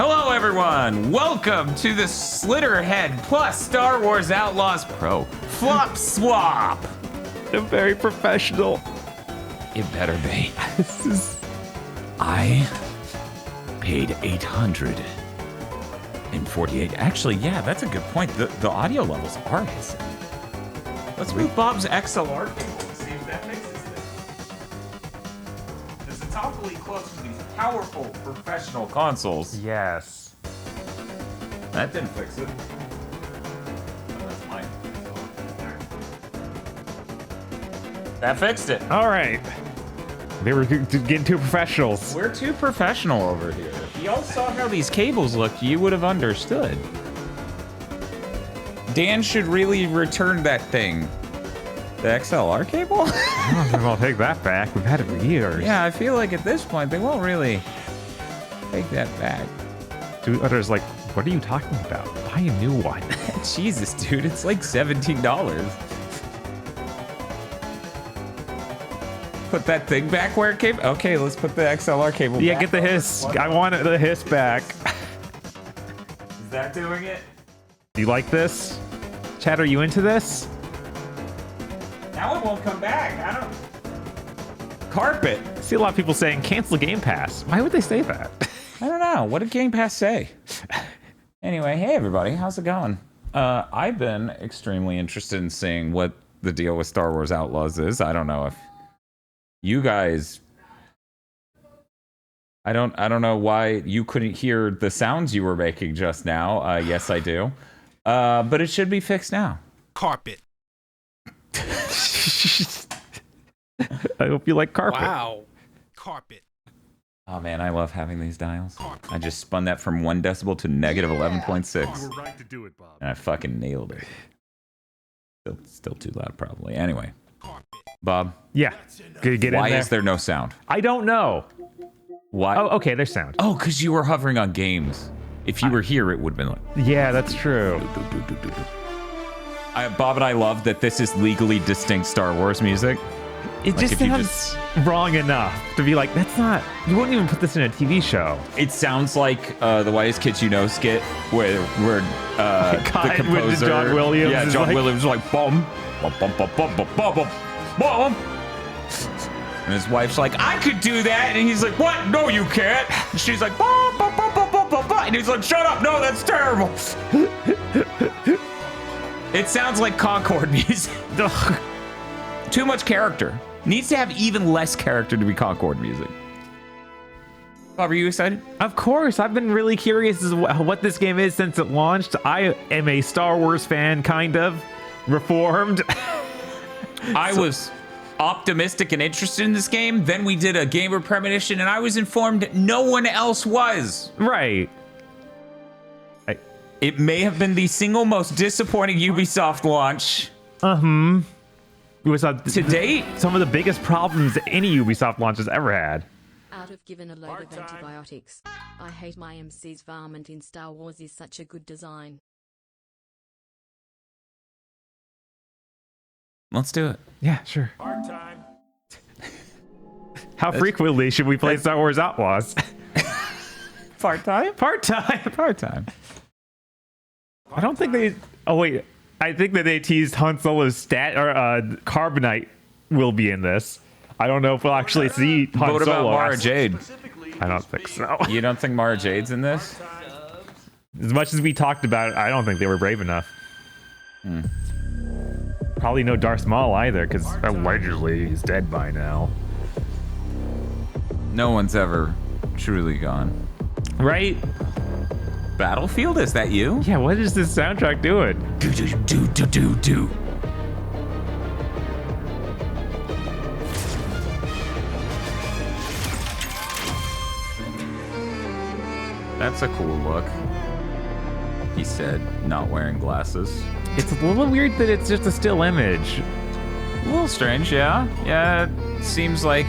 Hello, everyone. Welcome to the Slitterhead plus Star Wars Outlaws Pro Flop Swap. I'm very professional. It better be. This is... I paid $848. Actually, yeah, that's a good point. The audio levels are hissing. Let's move Bob's XLR cable and see if that fixes this. Because it's awfully close to these powerful professional consoles. Yes. That didn't fix it. Oh, that's mine. That fixed it. All right. They were getting too professionals. We're too professional over here. If y'all saw how these cables looked, you would have understood. Dan should really return that thing. The XLR cable? I don't think I'll take that back. We've had it for years. Yeah, I feel like at this point, they won't really take that back. Dude, others like, what are you talking about? Buy a new one. Jesus, dude, it's like $17. Put that thing back where it came? Okay, let's put the XLR cable Yeah, back. get the hiss. I want the hiss back. Is that doing it? Do you like this? Chad, are you into this? Now it won't come back. I don't... Carpet. I see a lot of people saying cancel Game Pass. Why would they say that? I don't know. What did Game Pass say? Anyway, hey everybody, how's it going? I've been extremely interested in seeing what the deal with Star Wars Outlaws is. I don't know if you guys... I don't know why you couldn't hear the sounds you were making just now. Yes, I do. But it should be fixed now. Carpet. I hope you like carpet. Wow. Carpet. Oh man, I love having these dials. I just spun that from 1 decibel to negative 11.6. You were right to do it, Bob. And I fucking nailed it. Still too loud, probably. Anyway, Carpet. Bob, Yeah. Get in why there. is there no sound? I don't know. Why? Oh, okay, there's sound. Oh, because you were hovering on games. If you were here, it would have been like... Yeah, that's true. Bob and I love that this is legally distinct Star Wars music. It Like, just if you sounds wrong enough to be like, that's not... You wouldn't even put this in a TV show. It sounds like the Whitest Kids You Know skit where the God, with composer... John Williams Yeah, is John like- Williams is like, bum, bum, bum, bum, bum, bum, bum, bum, bum. And his wife's like, I could do that. And he's like, what? No, you can't. And she's like, bum, bum, bum, bum, bum, bum, bum. And he's like, shut up. No, that's terrible. It sounds like Concord music. Too much character. Needs to have even less character to be Concord music. Bob, are you excited? Of course, I've been really curious as to what this game is since it launched. I am a Star Wars fan, kind of. Reformed. I was optimistic and interested in this game. Then we did a gamer premonition, and I was informed no one else was. Right. It may have been the single most disappointing Ubisoft launch Ubisoft, to date. some of the biggest problems any Ubisoft launch has ever had. Out of given a load of antibiotics. I hate my MC's varmint in Star Wars is such a good design. Let's do it. Yeah, sure. Part time. How frequently should we play Star Wars Outlaws? Part-time? Part-time. Part-time. I don't think they... Oh, wait. I think that they teased Han Solo's Carbonite will be in this. I don't know if we'll actually see Han What about Solo. Mara Jade? I don't think so. You don't think Mara Jade's in this? As much as we talked about it, I don't think they were brave enough. Probably no Darth Maul either, because allegedly he's dead by now. No one's ever truly gone. Right? Battlefield, is that you? Yeah, what is this soundtrack doing? Do, do, do, do, do, do. That's a cool look. He said, not wearing glasses. It's a little weird that it's just a still image. A little strange, yeah. Yeah, it seems like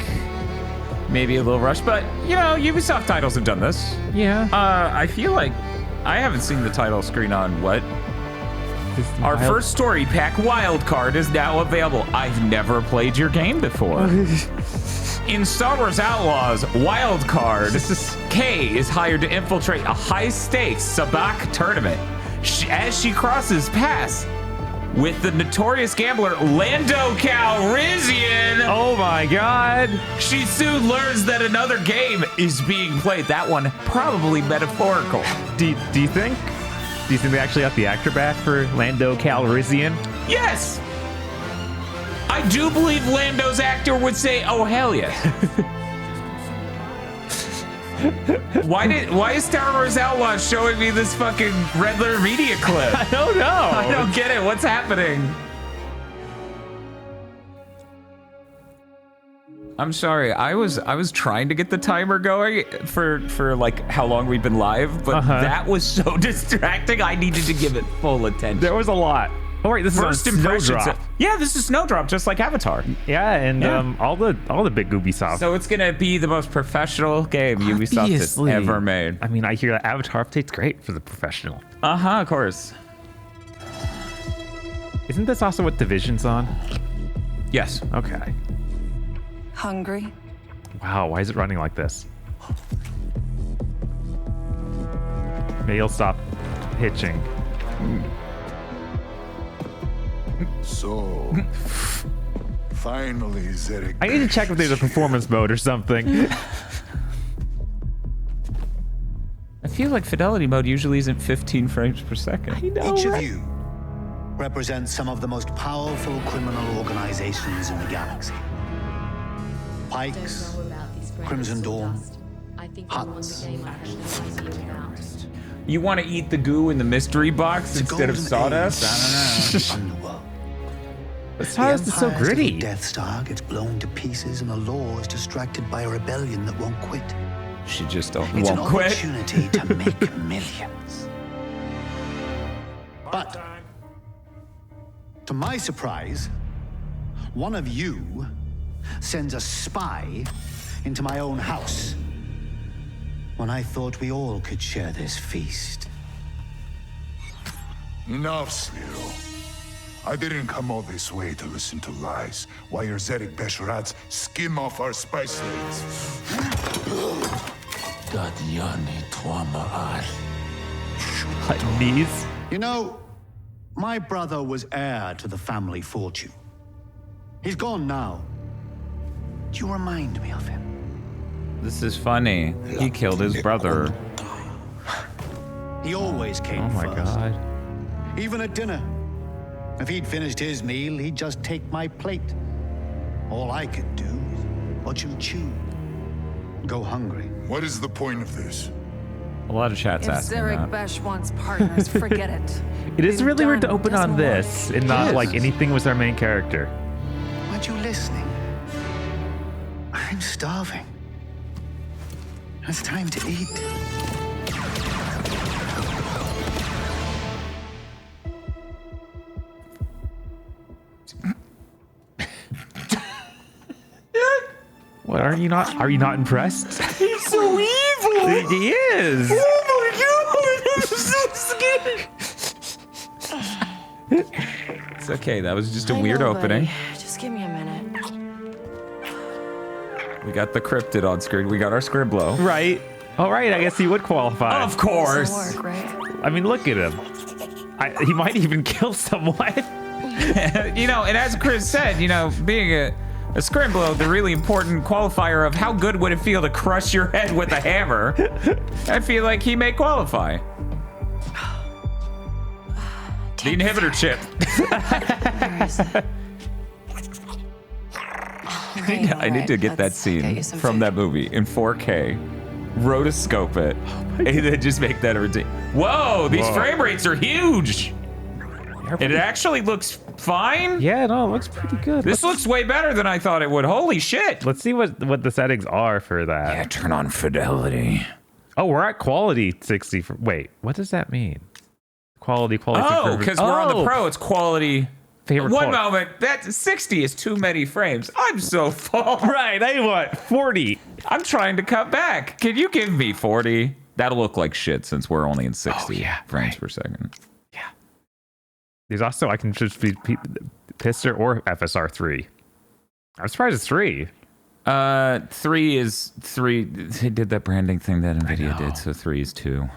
maybe a little rushed, but you know, Ubisoft titles have done this. Yeah. I feel like I haven't seen the title screen on what? Our first story pack wildcard is now available. I've never played your game before. In Star Wars Outlaws, wildcard Kay is hired to infiltrate a high-stakes sabacc tournament. As she crosses paths with the notorious gambler Lando Calrissian, Oh my god. she soon learns that another game is being played. That one probably metaphorical. Do you think? Do you think they actually got the actor back for Lando Calrissian? Yes! I do believe Lando's actor would say, oh, hell yeah. Why is Star Wars Outlaws showing me this fucking Red Letter Media clip? I don't know. I don't get it. What's happening? I'm sorry. I was trying to get the timer going for like how long we've been live, but that was so distracting. I needed to give it full attention. There was a lot. Oh wait, this First is on impressions. Snowdrop. Yeah, this is Snowdrop, just like Avatar. Yeah, and Yeah. all the big Ubisoft. So it's gonna be the most professional game Ubisoft has Obviously. ever made. I mean, I hear that Avatar update's great for the professional. Of course. Isn't this also what Division's on? Yes. Okay. Hungry? Wow, why is it running like this? Maybe he'll stop hitching. So, finally, Zedek. I need to check if there's a performance mode or something. I feel like fidelity mode usually isn't 15 frames per second. Each of you represents some of the most powerful criminal organizations in the galaxy. Pikes, Don't know about this brand Crimson of Dawn, sawdust. I think I won Huts. the game I had no idea about. You want to eat the goo in the mystery box The instead of golden sawdust? age I don't know. of the underworld. This The house is so Empire's gritty. little Death Star gets blown to pieces and the law is distracted by a rebellion that won't quit. She just It's won't an quit. opportunity to make millions. But, to my surprise, one of you sends a spy into my own house when I thought we all could share this feast. Enough, Sliro. I didn't come all this way to listen to lies while your Zedek Besharats skim off our spice lanes. Like knees. You know, my brother was heir to the family fortune. He's gone now. Do you remind me of him? This is funny. He killed his brother. He always came Oh my first. god. Even at dinner. If he'd finished his meal, he'd just take my plate. All I could do was watch him chew. Go hungry. What is the point of this? A lot of chats If asking Zarek that. Besh wants partners, forget it. It is Being really weird to done open doesn't on work. this and not is. like anything with our main character. Aren't you listening? I'm starving. It's time to eat. What are you not? Are you not impressed? He's so evil! He is. Oh my god! I'm so scared! It's okay, that was just a I weird know, opening. buddy. Just give me a minute. We got the cryptid on screen. We got our Scribblo. Right. All right. I guess he would qualify. Of course! Doesn't work, right? I mean, look at him. He might even kill someone. You know, and as Chris said, you know, being a Scribblo, the really important qualifier of how good would it feel to crush your head with a hammer, I feel like he may qualify. The inhibitor chip. Where is it? Okay, I need to get that let's get scene you some from food. that movie in 4K, rotoscope it, and then just make that a routine. Whoa, these Whoa. frame rates are huge. It actually looks fine. Yeah, no, it looks pretty good. This looks way better than I thought it would. Holy shit. Let's see what the settings are for that. Yeah, turn on fidelity. Oh, we're at quality 60. Wait, what does that mean? Quality. Oh, because we're on the Oh, pro, it's quality. Favorite One quality. moment, that 60 is too many frames. I'm so full. Right, I want 40. I'm trying to cut back. Can you give me 40? That'll look like shit since we're only in 60 yeah, frames right. per second. There's also, I can just be Pister or FSR 3. I'm surprised it's 3. 3 is 3. They did that branding thing that NVIDIA did, so 3 is 2.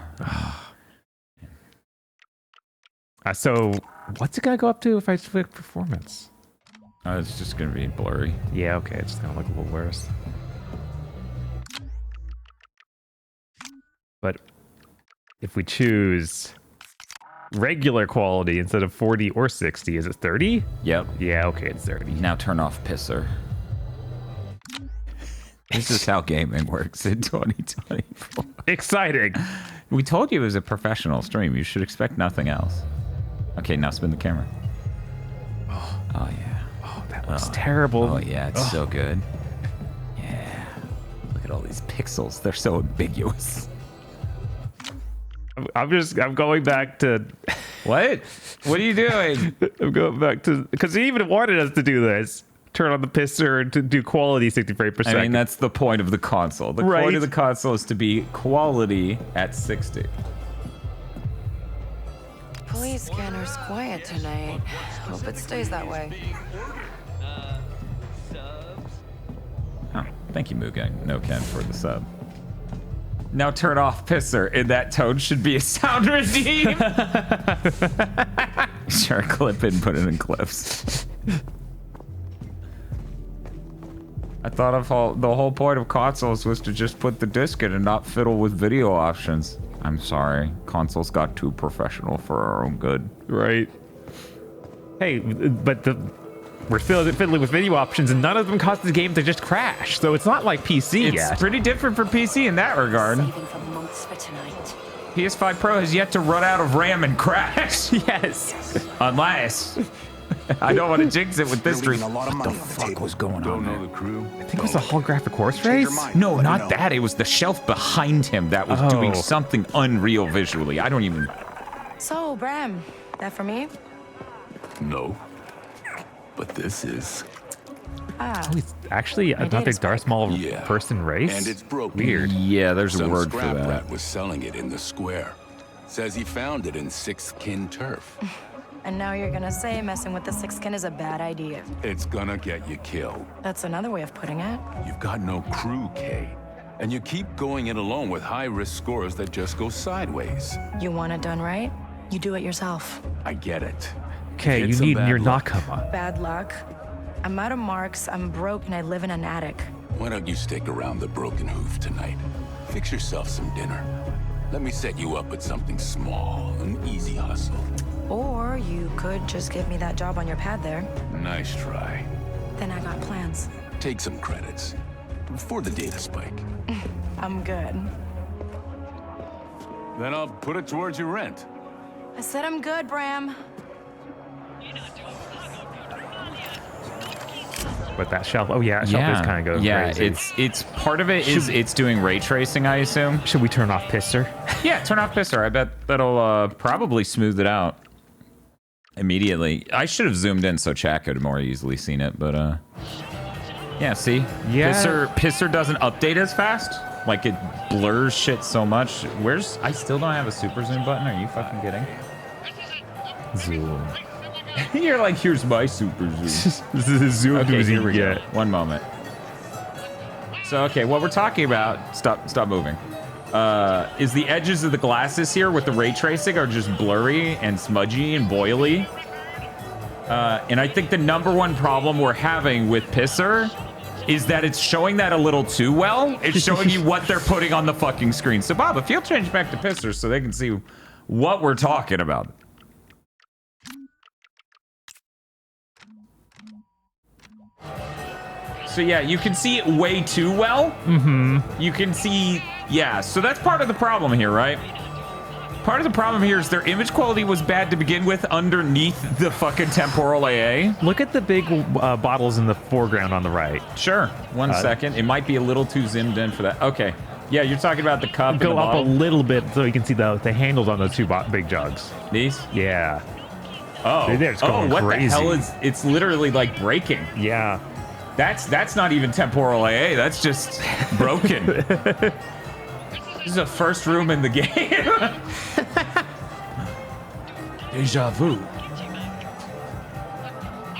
So what's it gonna go up to if I click performance? It's just gonna be blurry. Yeah, okay, it's gonna look a little worse. But if we choose regular quality instead of 40 or 60, is it 30? Yep. Yeah, okay, it's 30. Now turn off Pisser. This is how gaming works in 2024. Exciting. We told you it was a professional stream. You should expect nothing else. Okay, now spin the camera. Oh yeah. Oh, that looks terrible. Oh yeah, it's so good. Yeah. Look at all these pixels. They're so ambiguous. I'm going back to What? What are you doing? I'm going back to because he even wanted us to do this. Turn on the pisser and to do quality 60 frames per second. I mean, that's the point of the console. The point of the console is to be quality at 60. Police scanner's quiet tonight. Hope it stays that way. Oh, thank you, Mugen. No Ken for the sub. Now turn off Pisser. In that tone should be a sound redeem. Sure, clip it and put it in clips. I thought the whole point of consoles was to just put the disc in and not fiddle with video options. I'm sorry. Consoles got too professional for our own good. Right. Hey, but we're fiddling with video options, and none of them cause the game to just crash. So it's not like PC yet. It's pretty different for PC in that regard. Saving for months for tonight. PS5 Pro has yet to run out of RAM and crash. Yes. Unless... I don't want to jinx it with this stream. What the fuck was going on there? the crew? I think it was a holographic horse race. No, not that. It was the shelf behind him that was doing something unreal visually. I don't even... So, Bram, that for me? No. But this is. Ah, Oh, it's actually another did Darth Maul Yeah. person race. And it's broken. Weird. Yeah, there's a Some word for scrap that. rat was selling it in the square. Says he found it in Sixth Kin turf. and now you're gonna say messing with the six-kin is a bad idea. It's gonna get you killed. That's another way of putting it. You've got no crew, Kay. And you keep going it alone with high-risk scores that just go sideways. You want it done right? You do it yourself. I get it. Okay, you It's some need bad your luck. Nakama. Bad luck. I'm out of marks, I'm broke, and I live in an attic. Why don't you stick around the Broken Hoof tonight? Fix yourself some dinner. Let me set you up with something small, an easy hustle. Or you could just give me that job on your pad there. Nice try. Then I got plans. Take some credits. For the data spike. I'm good. Then I'll put it towards your rent. I said I'm good, Bram. But that shelf, oh yeah, that shelf is kind of going crazy. it's part of it is it's doing ray tracing, I assume. Should we turn off Pisser? Yeah, turn off Pisser. I bet that'll probably smooth it out immediately. I should have zoomed in so chat could have more easily seen it, but yeah, see? Yeah. Pisser doesn't update as fast. Like it blurs shit so much. I still don't have a super zoom button. Are you fucking kidding? Zoom. You're like, here's my super zoom. This is a zoom Okay, here you we get. go. One moment. So, okay, what we're talking about, stop moving, is the edges of the glasses here with the ray tracing are just blurry and smudgy and boily. And I think the number one problem we're having with Pisser is that it's showing that a little too well. It's showing you what they're putting on the fucking screen. So, Bob, if you'll change back to Pisser so they can see what we're talking about. So yeah, you can see it way too well. Mm-hmm. You can see, yeah, so that's part of the problem here, right? Part of the problem here is their image quality was bad to begin with underneath the fucking temporal AA. Look at the big bottles in the foreground on the right. Sure, one second. It might be a little too zoomed in for that. Okay, yeah, you're talking about the cup and Go the up a bottle. little bit so you can see the handles on those two big jugs. These? Yeah. Oh, They're just going what crazy. the hell is, it's literally like breaking. Yeah. That's not even temporal AA, that's just broken. This is the first room in the game. Deja vu.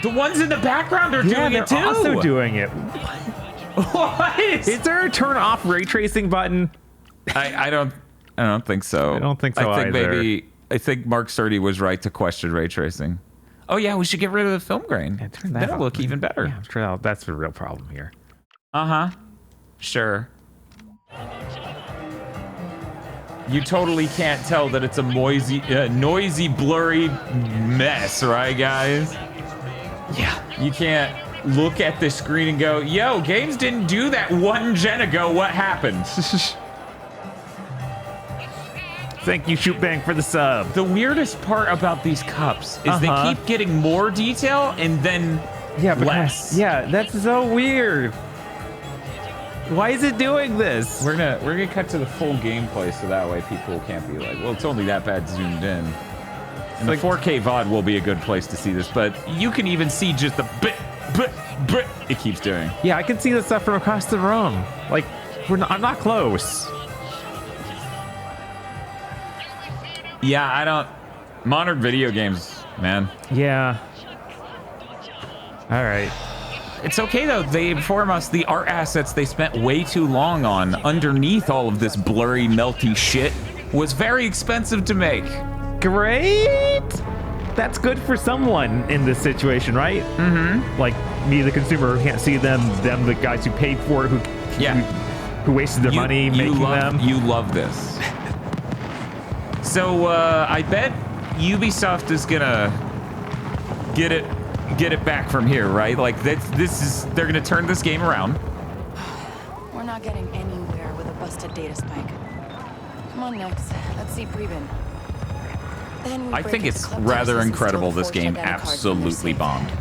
The ones in the background are doing it too. Also doing it. What? Is there a turn off ray tracing button? I don't think so. I don't think so I think either. I think Mark Sturdy was right to question ray tracing. Oh yeah, we should get rid of the film grain. Yeah, turn that That'll off. look even better. Yeah, I'm sure that's the real problem here. Uh-huh. Sure. You totally can't tell that it's a noisy, blurry mess, right, guys? Yeah. You can't look at the screen and go, yo, games didn't do that 1 gen ago. What happened? Thank you, Shoot Bang, for the sub. The weirdest part about these cups is they keep getting more detail and then less. Yeah, that's so weird. Why is it doing this? We're gonna cut to the full gameplay so that way people can't be like, well, it's only that bad zoomed in. And the 4K VOD will be a good place to see this, but you can even see just the bit it keeps doing. Yeah, I can see the stuff from across the room. Like, I'm not close. Yeah, I don't. Modern video games, man. Yeah. All right. It's okay though. They inform us the art assets they spent way too long on underneath all of this blurry, melty shit was very expensive to make. Great. That's good for someone in this situation, right? Mm-hmm. Like me, the consumer, who can't see them, the guys who paid for it, who wasted their money making them. You love this. So I bet Ubisoft is gonna get it back from here, right? Like they're gonna turn this game around. We're not getting anywhere with a busted data spike. Come on, Nex. Let's see Preben. I think it's rather incredible this game absolutely bombed.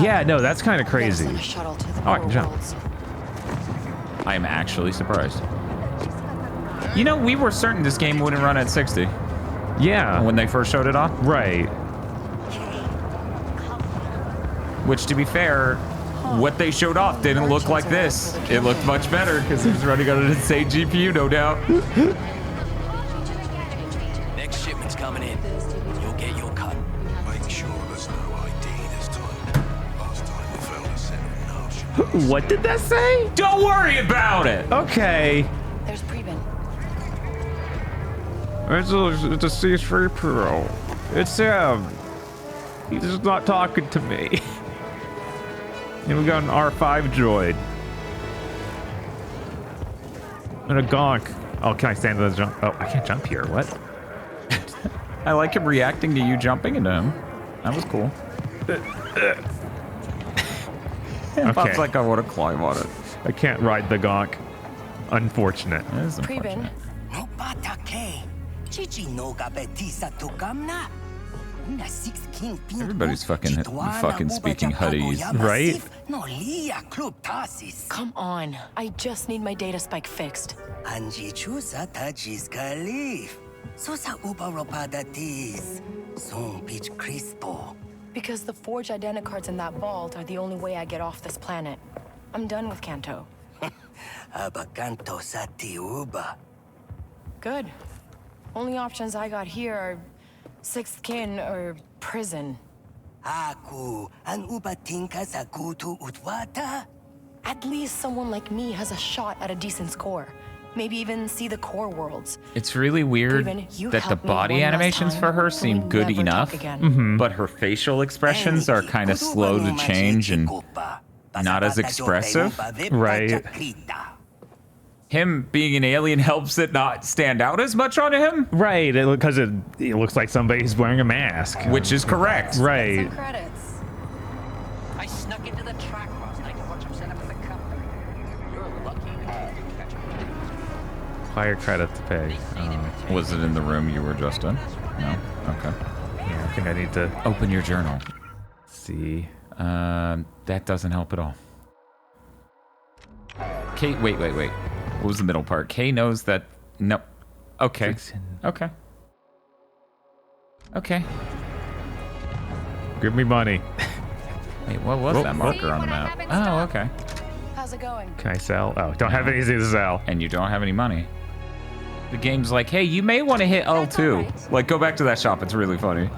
Yeah, no, that's kind of crazy. Oh, I can jump. I am actually surprised. You know, we were certain this game wouldn't run at 60. Yeah. When they first showed it off. Right. Which, to be fair, what they showed off didn't look like this. It looked much better because it was running on an insane GPU, no doubt. Next shipment's coming in. You'll get your cut. Make sure there's no ID this time. Last time we found a set of notion. What did that say? Don't worry about it. Okay. There's Preben. It's a C3PO. It's him. He's not talking to me. And we got an R5 droid. And a gonk. Oh, can I stand in the jump? Oh, I can't jump here. What? I like him reacting to you jumping into him. That was cool. And Bob's like, I want to climb on it. I can't ride the gonk. Unfortunate. That is Preben. No patake. Chichi no gabetisa tukamna. Everybody's fucking speaking Huttese, right? Come on. I just need my data spike fixed. Because the forged identicards in that vault are the only way I get off this planet. I'm done with Kanto. Good. Only options I got here are sixth kin or prison. At least someone like me has a shot at a decent score. Maybe even see the core worlds. It's really weird that the body animations for her seem good enough, but her facial expressions are kind of slow to change and not as expressive. Right. Him being an alien helps it not stand out as much on him. Right, because it looks like somebody's wearing a mask. Which is correct. Right. Credits. I snuck into the track last night to watch him set up in the company. You're lucky to catch him. Higher credit to pay. Was it in the room you were just in? No? Okay. Yeah, I think I need to Open your journal. see. That doesn't help at all. Kate, wait. What was the middle part? Kay knows that... No. Okay. Okay. Okay. Give me money. Wait, what was that marker on the map? Oh, okay. How's it going? Can I sell? Oh, don't have anything to sell. And you don't have any money. The game's like, hey, you may want to hit L2. Like, go back to that shop. It's really funny.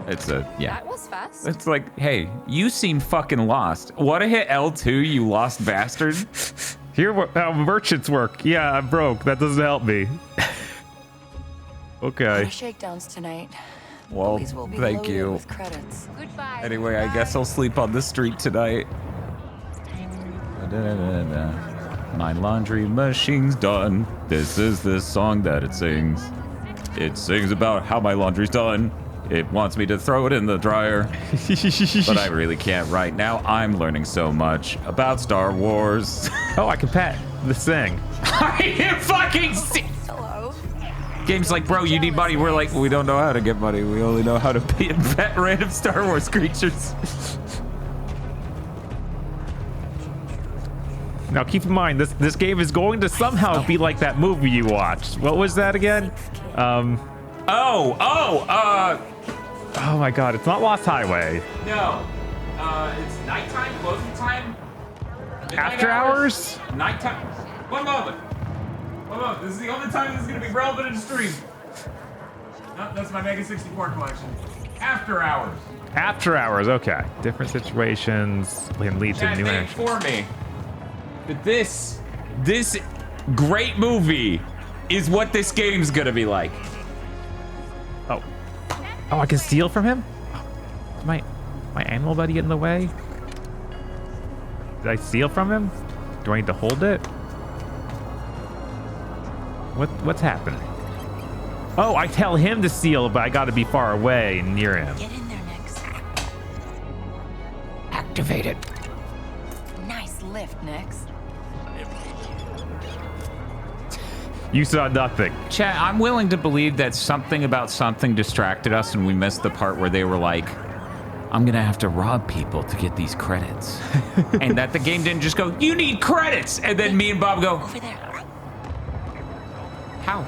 It's a, yeah. That was fast. It's like, hey, you seem fucking lost. Wanna hit L2, you lost bastard? Here, how merchants work. Yeah, I'm broke. That doesn't help me. Okay. Shakedowns tonight. Well, Police will be thank loaded you. with credits. Goodbye. Anyway, I guess I'll sleep on the street tonight. My laundry machine's done. This is the song that it sings. It sings about how my laundry's done. It wants me to throw it in the dryer. But I really can't right now. I'm learning so much about Star Wars. Oh, I can pet this thing. I can fucking see. Hello. Game's like, bro, you need money. We're like, we don't know how to get money. We only know how to pet random Star Wars creatures. Now keep in mind, this game is going to somehow be like that movie you watched. What was that again? Oh my god, it's not Lost Highway. no. It's nighttime, closing time. After hours? Nighttime. One moment. This is the only time this is going to be relevant in the stream. No, that's my Mega 64 collection. After hours. After hours, okay. Different situations can lead to new They actions. inform me that this great movie is what this game's going to be like. Oh, I can steal from him? Is my animal buddy get in the way? Did I steal from him? Do I need to hold it? What's happening? Oh, I tell him to steal, but I gotta be far away and near him. Get in there next. Activate it. Nice lift, Nix. You saw nothing. Chat, I'm willing to believe that something about something distracted us and we missed the part where they were like, I'm gonna have to rob people to get these credits. And that the game didn't just go, you need credits! And then me and Bob go, Over there. how?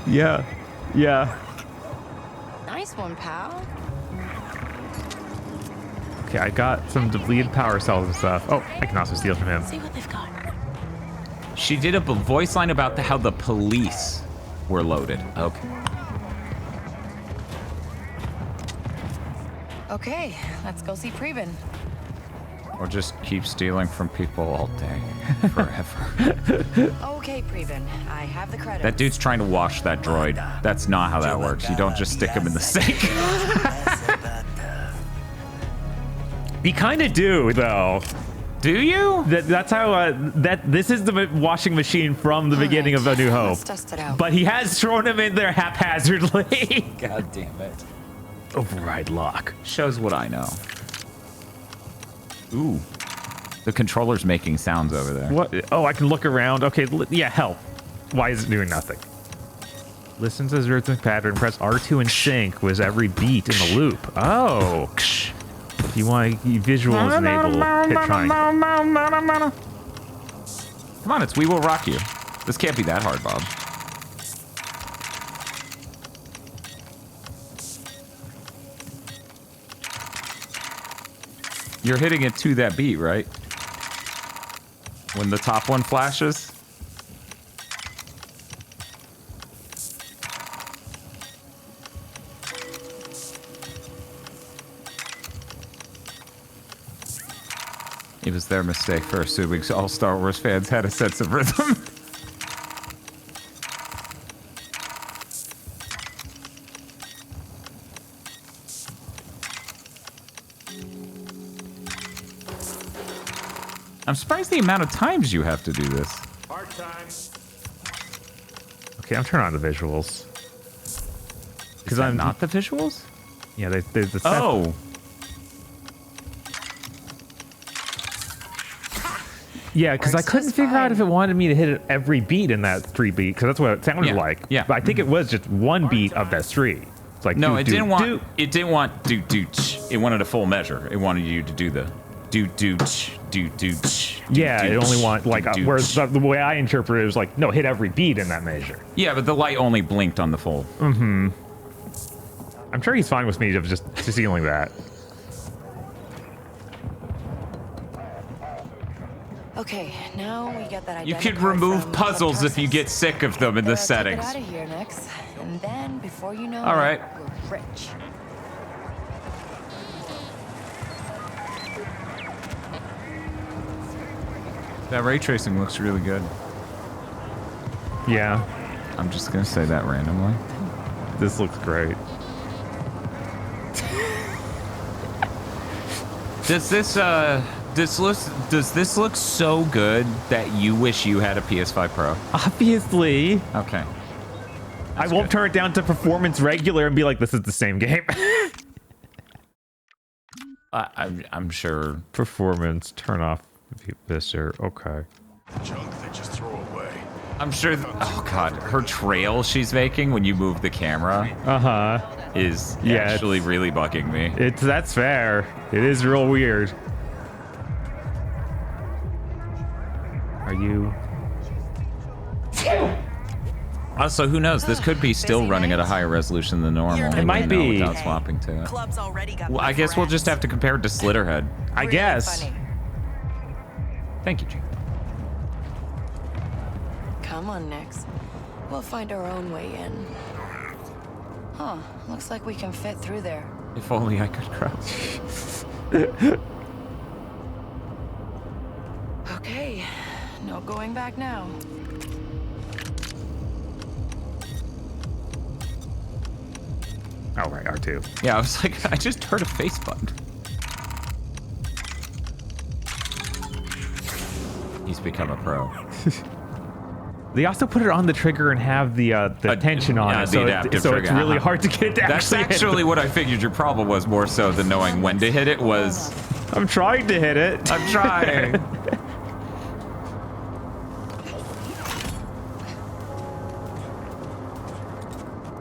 Yeah. Nice one, pal. Okay, I got some depleted power cells and stuff. Oh, I can also steal from him. See what they've got. She did a voice line about how the police were loaded. Okay. Okay, let's go see Preben. Or just keep stealing from people all day, forever. Okay, Preben, I have the credits. That dude's trying to wash that droid. That's not how that works. You don't just stick him in the sink. You kind of do, though. Do you? That's how. This is the washing machine from the beginning of A New Hope. Let's test it out. But he has thrown him in there haphazardly. God damn it. Override lock. Shows what I know. Ooh. The controller's making sounds over there. What? Oh, I can look around. Okay, yeah, help. Why is it doing nothing? Listen to the rhythmic pattern. Press R2 in sync with every beat in the loop. Oh. If you want visuals enabled, hit triangle. Come on, it's We Will Rock You. This can't be that hard, Bob. You're hitting it to that beat, right? When the top one flashes? It was their mistake for assuming all Star Wars fans had a sense of rhythm. I'm surprised the amount of times you have to do this. Hard time. Okay, I'm turning on the visuals. Because I'm not the visuals? Yeah, there's the Oh. Yeah, because I couldn't figure out if it wanted me to hit it every beat in that street beat, because that's what it sounded like. Yeah. But I think it was just one beat of that street. It's like No, it didn't want do do. It wanted a full measure. It wanted you to do the do do do do. Yeah, it only want like whereas the way I interpret it was like no, hit every beat in that measure. Yeah, but the light only blinked on the full. Mm-hmm. I'm sure he's fine with me just stealing that. Okay, now we get that. You can remove puzzles if you get sick of them in the settings. Get out of here, Nix. And then, before you know All right. we're rich. That ray tracing looks really good. Yeah. I'm just gonna say that randomly. This looks great. Does this look so good that you wish you had a PS5 Pro? Obviously. Okay. I won't turn it down to performance regular and be like, this is the same game. I'm sure. Performance, turn off Visor. Okay. Junk they just throw away. I'm sure. Oh god, her trail she's making when you move the camera is actually really bugging me. That's fair. It is real weird. Are you? Also, who knows? This could be still running at a higher resolution than normal. It might be. Without swapping to it. Club's already got Well, I guess we'll just have to compare it to Slitterhead. I guess. Funny. Thank you, G. Come on, Nix. We'll find our own way in. Huh. Looks like we can fit through there. If only I could crouch. Okay. No going back now. Oh, right, R2. Yeah, I was like, I just heard a face button. He's become a pro. They also put it on the trigger and have the tension on it, so, it's really hard to get it to That's actually what I figured your problem was, more so than knowing when to hit it was... I'm trying to hit it. I'm trying.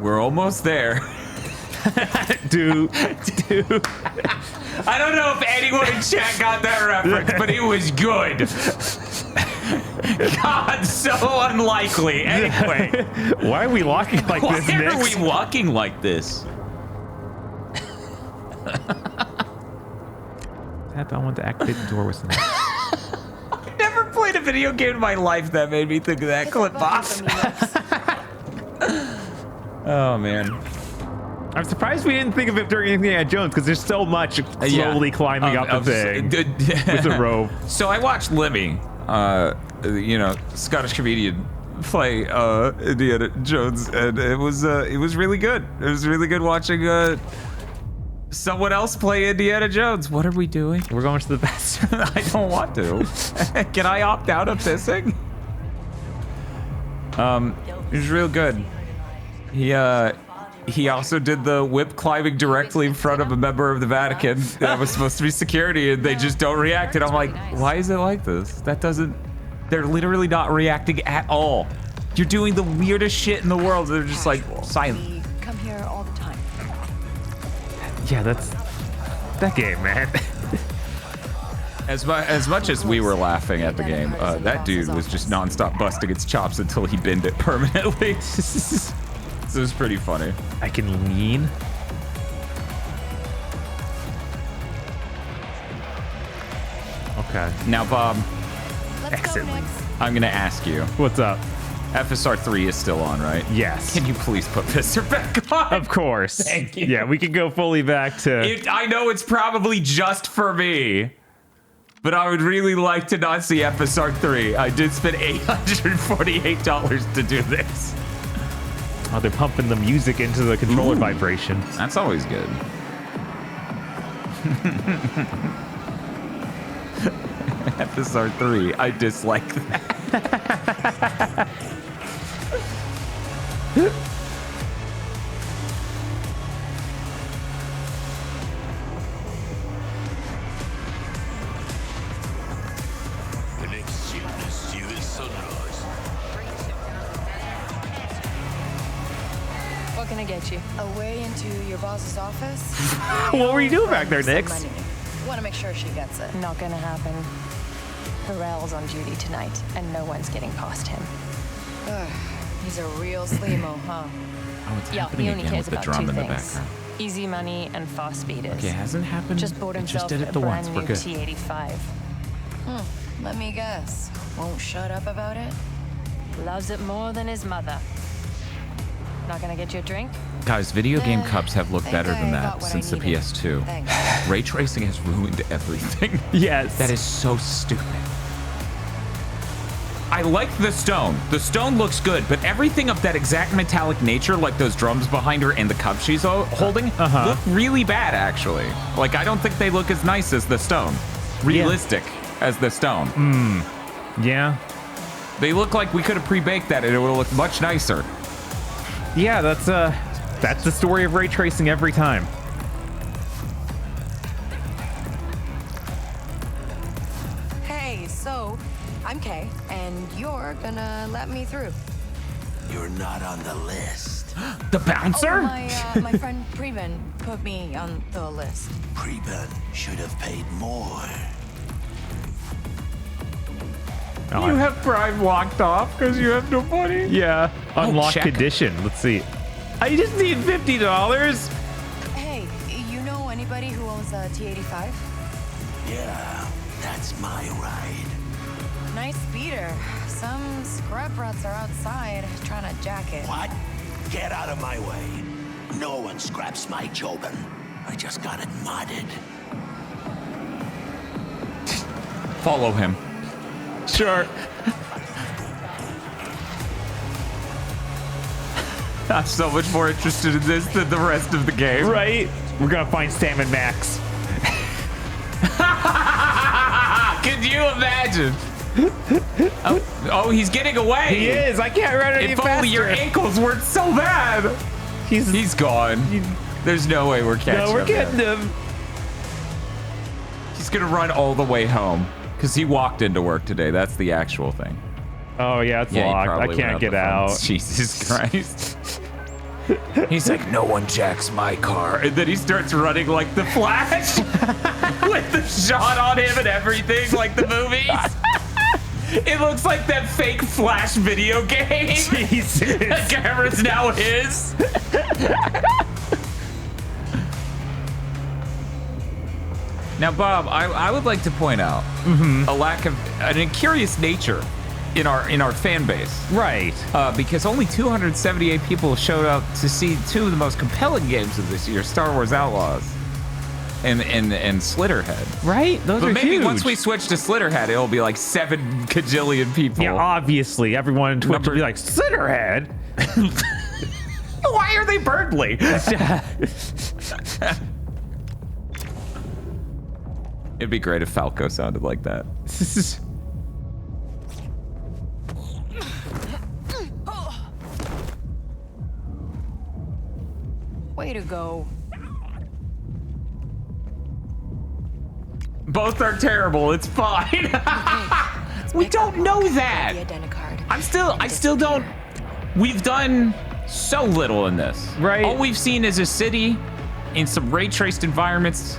We're almost there. Dude. I don't know if anyone in chat got that reference, but it was good. God, so unlikely. Anyway. Why are we walking like this, Nick? Why are we walking like this? I want to activate the door with something. I've never played a video game in my life that made me think of that clip, boss. Oh, man. I'm surprised we didn't think of it during Indiana Jones, because there's so much slowly climbing up the thing with the rope. So I watched Lemmy, Scottish comedian, play Indiana Jones, and it was really good. It was really good watching someone else play Indiana Jones. What are we doing? We're going to the bathroom. I don't want to. Can I opt out of pissing? It was real good. He also did the whip climbing directly in front of a member of the Vatican that was supposed to be security, and they just don't react. And I'm like, why is it like this? That doesn't... They're literally not reacting at all. You're doing the weirdest shit in the world. They're just like silent. We come here all the time. Yeah, that's that game, man. As much as we were laughing at the game, that dude was just nonstop busting its chops until he binned it permanently. So it was pretty funny. I can lean. Okay. Now, Bob, Excellent. I'm gonna ask you. What's up? FSR 3 is still on, right? Yes. Can you please put Visor back on? Of course. Thank you. Yeah, we can go fully back to... I know it's probably just for me, but I would really like to not see FSR 3. I did spend $848 to do this. Oh, they're pumping the music into the controller vibration. That's always good. FSR 3, I dislike that. The next ship is due at sunrise. What can I get you? A way into your boss's office? What were you doing back there, Some Nix? money. Want to make sure she gets it. Not gonna happen. Pharrell's on duty tonight, and no one's getting past him. He's a real sleemo, huh? Oh, it's Yeah, happening he only again cares with the about drum two in the things. background. Easy money and fast speeders. Okay, it hasn't happened. Just bought It himself did it a the brand once. We're new good. T85. Let me guess. Won't shut up about it? Loves it more than his mother. Not gonna get you a drink? Guys, video game cups have looked better than got that what since I the needed. PS2. Thanks. Ray tracing has ruined everything. Yes. That is so stupid. I like the stone. The stone looks good, but everything of that exact metallic nature, like those drums behind her and the cup she's holding, look really bad, actually. Like, I don't think they look as nice as the stone. Realistic as the stone. Yeah. They look like we could have pre-baked that and it would have looked much nicer. Yeah, that's the story of ray tracing every time. Hey, so I'm Kay, and you're gonna let me through. You're not on the list. The bouncer? Oh, my friend Preben put me on the list. Preben should have paid more. You have Prime locked off because you have no money? Yeah. Unlock check. condition. Let's see. I just need $50. Hey, you know anybody who owns a T-85? Yeah, that's my ride. Nice speeder. Some scrub rats are outside trying to jack it. What? Get out of my way. No one scraps my Jobin. I just got it modded. Follow him. Sure. I'm so much more interested in this than the rest of the game. Right? We're gonna find Sam and Max. Could you imagine? Oh, he's getting away. He is. I can't run any If faster. only your ankles weren't so bad. He's gone. There's no way we're catching him. No, we're getting him. He's gonna run all the way home because he walked into work today. That's the actual thing. Oh yeah, it's he locked. I probably went can't get the phone. out. Jesus Christ. He's like, no one jacks my car. And then he starts running like the Flash with the shot on him and everything, like the movies. It looks like that fake Flash video game. Jesus. The camera's now his. Now, Bob, I would like to point out a lack of an curious nature in our fan base. Right. Because only 278 people showed up to see two of the most compelling games of this year, Star Wars Outlaws and Slitterhead. Right? Those But are maybe huge. once we switch to Slitterhead, it'll be like 7 kajillion people. Yeah, obviously. Everyone in Twitch will be like, Slitterhead? Why are they Birdly? It'd be great if Falco sounded like that. Way to go. Both are terrible. It's fine. We don't know that. I still don't. We've done so little in this. Right. All we've seen is a city in some ray traced environments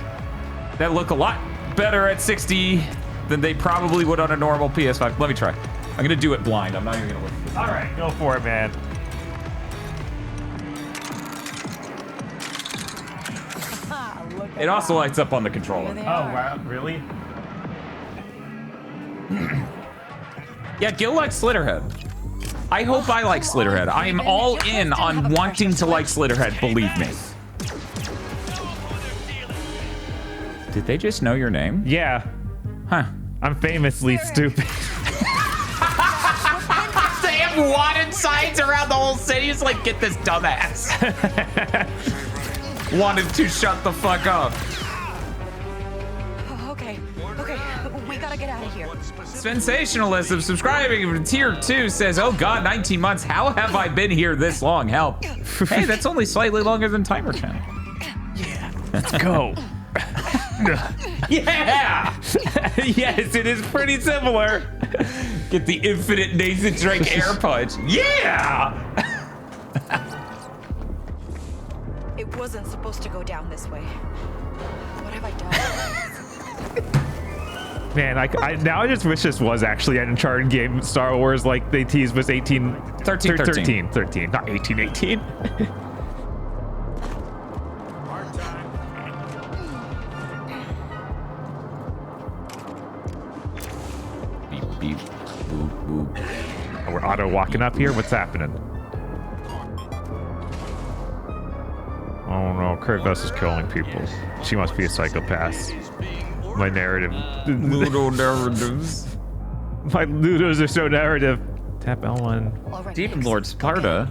that look a lot better at 60 than they probably would on a normal PS5. Let me try. I'm gonna do it blind. I'm not even gonna look. All right, go for it, man. It also lights up on the controller. Oh, wow. Really? Yeah, Gil likes Slitterhead. I hope I like Slitterhead. I am all in on wanting to like Slitterhead, believe me. Did they just know your name? Yeah. Huh. I'm famously stupid. They have wanted signs around the whole city. It's like, get this dumbass. Wanted to shut the fuck up. Okay, we gotta get out of here. Sensationalism subscribing to tier 2 says, oh god, 19 months. How have I been here this long? Help. Hey, that's only slightly longer than Timer Channel. Yeah. Let's go. Yeah. Yes, it is pretty similar. Get the infinite Nathan Drake air punch. Yeah. It wasn't supposed to go down this way. What have I done? Man, I now I just wish this was actually an Uncharted game. Star Wars, like they teased, was 13, not 18. Beep, beep, boop, boop. Oh, we're auto walking up here. What's happening? Oh no, Kurt Vest is killing people. She must be a psychopath. My narrative. Ludo narratives. My Ludos are so narrative. Tap L1. Demon Lord Sparta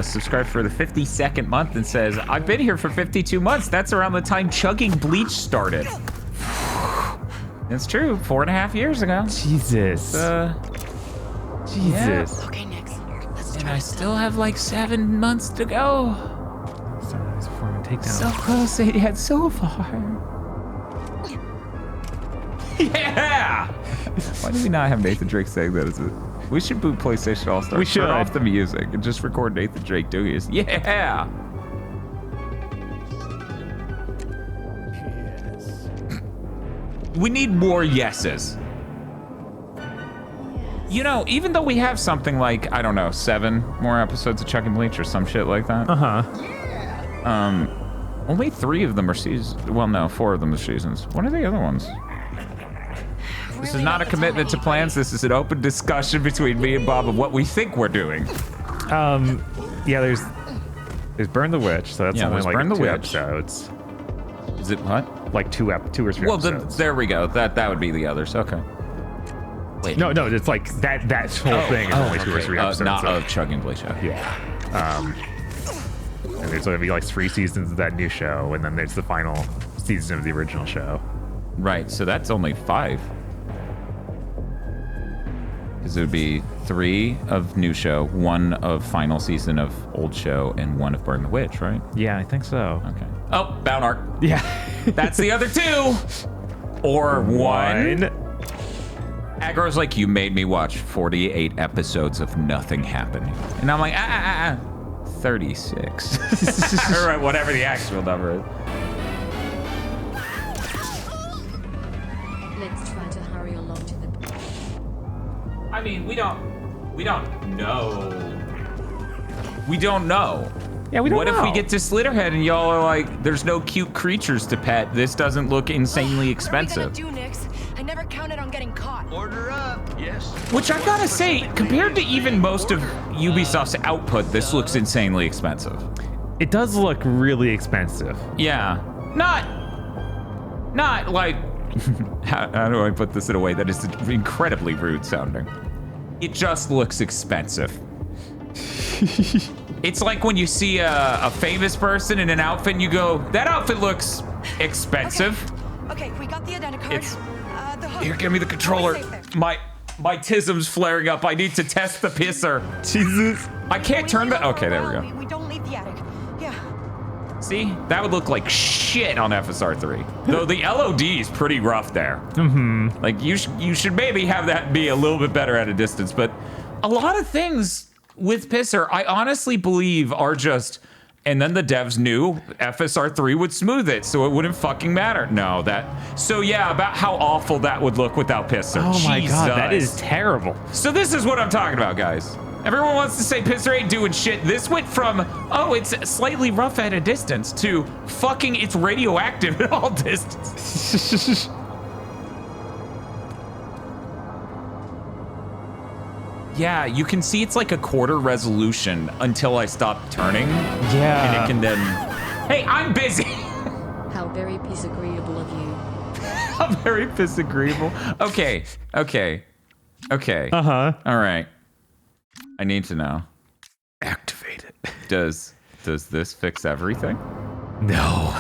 subscribed for the 52nd month and says, I've been here for 52 months. That's around the time chugging bleach started. It's true, 4.5 years ago. Jesus. Jesus. Yeah. Okay, next. And I still have like 7 months to go. So close, they had so far. Yeah! Why do we not have Nathan Drake saying that? We should boot PlayStation All-Stars. We should. Turn off the music and just record Nathan Drake doing his. Yeah! Yes. We need more yeses. You know, even though we have something like, I don't know, 7 more episodes of Chuck and Bleach or some shit like that. Only 3 of them are seasons. Well, no, 4 of them are seasons. What are the other ones? This is not a commitment to plans. This is an open discussion between me and Bob of what we think we're doing. Yeah, there's Burn the Witch, so that's only like Burn the 2 Witch. episodes. Is it what? Like 2 or 3 well, episodes. Well, there we go. That would be the others. Okay. Wait. No, it's like that whole thing is only 2 or 3 episodes. Not of Chuck and Bleach. Okay. Yeah. And there's going to be like 3 seasons of that new show, and then there's the final season of the original show. Right, so that's only 5. Because it would be 3 of new show, 1 of final season of old show, and 1 of Burn the Witch, right? Yeah, I think so. Okay. Oh, Bound Arc. Yeah. That's the other 2. Or 1. Aggro's like, you made me watch 48 episodes of nothing happening. And I'm like, 36. All right, whatever the actual number is. Let's try to hurry along to the... I mean, we don't know. We don't know. Yeah, we don't What know. if we get to Slitterhead and y'all are like, there's no cute creatures to pet. This doesn't look insanely expensive. What are we gonna do, Nix? I never counted on getting caught. Order up. Yes. Which I gotta say, compared to even most of Ubisoft's output, this looks insanely expensive. It does look really expensive. Yeah. Not like, how do I put this in a way that is incredibly rude sounding? It just looks expensive. It's like when you see a famous person in an outfit and you go, that outfit looks expensive. Okay, we got the identicard. The hook. Here, give me the controller. My tism's flaring up. I need to test the pisser. Jesus. I can't turn the, okay, there we go. We don't leave the attic. Yeah. See, that would look like shit on FSR3. Though the LOD is pretty rough there. Mm-hmm. Like you should maybe have that be a little bit better at a distance, but a lot of things with Pisser, I honestly believe are just, and then the devs knew FSR3 would smooth it, so it wouldn't fucking matter. No, so yeah, about how awful that would look without Pisser. Oh my Jesus. god, that is terrible. So this is what I'm talking about, guys. Everyone wants to say Pisser ain't doing shit. This went from, oh, it's slightly rough at a distance to fucking it's radioactive at all distances. Yeah, you can see it's like a quarter resolution until I stop turning. Yeah. And it can then, hey, I'm busy. How very disagreeable of you. I'm very disagreeable. Okay. Uh-huh. All right. I need to know. Activate it. Does this fix everything? No.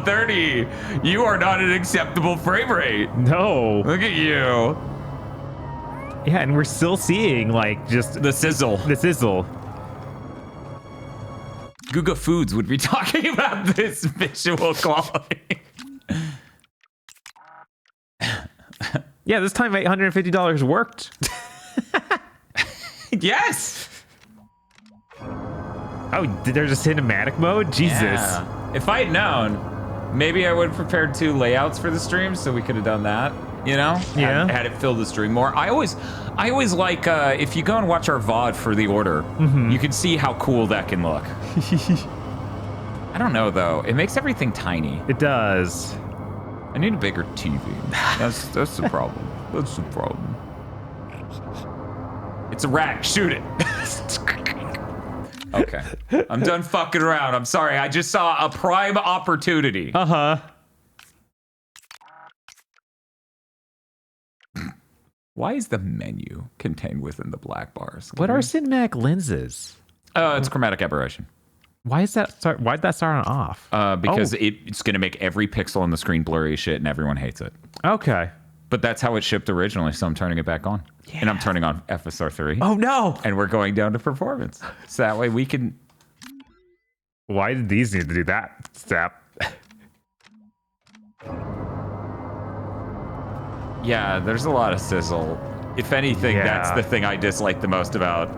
30. You are not an acceptable frame rate. No. Look at you. Yeah, and we're still seeing like just the sizzle. Guga Foods would be talking about this visual quality. Yeah, this time $850 worked. Yes. Oh, there's a cinematic mode? Jesus. Yeah. If I had known, maybe I would have prepared 2 layouts for the stream so we could have done that. You know? Yeah. Had it fill the stream more. I always like, if you go and watch our VOD for the order, you can see how cool that can look. I don't know, though. It makes everything tiny. It does. I need a bigger TV. That's the problem. That's the problem. It's a rat. Shoot it. Okay. Okay. I'm done fucking around. I'm sorry. I just saw a prime opportunity. Uh-huh. Why is the menu contained within the black bars? What are cinematic lenses? It's chromatic aberration. Why'd that start on off? Because it's going to make every pixel on the screen blurry as shit and everyone hates it. Okay. But that's how it shipped originally, so I'm turning it back on. Yeah. And I'm turning on FSR 3. Oh, no! And we're going down to performance. So that way we can... Why did these need to do that step? Yeah, there's a lot of sizzle. If anything, that's the thing I dislike the most about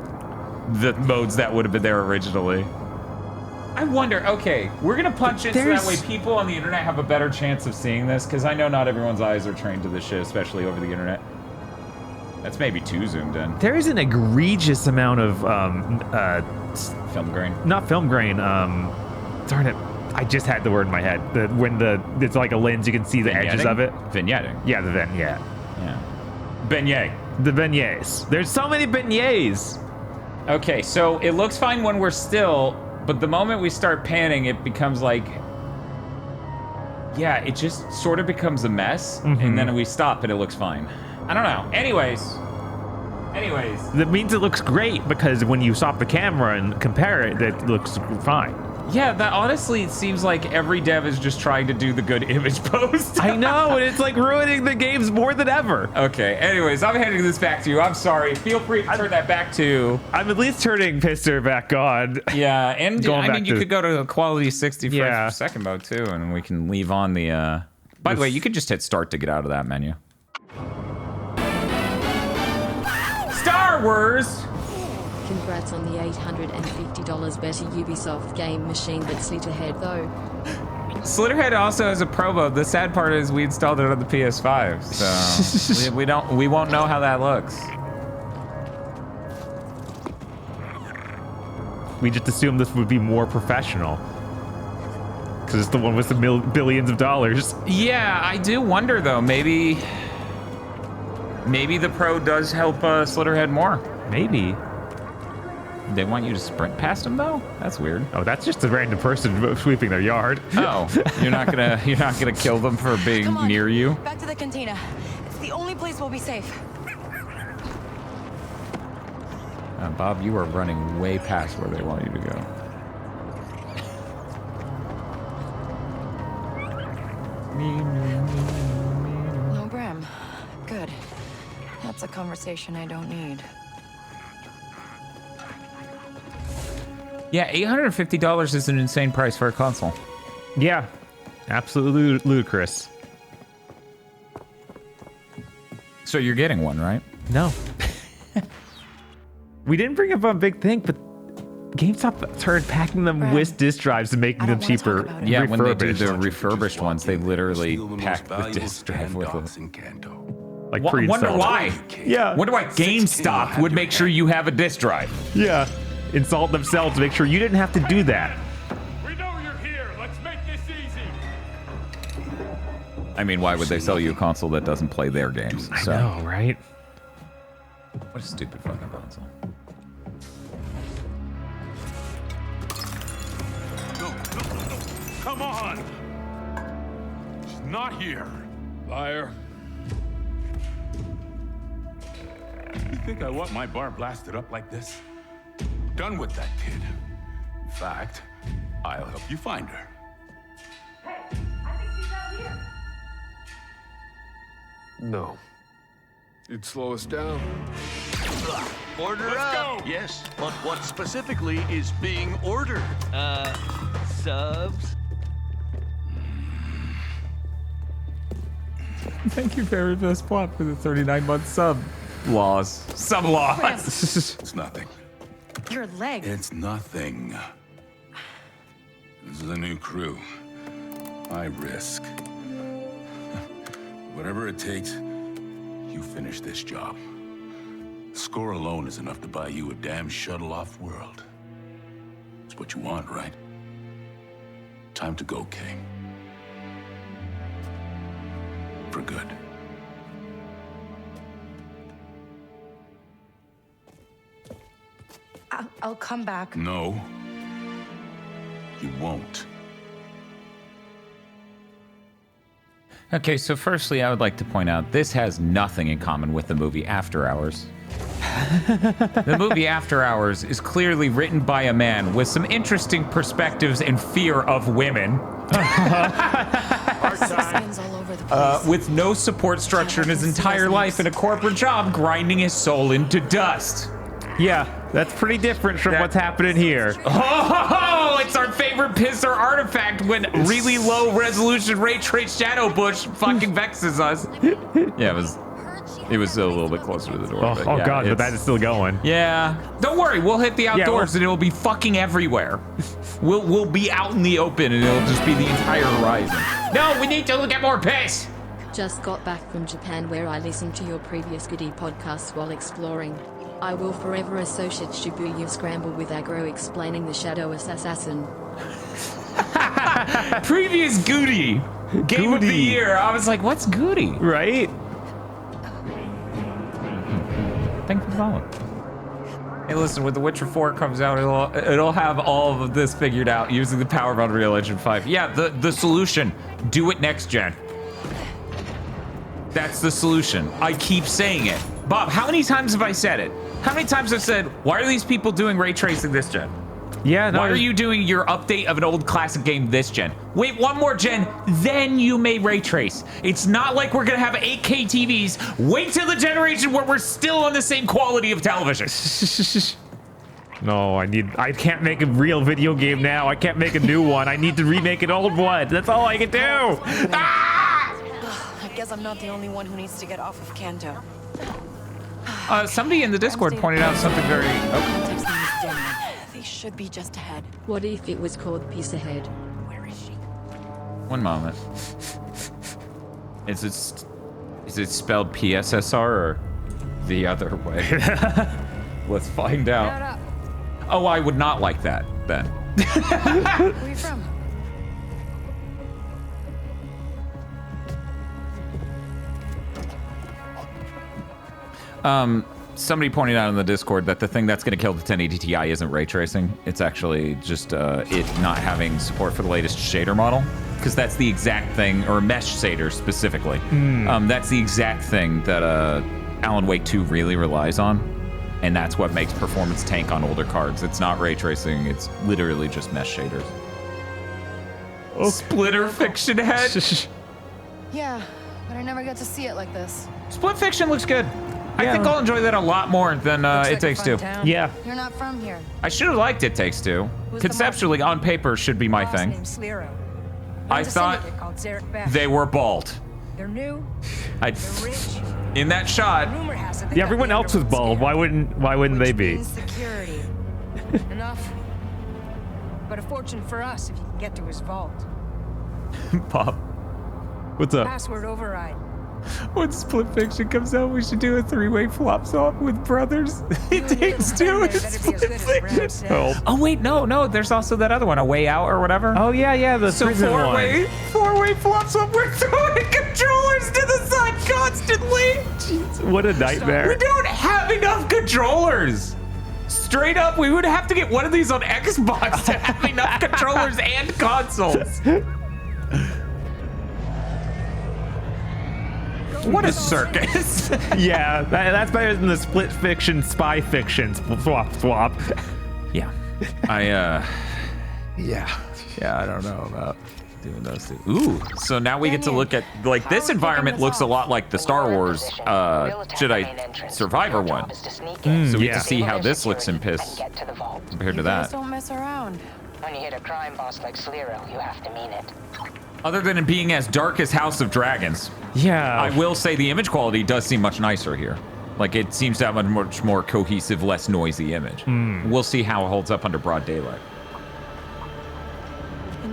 the modes that would have been there originally. I wonder, okay, we're going to punch it so that way people on the internet have a better chance of seeing this, because I know not everyone's eyes are trained to this shit, especially over the internet. That's maybe too zoomed in. There is an egregious amount of film grain. Not film grain. Darn it. I just had the word in my head. It's like a lens, you can see the edges of it. Vignetting. Yeah, the vignette. Yeah. Beignet. The beignets. There's so many beignets. Okay, so it looks fine when we're still, but the moment we start panning, it becomes like, yeah, it just sort of becomes a mess, and then we stop and it looks fine. I don't know. Anyways. That means it looks great, because when you stop the camera and compare it, it looks fine. Yeah, that honestly, it seems like every dev is just trying to do the good image post. I know, and it's like ruining the games more than ever. Okay, anyways, I'm handing this back to you. I'm sorry. Feel free to turn that back to... I'm at least turning Pister back on. Yeah, and I mean, you could go to quality 60 frames per second mode, too, and we can leave on the... By the way, you could just hit start to get out of that menu. Star Wars! Congrats on the $850 better Ubisoft game machine, but Slitterhead though. Slitterhead also has a pro mode. The sad part is we installed it on the PS5, so we won't know how that looks. We just assumed this would be more professional. Because it's the one with the billions of dollars. Yeah, I do wonder though, maybe the pro does help Slitterhead more. Maybe. They want you to sprint past them though? That's weird. Oh, that's just a random person sweeping their yard. Oh, you're not gonna kill them for being near you? Back to the cantina. It's the only place we'll be safe. Bob, you are running way past where they want you to go. No Bram. Good. That's a conversation I don't need. Yeah, $850 is an insane price for a console. Yeah, absolutely ludicrous. So you're getting one, right? No. We didn't bring up a big thing, but GameStop started packing them with disk drives and making them cheaper. Yeah, when they do the refurbished ones, they literally pack the disk drive with them. Like wonder why. Yeah. Wonder why GameStop would make sure you have a disk drive. Yeah. Insult themselves to make sure you didn't have to do that. We know you're here. Let's make this easy. I mean, why would they sell you a console that doesn't play their games? I know, right? What a stupid fucking console. No. Come on. She's not here. Liar. You think I want my bar blasted up like this? Done with that kid. In fact, I'll help you find her. Hey, I think she's out here. No. You'd slow us down. Order Let's up. go. Yes, but what specifically is being ordered? Subs? Thank you very best plot for the 39-month sub laws. Sub laws. It's nothing. Your leg. It's nothing. This is a new crew. I risk. Whatever it takes, you finish this job. The score alone is enough to buy you a damn shuttle-off world. It's what you want, right? Time to go, Kay. For good. I'll come back. No, It won't. Okay, so firstly, I would like to point out this has nothing in common with the movie After Hours. The movie After Hours is clearly written by a man with some interesting perspectives and fear of women. With no support structure in his entire life and a corporate job grinding his soul into dust. Yeah, that's pretty different from what's happening here. Oh, it's our favorite pisser artifact when really low resolution ray trace shadow bush fucking vexes us. Yeah, it was a little bit closer to the door. Oh, yeah, God, but that is still going. Yeah, don't worry, we'll hit the outdoors and it'll be fucking everywhere. We'll be out in the open and it'll just be the entire horizon. No, we need to get more piss. Just got back from Japan where I listened to your previous goodie podcasts while exploring. I will forever associate Shibuya Scramble with aggro explaining the shadow assassin. Previous goodie. Game of the year. I was like, what's goodie? Right? Thank you for following. Hey, listen, when The Witcher 4 comes out, it'll have all of this figured out using the power of Unreal Engine 5. Yeah, the solution, do it next gen. That's the solution. I keep saying it. Bob, how many times have I said it? How many times have I said, why are these people doing ray tracing this gen? Yeah, no. Why are you doing your update of an old classic game this gen? Wait one more gen, then you may ray trace. It's not like we're gonna have 8K TVs. Wait till the generation where we're still on the same quality of television. No, I can't make a real video game now. I can't make a new one. I need to remake an old one. That's all I can do. I guess I'm not the only one who needs to get off of Kanto. Somebody in the Discord pointed out something very... They should be just ahead. What if it was called Peace Ahead? Where is she? One moment. Is it spelled PSSR or the other way? Let's find out. Oh, I would not like that then. Where are you from? Somebody pointed out in the Discord that the thing that's going to kill the 1080 Ti isn't ray tracing. It's actually just it not having support for the latest shader model, because that's the exact thing, or mesh shader specifically. That's the exact thing that Alan Wake 2 really relies on, and that's what makes performance tank on older cards. It's not ray tracing. It's literally just mesh shaders. Oh. Splitter Fiction Head. Yeah, but I never got to see it like this. Split Fiction looks good. I think I'll enjoy that a lot more than It Takes Two. Yeah. You're not from here. I should have liked It Takes Two. Conceptually, on paper, should be my thing. I thought they were bald. They're new. They're rich. In that shot. Yeah, everyone else was bald. Why wouldn't they be? Security. Enough. But a fortune for us if you can get to his vault. Bob. What's up? Password override. When Split Fiction comes out, we should do a 3-way flop swap with brothers. It Takes Two and Split Fiction. Oh wait, no. There's also that other one, A Way Out or whatever. Oh yeah, the prison one. Four-way flop swap. We're throwing controllers to the side constantly. Jeez, what a nightmare. We don't have enough controllers. Straight up, we would have to get one of these on Xbox to have enough controllers and consoles. What a circus. Yeah, that's better than the Split Fiction, Spy Fiction swap. Yeah. Yeah, I don't know about doing those two. Ooh, so now we get to look at, like, this environment looks a lot like the Star Wars Jedi Survivor one. So we get to see how this looks in piss compared to that. Don't mess around. When you hit a crime boss like Slitterhead, you have to mean it. Other than it being as dark as House of Dragons. Yeah. I will say the image quality does seem much nicer here. Like, it seems to have a much more cohesive, less noisy image. We'll see how it holds up under broad daylight.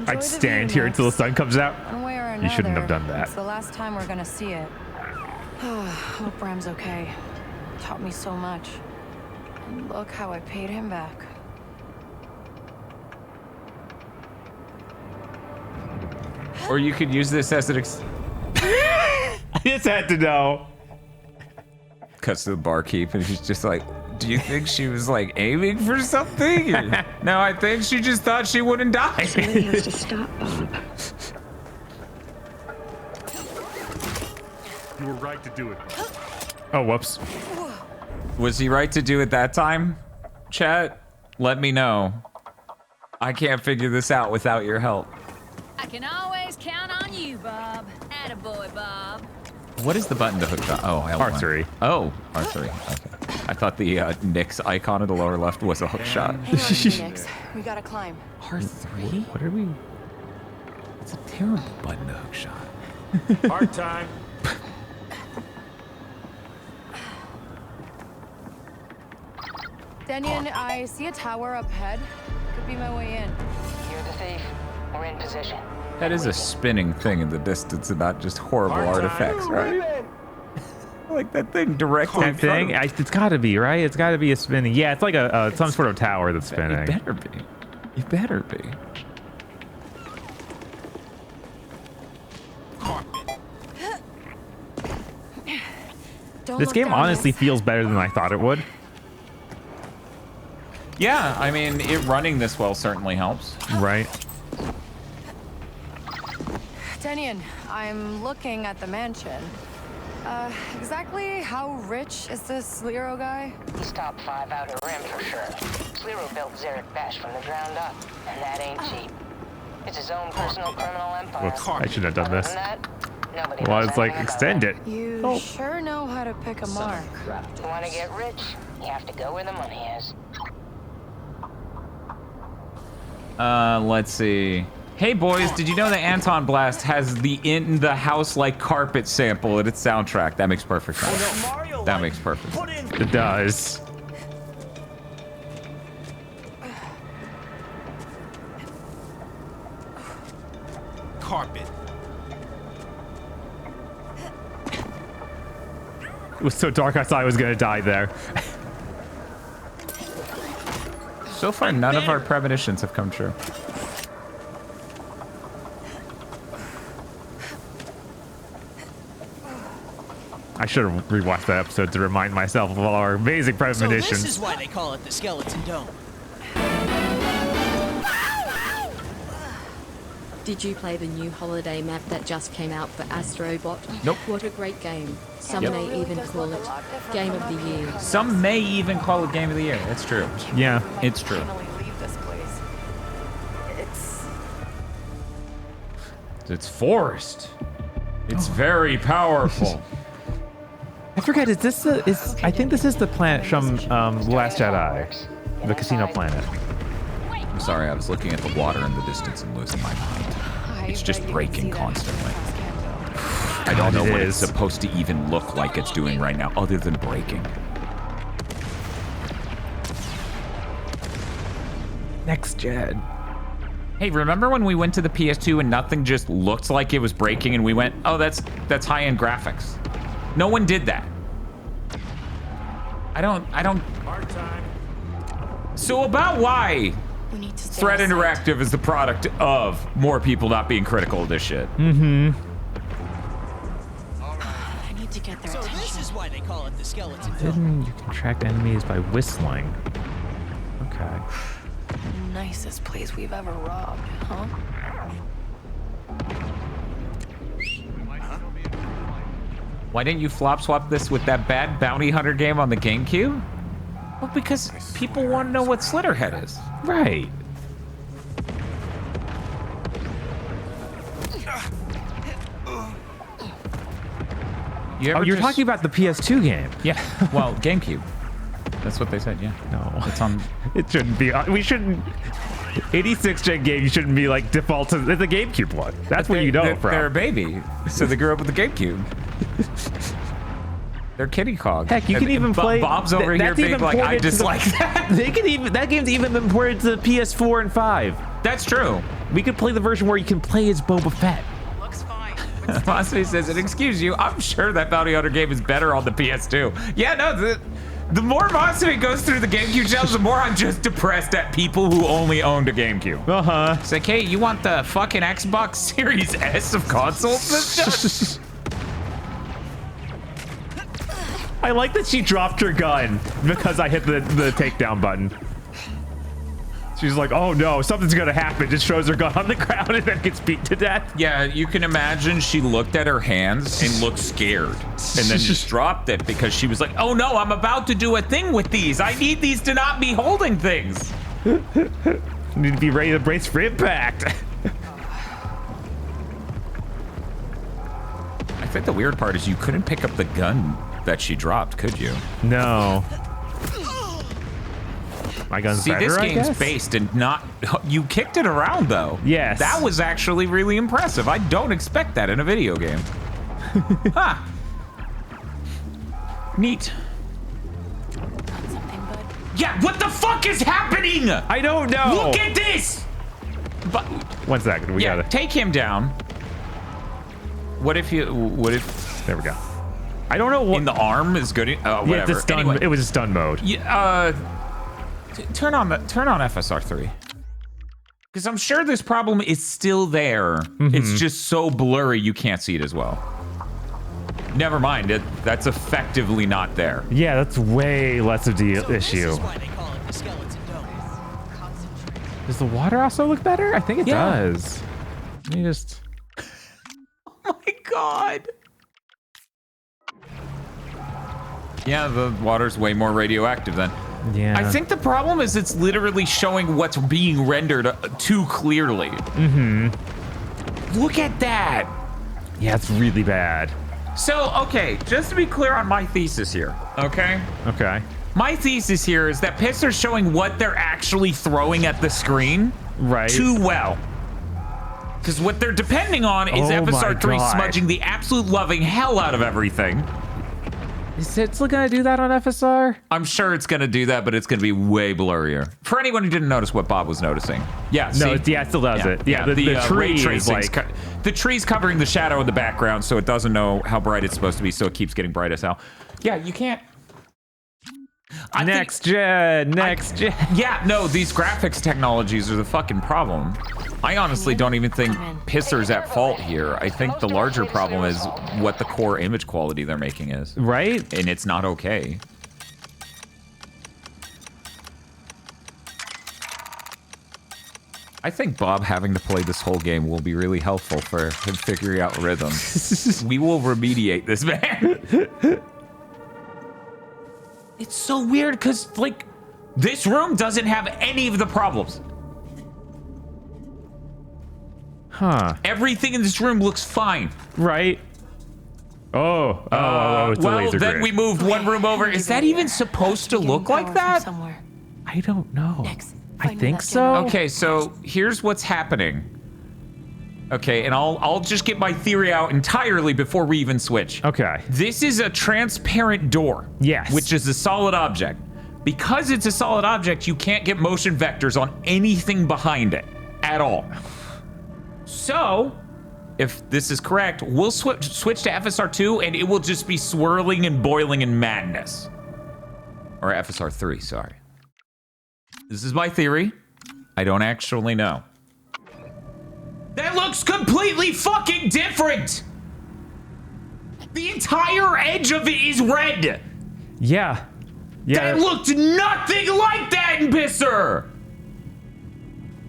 I'd stand here until the sun comes out. One way or another, You shouldn't have done that. It's the last time we're gonna see it. Hope Bram's okay. Taught me so much. And look how I paid him back. Or you could use this as an I just had to know. Cuts to the barkeep and he's just like, Do you think she was like aiming for something? Or... No, I think she just thought she wouldn't die. Somebody has to stop Bob. You were right to do it. Oh, whoops. Was he right to do it that time? Chat, let me know. I can't figure this out without your help. I can always count on you, Bob. Attaboy, Bob. What is the button to hook shot? Oh, R3. Oh, R3. Okay. I thought the Nyx icon in the lower left was a hook shot. Hang on, Phoenix. We gotta climb. R3? What are we? It's a terrible button to hook shot. Hard time. Denyon, I see a tower up ahead. Could be my way in. You're the thief. We're in position. That is a spinning thing in the distance and not just horrible artifacts, right? Like that thing directly in front of me. It's gotta be, right? It's gotta be a spinning. Yeah, it's like a some sort of tower that's spinning. It better be. It better be. This game honestly feels better than I thought it would. Yeah, I mean, it running this well certainly helps. Right. Denyon, I'm looking at the mansion. Exactly how rich is this Sliro guy? He's top 5 outer rim for sure. Sliro built Zarek Besh from the ground up, and that ain't cheap. It's his own personal criminal empire. Whoops, I should have done this. That, nobody Well, knows it's like anything about extend it. it. You sure know how to pick a mark. You want to get rich, you have to go where the money is. Let's see. Hey boys, did you know that Anton Blast has the in the house like carpet sample in its soundtrack? That makes perfect sense. That makes perfect sense. It does. Carpet. It was so dark I thought I was gonna die there. So far, none of our premonitions have come true. I should have rewatched that episode to remind myself of all our amazing premonitions. So this is why they call it the Skeleton Dome. Did you play the new holiday map that just came out for Astrobot? Nope. What a great game. Some Yep. may even call it Game of the Year. Some may even call it Game of the Year. That's true. Yeah. It's true. Finally leave this place. It's forest. It's very powerful. I forget, is this the, I think this is the planet from Last Jedi. The casino planet. I'm sorry, I was looking at the water in the distance and losing my mind. It's just breaking constantly. I don't know what it's supposed to even look like it's doing right now, other than breaking. Next gen. Hey, remember when we went to the PS2 and nothing just looked like it was breaking and we went, oh, that's high-end graphics. No one did that. I don't. Hard time. So about why Threat Interactive is the product of more people not being critical of this shit. Mm-hmm. I need to get their So attention. this is why they call it the Skeleton Dome. Hidden, you can track enemies by whistling. Okay. Nicest place we've ever robbed, huh? Why didn't you flop swap this with that bad bounty hunter game on the GameCube? Well, because people want to know what Slitterhead is. Right. You're talking about the PS2 game. Yeah. Well, GameCube. That's what they said. Yeah. No. It's on. It shouldn't be. We shouldn't. 86 gen game shouldn't be like default to the GameCube one. That's where you know it from. They're a baby, so they grew up with the GameCube. They're kitty cog. Heck, you can even play. Bob's over here being like, I dislike that. They can even. That game's even been ported to the PS4 and 5. That's true. We could play the version where you can play as Boba Fett. Looks fine. Masumi says, and excuse you, I'm sure that bounty hunter game is better on the PS2. Yeah, no, the more Masumi goes through the GameCube channels, the more I'm just depressed at people who only owned a GameCube. Uh-huh. It's like, hey, you want the fucking Xbox Series S of consoles? I like that she dropped her gun because I hit the takedown button. She's like, oh no, something's gonna happen. Just throws her gun on the ground and then gets beat to death. Yeah, you can imagine she looked at her hands and looked scared. And then just dropped it because she was like, oh no, I'm about to do a thing with these. I need these to not be holding things. Need to be ready to brace for impact. I think the weird part is you couldn't pick up the gun that she dropped, could you? No. My gun's better, this I game's guess? based and not... You kicked it around, though. Yes. That was actually really impressive. I don't expect that in a video game. Huh. Neat. Yeah, what the fuck is happening? I don't know. Look at this! But 1 second, we gotta... take him down. What if you... There we go. I don't know what... In the arm is good. Whatever. Yeah, it's a stun, anyway, it was a stun mode. Yeah, turn on FSR3. Because I'm sure this problem is still there. It's just so blurry you can't see it as well. Never mind, that's effectively not there. Yeah, that's way less of the issue. Does the water also look better? I think it does. Let me just... Oh my god. Yeah, the water's way more radioactive then. Yeah. I think the problem is it's literally showing what's being rendered too clearly. Look at that. Yeah, it's really bad. So, okay, just to be clear on my thesis here, okay? Okay. My thesis here is that Pisser's showing what they're actually throwing at the screen too well. Because what they're depending on is FSR3 smudging the absolute loving hell out of everything. Is it still gonna do that on FSR? I'm sure it's gonna do that, but it's gonna be way blurrier. For anyone who didn't notice what Bob was noticing. Yeah, no, see? it still does it. Yeah, the ray tree is tracing's like... the tree's covering the shadow in the background, so it doesn't know how bright it's supposed to be, so it keeps getting bright as hell. Yeah, you can't... Next gen. Yeah, no, these graphics technologies are the fucking problem. I honestly don't even think Pisser's at fault here. I think the larger problem is what the core image quality they're making is. Right? And it's not okay. I think Bob having to play this whole game will be really helpful for him figuring out rhythms. We will remediate this, man. It's so weird because, like, this room doesn't have any of the problems. Huh. Everything in this room looks fine. Right. Oh, it's a well, laser then grid. we moved one room over. Is that even supposed to look like that? I don't know. I think so. Okay, so here's what's happening. Okay, and I'll just get my theory out entirely before we even switch. Okay. This is a transparent door. Yes. Which is a solid object. Because it's a solid object, you can't get motion vectors on anything behind it at all. So, if this is correct, we'll switch to FSR2 and it will just be swirling and boiling in madness. Or FSR3, sorry. This is my theory. I don't actually know. That looks completely fucking different! The entire edge of it is red! Yeah. That looked nothing like that in Pisser!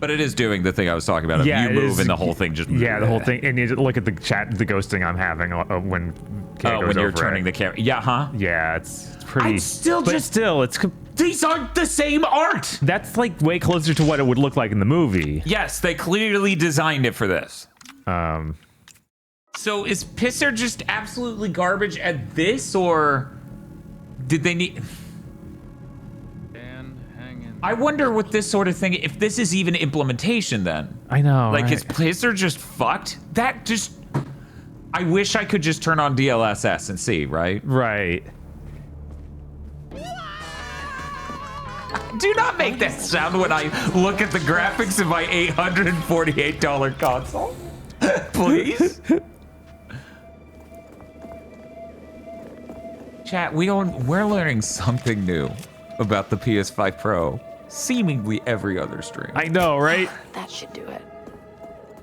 But it is doing the thing I was talking about. Yeah, You move and the whole thing just... Yeah, the whole thing. And you look at the ghosting I'm having when Kay goes when you're over turning the camera. Yeah, huh? Yeah, it's pretty... It's still but just... still, it's... These aren't the same art! That's like way closer to what it would look like in the movie. Yes, they clearly designed it for this. So is Pisser just absolutely garbage at this, or did they need... I wonder with this sort of thing, if this is even implementation then. I know, Like, right? is Pisser just fucked? That just... I wish I could just turn on DLSS and see, right? Right. Do not make that sound when I look at the graphics of my $848 console. Please. Chat, we're learning something new about the PS5 Pro seemingly every other stream. I know, right? That should do it.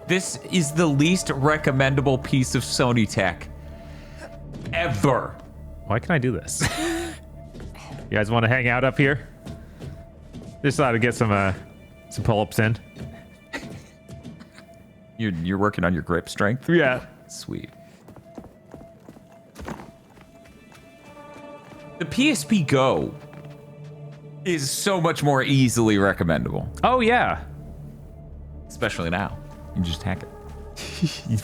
This is the least recommendable piece of Sony tech ever. Why can I do this? You guys want to hang out up here? Just thought to get some pull-ups in. You're working on your grip strength? Yeah. Sweet. The PSP Go is so much more easily recommendable. Oh, yeah. Especially now. You just hack it.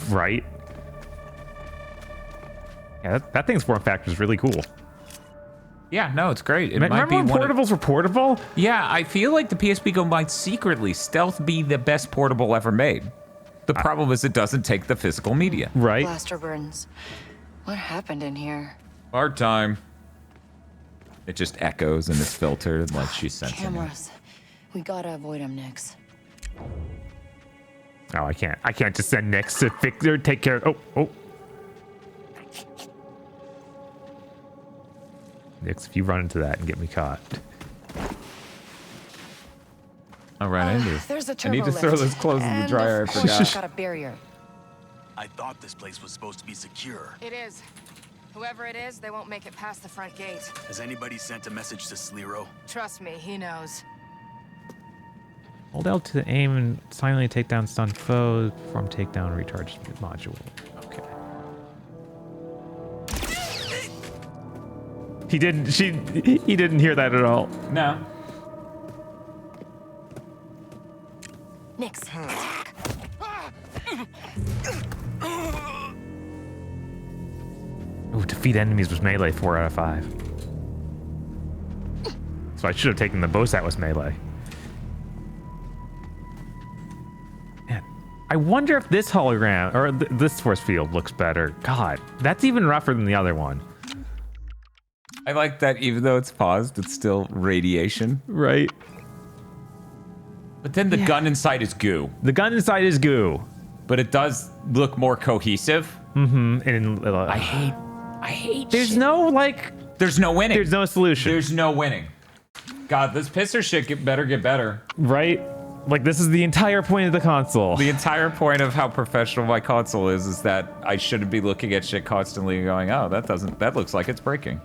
Right? Yeah, that thing's form factor is really cool. Yeah, no, it's great. It Remember might be when one portables were portable? Yeah, I feel like the PSP Go might secretly stealth be the best portable ever made. The problem is it doesn't take the physical media. Right. Blaster burns. What happened in here? Hard time. It just echoes and is filtered like she's sensing. Cameras. We gotta avoid them, Nix. Oh, I can't. I can't just send Nix to fix or take care of. Oh. Nix, if you run into that and get me caught. All right, There's a I need to throw those clothes in the dryer. I forgot. Got a barrier. I thought this place was supposed to be secure. It is. Whoever it is, they won't make it past the front gate. Has anybody sent a message to Sliro? Trust me, he knows. Hold L to aim and silently take down stunned foes. Perform takedown recharge module. Okay. He didn't hear that at all. No. Nix. Ooh, defeat enemies with melee 4 out of 5. So I should have taken the Bosat with melee. Man, I wonder if this hologram or this force field looks better. God, that's even rougher than the other one. I like that even though it's paused, it's still radiation. Right. But then the gun inside is goo. The gun inside is goo. But it does look more cohesive. Mm-hmm. And I hate There's shit. no, like... There's no winning. There's no solution. There's no winning. God, this pisser shit better get better. Right? Like, this is the entire point of the console. The entire point of how professional my console is that I shouldn't be looking at shit constantly and going, oh, that looks like it's breaking.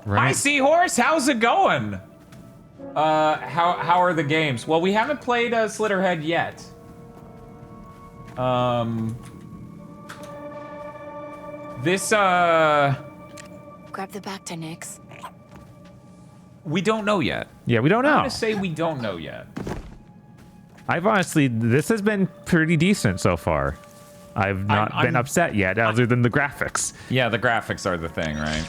Right. Hi, Seahorse, how's it going? How are the games? Well, we haven't played Slitterhead yet. Grab the back to Nix. We don't know yet. Yeah, we don't know. I'm gonna say we don't know yet. I've honestly, this has been pretty decent so far. I've not been upset yet, other than the graphics. Yeah, the graphics are the thing, right?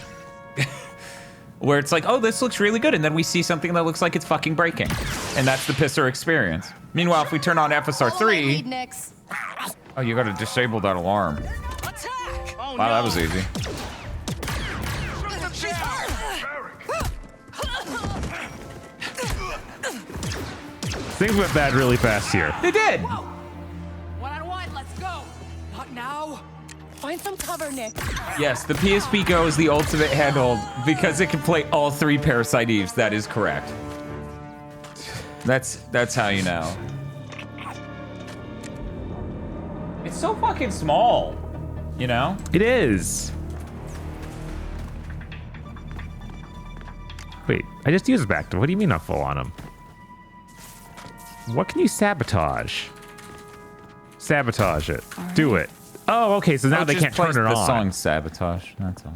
Where it's like, oh, this looks really good, and then we see something that looks like it's fucking breaking. And that's the pisser experience. Meanwhile, if we turn on FSR 3... Oh, you gotta disable that alarm. Oh, wow, that was easy. Things went bad really fast here. They did! One on one, let's go! Not now! Find some cover, Nick. Yes, the PSP Go is the ultimate handhold because it can play all 3 Parasite Eves. That is correct. That's how you know. It's so fucking small, you know? It is. Wait, I just used back. What do you mean I'm full on them? What can you sabotage? Sabotage it. Right. Do it. Oh, okay, so now they can't turn it on. The song Sabotage, that's all.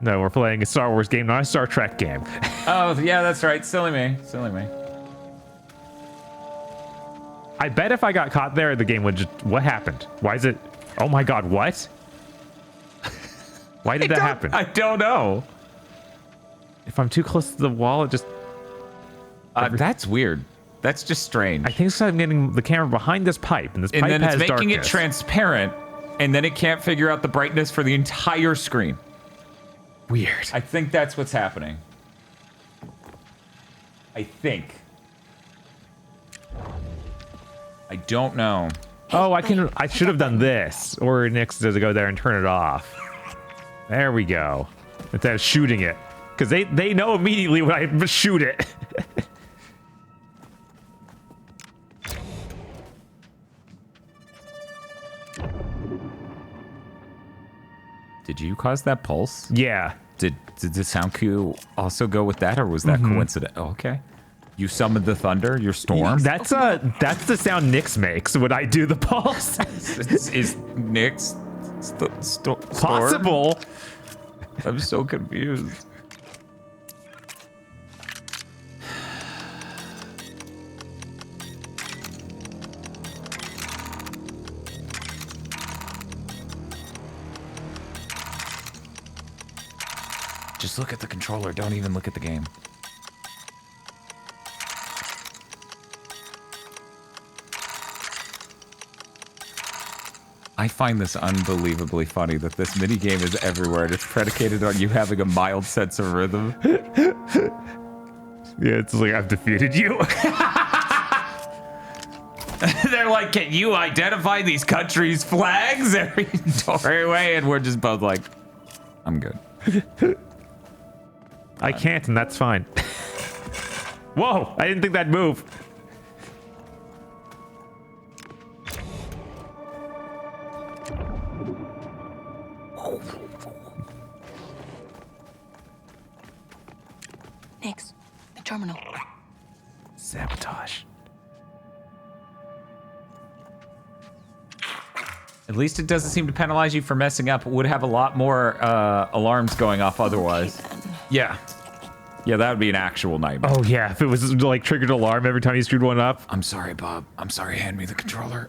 No, we're playing a Star Wars game, not a Star Trek game. Oh, yeah, that's right. Silly me. Silly me. I bet if I got caught there, the game would just... What happened? Why is it... Oh my god, what? Why did that happen? I don't know. If I'm too close to the wall, it just... That's weird. That's just strange. I think it's 'cause I'm getting the camera behind this pipe, and this pipe has And then it's making darkness. it transparent, and then it can't figure out the brightness for the entire screen. Weird. I think that's what's happening. I think. I don't know. Oh, I should have done this. Or Nix does go there and turn it off. There we go. Instead of shooting it. Because they know immediately when I shoot it. Did you cause that pulse? Yeah. Did the sound cue also go with that, or was that coincident? Oh, okay. You summoned the thunder, your storm? That's the sound Nyx makes when I do the pulse. is Nyx storm? Possible. I'm so confused. Just look at the controller. Don't even look at the game. I find this unbelievably funny that this minigame is everywhere and it's predicated on you having a mild sense of rhythm. Yeah, it's like, I've defeated you. They're like, can you identify these countries' flags every doorway? And we're just both like, I'm good. I can't, and that's fine. Whoa, I didn't think that'd move. Nyx, the terminal. Sabotage. At least it doesn't seem to penalize you for messing up. It would have a lot more alarms going off otherwise. Yeah. Yeah, that would be an actual nightmare. Oh, yeah, if it was like triggered alarm every time you screwed one up. I'm sorry, Bob. I'm sorry. Hand me the controller.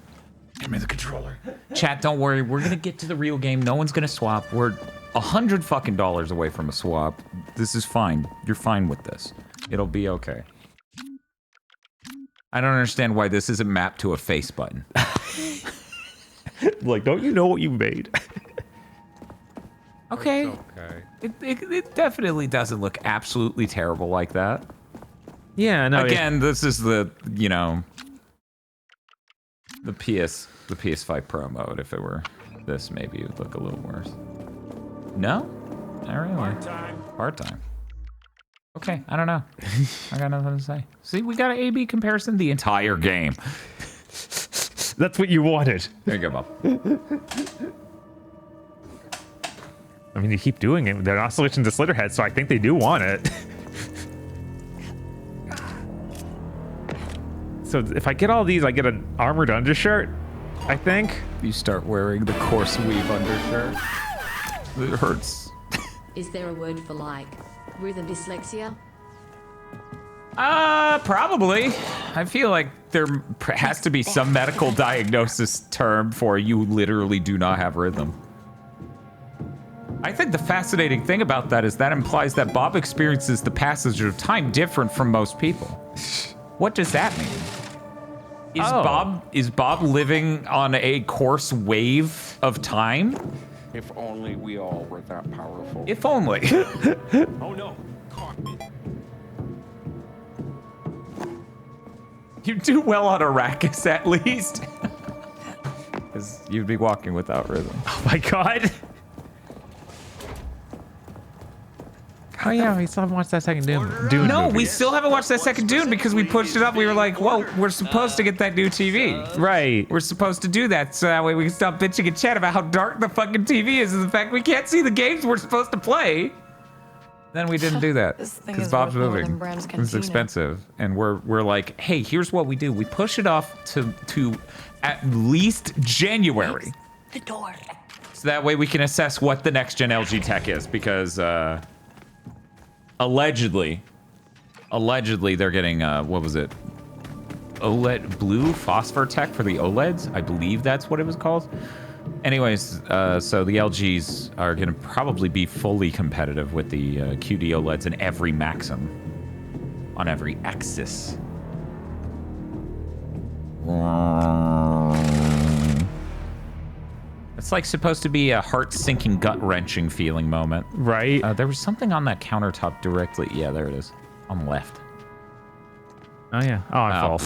Hand me the controller. Chat, don't worry. We're going to get to the real game. No one's going to swap. We're $100 fucking away from a swap. This is fine. You're fine with this. It'll be okay. I don't understand why this isn't mapped to a face button. Like, don't you know what you made? Okay. Okay. It definitely doesn't look absolutely terrible like that. Yeah, no. Again, this is the, you know, the PS5 Pro mode. If it were this, maybe it would look a little worse. No? Not really. Hard time. Okay, I don't know. I got nothing to say. See, we got an A/B comparison the entire game. That's what you wanted. There you go, Bob. I mean, you keep doing it. They're not switching to Slitterhead, so I think they do want it. So if I get all these, I get an armored undershirt, I think. You start wearing the coarse weave undershirt. It hurts. Is there a word for like rhythm dyslexia? Probably. I feel like there has to be some medical diagnosis term for you literally do not have rhythm. I think the fascinating thing about that is that implies that Bob experiences the passage of time different from most people. What does that mean? Is Bob living on a coarse wave of time? If only we all were that powerful. If only. Oh no, caught me. You do well on Arrakis, at least. Because you'd be walking without rhythm. Oh my god. Oh yeah, we still haven't watched that second Dune No, movie. we still haven't watched that second Dune because we pushed it up. We were like, well, we're supposed to get that new TV. Right. We're supposed to do that so that way we can stop bitching and chat about how dark the fucking TV is and the fact we can't see the games we're supposed to play. Then we didn't do that because Bob's moving. It's expensive. And we're like, hey, here's what we do. We push it off to at least January. The door. So that way we can assess what the next gen LG tech is because allegedly they're getting what was it? OLED blue phosphor tech for the OLEDs. I believe that's what it was called. Anyways, so the LGs are going to probably be fully competitive with the QD OLEDs in every Maxim on every axis. It's like supposed to be a heart-sinking, gut-wrenching feeling moment. Right. There was something on that countertop directly. Yeah, there it is. On the left. Oh, yeah. Oh, I fall.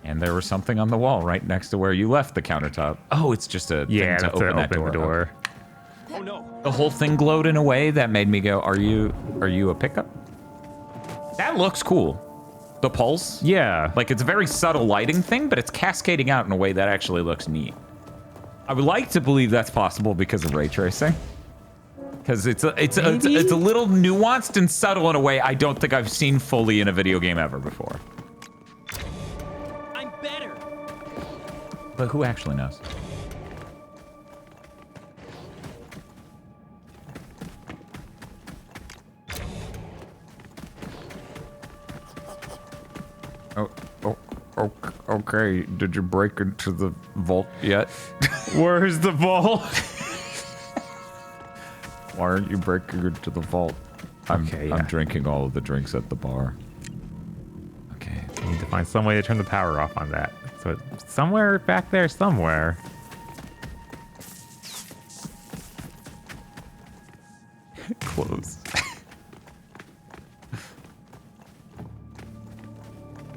And there was something on the wall right next to where you left the countertop. Oh, it's just a thing to open that door. Okay. Oh no. The whole thing glowed in a way that made me go, are you a pickup? That looks cool. The pulse? Yeah. Like, it's a very subtle lighting thing, but it's cascading out in a way that actually looks neat. I would like to believe that's possible because of ray tracing. Because it's a little nuanced and subtle in a way I don't think I've seen fully in a video game ever before. I'm better. But who actually knows? Okay. Did you break into the vault yet? Where's the vault? Why aren't you breaking into the vault? I'm drinking all of the drinks at the bar. Okay. We need to find some way to turn the power off on that. So somewhere back there, somewhere. Close.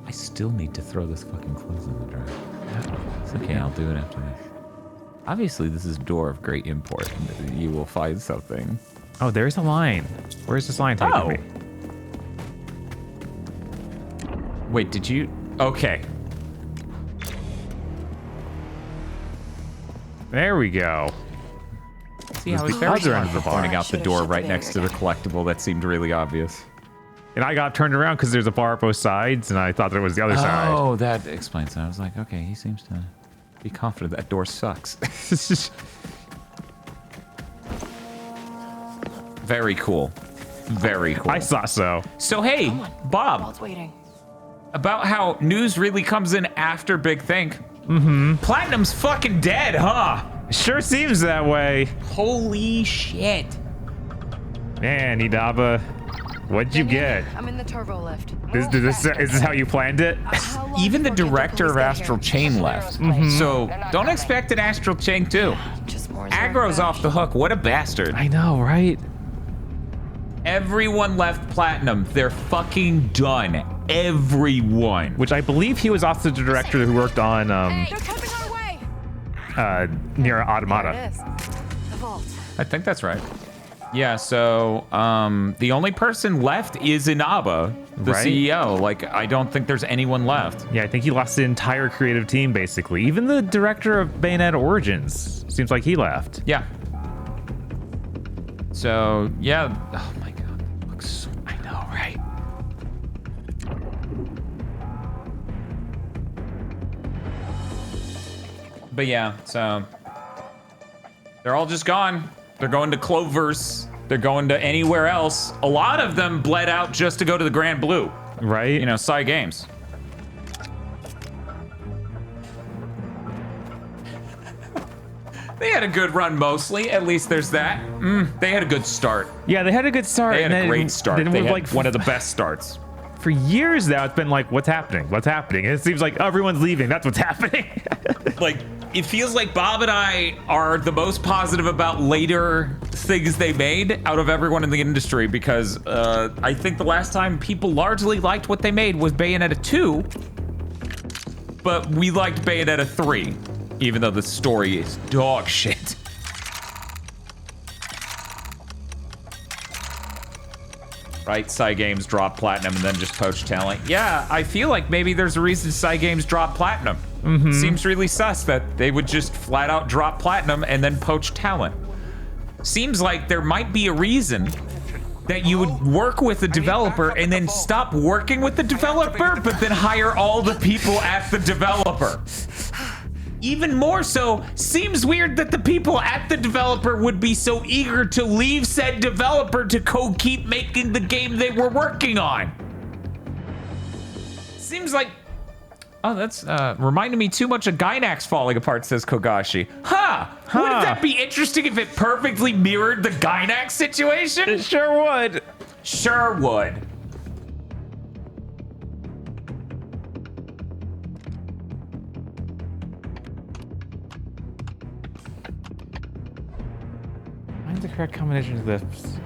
I still need to throw this fucking clothes in the dryer. It's okay, I'll do it after this. Obviously, this is a door of great import, and you will find something. Oh, there's a line. Where's this line taking me? Wait, did you? Okay. There we go. See, I was very smart for pointing out the door right next to the collectible. That seemed really obvious. And I got turned around because there's a bar at both sides, and I thought that it was the other side. Oh, that explains it. I was like, okay, he seems to be confident that door sucks. Very cool. Very cool. I thought so. So, hey, Bob. Waiting. About how news really comes in after Big Think. Mm-hmm. Platinum's fucking dead, huh? Sure seems that way. Holy shit. Man, Idaba, what'd you get? I'm in the turbo lift. Is this how you planned it? Even the director of Astral Chain left. So don't expect an Astral Chain 2. Aggro's off the hook. What a bastard. I know, right? Everyone left Platinum. They're fucking done. Everyone. Which I believe he was also the director who worked on Nier Automata. I think that's right. Yeah, so the only person left is Inaba, the CEO. Like, I don't think there's anyone left. Yeah, I think he lost the entire creative team, basically. Even the director of Bayonetta Origins seems like he left. Yeah. So, yeah. Oh my god. That looks so... I know, right? But yeah, so... They're all just gone. They're going to Clover's. They're going to anywhere else. A lot of them bled out just to go to the Grand Blue. Right. You know, Psy Games. They had a good run mostly. At least there's that. They had a good start. Yeah, they had a good start. They had a great start. They had like one of the best starts. For years now, it's been like, what's happening? What's happening? And it seems like everyone's leaving. That's what's happening. Like, it feels like Bob and I are the most positive about later things they made out of everyone in the industry because I think the last time people largely liked what they made was Bayonetta 2, but we liked Bayonetta 3, even though the story is dog shit. Right, Psy Games dropped Platinum and then just poached talent. Yeah, I feel like maybe there's a reason Psy Games dropped Platinum. Seems really sus that they would just flat out drop Platinum and then poach talent. Seems like there might be a reason that you would work with a developer and then stop working with the developer, but then hire all the people at the developer. Even more so, seems weird that the people at the developer would be so eager to leave said developer to keep making the game they were working on. Seems like... Oh, that's reminding me too much of Gynax falling apart, says Kogashi. Wouldn't that be interesting if it perfectly mirrored the Gynax situation? It sure would. Sure would. Find the correct combination of this.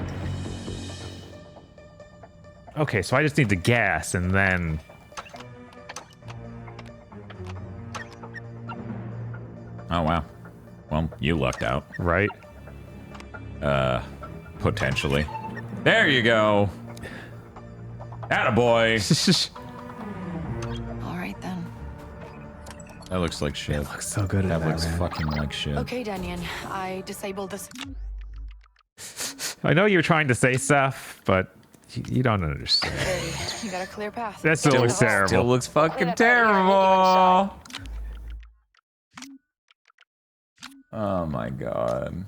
Okay, so I just need the gas and then... Oh, wow. Well, you lucked out. Right? Potentially. There you go. Attaboy. All right, then. That looks like shit. It looks so good. That looks fucking like shit. Okay, Danyan, I disabled this. I know you're trying to say stuff, but you don't understand. You got a clear path. That still looks terrible. Still looks fucking terrible. Oh my god.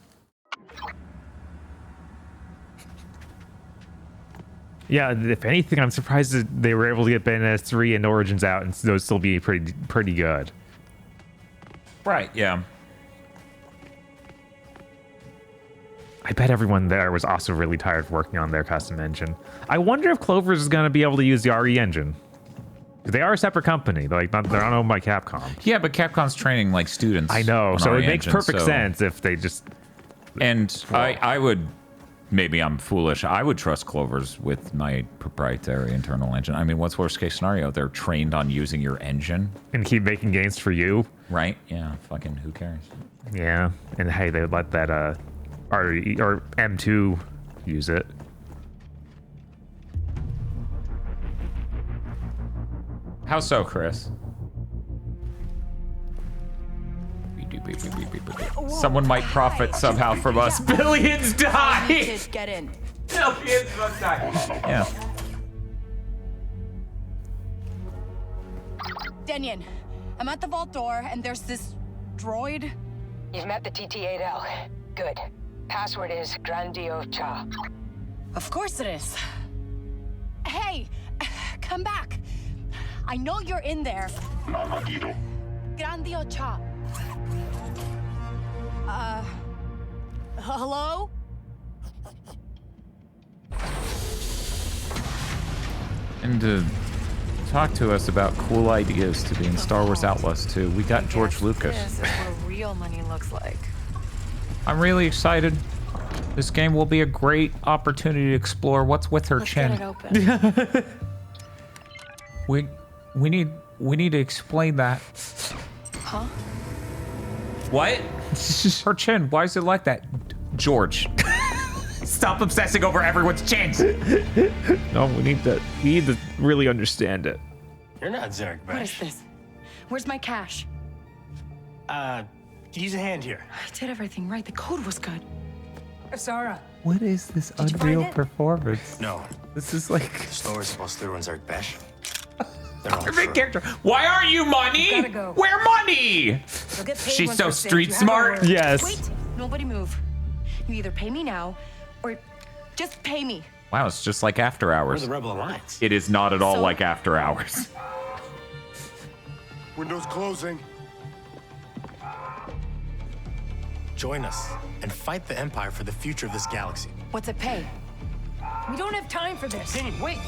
Yeah, if anything, I'm surprised that they were able to get Bayonetta 3 and Origins out and those still be pretty good. Right, yeah. I bet everyone there was also really tired working on their custom engine. I wonder if Clover's is going to be able to use the RE engine. They are a separate company. They're not owned by Capcom. Yeah, but Capcom's training like students. I know, so RE it makes engine, perfect sense if they just... And I would... Maybe I'm foolish. I would trust Clover's with my proprietary internal engine. I mean, what's worst case scenario? They're trained on using your engine. And keep making games for you. Right? Yeah, fucking who cares? Yeah, and hey, they let that RE or M2 use it. How so, Chris? Someone might profit somehow from us. Billions die! Get in. Billions must die. Yeah. Danyan, I'm at the vault door and there's this droid. You've met the TT-8L. Good. Password is Grandio Cha. Of course it is. Hey, come back. I know you're in there. Grandio Cha. Hello? And to talk to us about cool ideas to be in Star Wars Outlaws 2, we got George Lucas. This is what real money looks like. I'm really excited. This game will be a great opportunity to explore what's with her chin. Get it open. we need to explain that. Huh? What? Her chin. Why is it like that? George. Stop obsessing over everyone's chins. No, we need to really understand it. You're not Zarek Besh. What is this? Where's my cash? Use a hand here. I did everything right. The code was good. Sarah. What is this Did you find unreal it? performance? No. This is like... The story's supposed to run Zarek Besh. They're all Your true. big character. Why aren't you Money? Gotta go. Where Money? You'll get paid She's once so we're saved. street You have a smart. word. Yes. Wait, nobody move. You either pay me now or just pay me. Wow, it's just like After We're Hours. the Rebel Alliance. It is not at all So- like After Hours. Windows closing. Join us and fight the Empire for the future of this galaxy. What's it pay? We don't have time for this. Danny, wait!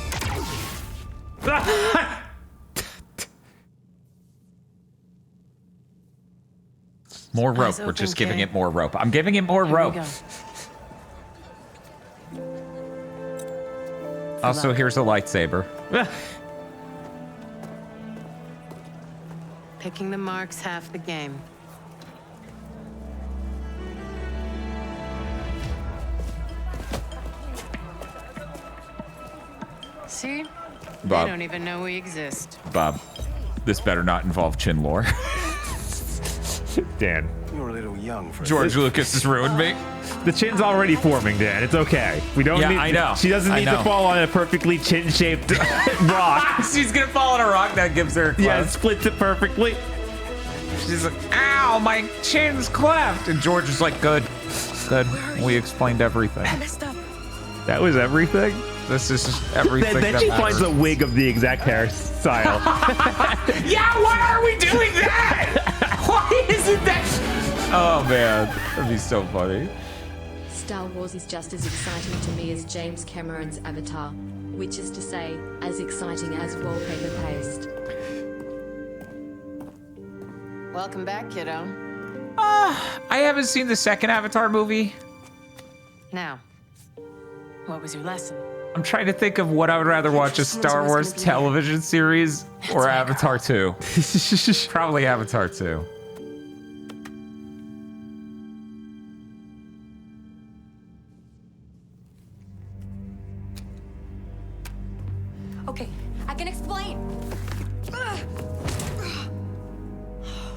More rope. Eyes We're open, just giving Kay. it more rope. I'm giving it more Here we rope. go. Also, here's a lightsaber. Picking the mark's half the game. See? Bob. They don't even know we exist. Bob, this better not involve chin lore. Dan. You're a little young for George Lucas has ruined me. The chin's already forming, Dan. It's okay. We don't Yeah, need. I know. She doesn't I need know. to fall on a perfectly chin-shaped rock. She's gonna fall on a rock that gives her a Yeah, it cleft. splits it perfectly. She's like, ow, my chin's cleft. And George is like, good. Good. We explained everything. I messed up. That was everything. This is just everything. Then that she matters. finds a wig of the exact hairstyle. Yeah, why are we doing that? Why isn't that? Oh man, that'd be so funny. Star Wars is just as exciting to me as James Cameron's Avatar, which is to say, as exciting as wallpaper paste. Welcome back, kiddo. I haven't seen the second Avatar movie. Now, what was your lesson? I'm trying to think of what I would rather watch, a Star Wars television series or Avatar 2. Probably Avatar 2. Okay, I can explain.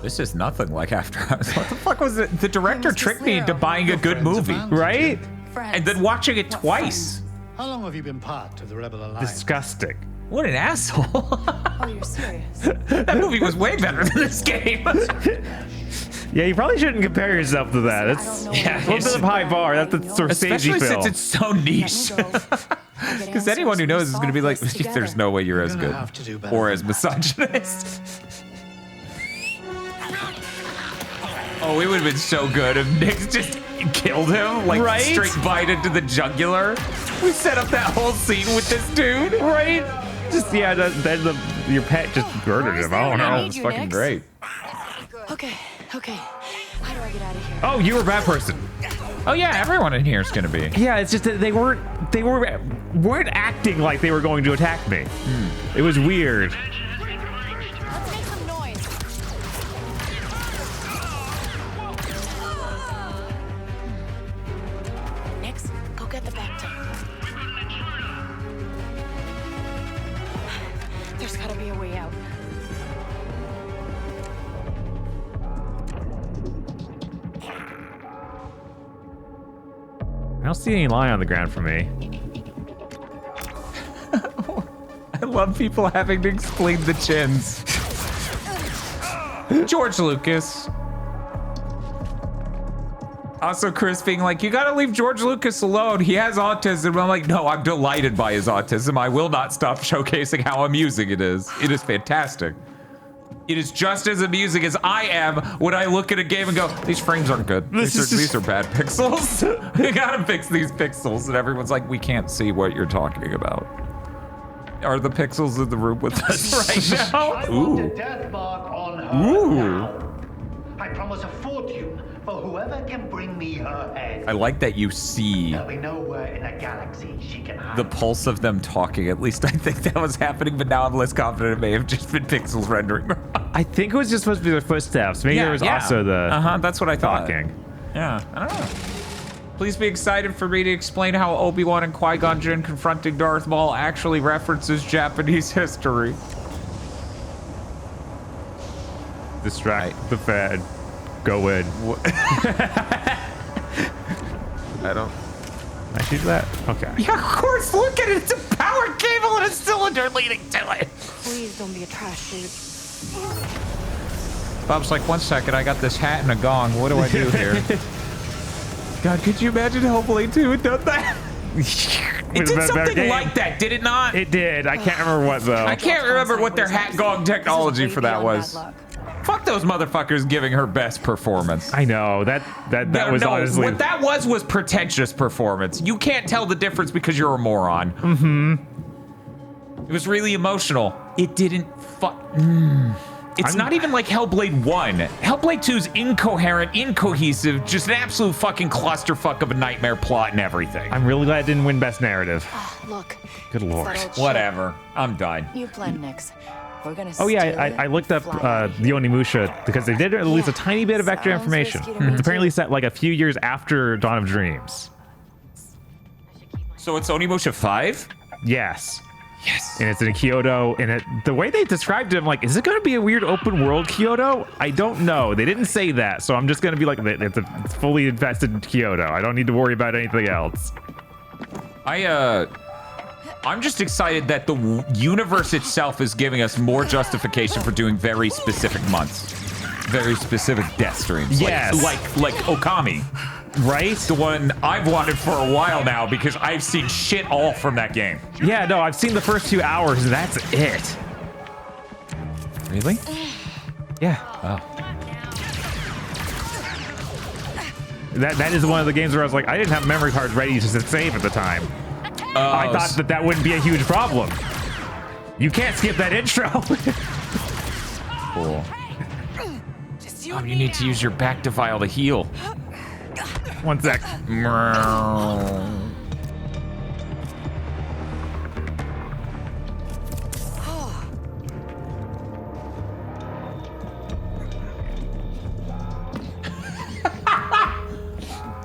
This is nothing like After Hours. What the fuck was it? The director tricked me into buying a good movie, right? And then watching it twice. How long have you been part of the Rebel Alliance? Disgusting. What an asshole. Oh, you're serious? That movie was way better than this game. Yeah, you probably shouldn't compare yourself to that. It's a little bit of a high bar. That's the sort of stagey Especially film. since it's so niche. Because anyone who knows is going to be like, there's no way you're as good or as misogynist. Oh, it would have been so good if Nick just killed him, like straight bite into the jugular. We set up that whole scene with this dude, right? Just then your pet just murdered him. Oh no, it's fucking great. Okay. How do I get out of here? Oh, you were a bad person. Oh yeah, everyone in here is gonna be. Yeah, it's just that they weren't acting like they were going to attack me. It was weird. Let's make some noise. Nix, go get the back tank. There's gotta be a way out. I don't see any lie on the ground for me. I love people having to explain the chins. George Lucas. Also, Chris being like, you gotta leave George Lucas alone. He has autism. I'm like, no, I'm delighted by his autism. I will not stop showcasing how amusing it is. It is fantastic. It is just as amusing as I am when I look at a game and go, these frames aren't good. These are bad pixels. You gotta fix these pixels. And everyone's like, we can't see what you're talking about. Are the pixels in the room with us right now? Ooh. Death mark on her. Ooh. I promise a fortune for whoever can bring me her head. I like that you see There'll be nowhere in a galaxy she can hide. the pulse of them talking. At least I think that was happening, but now I'm less confident it may have just been pixels rendering. I think it was just supposed to be their footsteps. Maybe there was also the that's what I thought. talking. Yeah, I don't know. Please be excited for me to explain how Obi-Wan and Qui-Gon Jinn confronting Darth Maul actually references Japanese history. Distract the Fed. Go in. I don't. I shoot that? Okay. Yeah, of course. Look at it. It's a power cable and a cylinder leading to it. Please don't be a trash dude. Bob's like, 1 second. I got this hat and a gong. What do I do here? God, could you imagine Hellblade 2 had done that? It did something like that, did it not? It did. I can't remember what though. I can't remember what their hat gong technology for that was. Fuck those motherfuckers giving her best performance. I know that was honestly what that was pretentious performance. You can't tell the difference because you're a moron. It was really emotional. It didn't It's not even like Hellblade 1. Hellblade 2 is incoherent, incohesive, just an absolute fucking clusterfuck of a nightmare plot and everything. I'm really glad it didn't win Best Narrative. Look. Good lord. Whatever. I'm done. You plan Nix. We're gonna Oh yeah, I looked up the Onimusha because they did release a tiny bit of extra information. It's apparently set like a few years after Dawn of Dreams. So it's Onimusha 5? Yes. Yes. And it's in Kyoto, and the way they described it, I'm like, is it going to be a weird open world Kyoto? I don't know. They didn't say that, so I'm just going to be like, it's fully invested in Kyoto. I don't need to worry about anything else. I'm just excited that the universe itself is giving us more justification for doing very specific months. Very specific death streams. Yes. Like Okami. Right? The one I've wanted for a while now because I've seen shit all from that game. Yeah, no, I've seen the first 2 hours and that's it. Really? Yeah. Oh. That is one of the games where I was like, I didn't have memory cards ready to save at the time. I thought that wouldn't be a huge problem. You can't skip that intro. Cool. Oh, you need to use your back to vial to heal. 1 sec.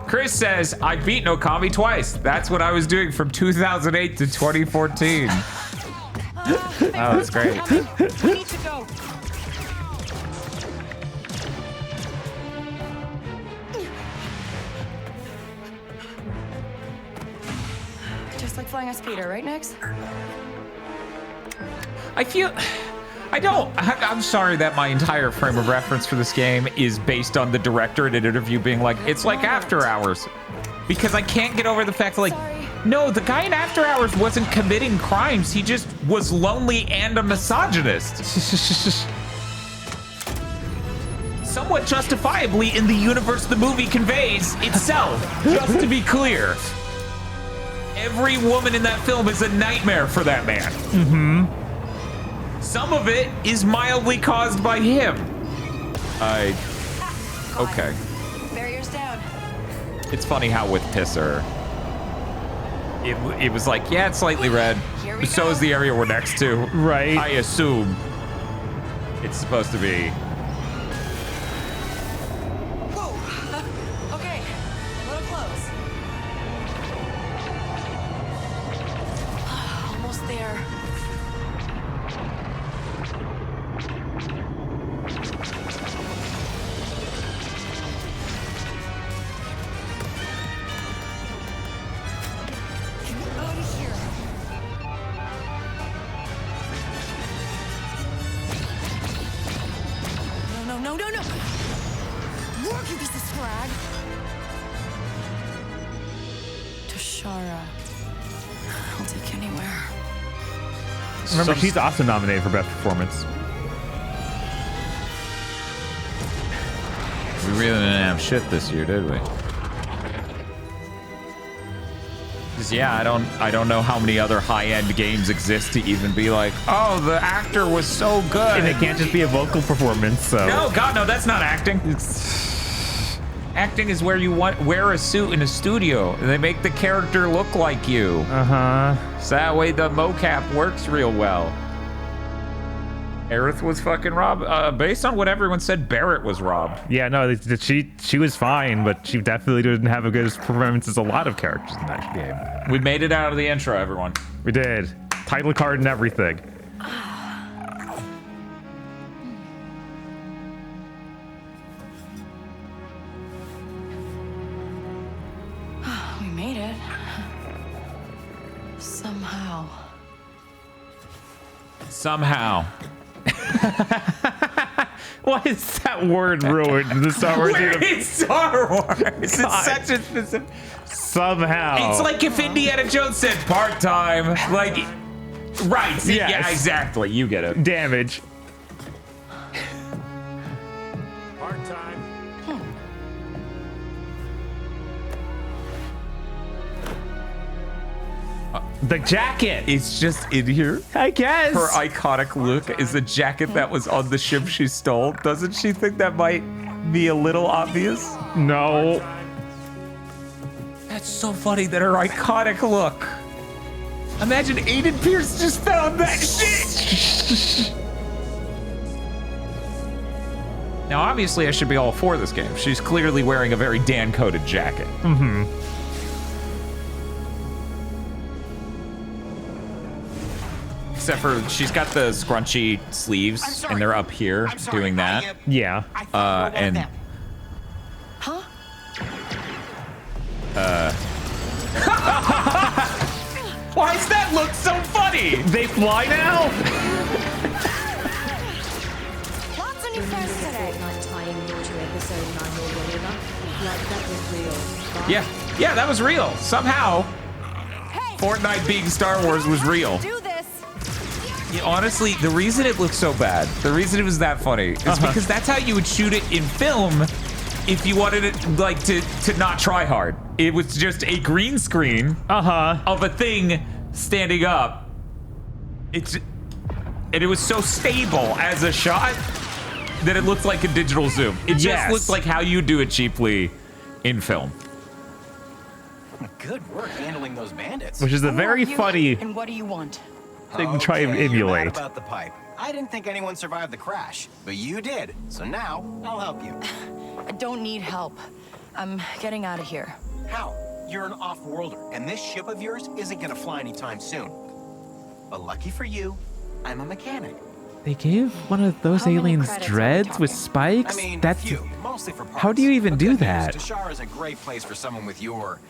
Chris says, I beat Okami twice. That's what I was doing from 2008 to 2014. Oh, that's great. We need to go. flying a speeder, right, Nix? I'm sorry that my entire frame of reference for this game is based on the director in an interview being like, it's like After Hours. Because I can't get over the fact that, like, no, the guy in After Hours wasn't committing crimes. He just was lonely and a misogynist. Somewhat justifiably in the universe the movie conveys itself, just to be clear. Every woman in that film is a nightmare for that man. Mm-hmm. Some of it is mildly caused by him. Okay. Barriers down. It's funny how with Pisser, it was like, yeah, it's slightly red. So is the area we're next to. Right. I assume it's supposed to be. Whoa. Okay, a little close. Almost there. No. Look at this flag. Tashara. I'll take anywhere. Remember, she's also nominated for Best Performance. We really didn't have shit this year, did we? Because yeah, I don't know how many other high-end games exist to even be like, oh, the actor was so good. And it can't just be a vocal performance, so. No, God, no, that's not acting. Acting is where you wear a suit in a studio and they make the character look like you. Uh-huh. So that way the mocap works real well. Aerith was fucking robbed. Based on what everyone said, Barrett was robbed. Yeah, no, she was fine, but she definitely didn't have a good performance as a lot of characters in that game. We made it out of the intro, everyone. We did. Title card and everything. We made it. Somehow. Somehow. Why is that word ruined in the Star Wars universe? It's Star Wars. It's such a specific. Somehow. It's like if Indiana Jones said part-time. Like, right. See, Yes. Yeah, exactly. You get it. Damage. Part-time. The jacket. It's just in here. I guess. Her iconic look is the jacket that was on the ship she stole. Doesn't she think that might be a little obvious? No. That's so funny that her iconic look. Imagine Aiden Pierce just found that shit. Now, obviously, I should be all for this game. She's clearly wearing a very Dan-coded jacket. Mm-hmm. Except for she's got the scrunchy sleeves, and they're up here doing that. Yeah. And Huh? Why does that look so funny? They fly now? Lots of new friends today. Yeah, that was real. Somehow, Fortnite being Star Wars was real. Do this. Yeah, honestly, the reason it looked so bad, the reason it was that funny, is because that's how you would shoot it in film if you wanted it like to not try hard. It was just a green screen of a thing standing up. And it was so stable as a shot that it looked like a digital zoom. It just looked like how you do it cheaply in film. Good work handling those bandits. Which is a very funny And what do you want? thing to try and You're mad emulate. about the pipe. I didn't think anyone survived the crash, but you did. So now I'll help you. I don't need help. I'm getting out of here. How? You're an off-worlder, and this ship of yours isn't gonna fly anytime soon. But lucky for you, I'm a mechanic. They gave one of those aliens dreads with spikes? I mean, That's few, mostly for parts. how do you even But do good news, that? Tashara is a great place for someone with your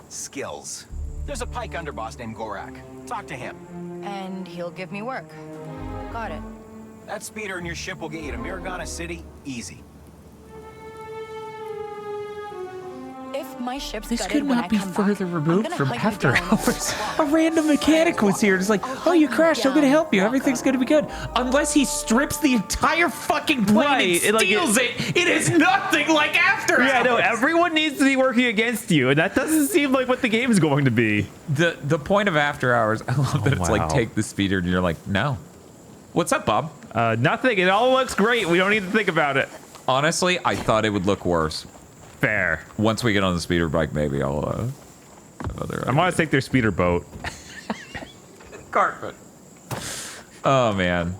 skills. There's a Pike underboss named Gorak. Talk to him. And he'll give me work. Got it. That speeder in your ship will get you to Miragana City easy. If my ship's This gutted could when not I be come further back, removed I'm from gonna hunt after you down and hours. swap. A random mechanic was here, just like, oh, you crashed, I'm gonna help you. down, Everything's gonna be good. Unless he strips the entire fucking plane and steals it. It is nothing like after Yeah, hours. no, everyone needs to be working against you, and that doesn't seem like what the game's going to be. The point of after hours, I love that it's like, wow. take the speeder, and you're like, no. What's up, Bob? Nothing. It all looks great. We don't need to think about it. Honestly, I thought it would look worse. Fair. Once we get on the speeder bike, maybe I'll have other I want to take their speeder boat. carpet. Oh, man.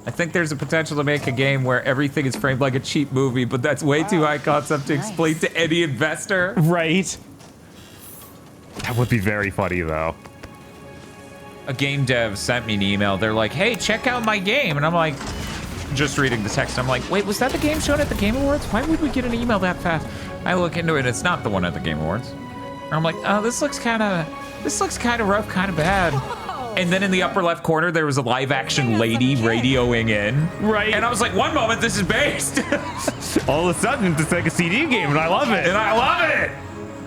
I think there's a potential to make a game where everything is framed like a cheap movie, but that's way too high concept to explain to any investor. Right. That would be very funny, though. A game dev sent me an email. They're like, hey, check out my game. And I'm like, just reading the text. I'm like, wait, was that the game shown at the Game Awards? Why would we get an email that fast? I look into it. It's not the one at the Game Awards. And I'm like, oh, this looks kind of rough, kind of bad. And then in the upper left corner, there was a live action lady radioing in. Right. And I was like, one moment, this is based. All of a sudden, it's like a CD game, and I love it. And I love it.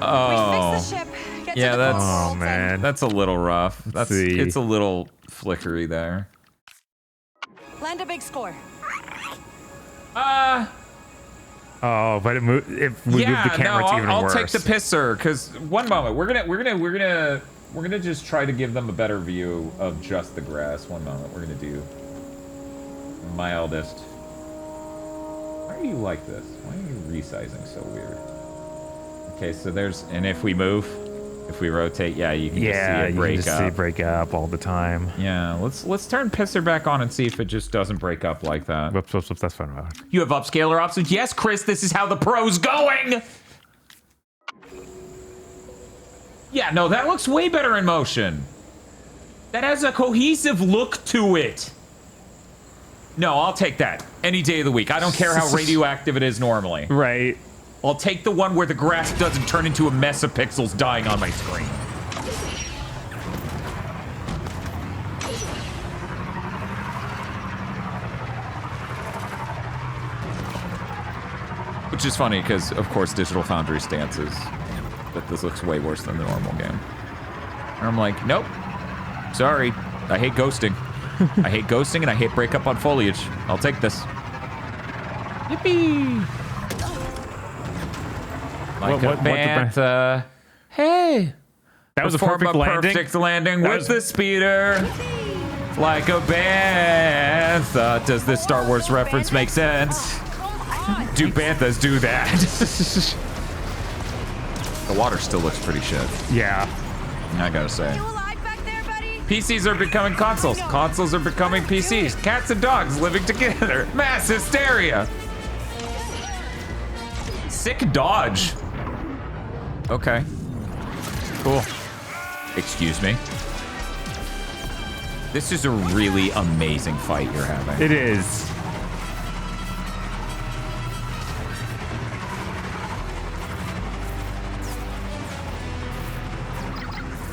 Oh. We fixed the ship. Get Yeah, to the that's Oh, man. that's a little rough. That's see. It's a little flickery there. Land a big score. Oh, but it we moved the camera to even I'll worse. take the pisser because one moment we're gonna just try to give them a better view of just the grass. One moment we're gonna do mildest. Why are you like this? Why are you resizing so weird? Okay, so there's and if we rotate, yeah, you can just see it break you can just up. see it break up all the time. Yeah, let's turn pisser back on and see if it just doesn't break up like that. Whoops, that's fine. You have upscaler options? Yes, Chris, this is how the pro's going! Yeah, no, that looks way better in motion. That has a cohesive look to it. No, I'll take that. Any day of the week. I don't care how radioactive it is normally. Right. I'll take the one where the grass doesn't turn into a mess of pixels dying on my screen. Which is funny, because, of course, Digital Foundry stance is that this looks way worse than the normal game. And I'm like, nope. Sorry. I hate ghosting. I hate ghosting, and I hate breakup on foliage. I'll take this. Yippee! Like a bantha. Hey! That was a perfect landing. Perfect landing with the speeder. Like a bantha. Does this Star Wars reference make sense? Do banthas do that? The water still looks pretty shit. Yeah. I gotta say. PCs are becoming consoles. Consoles are becoming PCs. Cats and dogs living together. Mass hysteria. Sick dodge. Okay. Cool. Excuse me. This is a really amazing fight you're having. It is.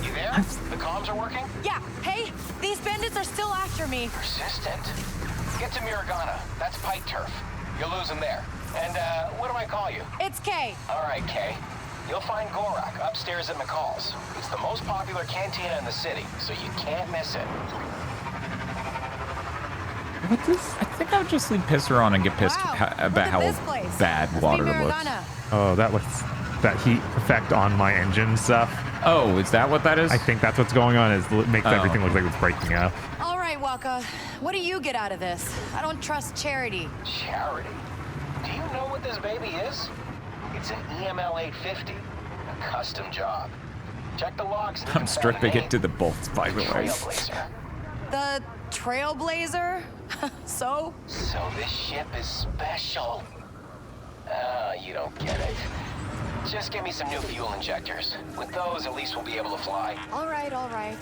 You there? The comms are working? Yeah. Hey, these bandits are still after me. Persistent. Get to Miragana. That's Pike turf. You're losing there. And, what do I call you? It's Kay. All right, Kay. You'll find Gorak upstairs at McCall's. It's the most popular cantina in the city, so you can't miss it. What this? I think I would just leave pisser on and get pissed about how bad water looks. Oh, that heat effect on my engine stuff. Oh, is that what that is? I think that's what's going on. Is makes everything look like it's breaking up. All right, Waka. What do you get out of this? I don't trust Charity. Charity? Do you know what this baby is? It's an EML 850, a custom job. Check the logs. And I'm stripping it to the bolts, by the way. Trailblazer. The Trailblazer? So this ship is special. You don't get it. Just give me some new fuel injectors. With those, at least we'll be able to fly. All right. I'll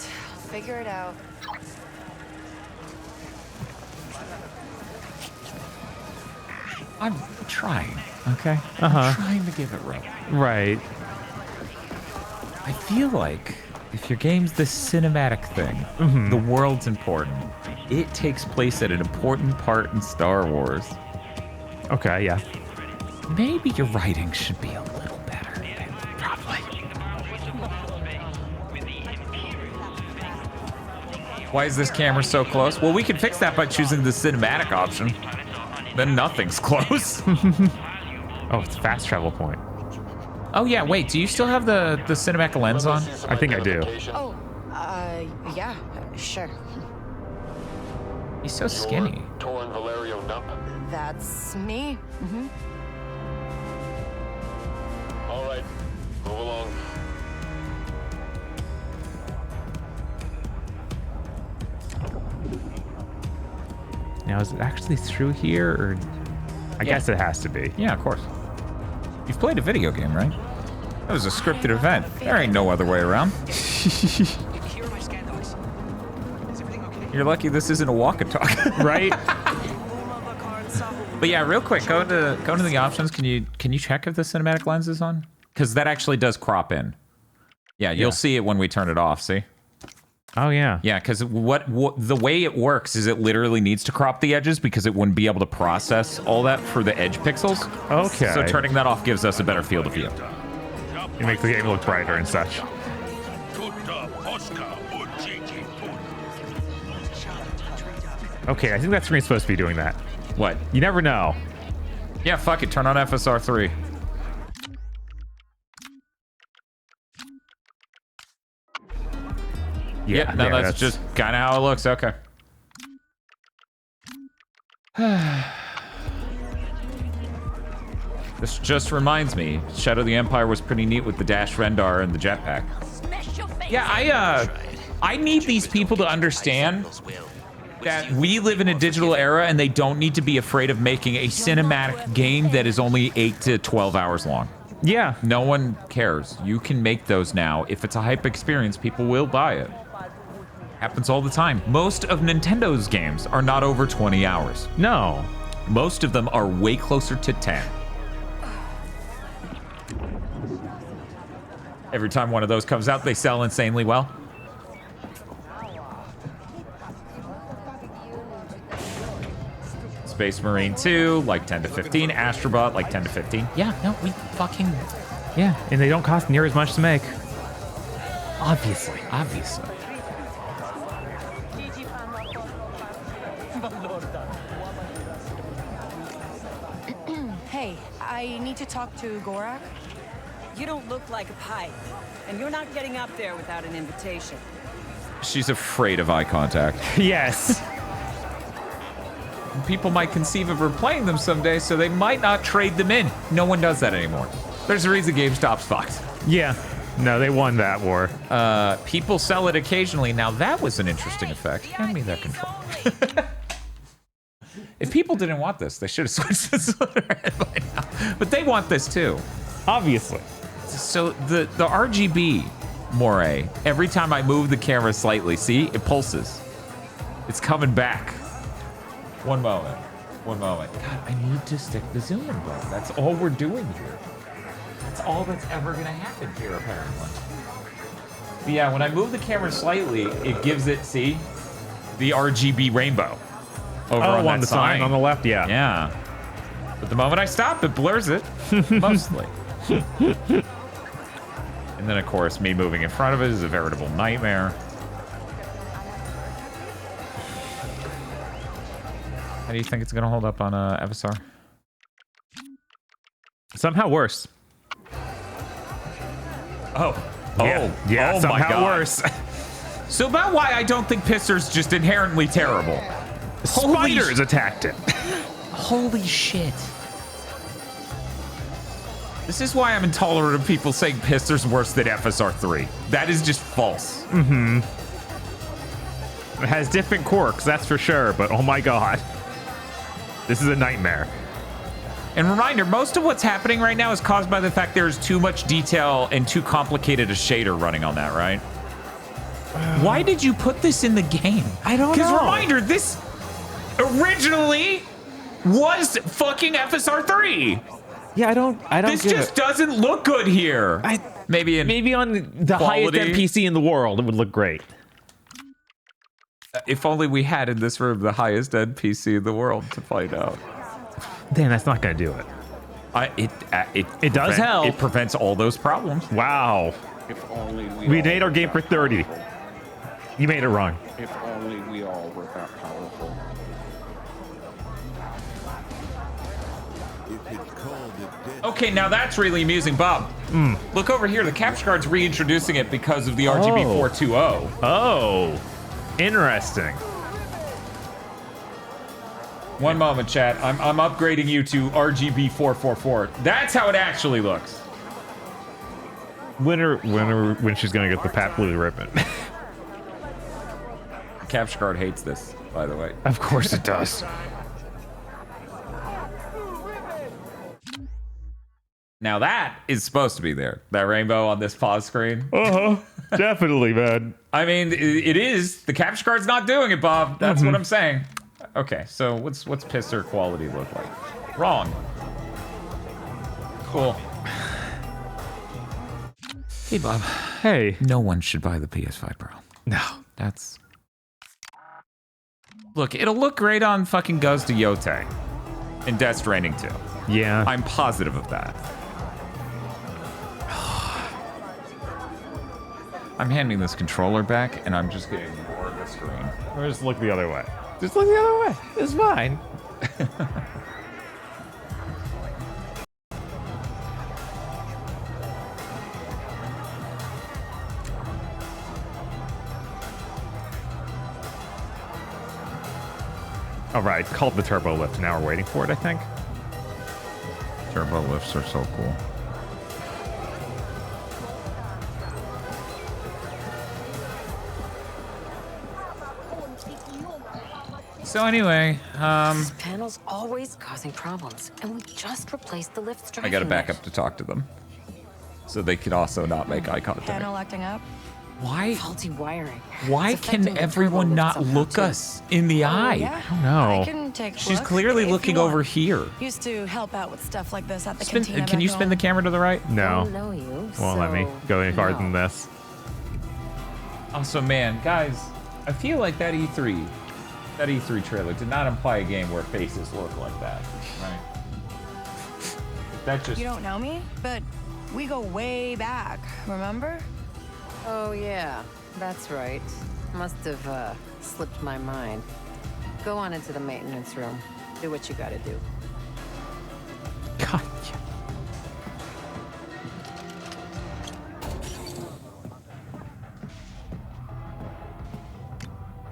figure it out. I'm trying, okay? Uh-huh. I'm trying to give it right. Right. feel like if your game's the cinematic thing, the world's important. It takes place at an important part in Star Wars. Okay, yeah. Maybe your writing should be a little better. Probably. Why is this camera so close? Well, we can fix that by choosing the cinematic option. Then nothing's close. Oh, it's a fast travel point. Oh yeah, wait, do you still have the cinematic lens on? I think I do. Oh, yeah, sure. He's so skinny. Torn Valerio Nump. That's me. All right, move along. Now, is it actually through here, or I guess it has to be. Yeah, of course. You've played a video game, right? That was a scripted event. There ain't no other way around. You're lucky this isn't a walk and talk, right? But yeah, real quick, go to the options. Can you check if the cinematic lens is on? Because that actually does crop in. Yeah, you'll see it when we turn it off. See? Oh yeah. Yeah, because what the way it works is it literally needs to crop the edges because it wouldn't be able to process all that for the edge pixels. Okay. So turning that off gives us a better field of view. It makes the game look brighter and such. Okay, I think that screen's supposed to be doing that. What? You never know. Yeah, fuck it. Turn on FSR 3. Yeah, no, that's just kind of how it looks. Okay. This just reminds me, Shadow of the Empire was pretty neat with the Dash Rendar and the jetpack. Yeah, I need these people to understand that we live in a digital era and they don't need to be afraid of making a cinematic game that is only 8 to 12 hours long. Yeah. No one cares. You can make those now. If it's a hype experience, people will buy it. Happens all the time. Most of Nintendo's games are not over 20 hours. No. Most of them are way closer to 10. Every time one of those comes out, they sell insanely well. Space Marine 2, like 10 to 15. Astrobot, like 10 to 15. Yeah, no, we fucking... Yeah, and they don't cost near as much to make. Obviously. Hey, I need to talk to Gorak. You don't look like a pipe, and you're not getting up there without an invitation. She's afraid of eye contact. Yes. People might conceive of her playing them someday, so they might not trade them in. No one does that anymore. There's a reason GameStop's fucked. Yeah. No, they won that war. People sell it occasionally. Now that was an interesting effect. Hand me that controller. If people didn't want this, they should have switched to Slitterhead by now. But they want this too. Obviously. So the RGB moire, every time I move the camera slightly, see, it pulses. It's coming back. One moment. God, I need to stick the zoom in button. That's all we're doing here. That's all that's ever gonna happen here, apparently. But yeah, when I move the camera slightly, it gives it, see, the RGB rainbow. Over on the sign on the left, yeah. Yeah. But the moment I stop, it blurs it, mostly. And then, of course, me moving in front of it is a veritable nightmare. How do you think it's going to hold up on FSR? Somehow worse. Yeah, oh somehow my God. worse. So about why I don't think Pisser's just inherently terrible. Spiders attacked it. Holy shit. This is why I'm intolerant of people saying Pisser's worse than FSR 3. That is just false. Mm-hmm. It has different quirks, that's for sure, but oh my God. This is a nightmare. And reminder, most of what's happening right now is caused by the fact there's too much detail and too complicated a shader running on that, right? Why did you put this in the game? I don't know. Because reminder, this originally was fucking FSR 3. Yeah, I don't This just doesn't look good here. Maybe on the highest quality. NPC in the world, it would look great. If only we had in this room the highest NPC in the world to find out. Damn, that's not gonna do it. It does help. It prevents all those problems. Wow. If only We all made our were game for that 30. powerful. You made it wrong. If only we all were that powerful. Okay, now that's really amusing, Bob. Look over here. The capture card's reintroducing it because of the RGB 420. Oh, interesting. One moment, chat. I'm upgrading you to RGB 444. That's how it actually looks. When she's gonna get the Pat Blue ribbon. Capture card hates this, by the way. Of course it does. Now that is supposed to be there. That rainbow on this pause screen. Definitely, man. I mean, it is. The capture card's not doing it, Bob. That's what I'm saying. Okay, so what's pisser quality look like? Wrong. Cool. Hey, Bob. Hey. No one should buy the PS5 Pro. No. That's... Look, it'll look great on fucking Ghost of Yote in Death Stranding 2. Yeah. I'm positive of that. I'm handing this controller back, and I'm just getting more of the screen. Or just look the other way. Just look the other way. It's fine. All right, called the turbo lift. Now we're waiting for it, I think. Turbo lifts are so cool. So anyway, This panel's always causing problems, and we just replaced the lift I gotta back up to talk to them. So they could also not make eye contact. Panel acting up. Why? Faulty wiring. Why It's affecting can the everyone turbo not lift somehow, look too. us in the eye? Yeah. I don't know. I can take a She's look clearly if you looking want. over here. Used to help out with stuff like this at the Spin, cantina can you back spin the home. camera to the right? No. Don't know you, Won't let me go any farther no. than this. Also, man, guys, I feel like that E3 trailer did not imply a game where faces look like that, right? That just... You don't know me, but we go way back, remember? Oh, yeah. That's right. Must have slipped my mind. Go on into the maintenance room. Do what you gotta do. God.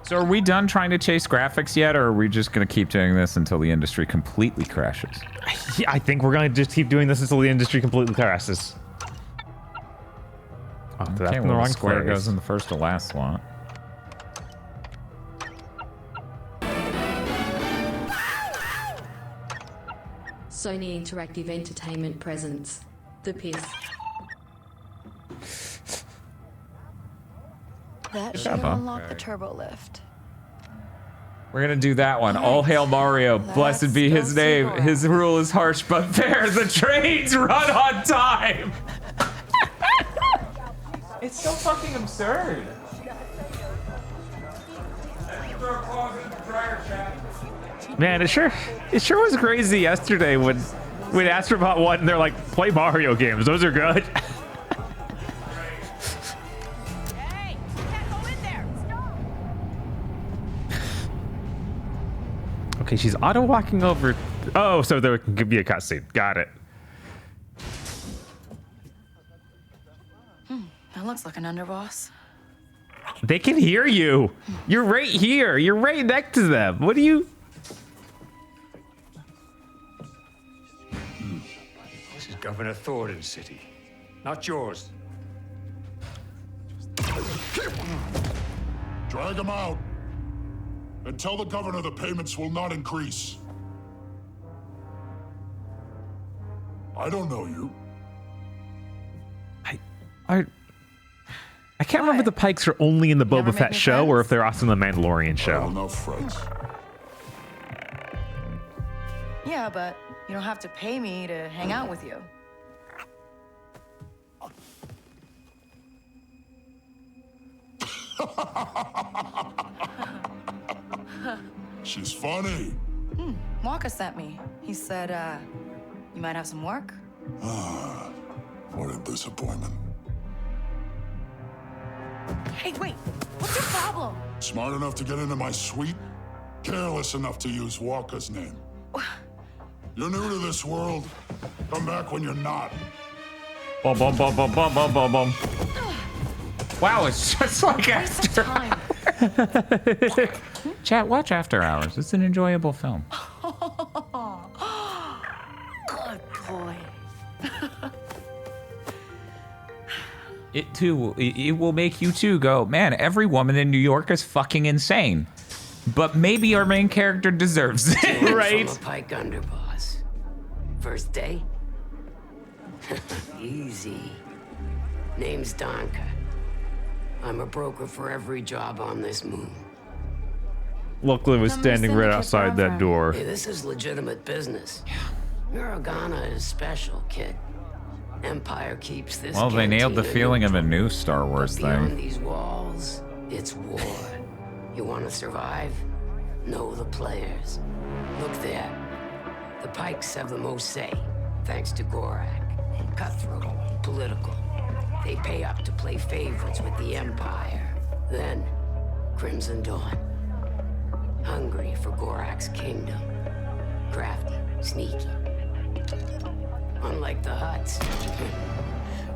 So are we done trying to chase graphics yet, or are we just going to keep doing this until the industry completely crashes? Yeah, I think we're going to just keep doing this until the industry completely crashes. Oh, Okay, that's in the well, wrong square place. goes in the first to last slot. Sony Interactive Entertainment presents The Piss. That Good should job, Bob. unlock the turbo lift. We're going to do that one. All hail Mario. Blessed be his name. His rule is harsh but fair. The trains run on time. It's so fucking absurd. Man, it sure was crazy yesterday when Astrobot won and they're like, play Mario games. Those are good. Hey, you can't go in there. Stop. Okay, she's auto walking over. Oh, so there could be a cutscene. Got it. That looks like an underboss. They can hear you. You're right here. You're right next to them. What do you? This is Governor Thornton's city, not yours. Drag him out. And tell the governor the payments will not increase. I don't know you. I can't remember if the Pikes are only in the Never Boba made Fett me show or friends? if they're also in the Mandalorian show. Oh, no friends. Yeah, but you don't have to pay me to hang out with you. She's funny. Waka sent me. He said, you might have some work? Ah, what a disappointment. Hey, wait. What's your problem? Smart enough to get into my suite? Careless enough to use Walker's name. You're new to this world. Come back when you're not. Bum, bum, bum, bum, bum, bum, bum, bum. Wow, it's just like After Chat, watch After Hours. It's an enjoyable film. Good boy. It will make you too go, man, every woman in New York is fucking insane. But maybe our main character deserves it, right? From a Pike underboss. First day? Easy. Name's Donka. I'm a broker for every job on this moon. Lachlan was standing right outside that door. Hey, this is legitimate business. Miragana is special, kid. Empire keeps this. Well, they nailed the feeling of a new Star Wars Beyond thing. these walls, it's war. You want to survive? Know the players. Look there. The Pikes have the most say, thanks to Gorak. Cutthroat, political. They pay up to play favorites with the Empire. Then, Crimson Dawn. Hungry for Gorak's kingdom. Crafty, sneaky. Unlike the Hutts.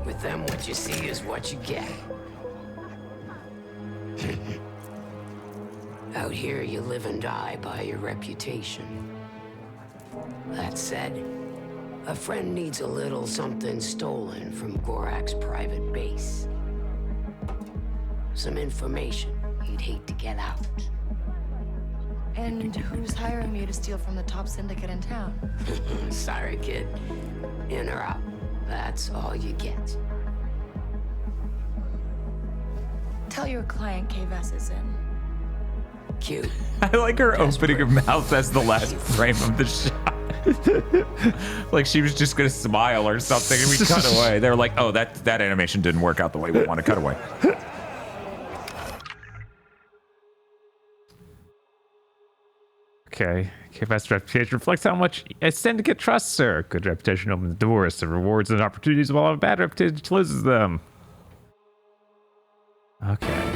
With them, what you see is what you get. Out here, you live and die by your reputation. That said, a friend needs a little something stolen from Gorak's private base. Some information he'd hate to get out. And who's hiring me to steal from the top syndicate in town? Sorry, kid. In or out, that's all you get. Tell your client K-Vess is in. Cute. I like her opening her mouth as the last frame of the shot. Like she was just gonna smile or something, and we cut away. They were like, "Oh, that animation didn't work out the way we want to cut away." Okay. KFS reputation reflects how much a syndicate trusts her. Good reputation opens doors to rewards and opportunities, while a bad reputation closes them. Okay.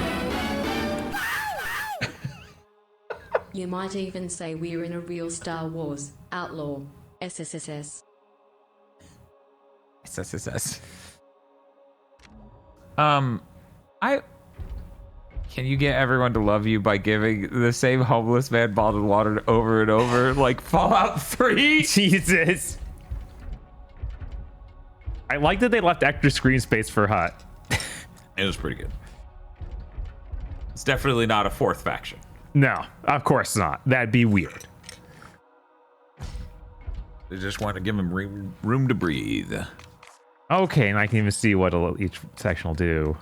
You might even say we're in a real Star Wars Outlaw SSSS. SSSS. Can you get everyone to love you by giving the same homeless man bottled water over and over, like Fallout 3? Jesus. I like that they left extra screen space for Hut. It was pretty good. It's definitely not a fourth faction. No, of course not. That'd be weird. They just want to give him room to breathe. Okay, and I can even see what each section will do.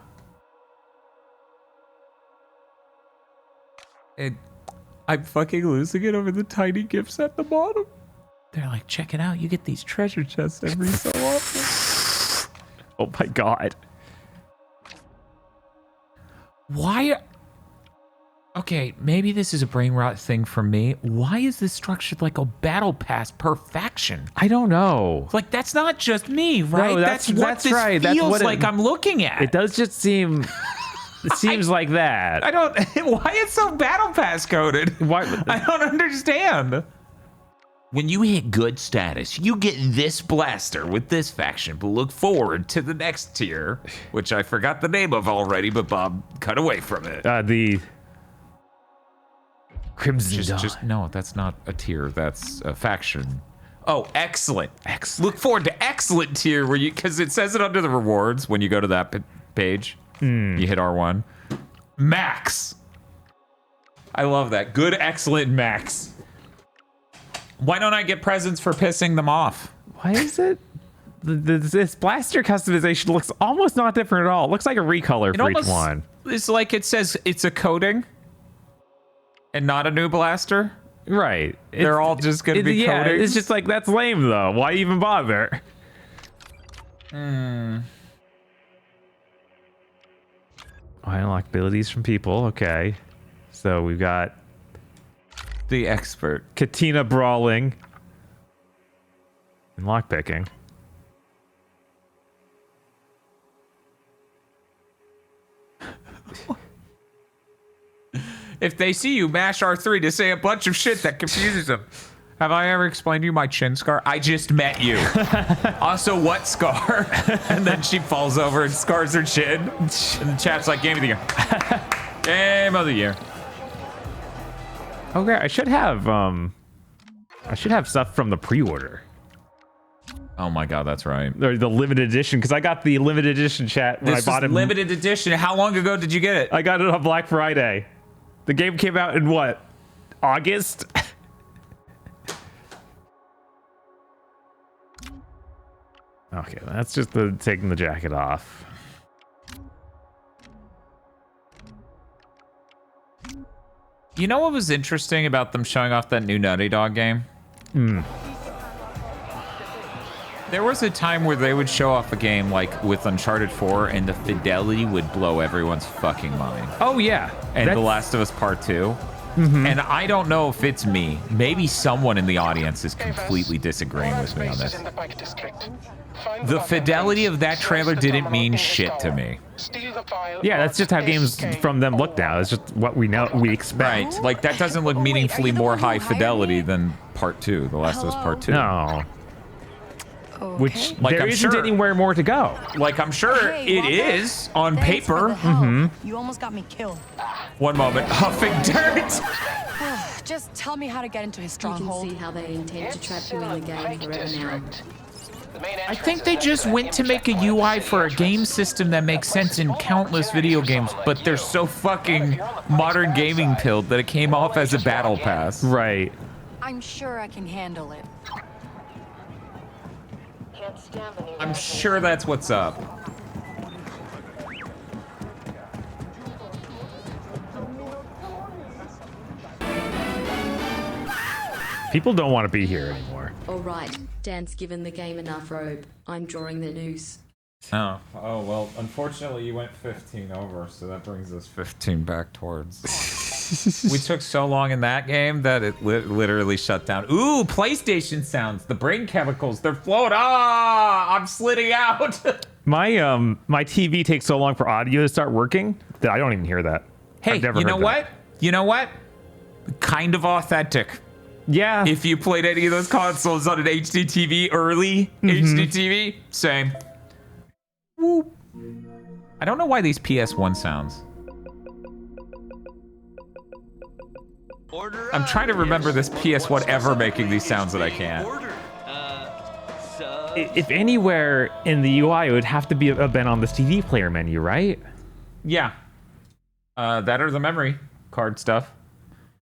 I'm fucking losing it over the tiny gifts at the bottom. They're like, check it out. You get these treasure chests every so often. Oh my god. Why? Okay, maybe this is a brain rot thing for me. Why is this structured like a battle pass per faction? I don't know. Like, that's not just me, right? No, that's what this right. feels That's what like I'm looking at. It does just seem... It seems like that. I don't... Why it's so battle pass coded? Why? I don't understand. When you hit good status, you get this blaster with this faction, but look forward to the next tier, which I forgot the name of already, but Bob cut away from it. The... Crimson Dawn. Just no, that's not a tier. That's a faction. Oh, excellent. Look forward to excellent tier where you, because it says it under the rewards when you go to that page. You hit R1. Max. I love that. Good, excellent, max. Why don't I get presents for pissing them off? Why is it? This blaster customization looks almost not different at all. It looks like a recolor for each one. It's like it says it's a coating and not a new blaster. Right. They're all just going to be coatings. It's just like, that's lame though. Why even bother? I unlock abilities from people. Okay. So we've got The expert. Katina brawling. And lockpicking. If they see you, mash R3 to say a bunch of shit that confuses them. Have I ever explained to you my chin scar? I just met you. Also, what scar? And then she falls over and scars her chin. And the chat's like, game of the year. Game of the year. Okay, I should have stuff from the pre-order. Oh my god, that's right. Or the limited edition, because I got the limited edition chat when I bought it. Limited edition. How long ago did you get it? I got it on Black Friday. The game came out in what? August? Okay, that's just taking the jacket off. You know what was interesting about them showing off that new Naughty Dog game? There was a time where they would show off a game like with Uncharted 4 and the fidelity would blow everyone's fucking mind. Oh yeah. And The Last of Us Part 2. And I don't know if it's me. Maybe someone in the audience is completely disagreeing with me on this. The fidelity of that trailer didn't mean shit to me. Yeah, that's just how games from them look now. It's just what we know, we expect. Right, like that doesn't look meaningfully more high fidelity than Part 2, The Last of Us Part 2. No. Okay. Which like, there isn't anywhere more to go. Like I'm sure it is on paper. You almost got me killed. One moment, huffing dirt. Just tell me how to get into his You stronghold. can see how they intend to trap you in the game forever now. I think they just went to make a UI for a game system that makes sense in countless video games, but they're so fucking modern gaming pilled that it came off as a battle pass. Right. I'm sure I can handle it. I'm sure that's what's up. People don't want to be here anymore. Alright, Dan's given the game enough rope. I'm drawing the noose. Oh, well, unfortunately you went 15 over, so that brings us 15 back towards. We took so long in that game that it literally shut down. Ooh, PlayStation sounds. The brain chemicals, they're flowing. Ah, I'm slitting out. My TV takes so long for audio to start working that I don't even hear that. Hey, you know what? You know what? Kind of authentic. Yeah. If you played any of those consoles on an HD TV, early HD TV, same. Woo. I don't know why these PS1 sounds. I'm trying to remember this PS1 ever making these sounds that I can't. If anywhere in the UI, it would have to be have been on this TV player menu, right? Yeah. That or the memory card stuff.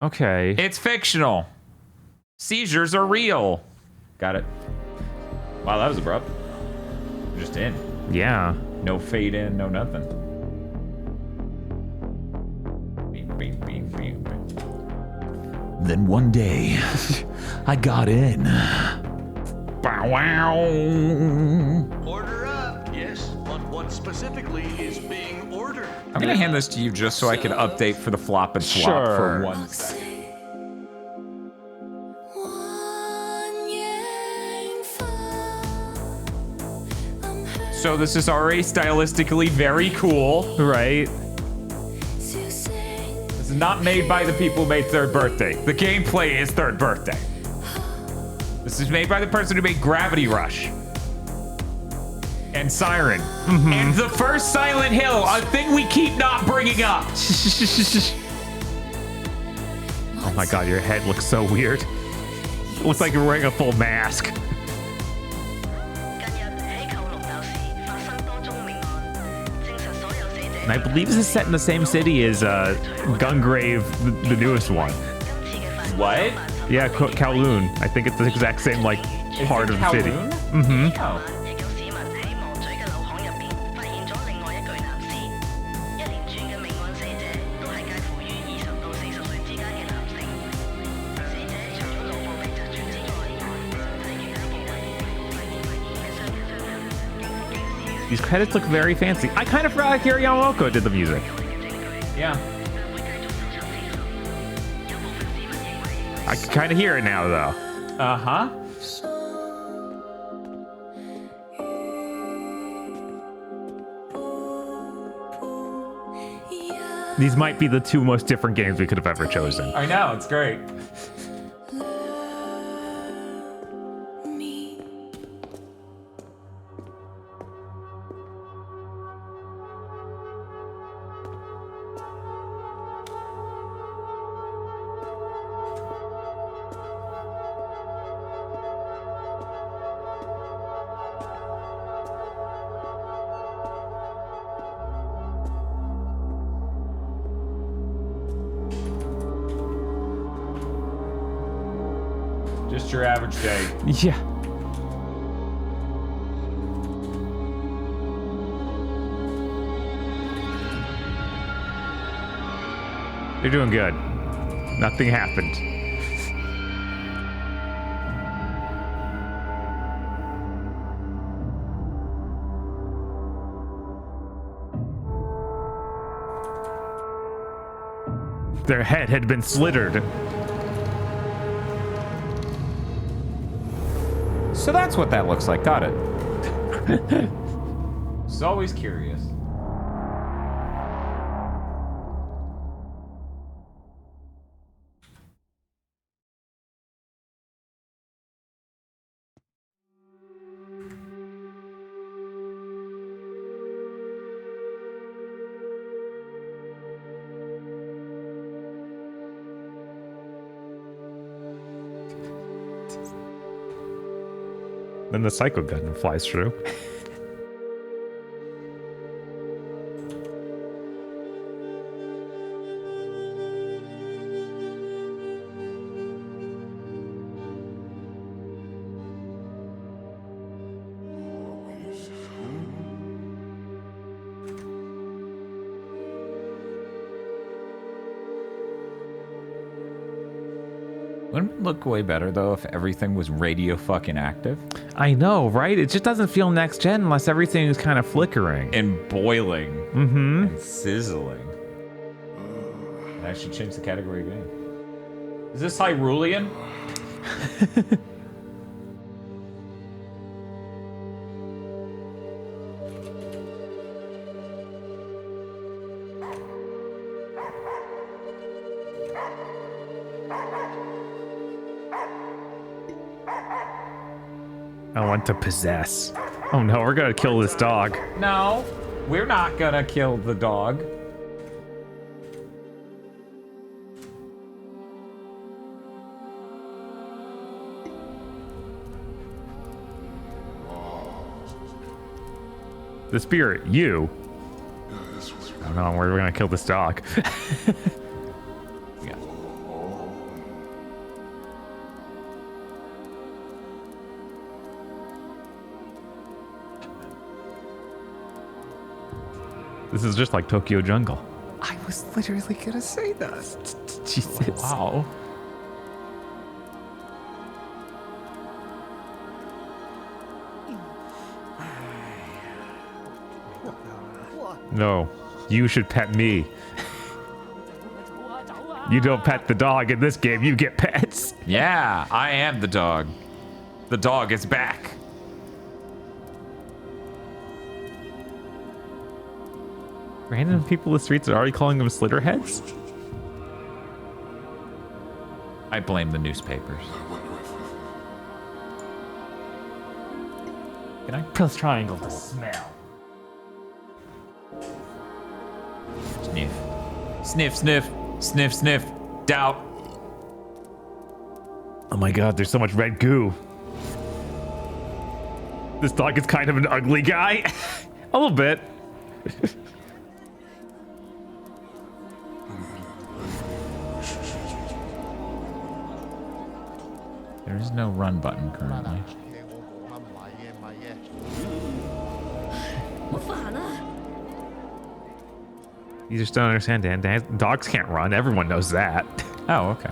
Okay. It's fictional. Seizures are real. Got it. Wow, that was abrupt. Just in. Yeah. No fade in, no nothing. Beep, beep, beep, beep. Then one day, I got in. Bow wow. Order up. Yes, but what specifically is being ordered? I'm gonna hand this to you just so I can update for the flop and swap for 1 second. So this is already stylistically very cool. Right. This is not made by the people who made Third Birthday. The gameplay is Third Birthday. This is made by the person who made Gravity Rush. And Siren. And the first Silent Hill, a thing we keep not bringing up. Oh my god, your head looks so weird. It looks like you're wearing a full mask. And I believe this is set in the same city as Gungrave, the newest one. What? Yeah, Kowloon. I think it's the exact same, like, part of the city. Oh. These credits look very fancy. I kind of forgot Akira Yamaoka did the music. Yeah. I can kind of hear it now, though. Uh-huh. These might be the two most different games we could have ever chosen. I know, it's great. Just your average day. Yeah. You're doing good. Nothing happened. Their head had been slittered. So that's what that looks like. Got it. It's always curious. Then the psycho gun flies through. Wouldn't it look way better, though, if everything was radio fucking active? I know, right? It just doesn't feel next gen unless everything is kind of flickering. And boiling. Mm-hmm. And sizzling. I should change the category again. Is this Hyrulean? I want to possess. Oh no, we're gonna kill this dog. No, we're not gonna kill the dog. The spirit, you. Oh no, we're gonna kill this dog. Yeah. This is just like Tokyo Jungle. I was literally gonna say that. Jesus. Wow. No, you should pet me. You don't pet the dog in this game, you get pets. Yeah, I am the dog. The dog is back. Random people in the streets are already calling them Slitterheads? I blame the newspapers. Can I press triangle to smell? Sniff. Sniff, sniff, sniff, sniff. Doubt. Oh my god, there's so much red goo. This dog is kind of an ugly guy. A little bit. There is no run button currently. You just don't understand, Dan. Dogs can't run. Everyone knows that. Oh, okay.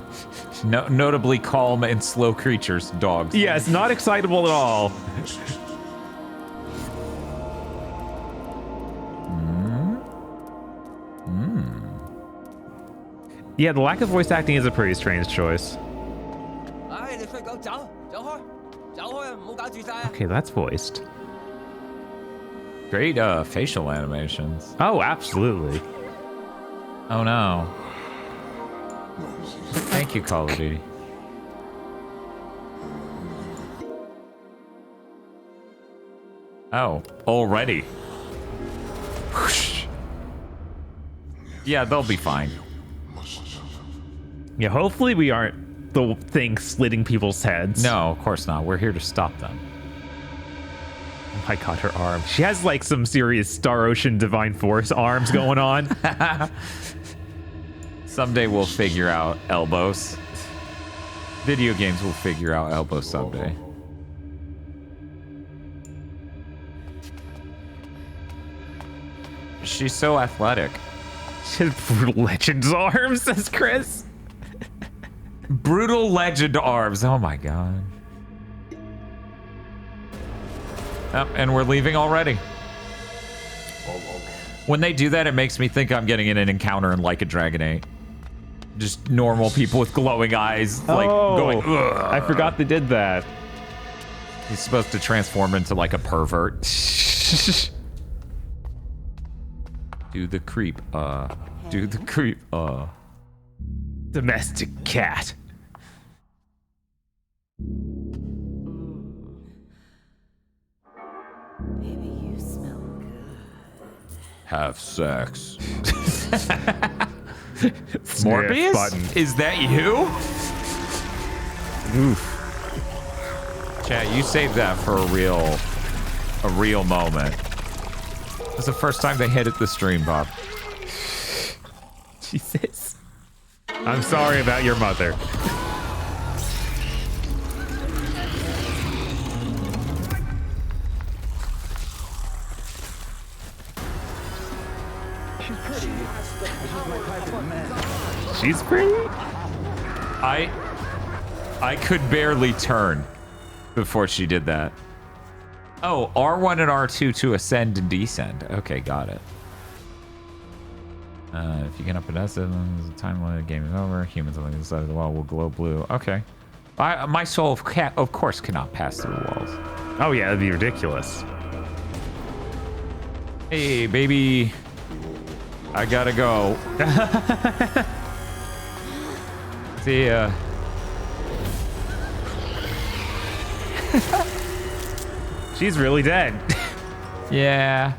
Notably calm and slow creatures, dogs. Yes, not excitable at all. Yeah, the lack of voice acting is a pretty strange choice. Okay, that's voiced. Great facial animations. Oh, absolutely. Oh no. Thank you, Call of Duty. Oh, already. Whoosh. Yeah, they'll be fine. Yeah, hopefully we aren't the thing slitting people's heads. No, of course not. We're here to stop them. Oh my god, her arm. She has like some serious Star Ocean Divine Force arms going on. Someday we'll figure out elbows. Video games will figure out elbows someday. She's so athletic. She has Brutal Legend's arms, says Chris. Brutal Legend arms. Oh my god. Oh, and we're leaving already. When they do that, it makes me think I'm getting in an encounter in Like a Dragon 8. Just normal people with glowing eyes, like going. Ugh. I forgot they did that. He's supposed to transform into like a pervert. Do the creep, do the creep, Domestic cat. Baby, you smell good. Have sex. Morbius? Morbius? Is that you? Oof. Chat, you saved that for a real moment. It's the first time they hit it the stream, Bob. Jesus. I'm sorry about your mother. She's pretty. This is my type of man. She's pretty? I could barely turn before she did that. Oh, R1 and R2 to ascend and descend. Okay, got it. If you get up and down, the time limit, game is over. Humans on the other side of the wall will glow blue. Okay. My soul, of course, cannot pass through walls. Oh, yeah, that'd be ridiculous. Hey, baby. I gotta go. See ya. She's really dead. Yeah.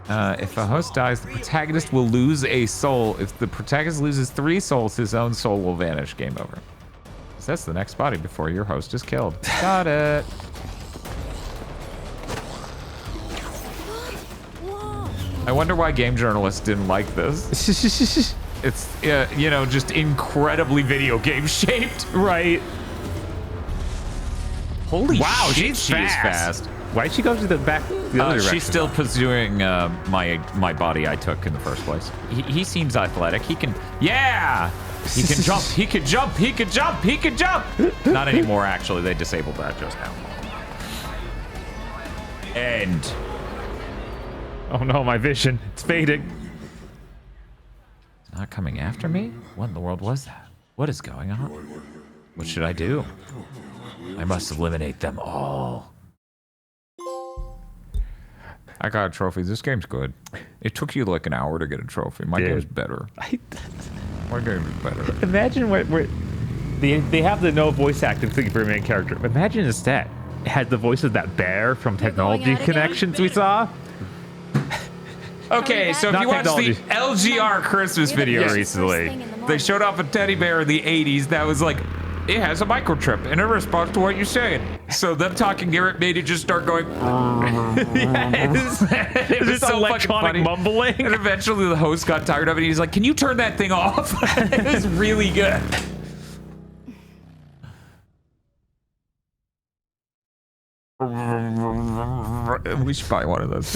If a host dies, the protagonist will lose a soul. If the protagonist loses 3 souls, his own soul will vanish. Game over. That's the next body before your host is killed. Got it. I wonder why game journalists didn't like this. It's, you know, just incredibly video game shaped. Right. Holy wow, shit, she's fast. Why'd she go to the back? The other direction? She's still pursuing my body I took in the first place. He seems athletic. He can, yeah. He can jump. He can jump. He can jump. He can jump. Not anymore, actually. They disabled that just now. End. Oh no, my vision. It's fading. It's not coming after me? What in the world was that? What is going on? What should I do? I must eliminate them all. I got a trophy. This game's good. It took you like an hour to get a trophy. My game's better. My game is better. Imagine what they have the no voice acting thing for a main character. Imagine instead it had the voice of that bear from Technology Connections we saw. Okay, so if you watched the LGR Christmas video recently, they showed off a teddy bear in the 80s that was like, it has a microchip in response to what you're saying. So them talking here, it made it just start going. It was so electronic mumbling. And eventually the host got tired of it. He's like, can you turn that thing off? It was really good. We should buy one of those.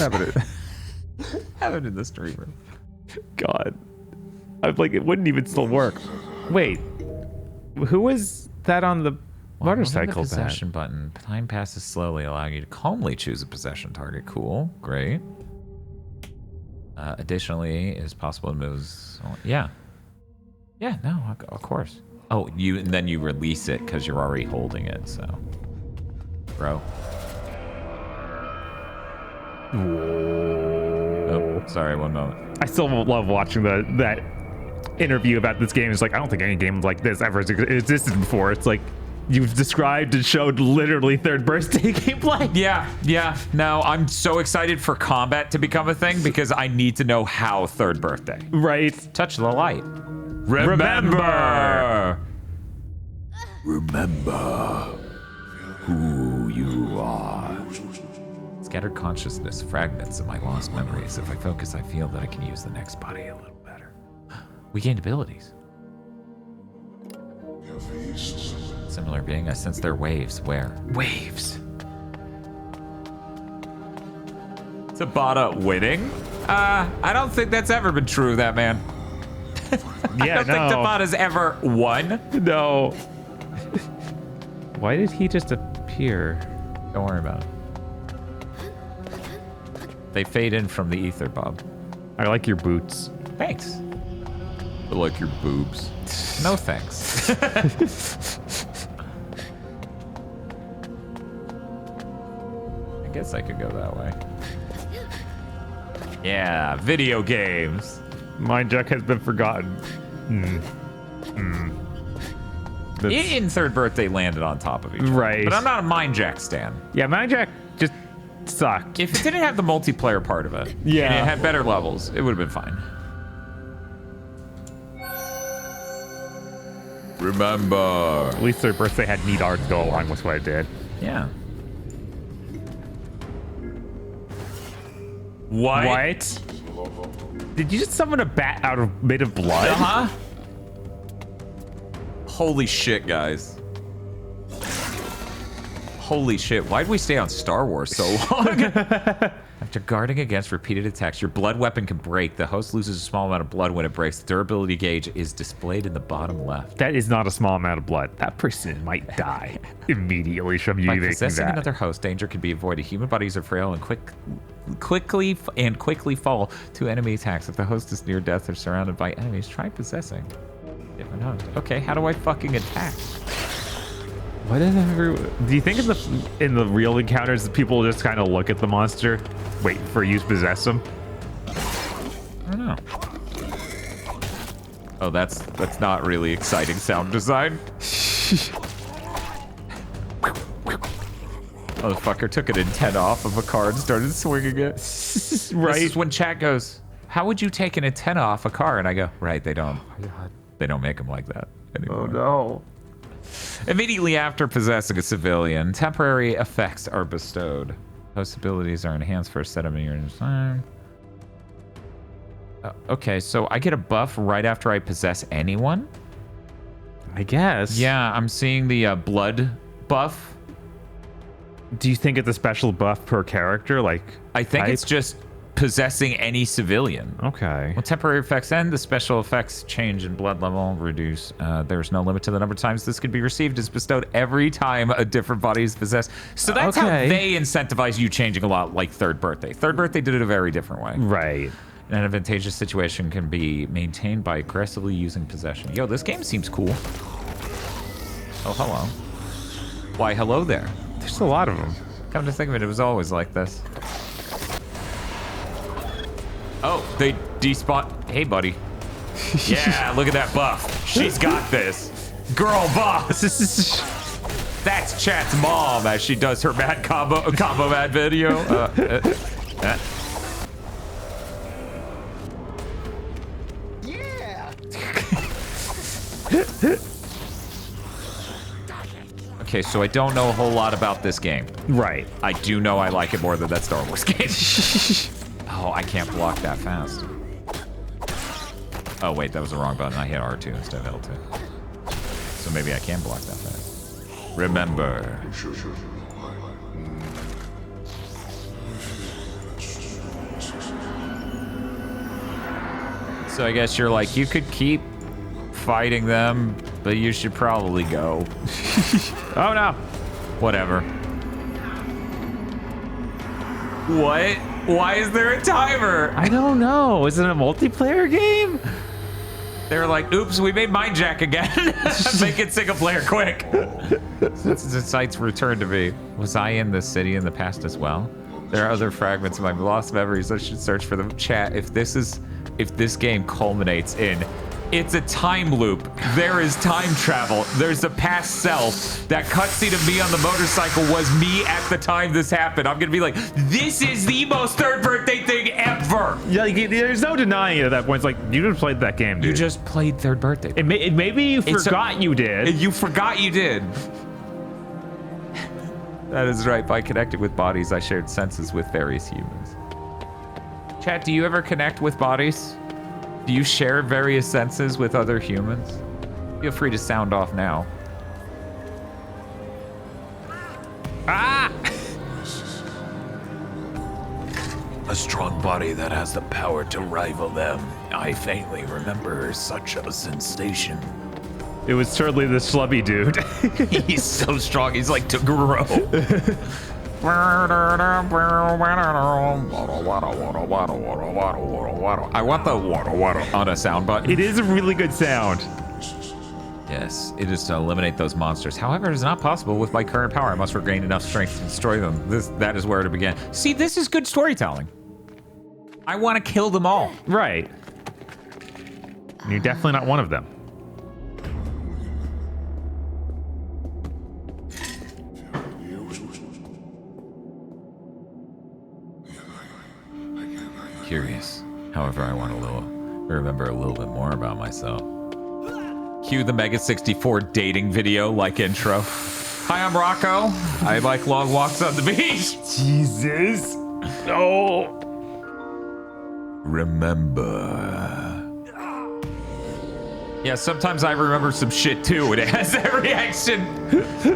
Have it in the stream room. God. I'm like, it wouldn't even still work. Wait. Who was that on the motorcycle? The possession button. Time passes slowly, allowing you to calmly choose a possession target. Cool. Great. Additionally, it is possible to move... Yeah. Yeah, no, of course. Oh, and then you release it because you're already holding it, so. Bro. Whoa. Oh, sorry, one moment. I still love watching that interview about this game. It's like, I don't think any game like this ever existed before. It's like, you've described and showed literally third birthday gameplay. Yeah. No, I'm so excited for combat to become a thing because I need to know how third birthday. Right. Touch the light. Remember who you are. Scattered consciousness, fragments of my lost memories. If I focus, I feel that I can use the next body a little better. We gained abilities. Similar being, I sense their waves. Where? Waves. Tabata winning? I don't think that's ever been true of that man. I don't think Tabata's ever won. No. Why did he just appear? Don't worry about it. They fade in from the ether, Bob. I like your boots. Thanks. I like your boobs. No thanks. I guess I could go that way. Yeah, video games. Mind Jack has been forgotten. In third birthday landed on top of each other. Right. But I'm not a Mind Jack stan. Yeah, Mind Jack just sucked. If it didn't have the multiplayer part of it, yeah, and it had better levels, it would have been fine. Remember. At least third birthday had neat art to go along with what it did. Yeah. What? Did you just summon a bat made of blood? Uh-huh. Holy shit, guys. Holy shit, why'd we stay on Star Wars so long? After guarding against repeated attacks, your blood weapon can break. The host loses a small amount of blood when it breaks. The durability gauge is displayed in the bottom left. That is not a small amount of blood. That person might die immediately from you By making possessing that. another host, danger can be avoided. Human bodies are frail and quickly fall to enemy attacks. If the host is near death or surrounded by enemies, try possessing different host. Okay, how do I fucking attack? What is do you think in the real encounters people just kind of look at the monster, wait for you to possess them? I don't know. Oh, that's not really exciting sound design. Motherfucker took an antenna off of a car and started swinging it. Right. This is when chat goes, "How would you take an antenna off a car?" And I go, "Right, they don't. They don't make them like that anymore." Oh no. Immediately after possessing a civilian, temporary effects are bestowed. Host abilities are enhanced for a set of years. Okay, so I get a buff right after I possess anyone? I guess. Yeah, I'm seeing the blood buff. Do you think it's a special buff per character? Like, I think type? it's just possessing any civilian. Okay. When temporary effects end, the special effects change in blood level reduce. There's no limit to the number of times this could be received. It's bestowed every time a different body is possessed. So that's how they incentivize you changing a lot, like third birthday. Third birthday did it a very different way. Right. An advantageous situation can be maintained by aggressively using possession. Yo, this game seems cool. Oh, hello. Why, hello there. There's a lot of them. Come to think of it, it was always like this. Oh, they despawn. Hey, buddy. Yeah, look at that buff. She's got this. Girl boss. That's Chat's mom as she does her mad combo mad video. Yeah. Okay, so I don't know a whole lot about this game. Right. I do know I like it more than that Star Wars game. Oh, I can't block that fast. Oh, wait, that was the wrong button. I hit R2 instead of L2. So maybe I can block that fast. Remember. So I guess you're like, you could keep fighting them, but you should probably go. Oh, no. Whatever. What? Why is there a timer? I don't know. Is it a multiplayer game? They're like, oops, we made Mind Jack again. Make it single player quick. Since the site's returned to me, was I in the city in the past as well? There are other fragments of my lost memories. I should search for them. Chat, if this game culminates in, it's a time loop. There is time travel. There's a past self. That cutscene of me on the motorcycle was me at the time this happened. I'm gonna be like, this is the most third birthday thing ever. Yeah, like, there's no denying it at that point. It's like, you just played that game, dude. You just played third birthday. Maybe you forgot you did. You forgot you did. That is right. By connecting with bodies, I shared senses with various humans. Chat, do you ever connect with bodies? Do you share various senses with other humans? Feel free to sound off now. Ah! A strong body that has the power to rival them. I faintly remember such a sensation. It was certainly the schlubby dude. He's so strong. He's like to grow. I want the on a sound button. It is a really good sound. Yes, it is to eliminate those monsters. However, it is not possible with my current power. I must regain enough strength to destroy them. That is where to begin. See, this is good storytelling. I want to kill them all. Right. You're definitely not one of them. Curious. However, I want to remember a little bit more about myself. Cue the Mega 64 dating video like intro. Hi, I'm Rocco. I like long walks on the beach. Jesus. No. Remember. Yeah, sometimes I remember some shit too, and it has that reaction.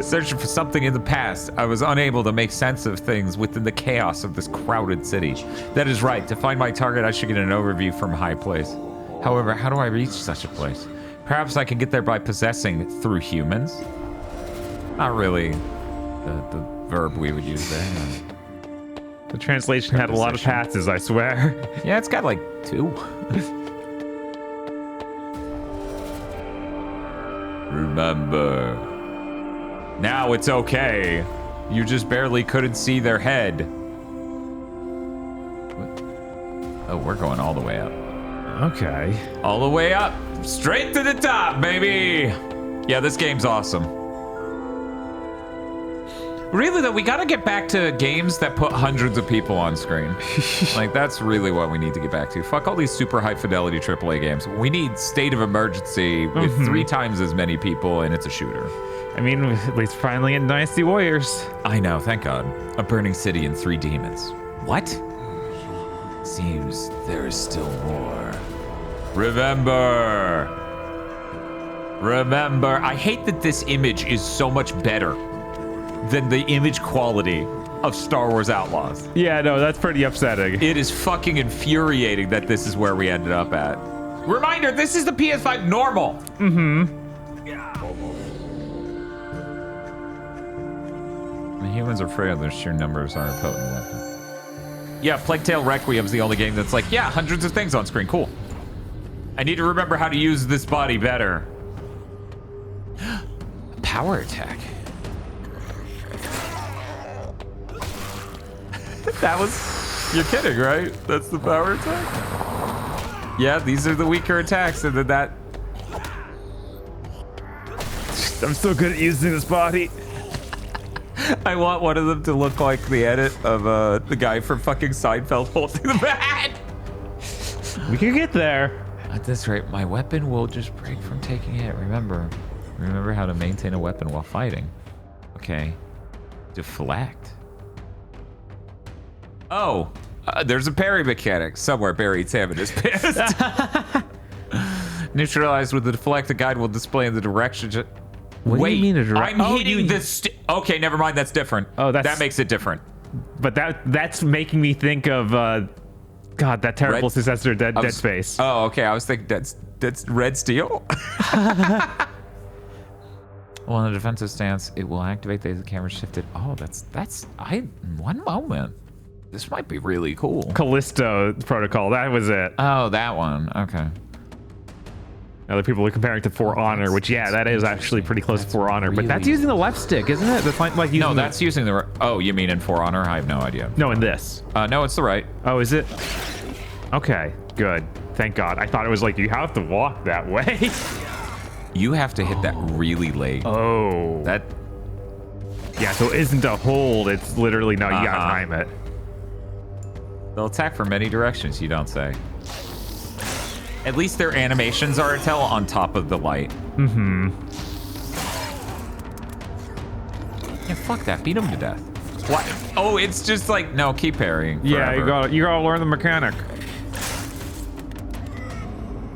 Searching for something in the past, I was unable to make sense of things within the chaos of this crowded city. That is right. To find my target, I should get an overview from a high place. However, how do I reach such a place? Perhaps I can get there by possessing through humans? Not really the verb we would use there. The translation had a lot of passes, I swear. Yeah, it's got like 2. Remember. Now it's okay. You just barely couldn't see their head. What? Oh, we're going all the way up. Okay. All the way up. Straight to the top, baby. Yeah, this game's awesome. Really, though, we gotta get back to games that put hundreds of people on screen. Like, that's really what we need to get back to. Fuck all these super high fidelity AAA games. We need State of Emergency with 3 times as many people, and it's a shooter. I mean, at least finally in Dynasty Warriors. I know, thank God. A burning city and 3 demons. What? Seems there is still more. Remember. Remember. I hate that this image is so much better than the image quality of Star Wars Outlaws. Yeah, no, that's pretty upsetting. It is fucking infuriating that this is where we ended up at. Reminder, this is the PS5 normal. Mm-hmm. The humans are frail, their sheer numbers are a potent weapon. Yeah, Plague Tale Requiem's the only game that's like, yeah, hundreds of things on screen, cool. I need to remember how to use this body better. Power attack. That was... You're kidding, right? That's the power attack? Yeah, these are the weaker attacks, and then that... I'm so good at using this body. I want one of them to look like the edit of the guy from fucking Seinfeld holding the bat. We can get there. At this rate, my weapon will just break from taking it. Remember how to maintain a weapon while fighting. Okay. Deflect. Oh, there's a parry mechanic. Somewhere buried Salmon is pissed. Neutralized with the deflect, the guide will display in the direction. What do you mean a I'm hitting this. Okay, never mind. That's different. Oh, that makes it different. But that's making me think of God, that terrible successor, Dead Space. Oh, okay. I was thinking that's Red Steel. Well, in a defensive stance, it will activate the camera shifted. Oh, that's one moment. This might be really cool. Callisto Protocol, that was it. Oh, that one. Okay. Other people are comparing to For Honor, which, yeah, that is actually pretty close to For Honor. But that's using the left stick, isn't it? That's like using No, that's using the... Oh, you mean in For Honor? I have no idea. No, in this. No, it's the right. Oh, is it? Okay, good. Thank God. I thought it was like, you have to walk that way. You have to hit that really late. Oh. That... Yeah, so it isn't a hold. It's literally, no, you gotta time it. They'll attack from many directions, you don't say. At least their animations are a tell on top of the light. Mm-hmm. Yeah, fuck that. Beat him to death. What? Oh, it's just like, no, keep parrying Yeah, forever. you gotta learn the mechanic.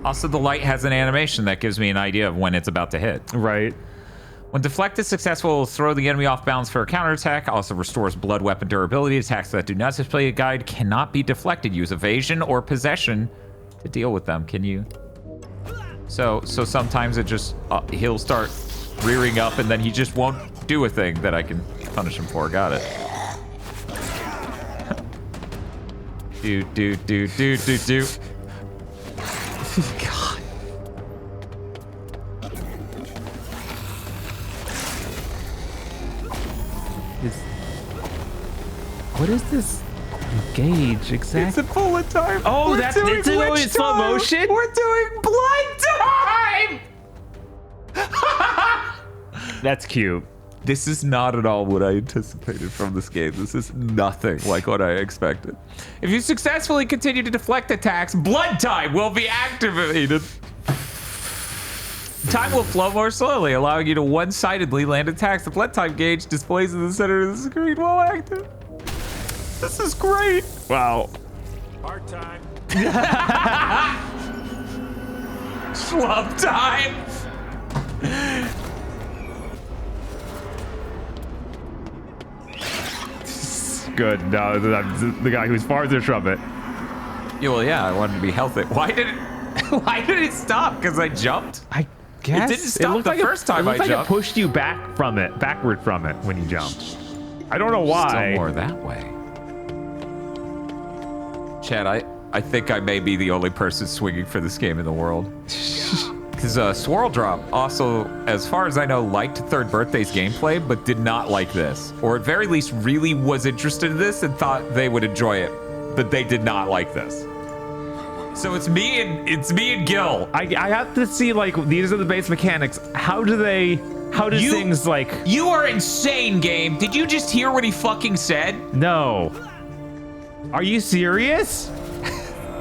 Also, the light has an animation that gives me an idea of when it's about to hit. Right. When deflect is successful, throw the enemy off balance for a counterattack. Also restores blood weapon durability. Attacks that do not display a guide cannot be deflected. Use evasion or possession to deal with them. Can you? So sometimes it just he'll start rearing up and then he just won't do a thing that I can punish him for. Got it. do. God. What is this gauge exactly? It's a bullet time. Oh, it's in slow motion? We're doing blood time! That's cute. This is not at all what I anticipated from this game. This is nothing like what I expected. If you successfully continue to deflect attacks, blood time will be activated. Time will flow more slowly, allowing you to one-sidedly land attacks. The blood time gauge displays in the center of the screen while active. This is great. Wow. Hard time. Schlub time. Good. No, the guy who's farther from it. Yeah, well, yeah, I wanted to be healthy. Why did it stop? Because I jumped? I guess. It didn't stop the first time I jumped. jumped. It pushed you backward from it when you jumped. I don't know why. Still more that way. Chad, I think I may be the only person swinging for this game in the world. Because Swirl Drop also, as far as I know, liked Third Birthday's gameplay, but did not like this. Or at very least really was interested in this and thought they would enjoy it, but they did not like this. So it's me and Gil. I have to see, like, these are the base mechanics. How do things, like... You are insane, game. Did you just hear what he fucking said? No. Are you serious?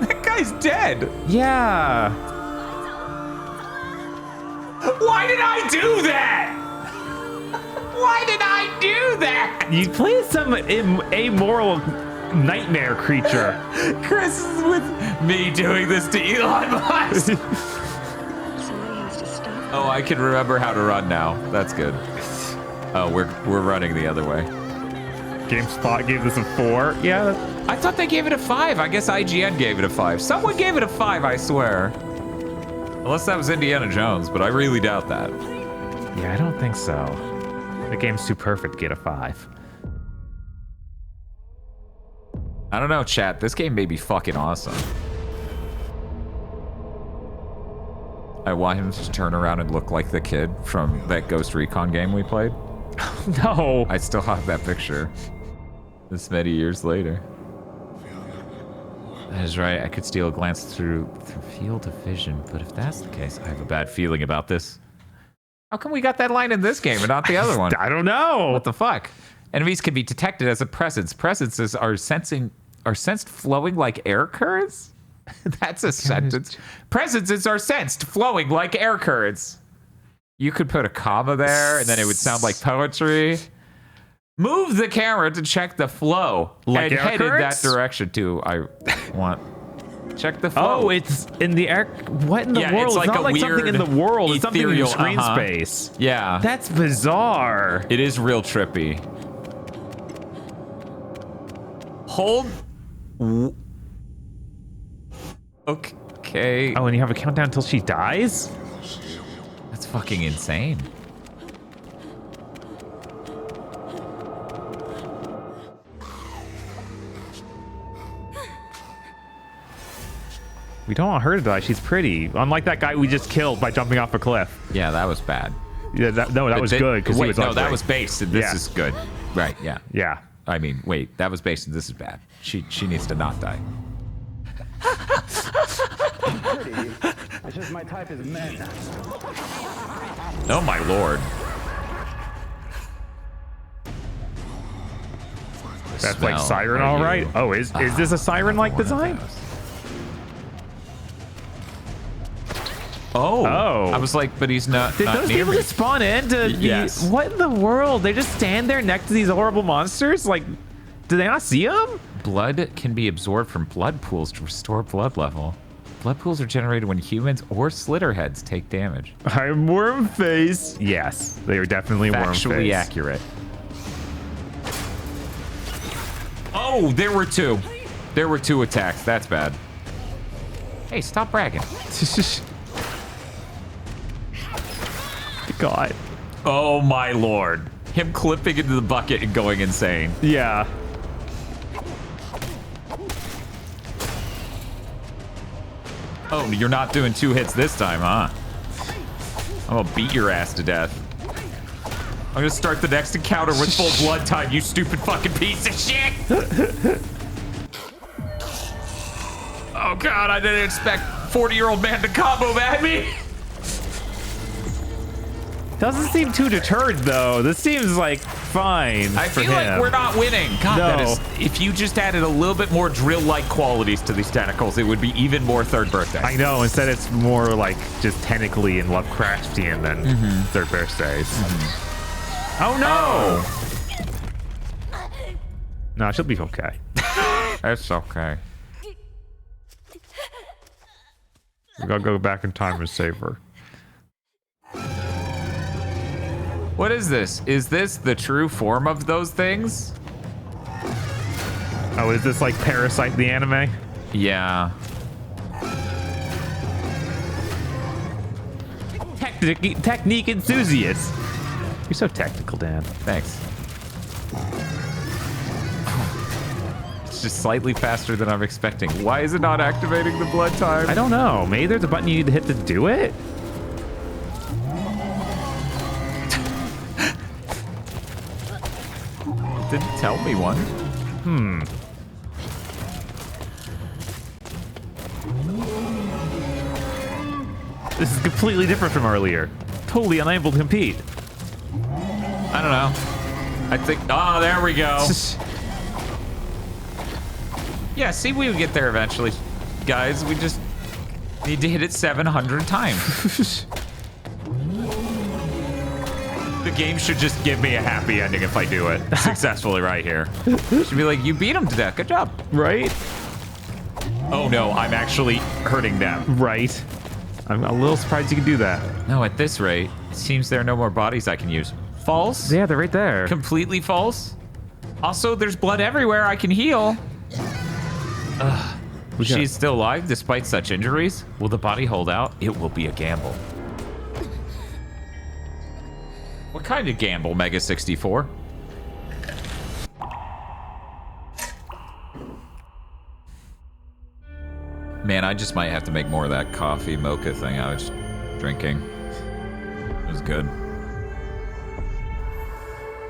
That guy's dead. Yeah. Why did I do that? Why did I do that? You played some amoral nightmare creature. Chris is with me doing this to Elon Musk. Oh, I can remember how to run now. That's good. Oh, we're running the other way. GameSpot gave this a 4. Yeah. I thought they gave it a 5. I guess IGN gave it a 5. Someone gave it a 5, I swear. Unless that was Indiana Jones, but I really doubt that. Yeah, I don't think so. The game's too perfect to get a 5. I don't know, chat. This game may be fucking awesome. I want him to turn around and look like the kid from that Ghost Recon game we played. No. I still have that picture. This many years later. That is right. I could steal a glance through field of vision, but if that's the case, I have a bad feeling about this. How come we got that line in this game and not the other one? I don't know. What the fuck? Enemies can be detected as a presence. Presences are sensed flowing like air currents? That's a sentence. Presences are sensed flowing like air currents. You could put a comma there and then it would sound like poetry. Move the camera to check the flow. Like and air head in that currents? direction too. I want check the flow. Oh, it's in the air. What in the world? It's like not a like weird something in the world. It's something in your ethereal- screen space. Yeah. That's bizarre. It is real trippy. Hold. Okay. Oh, and you have a countdown until she dies? That's fucking insane. We don't want her to die. She's pretty. Unlike that guy we just killed by jumping off a cliff. Yeah, that was bad. Yeah, that was good because he was ugly. that was based and this is good. Right, yeah. Yeah. I mean, wait, that was based and this is bad. She needs to not die. Pretty. It's just my type is men. Oh my lord. That's like siren, all right. Oh, is this a siren-like design? Oh. I was like, but he's not. Did not those near people me. just spawn in to Yes. what in the world? They just stand there next to these horrible monsters? Like, do they not see them? Blood can be absorbed from blood pools to restore blood level. Blood pools are generated when humans or slitterheads take damage. I'm worm face. Yes, they are definitely worm face. Factually accurate. Oh, there were two. There were two attacks. That's bad. Hey, stop bragging. God. Oh my lord. Him clipping into the bucket and going insane. Yeah. Oh, you're not doing 2 hits this time, huh? I'm gonna beat your ass to death. I'm gonna start the next encounter with full blood time, you stupid fucking piece of shit! Oh god, I didn't expect 40-year-old man to combo at me! Doesn't seem too deterred though. This seems like fine. I feel like we're not winning. God, No. that is. If you just added a little bit more drill-like qualities to these tentacles, it would be even more third birthday. I know. Instead, it's more like just technically and Lovecraftian than third birthdays. Oh no! No, she'll be okay. That's okay. We gotta go back in time and save her. What is this? Is this the true form of those things? Oh, is this like Parasite the anime? Yeah. Technique enthusiast. You're so technical, Dan. Thanks. It's just slightly faster than I'm expecting. Why is it not activating the blood time? I don't know. Maybe there's a button you need to hit to do it? Didn't tell me one. This is completely different from earlier. Totally unable to compete. I don't know. I think. Oh, there we go. Yeah, see, we would get there eventually, guys. We just need to hit it 700 times. The game should just give me a happy ending if I do it successfully right here. Should be like, you beat him to death. Good job. Right? Oh no, I'm actually hurting them. Right. I'm a little surprised you can do that. No, at this rate, it seems there are no more bodies I can use. False? Yeah, they're right there. Completely false. Also, there's blood everywhere. I can heal. Ugh. She's still alive despite such injuries. Will the body hold out? It will be a gamble. What kind of gamble, Mega 64? Man, I just might have to make more of that coffee mocha thing I was drinking. It was good.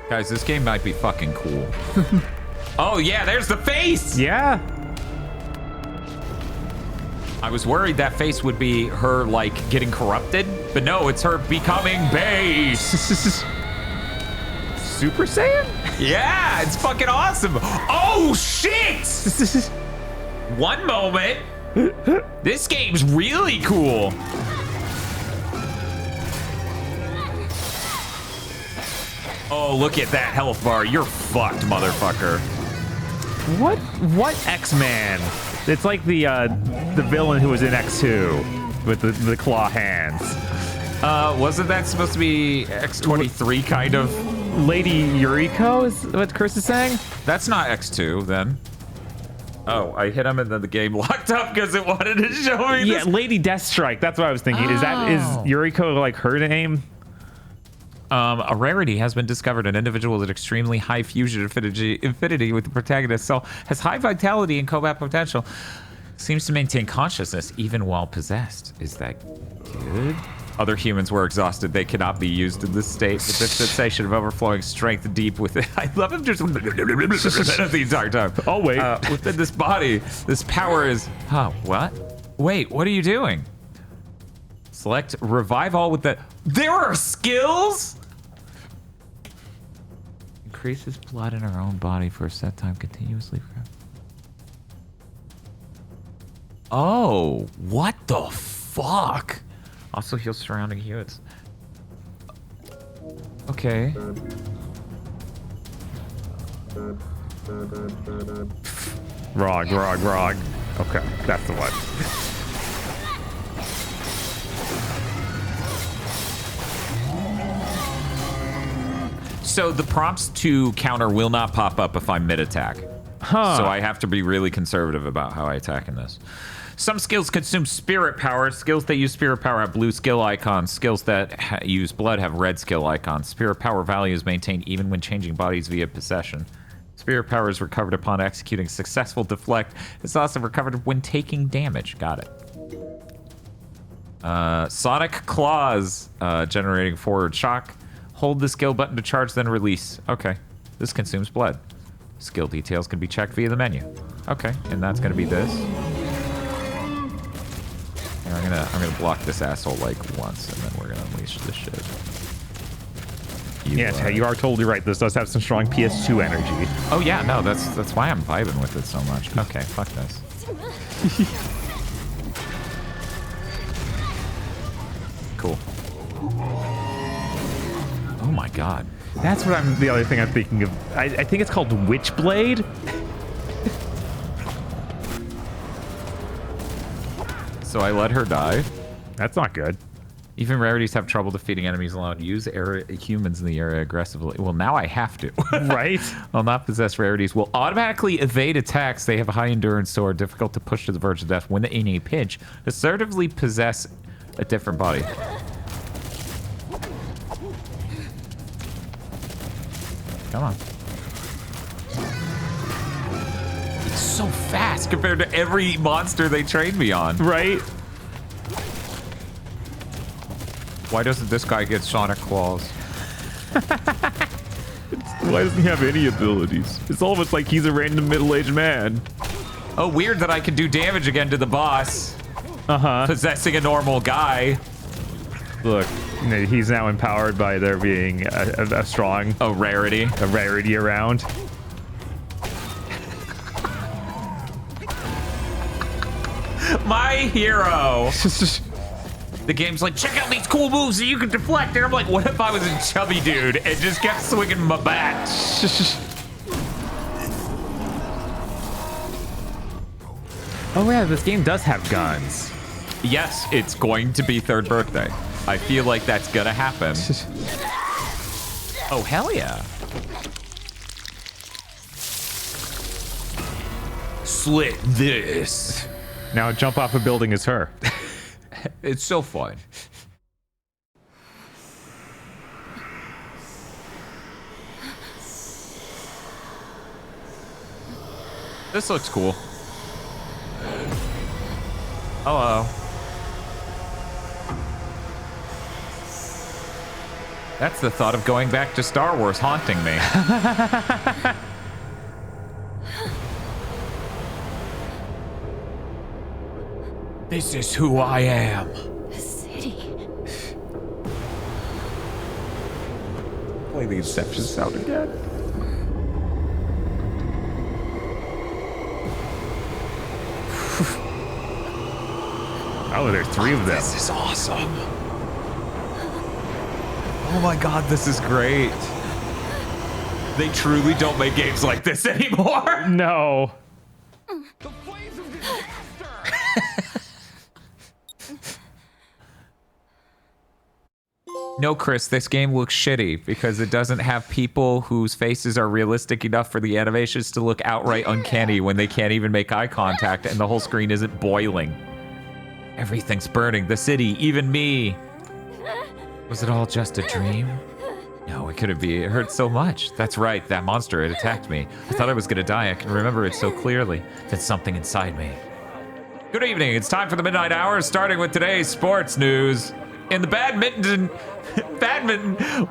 Guys, this game might be fucking cool. Oh yeah, there's the face! Yeah. I was worried that face would be her, like, getting corrupted, but no, it's her becoming base. Super Saiyan? Yeah, it's fucking awesome. Oh, shit! One moment. This game's really cool. Oh, look at that health bar. You're fucked, motherfucker. What X-Man? It's like the villain who was in X2 with the claw hands. Wasn't that supposed to be X23 kind of? Lady Yuriko is what Chris is saying? That's not X2 then. Oh, I hit him and then the game locked up because it wanted to show me Yeah, this. Lady Deathstrike. That's what I was thinking. Is Yuriko like her name? A rarity has been discovered. An individual with extremely high fusion affinity with the protagonist cell has high vitality and combat potential. Seems to maintain consciousness even while possessed. Is that good? Other humans were exhausted. They cannot be used in this state. With this sensation of overflowing strength deep within. I love him just the entire time. Oh, wait. Within this body, this power is... Huh, what? Wait, what are you doing? Select revive all with the... There are skills? Increases blood in her own body for a set time continuously. Oh, what the fuck? Also heals surrounding units. Okay. Wrong. Okay, that's the one. So the prompts to counter will not pop up if I'm mid-attack. Huh. So I have to be really conservative about how I attack in this. Some skills consume spirit power. Skills that use spirit power have blue skill icons. Skills that use blood have red skill icons. Spirit power value is maintained even when changing bodies via possession. Spirit power is recovered upon executing successful deflect. It's also recovered when taking damage. Got it. Sonic Claws, generating forward shock. Hold the skill button to charge, then release. Okay. This consumes blood. Skill details can be checked via the menu. Okay, and that's gonna be this. Here, I'm gonna block this asshole like once, and then we're gonna unleash this shit. You are totally right. This does have some strong PS2 energy. Oh yeah, no, that's why I'm vibing with it so much. Okay, fuck this. Cool. Oh my god. That's what the other thing I'm thinking of. I think it's called Witchblade. So I let her die. That's not good. Even rarities have trouble defeating enemies alone. Use humans in the area aggressively. Well, now I have to. Right? While not possessed rarities will automatically evade attacks. They have a high endurance, so are difficult to push to the verge of death when in a pinch. Assertively possess a different body. Come on. It's so fast compared to every monster they trained me on. Right? Why doesn't this guy get Sonic Claws? Why doesn't he have any abilities? It's almost like he's a random middle-aged man. Oh, weird that I can do damage again to the boss. Possessing a normal guy. Look, he's now empowered by there being a strong... A rarity around. My hero. The game's like, check out these cool moves that you can deflect. And I'm like, what if I was a chubby dude and just kept swinging my bat? Oh yeah, this game does have guns. Yes, it's going to be third birthday. I feel like that's gonna happen. Oh, hell yeah. Slit this. Now jump off a building is her. It's so fun. This looks cool. Hello. That's the thought of going back to Star Wars haunting me. This is who I am. The city. Play the Inception sound again. Oh, there's 3 of them. This is awesome. Oh my god, this is great. They truly don't make games like this anymore. No. No, Chris, this game looks shitty because it doesn't have people whose faces are realistic enough for the animations to look outright uncanny when they can't even make eye contact and the whole screen isn't boiling. Everything's burning, the city, even me. Was it all just a dream? No, it couldn't be. It hurt so much. That's right, that monster, it attacked me. I thought I was gonna die. I can remember it so clearly. Then something inside me. Good evening. It's time for the Midnight Hour, starting with today's sports news. In the badminton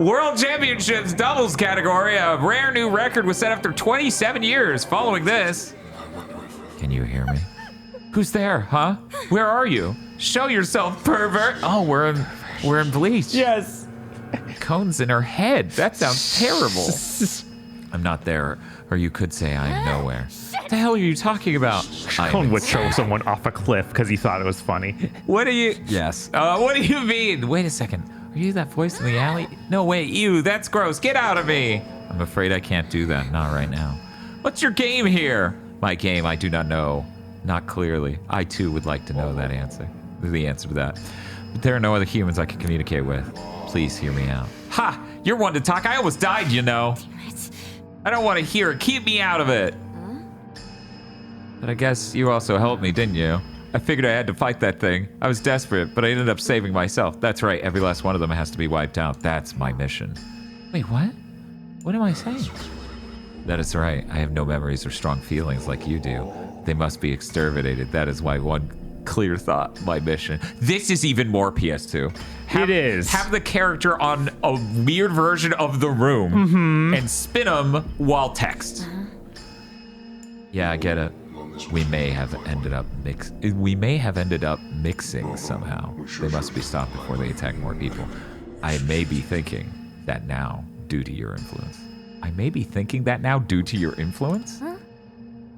World Championships doubles category, a rare new record was set after 27 years following this. Can you hear me? Who's there, huh? Where are you? Show yourself, pervert. Oh, we're in Bleach. Yes. Cones in her head. That sounds terrible. I'm not there, or you could say I'm nowhere. What the hell are you talking about? Cone would throw someone off a cliff because he thought it was funny. What do you... Yes. What do you mean? Wait a second. Are you that voice in the alley? No, wait, you. That's gross. Get out of me. I'm afraid I can't do that. Not right now. What's your game here? My game, I do not know. Not clearly. I, too, would like to know that answer. The answer to that. But there are no other humans I can communicate with. Please hear me out. Ha! You're one to talk. I almost died, you know. I don't want to hear it. Keep me out of it. But I guess you also helped me, didn't you? I figured I had to fight that thing. I was desperate, but I ended up saving myself. That's right. Every last one of them has to be wiped out. That's my mission. Wait, what? What am I saying? That is right. I have no memories or strong feelings like you do. They must be exterminated. That is my one clear thought, my mission. This is even more PS2. It is. Have the character on a weird version of the room and spin them while text. Yeah, I get it. We may have ended up mixing somehow. They must be stopped before they attack more people. I may be thinking that now due to your influence.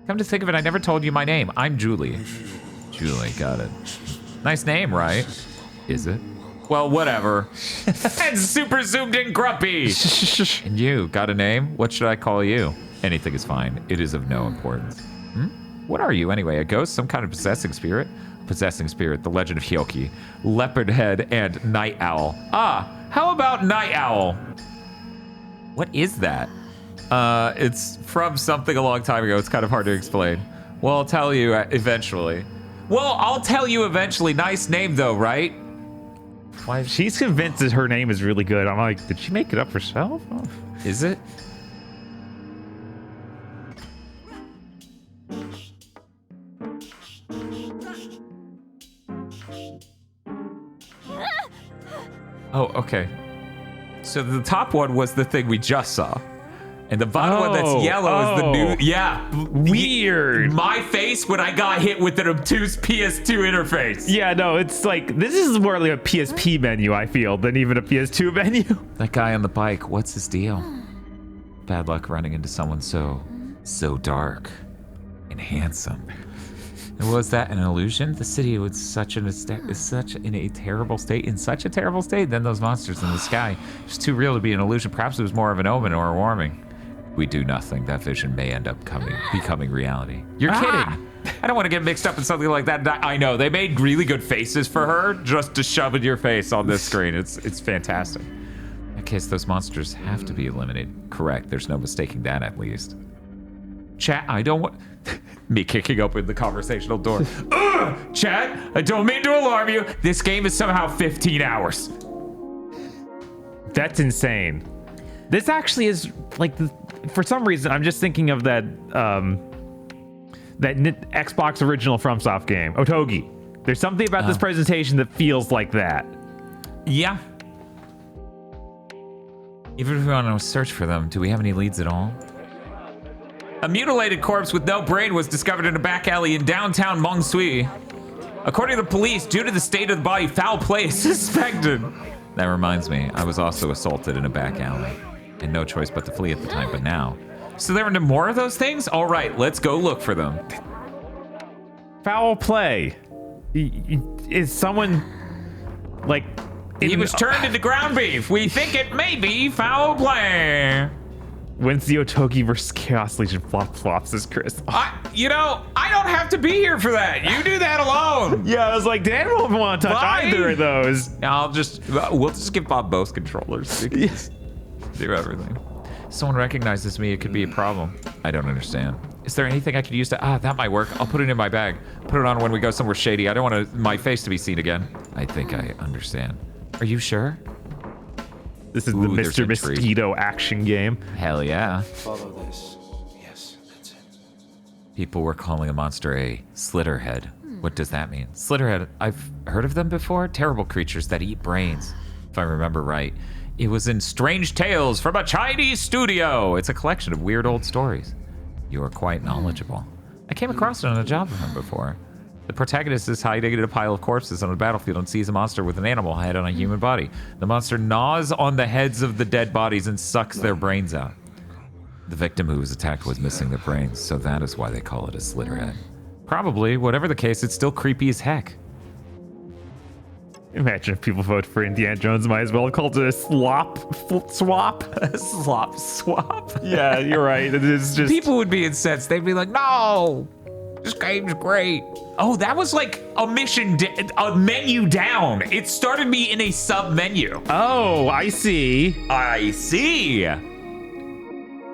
Come to think of it, I never told you my name. I'm Julie. Julie, got it. Nice name, right? Is it? Well, whatever. That's super zoomed in grumpy. And you, got a name? What should I call you? Anything is fine. It is of no importance. What are you anyway? A ghost? Some kind of possessing spirit? Possessing spirit, the legend of Hyoki, leopard head, and night owl. Ah, how about night owl? What is that? It's from something a long time ago. It's kind of hard to explain. Well, I'll tell you eventually. Nice name though, right? Why? She's convinced that her name is really good. I'm like, did she make it up herself? Oh. Is it? Oh, okay. So the top one was the thing we just saw. And the bottom one that's yellow is the new... Yeah. Weird. My face when I got hit with an obtuse PS2 interface. Yeah, no, it's like... This is more like a PSP menu, I feel, than even a PS2 menu. That guy on the bike, what's his deal? Bad luck running into someone so dark and handsome. And was that an illusion? The city was in such a terrible state. Then those monsters in the sky. It's too real to be an illusion. Perhaps it was more of an omen or a warning. We do nothing. That vision may end up becoming reality. You're kidding. I don't want to get mixed up in something like that. I know they made really good faces for her just to shove in your face on this screen. It's fantastic. In that case, those monsters have to be eliminated. Correct. There's no mistaking that, at least. Chat, I don't want... Me kicking open the conversational door. Chat, I don't mean to alarm you. This game is somehow 15 hours. That's insane. This actually is like, for some reason, I'm just thinking of that Xbox original FromSoft game, Otogi. There's something about this presentation that feels like that. Yeah. Even if we want to search for them, do we have any leads at all? A mutilated corpse with no brain was discovered in a back alley in downtown Mongsui. According to the police, due to the state of the body, foul play is suspected. That reminds me, I was also assaulted in a back alley. Had no choice but to flee at the time, but now. So there are more of those things? All right, let's go look for them. Foul play. Is someone, like... He was turned into ground beef. We think it may be foul play. When's the Otogi versus Chaos Legion flops, says Chris. I don't have to be here for that. You do that alone. Yeah, I was like, Dan won't want to touch either of those. We'll just give Bob both controllers. Yes. Do everything. Someone recognizes me, it could be a problem. I don't understand. Is there anything I could use to... that might work. I'll put it in my bag. Put it on when we go somewhere shady. I don't want my face to be seen again. I think I understand. Are you sure? This is the Mr. Mosquito action game. Hell yeah. Follow this. Yes, that's it. People were calling a monster a Slitterhead. What does that mean? Slitterhead, I've heard of them before. Terrible creatures that eat brains, if I remember right. It was in Strange Tales from a Chinese studio. It's a collection of weird old stories. You are quite knowledgeable. I came across it on a job with him before. The protagonist is hiding in a pile of corpses on a battlefield and sees a monster with an animal head on a human body. The monster gnaws on the heads of the dead bodies and sucks their brains out. The victim who was attacked was missing their brains, so that is why they call it a Slitterhead. Probably, whatever the case, it's still creepy as heck. Imagine if people vote for Indiana Jones, might as well have called it a swap. A slop swap? Yeah, you're right. It is just... People would be incensed. They'd be like, no, this game's great. Oh, that was like a mission, a menu down. It started me in a sub-menu. Oh, I see. I see.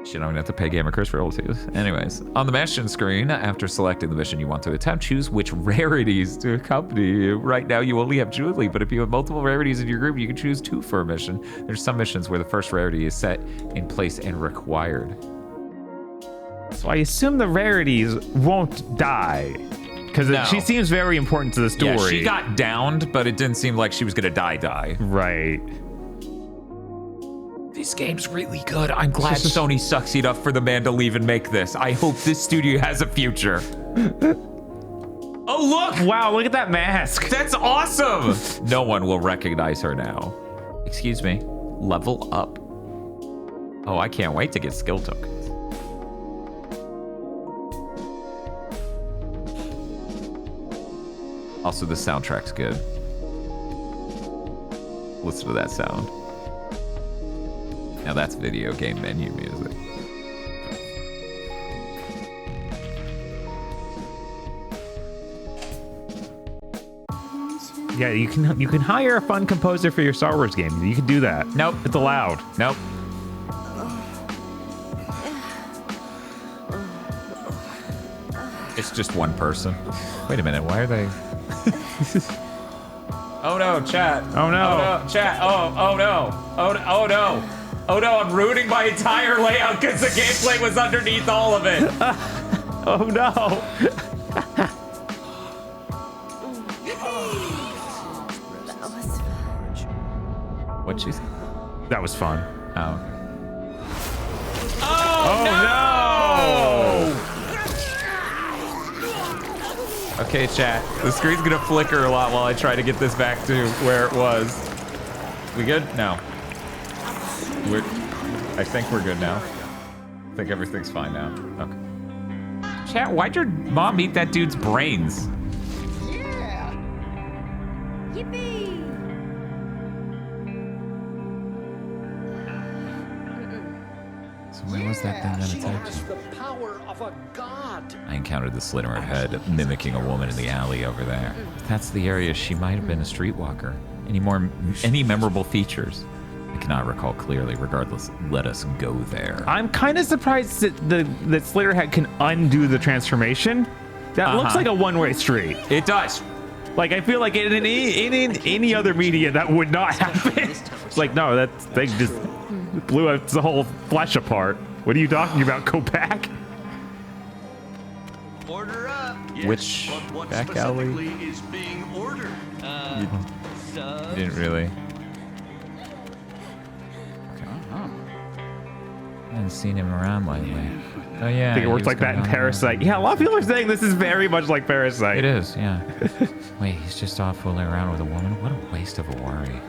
Shit, I'm gonna have to pay Gamer Chris for all too. Anyways, on the mission screen, after selecting the mission you want to attempt, choose which rarities to accompany you. Right now, you only have Julie, but if you have multiple rarities in your group, you can choose 2 for a mission. There's some missions where the first rarity is set in place and required. So I assume the rarities won't die. Because she seems very important to the story. Yeah, she got downed, but it didn't seem like she was gonna die. Right. This game's really good. I'm glad Sony succeed up for the man to leave and make this. I hope this studio has a future. Oh, look! Wow, look at that mask. That's awesome! No one will recognize her now. Excuse me. Level up. Oh, I can't wait to get skill tokens. Also, the soundtrack's good. Listen to that sound. Now that's video game menu music. Yeah, you can hire a fun composer for your Star Wars game. You can do that. Nope. It's allowed. Nope. It's just one person. Wait a minute, why are they... Oh no, chat. Oh no. Oh no, chat. Oh no. Oh no. Oh no, I'm ruining my entire layout because the gameplay was underneath all of it. Oh no. What'd she say? That was fun. Oh. Oh no! Okay, chat. The screen's gonna flicker a lot while I try to get this back to where it was. We good? No. I think we're good now. I think everything's fine now. Okay. Chat, why'd your mom eat that dude's brains? Yeah. Yippee. So where was that thing that attacked you? The power of a god. I encountered the Slitterhead mimicking a woman in the alley over there. If that's the area, she might have been a streetwalker. Any memorable features? I cannot recall clearly. Regardless, let us go there. I'm kind of surprised that that Slitterhead can undo the transformation. That looks like a one-way street. It does. Like, I feel like in any other media that would not happen. It's like, no, they just blew the whole flesh apart. What are you talking about? Go back? Order up. Yes, Which but what back alley? specifically is being ordered? You didn't really. I haven't seen him around lately. Oh yeah. I think it works like that in Parasite. Yeah, a lot of people are saying this is very much like Parasite. It is, yeah. Wait, he's just off fooling around with a woman? What a waste of a worry.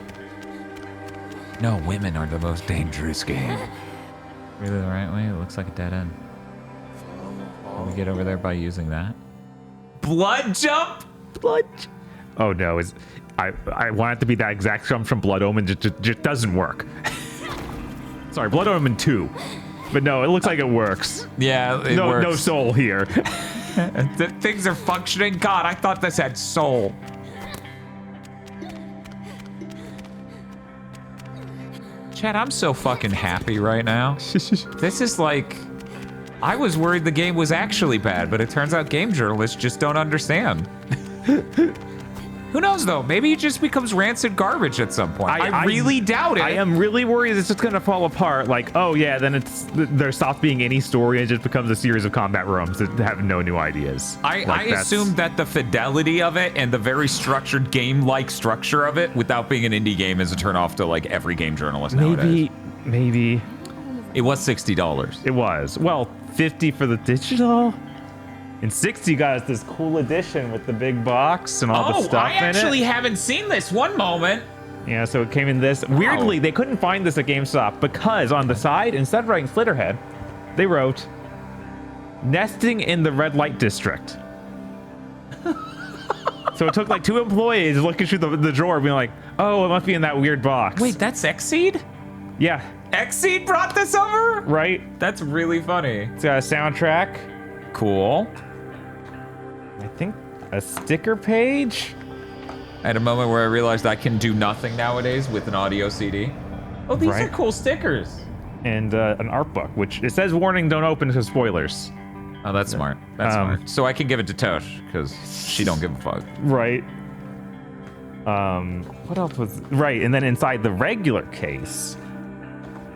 No, women are the most dangerous game. Really the right way? It looks like a dead end. Can we get over there by using that? Blood jump? Blood. Oh no, I want it to be that exact jump from Blood Omen. Just doesn't work. Sorry, Blood Omen 2. But no, it looks like it works. Yeah, it works. No soul here. Things are functioning. God, I thought this had soul. Chad, I'm so fucking happy right now. This is like... I was worried the game was actually bad, but it turns out game journalists just don't understand. Who knows though? Maybe it just becomes rancid garbage at some point. I really doubt it. I am really worried it's just gonna fall apart. Like, oh yeah, then there stops being any story and it just becomes a series of combat rooms that have no new ideas. I assume that the fidelity of it and the very structured game-like structure of it, without being an indie game, is a turn off to like every game journalist nowadays. Maybe. It was $60. It was. Well, 50 for the digital. And 60 got us this cool edition with the big box and all the stuff in it. I actually haven't seen this. One moment. Yeah, so it came in this. Weirdly, they couldn't find this at GameStop because on the side, instead of writing Slitterhead, they wrote nesting in the red light district. So it took like 2 employees looking through the drawer being like, oh, it must be in that weird box. Wait, that's Xseed? Yeah. Xseed brought this over? Right. That's really funny. It's got a soundtrack. Cool. I think a sticker page. I had a moment where I realized I can do nothing nowadays with an audio CD. Oh, these are cool stickers. And an art book, which it says warning, don't open to spoilers. Oh, that's smart. That's smart. So I can give it to Tosh because she don't give a fuck. Right. What else was right? And then inside the regular case,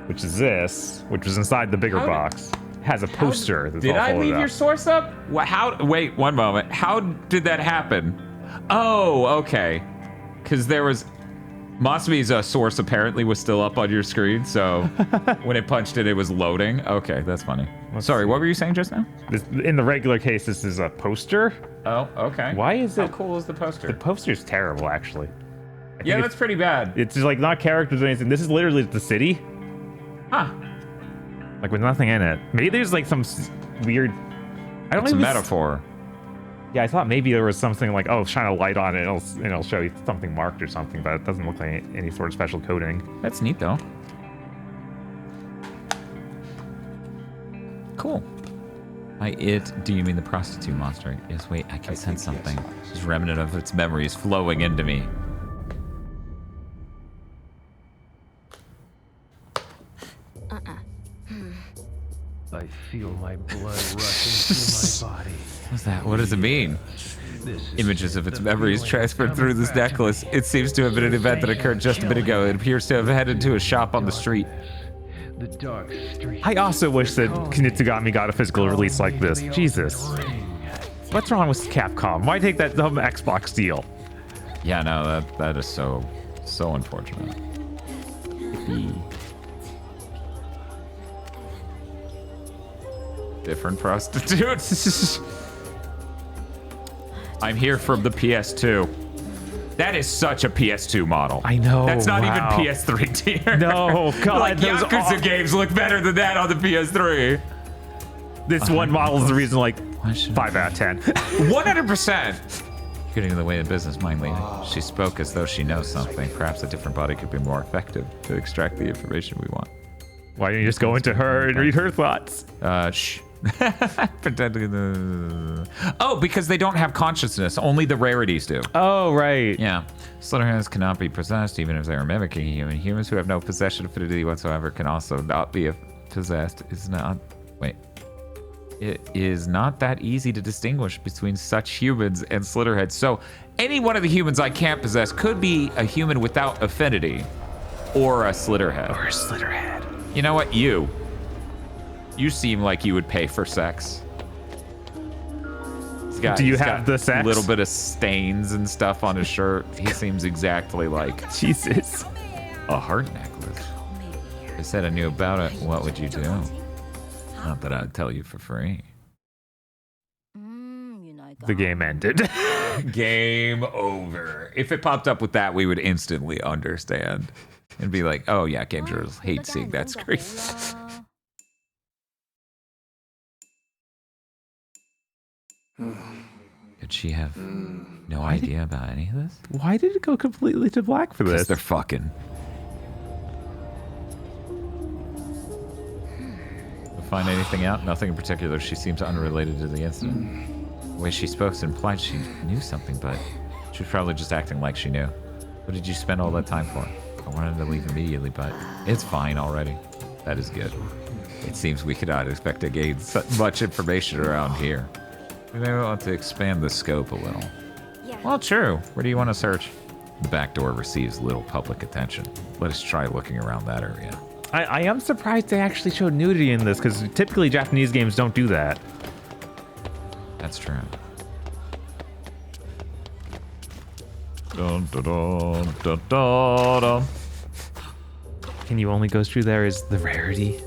which is this, which was inside the bigger box, has a poster. Did I leave your source up? Wait, one moment. How did that happen? Oh, okay. Because there was... Mosby's source apparently was still up on your screen, so when it punched it, it was loading. Okay, that's funny. Sorry, what were you saying just now? In the regular case, this is a poster. Oh, okay. Why is it... How cool is the poster? The poster's terrible, actually. Yeah, that's pretty bad. It's just like not characters or anything. This is literally the city. Huh. Like with nothing in it. Maybe there's like some weird... I don't know. It's a metaphor. Yeah, I thought maybe there was something like, oh, shine a light on it and it'll show you something marked or something, but it doesn't look like any sort of special coding. That's neat, though. Cool. By it, do you mean the prostitute monster? Yes, wait, I can sense something. This remnant of its memories flowing into me. I feel my blood rushing through my body. What's that? What does it mean? Images of its memories transferred through this necklace. It seems to have been an event that occurred just a bit ago. It appears to have headed to a shop on the street. The dark street. I also wish that Kunitsugami got a physical release like this. Jesus. What's wrong with Capcom? Why take that dumb Xbox deal? Yeah, no, that is so unfortunate. Yippee. Different prostitutes. I'm here from the PS2. That is such a PS2 model. I know. That's not even PS3 tier. No, God. Like Yakuza games look better than that on the PS3. This one model is the reason, like, 5 out of 10. 100%. Getting in the way of business, mind lady. She spoke as though she knows something. Perhaps a different body could be more effective to extract the information we want. Why don't you just go into her and read her thoughts? Shh. Oh, because they don't have consciousness. Only the rarities do. Oh, right. Yeah. Slitterheads cannot be possessed even if they are mimicking a human. Humans who have no possession affinity whatsoever can also not be possessed. It is not that easy to distinguish between such humans and Slitterheads. So any one of the humans I can't possess could be a human without affinity or a Slitterhead. Or a Slitterhead. You know what? You seem like you would pay for sex. Do you have the sex? A little bit of stains and stuff on his shirt. He seems exactly like Jesus. A heart necklace. If I said I knew about it, what would you do? Not that I'd tell you for free. The game ended. Game over. If it popped up with that, we would instantly understand. And be like, oh yeah, game journalists hate seeing that screen. Did she have no idea about any of this? Why did it go completely to black for this? Because they're fucking. Find anything out? Nothing in particular. She seems unrelated to the incident. The way she spoke implied she knew something, but she was probably just acting like she knew. What did you spend all that time for? I wanted to leave immediately, but it's fine already. That is good. It seems we cannot expect to gain much information around here. We may want to expand the scope a little. Well, true. Where do you want to search? The back door receives little public attention. Let us try looking around that area. I am surprised they actually showed nudity in this, because typically Japanese games don't do that. That's true. Dun, dun, dun, dun, dun, dun. Can you only go through there is the rarity?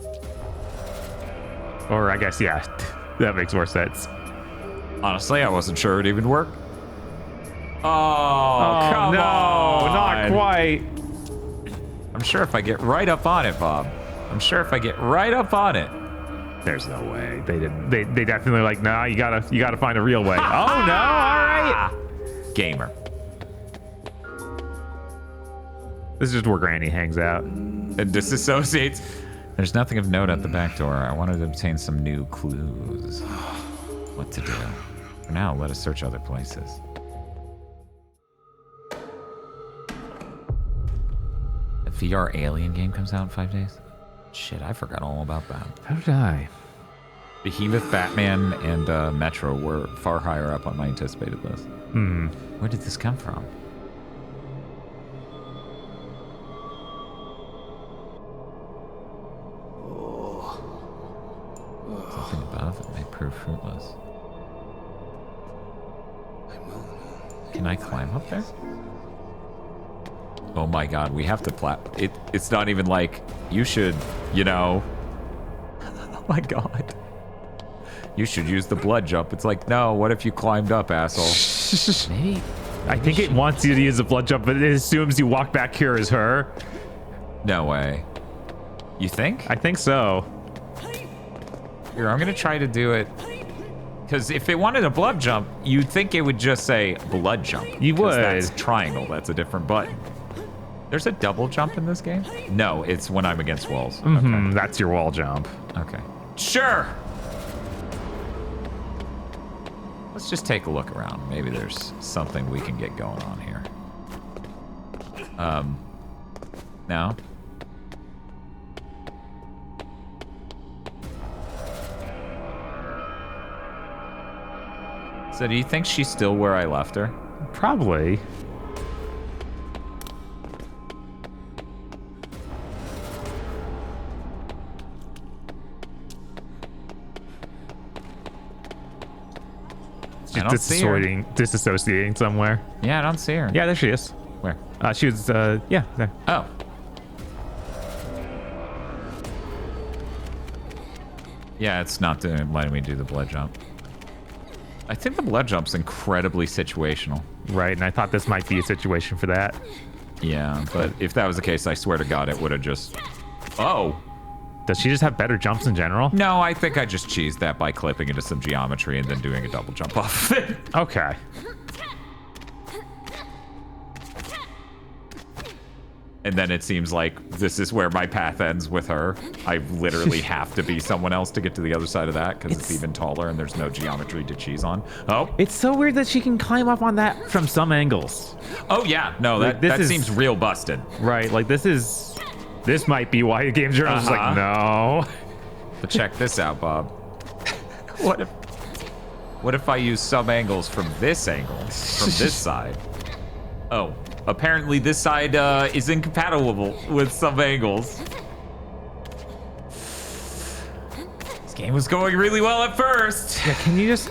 Or I guess, yeah, that makes more sense. Honestly, I wasn't sure it'd even work. Oh, come no, on. not quite. I'm sure if I get right up on it, Bob. I'm sure if I get right up on it. There's no way. They didn't. They definitely like, nah, you gotta find a real way. Oh no, all right. Gamer. This is just where Granny hangs out. And disassociates. There's nothing of note at the back door. I wanted to obtain some new clues. What to do. For now, let us search other places. The VR Alien game comes out in 5 days? Shit, I forgot all about that. How did I? Behemoth, Batman, and Metro were far higher up on my anticipated list. Where did this come from? Something above it may prove fruitless. Can I climb up there? Oh my god, we have to it's not even like, you should, you know. Oh my god. You should use the blood jump. It's like, no, what if you climbed up, asshole? Maybe I think it wants you to use the blood jump, but it assumes you walk back here as her. No way. You think? I think so. Here, I'm gonna try to do it. Because if it wanted a blood jump, you'd think it would just say blood jump. You would. That's triangle. That's a different button. There's a double jump in this game? No, it's when I'm against walls. Okay. That's your wall jump. Okay. Sure. Let's just take a look around. Maybe there's something we can get going on here. No? So do you think she's still where I left her? Probably. Just disassociating somewhere. Yeah, I don't see her. Yeah, there she is. Where? She was, yeah, there. Oh. Yeah, it's not letting me do the blood jump. I think the blood jump's incredibly situational. Right, and I thought this might be a situation for that. Yeah, but if that was the case, I swear to God, it would have just... Oh! Does she just have better jumps in general? No, I think I just cheesed that by clipping into some geometry and then doing a double jump off of it. Okay. And then it seems like this is where my path ends with her. I literally have to be someone else to get to the other side of that because it's even taller and there's no geometry to cheese on. Oh. It's so weird that she can climb up on that from some angles. Oh, yeah. No, like, that seems real busted. Right. Like, this might be why the game journalist is like, no. But check this out, Bob. What if I use some angles from this angle, from this side? Oh. Apparently this side is incompatible with some angles. This game was going really well at first. Yeah, can you just...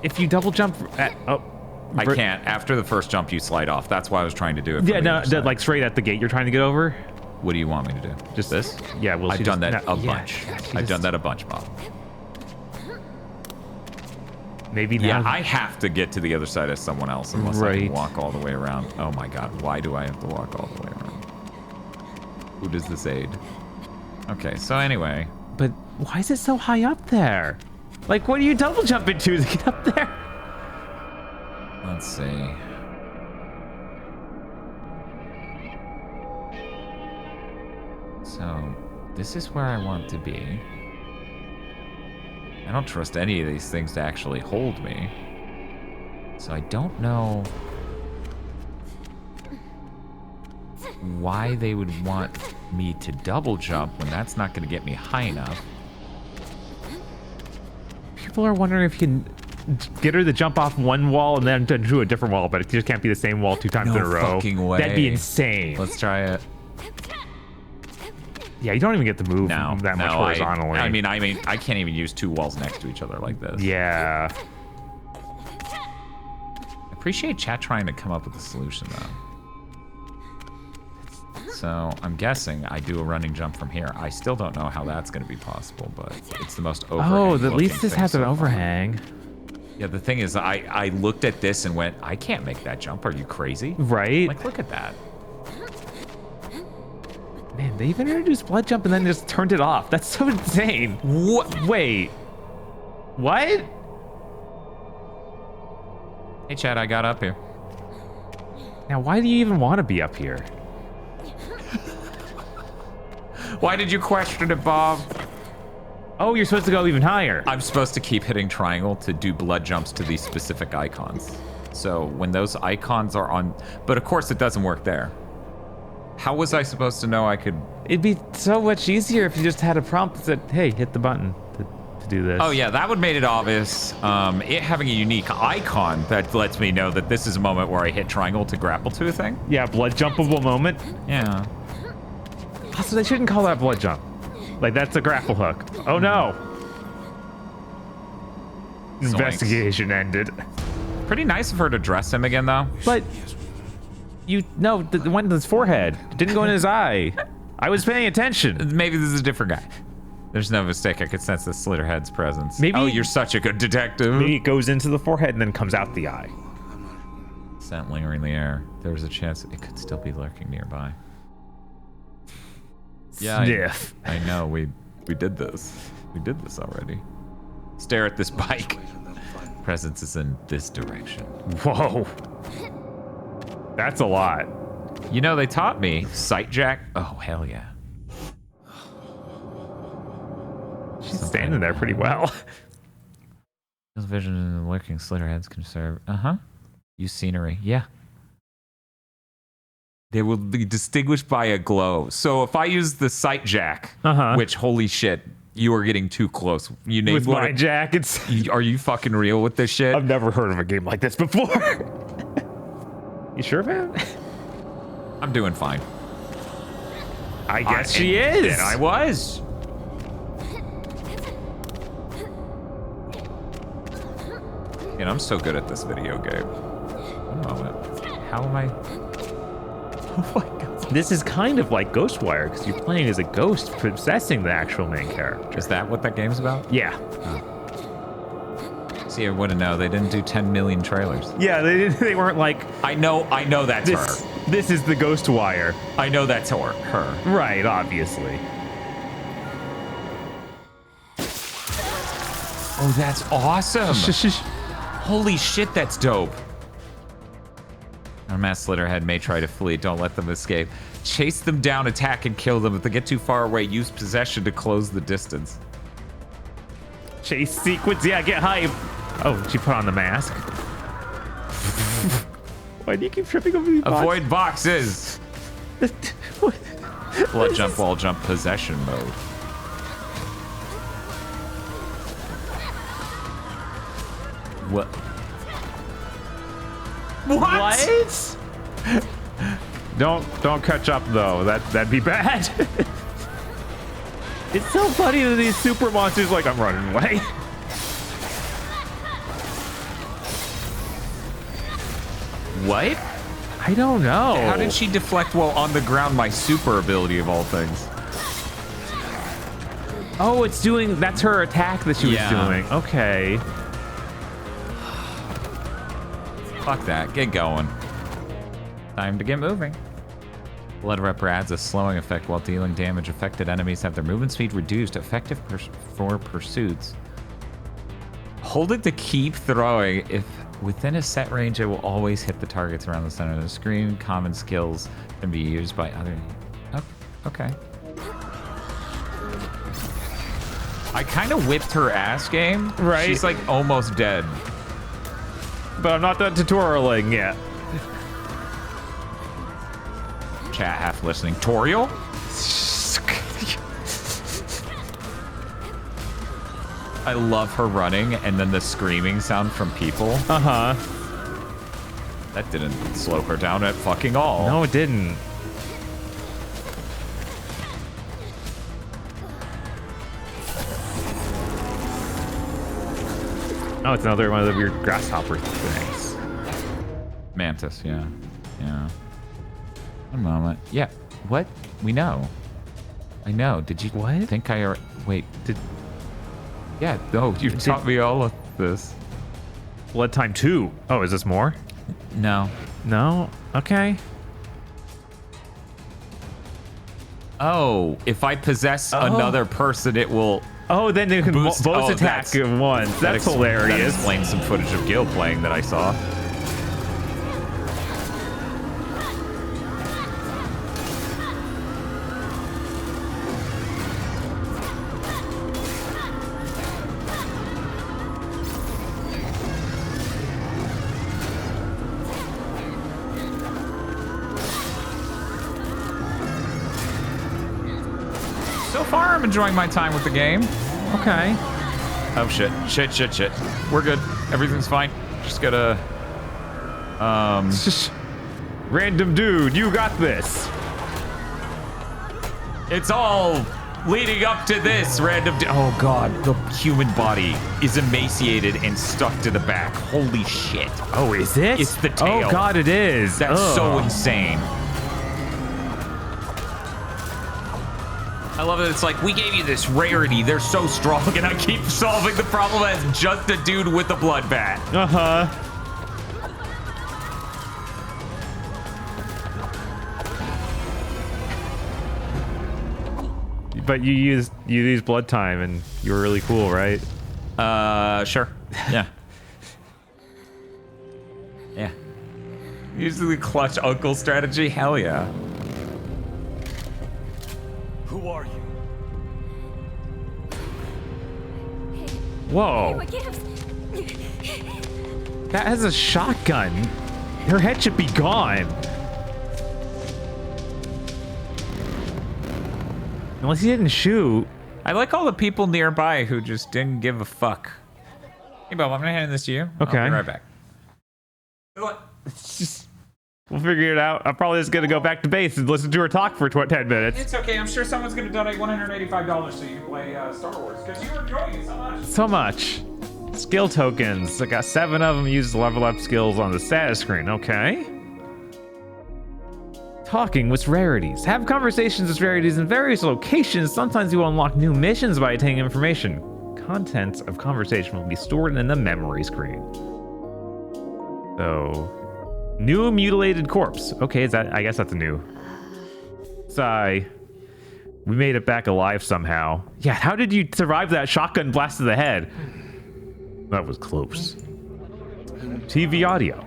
If you double jump at... Oh. I can't. After the first jump, you slide off. That's why I was trying to do it. Yeah, no, like straight at the gate you're trying to get over? What do you want me to do? Just this? Yeah, well, I've done that a bunch. I've done that a bunch, Bob. Maybe now. Yeah, I have to get to the other side as someone else unless I can walk all the way around. Oh my god, why do I have to walk all the way around? Who does this aid? Okay, so anyway. But why is it so high up there? Like, what are you double jumping to get up there? Let's see. So, this is where I want to be. I don't trust any of these things to actually hold me. So I don't know why they would want me to double jump when that's not going to get me high enough. People are wondering if you can get her to jump off one wall and then to a different wall, but it just can't be the same wall 2 times in a row. Fucking way. That'd be insane. Let's try it. Yeah, you don't even get to move that much horizontally. I mean, I can't even use 2 walls next to each other like this. Yeah. I appreciate chat trying to come up with a solution, though. So I'm guessing I do a running jump from here. I still don't know how that's going to be possible, but it's the most overhang. Oh, at least this has an overhang. Yeah, the thing is, I looked at this and went, I can't make that jump. Are you crazy? Right? Like, look at that. Man, they even introduced blood jump and then just turned it off. That's so insane. What? Wait. What? Hey, Chad, I got up here. Now, why do you even want to be up here? Why did you question it, Bob? Oh, you're supposed to go even higher. I'm supposed to keep hitting triangle to do blood jumps to these specific icons. So when those icons are on... But of course it doesn't work there. How was I supposed to know I could... It'd be so much easier if you just had a prompt that said, hey, hit the button to do this. Oh yeah, that would made it obvious. It having a unique icon that lets me know that this is a moment where I hit triangle to grapple to a thing. Yeah, blood jumpable moment. Yeah. Also, they shouldn't call that blood jump. Like, that's a grapple hook. Oh no. Zoinks. Investigation ended. Pretty nice of her to dress him again, though. But it went in his forehead. It didn't go in his eye. I was paying attention. Maybe this is a different guy. There's no mistake. I could sense the Slitterhead's presence. Maybe. Oh, you're such a good detective. Maybe it goes into the forehead and then comes out the eye. Scent lingering in the air. There's a chance it could still be lurking nearby. Yeah, Sniff. I know. We did this. We did this already. Stare at this bike. Presence is in this direction. Whoa. That's a lot. You know, they taught me sight jack. Oh, hell yeah. She's standing there pretty well. Vision and lurking Slitterheads can serve. Use scenery. Yeah. They will be distinguished by a glow. So if I use the sight jack, which, holy shit, you are getting too close. You named with my jackets. Are you fucking real with this shit? I've never heard of a game like this before. You sure, man? I'm doing fine. I guess she is. Then I was. And I'm so good at this video game. One moment. How am I? Oh my god. This is kind of like Ghostwire because you're playing as a ghost possessing the actual main character. Is that what that game's about? Yeah. See, I wouldn't know. They didn't do 10 million trailers. Yeah, they weren't like. I know that's her. This is the Ghostwire. I know that's her. Right, obviously. Oh, that's awesome. Holy shit, that's dope. Our mass Slitterhead may try to flee. Don't let them escape. Chase them down, attack, and kill them. If they get too far away, use possession to close the distance. Chase sequence. Yeah, get hype. Oh, she put on the mask. Why do you keep tripping over these boxes? Avoid boxes. Blood jump, wall jump, possession mode. What? What? Don't catch up though. That'd be bad. It's so funny that these super monsters like I'm running away. What? I don't know. How did she deflect while on the ground? My super ability of all things. Oh, it's doing. That's her attack that she was doing. Okay. Fuck that. Get going. Time to get moving. Blood Repper adds a slowing effect while dealing damage. Affected enemies have their movement speed reduced. Effective for pursuits. Hold it to keep throwing. If within a set range, it will always hit the targets around the center of the screen. Common skills can be used by other... Oh, okay. I kind of whipped her ass game. Right. She's like almost dead. But I'm not done tutorialing yet. Chat half listening. Toriel? I love her running and then the screaming sound from people. Uh-huh. That didn't slow her down at fucking all. No, it didn't. Oh, it's another one of the weird grasshopper things. Mantis, yeah. Yeah. One moment. Yeah. What? We know. I know. Did you think I... Wait, did... Yeah, no, you taught me all of this. Blood Time 2. Oh, is this more? No. No? Okay. Oh, if I possess another person, it will... Oh, then they can boost both attack at once. That's hilarious. That explains some footage of Gil playing that I saw. So far, I'm enjoying my time with the game. Okay. Oh, shit. Shit. We're good. Everything's fine. Just gotta... Random dude, you got this. It's all leading up to this, random oh, God. The human body is emaciated and stuck to the back. Holy shit. Oh, is it? It's the tail. Oh, God, it is. That's so insane. I love that it's like, we gave you this rarity. They're so strong, and I keep solving the problem as just a dude with a blood bat. Uh-huh. But you used blood time, and you were really cool, right? Sure. Yeah. Yeah. Usually clutch uncle strategy? Hell yeah. Who are you? Whoa. That has a shotgun. Her head should be gone. Unless he didn't shoot. I like all the people nearby who just didn't give a fuck. Hey, Bob, I'm gonna hand this to you. Okay. I'll be right back. It's just, we'll figure it out. I'm probably just gonna go back to base and listen to her talk for 10 minutes. It's okay. I'm sure someone's gonna donate $185 so you can play Star Wars because you're enjoying it so much. So much. Skill tokens. I got 7 of them. Use level up skills on the status screen. Okay. Talking with rarities. Have conversations with rarities in various locations. Sometimes you will unlock new missions by attaining information. Contents of conversation will be stored in the memory screen. So, new mutilated corpse. Okay, is that? I guess that's a new. Sigh. We made it back alive somehow. Yeah, how did you survive that shotgun blast to the head? That was close. TV audio.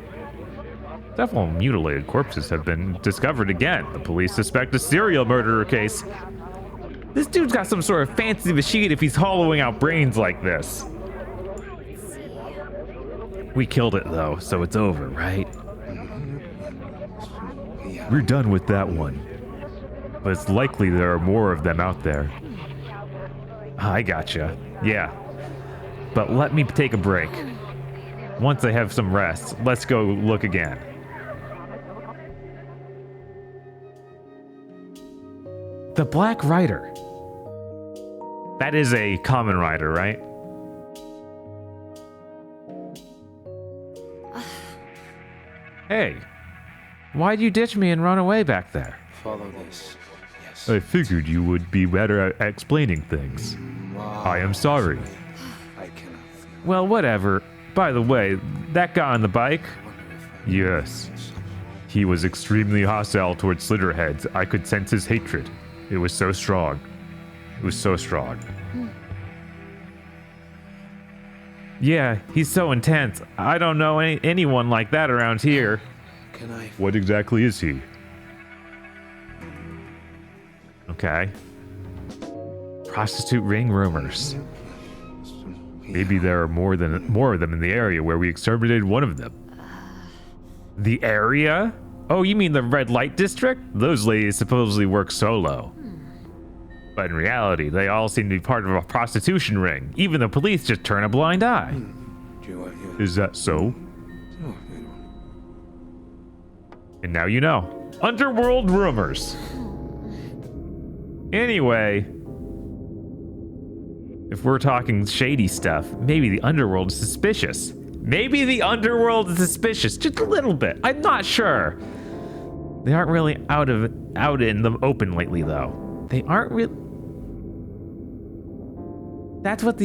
Several mutilated corpses have been discovered again. The police suspect a serial murderer case. This dude's got some sort of fancy machine if he's hollowing out brains like this. We killed it though, so it's over, right? We're done with that one. But it's likely there are more of them out there. I gotcha. Yeah. But let me take a break. Once I have some rest, let's go look again. The Black Rider. That is a common rider, right? Hey, why'd you ditch me and run away back there? Follow this. Yes. I figured you would be better at explaining things. I am sorry. I cannot. Well, whatever. By the way, that guy on the bike? Yes. He was extremely hostile towards Slitterheads. I could sense his hatred. It was so strong. It was so strong. Yeah, he's so intense. I don't know anyone like that around here. Can I? What exactly is he? Okay. Prostitute ring rumors. Maybe there are more of them in the area where we exterminated one of them. The area? Oh, you mean the red light district? Those ladies supposedly work solo. But in reality, they all seem to be part of a prostitution ring. Even the police just turn a blind eye. Is that so? And now you know. Underworld rumors. Anyway, if we're talking shady stuff, maybe the underworld is suspicious. Maybe the underworld is suspicious, just a little bit. I'm not sure. They aren't really out in the open lately, though. They aren't really. That's what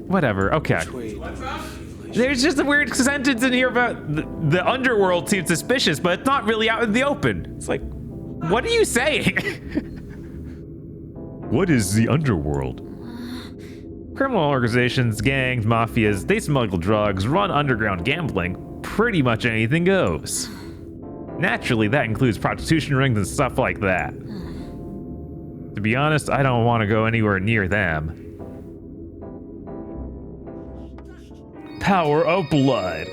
whatever. Okay. There's just a weird sentence in here about the underworld seems suspicious, but it's not really out in the open. It's like, what are you saying? What is the underworld? Criminal organizations, gangs, mafias, they smuggle drugs, run underground gambling. Pretty much anything goes. Naturally, that includes prostitution rings and stuff like that. To be honest, I don't want to go anywhere near them. Power of blood.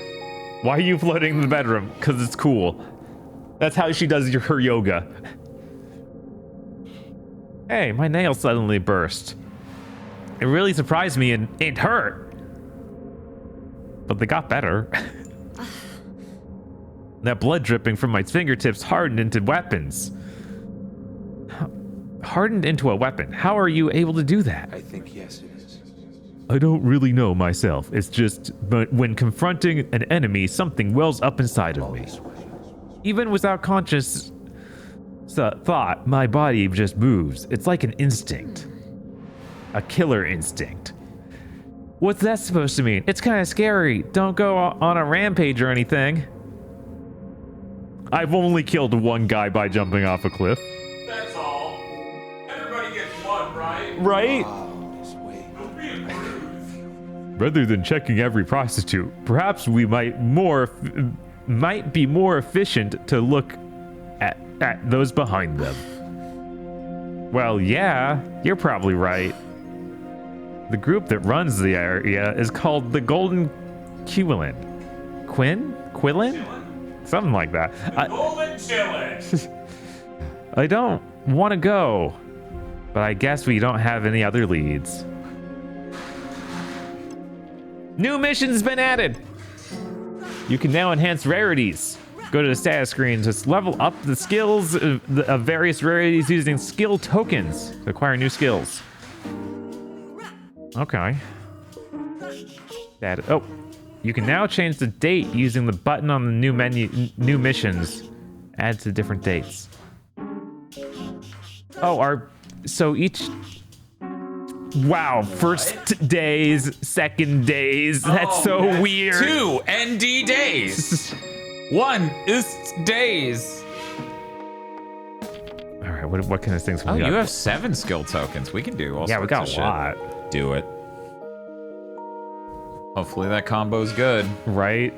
Why are you floating in the bedroom? Because it's cool. That's how she does her yoga. Hey, my nail suddenly burst. It really surprised me and it hurt. But they got better. That blood dripping from my fingertips hardened into weapons. Hardened into a weapon? How are you able to do that? I think yes, it is. I don't really know myself. It's just, but when confronting an enemy, something wells up inside of me. Even without conscious thought, my body just moves. It's like an instinct. A killer instinct. What's that supposed to mean? It's kind of scary. Don't go on a rampage or anything. I've only killed one guy by jumping off a cliff. That's all. Everybody gets one, right? Right? Rather than checking every prostitute, perhaps we might be more efficient to look at those behind them. Well, yeah, you're probably right. The group that runs the area is called the Golden Quillin. Quillin? Something like that. Golden Chillin. I don't want to go, but I guess we don't have any other leads. New mission's been added. You can now enhance rarities. Go to the status screen to level up the skills of various rarities using skill tokens to acquire new skills. Okay. You can now change the date using the button on the new menu, new missions. Add to different dates. So each. Wow, first days, second days. That's so weird. 2 ND days. 1 is days. All right, what kind of things? You have 7 skill tokens. We can do all sorts of shit. Yeah, we got a lot. Do it. Hopefully that combo's good. Right?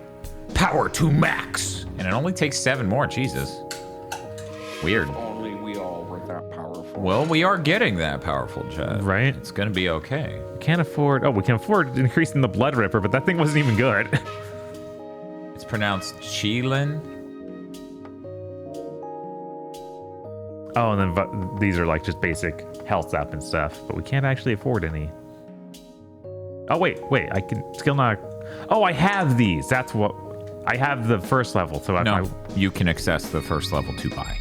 Power to max. And it only takes 7 more. Jesus. Weird. Only we all were that powerful. Well, we are getting that powerful, Chad. Right? It's gonna be okay. We can afford increasing the Blood Ripper, but that thing wasn't even good. It's pronounced Chilin. Oh, and then these are like just basic health up and stuff, but we can't actually afford any. Oh, wait, I can skill not. Oh, I have these. That's what. I have the first level, so you can access the first level to buy.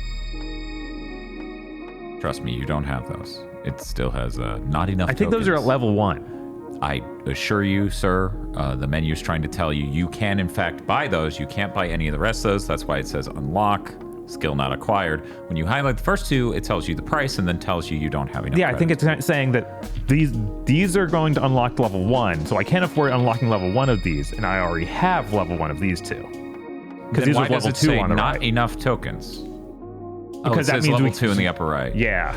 Trust me, you don't have those. It still has not enough. I think those are at level 1. I assure you, sir, the menu's trying to tell you you can in fact buy those. You can't buy any of the rest of those. That's why it says unlock, skill not acquired. When you highlight the first 2, it tells you the price and then tells you don't have enough. Yeah, I think it's saying that these are going to unlock level 1, so I can't afford unlocking level 1 of these, and I already have level 1 of these 2. Because these are level 2 on the not right. Enough tokens. Because it that says means level 2 in the upper right. Yeah.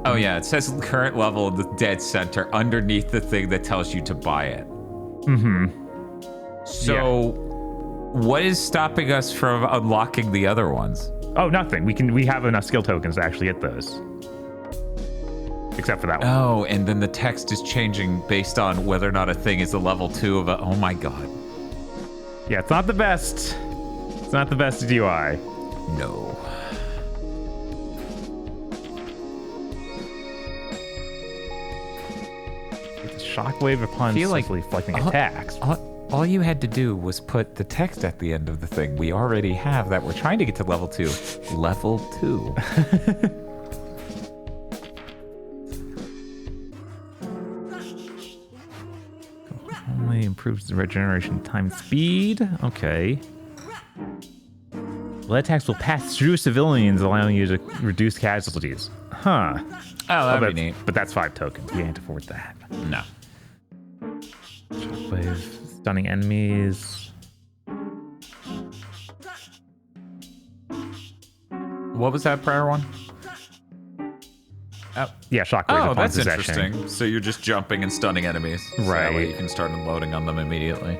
Oh yeah, it says current level of the dead center underneath the thing that tells you to buy it. Mm-hmm. So, what is stopping us from unlocking the other ones? Oh, nothing. We have enough skill tokens to actually get those. Except for that one. Oh, and then the text is changing based on whether or not a thing is a level 2 of a. Oh my god. Yeah, it's not the best. It's not the best UI. No. Shockwave upon swiftly deflecting attacks. All you had to do was put the text at the end of the thing. We already have that. We're trying to get to level 2. Level 2. Only improves the regeneration time speed. Okay. Lead attacks will pass through civilians, allowing you to reduce casualties. Huh. Oh, that'd be neat. But that's 5 tokens. We can't afford that. No. Shockwave, stunning enemies. What was that prior one? Yeah, shockwave. Oh, upon that's possession. interesting. So you're just jumping and stunning enemies. So that way you can start unloading on them immediately.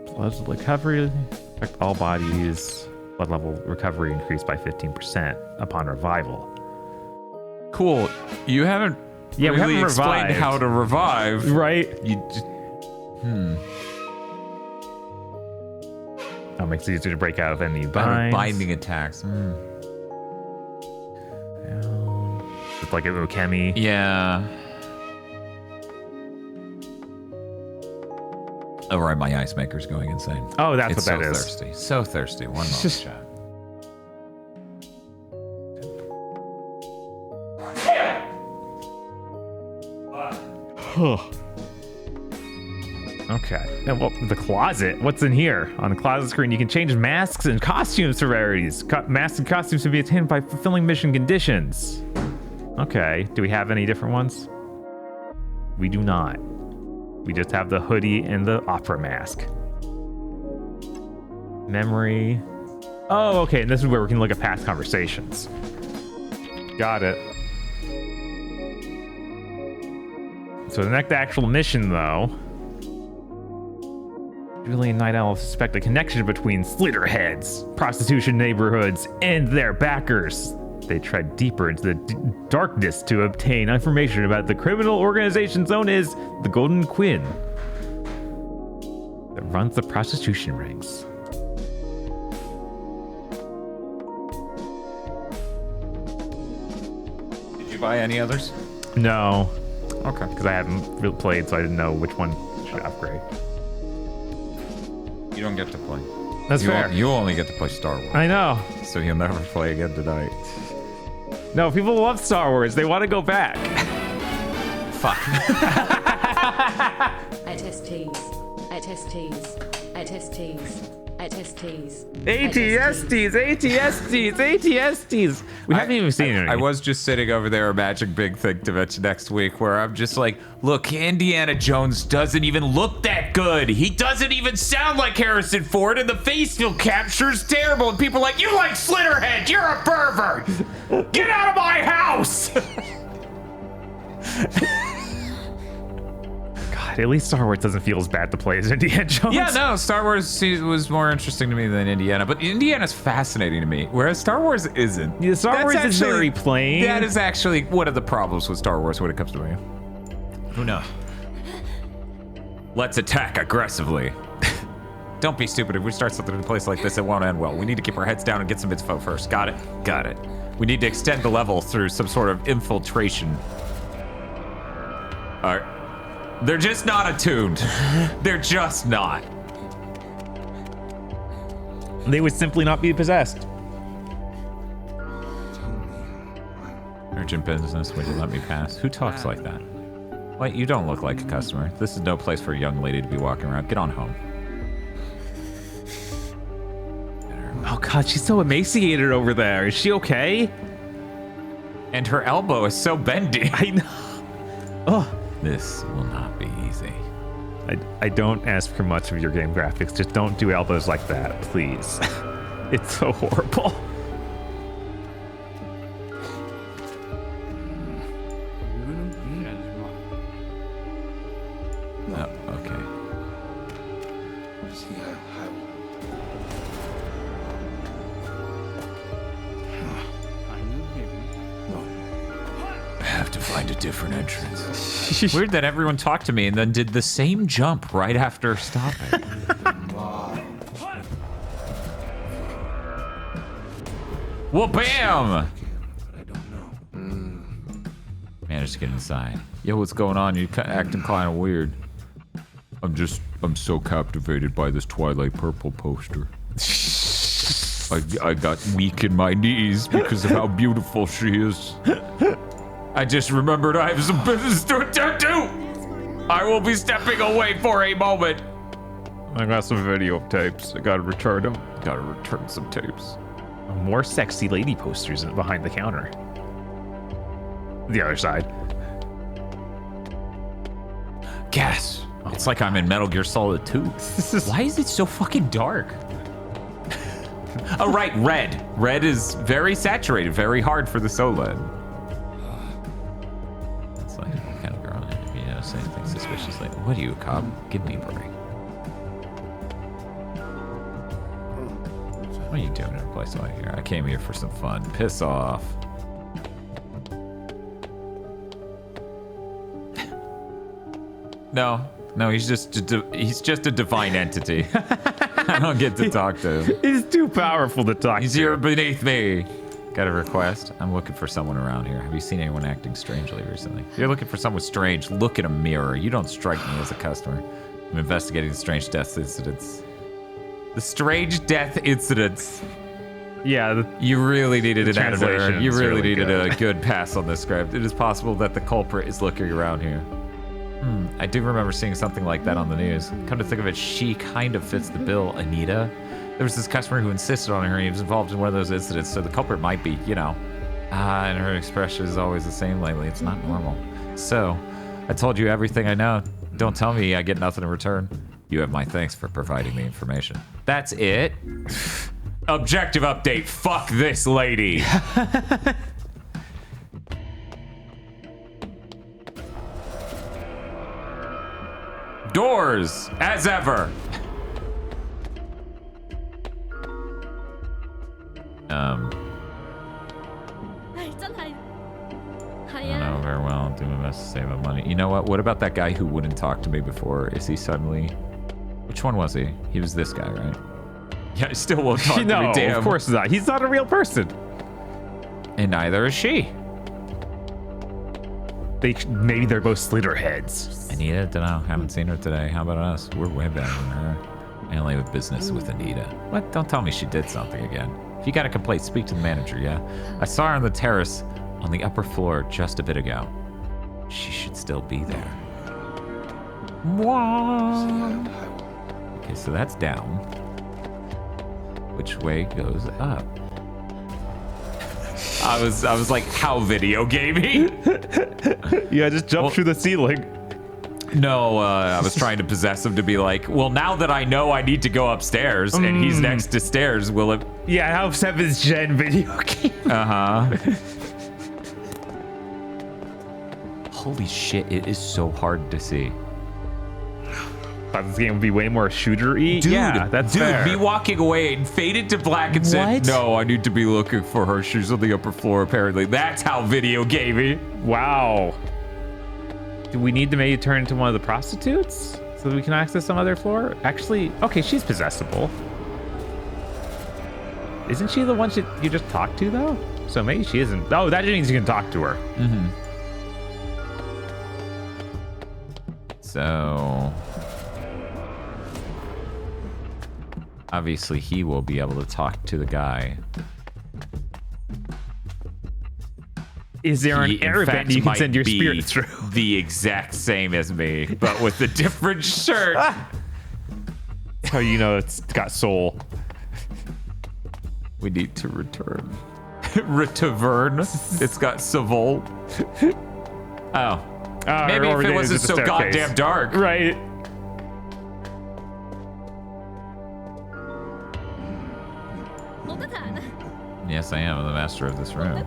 Blood recovery. Affect all bodies. Blood level recovery increased by 15% upon revival. Cool. You haven't we really haven't explained revived. how to revive. Right. You just... That makes it easier to break out of enemy Out of binds. binding attacks. It's like a Ukemi. Yeah. Oh, right, my ice maker's going insane. Oh, that's It's what that so is. thirsty. So thirsty. One moment, chat. Okay. Now, well, the closet. What's in here? On the closet screen, you can change masks and costumes for rarities. Masks and costumes can be attained by fulfilling mission conditions. Okay. Do we have any different ones? We do not. We just have the hoodie and the opera mask. Memory. Oh, okay. And this is where we can look at past conversations. Got it. So the next actual mission, though. Julie and Night Owl suspect a connection between Slitterheads, prostitution neighborhoods, and their backers. They tread deeper into the darkness to obtain information about the criminal organization known as the Golden Quinn that runs the prostitution rings. Did you buy any others? No. Okay. Because I haven't really played, so I didn't know which one should upgrade. You don't get to play. That's you fair. You only get to play Star Wars. I know. So you'll never play again tonight. No, people love Star Wars. They want to go back. Fuck. ATSTs. ATSTs. We haven't even seen it. I was just sitting over there imagining Big Thing Dimension next week where I'm just like, look, Indiana Jones doesn't even look that good. He doesn't even sound like Harrison Ford, and the face he'll capture is terrible. And people are like, you like Slitterhead, you're a pervert. Get out of my house. At least Star Wars doesn't feel as bad to play as Indiana Jones. Yeah, no, Star Wars was more interesting to me than Indiana, but Indiana's fascinating to me, whereas Star Wars isn't. Yeah, Star Wars is very plain. That is actually one of the problems with Star Wars when it comes to me. Who knows? Let's attack aggressively. Don't be stupid. If we start something in a place like this, it won't end well. We need to keep our heads down and get some info first. Got it? Got it. We need to extend the level through some sort of infiltration. All right. They're just not attuned. They're just not. They would simply not be possessed. Urgent business, would you let me pass? Who talks like that? Wait, you don't look like a customer. This is no place for a young lady to be walking around. Get on home. Oh God, she's so emaciated over there. Is she okay? And her elbow is so bendy. I know. Oh. This will not be easy. I don't ask for much of your game graphics. Just don't do elbows like that, please. It's so horrible. Oh, okay. I have to find a different entrance. Weird that everyone talked to me and then did the same jump right after stopping. Well, bam! Managed to get inside. Yo, what's going on? You're acting kind of weird. I'm so captivated by this Twilight Purple poster. I got weak in my knees because of how beautiful she is. I just remembered I have some business to attend to. I will be stepping away for a moment. I got some videotapes. I gotta return them. Gotta return some tapes. More sexy lady posters behind the counter. The other side. Gas. It's like I'm in Metal Gear Solid 2. Why is it so fucking dark? Oh, right, red. Red is very saturated, very hard for the SOLED. It's like, what kind of girl? You know, say anything suspicious like, what are you, a cop? Give me a break. What are you doing in a place like here? I came here for some fun. Piss off. No, he's just a divine entity. I don't get to talk to him. He's too powerful to talk to. He's here beneath me. Got a request? I'm looking for someone around here. Have you seen anyone acting strangely recently? If you're looking for someone strange, look in a mirror. You don't strike me as a customer. I'm investigating the strange death incidents. The strange death incidents. Yeah. You really needed an editor. You really needed good. a good pass on this script. It is possible that the culprit is lurking around here. I do remember seeing something like that on the news. Come to think of it, she kind of fits the bill, Anita. There was this customer who insisted on her, and he was involved in one of those incidents, so the culprit might be, you know. And her expression is always the same lately. It's not normal. So, I told you everything I know. Don't tell me I get nothing in return. You have my thanks for providing the information. That's it. Objective update. Fuck this lady. Doors, as ever. I don't know very well. I'll do my best to save up money. You know what? What about that guy who wouldn't talk to me before? Is he suddenly... Which one was he? He was this guy, right? Yeah, he still won't talk to me, damn. Of course not. He's not a real person. And neither is she. Maybe they're both Slitterheads. Anita, don't know. Haven't seen her today. How about us? We're way better than her. I only have business with Anita. What? Don't tell me she did something again. If you got a complaint, speak to the manager, yeah? I saw her on the terrace on the upper floor just a bit ago. She should still be there. Okay, so that's down. Which way goes up? I was like, how video gaming? Yeah, just jump through the ceiling. No, I was trying to possess him to be like, well, now that I know I need to go upstairs and he's next to stairs, will it? Yeah, how 7th gen video game. Holy shit, it is so hard to see. Thought this game would be way more shooter-y. Dude, yeah, that's fair. me walking away and faded to black and said, no, I need to be looking for her. She's on the upper floor, apparently. That's how video gaming. Wow. Do we need to maybe turn into one of the prostitutes so that we can access some other floor? Actually, okay, she's possessible. Isn't she the one you just talked to, though? So maybe she isn't. Oh, that means you can talk to her. So... obviously, he will be able to talk to the guy. Is there an air vent you can send your spirit through? The exact same as me, but with a different shirt. That's how you know it's got soul. We need to return. Retavern. It's got soul. Oh. Maybe if it wasn't so goddamn dark. Right. Yes, I am. I'm the master of this room.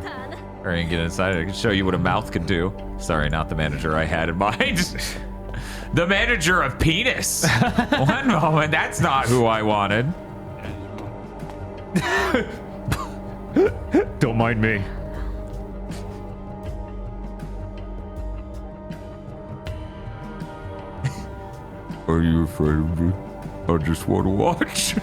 Hurry and get inside. I can show you what a mouth can do. Sorry, not the manager I had in mind. The manager of penis. One moment, that's not who I wanted. Don't mind me. Are you afraid of me? I just want to watch.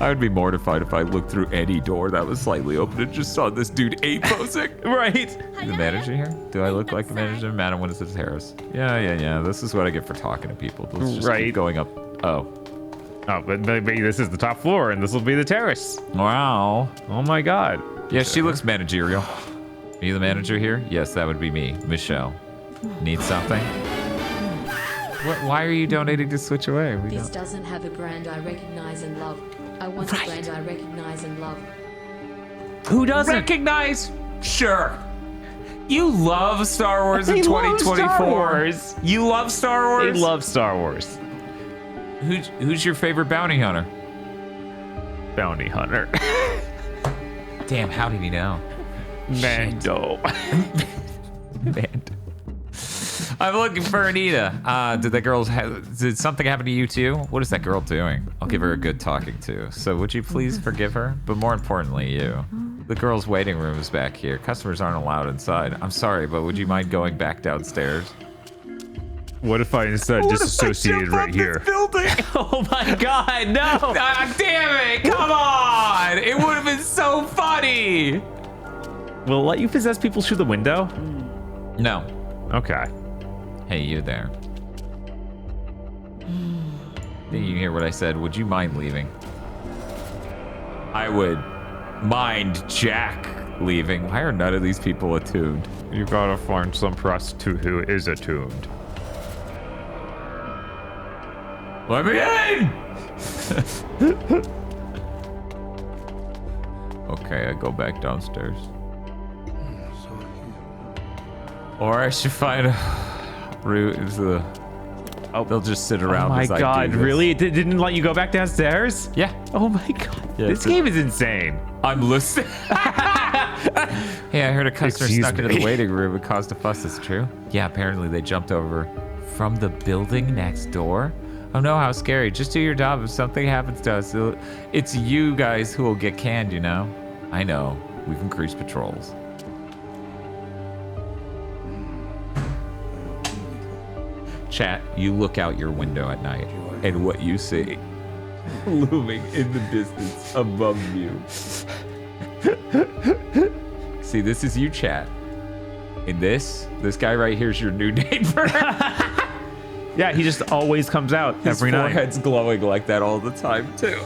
I would be mortified if I looked through any door that was slightly open and just saw this dude 8 posing. Right. Is the manager here? Do I look like the manager? Madam, what is this, Harris? Yeah. This is what I get for talking to people. Let's just keep going up. Oh, but maybe this is the top floor, and this will be the terrace. Wow. Oh my God. Yeah, she looks managerial. Are you the manager here? Yes, that would be me, Michelle. Need something? Why are you donating to Switch Away? This doesn't have a brand I recognize and love. I want a brand I recognize and love. Who doesn't recognize? Sure. You love Star Wars in 2024. Star Wars. You love Star Wars? They love Star Wars. Who's your favorite bounty hunter? Bounty hunter. Damn, how did he know? Mando. Mando. I'm looking for Anita. Did something happen to you too? What is that girl doing? I'll give her a good talking to. So would you please forgive her? But more importantly, you. The girls' waiting room is back here. Customers aren't allowed inside. I'm sorry, but would you mind going back downstairs? What if I instead disassociated right here? Building? Oh my God, no! Ah, damn it! Come on! It would have been so funny! Will it let you possess people through the window? No. Okay. Hey, you there. Did you hear what I said? Would you mind leaving? I would mind Jack leaving. Why are none of these people attuned? You gotta find some prostitute who is attuned. Let me in! Okay, I go back downstairs. Or I should find a route into the... Oh, they'll just sit around. Oh my as I God, do this. really? It didn't let you go back downstairs? Yeah. Oh my God. Yeah, this game is insane. I'm listening. Hey, I heard a customer Excuse snuck into me. the waiting room and caused a fuss. Is true? Yeah, apparently they jumped over from the building next door. Oh no, how scary. Just do your job. If something happens to us, it's you guys who will get canned, you know? I know. We've increased patrols. Chat, you look out your window at night, and what you see looming in the distance above you. See, this is you, chat. And this guy right here is your new neighbor. Yeah, he just always comes out every night. His forehead's glowing like that all the time, too.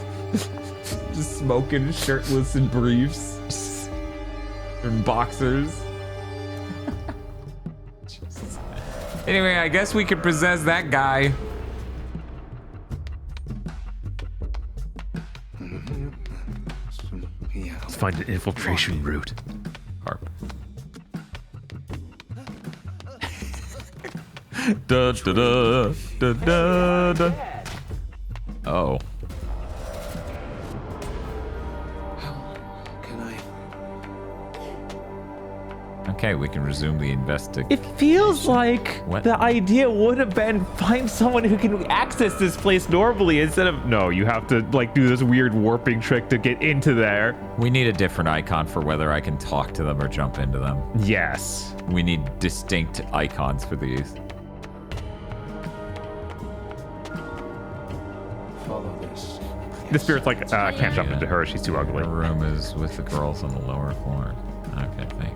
Just smoking, shirtless, in briefs. In boxers. Anyway, I guess we could possess that guy. Let's find an infiltration route. Harp. Da, da, da, da, da, da. Oh. Okay, we can resume the investigation. It feels like What? the idea would have been find someone who can access this place normally instead of no, you have to like do this weird warping trick to get into there. We need a different icon for whether I can talk to them or jump into them. Yes. We need distinct icons for these. Follow this. The spirit's like, I can't jump into her, she's too ugly. The room is with the girls on the lower floor. Okay, thank you.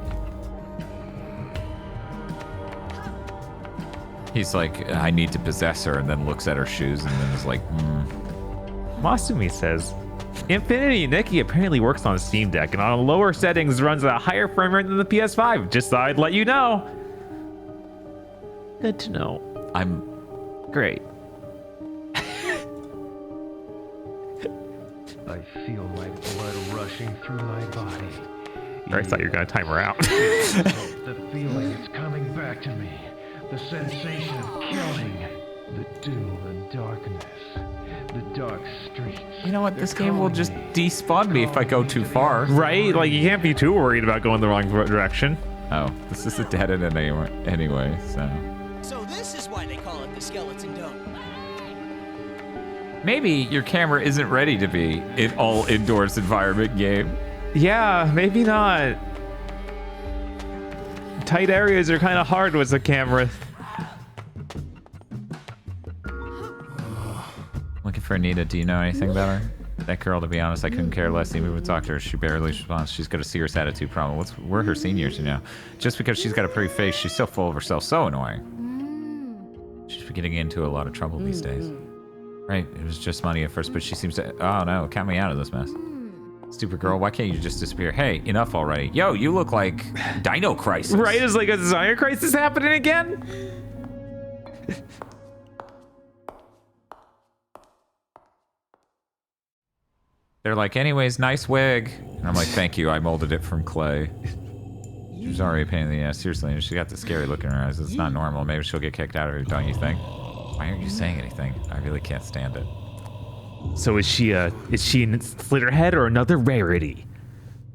He's like, I need to possess her, and then looks at her shoes, and then is like, Masumi says, Infinity Nikki apparently works on Steam Deck, and on lower settings runs at a higher frame rate than the PS5. Just thought I'd let you know. Good to know. I'm great. I feel my blood rushing through my body. I thought you were gonna time her out. The feeling is coming back to me. The sensation of killing. The doom and darkness. The dark streets. You know what? This game will just despawn me if I go too far. Right? Like, you can't be too worried about going the wrong direction. Oh, this is a dead end anyway, so. So this is why they call it the Skeleton Dome. Maybe your camera isn't ready to be an all indoors environment game. Yeah, maybe not. Tight areas are kind of hard with the camera. Looking for Anita. Do you know anything about her? That girl, to be honest, I couldn't care less. Even with talk to her, she barely responds. She's got a serious attitude problem. We're her seniors, you know. Just because she's got a pretty face, she's so full of herself. So annoying. She's getting into a lot of trouble these days. Right, it was just money at first, but she seems to... Oh no, count me out of this mess. Stupid girl, why can't you just disappear? Hey, enough already. Yo, you look like Dino Crisis. Right, it's like a Dino Crisis happening again? They're like, anyways, nice wig. And I'm like, thank you, I molded it from clay. She was already a pain in the ass, seriously, and she got the scary look in her eyes. It's not normal. Maybe she'll get kicked out of here, don't you think? Why aren't you saying anything? I really can't stand it. So is she in Slitterhead or another rarity?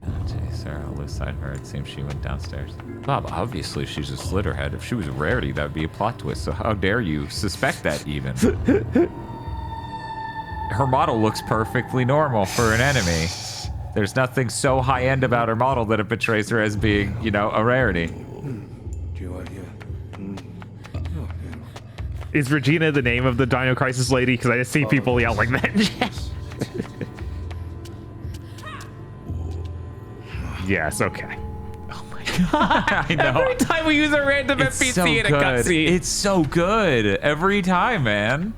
Oh, geez, Sarah, loose side her. It seems she went downstairs. Bob, obviously she's a Slitterhead. If she was a rarity, that would be a plot twist. So how dare you suspect that even? Her model looks perfectly normal for an enemy. There's nothing so high-end about her model that it betrays her as being, you know, a rarity. Is Regina the name of the Dino Crisis lady? Because I just see people yell like that. Yes, okay. Oh my god. I know. Every time we use a random NPC so in a good. cutscene. It's so good. Every time, man.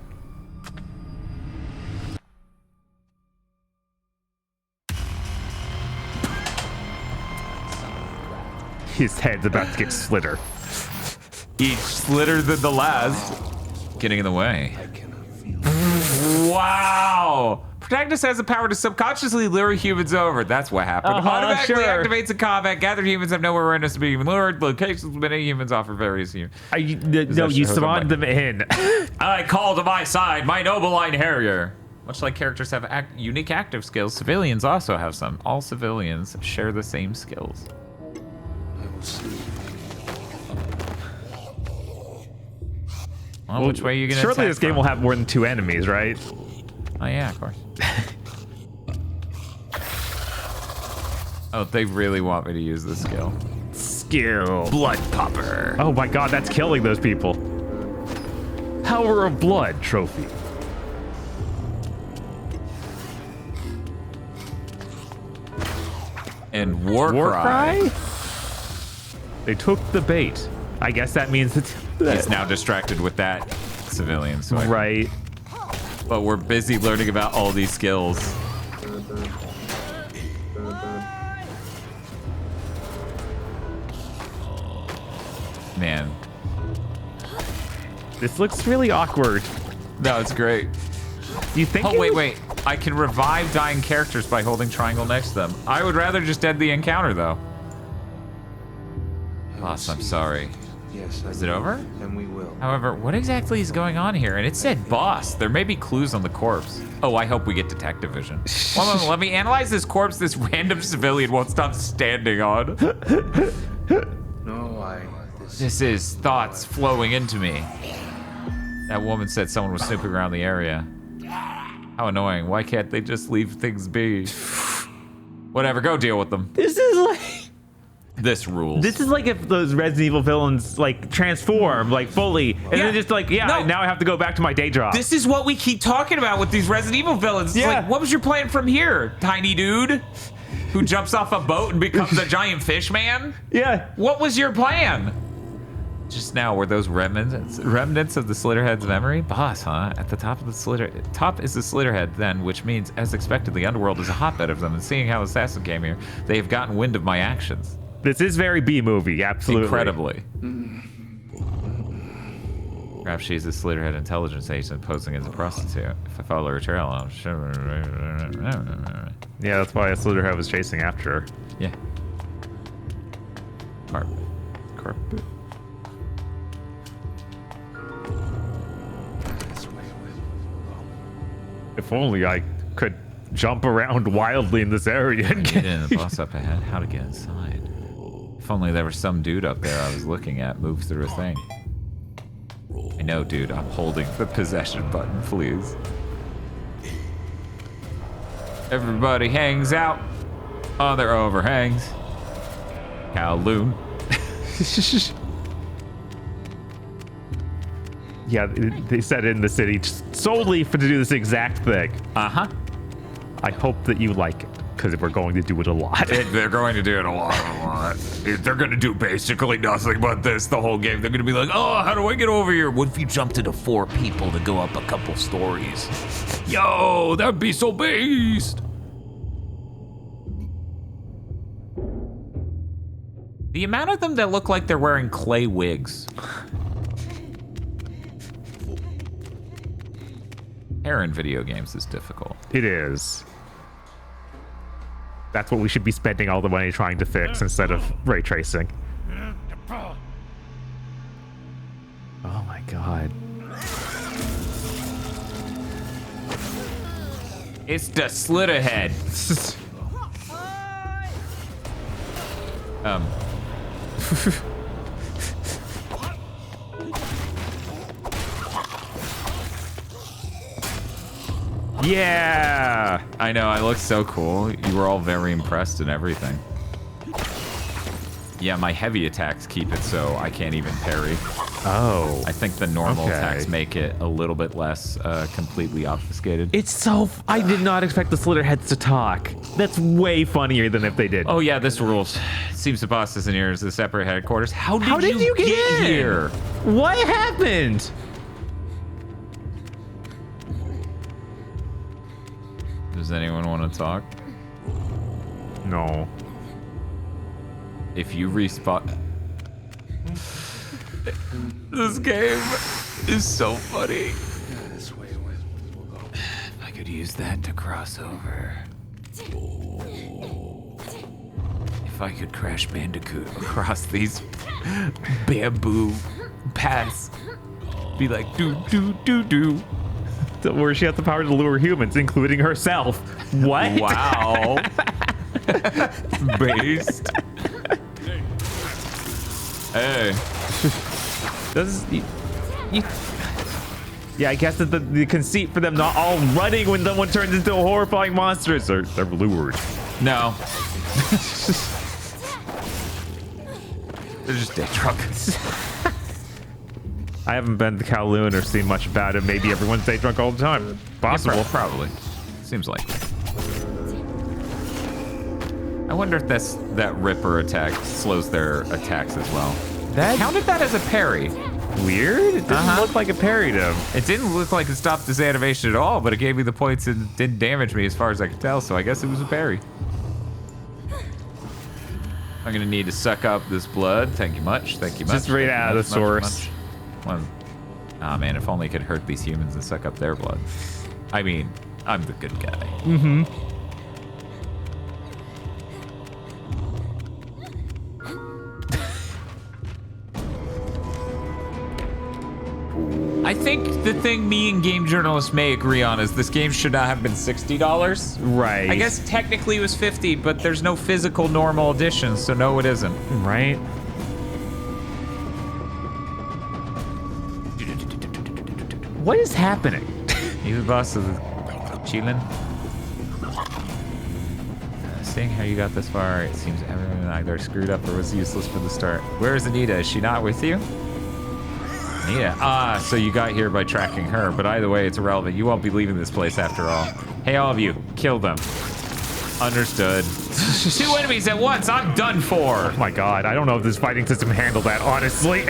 His head's about to get slitter. Each slitter than the last. Getting in the way. Wow! Protagonist has the power to subconsciously lure humans over. That's what happened. Automatically activates in combat. Gathered humans have nowhere awareness to be even lured. Locations with many humans offer various humans. No, you spawned them in. I call to my side my Noble-Line Harrier. Much like characters have unique active skills, civilians also have some. All civilians share the same skills. I will see. Well, which way are you gonna surely attack this game from? will have more than 2 enemies, right? Oh yeah, of course. Oh, they really want me to use this skill. Skill. Blood popper. Oh my god, that's killing those people. Power of Blood trophy. And War Cry? They took the bait. I guess that means he's now distracted with that civilian. So right. But we're busy learning about all these skills. Man. This looks really awkward. No, it's great. Do you think? Oh, wait. I can revive dying characters by holding triangle next to them. I would rather just end the encounter, though. Boss, I'm sorry. Yes, is it over? And we will. However, what exactly is going on here? And it said boss. There may be clues on the corpse. Oh, I hope we get detective vision. Well, let me analyze this corpse this random civilian won't stop standing on. No, This is thoughts flowing into me. That woman said someone was snooping around the area. How annoying. Why can't they just leave things be? Whatever, go deal with them. This is like... This rules. This is like if those Resident Evil villains like transform like fully and then just like, now I have to go back to my day job. This is what we keep talking about with these Resident Evil villains. It's like, what was your plan from here, tiny dude? Who jumps off a boat and becomes a giant fish man? Yeah. What was your plan? Just now, were those remnants of the Slitterhead's memory? Boss, huh? At the top of the top is the Slitterhead, then, which means, as expected, the underworld is a hotbed of them. And seeing how Assassin came here, they have gotten wind of my actions. This is very B-movie, absolutely. Incredibly. Perhaps she's a Slitterhead intelligence agent posing as a prostitute. If I follow her trail, I'll... Yeah, that's why a Slitterhead was chasing after her. Yeah. Carpet. If only I could jump around wildly in this area and get in. The boss up ahead. How to get inside. If only there was some dude up there I was looking at move through a thing. I know, dude. I'm holding the possession button, please. Everybody hangs out on their overhangs. Kowloon. Yeah, they set it in the city solely to do this exact thing. Uh-huh. I hope that you like it, because we're going to do it a lot. They're going to do it a lot. They're going to do basically nothing but this the whole game. They're going to be like, oh, how do I get over here? What if you jumped into 4 people to go up a couple stories? Yo, that'd be so based. The amount of them that look like they're wearing clay wigs. Hair in video games is difficult. It is. That's what we should be spending all the money trying to fix instead of ray tracing. Oh my god. It's the Slitterhead. Yeah! I know, I look so cool. You were all very impressed and everything. Yeah, my heavy attacks keep it so I can't even parry. Oh. I think the normal attacks make it a little bit less completely obfuscated. It's so... I did not expect the Slitterheads to talk. That's way funnier than if they did. Oh yeah, this rules. Seems the boss isn't here as the separate headquarters. How did you get here? What happened? Does anyone want to talk? No. If you respawn... This game is so funny. This way, we'll go. If I could use that to cross over. If I could Crash Bandicoot across these bamboo paths. Be like, do. Where she has the power to lure humans, including herself. What? Wow. Based. Hey. Yeah, I guess that the conceit for them not all running when someone turns into a horrifying monster is they're lured. No. They're just day drunk. I haven't been to Kowloon or seen much about it. Maybe everyone's day drunk all the time. Possible. Yeah, probably. Seems like. I wonder if that Ripper attack slows their attacks as well. That counted that as a parry. Weird. It didn't look like it parried him. It didn't look like it stopped his animation at all, but it gave me the points and didn't damage me as far as I could tell, so I guess it was a parry. I'm gonna need to suck up this blood. Thank you much. Thank you much. Just right out of the source. Ah, man, if only I could hurt these humans and suck up their blood. I mean, I'm the good guy. Mm-hmm. I think the thing me and game journalists may agree on is this game should not have been $60. Right. I guess technically it was $50, but there's no physical normal edition, so no, it isn't. Right. What is happening? You the boss of the Chilin? Seeing how you got this far, it seems everyone either screwed up or was useless from the start. Where is Anita? Is she not with you? Anita? Ah, so you got here by tracking her, but either way, it's irrelevant. You won't be leaving this place after all. Hey, all of you, kill them. Understood. 2 enemies at once, I'm done for. Oh my god, I don't know if this fighting system handled that, honestly.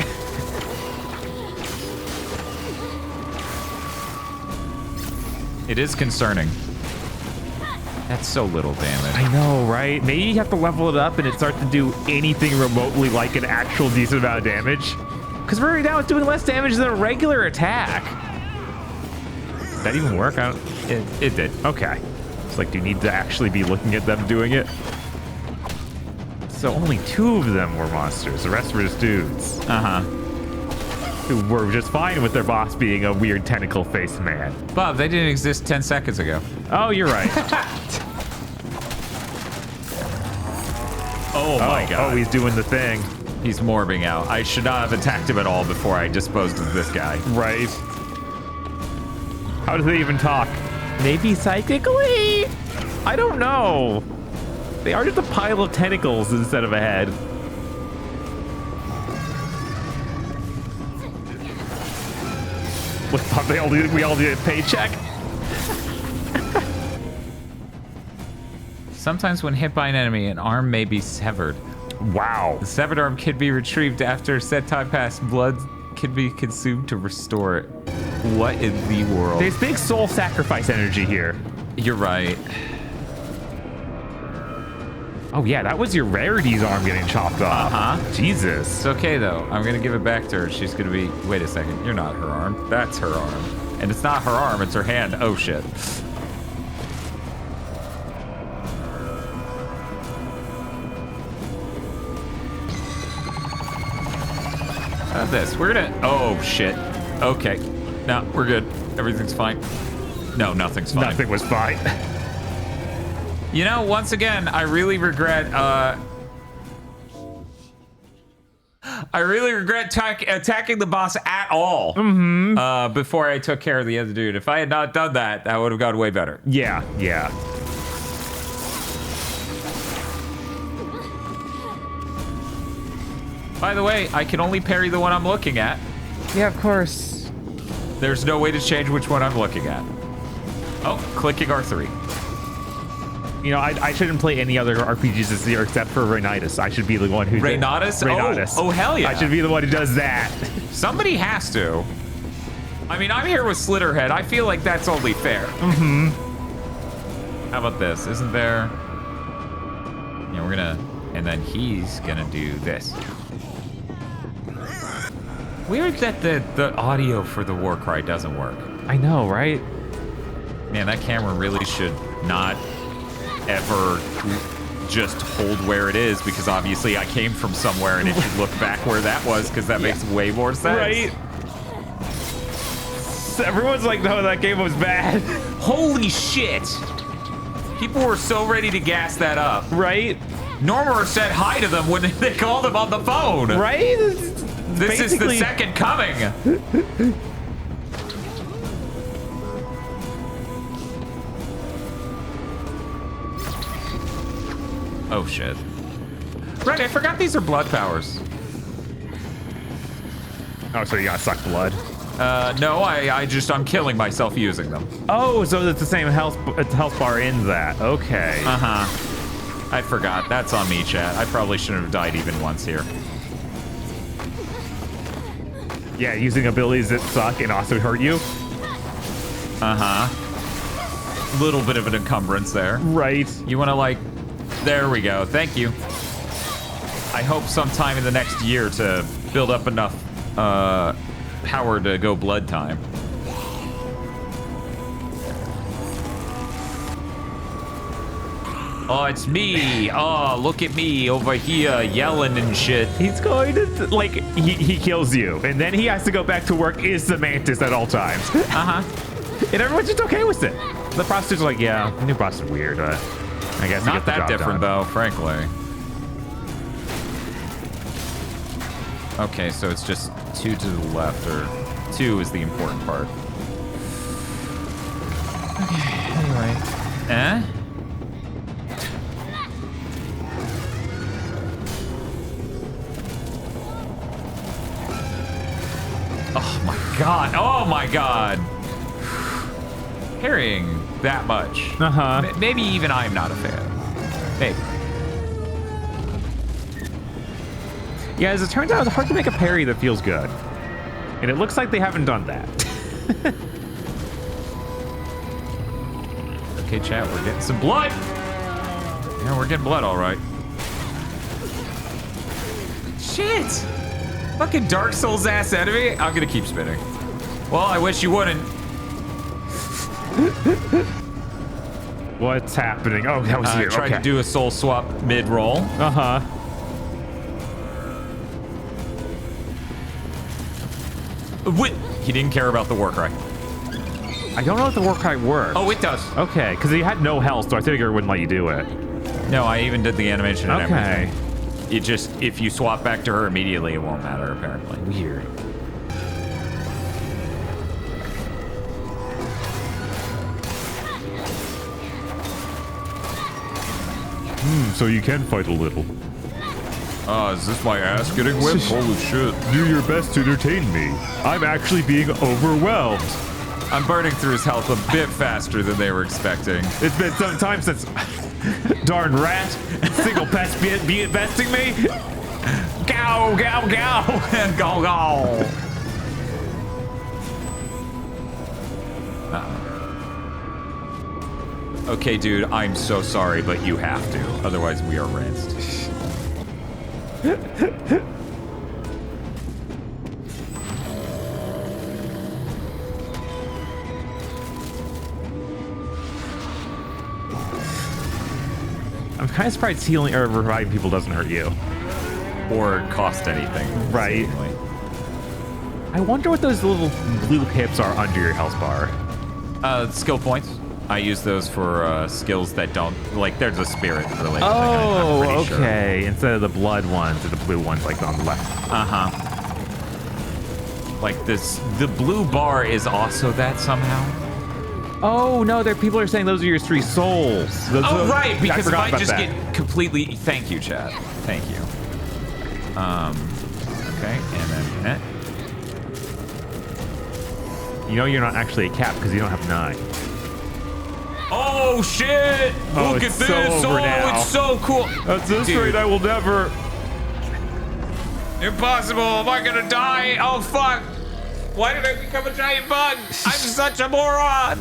It is concerning. That's so little damage. I know, right? Maybe you have to level it up and it starts to do anything remotely like an actual decent amount of damage. Because right now it's doing less damage than a regular attack. Did that even work? It did. Okay. It's like, do you need to actually be looking at them doing it? So only 2 of them were monsters. The rest were just dudes. Uh-huh. Who were just fine with their boss being a weird tentacle-faced man. Bob, they didn't exist 10 seconds ago. Oh, you're right. Oh my god. Oh, he's doing the thing. He's morbing out. I should not have attacked him at all before I disposed of this guy. Right. How do they even talk? Maybe psychically? I don't know. They are just a pile of tentacles instead of a head. We all need a paycheck. Sometimes when hit by an enemy, an arm may be severed. Wow. The severed arm can be retrieved after a set time pass. Blood can be consumed to restore it. What in the world? There's big soul sacrifice energy here. You're right. Oh yeah, that was your Rarity's arm getting chopped off. Uh-huh. Jesus. It's okay though. I'm gonna give it back to her. She's gonna be, wait a second, you're not her arm. That's her arm. And it's not her arm, it's her hand. Oh shit. How about this? We're gonna, oh shit. Okay. No, we're good. Everything's fine. No, nothing's fine. Nothing was fine. You know, once again, I really regret attacking the boss at all before I took care of the other dude. If I had not done that, that would have gone way better. Yeah, yeah. By the way, I can only parry the one I'm looking at. Yeah, of course. There's no way to change which one I'm looking at. Oh, clicking R3. You know, I shouldn't play any other RPGs this year except for Reynatus. I should be the one who... Reynatus? Reynatus. Oh, hell yeah. I should be the one who does that. Somebody has to. I mean, I'm here with Slitterhead. I feel like that's only fair. How about this? Isn't there... Yeah, we're gonna... And then he's gonna do this. Weird that the audio for the war cry doesn't work. I know, right? Man, that camera really should not ever just hold where it is, because obviously I came from somewhere and it should look back where that was, because that makes way more sense. Right? Everyone's like, no, that game was bad. Holy shit! People were so ready to gas that up. Right? Normer said hi to them when they called him on the phone. Right? This is the second coming. Oh shit. Right, I forgot these are blood powers. Oh, so you gotta suck blood? No, I'm killing myself using them. Oh, so it's the same health bar in that. Okay. Uh-huh. I forgot. That's on me, chat. I probably shouldn't have died even once here. Yeah, using abilities that suck and also hurt you. Uh-huh. Little bit of an encumbrance there. Right. You want to, like... There we go. Thank you. I hope sometime in the next year to build up enough power to go blood time. Oh, it's me. Oh, look at me over here yelling and shit. He's going to, like, he kills you, and then he has to go back to work is the Mantis at all times. Uh-huh. And everyone's just okay with it. The prostitute's like, yeah, the new boss is weird, but I guess not that different, though, frankly. Okay, so it's just 2 to the left, or 2 is the important part. Okay, anyway. Eh? Oh my god. Oh my god. Parrying that much. Uh-huh. Maybe even I'm not a fan. Maybe. Yeah, as it turns out, it's hard to make a parry that feels good. And it looks like they haven't done that. Okay, chat, we're getting some blood. Yeah, we're getting blood, all right. Shit. Fucking Dark Souls ass enemy. I'm gonna keep spinning. Well, I wish you wouldn't. What's happening? Oh, that was you. Tried to do a soul swap mid-roll. Uh-huh. What? He didn't care about the war cry. I don't know if the war cry works. Oh, it does. Okay, because he had no health, so I figured it wouldn't let you do it. No, I even did the animation and okay. everything. It just, if you swap back to her immediately, it won't matter, apparently. Weird. So you can fight a little. Is this my ass getting whipped? Holy shit. Do your best to entertain me. I'm actually being overwhelmed. I'm burning through his health a bit faster than they were expecting. It's been some time since... Darn rat! Single pest be investing me! Gow, gow, gow! Go, go! Okay, dude, I'm so sorry, but you have to. Otherwise, we are rinsed. I'm kind of surprised healing or reviving people doesn't hurt you. Or cost anything. Right. Seemingly. I wonder what those little blue pips are under your health bar. Skill points. I use those for skills that don't, like, there's a spirit related Oh, thing. I'm pretty okay. Sure. Instead of the blood ones, or the blue ones, like on the left. Uh-huh. Like this, the blue bar is also that somehow. Oh, no, people are saying those are your 3 souls. Right, because if I just that. get completely, thank you, Chad. Thank you. Okay, and then, You know you're not actually a cap because you don't have 9. Oh shit! Oh, Look at it's this! so over Oh, now. it's so cool! At this Dude. rate, I will never. Impossible! Am I gonna die? Oh fuck! Why did I become a giant bug? I'm such a moron!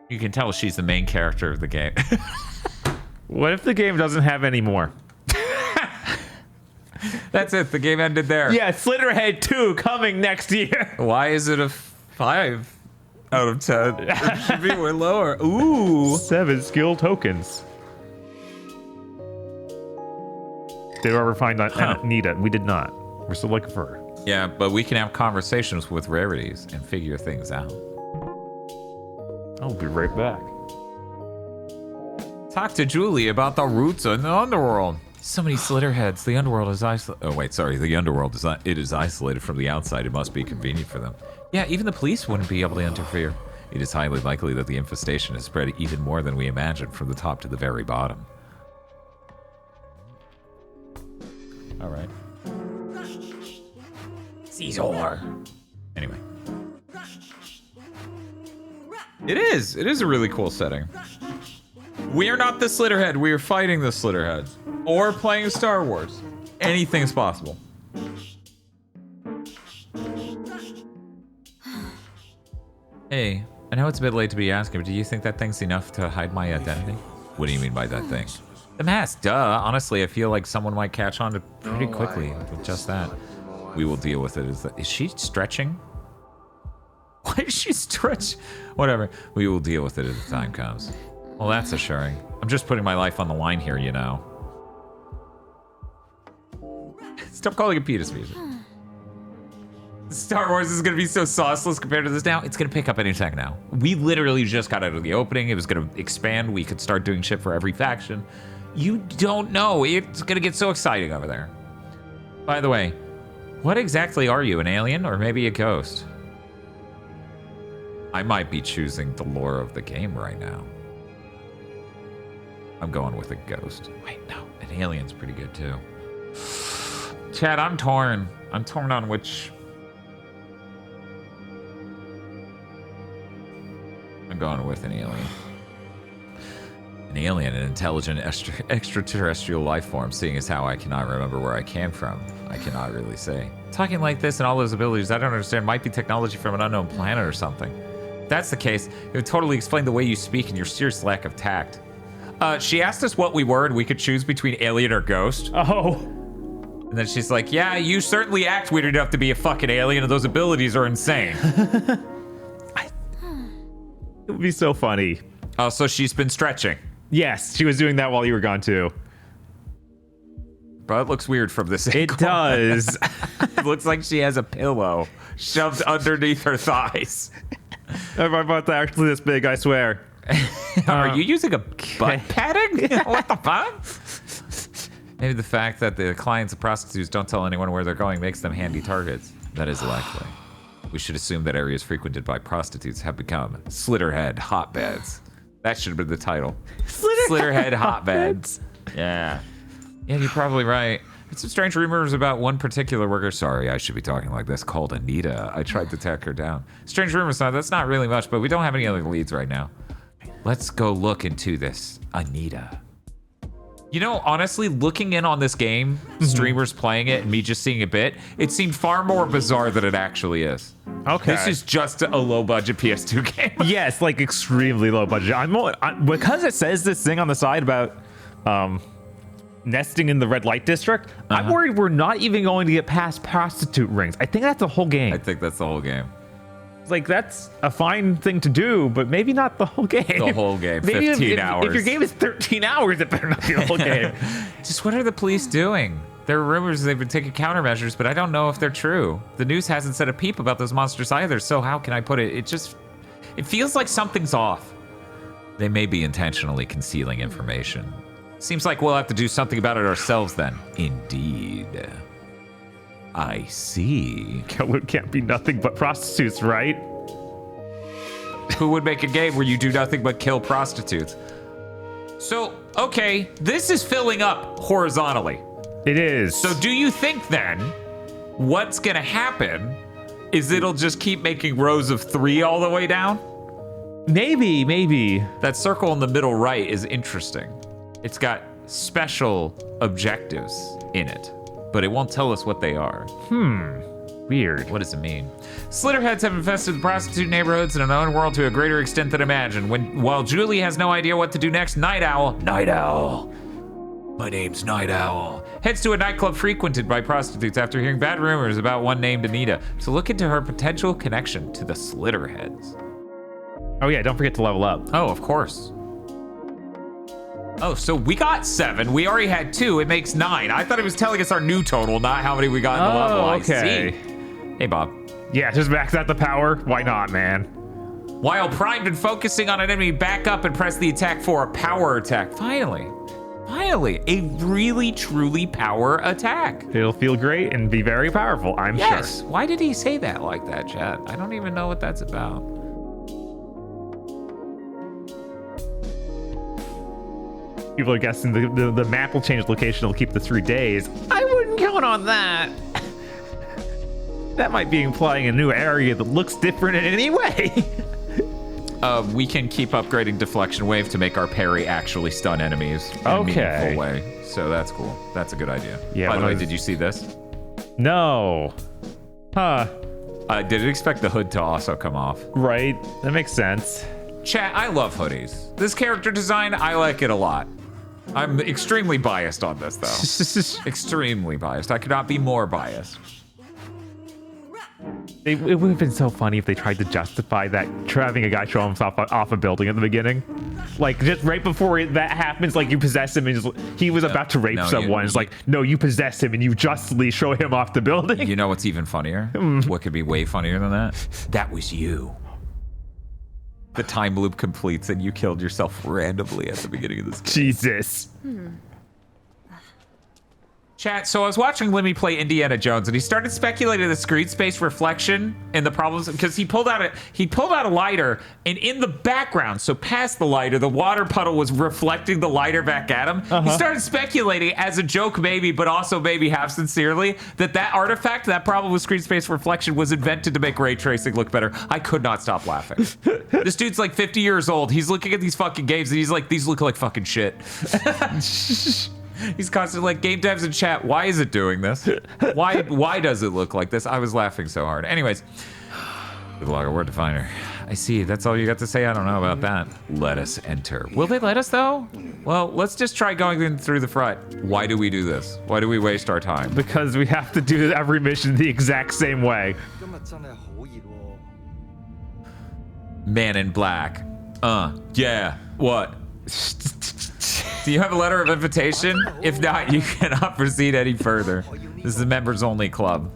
You can tell she's the main character of the game. What if the game doesn't have any more? That's it. The game ended there. Yeah, Slitterhead 2 coming next year. Why is it a 5 out of 10? It should be way lower. Ooh. 7 skill tokens. Did we ever find Nita? We did not. We're still looking for her. Yeah, but we can have conversations with rarities and figure things out. I'll be right back. Talk to Julie about the roots in the underworld. So many Slitterheads. The underworld is isolated. Oh wait, sorry. The underworld is not. It is isolated from the outside. It must be convenient for them. Yeah, even the police wouldn't be able to interfere. It is highly likely that the infestation has spread even more than we imagined, from the top to the very bottom. All right. Caesar. Anyway. It is. It is a really cool setting. We are not the Slitterhead. We are fighting the Slitterheads. Or playing Star Wars. Anything's possible. Hey, I know it's a bit late to be asking, but do you think that thing's enough to hide my identity? What do you mean by that thing? The mask, duh. Honestly, I feel like someone might catch on to pretty quickly with just that. We will deal with it. Is she stretching? Why does she stretch? Whatever. We will deal with it as the time comes. Well, that's assuring. I'm just putting my life on the line here, you know. Stop calling it penis music. Star Wars is going to be so sauceless compared to this now. It's going to pick up any second now. We literally just got out of the opening. It was going to expand. We could start doing shit for every faction. You don't know. It's going to get so exciting over there. By the way, what exactly are you? An alien or maybe a ghost? I might be choosing the lore of the game right now. I'm going with a ghost. Wait, no. An alien's pretty good too. Chad, I'm torn. I'm torn on which... I'm going with an alien. An alien, an intelligent extraterrestrial life form, seeing as how I cannot remember where I came from. I cannot really say. Talking like this and all those abilities, I don't understand, might be technology from an unknown planet or something. If that's the case, it would totally explain the way you speak and your serious lack of tact. She asked us what we were and we could choose between alien or ghost. Oh. And then she's like, yeah, you certainly act weird enough to be a fucking alien and those abilities are insane. It would be so funny. Oh, so she's been stretching. Yes, she was doing that while you were gone too. But it looks weird from this angle. It does. It looks like she has a pillow shoved underneath her thighs. My butt's actually this big, I swear. Are you using a butt padding? What the fuck? Maybe the fact that the clients of prostitutes don't tell anyone where they're going makes them handy targets. That is likely. We should assume that areas frequented by prostitutes have become Slitterhead hotbeds. That should have been the title. Slitterhead hotbeds. Yeah. Yeah, you're probably right. It's some strange rumors about one particular worker. Sorry, I should be talking like this. Called Anita. I tried to track her down. Strange rumors. Now that's not really much, but we don't have any other leads right now. Let's go look into this Anita. You know, honestly, looking in on this game, streamers playing it, and me just seeing a bit, it seemed far more bizarre than it actually is. Okay. This is just a low-budget PS2 game. Yes, like extremely low budget. Because it says this thing on the side about nesting in the red light district, I'm worried we're not even going to get past prostitute rings. I think that's the whole game. I think that's the whole game. Like, that's a fine thing to do, but maybe not the whole game. The whole game, Maybe 15 hours. If your game is 13 hours, it better not be the whole game. Just what are the police doing? There are rumors they've been taking countermeasures, but I don't know if they're true. The news hasn't said a peep about those monsters either, so how can I put it? It feels like something's off. They may be intentionally concealing information. Seems like we'll have to do something about it ourselves then. Indeed. I see. It can't be nothing but prostitutes, right? Who would make a game where you do nothing but kill prostitutes? So, okay, this is filling up horizontally. It is. So do you think then what's gonna happen is it'll just keep making rows of 3 all the way down? Maybe. That circle in the middle right is interesting. It's got special objectives in it, but it won't tell us what they are. Weird. What does it mean? Slitterheads have infested the prostitute neighborhoods in an unknown world to a greater extent than imagined. While Julie has no idea what to do next, Night Owl, my name's Night Owl, heads to a nightclub frequented by prostitutes after hearing bad rumors about one named Anita to look into her potential connection to the Slitterheads. Oh yeah, don't forget to level up. Oh, of course. Oh, so we got 7. We already had 2. It makes 9. I thought it was telling us our new total, not how many we got in the level. Okay. I see. Hey, Bob. Yeah, just max out the power. Why not, man? While primed and focusing on an enemy, back up and press the attack for a power attack. Finally, a really, truly power attack. It'll feel great and be very powerful, I'm sure. Yes. Why did he say that like that, chat? I don't even know what that's about. People are guessing the map will change location. It'll keep the 3 days. I wouldn't count on that. That might be implying a new area that looks different in any way. We can keep upgrading deflection wave to make our parry actually stun enemies in a meaningful way. So that's cool. That's a good idea. Yeah. By the way, did you see this? No. Huh. I didn't expect the hood to also come off. Right. That makes sense. Chat, I love hoodies. This character design, I like it a lot. I'm extremely biased on this, though. Extremely biased. I could not be more biased. It would have been so funny if they tried to justify that having a guy show himself off a building at the beginning. Like, just right before that happens, like, you possess him and he was about to rape someone. It's like, no, you possess him and you justly show him off the building. You know what's even funnier? What could be way funnier than that? That was you. The time loop completes and you killed yourself randomly at the beginning of this game. Jesus. Chat, so I was watching Limmy play Indiana Jones and he started speculating the screen space reflection and the problems because he pulled out a lighter and in the background, so past the lighter, the water puddle was reflecting the lighter back at him. He started speculating as a joke maybe, but also maybe half sincerely, that artifact, that problem with screen space reflection was invented to make ray tracing look better. I could not stop laughing. This dude's like 50 years old. He's looking at these fucking games and he's like, these look like fucking shit. He's constantly like, game devs in chat, why is it doing this? Why does it look like this? I was laughing so hard. Anyways, good logger, word definer. I see, that's all you got to say? I don't know about that. Let us enter. Will they let us though? Well, let's just try going in through the front. Why do we do this? Why do we waste our time? Because we have to do every mission the exact same way. Man in black. Yeah, what? Do you have a letter of invitation? If not, you cannot proceed any further. This is a members only club.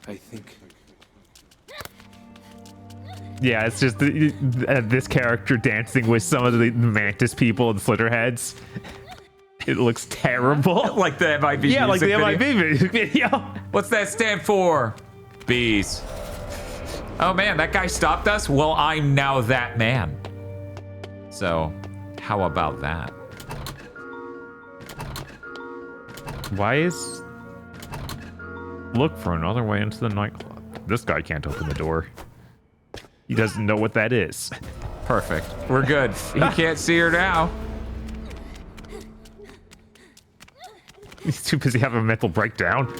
I think. Yeah, it's just this character dancing with some of the Mantis people and Slitterheads. It looks terrible. Like the MIB Yeah, like the music MIB music video. What's that stand for? Bees. Oh man, that guy stopped us? Well, I'm now that man. So, how about that? Why is... Look for another way into the nightclub. This guy can't open the door. He doesn't know what that is. Perfect. We're good. He can't see her now. He's too busy having a mental breakdown.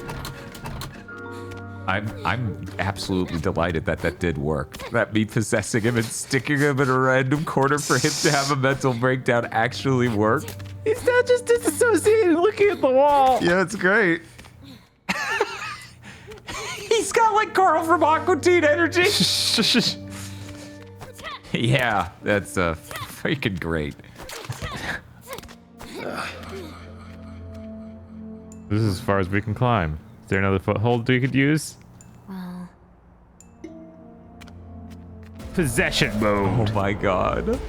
I'm absolutely delighted that did work. That me possessing him and sticking him in a random corner for him to have a mental breakdown actually worked. He's not just disassociated looking at the wall. Yeah, it's great. He's got like Carl from Aqua Teen energy. Yeah, that's freaking great. This is as far as we can climb. Is there another foothold we could use? Well... Possession mode. Oh my god.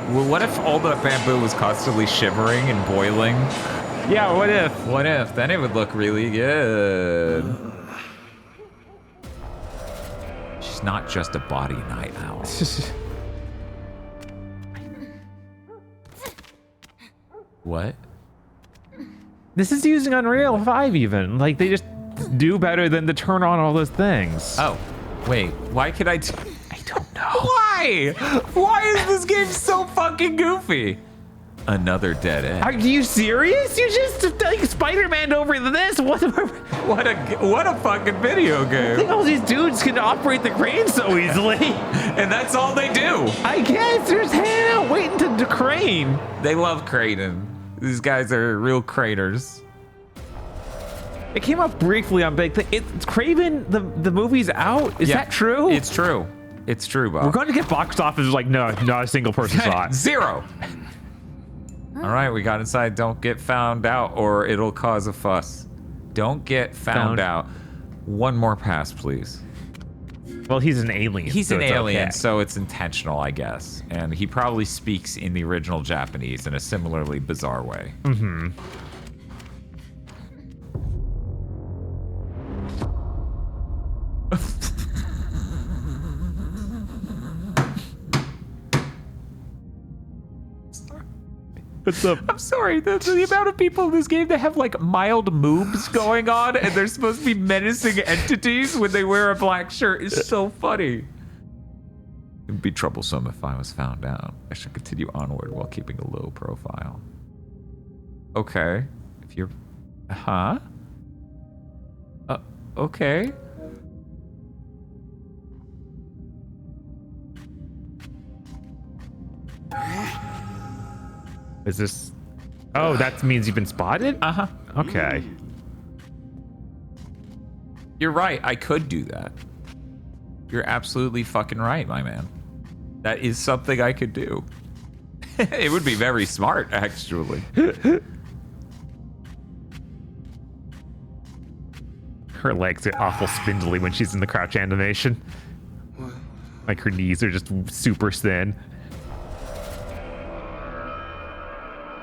Well, what if all the bamboo was constantly shivering and boiling? Yeah, what if? What if? Then it would look really good. She's not just a body night owl. What? This is using Unreal 5 even. Like, they just do better than to turn on all those things. Oh, wait. Why could I don't know. Why? Why is this game so fucking goofy? Another dead end. Are you serious? You just like Spider-Man over this? What a fucking video game. I think all these dudes can operate the crane so easily. And that's all they do. I guess they're just hanging out waiting to crane. They love craning. These guys are real craters. It came up briefly on Big Thing. It's Craven, the movie's out. Is that true? It's true. It's true, Bob. We're going to get box office like, no, not a single person saw it. 0. All right, we got inside. Don't get found out or it'll cause a fuss. Don't get found out. One more pass, please. Well, he's an alien. He's so an it's alien, okay. so it's intentional, I guess. And he probably speaks in the original Japanese in a similarly bizarre way. Mm-hmm. What's up? I'm sorry, the amount of people in this game that have like mild moobs going on and they're supposed to be menacing entities when they wear a black shirt is so funny. It would be troublesome if I was found out. I should continue onward while keeping a low profile. Okay. If you're... Huh? Okay. Is this... Oh, that means you've been spotted? Uh-huh. Okay. You're right. I could do that. You're absolutely fucking right, my man. That is something I could do. It would be very smart, actually. Her legs get awful spindly when she's in the crouch animation. Like her knees are just super thin.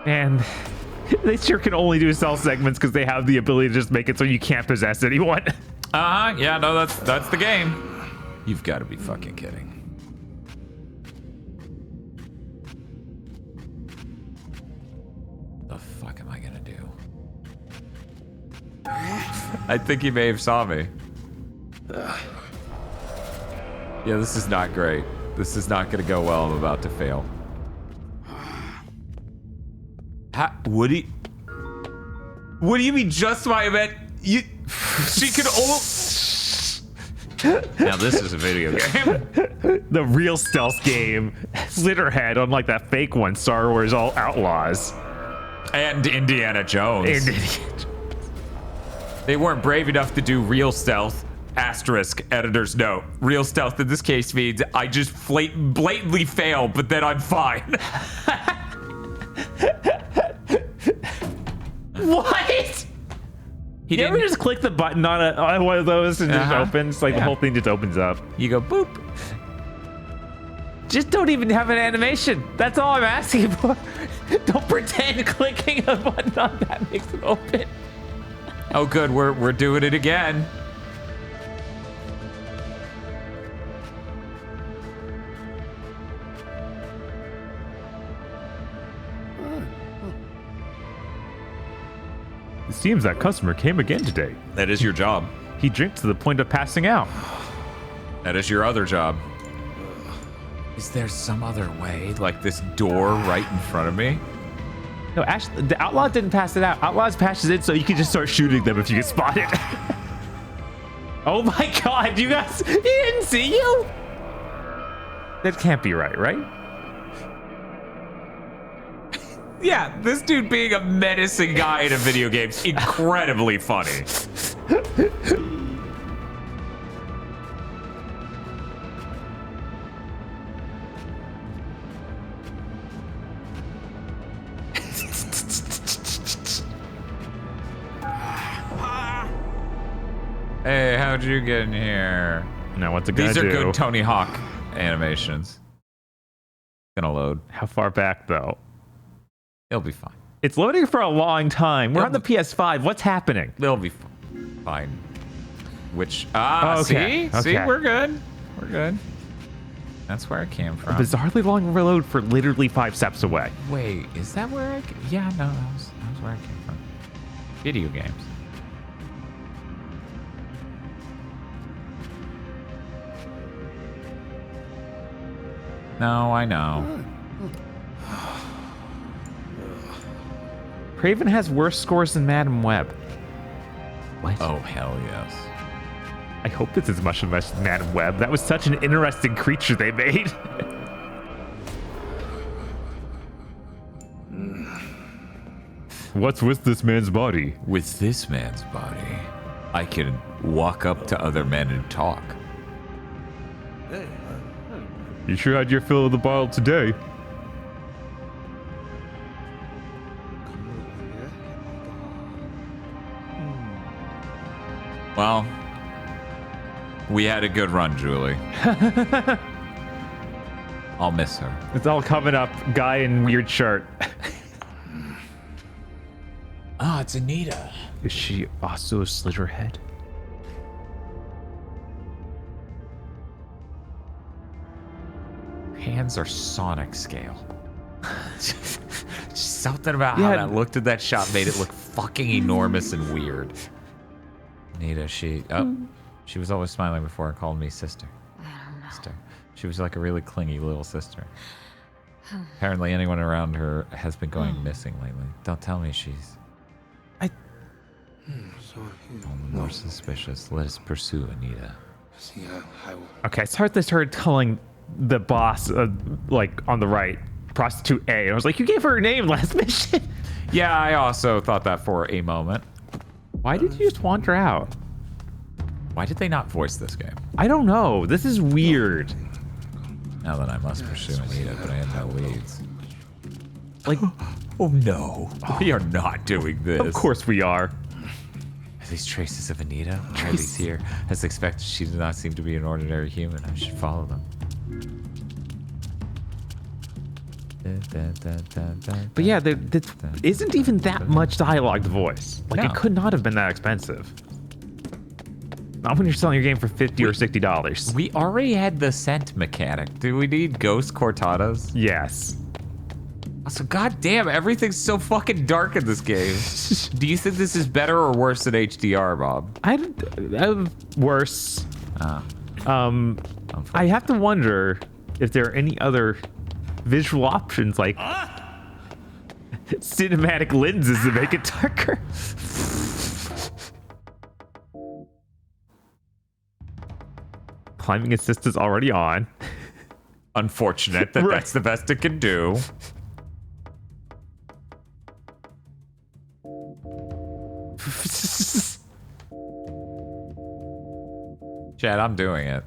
And they sure can only do cell segments because they have the ability to just make it so you can't possess anyone. Yeah, no, that's the game. You've got to be fucking kidding. The fuck am I gonna do? I think he may have saw me. Yeah, this is not great. This is not gonna go well. I'm about to fail. What do you mean just my event? She could all... Now this is a video game. The real stealth game. Slitterhead, unlike that fake one, Star Wars Outlaws. And Indiana Jones. They weren't brave enough to do real stealth. Asterisk, editor's note. Real stealth in this case means I just blatantly fail, but then I'm fine. What? You ever just click the button on one of those and it just opens? Like the whole thing just opens up. You go boop. Just don't even have an animation. That's all I'm asking for. Don't pretend clicking a button on that makes it open. Oh good, we're doing it again. It seems that customer came again today. That is your job. He drinks to the point of passing out. That is your other job. Is there some other way? Like this door right in front of me? No, actually, the outlaw didn't pass it out. Outlaws passes it so you can just start shooting them if you get spotted. Oh my god, you guys, he didn't see you? That can't be right? Yeah, this dude being a menacing guy in a video game is incredibly funny. Hey, how'd you get in here? Now what's it gonna do? do? These are good Tony Hawk animations. Gonna load. How far back though? It'll be fine. It's loading for a long time. We're on the PS5. What's happening? It'll be fine. Which okay. See, we're good. We're good. That's where I came from. A bizarrely long reload for literally 5 steps away. Wait, is that where I? Yeah, no, that was where I came from. Video games. No, I know. Craven has worse scores than Madam Web. What? Oh, hell yes. I hope it's as much as Madam Web. That was such an interesting creature they made. What's with this man's body? With this man's body, I can walk up to other men and talk. You sure had your fill of the bottle today. Well, we had a good run, Julie. I'll miss her. It's all coming up. Guy in weird shirt. Ah, it's Anita. Is she also a Slitterhead? Hands are Sonic scale. Just something about how that looked at that shot made it look fucking enormous and weird. Anita, she was always smiling before and called me sister. Sister. She was like a really clingy little sister. Apparently anyone around her has been going missing lately. Don't tell me she's... Only more suspicious. Let us pursue Anita. Okay, so they started telling the boss, like on the right, prostitute A. And I was like, you gave her a name last mission. Yeah, I also thought that for a moment. Why did you just wander out? Why did they not voice this game? I don't know. This is weird. Now that I must pursue Anita, but I have no leads. Like, oh no. We are not doing this. Of course we are. Are these traces of Anita? Are these here? As expected, she does not seem to be an ordinary human. I should follow them. But yeah, there isn't even that much dialogue to voice. Like, it could not have been that expensive. Not when you're selling your game for $50 or $60. We already had the scent mechanic. Do we need ghost cortadas? Yes. Also, goddamn, everything's so fucking dark in this game. Do you think this is better or worse than HDR, Bob? Worse. I have to wonder if there are any other visual options like cinematic lenses to make it darker. Climbing assist is already on. Unfortunate that that's the best it can do. Chad, I'm doing it.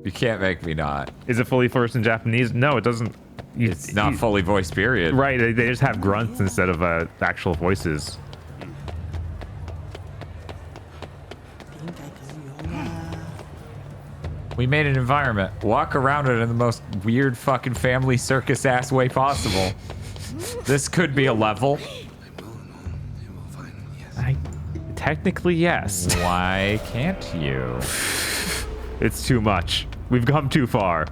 You can't make me not. Is it fully voiced in Japanese? No, it doesn't. It's not fully voiced, period. Right, they just have grunts instead of actual voices. We made an environment. Walk around it in the most weird fucking family circus ass way possible. This could be a level. Technically, yes. Why can't you? It's too much. We've come too far.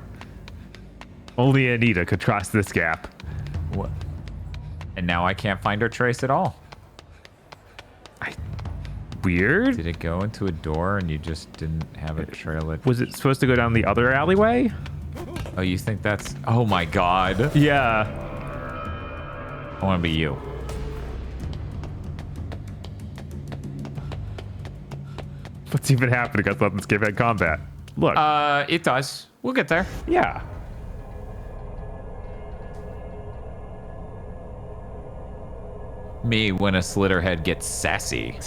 Only Anita could cross this gap. What? And now I can't find her trace at all. weird. Did it go into a door and you just didn't have it trail it? Was it supposed to go down the other alleyway? Oh, you think that's... Oh my god. Yeah. I want to be you. What's even happening? I thought this game had combat. Look. It does. We'll get there. Yeah. Me when a Slitterhead gets sassy.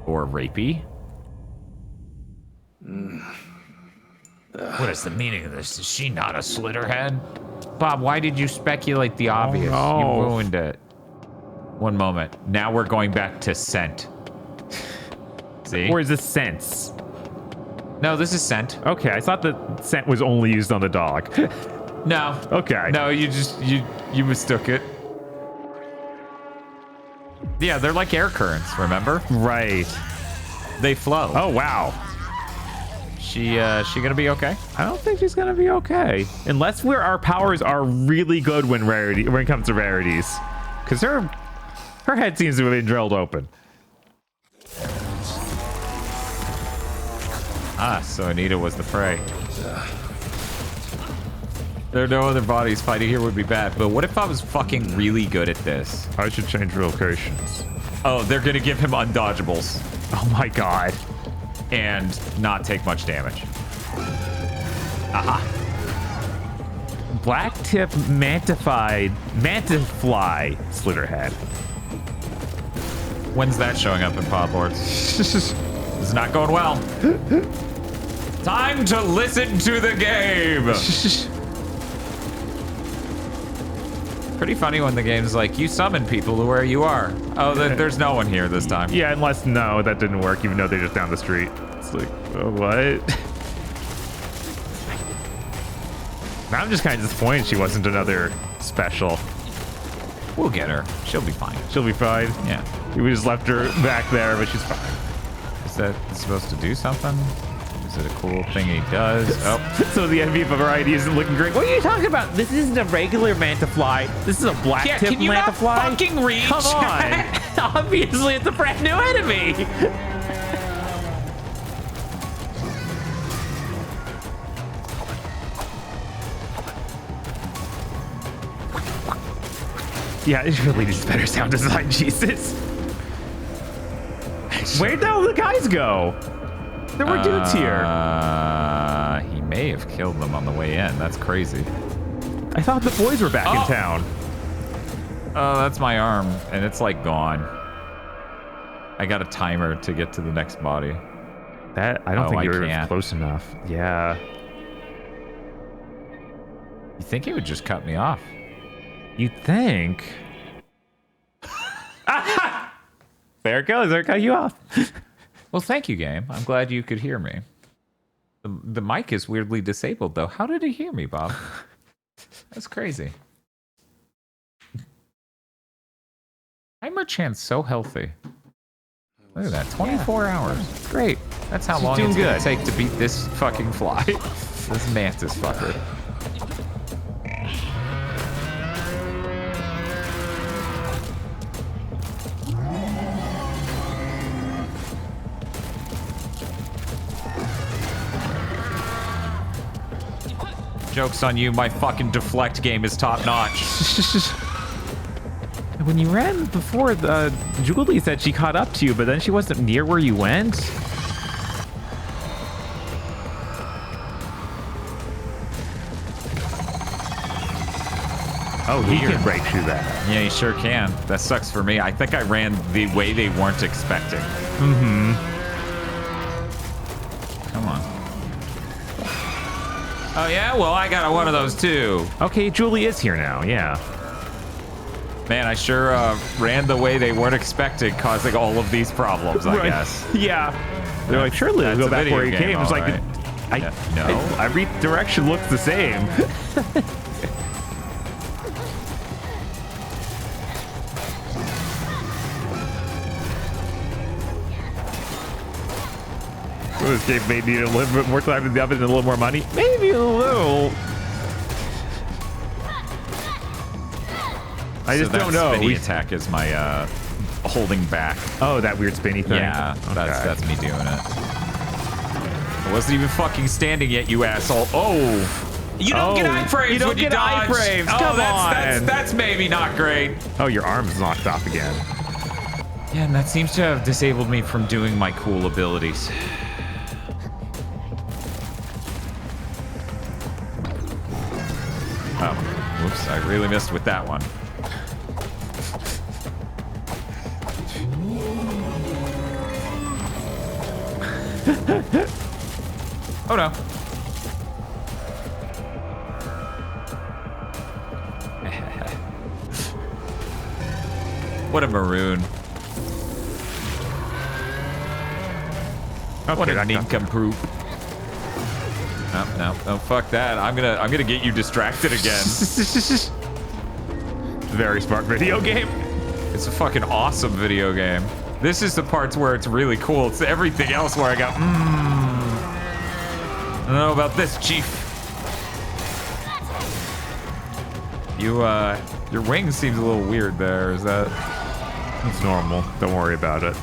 Or rapey. What is the meaning of this? Is she not a Slitterhead? Bob, why did you speculate the obvious? Oh, no. You ruined it. One moment. Now we're going back to scent. See? Or is this sense? No, this is scent. Okay, I thought the scent was only used on the dog. No. Okay. No, you just you mistook it. Yeah, they're like air currents, remember? Right. They flow. Oh wow. She gonna be okay? I don't think she's gonna be okay. Unless our powers are really good when it comes to rarities. Cause her head seems to have been drilled open. Ah, so Anita was the prey. There are no other bodies. Fighting here would be bad. But what if I was fucking really good at this? I should change locations. Oh, they're gonna give him undodgeables. Oh my god. And not take much damage. Aha. Black tip mantafly Slitterhead. When's that showing up in Pod Lords? This is not going well. Time to listen to the game. Pretty funny when the game's like, you summon people to where you are. Oh, there's no one here this time. Yeah, unless, no, that didn't work, even though they're just down the street. It's like, oh, what? Now I'm just kind of disappointed she wasn't another special. We'll get her. She'll be fine. She'll be fine? Yeah. We just left her back there, but she's fine. Is that supposed to do something? Is it a cool thing he does? Oh. So the envy variety isn't looking great. What are you talking about? This isn't a regular mantafly. This is a black tip can you mantafly. Not fucking reach? Come on. Obviously, it's a brand new enemy. Yeah, it really needs better sound design, Jesus. Where'd all the guys go? There were dudes here. He may have killed them on the way in. That's crazy. I thought the boys were back in town. Oh, that's my arm, and it's like gone. I got a timer to get to the next body. That I don't think you were close enough. Yeah. You think he would just cut me off? You'd think. There it goes. There it cut you off. Well, thank you, game. I'm glad you could hear me. The mic is weirdly disabled, though. How did he hear me, Bob? That's crazy. Timer Chan's so healthy. Look at that, 24 hours. Great. That's how long it's gonna take to beat this fucking fly. This mantis fucker. Joke's on you, my fucking deflect game is top notch. When you ran before, Julie said she caught up to you, but then she wasn't near where you went. Oh, he can break through that. Yeah, he sure can. That sucks for me. I think I ran the way they weren't expecting. Mm-hmm. Come on. Oh, yeah? Well, I got one of those, too. Okay, Julie is here now, yeah. Man, I sure ran the way they weren't expecting, causing all of these problems, I guess. Yeah. They're like, surely we'll go back where he came. It's like, right. No. Every direction looks the same. This game may need a little bit more time in the oven and a little more money. Maybe a little. I just don't know. Spinny attack is my holding back. Oh, that weird spinny thing? Yeah, Okay. that's me doing it. I wasn't even fucking standing yet, you asshole. Oh! You don't get iframes you don't when you get dodge. iframes. Oh, Come on. That's maybe not great. Oh, your arm's knocked off again. Yeah, and that seems to have disabled me from doing my cool abilities. Oh, whoops, I really missed with that one. Oh no. What a maroon. Okay, What a nincompoop. No, fuck that. I'm gonna get you distracted again. Very smart video game. It's a fucking awesome video game. This is the parts where it's really cool. It's everything else where I go, I don't know about this, Chief. Your wing seems a little weird there. Is that? It's normal. Don't worry about it.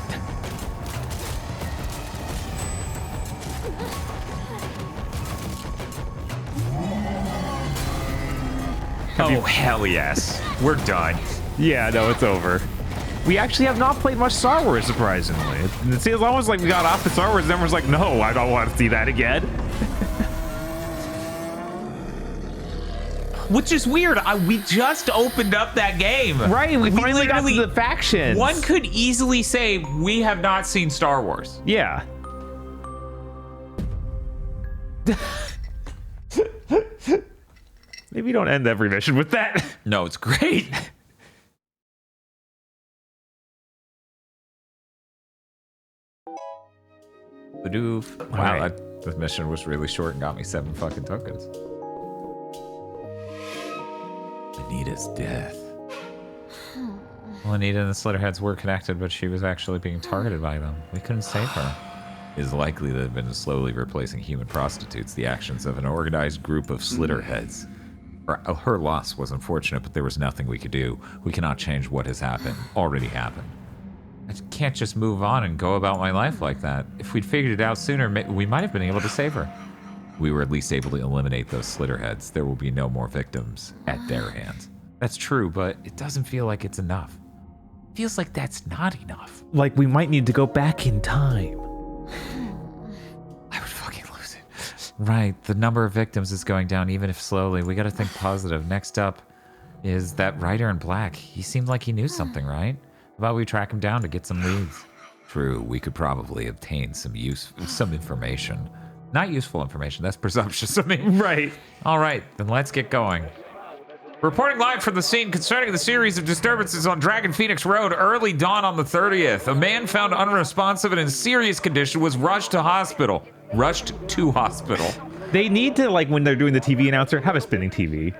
Oh, hell yes. We're done. Yeah, no, it's over. We actually have not played much Star Wars, surprisingly. It's almost like we got off the Star Wars and everyone's like, no, I don't want to see that again. Which is weird. We just opened up that game. Right, we finally got to the factions. One could easily say we have not seen Star Wars. Yeah. Maybe don't end every mission with that. No, it's great. Badoof. Wow, right. This mission was really short and got me 7 fucking tokens. Anita's death. Well, Anita and the Slitterheads were connected, but she was actually being targeted by them. We couldn't save her. It is likely that they've been slowly replacing human prostitutes, the actions of an organized group of Slitterheads. Her loss was unfortunate, but there was nothing we could do. We cannot change what has happened. Already happened. I can't just move on and go about my life like that. If we'd figured it out sooner, we might have been able to save her. We were at least able to eliminate those Slitterheads. There will be no more victims at their hands. That's true, but it doesn't feel like it's enough. It feels like that's not enough. Like we might need to go back in time. I would fucking lose it. Right, the number of victims is going down, even if slowly. We gotta think positive. Next up is that writer in black. He seemed like he knew something, right? How about we track him down to get some leads? True, we could probably obtain some information. Not useful information, that's presumptuous of me. Right. All right, then let's get going. Reporting live from the scene concerning the series of disturbances on Dragon Phoenix Road, early dawn on the 30th. A man found unresponsive and in serious condition was rushed to hospital. They need to, like, when they're doing the TV announcer, have a spinning TV.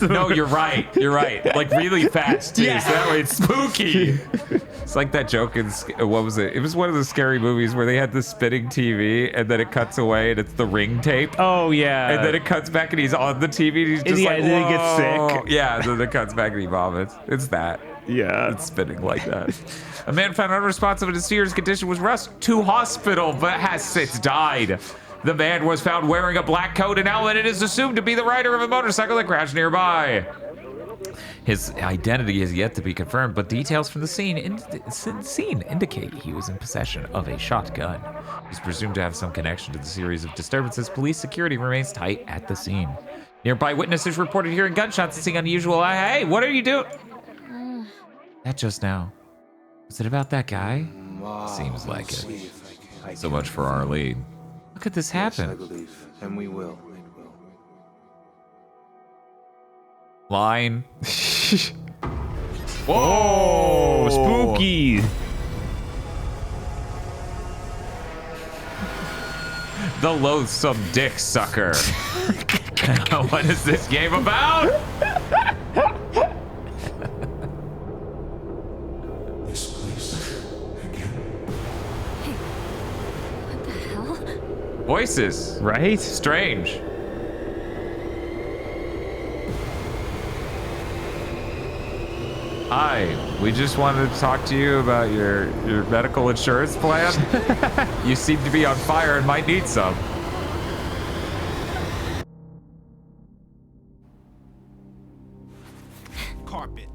No, you're right. You're right. Like really fast, too. Yeah. So that way it's spooky. It's like that joke in, what was it? It was one of the scary movies where they had the spinning TV and then it cuts away and it's the ring tape. Oh, yeah. And then it cuts back and he's on the TV and he's just like, and then he gets sick. Yeah, and then it cuts back and he vomits. It's that. Yeah. It's spinning like that. A man found unresponsive and in serious condition was rushed to hospital but has since died. The man was found wearing a black coat and helmet and is assumed to be the rider of a motorcycle that crashed nearby. His identity is yet to be confirmed, but details from the scene indicate he was in possession of a shotgun. He's presumed to have some connection to the series of disturbances. Police security remains tight at the scene. Nearby witnesses reported hearing gunshots and seeing unusual. Hey, what are you doing? That just now. Was it about that guy? Seems like it. So much for our lead. Look at this happen. Yes, I believe, and we will. Line. Whoa! Spooky! The loathsome dick sucker. What is this game about? This place again. What the hell? Voices. Right? Strange. Hi, we just wanted to talk to you about your medical insurance plan. You seem to be on fire and might need some. Carpet.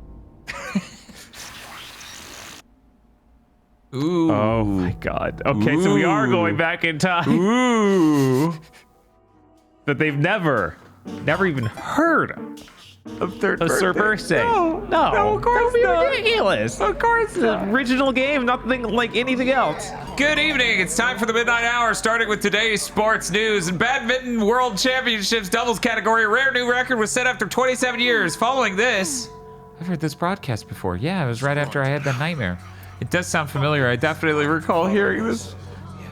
Ooh. Oh my god. Okay, so we are going back in time. Ooh. That they've never even heard of third birthday. Birthday. No, of course that would be not. ridiculous. Of course not. The original game, nothing like anything else. Good evening. It's time for the Midnight Hour, starting with today's sports news. In Badminton World Championships doubles category, a rare new record was set after 27 years. Following this, I've heard this broadcast before. Yeah, it was right after I had that nightmare. It does sound familiar. I definitely recall hearing this.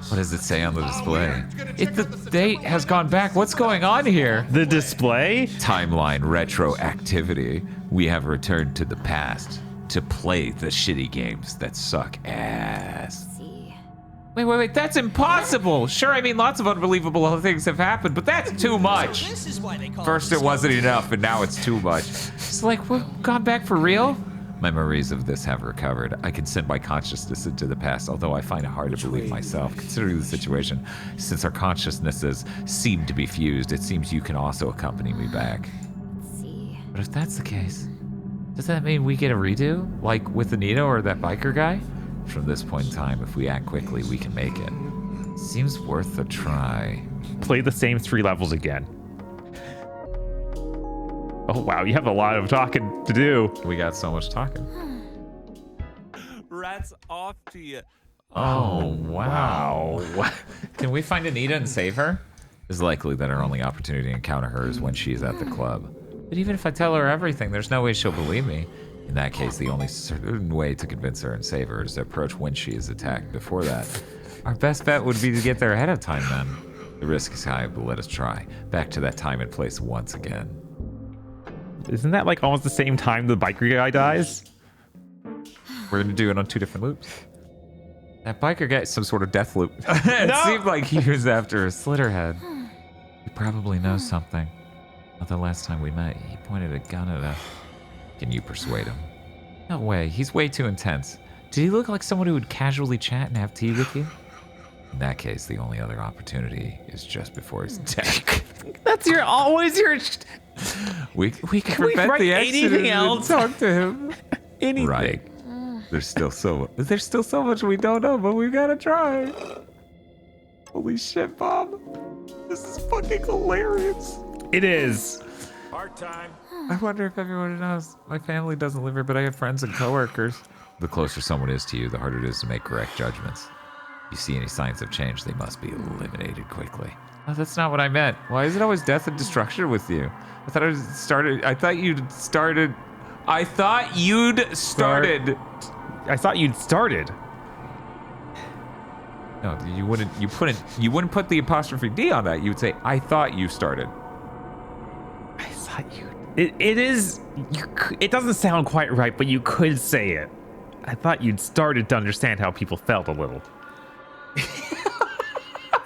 What does it say on the display? The date has gone back. What's going on here? The display? Timeline retroactivity. We have returned to the past to play the shitty games that suck ass. Wait. That's impossible. Sure, I mean, lots of unbelievable things have happened, but that's too much. So this is why they call First it wasn't enough, and now it's too much. It's like, we've gone back for real? Memories of this have recovered. I can send my consciousness into the past, although I find it hard to believe myself. Considering the situation, since our consciousnesses seem to be fused, it seems you can also accompany me back. But if that's the case, does that mean we get a redo? Like with Anita or that biker guy? From this point in time, if we act quickly, we can make it. Seems worth a try. Play the same 3 levels again. Oh wow, you have a lot of talking to do. We got so much talking. Rats off to you. Oh, wow. Can we find Anita and save her? It's likely that our only opportunity to encounter her is when she's at the club. But even if I tell her everything, there's no way she'll believe me. In that case, the only certain way to convince her and save her is to approach when she is attacked. Before that, our best bet would be to get there ahead of time then. The risk is high, but let us try. Back to that time and place once again. Isn't that like almost the same time the biker guy dies? We're gonna do it on 2 different loops. That biker guy is some sort of death loop. It seemed like he was after a Slitterhead. He probably knows something. Not the last time we met, he pointed a gun at us. Can you persuade him? No way, he's way too intense. Did he look like someone who would casually chat and have tea with you? In that case, the only other opportunity is just before his attack. That's always your... We can prevent the accident anything else? and talk to him. Anything. Right. There's still so much we don't know, but we've got to try. Holy shit, Bob. This is fucking hilarious. It is. Part time. I wonder if everyone knows. My family doesn't live here, but I have friends and coworkers. The closer someone is to you, the harder it is to make correct judgments. If you see any signs of change, they must be eliminated quickly. Oh, that's not what I meant. Why is it always death and destruction with you? I thought you'd started. I thought you'd started. No, you wouldn't. You wouldn't put the apostrophe D on that. You would say, "I thought you started." I thought you. It is. It doesn't sound quite right, but you could say it. I thought you'd started to understand how people felt a little.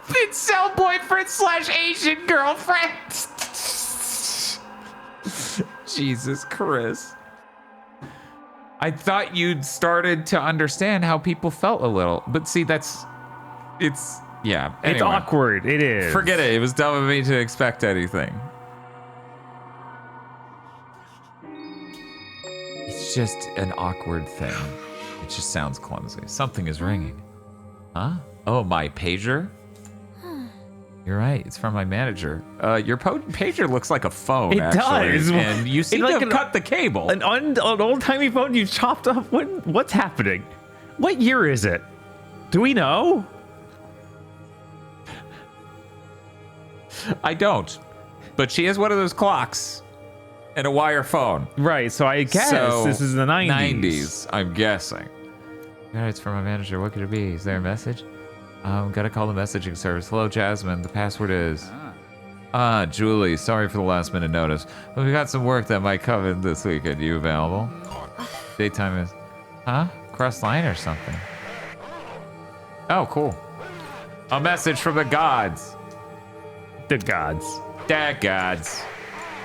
Incel boyfriend / Asian girlfriend. Jesus, Chris. I thought you'd started to understand how people felt a little, but see, yeah. Anyway, it's awkward. It is. Forget it. It was dumb of me to expect anything. It's just an awkward thing. It just sounds clumsy. Something is ringing. Huh? Oh, my pager? You're right. It's from my manager. Your pager looks like a phone, actually. Does. And you seem to have cut the cable. An old-timey phone you chopped up? What's happening? What year is it? Do we know? I don't. But she has one of those clocks and a wire phone. Right, so I guess this is the 90s. 90s, I'm guessing. Yeah, it's from my manager. What could it be? Is there a message? Gotta call the messaging service. Hello, Jasmine. The password is... Julie. Sorry for the last minute notice. But we got some work that might come in this weekend. You available? Daytime is... Huh? Cross line or something? Oh, cool. A message from the gods. The gods. The gods.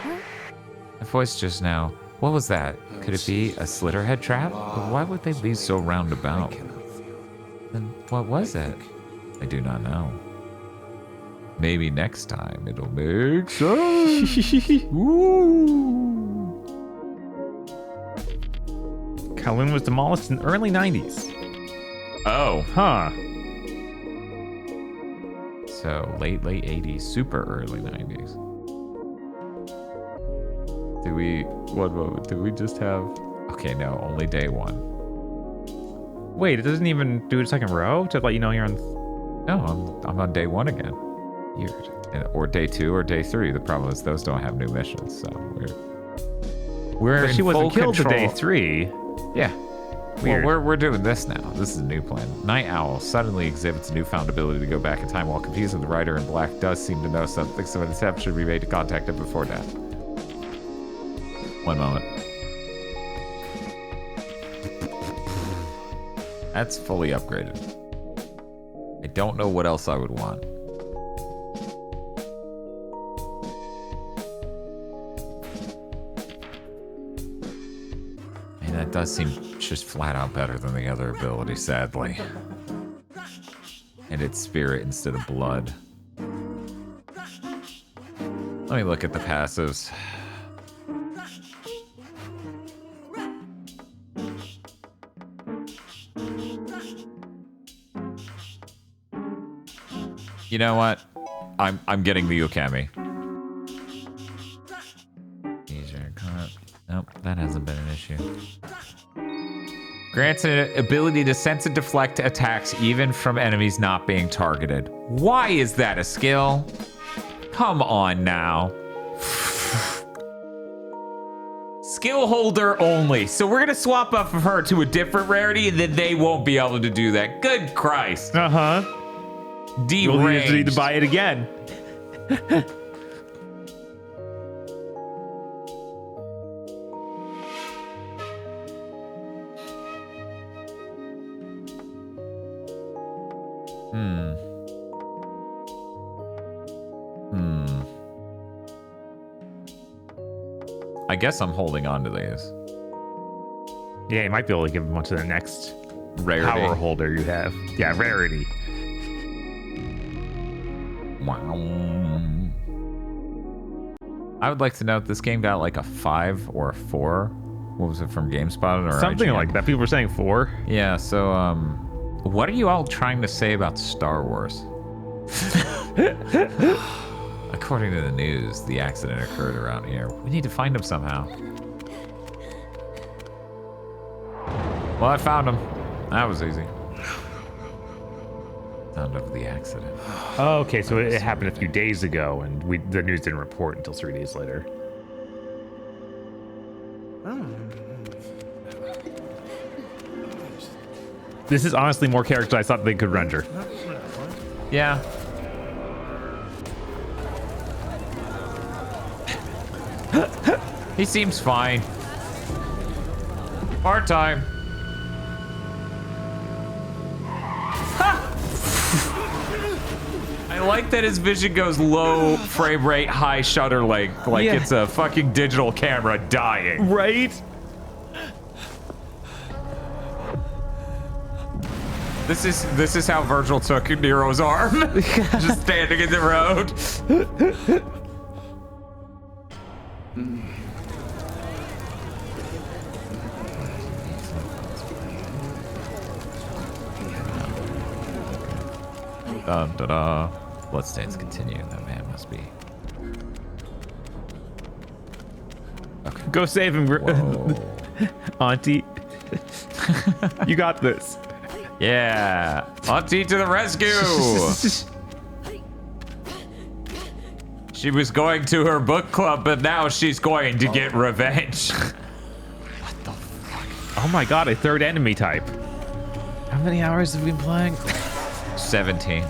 My voice just now What was that? Could it be a Slitterhead trap? But why would they be so roundabout? Then what was it? I do not know. Maybe next time it'll make sense. Woo. Kowloon was demolished in the early 90s. Oh. Huh. So late 80s, super early 90s. Do we, one moment, do we just have, okay, no, only day one. Wait, it doesn't even do a second row to let you know you're on. No, I'm on day one again. Weird. Or day 2 or day 3. The problem is those don't have new missions, so we're But in she wasn't full killed to control. day 3. Yeah. Weird. Well, we're doing this now. This is a new plan. Night Owl suddenly exhibits a newfound ability to go back in time while confused with the rider in black does seem to know something, so an attempt should be made to contact him before death. One moment. That's fully upgraded. I don't know what else I would want. And that does seem just flat out better than the other ability, sadly. And it's spirit instead of blood. Let me look at the passives. You know what? I'm getting the Ukami. Nope, that hasn't been an issue. Grants an ability to sense and deflect attacks even from enemies not being targeted. Why is that a skill? Come on now. Skill holder only. So we're gonna swap up of her to a different rarity and then they won't be able to do that. Good Christ. Uh-huh. Deranged. You'll need to buy it again. I guess I'm holding on to these. Yeah, you might be able to give them one to the next Rarity. power holder you have. Yeah, rarity. Wow. I would like to note this game got like a 5 or a 4. What was it from GameSpot or Something IGN? like that. People were saying 4. Yeah, so what are you all trying to say about Star Wars? According to the news, the accident occurred around here. We need to find him somehow. Well, I found him. That was easy. Sound of the accident. Oh, okay, so it happened a few days ago, and the news didn't report until 3 days later. This is honestly more characters I thought they could render. Yeah. He seems fine. Part time. I like that his vision goes low frame rate, high shutter length, like it's a fucking digital camera dying. Right? This is how Virgil took Nero's arm. Just standing in the road. Da-da. Bloodstains continue. That man must be. Okay. Go save him, Auntie. You got this. Yeah. Auntie to the rescue. She was going to her book club, but now she's going to get revenge. What the fuck? Oh my god, a third enemy type. How many hours have we been playing? 17.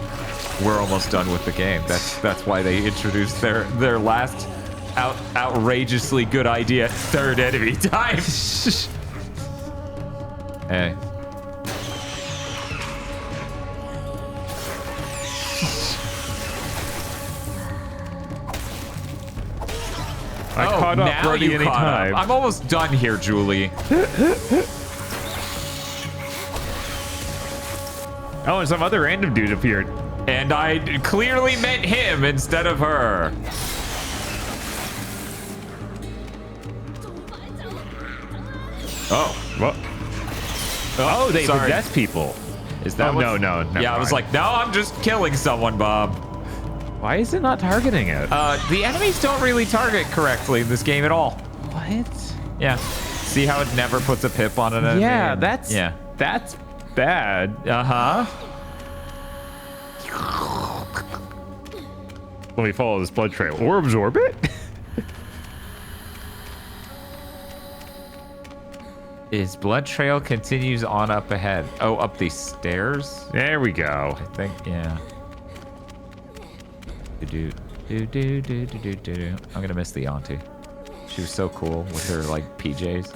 We're almost done with the game. That's why they introduced their last outrageously good idea, third enemy type. Hey. I caught up now ready you caught anytime. up. I'm almost done here, Julie. Oh, and some other random dude appeared. And I clearly meant him instead of her. Oh. What? Oh, they sorry. possess people. Is that no, never Yeah, I was mind. like, no, I'm just killing someone, Bob. Why is it not targeting it? The enemies don't really target correctly in this game at all. What? Yeah. See how it never puts a pip on an enemy? Yeah, and- that's bad. Uh-huh. Let me follow this blood trail or absorb it. His blood trail continues on up ahead. Oh, up these stairs? There we go. I think, yeah. Do. I'm gonna miss the auntie. She was so cool with her like PJs.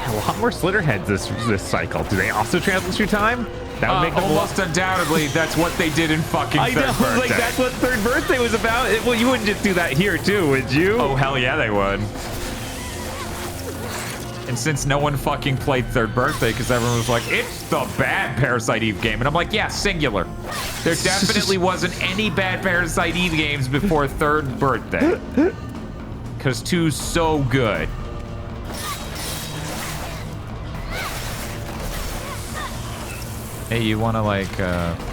A lot more Slitterheads this cycle. Do they also travel through time? That would make them almost undoubtedly. That's what they did in fucking I Third know, Birthday. like that's what Third Birthday was about. Well, you wouldn't just do that here too, would you? Oh hell yeah, they would. And since no one fucking played Third Birthday because everyone was like, it's the bad Parasite Eve game. And I'm like, yeah, singular. There definitely wasn't any bad Parasite Eve games before Third Birthday. Because 2's so good. Hey, you want to like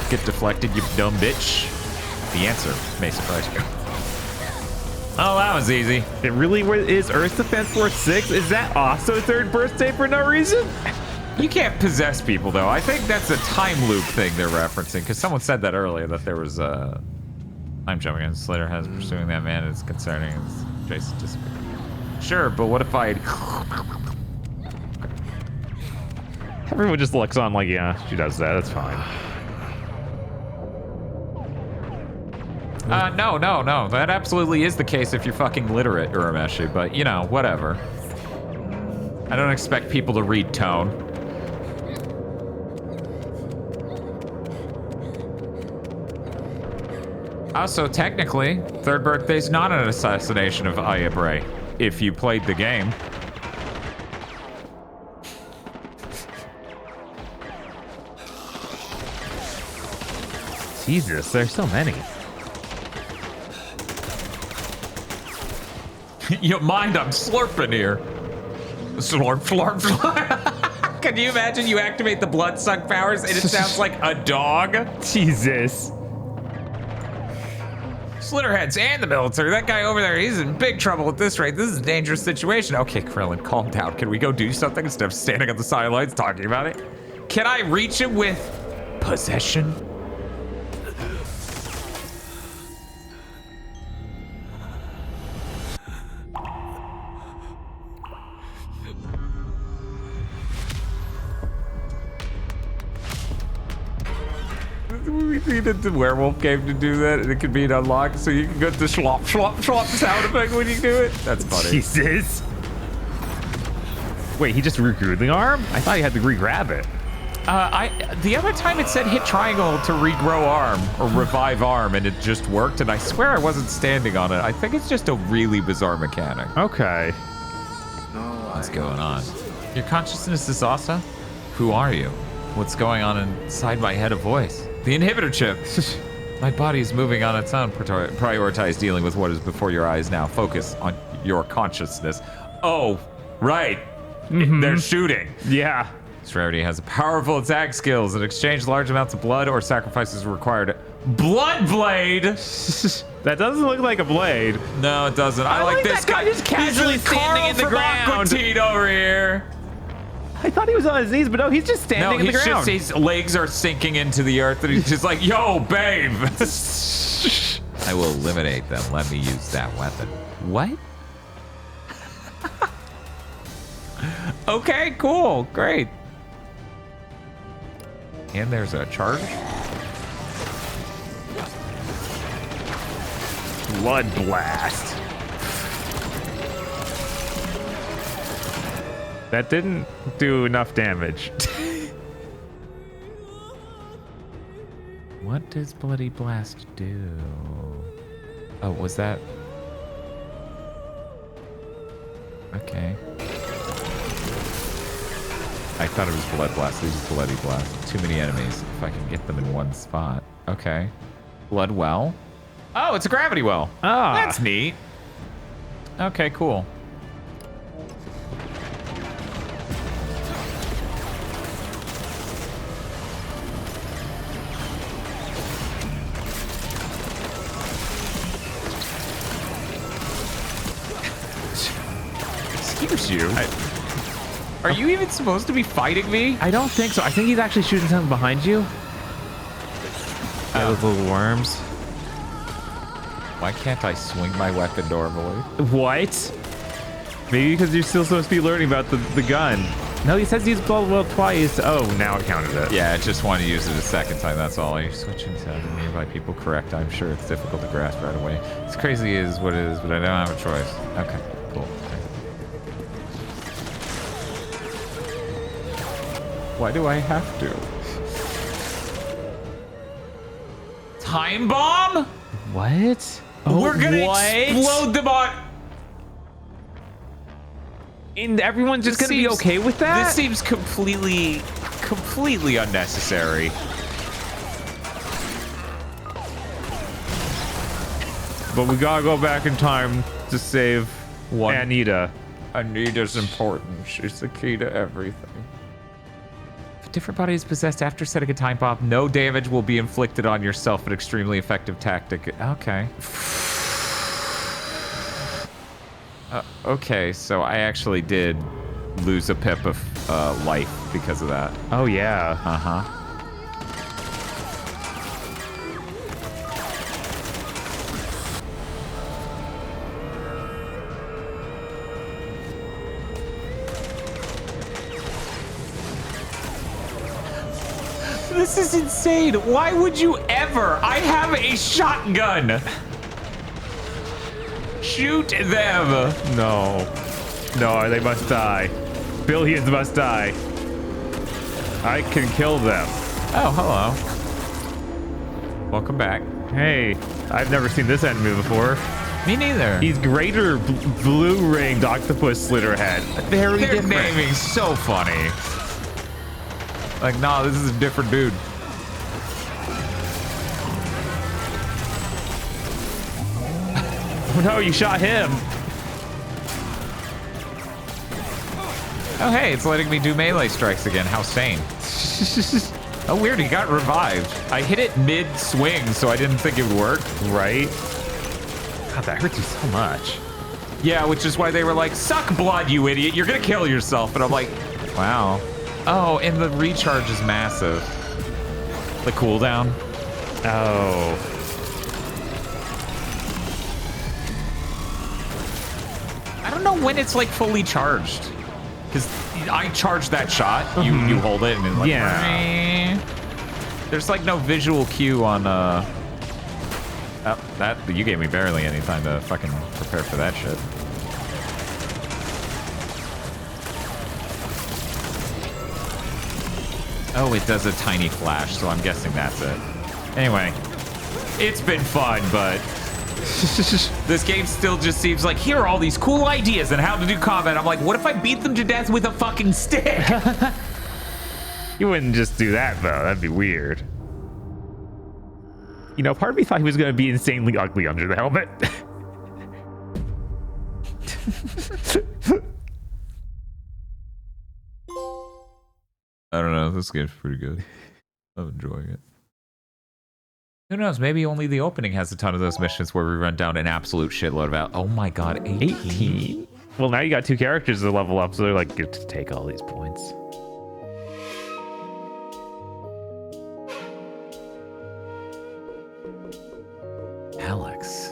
get deflected, you dumb bitch? The answer may surprise you. Oh, that was easy. It really is Earth Defense Force 6? Is that also Third Birthday for no reason? You can't possess people, though. I think that's a time loop thing they're referencing, because someone said that earlier, that there was a... I'm jumping in. Slitterhead pursuing that man is concerning. Jason disappeared. Sure, but what if I... Everyone just looks on like, yeah, she does that. That's fine. No. That absolutely is the case if you're fucking literate, Urameshi, but, you know, whatever. I don't expect people to read tone. Also, technically, Third Birthday's not an assassination of Aya Bray, if you played the game. Jesus, there's so many. You mind I'm slurping here. Slurp, slurp, slurp. Can you imagine you activate the blood suck powers and it sounds like a dog? Jesus. Slitterheads and the military. That guy over there, he's in big trouble at this rate. This is a dangerous situation. Okay, Krillin, calm down. Can we go do something instead of standing on the sidelines talking about it? Can I reach him with possession? We needed the werewolf game to do that, and it could be an unlock, so you can get the schlop, schlop, schlop sound effect when you do it. That's funny. Jesus. Wait, he just regrew the arm? I thought he had to re-grab it. The other time it said hit triangle to regrow arm, or revive arm, and it just worked, and I swear I wasn't standing on it. I think it's just a really bizarre mechanic. Okay. What's going on? Your consciousness is Asa? Who are you? What's going on inside my head of voice? The inhibitor chip. My body is moving on its own. Prioritize dealing with what is before your eyes now. Focus on your consciousness. Oh, right. They're shooting. Yeah. This rarity has powerful attack skills that exchange large amounts of blood or sacrifices required. Blood blade? That doesn't look like a blade. No, it doesn't. I like this that guy just casually standing in the ground. Aqua Teen over here. I thought he was on his knees, but no, he's just standing in the ground. His legs are sinking into the earth, and he's just like, yo, babe. I will eliminate them. Let me use that weapon. What? Okay, cool. Great. And there's a charge. Blood blast. That didn't do enough damage. What does Bloody Blast do? Oh, was that? Okay. I thought it was Blood Blast. This is Bloody Blast. Too many enemies. If I can get them in one spot. Okay. Blood Well. Oh, it's a gravity well. Ah. That's neat. Okay, cool. Excuse you. Are you even supposed to be fighting me? I don't think so. I think he's actually shooting something behind you. Those little worms. Why can't I swing my weapon normally? What? Maybe because you're still supposed to be learning about the gun. No, he says he's blood well twice. Oh, now I counted it. Yeah, I just wanted to use it a second time, that's all. You're switching to nearby people, correct. I'm sure it's difficult to grasp right away. It's crazy is what it is, but I don't have a choice. Okay, cool. Why do I have to? Time bomb? What? We're gonna explode them on. And everyone's just gonna be okay with that? This seems completely unnecessary. But we gotta go back in time to save Anita. Anita's important. She's the key to everything. If a different body is possessed after setting a time bomb, no damage will be inflicted on yourself. An extremely effective tactic. Okay. Okay, so I actually did lose a pip of life because of that. Oh, yeah. Uh-huh. This is insane. Why would you ever? I have a shotgun. Shoot them. No. No, they must die. Billions must die. I can kill them. Oh, hello. Welcome back. Hey, I've never seen this enemy before. Me neither. He's Greater Blue-Ringed Octopus Slitterhead. Very Their different. naming's so funny. Like, nah, this is a different dude. Oh no, you shot him. Oh, hey, it's letting me do melee strikes again. How sane. Oh, weird, he got revived. I hit it mid-swing, so I didn't think it would work. Right? God, that hurts you so much. Yeah, which is why they were like, suck blood, you idiot. You're gonna kill yourself. And I'm like, wow. Oh, and the recharge is massive. The cooldown. Oh. I don't know when it's like fully charged. Because I charged that shot. You hold it and it's like, yeah. There's like no visual cue on oh, that you gave me barely any time to fucking prepare for that shit. Oh, it does a tiny flash, so I'm guessing that's it. Anyway, it's been fun, but this game still just seems like, here are all these cool ideas on how to do combat. I'm like, what if I beat them to death with a fucking stick? You wouldn't just do that, though. That'd be weird. You know, part of me thought he was going to be insanely ugly under the helmet. I don't know. This game's pretty good. I'm enjoying it. Who knows? Maybe only the opening has a ton of those missions where we run down an absolute shitload of oh my god, 18? Well, now you got 2 characters to level up, so they're like, get to take all these points. Alex.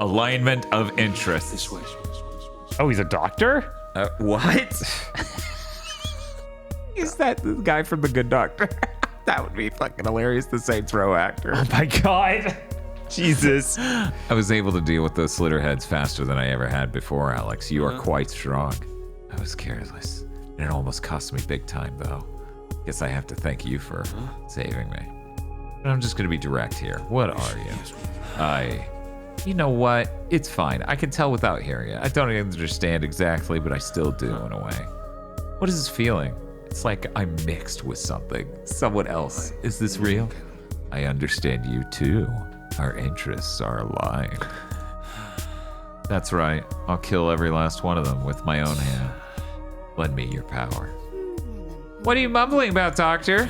Alignment of interest. This way. Oh, he's a doctor? What? Is that the guy from The Good Doctor? That would be fucking hilarious. The Saints Row actor. Oh my god. Jesus. I was able to deal with those Slitterheads faster than I ever had before, Alex. You are quite strong. I was careless. And it almost cost me big time, though. Guess I have to thank you for saving me. I'm just gonna be direct here. What are you? You know what? It's fine. I can tell without hearing it. I don't understand exactly, but I still do in a way. What is this feeling? It's like I'm mixed with something. Someone else. Is this real? I understand you too. Our interests are aligned. That's right. I'll kill every last one of them with my own hand. Lend me your power. What are you mumbling about, Doctor?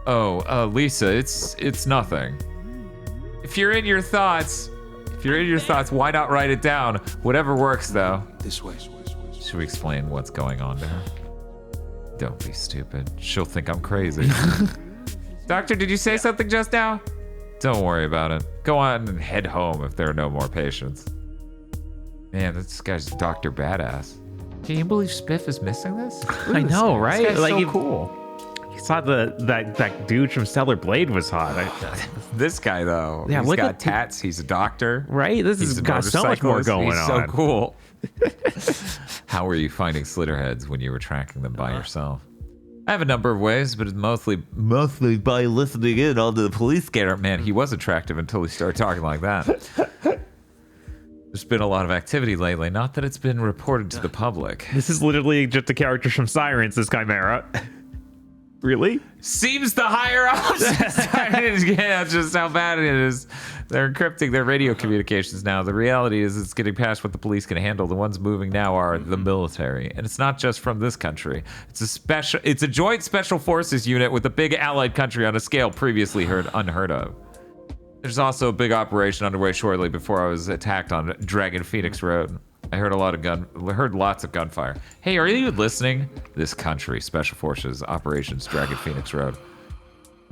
Oh, Lisa, it's nothing. If you're in your thoughts, why not write it down? Whatever works, though. This way. Should we explain what's going on to her? Don't be stupid. She'll think I'm crazy. Doctor, did you say something just now? Don't worry about it. Go on and head home if there are no more patients. Man, this guy's Dr. Badass. Can you believe Spiff is missing this? I know, right? This guy's Like, so cool. You saw that dude from Stellar Blade was hot. This guy though, Yeah, he's look got at- tats. He's a doctor, right? This He's has a got so much more motorcyclist. going He's on. so cool. How were you finding Slitterheads when you were tracking them by yourself? I have a number of ways, but it's mostly by listening in on the police scanner. Man, he was attractive until he started talking like that. There's been a lot of activity lately. Not that it's been reported to the public. This is literally just the characters from Sirens, this Chimera. Really? Seems the higher ups yeah, just how bad it is. They're encrypting their radio communications now. The reality is it's getting past what the police can handle. The ones moving now are the military. And it's not just from this country. It's a joint special forces unit with a big allied country on a scale previously unheard of. There's also a big operation underway shortly before I was attacked on Dragon Phoenix Road. I heard lots of gunfire. Hey, are you listening? This country, Special Forces, Operations Dragon Phoenix Road.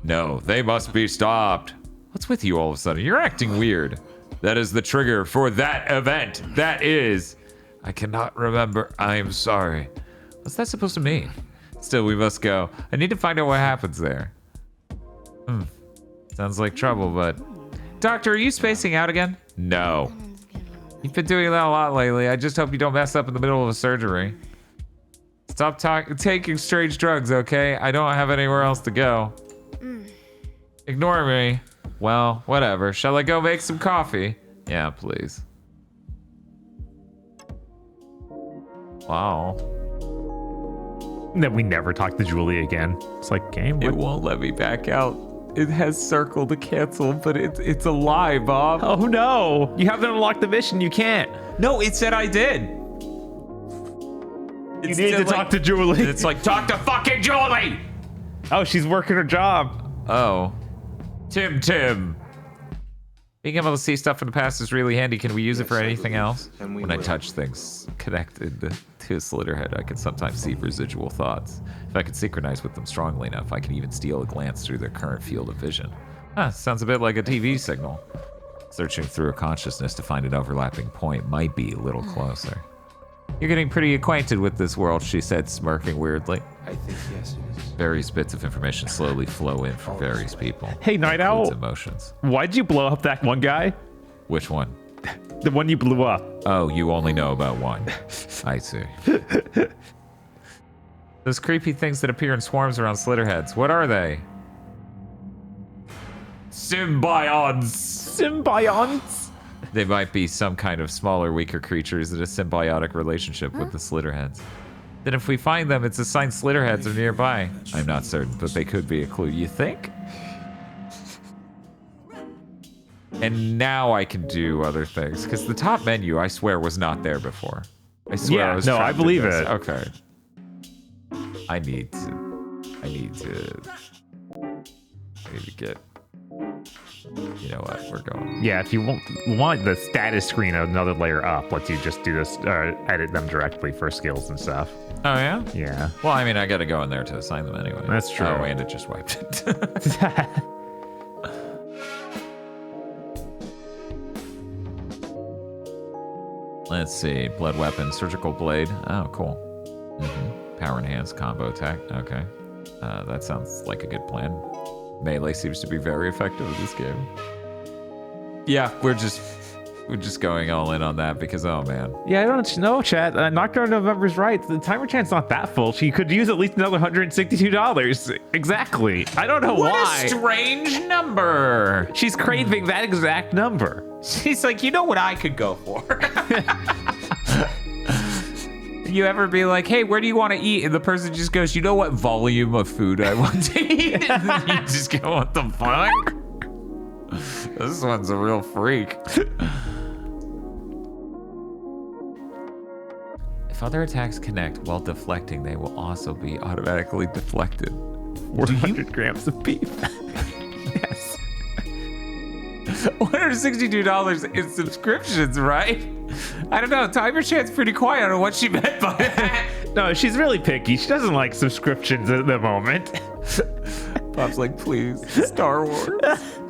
No, they must be stopped. What's with you all of a sudden? You're acting weird. That is the trigger for that event. That is. I cannot remember. I am sorry. What's that supposed to mean? Still, we must go. I need to find out what happens there. Sounds like trouble, but... Doctor, are you spacing out again? No. You've been doing that a lot lately. I just hope you don't mess up in the middle of a surgery. Stop taking strange drugs, okay? I don't have anywhere else to go. Ignore me. Well, whatever. Shall I go make some coffee? Yeah, please. Wow. Then we never talk to Julie again. It's like, game. It won't let me back out. It has circled to cancel, but it's a lie, Bob. Oh no! You haven't unlocked the mission. You can't. No, it said I did. You need to talk to Julie. It's like, talk to fucking Julie! Oh, she's working her job. Oh. Tim. Being able to see stuff from the past is really handy. Can we use it for anything else? When I touch things connected to a Slitterhead, I can sometimes see residual thoughts. If I can synchronize with them strongly enough, I can even steal a glance through their current field of vision. Sounds a bit like a TV signal. Searching through a consciousness to find an overlapping point might be a little closer. You're getting pretty acquainted with this world, she said, smirking weirdly. I think yes, it is. Various bits of information slowly flow in from various people. Hey, Night Owl. Emotions. Why'd you blow up that one guy? Which one? The one you blew up. Oh, you only know about one. I see. Those creepy things that appear in swarms around Slitterheads. What are they? Symbionts. They might be some kind of smaller, weaker creatures in a symbiotic relationship with the Slitterheads. Then if we find them, it's a sign Slitterheads are nearby. I'm not certain, but they could be a clue. You think? And now I can do other things, because the top menu, I swear, was not there before. I swear I was I trapped in believe this. it. Okay. I need to get... You know what? We're going. Yeah, if you want the status screen another layer up, lets you just do this, edit them directly for skills and stuff. Oh, yeah? Yeah. Well, I mean, I got to go in there to assign them anyway. That's true. Oh, and it just wiped it. Let's see. Blood weapon, surgical blade. Oh, cool. Power enhanced combo attack. Okay. That sounds like a good plan. Melee seems to be very effective in this game. Yeah, we're just We're just going all in on that because, oh man. Yeah, I don't know, chat. Nocturne November's right. The timer chant's not that full. She could use at least another $162. Exactly. I don't know why. What a strange number. She's craving that exact number. She's like, you know what I could go for? You ever be like, hey, where do you want to eat? And the person just goes, you know what volume of food I want to eat? And then you just go, what the fuck? This one's a real freak. If other attacks connect while deflecting, they will also be automatically deflected. 400 grams of beef. Yes. $162 in subscriptions, right? I don't know. Timer Chat's pretty quiet. I don't know what she meant by that. No, she's really picky. She doesn't like subscriptions at the moment. Bob's like, please, Star Wars.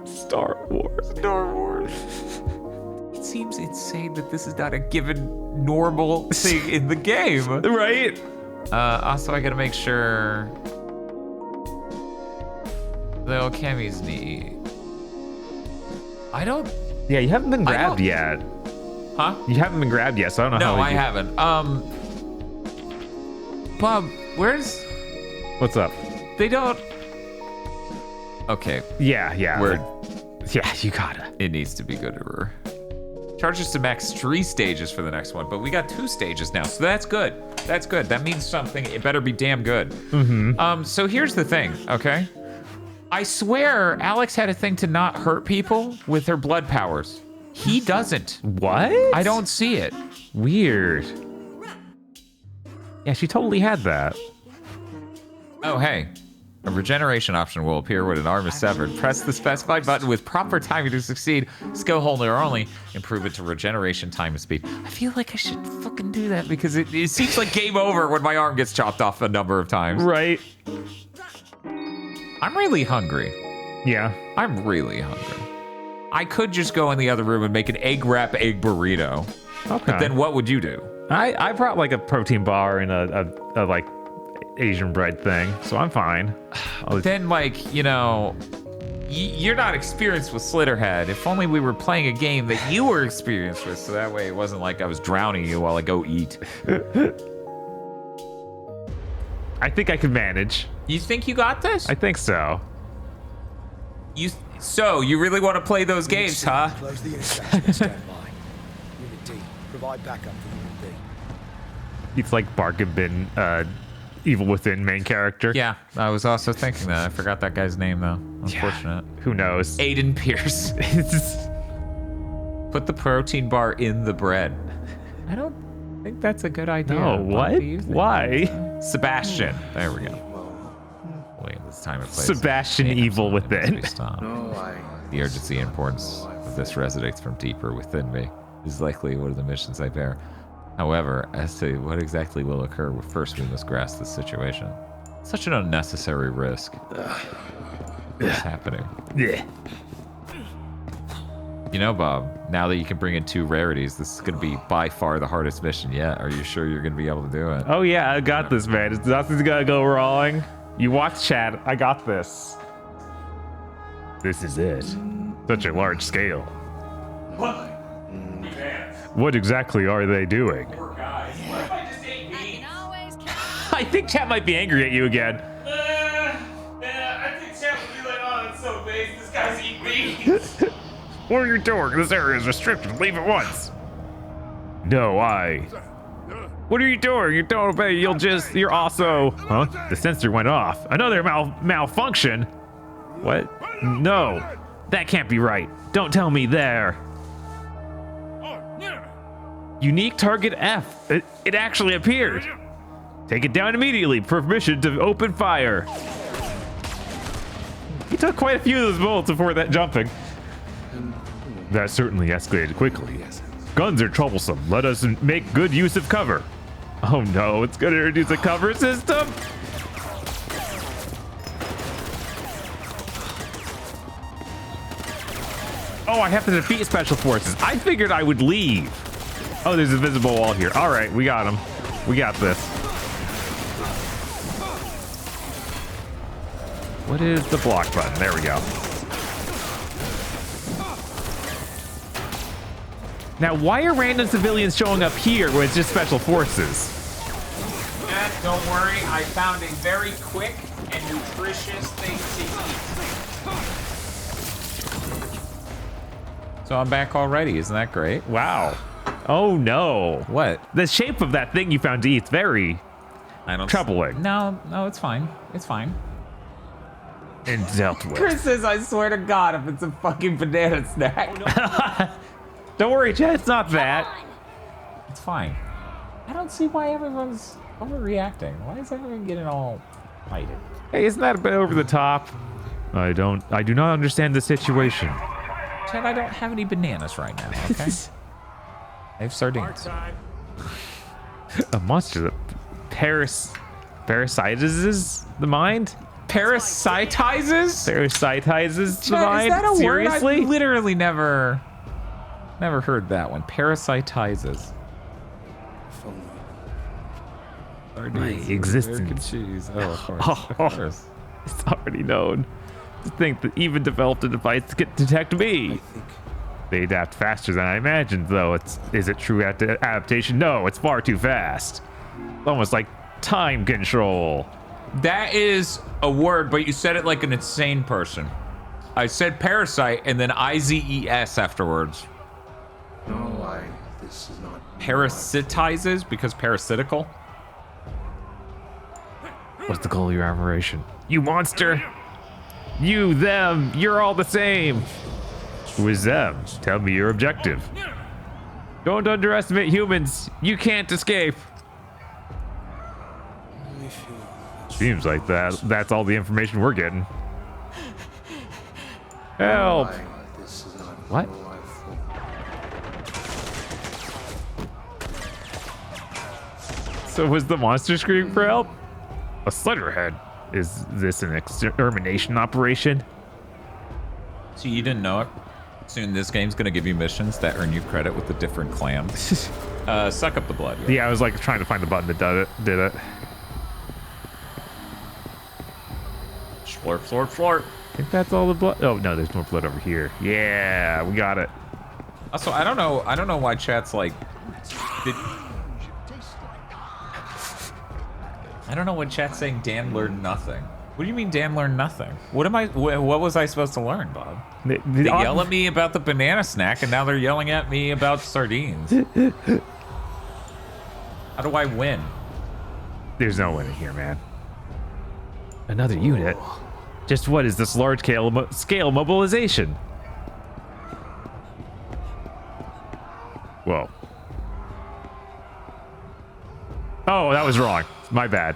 Star Wars. Star Wars. It seems insane that this is not a given normal thing in the game. Right? Also, I gotta make sure the Okami's neat. I don't... Yeah, you haven't been grabbed yet. Huh? You haven't been grabbed yet, so I don't know how... No, I haven't. Bob, where's... What's up? They don't... Okay. Yeah. Yeah, you gotta. It needs to be gooder. Charges to max 3 stages for the next one, but we got 2 stages now, so that's good. That's good. That means something. It better be damn good. Mm-hmm. So here's the thing, okay? I swear Alex had a thing to not hurt people with her blood powers. He doesn't. What? I don't see it. Weird. Yeah, she totally had that. Oh, hey. A regeneration option will appear when an arm is severed. Press the specified button with proper timing to succeed. Skill holder only. Improve it to regeneration time and speed. I feel like I should fucking do that because it seems like game over when my arm gets chopped off a number of times. Right. I'm really hungry. Yeah. I'm really hungry. I could just go in the other room and make an egg wrap egg burrito. Okay. But then what would you do? I brought like a protein bar and a like Asian bread thing, so I'm fine. Then, like, you know, you're not experienced with Slitterhead. If only we were playing a game that you were experienced with, so that way it wasn't like I was drowning you while I go eat. I think I can manage. You think you got this? I think so. So you really want to play those games, huh? Close the intersection and stand by. Unit D, provide backup for Unit B. It's like Bargain Bin, Evil Within main character. Yeah, I was also thinking that. I forgot that guy's name, though. Unfortunate. Yeah, who knows? Aiden Pierce. Put the protein bar in the bread. I don't think that's a good idea. No, what? Why? Sebastian. There we go. Wait, this time and place. Sebastian Evil Within. The urgency and importance of this resonates from deeper within me. This is likely one of the missions I bear. However, as to what exactly will occur, first we must grasp the situation. Such an unnecessary risk. What's happening? Yeah. You know, Bob, now that you can bring in 2 rarities, this is going to be by far the hardest mission yet. Are you sure you're going to be able to do it? Oh yeah, I got this, man. Nothing's gonna go wrong. You watch, Chad. I got this. This is it. Such a large scale. What? What exactly are they doing? Poor guys. What if I just ate meat? I think Chad might be angry at you again. I think Chad would be like, oh, that's so base. This guy's eating meat. What are you doing? This area is restricted. Leave at once. No, What are you doing? You don't obey. You're also... Huh? The sensor went off. Another malfunction? What? No. That can't be right. Don't tell me there. Unique target F. It actually appeared. Take it down immediately. Permission to open fire. He took quite a few of those bullets before that jumping. That certainly escalated quickly. Guns are troublesome. Let us make good use of cover. Oh no, it's gonna introduce a cover system. Oh, I have to defeat special forces. I figured I would leave. Oh, there's a visible wall here. All right, we got him. We got this. What is the block button? There we go. Now, why are random civilians showing up here when it's just special forces? Don't worry, I found a very quick and nutritious thing to eat. So I'm back already, isn't that great? Wow. Oh no. What? The shape of that thing you found to eat is very troubling. No, it's fine. It's fine. And dealt with. Chris says, I swear to God, if it's a fucking banana snack. Don't worry, Chad, it's not that. It's fine. I don't see why everyone's overreacting. Why is everyone getting all excited? Hey, isn't that a bit over the top? I do not understand the situation. Chad, I don't have any bananas right now, okay? I have sardines. A monster that parasitizes the mind? Parasitizes? Parasitizes the Chad, mind? Is that a Seriously? word? I've literally never heard that one. Parasitizes. My existence. American cheese. Oh, of course. Of course. It's already known. To think that even developed a device to detect me. They adapt faster than I imagined, though. Is it true adaptation? No, it's far too fast. Almost like time control. That is a word, but you said it like an insane person. I said parasite and then IZES afterwards. No, this is not. Parasitizes because parasitical? What's the goal of your operation? You monster! You, them, you're all the same! Who is them? Tell me your objective. Don't underestimate humans. You can't escape. Seems like that's all the information we're getting. Help! What? So was the monster screaming for help? A Slitterhead. Is this an extermination operation? So you didn't know it? Soon this game's gonna give you missions that earn you credit with the different clans. Suck up the blood. Yeah, I was like trying to find the button that did it. Florp, florp, florp. I think that's all the blood. Oh no, there's more blood over here. Yeah, we got it. Also, I don't know why chat's like. I don't know what chat's saying. Dan learned nothing. What do you mean Dan learned nothing? What was I supposed to learn, Bob? They yell at me about the banana snack, and now they're yelling at me about sardines. How do I win? There's no winning here, man. Another unit? Just what is this large scale mobilization? Whoa. Oh, that was wrong. My bad.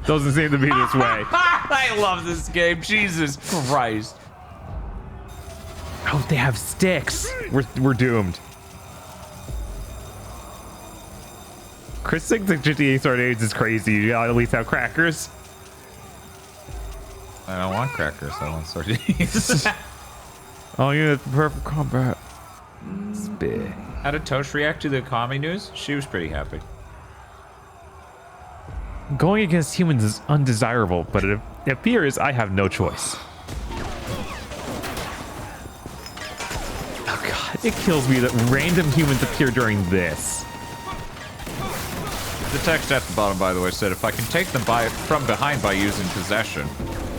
Doesn't seem to be this way. I love this game. Jesus Christ. Oh, they have sticks. We're doomed. Chris thinks that GTA sardines is crazy. You gotta at least have crackers. I don't want crackers. I want sardines. Oh, you're the perfect combat. Spit. How did Tosh react to the economy news? She was pretty happy. Going against humans is undesirable, but it appears I have no choice. Oh god, it kills me that random humans appear during this. The text at the bottom, by the way, said if I can take them from behind by using possession.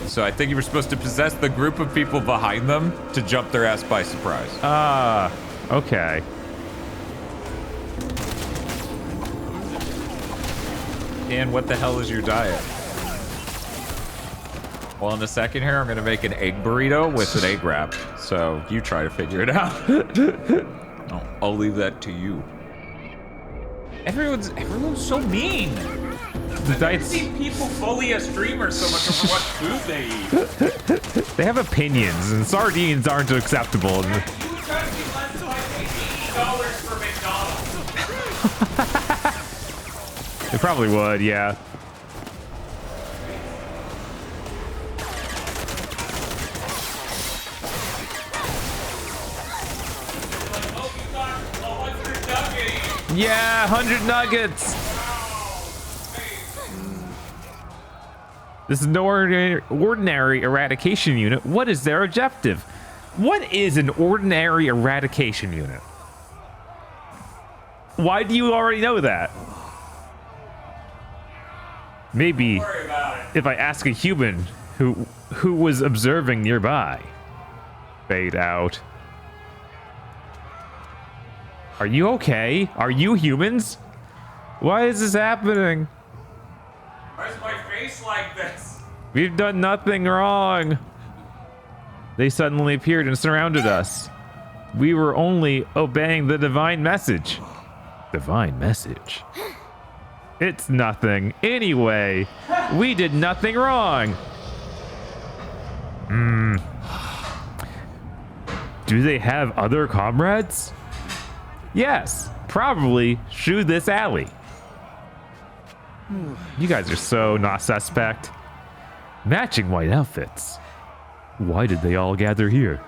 So I think you were supposed to possess the group of people behind them to jump their ass by surprise. Ah, okay. And what the hell is your diet? Well, in a second here, I'm gonna make an egg burrito with an egg wrap. So you try to figure it out. I'll leave that to you. Everyone's so mean. I've seen people bully a streamer so much over what food they eat. They have opinions, and sardines aren't acceptable. You charge me less so I pay $80 for McDonald's. They probably would, yeah. Yeah, 100 nuggets. This is an ordinary eradication unit. What is their objective? What is an ordinary eradication unit? Why do you already know that? Maybe if I ask a human who was observing nearby. Fade out. Are you okay? Are you humans? Why is this happening? Why is my face like this? We've done nothing wrong. They suddenly appeared and surrounded us. We were only obeying the divine message. Divine message? It's nothing. Anyway, we did nothing wrong. Do they have other comrades? Yes, probably through this alley. You guys are so not suspect. Matching white outfits. Why did they all gather here?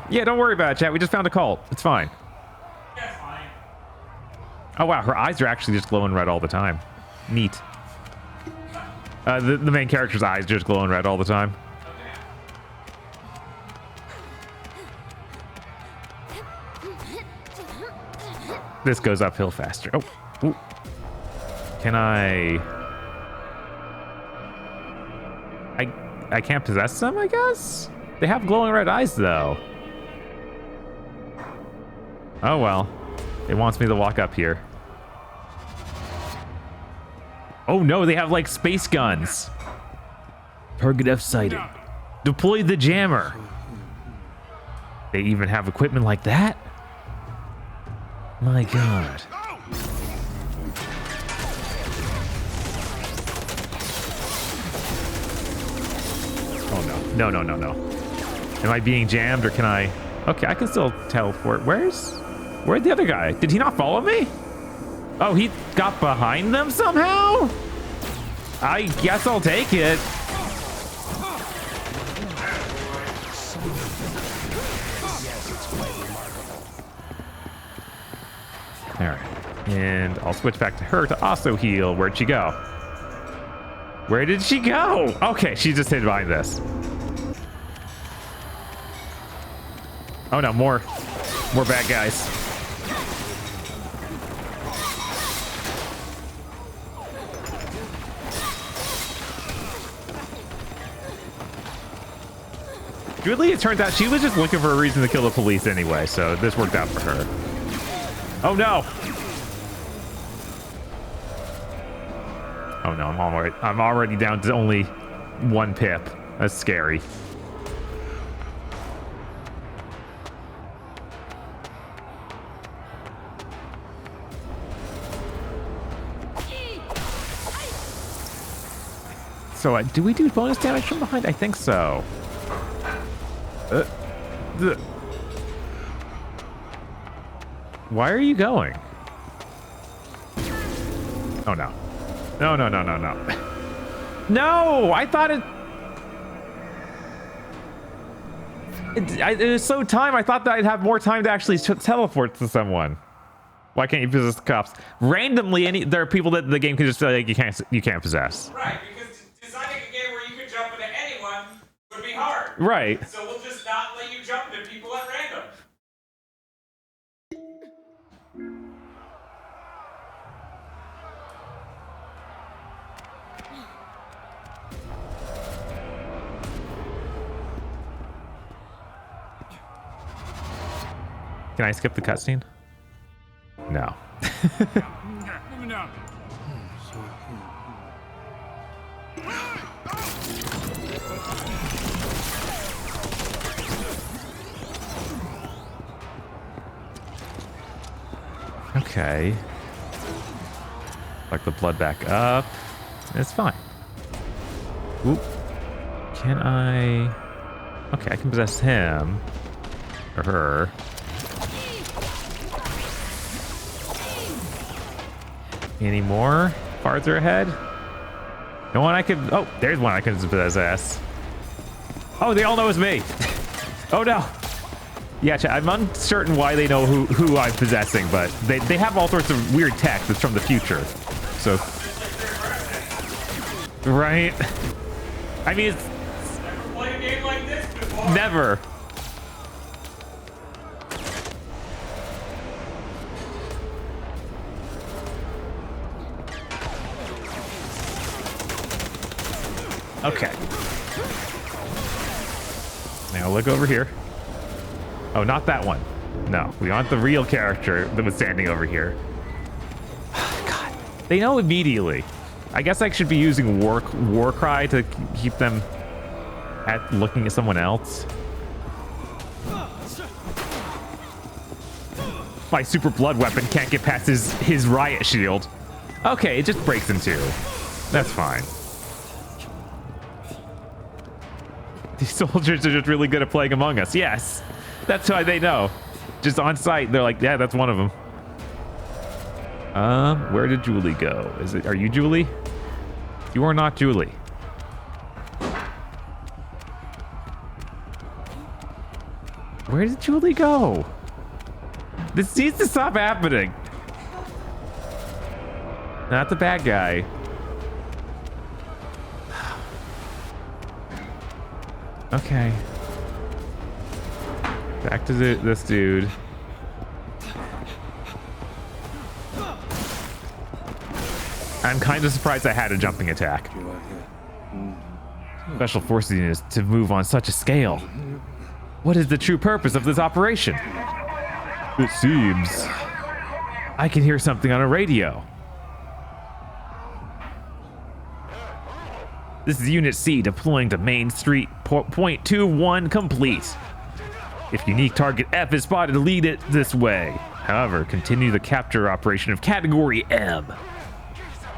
Yeah, don't worry about it, chat. We just found a cult. It's fine. Yeah, it's fine. Oh, wow. Her eyes are actually just glowing red all the time. Neat. The main character's eyes just glowing red all the time. This goes uphill faster. Oh. Ooh. Can I can't possess them, I guess? They have glowing red eyes, though. Oh, well. It wants me to walk up here. Oh, no, they have, like, space guns. Target F sighted. Deploy the jammer. They even have equipment like that? My God. Oh, no. No. Am I being jammed, or can I... Okay, I can still teleport. Where'd the other guy? Did he not follow me? Oh, he got behind them somehow? I guess I'll take it. All right. And I'll switch back to her to also heal. Where'd she go? Where did she go? Okay, she just hid behind this. Oh no, more bad guys. Weirdly, it turns out she was just looking for a reason to kill the police anyway, so this worked out for her. Oh no! Oh no, I'm already down to only 1 pip. That's scary. So, do we do bonus damage from behind? I think so. Why are you going? Oh no. No. No! I thought it was so timed. I thought that I'd have more time to actually teleport to someone. Why can't you possess the cops? Randomly, there are people that the game can just say like, you can't possess. Right, because designing a game where you could jump into anyone would be hard. Right. So we'll just not let you jump into people at random. Can I skip the cutscene? No. No. Okay. Like the blood back up. It's fine. Oop. Can I... Okay, I can possess him. Or her. Any more farther ahead? No one I could... Oh, there's one I could possess. Oh, they all know it's me. Oh, no. Yeah, I'm uncertain why they know who I'm possessing, but they have all sorts of weird tech that's from the future. So... Right? I mean, it's Never played a game like this before. never. Okay. Now look over here. Oh, not that one. No, we want the real character that was standing over here. God, they know immediately. I guess I should be using war cry to keep them at looking at someone else. My super blood weapon can't get past his riot shield. Okay, it just breaks in two. That's fine. These soldiers are just really good at playing Among Us. Yes, that's why they know. Just on sight, they're like, yeah, that's one of them. Where did Julie go? Are you Julie? You are not Julie. Where did Julie go? This needs to stop happening. Not the bad guy. Okay. Back to this dude. I'm kind of surprised I had a jumping attack. Special forces units to move on such a scale. What is the true purpose of this operation? It seems I can hear something on a radio. This is Unit C deploying to Main Street, point 21 complete. If unique target F is spotted, lead it this way. However, continue the capture operation of Category M.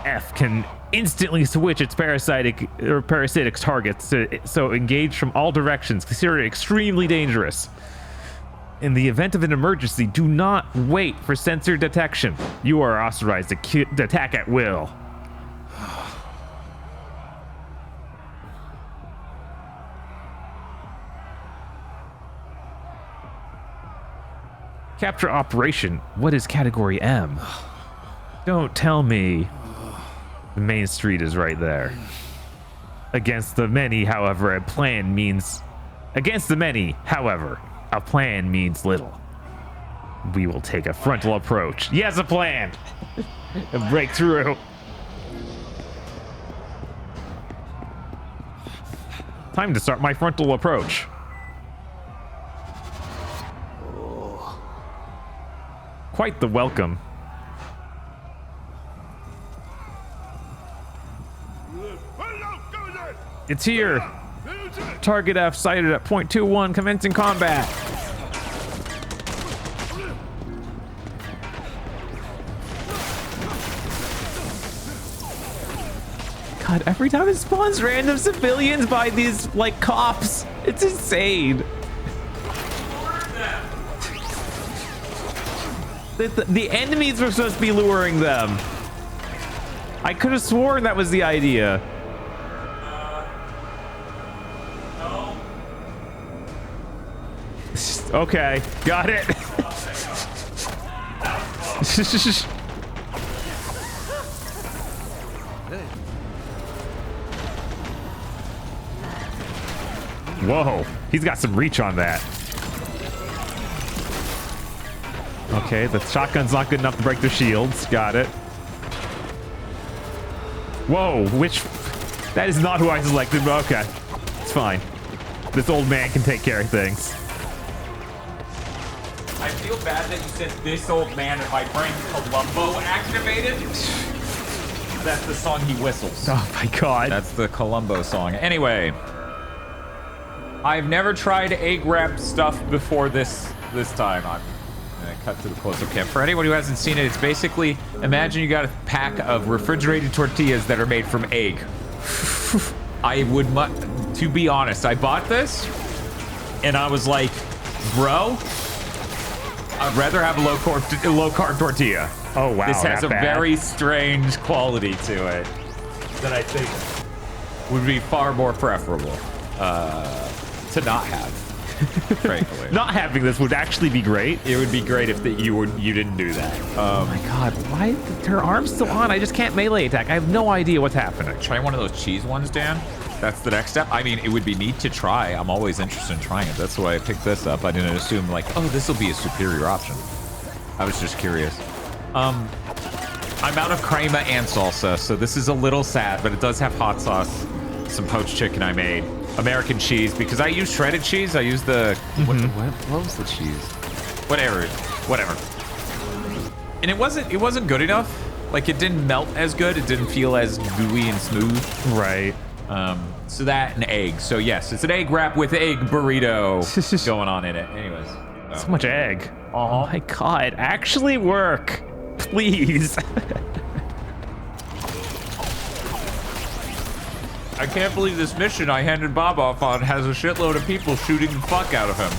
F can instantly switch its parasitic targets, so engage from all directions. Consider it extremely dangerous. In the event of an emergency, do not wait for sensor detection. You are authorized to attack at will. Capture operation. What is Category M? Don't tell me. The main street is right there. Against the many, however, a plan means... Against the many, however, a plan means little. We will take a frontal approach. Yes, a plan! And break through. Time to start my frontal approach. Quite the welcome. It's here. Target F sighted at point 21, commencing combat. God, every time it spawns random civilians by these, like, cops. It's insane. The enemies were supposed to be luring them. I could have sworn that was the idea. No. Okay, got it. Whoa, he's got some reach on that. Okay, the shotgun's not good enough to break their shields. Got it. Whoa, that is not who I selected, but okay. It's fine. This old man can take care of things. I feel bad that you said this old man and my brain Columbo activated. That's the song he whistles. Oh my god. That's the Columbo song. Anyway, I've never tried egg wrap stuff before this time. I'm gonna cut to the close-up cam. For anyone who hasn't seen it, it's basically, imagine you got a pack of refrigerated tortillas that are made from egg. I would, to be honest, I bought this and I was like, bro, I'd rather have a low-carb tortilla. Oh wow, this has a very strange quality to it that I think would be far more preferable to not have. Frankly, not having this would actually be great. It would be great if you didn't do that. Oh my god, why her arm's still on? I just can't melee attack. I have no idea what's happening. Try one of those cheese ones, Dan. That's the next step. I mean, it would be neat to try. I'm always interested in trying it. That's why I picked this up. I didn't assume like, oh, this will be a superior option. I was just curious. I'm out of crema and salsa, so this is a little sad, but it does have hot sauce, some poached chicken I made, American cheese, because I use shredded cheese. I use the what was the cheese? Whatever. And it wasn't good enough. Like, it didn't melt as good. It didn't feel as gooey and smooth. Right. So that and egg. So yes, it's an egg wrap with egg burrito going on in it. Anyways. So much egg. Oh my god. Actually work. Please. I can't believe this mission I handed Bob off on has a shitload of people shooting the fuck out of him.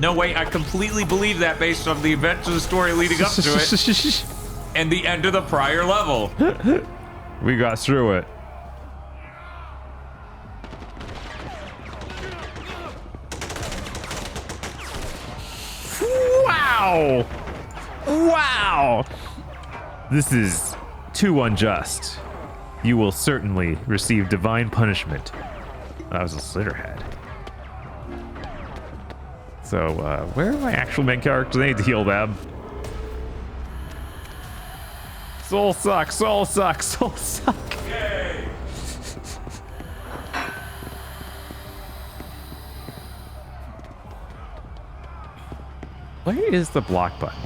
No way, I completely believe that based on the events of the story leading up to it. And the end of the prior level. We got through it. Wow! Wow! This is too unjust. You will certainly receive divine punishment. That was a Slitterhead. So, where are my actual main characters? I need to heal them. Soul suck, soul suck, soul suck. Yay. Where is the block button?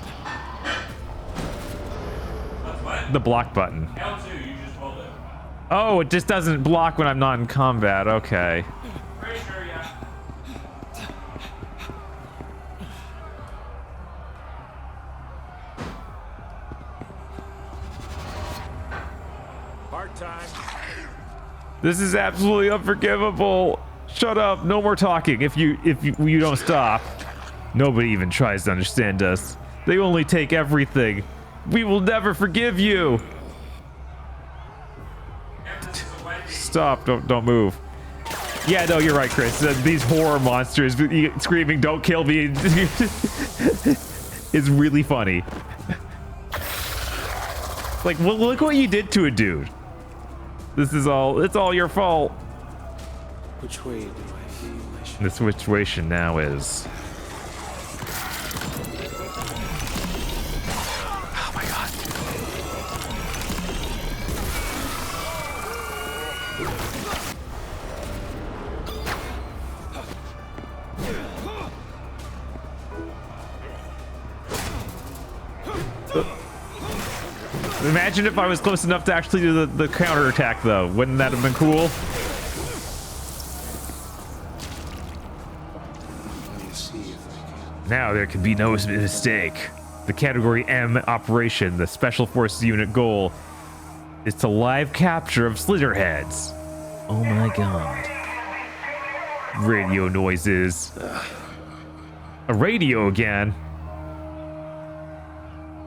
What? The block button. L2, you just hold it. Oh, it just doesn't block when I'm not in combat. Okay. Pretty sure, yeah. Part time. This is absolutely unforgivable. Shut up. No more talking. If you don't stop. Nobody even tries to understand us. They only take everything. We will never forgive you. Stop. Don't move. Yeah, no, you're right, Chris. These horror monsters screaming, "Don't kill me," is really funny. Like, well, look what you did to a dude. It's all your fault. Which way do I feel I should? The situation now is... Oh my god. Imagine if I was close enough to actually do the counterattack, though. Wouldn't that have been cool? Now there can be no mistake. The Category M operation, the Special Forces unit goal, is to live capture of Slitterheads. Oh my god. Radio noises. A radio again.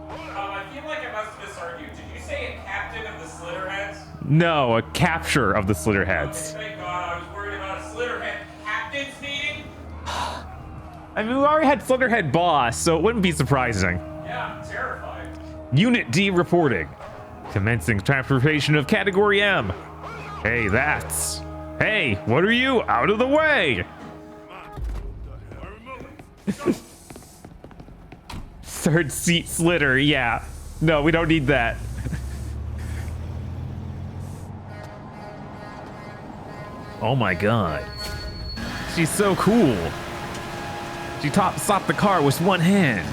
I feel like I must have misheard you. Did you say a captain of the Slitterheads? No, a capture of the Slitterheads. Thank God, I was worried about a Slitterhead captain's meeting. I mean, we already had Slitterhead boss, so it wouldn't be surprising. Yeah, I'm terrified. Unit D reporting. Commencing transportation of Category M. Hey, that's... Hey, what are you? Out of the way! Third seat Slitter, yeah. No, we don't need that. Oh my god. She's so cool. She stopped the car with one hand.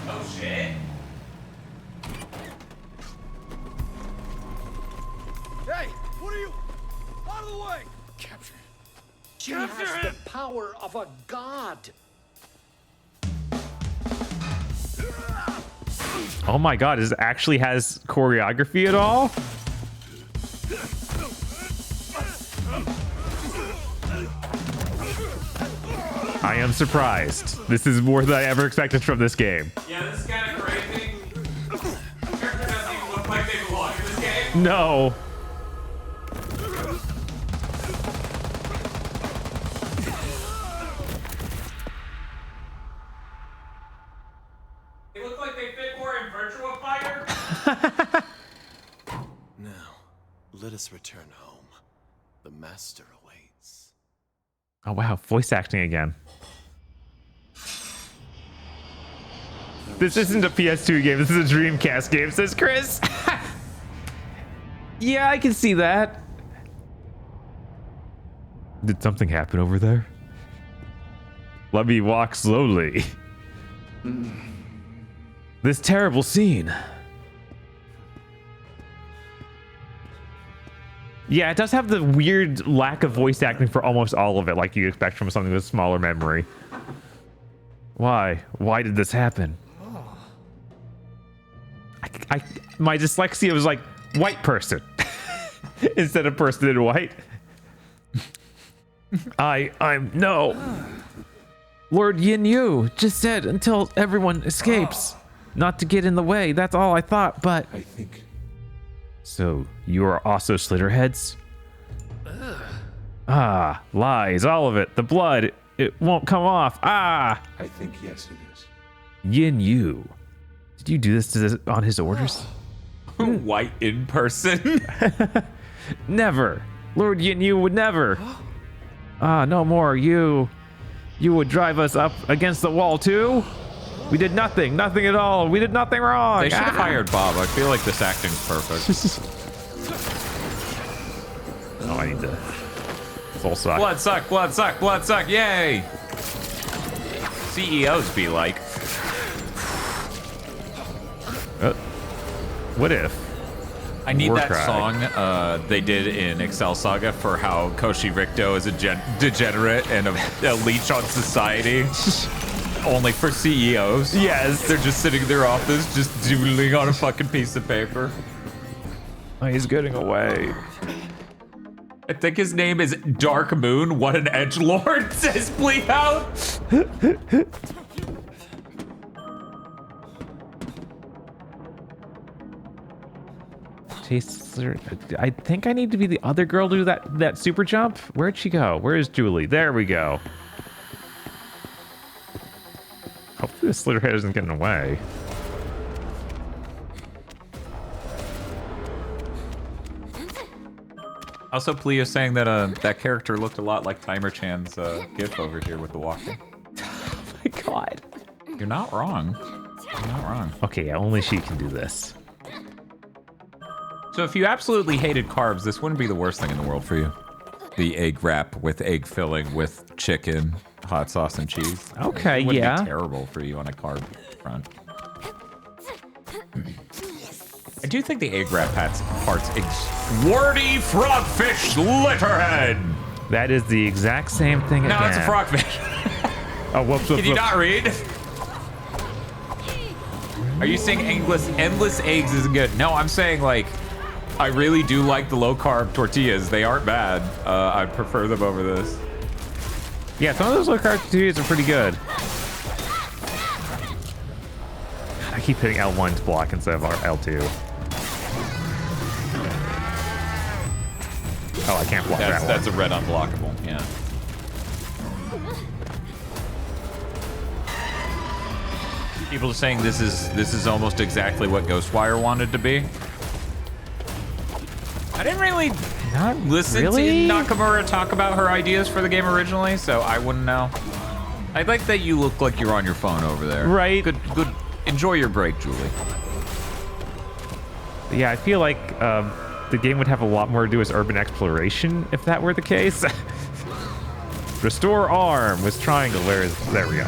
Oh shit. Hey, what are you? Out of the way! Capture. She has the power of a god. Oh my god, it actually has choreography at all? I am surprised. This is more than I ever expected from this game. Yeah, this is kind of crazy. The character doesn't even look like they belong in this game. No. They look like they fit more in Virtua Fighter. us return home. The master awaits. Oh wow, voice acting again. This isn't a PS2 game, this is a Dreamcast game, says Chris. Yeah, I can see that. Did something happen over there? Let me walk slowly. This terrible scene. Yeah, it does have the weird lack of voice acting for almost all of it, like you expect from something with smaller memory. Why? Why did this happen? My dyslexia was like white person instead of person in white. I'm no. Lord Yin Yu just said until everyone escapes, not to get in the way. That's all I thought, but I think. So you are also Slitterheads? Ah, lies, all of it. The blood, it won't come off. Ah. I think yes, it is. Yin Yu. Did you do this on his orders? White in person? Never. Lord Yin Yu would never. Ah, no more. You would drive us up against the wall too? We did nothing at all. We did nothing wrong. They should have hired Bob. I feel like this acting's perfect. Oh, I need to full suck. Blood suck, blood suck, blood suck, yay! CEOs be like. What if? I need that Warcry. song they did in Excel Saga for how Koshi Ricto is a degenerate and a leech on society. Only for CEOs. Yes. They're just sitting in their office, just doodling on a fucking piece of paper. Oh, he's getting away. I think his name is Dark Moon. What an edgelord, says Bleep Out. I think I need to be the other girl to do that super jump. Where'd she go? Where is Julie? There we go. Hopefully the Slitterhead isn't getting away. Also, Pleo saying that that character looked a lot like Timer Chan's gif over here with the walking. Oh my god. You're not wrong. You're not wrong. Okay, yeah, only she can do this. So if you absolutely hated carbs, this wouldn't be the worst thing in the world for you. The egg wrap with egg filling with chicken, hot sauce, and cheese. Okay, it wouldn't yeah. be terrible for you on a carb front. I do think the egg wrap part's Warty Frogfish Slitterhead. That is the exact same thing again. No, it's a frogfish. Oh, whoops, Can you not read? Are you saying endless eggs isn't good? No, I'm saying like, I really do like the low carb tortillas. They aren't bad. I'd prefer them over this. Yeah, some of those low carb tortillas are pretty good. I keep hitting L1 to block instead of L2. Oh, I can't block that one. That's a red unblockable, yeah. People are saying this is almost exactly what Ghostwire wanted to be. I didn't really listen to Nakamura talk about her ideas for the game originally, so I wouldn't know. I like that you look like you're on your phone over there. Right. Good. Enjoy your break, Julie. Yeah, I feel like the game would have a lot more to do with urban exploration if that were the case. Restore arm with triangle. There we go.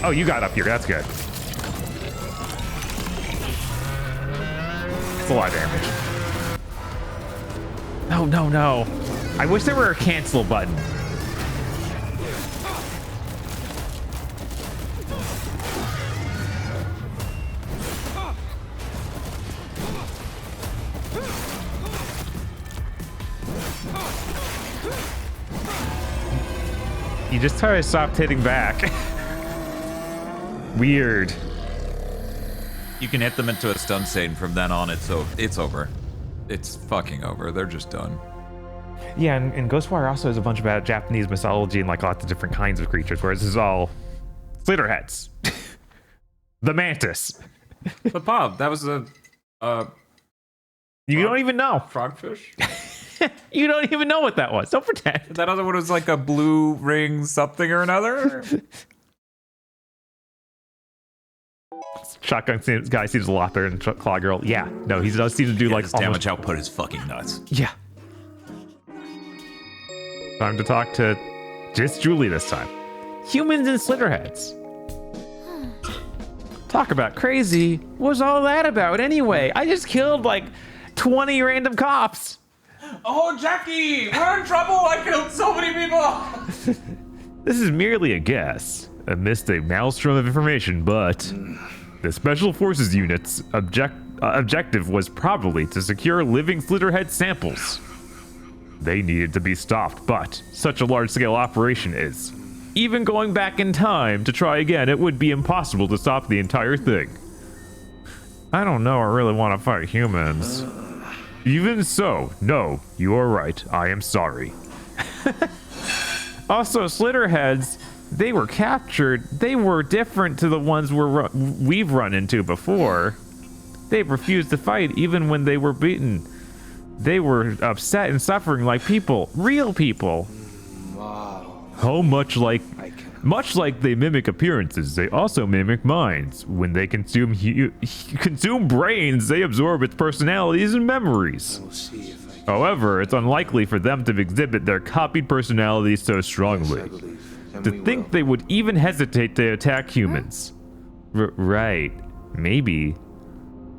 Oh, you got up here. That's good. It's a lot of damage. No. I wish there were a cancel button. You just try to stop hitting back. Weird. You can hit them into a stun state, and from then on, it's over. It's fucking over. They're just done. Yeah, and Ghostwire also has a bunch about Japanese mythology and like lots of different kinds of creatures, whereas this is all Slitterheads. The mantis. But Bob, that was You don't even know. Frogfish? You don't even know what that was. Don't pretend. That other one was like a blue ring something or another? Shotgun guy seems a lot better than Claw Girl. Yeah, no, he does seem to do like his damage output is fucking nuts. Yeah. Time to talk to just Julie this time. Humans and Slitterheads. Talk about crazy. What's all that about anyway? I just killed like 20 random cops. Oh, Jackie, we're in trouble. I killed so many people. This is merely a guess amidst a maelstrom of information, but the Special Forces unit's objective was probably to secure living Slitterhead samples. They needed to be stopped, but such a large-scale operation is. Even going back in time to try again, it would be impossible to stop the entire thing. I don't know, I really want to fight humans. Even so, no, you are right, I am sorry. Also, Slitterheads, they were captured. They were different to the ones we've run into before. They refused to fight even when they were beaten. They were upset and suffering like people, real people. Wow. Oh, much like they mimic appearances, they also mimic minds. When they consume brains, they absorb its personalities and memories. I will see if I can. However, it's unlikely for them to exhibit their copied personalities so strongly. To think they would even hesitate to attack humans. Right. Maybe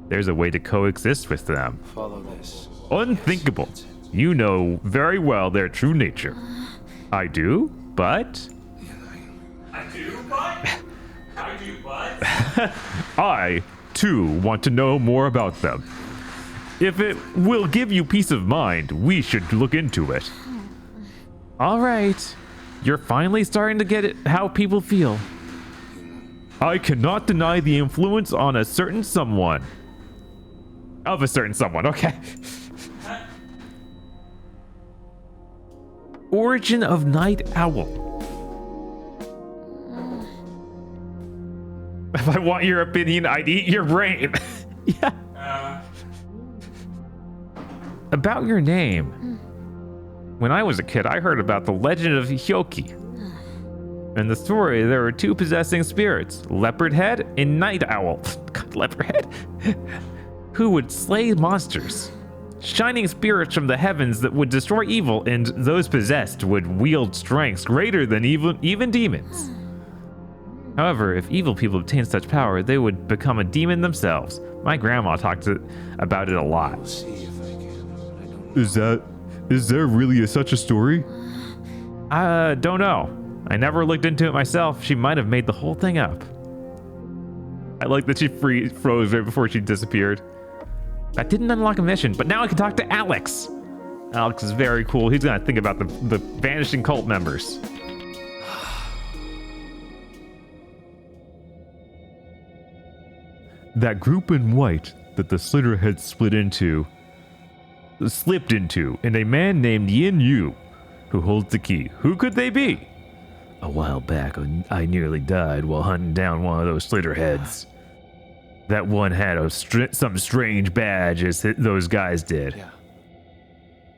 there's a way to coexist with them. Follow this. Unthinkable. You know very well their true nature. I do, but... I, too, want to know more about them. If it will give you peace of mind, we should look into it. All right. You're finally starting to get it how people feel. I cannot deny the influence on a certain someone. Of a certain someone, okay. Origin of Night Owl. If I want your opinion, I'd eat your brain. Yeah. About your name. When I was a kid, I heard about the legend of Hyoki. In the story, there were two possessing spirits, Leopard Head and Night Owl. God, Leopard Head. Who would slay monsters. Shining spirits from the heavens that would destroy evil, and those possessed would wield strengths greater than even demons. However, if evil people obtained such power, they would become a demon themselves. My grandma talked about it a lot. Is there really such a story? Don't know. I never looked into it myself. She might have made the whole thing up. I like that she froze right before she disappeared. That didn't unlock a mission, but now I can talk to Alex. Alex is very cool. He's gonna think about the vanishing cult members. That group in white that the Slitterhead slipped into, and a man named Yin Yu, who holds the key. Who could they be? A while back, I nearly died while hunting down one of those Slitterheads. That one had some strange badge, as those guys did. Yeah.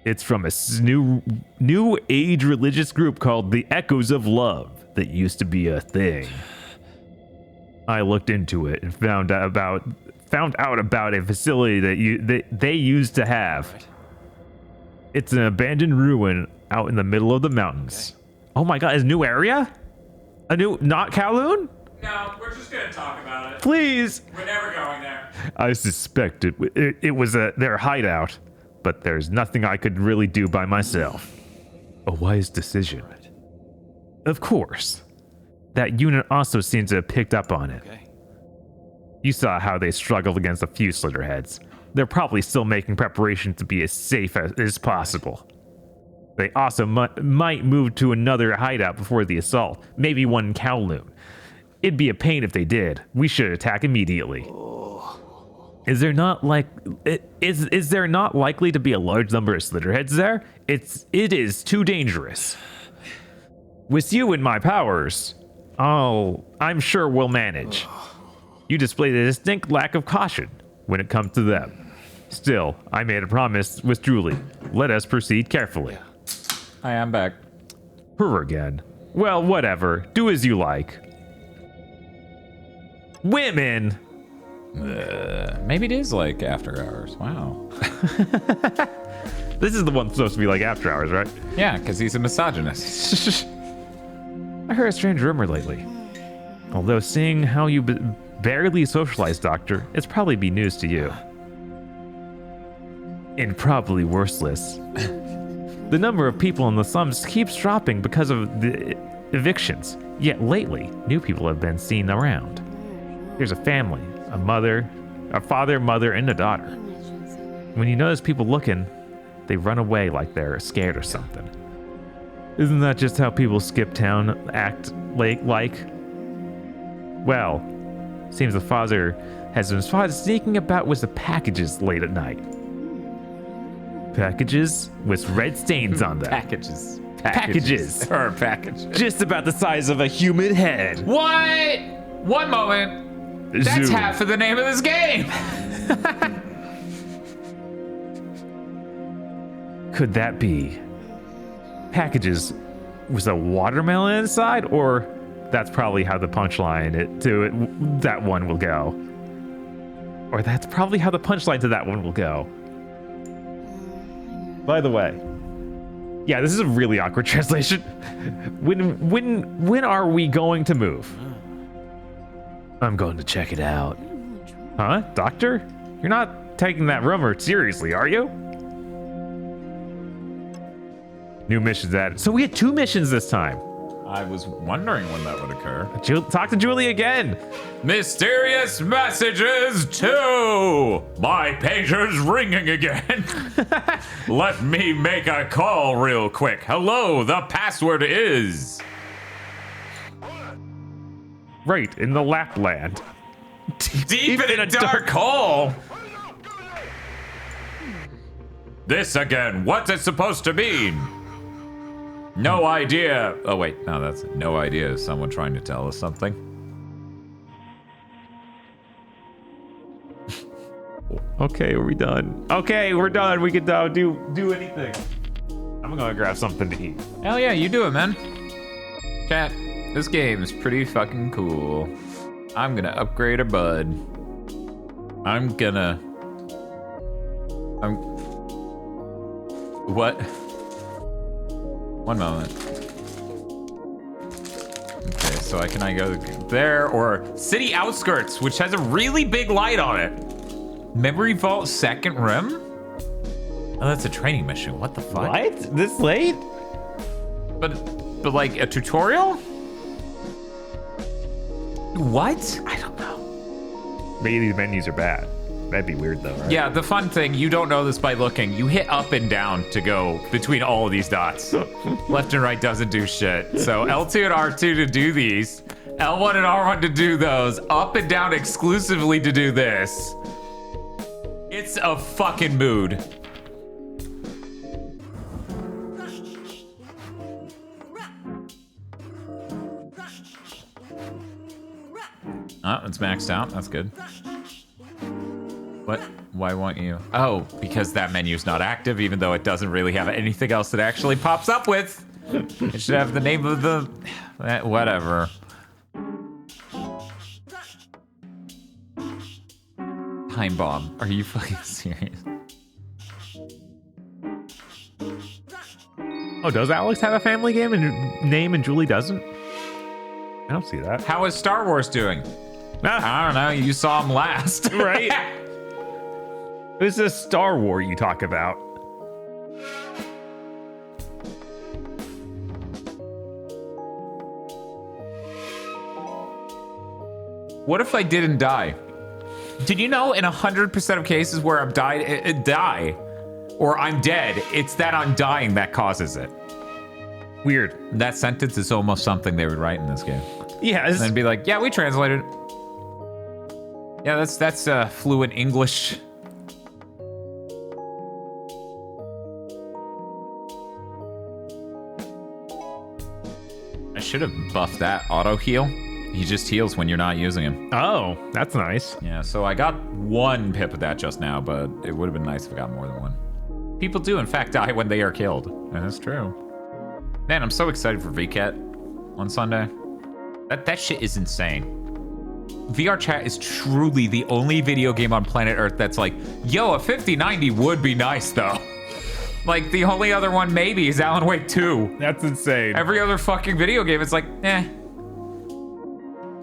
It's from a new age religious group called the Echoes of Love that used to be a thing. I looked into it and found out about a facility that they used to have. Right. It's an abandoned ruin out in the middle of the mountains. Okay. Oh my god, is a new area? Not Kowloon? No, we're just gonna talk about it. Please. We're never going there. I suspect it was their hideout, but there's nothing I could really do by myself. A wise decision. Right. Of course. That unit also seems to have picked up on it. Okay. You saw how they struggled against a few Slitterheads. They're probably still making preparations to be as safe as possible. They also might move to another hideout before the assault, maybe one in Kowloon. It'd be a pain if they did. We should attack immediately. Is there not is there not likely to be a large number of Slitterheads there? It is too dangerous. With you and my powers, I'm sure we'll manage. You displayed a distinct lack of caution when it comes to them. Still, I made a promise with Julie. Let us proceed carefully. I am back. Her again. Well, whatever. Do as you like. Women! Maybe it is like after hours. Wow. This is the one supposed to be like after hours, right? Yeah, because he's a misogynist. I heard a strange rumor lately. Although seeing how you barely socialize, Doctor, it's probably be news to you. And probably worseless. The number of people in the slums keeps dropping because of the evictions. Yet lately, new people have been seen around. There's a family, a father, mother, and a daughter. When you notice people looking, they run away like they're scared or something. Isn't that just how people skip town act like? Well, seems the father has been spotted sneaking about with the packages late at night. Packages with red stains on them. Packages. Or packages. Just about the size of a human head. What? One moment. That's Zoom. half of the name of this game. Could that be packages with a watermelon inside? Or that's probably how the punchline that one will go. Or that's probably how the punchline to that one will go. By the way, yeah, this is a really awkward translation. When are we going to move? I'm going to check it out. Huh? Doctor? You're not taking that rumor seriously, are you? New missions added. So we had 2 missions this time. I was wondering when that would occur. Talk to Julie again. Mysterious messages 2. My pager's ringing again. Let me make a call real quick. Hello, the password is... Right, in the Lapland. Deep in a dark hole. This again, what's it supposed to mean? No idea. Oh wait, no, that's no idea. Is someone trying to tell us something? Okay, are we done? Okay, we're done. We can do anything. I'm gonna grab something to eat. Hell yeah, you do it, man. Chat, this game is pretty fucking cool. I'm gonna upgrade a bud. What? One moment. Okay, so can I go there or city outskirts, which has a really big light on it. Memory vault second rim? Oh, that's a training mission. What the fuck? What? This late? But like a tutorial? What? I don't know. Maybe these menus are bad. That'd be weird though, right? Yeah, the fun thing, you don't know this by looking. You hit up and down to go between all of these dots. Left and right doesn't do shit. So L2 and R2 to do these. L1 and R1 to do those. Up and down exclusively to do this. It's a fucking mood. Oh, it's maxed out. That's good. What? Why won't you? Oh, because that menu's not active, even though it doesn't really have anything else that actually pops up with. It should have the name of the... whatever. Time bomb. Are you fucking serious? Oh, does Alex have a family name and Julie doesn't? I don't see that. How is Star Wars doing? I don't know. You saw him last. Right? Who's this Star War you talk about? What if I didn't die? Did you know in 100% of cases where I'm die, or I'm dead, it's that I'm dying that causes it. Weird. That sentence is almost something they would write in this game. Yeah. And then be like, yeah, we translated it. Yeah, that's fluent English. I should have buffed that auto heal. He just heals when you're not using him. Oh, that's nice. Yeah, so I got 1 pip of that just now, but it would have been nice if I got more than 1. People do, in fact, die when they are killed. And that's true. Man, I'm so excited for VCAT on Sunday. That shit is insane. VR chat is truly the only video game on planet Earth that's like, yo, a 5090 would be nice, though. Like, the only other one maybe is Alan Wake 2. That's insane. Every other fucking video game, it's like, eh.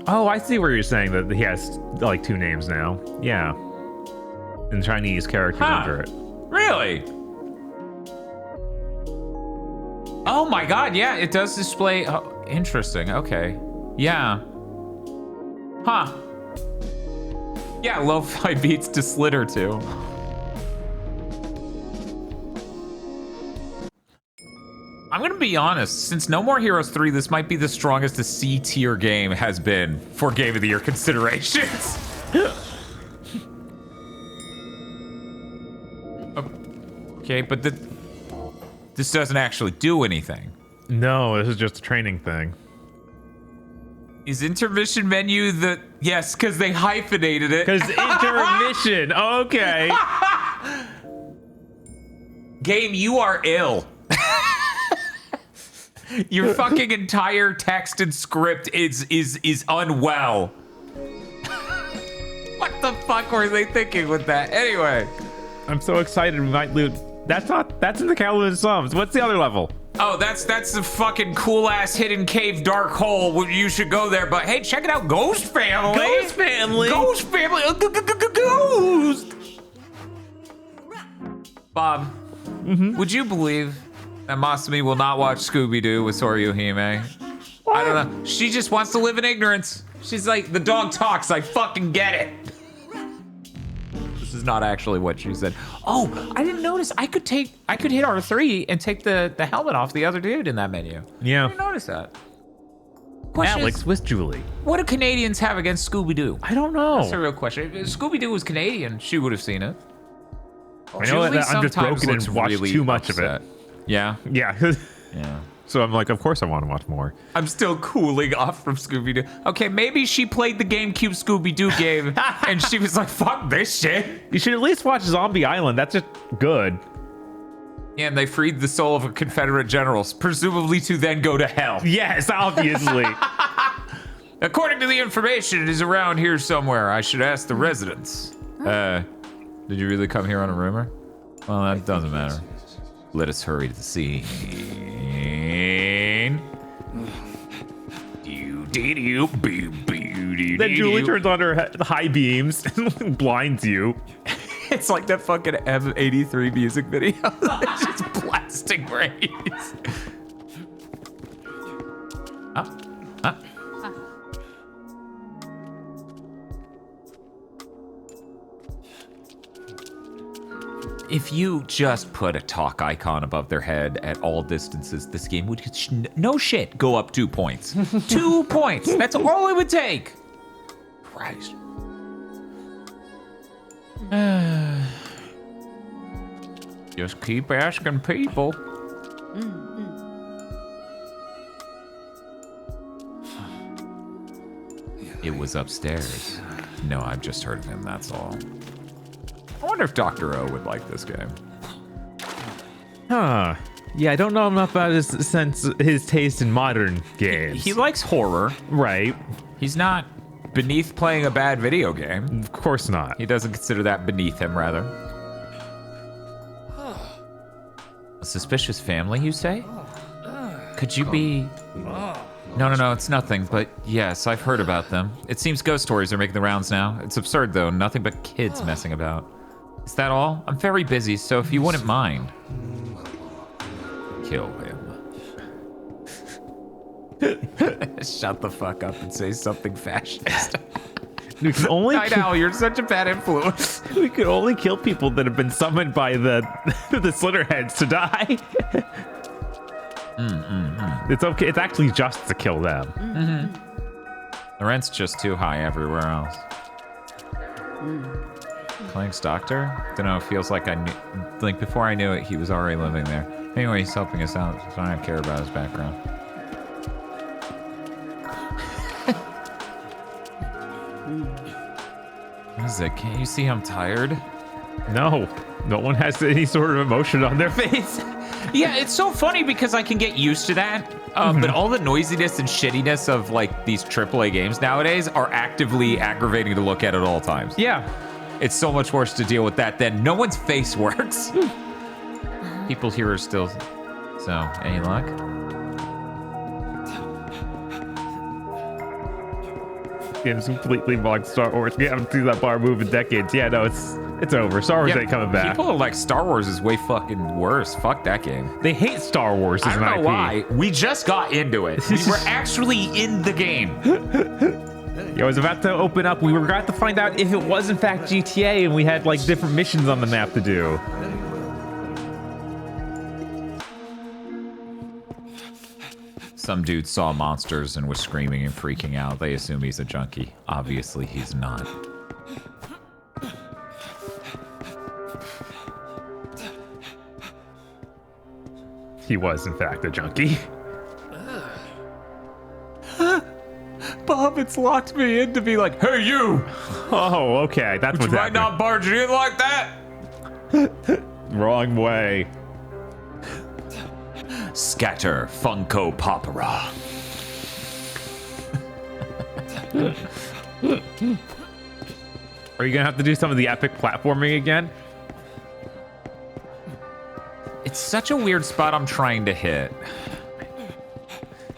Oh, I see where you're saying that he has, like, 2 names now. Yeah. And Chinese characters under it. Really? Oh my god, yeah, it does display... Oh, interesting, okay. Yeah. Huh. Yeah, lo-fi beats to Slitter, too. I'm gonna be honest, since No More Heroes 3, this might be the strongest a C-tier game has been for Game of the Year considerations. Okay, but this doesn't actually do anything. No, this is just a training thing. Is intermission menu the... Yes, because they hyphenated it. Because intermission, okay. Game, you are ill. Your fucking entire text and script is unwell. What the fuck were they thinking with that? Anyway. I'm so excited we might loot. That's in the Kowloon Slums. What's the other level? Oh, that's the fucking cool-ass hidden cave dark hole. You should go there, but hey, check it out. Ghost Family. Ghost Family. Ghost Family. Ghost. Bob, would you believe that Masumi will not watch Scooby-Doo with Soryu-hime? I don't know. She just wants to live in ignorance. She's like, the dog talks. I fucking get it. This is not actually what she said. Oh, I didn't notice. I could hit R3 and take the helmet off the other dude in that menu. Yeah. I didn't notice that. Alex with Julie. What do Canadians have against Scooby-Doo? I don't know. That's a real question. If Scooby-Doo was Canadian, she would have seen it. I know that I'm just broken and watched really too much upset. of it. Yeah? Yeah. Yeah. So I'm like, of course I want to watch more. I'm still cooling off from Scooby-Doo. Okay, maybe she played the GameCube Scooby-Doo game and she was like, fuck this shit. You should at least watch Zombie Island. That's just good. Yeah, and they freed the soul of a Confederate general, presumably to then go to hell. Yes, obviously. According to the information, it is around here somewhere. I should ask the residents. Did you really come here on a rumor? Well, that doesn't matter. Let us hurry to the scene. Then Julie turns on her high beams and blinds you. It's like that fucking M83 music video. It's just blasting rays. If you just put a talk icon above their head at all distances, this game would, no shit, go up 2 points. 2 points. That's all it would take. Christ. Just keep asking people. It was upstairs. No, I've just heard of him, that's all. I wonder if Dr. O would like this game. Huh. Yeah, I don't know enough about his taste in modern games. He likes horror. Right. He's not beneath playing a bad video game. Of course not. He doesn't consider that beneath him, rather. A suspicious family, you say? Could you be... No, it's nothing, but yes, I've heard about them. It seems ghost stories are making the rounds now. It's absurd, though. Nothing but kids messing about. Is that all? I'm very busy, so if you wouldn't mind. Kill him. Shut the fuck up and say something fascist. We can only Night Owl, you're such a bad influence. We could only kill people that have been summoned by the Slitterheads to die. It's okay. It's actually just to kill them. The rent's just too high everywhere else. Clank's doctor? Don't know. It feels like like before I knew it, he was already living there. Anyway, he's helping us out, so I don't care about his background. What is it? Can't you see I'm tired? No one has any sort of emotion on their face. Yeah, it's so funny because I can get used to that. But all the noisiness and shittiness of like these AAA games nowadays are actively aggravating to look at all times. Yeah. It's so much worse to deal with that than no one's face works. People here are still... So, any luck? Game's completely bugged Star Wars. We haven't seen that bar move in decades. Yeah, no, it's over. Star Wars ain't coming back. People are like, Star Wars is way fucking worse. Fuck that game. They hate Star Wars as an IP. I don't know why. We just got into it. We were actually in the game. Yeah, I was about to open up. We were about to find out if it was in fact GTA, and we had like different missions on the map to do. Some dude saw monsters and was screaming and freaking out. They assume he's a junkie. Obviously, he's not. He was, in fact, a junkie. Bob, it's locked me in to be like, hey, you! Oh, okay. That's what's happening. Might not barge in like that. Wrong way. Scatter Funko Popera. Are you gonna have to do some of the epic platforming again? It's such a weird spot I'm trying to hit.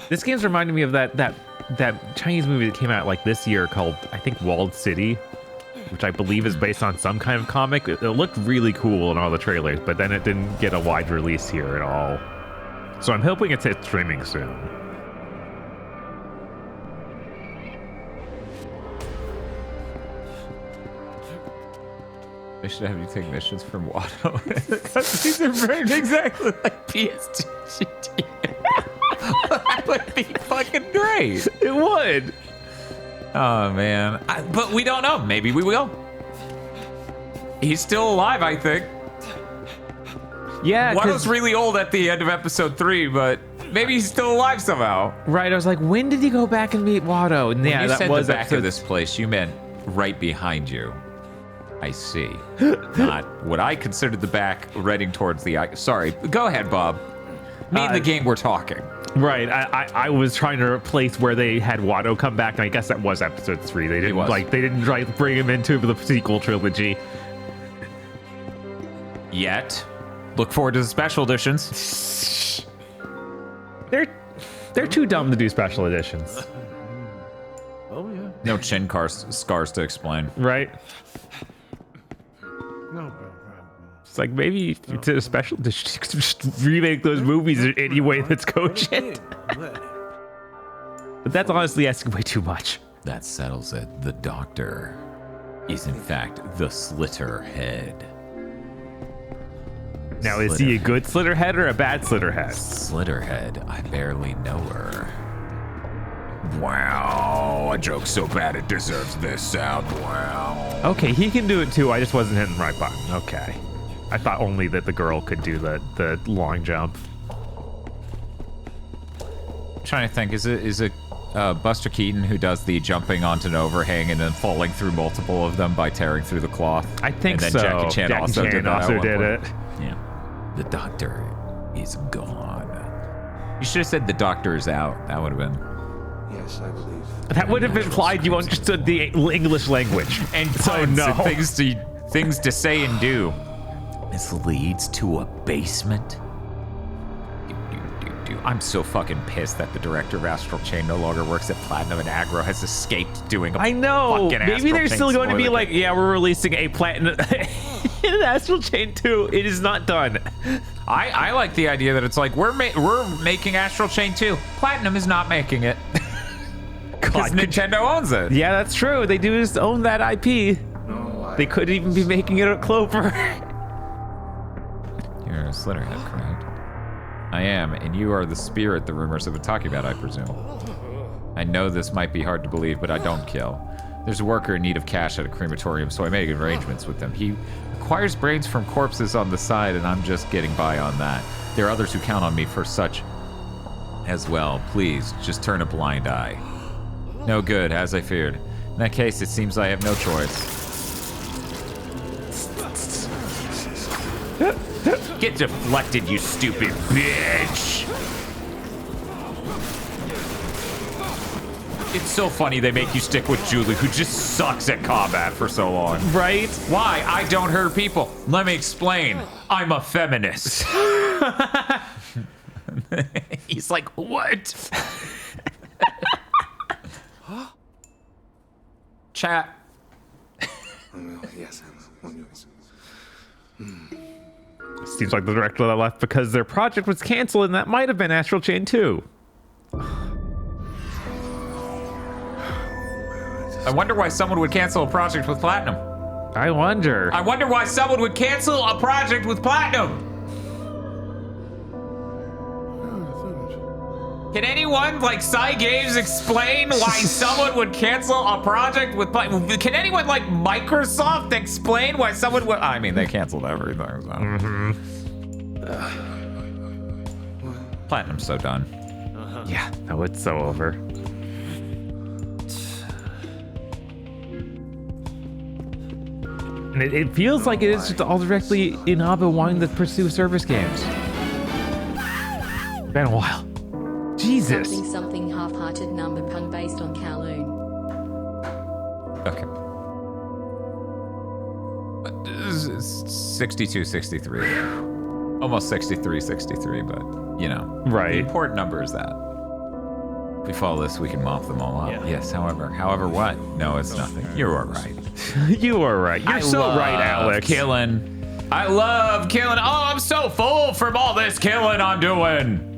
This game's reminding me of that Chinese movie that came out like this year called, I think, Walled City, which I believe is based on some kind of comic. It looked really cool in all the trailers, but then it didn't get a wide release here at all. So I'm hoping it's streaming soon. I should have you take missions from Watto. Because these are very exactly like PS2 GTA. That would be fucking great. It would. Oh, man. But we don't know. Maybe we will. He's still alive, I think. Yeah, Watto's really old at the end of episode 3, but maybe he's still alive somehow. Right, I was like, when did he go back and meet Watto? And yeah, that was the back of this place. You meant right behind you. I see. Not what I considered the back, heading towards the... Sorry, go ahead, Bob. Me and the game we're talking. Right, I was trying to replace where they had Watto come back, and I guess that was episode 3. They didn't they didn't try to bring him into the sequel trilogy yet. Look forward to the special editions. They're too dumb to do special editions. Oh yeah. No chin scars to explain. Right. No. It's like maybe it's a special edition. Just remake those movies in any way that's cogent. But that's honestly asking way too much. That settles it. The Doctor is in fact the Slitterhead. Now, is he a good Slitterhead or a bad Slitterhead? Slitterhead, I barely know her. Wow, a joke so bad it deserves this sound. Wow. Okay, he can do it too. I just wasn't hitting the right button. Okay. I thought only that the girl could do the long jump. I'm trying to think, is it Buster Keaton who does the jumping onto an overhang and then falling through multiple of them by tearing through the cloth? I think so. And then Jackie Chan also did it. Yeah. The Doctor is gone. You should have said the Doctor is out. That would have been... Yes, I believe. That would have implied you understood the English language. And puns and things to say and do. This leads to a basement. I'm so fucking pissed that the director of Astral Chain no longer works at Platinum and Aggro has escaped doing a I know. fucking Maybe they're Astral still Chain going to be spoiler like, game. yeah, we're releasing a Platinum in Astral Chain 2. It is not done. I like the idea that it's like, we're making Astral Chain 2. Platinum is not making it. Because Nintendo owns it. Yeah, that's true. They do just own that IP. No, they could even be making it a Clover. You're a Slitterhead, correct? I am, and you are the spirit the rumors have been talking about, I presume. I know this might be hard to believe, but I don't kill. There's a worker in need of cash at a crematorium, so I make arrangements with them. He acquires brains from corpses on the side, and I'm just getting by on that. There are others who count on me for such as well. Please, just turn a blind eye. No good, as I feared. In that case, it seems I have no choice. Get deflected, you stupid bitch! It's so funny they make you stick with Julie, who just sucks at combat for so long. Right? Why? I don't hurt people. Let me explain. I'm a feminist. He's like, what? Chat. Yes, Seems like the director that left because their project was canceled, and that might have been Astral Chain 2. I wonder why someone would cancel a project with Platinum. I wonder why someone would cancel a project with Platinum. Can anyone, like Psy Games, explain why someone would cancel a project with Platinum? Can anyone, like Microsoft, explain why someone would? I mean, they canceled everything. So. Platinum's so done. Yeah, no, it's so over. And it feels like it is just all directly Inaba wanting to pursue service games. Been a while. Jesus. Something half-hearted number pun based on Kowloon. Okay. 62, 63. Almost 63, 63, but, you know. Right. The important number is that. If we follow this, we can mop them all up. Yeah. Yes, however what? No, it's nothing. You are right. You are right. You're so right, Alex. Killing. I love killing. Oh, I'm so full from all this killing I'm doing.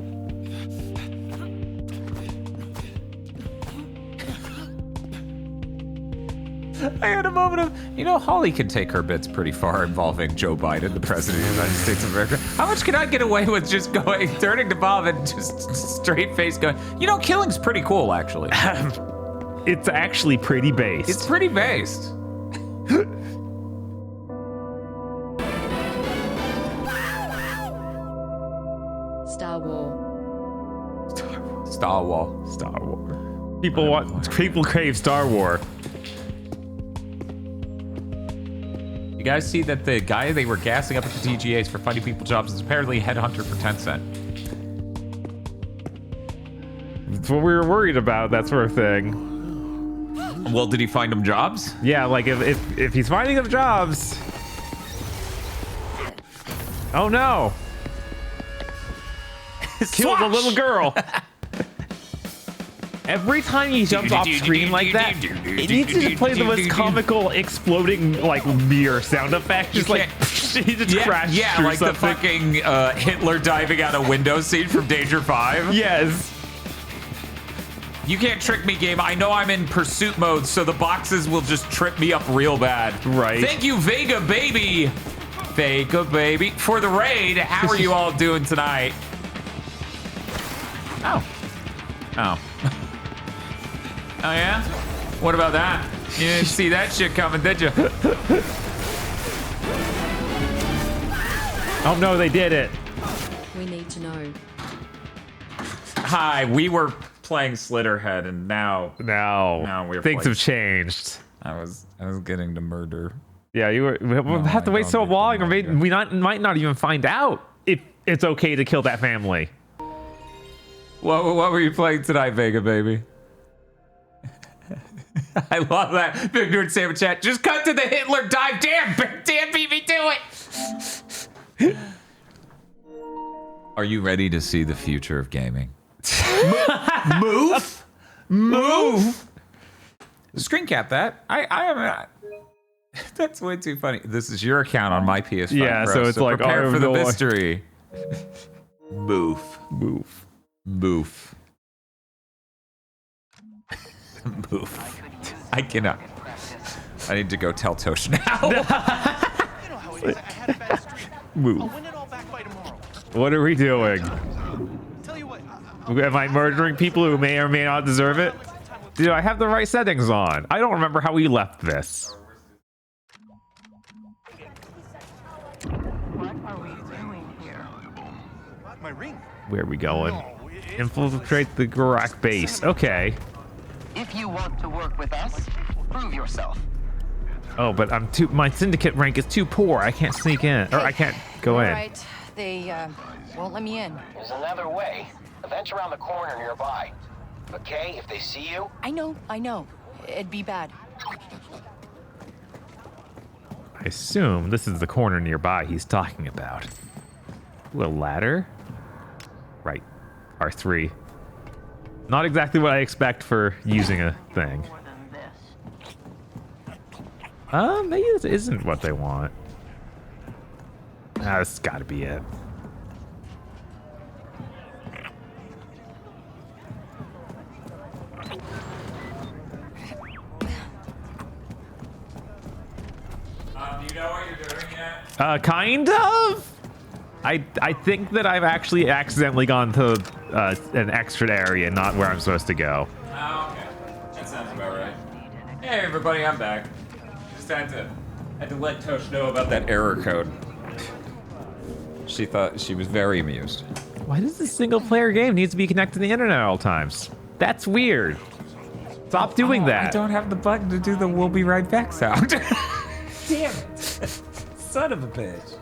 I had a moment of, you know, Holly can take her bits pretty far involving Joe Biden, the president of the United States of America. How much can I get away with just turning to Bob and just straight face going, you know, killing's pretty cool, actually. It's actually pretty based. It's pretty based. Star War. Star War. Star War. People crave Star War. You guys see that the guy they were gassing up at the TGAs for finding people jobs is apparently a headhunter for Tencent. That's what we were worried about, that sort of thing. Well, did he find them jobs? Yeah, like if he's finding them jobs. Oh no! Killed a little girl. Every time he jumps off screen like that, it needs to just play the most comical exploding like mirror sound effect. Just like he just crashed. Yeah, like something. The fucking Hitler diving out a window scene from Danger 5. Yes. You can't trick me, game. I know I'm in pursuit mode, so the boxes will just trip me up real bad. Right. Thank you, Vega Baby. Vega Baby. For the raid, how are you all doing tonight? Oh. Oh. Oh, yeah? What about that? You didn't see that shit coming, did you? Oh, no, they did it. We need to know. Hi, we were playing Slitterhead, and now we're things have changed. I was getting to murder. Yeah, we'll have to wait so long, or maybe we might not even find out if it's okay to kill that family. What were you playing tonight, Vega Baby? I love that. Big Nerd Sam chat. Just cut to the Hitler dive. Damn, beat me to it. Are you ready to see the future of gaming? Move. Screen cap that. I am. That's way too funny. This is your account on my PS5. Yeah, Pro, so it's like prepare for the mystery. Move. Move. I cannot. I need to go tell Tosh now. Move. What are we doing? Am I murdering people who may or may not deserve it? Do I have the right settings on? I don't remember how we left this. What are we doing here? My ring. Where are we going? Infiltrate the Gorak base. Okay. If you want to work with us, Prove yourself. Oh, but my syndicate rank is too poor. I can't sneak in, or I can't go in. All right, they won't let me in. There's another way. A vent's around the corner nearby. Okay, if they see you... I know. It'd be bad. I assume this is the corner nearby he's talking about. Ooh, a ladder? Right. R3. Not exactly what I expect for using a thing. Maybe this isn't what they want. Ah, this has got to be it. Do you know what you're doing yet? Kind of? I think that I've actually accidentally gone to an extra area, not where I'm supposed to go. Oh, okay. That sounds about right. Hey, everybody, I'm back. Just had to let Tosh know about that error code. She thought she was very amused. Why does this single-player game need to be connected to the internet at all times? That's weird. Stop doing that. I don't have the button to do the "we'll be right back" sound. Damn it! Son of a bitch.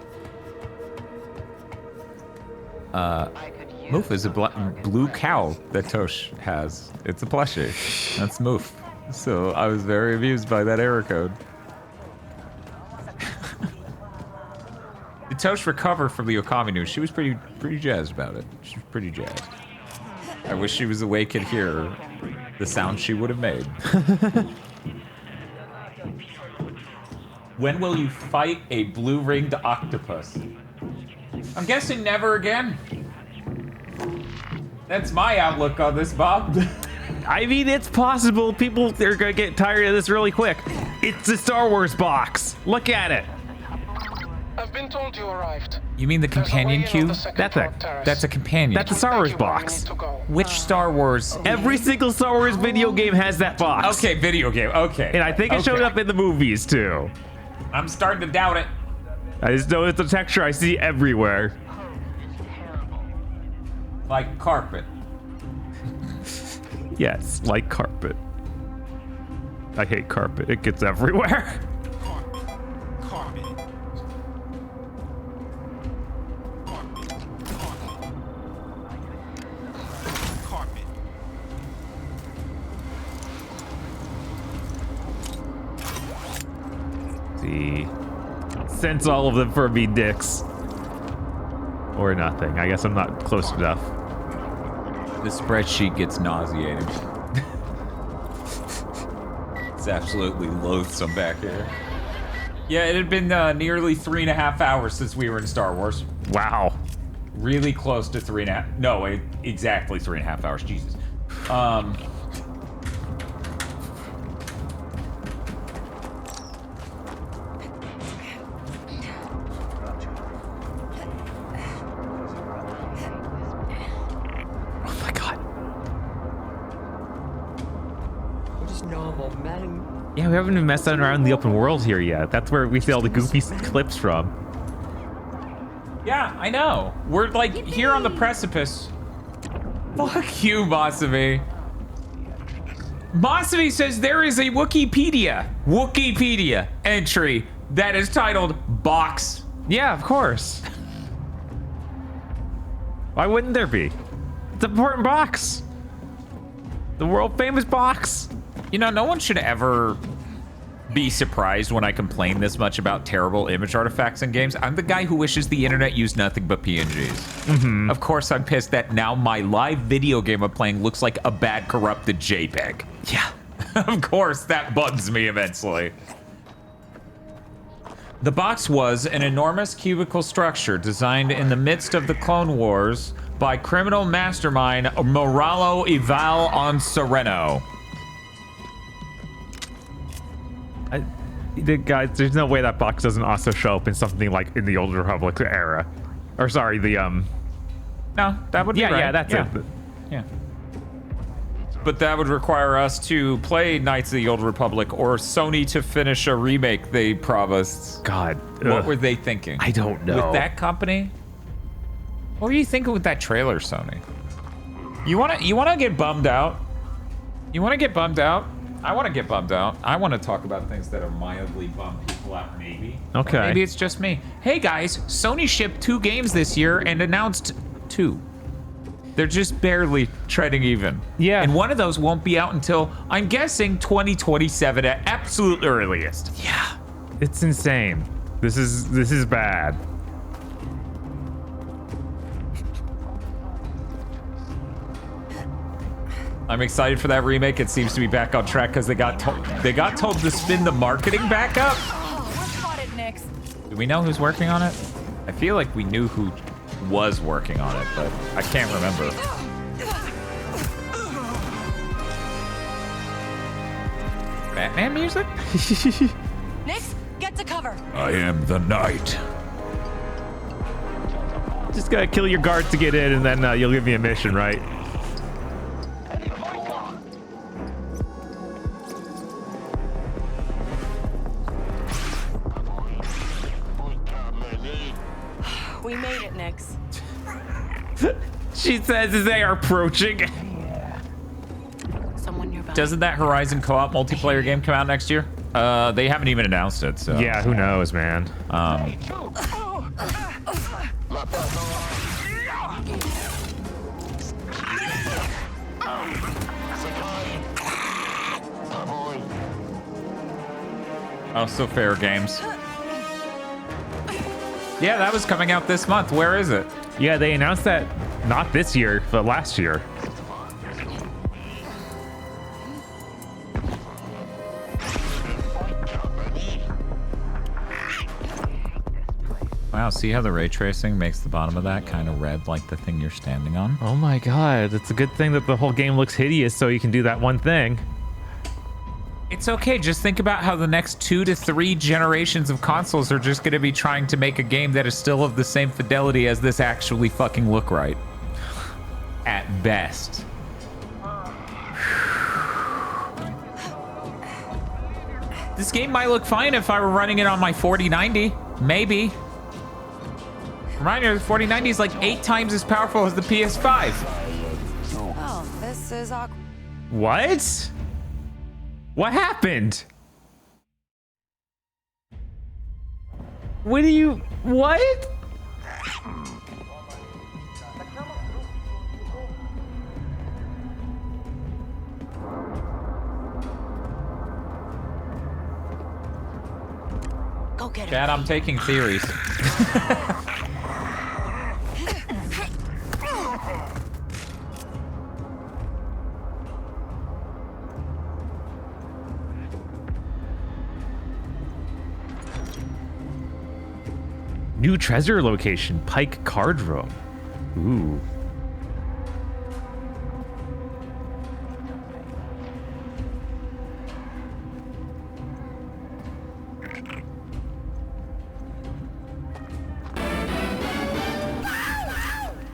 Moof is a blue cow that Tosh has. It's a plushie. That's Moof. So I was very amused by that error code. Did Tosh recover from the Okami news? She was pretty jazzed about it. She was pretty jazzed. I wish she was awake and hear the sound she would have made. When will you fight a blue-ringed octopus? I'm guessing never again. That's my outlook on this, Bob. I mean, it's possible people are gonna get tired of this really quick. It's a Star Wars box. Look at it. I've been told you arrived. You mean the companion cube? That's a companion. That's a Star Wars box. Which Star Wars? Every single Star Wars video game has that box. Okay, video game. Okay. And I think it showed up in the movies too. I'm starting to doubt it. I just know it's a texture I see everywhere. Like carpet. Yes, like carpet. I hate carpet. It gets everywhere. Carpet. Carpet. See. Sense all of them for me dicks. Or nothing. I guess I'm not close enough. The spreadsheet gets nauseating. It's absolutely loathsome back here. Yeah, it had been nearly 3.5 hours since we were in Star Wars. Wow. Really close to 3.5. No, exactly 3.5 hours. Jesus. Yeah, we haven't even messed around in the open world here yet. That's where we see all the goofy clips from. Yeah, I know. We're like here on the precipice. Fuck you, Masami. Masami says there is a Wikipedia entry that is titled Box. Yeah, of course. Why wouldn't there be? It's an important box. The world famous box. You know, no one should ever be surprised when I complain this much about terrible image artifacts in games. I'm the guy who wishes the internet used nothing but PNGs. Mm-hmm. Of course, I'm pissed that now my live video game I'm playing looks like a bad corrupted JPEG. Yeah. Of course, that bugs me immensely. The box was an enormous cubicle structure designed in the midst of the Clone Wars by criminal mastermind Moralo Ival on Sereno. Guys, there's no way that box doesn't also show up in something like in the Old Republic era. Or sorry, the No, that would be right. Yeah, that's it. Yeah. But that would require us to play Knights of the Old Republic or Sony to finish a remake they promised. God. What were they thinking? I don't know. With that company? What were you thinking with that trailer, Sony? You wanna get bummed out? You wanna get bummed out? I want to get bummed out. I want to talk about things that are mildly bum people out, maybe. Okay. Or maybe it's just me. Hey guys, Sony shipped 2 games this year and announced 2. They're just barely treading even. Yeah. And one of those won't be out until, I'm guessing, 2027 at absolute earliest. Yeah. It's insane. This is bad. I'm excited for that remake. It seems to be back on track because they got told to spin the marketing back up. Oh, we're spotted, Nix. Do we know who's working on it? I feel like we knew who was working on it, but I can't remember. Batman music? Nix, get to cover. I am the knight. Just gotta kill your guards to get in, and then you'll give me a mission, right? We made it, Nix. She says as they are approaching. Someone nearby. Doesn't that Horizon co-op multiplayer game come out next year? They haven't even announced it, so. Yeah, who knows, man. Oh, so fair games. Yeah, that was coming out this month. Where is it? Yeah, they announced that not this year, but last year. Wow, see how the ray tracing makes the bottom of that kind of red like the thing you're standing on? Oh my god, it's a good thing that the whole game looks hideous so you can do that one thing. It's okay, just think about how the next 2 to 3 generations of consoles are just gonna be trying to make a game that is still of the same fidelity as this actually fucking look right. At best. This game might look fine if I were running it on my 4090, maybe. Remind you, the 4090 is like 8 times as powerful as the PS5. Oh, this is awkward. What? What happened? What do you... What? Go get Chad, I'm taking theories. New treasure location, Pike Card Room. Ooh.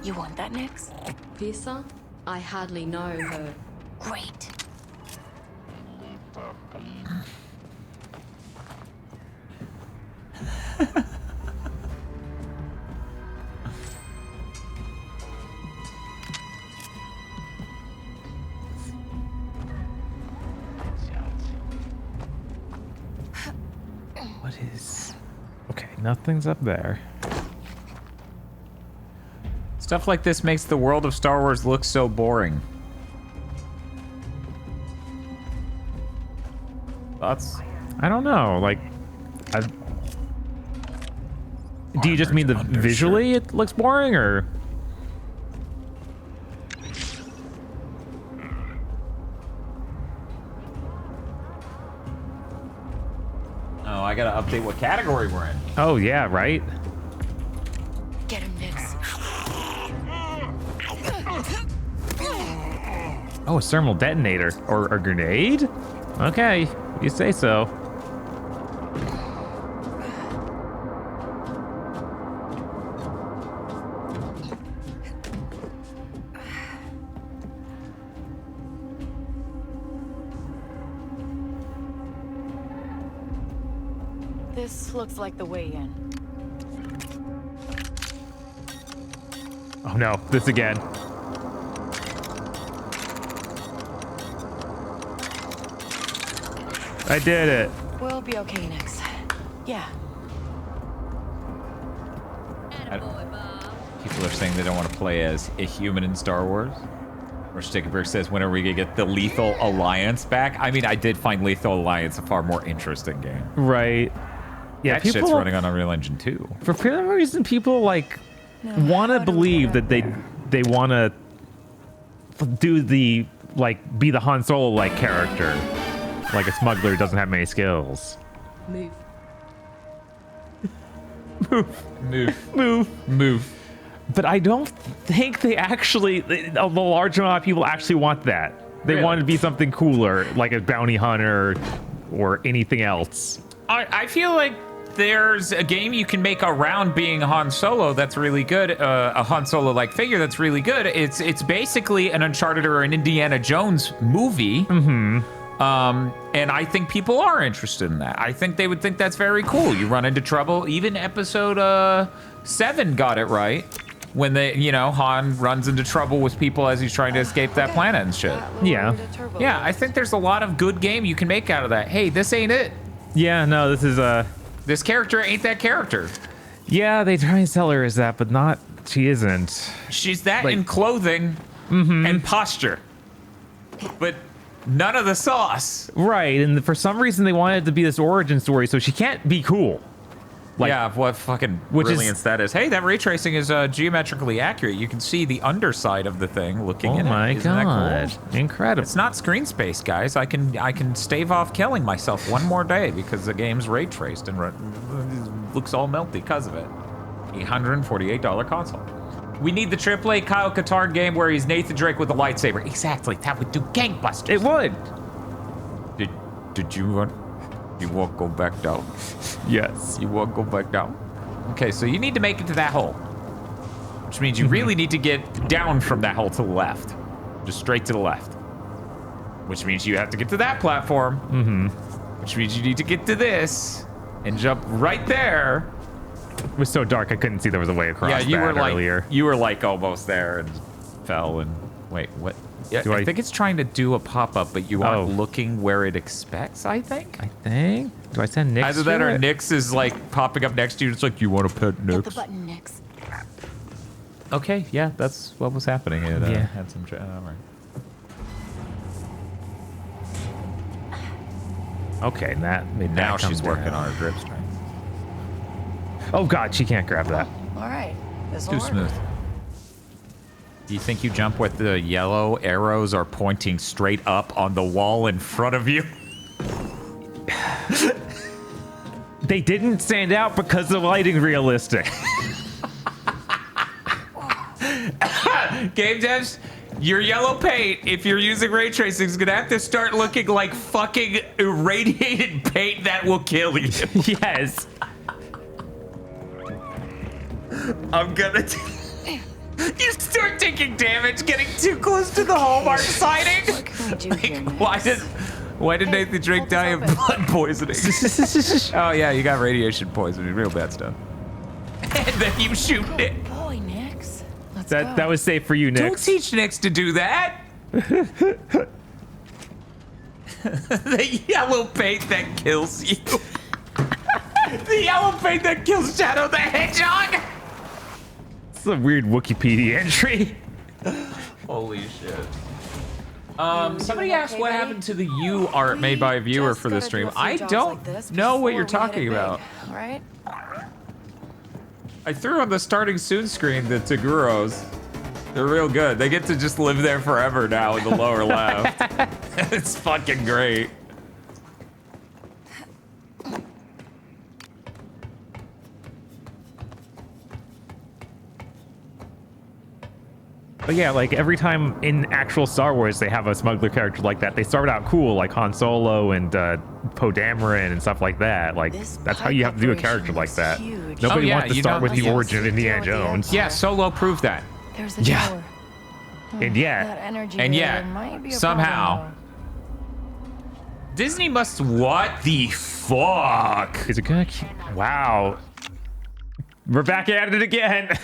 You want that, Nix? Fiercer? I hardly know her. Great. What is... Okay, nothing's up there. Stuff like this makes the world of Star Wars look so boring. Thoughts? I don't know, like... Do you just mean the visually it looks boring, or...? Oh, I gotta update what category we're in. Oh, yeah, right? Get him, Nix. Oh, a thermal detonator. Or a grenade? Okay, you say so. This looks like the way in. Oh no, this again. I did it. We'll be okay next. Yeah. People are saying they don't want to play as a human in Star Wars. Or Stickerberg says, when are we going to get the Lethal Alliance back? I mean, I did find Lethal Alliance a far more interesting game. Right. Yeah, that shit's running on Unreal Engine 2. For some reason, people like want to believe that they want to do the like be the Han Solo like character, like a smuggler who doesn't have many skills. Move. Move. But I don't think they actually, the large amount of people actually want that. They Really? want to be something cooler, like a bounty hunter or anything else. I feel like there's a game you can make around being Han Solo that's really good, a Han Solo-like figure that's really good. It's basically an Uncharted or an Indiana Jones movie. Mm-hmm. And I think people are interested in that. I think they would think that's very cool. You run into trouble. Even episode 7 got it right. When Han runs into trouble with people as he's trying to escape that planet and shit. Yeah. Yeah, I think there's a lot of good game you can make out of that. Hey, this ain't it. Yeah, no, this is This character ain't that character. Yeah, they try and sell her as that, but not. She isn't. She's that in clothing and posture, but none of the sauce. Right, and for some reason they wanted it to be this origin story, so she can't be cool. Like, yeah, what fucking brilliance that is. Hey, that ray tracing is geometrically accurate. You can see the underside of the thing looking in it. Oh my Isn't that god, cool? incredible. It's not screen space, guys. I can stave off killing myself one more day because the game's ray traced and looks all melty because of it. $148 console. We need the AAA Kyle Katarn game where he's Nathan Drake with a lightsaber. Exactly, that would do gangbusters. It would. Did you run? You won't go back down. Yes. You won't go back down. Okay, so you need to make it to that hole. Which means you really need to get down from that hole to the left. Just straight to the left. Which means you have to get to that platform. Mm-hmm. Which means you need to get to this and jump right there. It was so dark I couldn't see there was a way across. Yeah, you that were like earlier. you were like almost there and fell and wait, what? Yeah, I think it's trying to do a pop-up, but you aren't looking where it expects, I think. Do I send Nix? Either that or Nix is like popping up next to you. It's like, you want to pet Nix? Hit the button, Nix. Okay, yeah, that's what was happening. It had some all right. Okay, that made Now that come she's working down. on her grip strength. Oh god, she can't grab that. All right. This will Too work. smooth. Do you think you jump with the yellow arrows are pointing straight up on the wall in front of you? They didn't stand out because the lighting realistic. Game devs, your yellow paint, if you're using ray tracing, is gonna have to start looking like fucking irradiated paint that will kill you. Yes. I'm gonna... You start taking damage getting too close to the hallmark sighting. What can we do here, Nix? Why did Nathan Drake die of blood poisoning? Oh yeah, you got radiation poisoning, real bad stuff. And then you shoot it. Boy, Nix. Let's go. That was safe for you, Nix. Don't teach Nix to do that. The yellow paint that kills you. The yellow paint that kills Shadow the Hedgehog. It's a weird Wikipedia entry. Holy shit. Somebody asked what happened to the U art made by a viewer for the stream. I don't know what you're talking about. All right. I threw on the starting soon screen the Taguros. They're real good. They get to just live there forever now in the lower left. It's fucking great. But yeah, like every time in actual Star Wars they have a smuggler character like that, they start out cool, like Han Solo and Poe Dameron and stuff like that. Like that's how you have to do a character like that. Nobody wants to start with the origin of Indiana Jones. Yeah, Solo proved that. There's a tower. And yet, That energy And there yet, might be a somehow, problem, Disney must. What the fuck? Is it gonna? Wow. We're back at it again.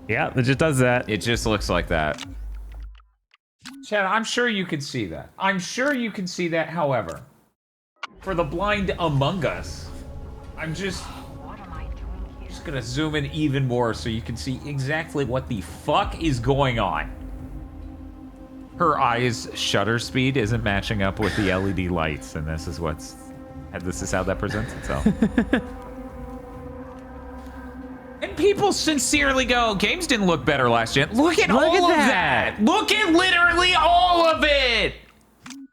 Yeah, it just does that. It just looks like that. Chad, I'm sure you can see that. I'm sure you can see that, however. For the blind among us, I'm just gonna zoom in even more so you can see exactly what the fuck is going on. Her eyes shutter speed isn't matching up with the LED lights, and this is how that presents itself. And people sincerely go, games didn't look better last gen. Look at all of that. Look at literally all of it.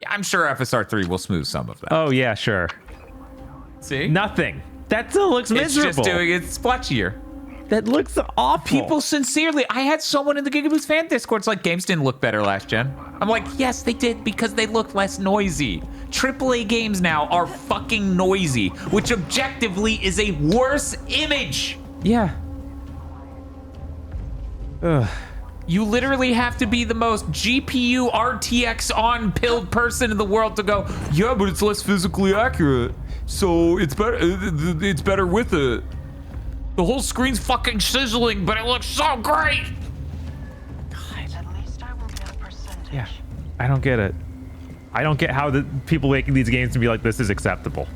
I'm sure FSR 3 will smooth some of that. Oh yeah, sure. See? Nothing. That still looks miserable. It's just doing it splotchier. That looks awful. People sincerely, I had someone in the GigaBoots fan Discord, it's like, games didn't look better last gen. I'm like, yes, they did, because they look less noisy. AAA games now are fucking noisy, which objectively is a worse image. Yeah. Ugh. You literally have to be the most GPU RTX on pilled person in the world to go, yeah, but it's less physically accurate. So it's better with it. The whole screen's fucking sizzling, but it looks so great. God. Yeah, I don't get it. I don't get how the people making these games can be like, this is acceptable.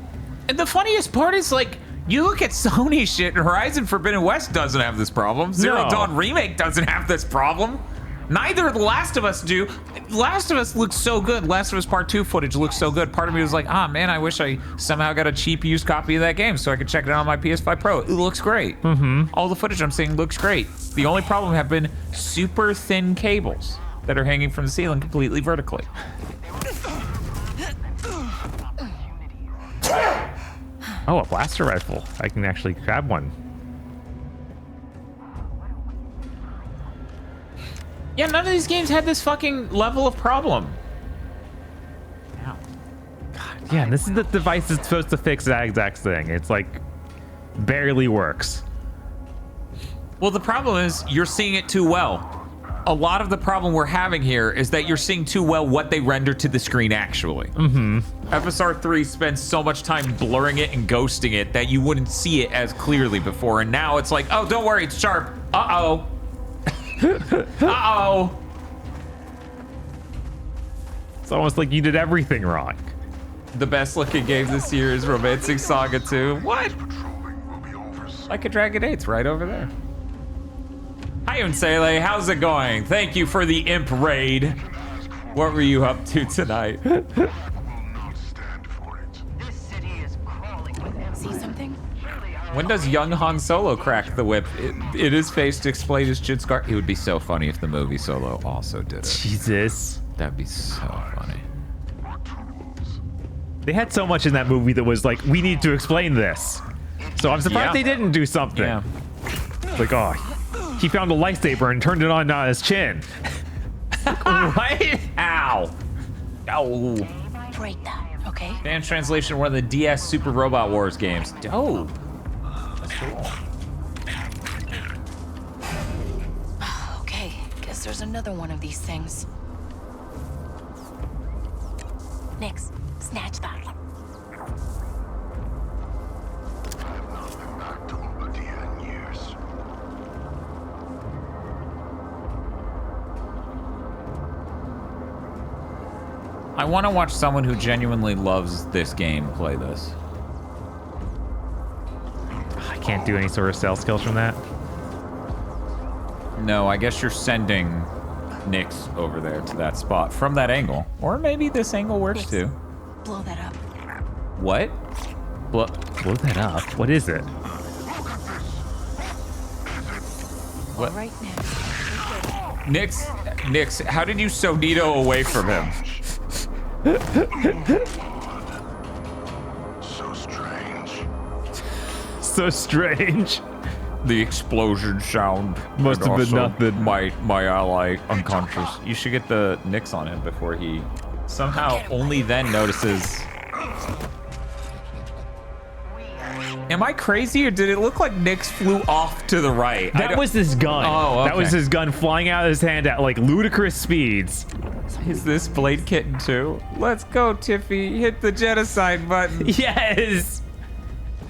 And the funniest part is, like, you look at Sony shit, and Horizon Forbidden West doesn't have this problem. Zero Dawn Remake doesn't have this problem. Neither The Last of Us do. Last of Us looks so good. Last of Us Part 2 footage looks so good. Part of me was like, ah, man, I wish I somehow got a cheap used copy of that game so I could check it out on my PS5 Pro. It looks great. All the footage I'm seeing looks great. The only problem have been super thin cables that are hanging from the ceiling completely vertically. Oh, a blaster rifle. I can actually grab one. Yeah, none of these games had this fucking level of problem. God, yeah, and this is the device that's supposed to fix that exact thing. It's like, barely works. Well, the problem is you're seeing it too well. A lot of the problem we're having here is that you're seeing too well what they render to the screen actually. FSR 3 spends so much time blurring it and ghosting it that you wouldn't see it as clearly before, and now it's like, oh, don't worry, it's sharp. Uh-oh. Uh-oh. It's almost like you did everything wrong. The best looking game this year is Romancing Saga 2. What? Like a Dragon 8's right over there. Hi, Unsele. How's it going? Thank you for the imp raid. What were you up to tonight? See something? When does young Han Solo crack the whip? It is face to explain his chin scar. It would be so funny if the movie Solo also did it. Jesus. That'd be so funny. They had so much in that movie that was like, we need to explain this. So I'm surprised they didn't do something. Yeah. Like, oh, he found a lightsaber and turned it on his chin. What? Ow. Ow. Break that, okay? Fan translation of one of the DS Super Robot Wars games. Dope. That's cool. Okay, guess there's another one of these things. Nix, snatch that. I want to watch someone who genuinely loves this game play this. I can't do any sort of stealth skills from that. No, I guess you're sending Nyx over there to that spot from that angle. Or maybe this angle works too. Blow that up. What? Blow that up? What is it? What? Right now. Nyx, how did you Sonito away from him? So strange. So strange. The explosion sound must have been nothing. My ally unconscious. You should get the Nyx on him before he somehow only then notices. Am I crazy, or did it look like Nyx flew off to the right? That was his gun. Oh, okay. That was his gun flying out of his hand at like ludicrous speeds. Is this Blade Kitten too? Let's go, Tiffy. Hit the genocide button. Yes.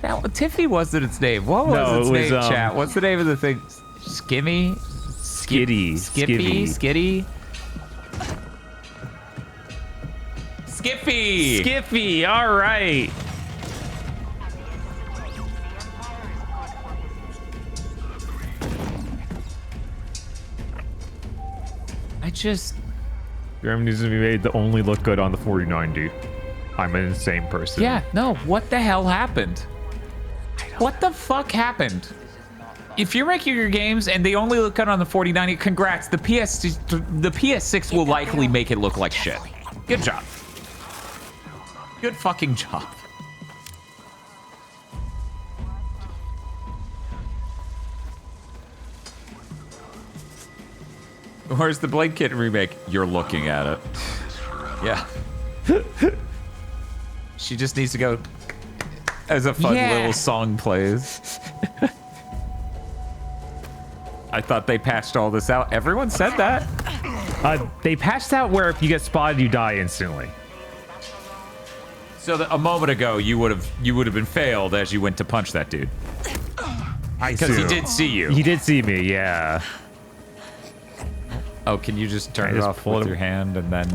Now, Tiffy wasn't its name. What was its name, chat? What's the name of the thing? Skimmy? Skitty. Skippy? Skitty? Skiffy. Skiffy, all right. Graham needs to be made to only look good on the 4090. I'm an insane person. Yeah, no, what the hell happened? What the fuck happened? If you're making your games and they only look good on the 4090, congrats. The PS6 will likely make it look like shit. Good job. Good fucking job. Where's the Blade Kit remake? You're looking at it. Yeah. She just needs to go as a fun little song plays. I thought they patched all this out. Everyone said that. They patched out where if you get spotted, you die instantly. So a moment ago, you would have been failed as you went to punch that dude. Because he did see you. He did see me, yeah. Oh, can you just turn it off with your hand and then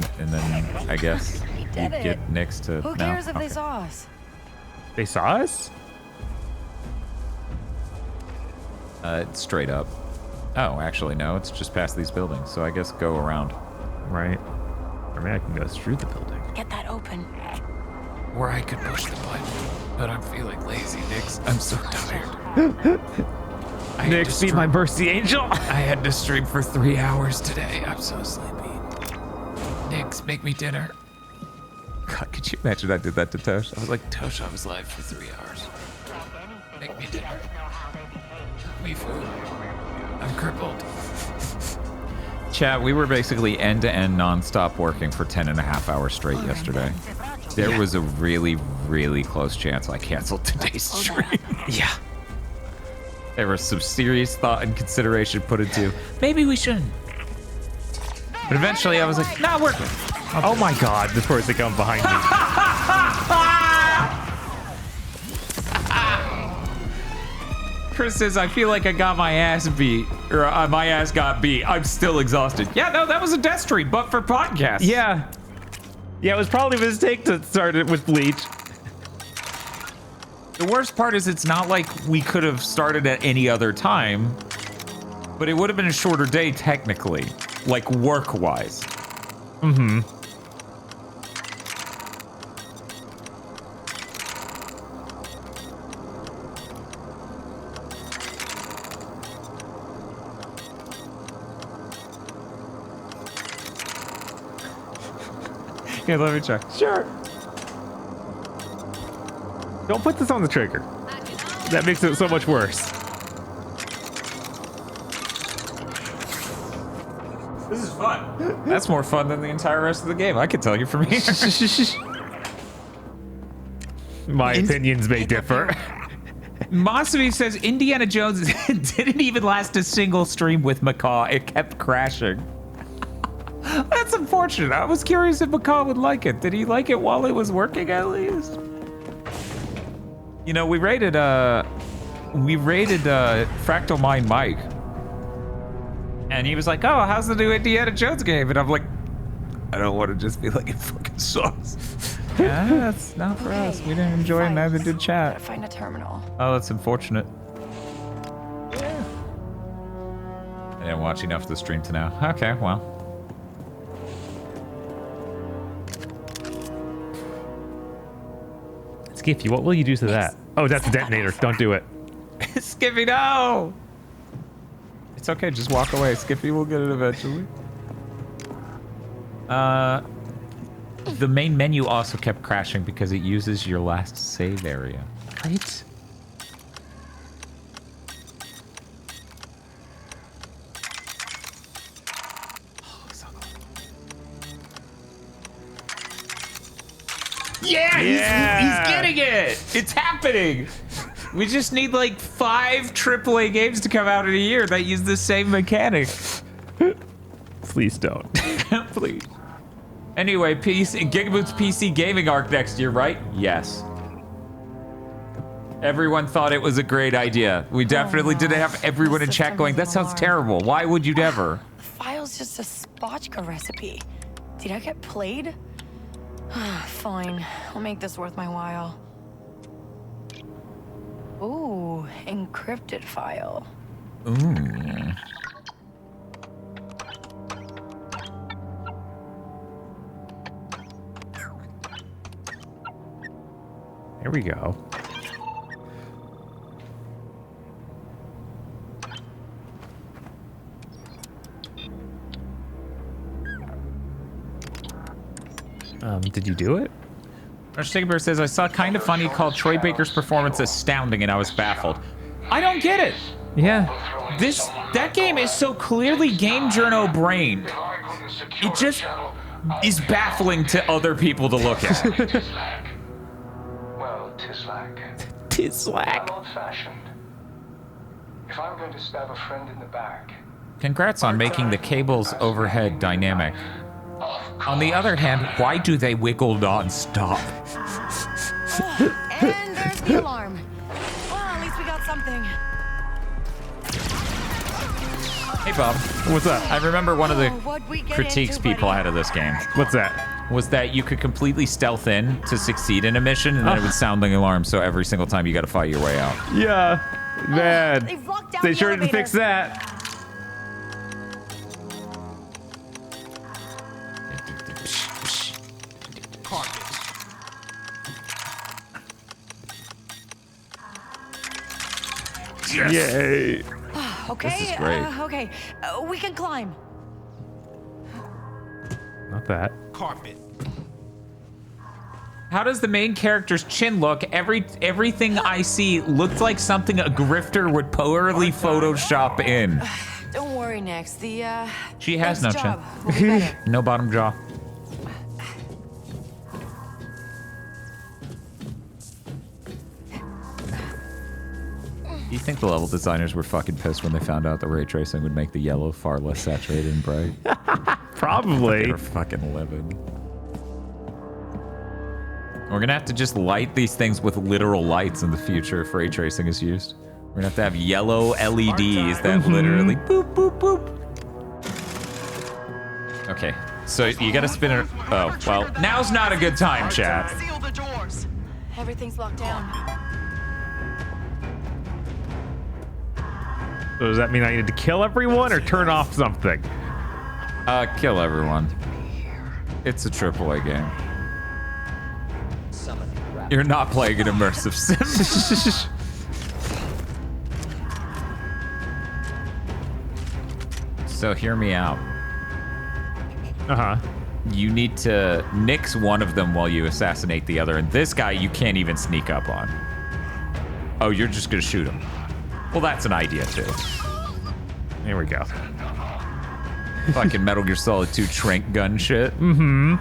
I guess you get Nyx to. Who cares if they saw us? They saw us? Straight up. Oh, actually no, it's just past these buildings. So I guess go around. Right. I mean, I can go through the building. Get that open. Or I could push the button, but I'm feeling lazy, Nyx. I'm so tired. Nyx, be my mercy angel. I had to stream for 3 hours today. I'm so sleepy. Nyx, make me dinner. God, could you imagine I did that to Tosh? I was like, Tosh, I was live for 3 hours. Make me dinner. Give me food. I'm crippled. Chat, we were basically end-to-end non-stop working for 10.5 hours straight yesterday. There was a really, really close chance I canceled today's stream. Yeah. There was some serious thought and consideration put into, maybe we shouldn't. But eventually I was like, nah, we're good. Oh my god, this person come behind me. Chris says, I feel like I got my ass beat, or my ass got beat. I'm still exhausted. Yeah, no, that was a death stream, but for podcasts. Yeah. Yeah, it was probably a mistake to start it with Bleach. The worst part is it's not like we could have started at any other time, but it would have been a shorter day technically, like work-wise. Mm-hmm. Okay, let me check. Sure. Don't put this on the trigger. That makes it so much worse. This is fun. That's more fun than the entire rest of the game. I can tell you from here. My opinions may differ. Masavi says Indiana Jones didn't even last a single stream with Macaw. It kept crashing. That's unfortunate. I was curious if Macaw would like it. Did he like it while it was working at least? You know, we rated Fractal Mind Mike. And he was like, oh, how's the new Indiana Jones game? And I'm like, I don't want to just be like, it fucking sucks. Yeah, that's not for us. We didn't enjoy it, neither did chat. Find a terminal. Oh, that's unfortunate. Yeah. I didn't watch enough of the stream to know. Okay, well. Skiffy, what will you do to that? Oh, that's a detonator. Don't do it. Skiffy, no! It's okay, just walk away. Skiffy will get it eventually. The main menu also kept crashing because it uses your last save area. Right? Yeah, he's getting it. It's happening. We just need like 5 AAA games to come out in a year that use the same mechanic. Please don't. Please. Anyway, GigaBoots PC gaming arc next year, right? Yes. Everyone thought it was a great idea. We definitely didn't have everyone in chat going, that sounds terrible. Why would you never? The file's just a spotchka recipe. Did I get played? Fine. I'll make this worth my while. Ooh, encrypted file. Ooh. Here we go. Did you do it? Bear says, I saw Kind of Funny called Troy Baker's performance astounding and I was baffled. I don't get it. Yeah. That game is so clearly game journo brained. It just is baffling to other people to look at. Well, Tislack. Tislack. I'm old-fashioned. If I'm going to stab a friend in the back... Congrats on making the cables overhead dynamic. On the other hand, why do they wiggle non-stop? And there's the alarm. Well, at least we got something. Hey, Bob. What's up? I remember one of the what'd we get critiques into, people buddy? had of this game. What's that? Was that you could completely stealth in to succeed in a mission, and then it would sound the alarm, so every single time you got to fight your way out. Yeah. Man. They've locked down They the sure didn't elevator. fix that. Yes. Yay. Okay, This is great. Okay, we can climb. Not that. Carpet. How does the main character's chin look? Everything I see looks like something a grifter would poorly Photoshop in. Don't worry, Nix. She has no next chin. job will be better. No bottom jaw. Do you think the level designers were fucking pissed when they found out that ray tracing would make the yellow far less saturated and bright? Probably. They were fucking livid. We're gonna have to just light these things with literal lights in the future if ray tracing is used. We're gonna have to have yellow LEDs that literally boop, boop, boop. Okay, so you gotta spin it. Oh, well, now's not a good time, chat. Seal the doors. Everything's locked down. So does that mean I need to kill everyone or turn off something? Kill everyone. It's a AAA game. You're not playing an immersive sim. So hear me out. Uh-huh. You need to nix one of them while you assassinate the other, and this guy you can't even sneak up on. Oh, you're just gonna shoot him. Well, that's an idea too. Here we go. Fucking Metal Gear Solid 2 trank gun shit. Mm-hmm.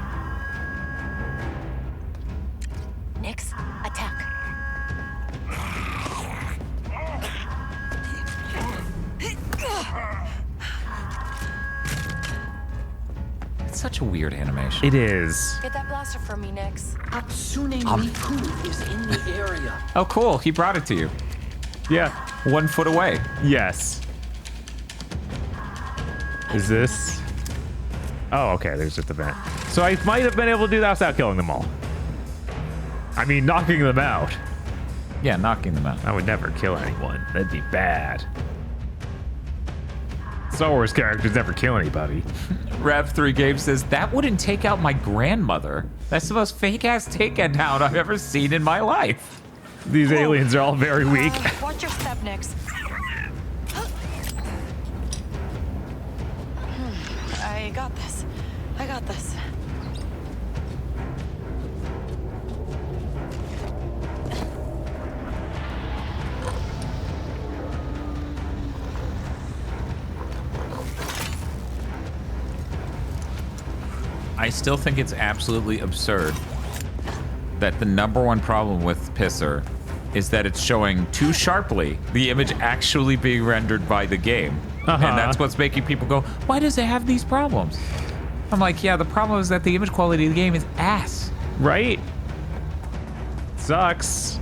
Nix, attack. It's such a weird animation. It is. Get that blaster for me, Nix. Hatsune Miku is in the area. Oh, cool. He brought it to you. Yeah. 1 foot away. Yes. Is this? Oh, okay. There's just a vent. So I might have been able to do that without killing them all. I mean, knocking them out. Yeah, knocking them out. I would never kill anyone. That'd be bad. Star Wars characters never kill anybody. Rev3 Game says, that wouldn't take out my grandmother. That's the most fake-ass takedown I've ever seen in my life. These aliens are all very weak. Watch your step, Nix. I got this. I got this. I still think it's absolutely absurd that the #1 problem with Pisser is that it's showing too sharply the image actually being rendered by the game. And that's what's making people go, why does it have these problems? I'm like, yeah, the problem is that the image quality of the game is ass. Right? Sucks.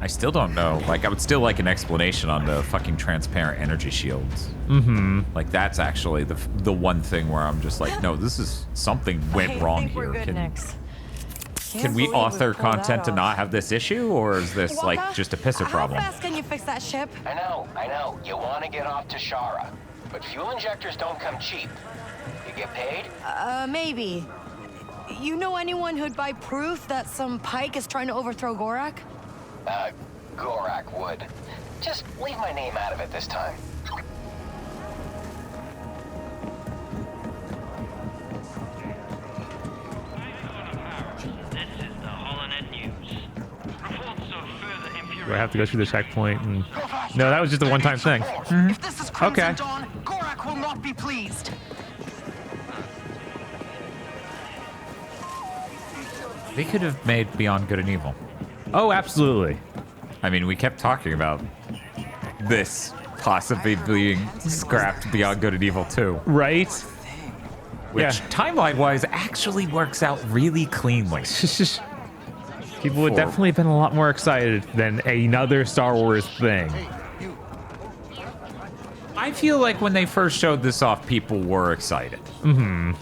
I still don't know. Like, I would still like an explanation on the fucking transparent energy shields. Mm-hmm. Like, that's actually the one thing where I'm just like, no, this is something went wrong here. Can we author content to not have this issue, or is this like just a pisser problem? How fast can you fix that ship? I know. You want to get off to Shara, but fuel injectors don't come cheap. You get paid? Maybe. You know anyone who'd buy proof that some Pike is trying to overthrow Gorak? Gorak would. Just leave my name out of it this time. Do I have to go through the checkpoint? And... No, that was just a one-time thing. If this is Crimson Okay. Dawn, Gorak will not be pleased. They could have made Beyond Good and Evil. Oh, absolutely. I mean, we kept talking about this possibly being scrapped Beyond Good and Evil 2. Right? Which, timeline-wise, actually works out really cleanly. People would definitely have been a lot more excited than another Star Wars thing. I feel like when they first showed this off, people were excited. Mm-hmm.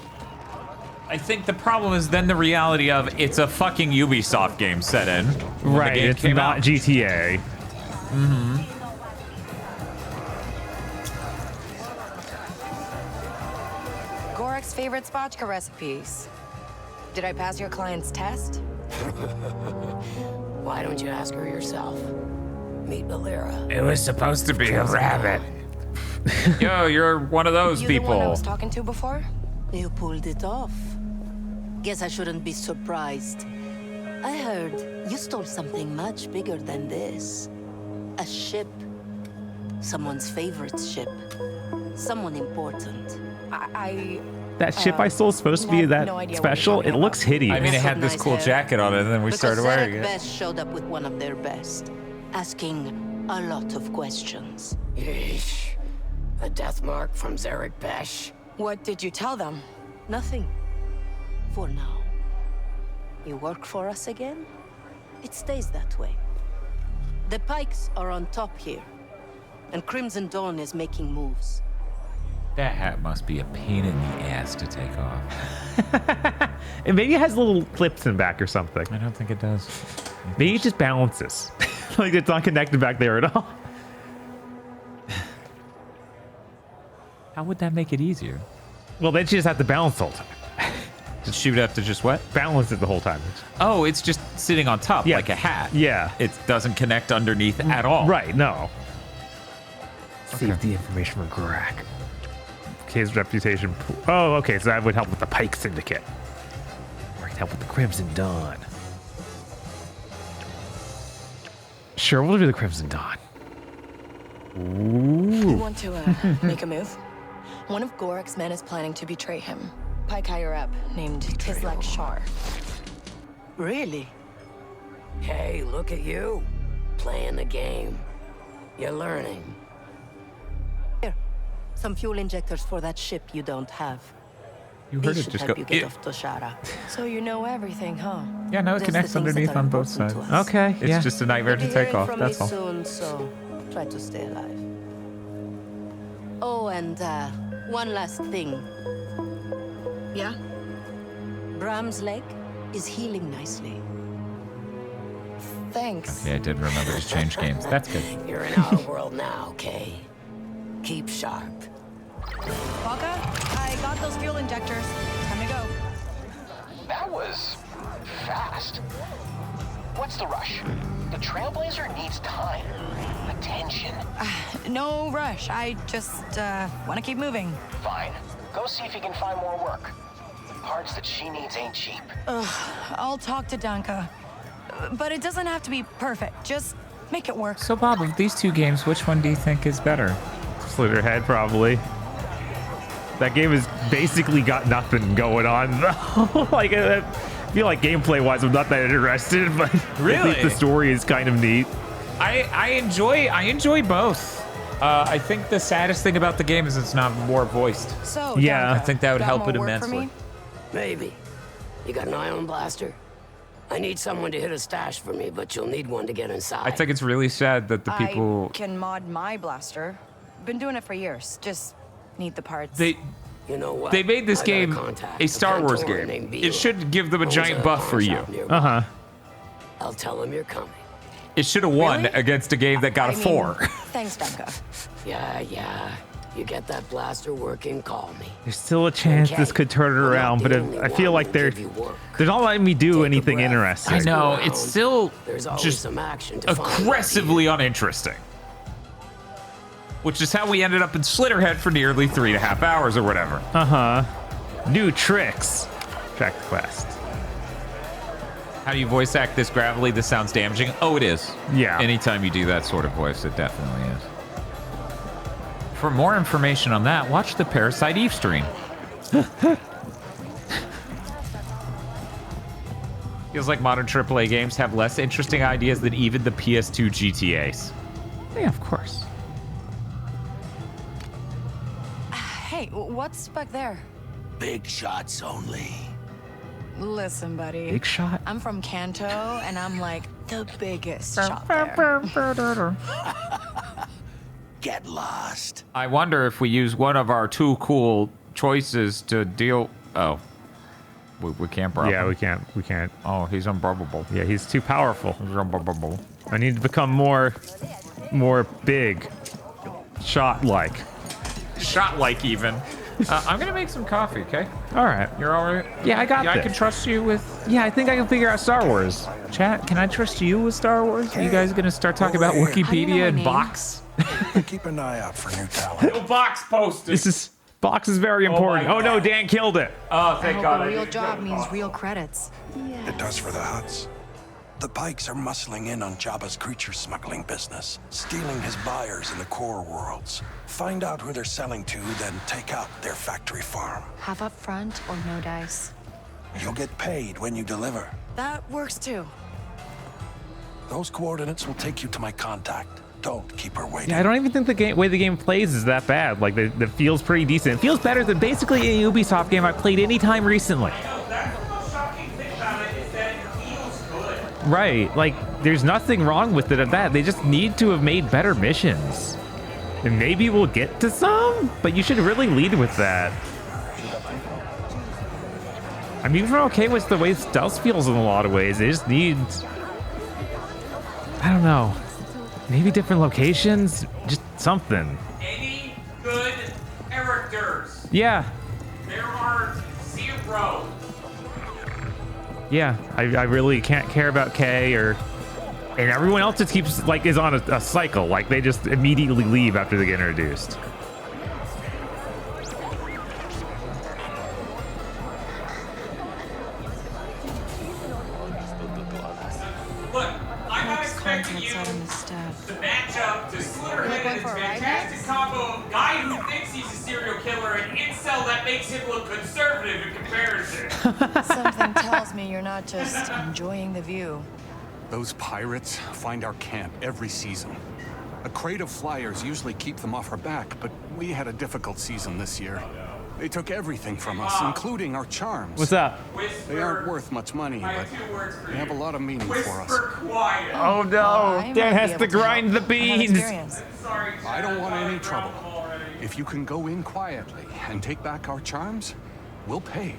I think the problem is then the reality of it's a fucking Ubisoft game set in. Right, it's not GTA. Mm-hmm. Gorak's favorite spotchka recipes. Did I pass your client's test? Why don't you ask her yourself? Meet Valera. It was supposed to be a rabbit. Yo, you're one of those You people. the one I was talking to before? You pulled it off. Guess I shouldn't be surprised. I heard you stole something much bigger than this. A ship. Someone's favorite ship. Someone important. That ship I stole is supposed to be that special. It looks hideous. I mean, it had this cool jacket on it, and then we started wearing it. Best showed up with one of their best, asking a lot of questions. Yeesh. A death mark from Zarek Besh. What did you tell them? Nothing. For now. You work for us again? It stays that way. The Pikes are on top here, and Crimson Dawn is making moves. That hat must be a pain in the ass to take off. And maybe it has little clips in back or something. I don't think it does. Maybe it just balances. Like it's not connected back there at all. How would that make it easier? Well, then she just have to balance the whole time. She would have to just what? Balance it the whole time. Oh, it's just sitting on top like a hat. Yeah. It doesn't connect underneath at all. Right, no. Save the information for Gorak. His reputation. Oh, okay, so that would help with the Pike Syndicate. Or it could help with the Crimson Dawn. Sure, we'll do the Crimson Dawn. You Ooh. want to make a move? One of Gorak's men is planning to betray him. Pike higher up, named Tislek Shar. Really? Hey, look at you. Playing the game. You're learning. Here, some fuel injectors for that ship you don't have. You heard These it should just help go. you get off to Shara. So you know everything, huh? Yeah, no, it Just connects the things underneath that are on both sides. important to us. Okay, It's just a nightmare You'll to be take hearing off. from That's me all. soon, so try to stay alive. Oh, and one last thing. Yeah? Bram's leg is healing nicely. Thanks. Yeah, I did remember to change games. That's good. You're in our world now, Kay. Keep sharp. Baka, I got those fuel injectors. Time to go. That was fast. What's the rush? The Trailblazer needs time, attention. No rush. I just want to keep moving. Fine. Go see if you can find more work. Parts that she needs ain't cheap. I'll talk to Danka. But it doesn't have to be perfect. Just make it work. So, Bob, of these two games, which one do you think is better? Slitterhead, probably. That game has basically got nothing going on, though. Like, I feel like gameplay-wise, I'm not that interested, but Really? at least the story is kind of neat. I enjoy both. I think the saddest thing about the game is it's not more voiced. So, Yeah. I think that would got help more it work for immensely. me? Maybe. You got an ion blaster? I need someone to hit a stash for me, but you'll need one to get inside. I think it's really sad that the people I can mod my blaster. Been doing it for years. Just need the parts. they made this game a Star Wars game. It should give them a giant buff for you. I'll tell him you're coming. It should have won against a game that got a 4. Thanks, Dunka. Yeah. You get that blaster working, call me. There's still a chance this could turn it around, but I feel like they're not letting me do anything interesting. I know, it's still just some action to aggressively uninteresting. Which is how we ended up in Slitterhead for nearly 3.5 hours or whatever. New tricks. Track the quest. How do you voice act this gravelly? This sounds damaging. Oh, it is. Yeah. Anytime you do that sort of voice, it definitely is. For more information on that, watch the Parasite Eve stream. Feels like modern AAA games have less interesting ideas than even the PS2 GTAs. Yeah, of course. Hey, what's back there? Big shots only. Listen, buddy. Big shot? I'm from Kanto, and I'm like the biggest shot there. Get lost. I wonder if we use one of our 2 cool choices to deal. Oh, we can't. Yeah, we can't. Oh, he's unbreakable. Yeah, he's too powerful. He's unbreakable. I need to become more big, shot-like. Shot-like even. I'm gonna make some coffee, okay? All right. You're all right? Yeah, I got this. I this. can trust you with... Yeah, I think I can figure out Star Wars. Chat, can I trust you with Star Wars? Are you guys gonna start talking about Wikipedia and Box? Keep an eye out for new talent. No Box posted. Box is very important. Oh no, Dan killed it. Oh, thank God. A real job means real credits. It does for the Hutts. The Pikes are muscling in on Jabba's creature smuggling business, stealing his buyers in the core worlds. Find out who they're selling to, then take out their factory farm. Have up front or no dice. You'll get paid when you deliver. That works too. Those coordinates will take you to my contact. Don't keep her waiting. Yeah, I don't even think the way the game plays is that bad. Like, it feels pretty decent. It feels better than basically any Ubisoft game I've played any time recently. Right, like, there's nothing wrong with it at that. They just need to have made better missions. And maybe we'll get to some, but you should really lead with that. I'm even okay with the way stealth feels in a lot of ways. They just need... I don't know. Maybe different locations? Just something. Any good characters? Yeah. There are 0. Yeah, I really can't care about Kay and everyone else just keeps is on a cycle. Like they just immediately leave after they get introduced. Look, I'm not expecting you to match up to Slitterhead's fantastic combo of guy who thinks he's a serial killer and incel that makes him look conservative in comparison. Something tells me you're not just enjoying the view. Those pirates find our camp every season. A crate of flyers usually keep them off our back, but we had a difficult season this year. They took everything from us, including our charms. What's up? They aren't worth much money, but they have a lot of meaning for us. Oh no, Dan has to grind the beans. I don't want any trouble. If you can go in quietly and take back our charms, we'll pay.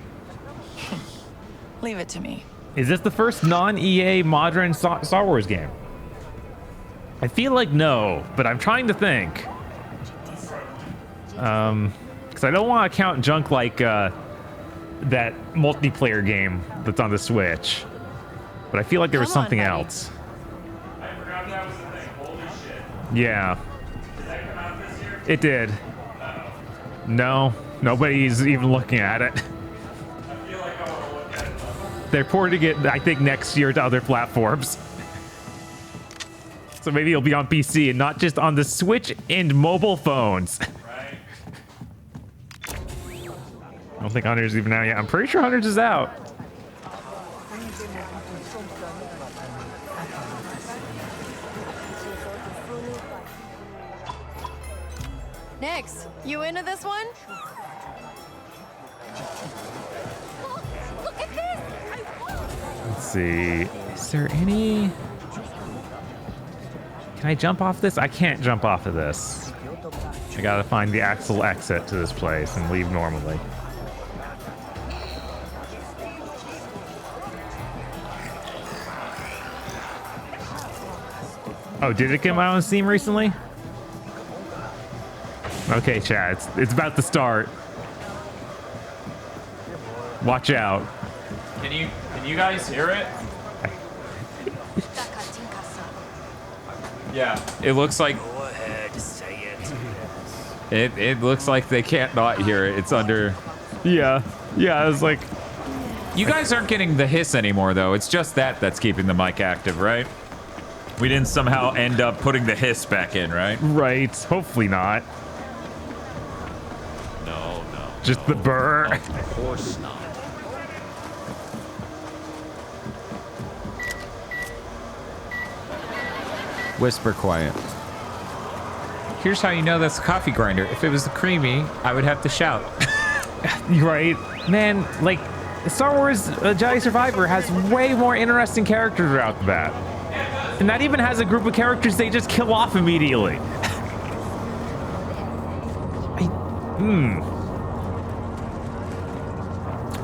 Leave it to me. Is this the first non-EA modern Star Wars game? I feel like no, but I'm trying to think. Because I don't want to count junk like that multiplayer game that's on the Switch. But I feel like there was something else. I forgot that was the thing. Holy shit. Yeah. Did that come out this year? It did. No, nobody's even looking at it. I feel like I want to look at it though. They're porting it, I think, next year to other platforms. So maybe it'll be on PC and not just on the Switch and mobile phones. Right. I don't think Hunter's even out yet. I'm pretty sure Hunter's is out. Nix, you into this one? Look at this! Let's see. Is there any... Can I jump off this? I can't jump off of this. I gotta find the actual exit to this place and leave normally. Oh, did it come out on Steam recently? Okay, chat, it's about to start. Watch out. Can you guys hear it? Yeah. It looks like Go ahead, say it. it looks like they can't not hear it. It's under. Yeah. I was like, you guys aren't getting the hiss anymore though. It's just that's keeping the mic active, right? We didn't somehow end up putting the hiss back in, right? Right. Hopefully not. No. Just the burr. Of course not. Whisper quiet. Here's how you know that's a coffee grinder. If it was the creamy, I would have to shout. Right. Man, like, Star Wars Jedi Survivor has way more interesting characters right off the bat. And that even has a group of characters they just kill off immediately.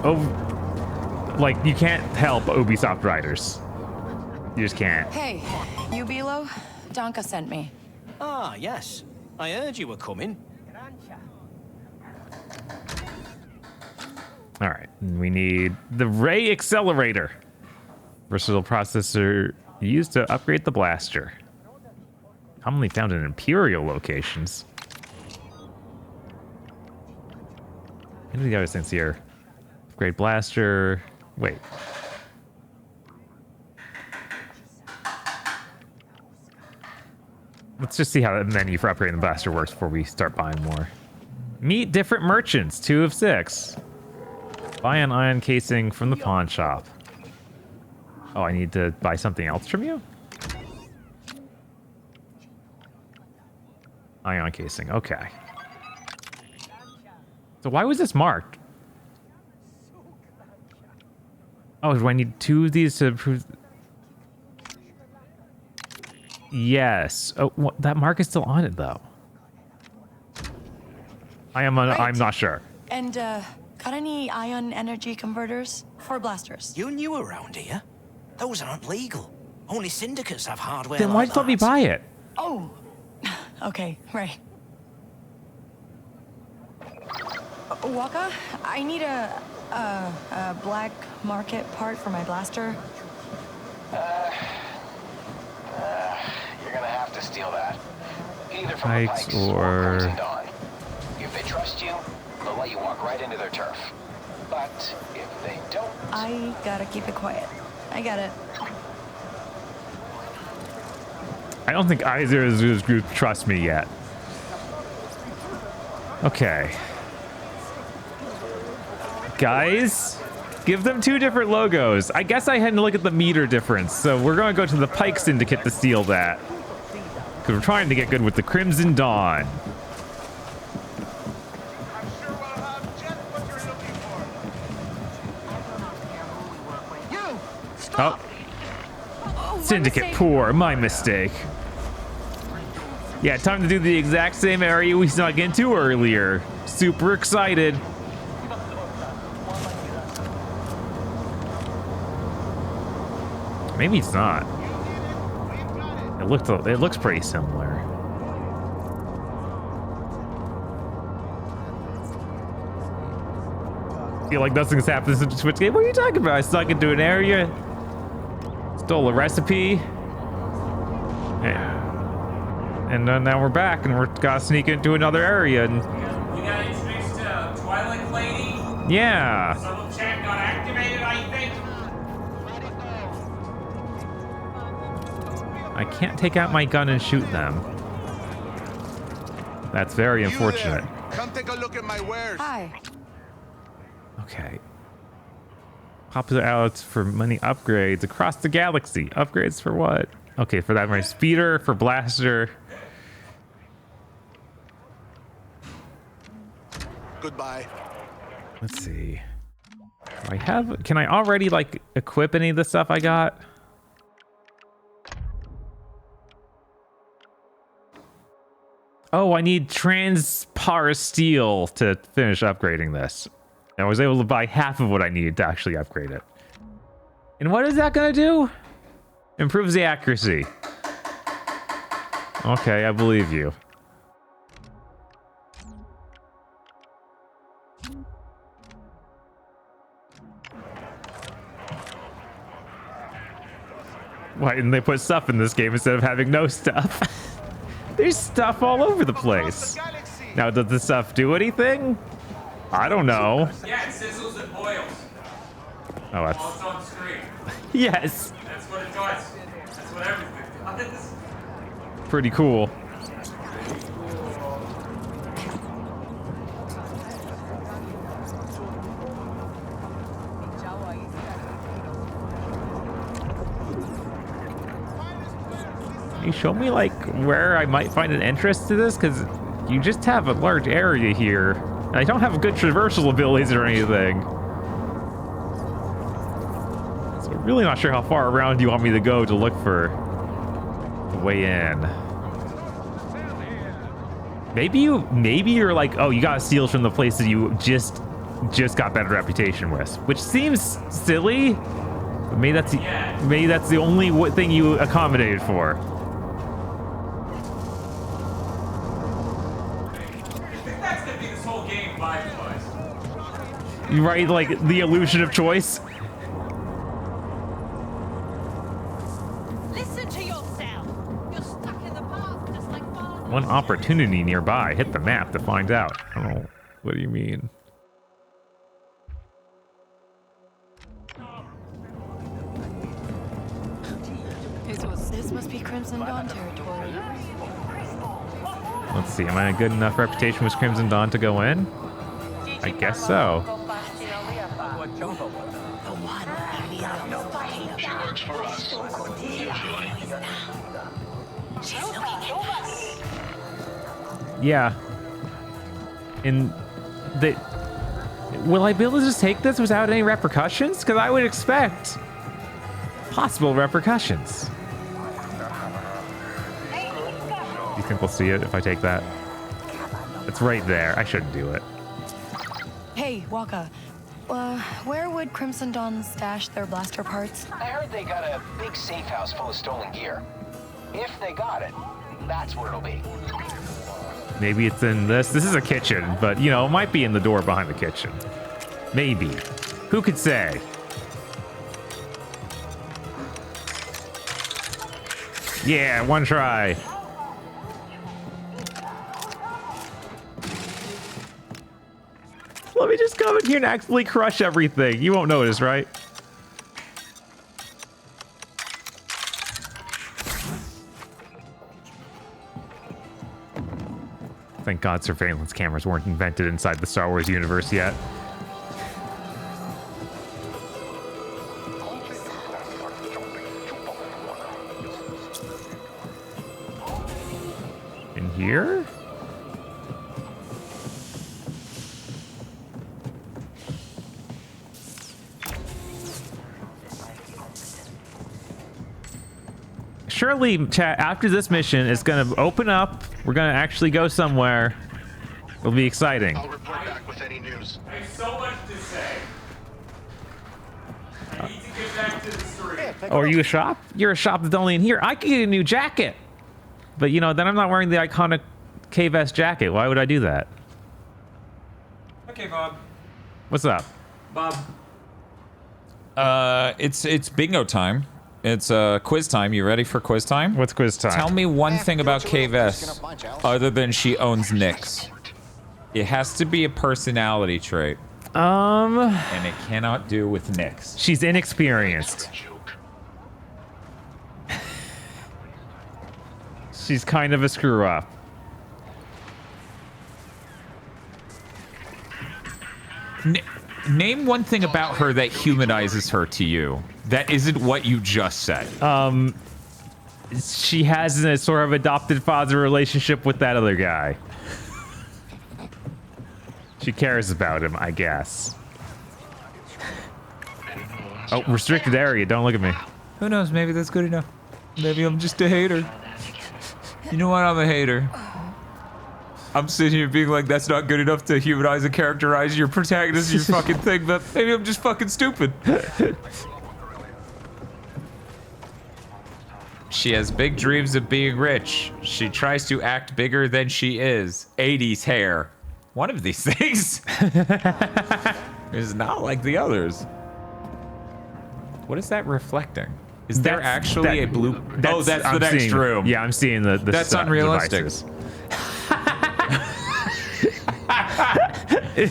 Oh, like, you can't help Ubisoft writers. You just can't. Hey, you Bilo? Donka sent me. Ah, yes. I heard you were coming. All right, we need the Ray Accelerator. Versatile processor used to upgrade the blaster. Commonly found in Imperial locations. What are the other things here? Upgrade blaster. Wait. Let's just see how the menu for upgrading the blaster works before we start buying more. Meet different merchants, 2 of 6. Buy an ion casing from the pawn shop. Oh, I need to buy something else from you? Ion casing, okay. So why was this marked? Oh, do I need 2 of these to prove... Yes. Oh, that mark is still on it, though. I'm not sure. And, got any ion energy converters for blasters? You're new around here. Those aren't legal. Only syndicates have hardware Then why'd like you let me that. buy it? Oh, okay, right. Waka, I need a black market part for my blaster. You're gonna have to steal that. Either from Pikes the Pikes or... Crimson Dawn. If they trust you, they'll let you walk right into their turf. But if they don't... I gotta keep it quiet. I got it. I don't think either of those groups trust me yet. Okay. Guys, give them 2 different logos. I guess I had to look at the meter difference, so we're going to go to the Pike Syndicate to steal that. Because we're trying to get good with the Crimson Dawn. Oh. Syndicate poor, my mistake. Yeah, time to do the exact same area we snuck into earlier. Super excited. Maybe it's not. It looks pretty similar. Feel like nothing's happened since the Switch game. What are you talking about? I snuck into an area, stole a recipe, and now we're back, and we're gotta sneak into another area. And We got introduced to Twilight Lady. yeah. Some chat got activated, I think. I can't take out my gun and shoot them. That's very unfortunate. Come take a look at my wares. Hi. Okay. Popular outlets for money upgrades across the galaxy. Upgrades for what? Okay, for that, my speeder, for blaster. Goodbye. Let's see. Can I already, like, equip any of the stuff I got? Oh, I need transpar steel to finish upgrading this. I was able to buy half of what I needed to actually upgrade it. And what is that gonna do? Improves the accuracy. Okay, I believe you. Why didn't they put stuff in this game instead of having no stuff? There's stuff all over the place. Now, does this stuff do anything? I don't know. Yeah, it sizzles and boils. Oh, that's... While it's on screen. Yes! That's what it does. That's what everything does. Pretty cool. You show me, like, where I might find an entrance to this? Because you just have a large area here. And I don't have good traversal abilities or anything. So I'm really not sure how far around you want me to go to look for the way in. Maybe you're like, oh, you got steals from the places you just got better reputation with, which seems silly. But maybe that's the only thing you accommodated for. Right, like the illusion of choice. Listen to yourself. You're stuck in the past, just like One opportunity nearby. Hit the map to find out. I don't know. What do you mean? This must be Crimson Dawn territory. Let's see. Am I in a good enough reputation with Crimson Dawn to go in? I guess so. She works for us. Yeah. And will I be able to just take this without any repercussions? Because I would expect possible repercussions. Do you think we'll see it if I take that? It's right there. I shouldn't do it. Hey, Waka. Where would Crimson Dawn stash their blaster parts? I heard they got a big safe house full of stolen gear. If they got it, that's where it'll be. Maybe it's in this. This is a kitchen, but, you know, it might be in the door behind the kitchen. Maybe. Who could say? Yeah, one try. Let me just come in here and actually crush everything. You won't notice, right? Thank God surveillance cameras weren't invented inside the Star Wars universe yet. In here? Surely, chat, after this mission, it's going to open up. We're going to actually go somewhere. It'll be exciting. I'll report back with any news. I have so much to say. I need to get back to the street. Oh, are you a shop? You're a shop that's only in here. I could get a new jacket. But, you know, then I'm not wearing the iconic K-Vest jacket. Why would I do that? Okay, Bob. What's up? Bob. It's bingo time. It's quiz time. You ready for quiz time? What's quiz time? Tell me one thing about K-Vest other than she owns Nyx. It has to be a personality trait. And it cannot do with Nyx. She's inexperienced. She's kind of a screw up. Name one thing about her that humanizes her to you. That isn't what you just said. She has a sort of adopted father relationship with that other guy. She cares about him, I guess. Oh, restricted area. Don't look at me. Who knows? Maybe that's good enough. Maybe I'm just a hater. You know what? I'm a hater. I'm sitting here being like, that's not good enough to humanize and characterize your protagonist, your fucking thing, but maybe I'm just fucking stupid. She has big dreams of being rich. She tries to act bigger than she is. 80s hair. One of these things is not like the others. What is that reflecting? Is there actually a blue? Oh, that's the next room. Yeah, I'm seeing the that's unrealistic.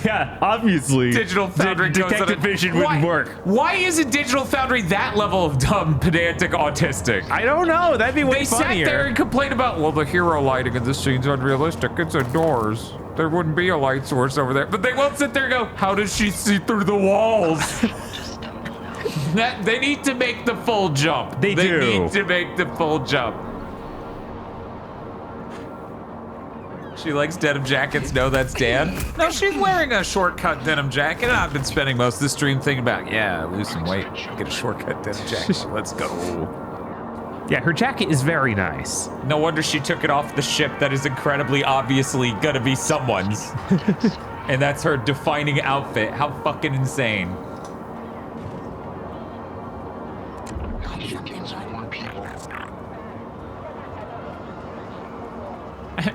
Yeah, obviously. Digital Foundry Detective Vision wouldn't work. Why isn't Digital Foundry that level of dumb, pedantic, autistic? I don't know. That'd be way funnier. They sat there and complained about, well, the hero lighting in this scene's unrealistic. It's indoors. There wouldn't be a light source over there. But they won't sit there and go, how does she see through the walls? They need to make the full jump. They need to make the full jump. She likes denim jackets. No, that's Dan. No, she's wearing a shortcut denim jacket. And I've been spending most of the stream thinking about, yeah, lose some weight, get a shortcut denim jacket. Let's go. Yeah, her jacket is very nice. No wonder she took it off the ship that is incredibly obviously gonna be someone's. And that's her defining outfit. How fucking insane.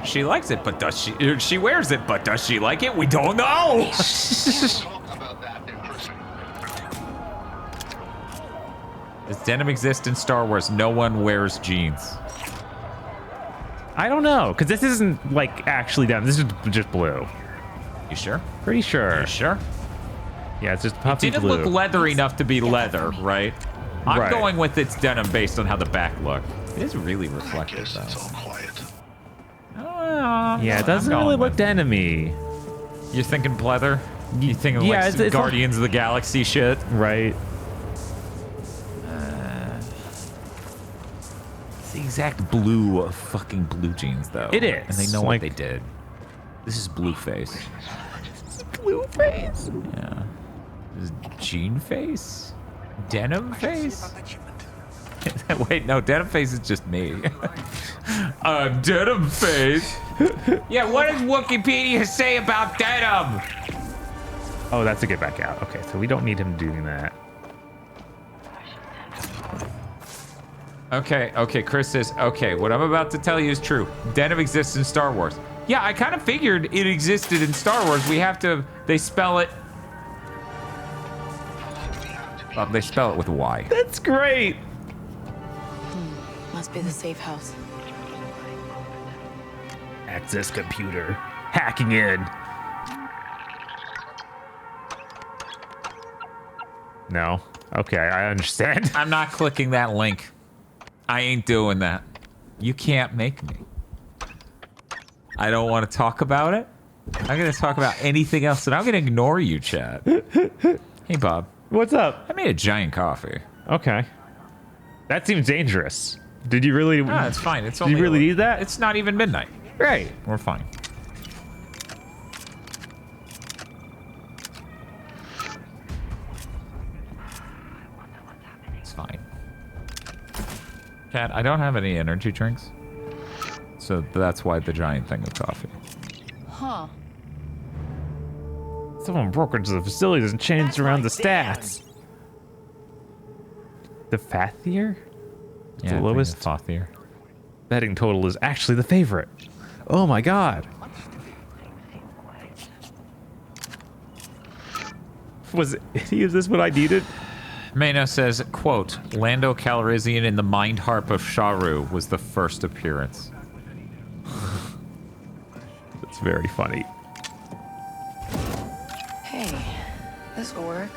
She likes it, but does she? She wears it, but does she like it? We don't know. Does denim exist in Star Wars? No one wears jeans. I don't know, because this isn't like actually denim. This is just blue. You sure? Pretty sure. You sure? Yeah, it's just puffy blue. It didn't blue. look leather enough to be leather, right? I'm going with its denim based on how the back looked. It is really reflective, though. Yeah, it doesn't really look denim-y. You're thinking pleather? You thinking like it's Guardians of the Galaxy shit? Right. It's the exact blue of fucking blue jeans, though. It is. And they know what they did. This is blue face. This is blue face? Yeah. This is jean face? Denim face? Wait, no, denim face is just me. Denim face? Yeah, what does Wikipedia say about denim? Oh, that's a get back out. Okay, so we don't need him doing that. Okay, Chris says, okay, what I'm about to tell you is true. Denim exists in Star Wars. Yeah, I kind of figured it existed in Star Wars. They spell it. They spell it with a Y. That's great. Must be the safe house. Access computer. Hacking in. No. Okay, I understand. I'm not clicking that link. I ain't doing that. You can't make me. I don't want to talk about it. I'm going to talk about anything else, and I'm going to ignore you, chat. Hey, Bob. What's up? I made a giant coffee. Okay. That seems dangerous. Did you really? Ah, it's fine. It's did only you really need that? It's not even midnight. Right. We're fine. It's fine. Cat, I don't have any energy drinks. So that's why the giant thing of coffee. Huh. Someone broke into the facilities and changed around the stats. The Fathier? Yeah, the lowest. Fathier. Betting total is actually the favorite. Oh my god. Is this what I needed? Mano says, quote, Lando Calrissian in the Mind Harp of Sharu was the first appearance. That's very funny. Hey, this will work.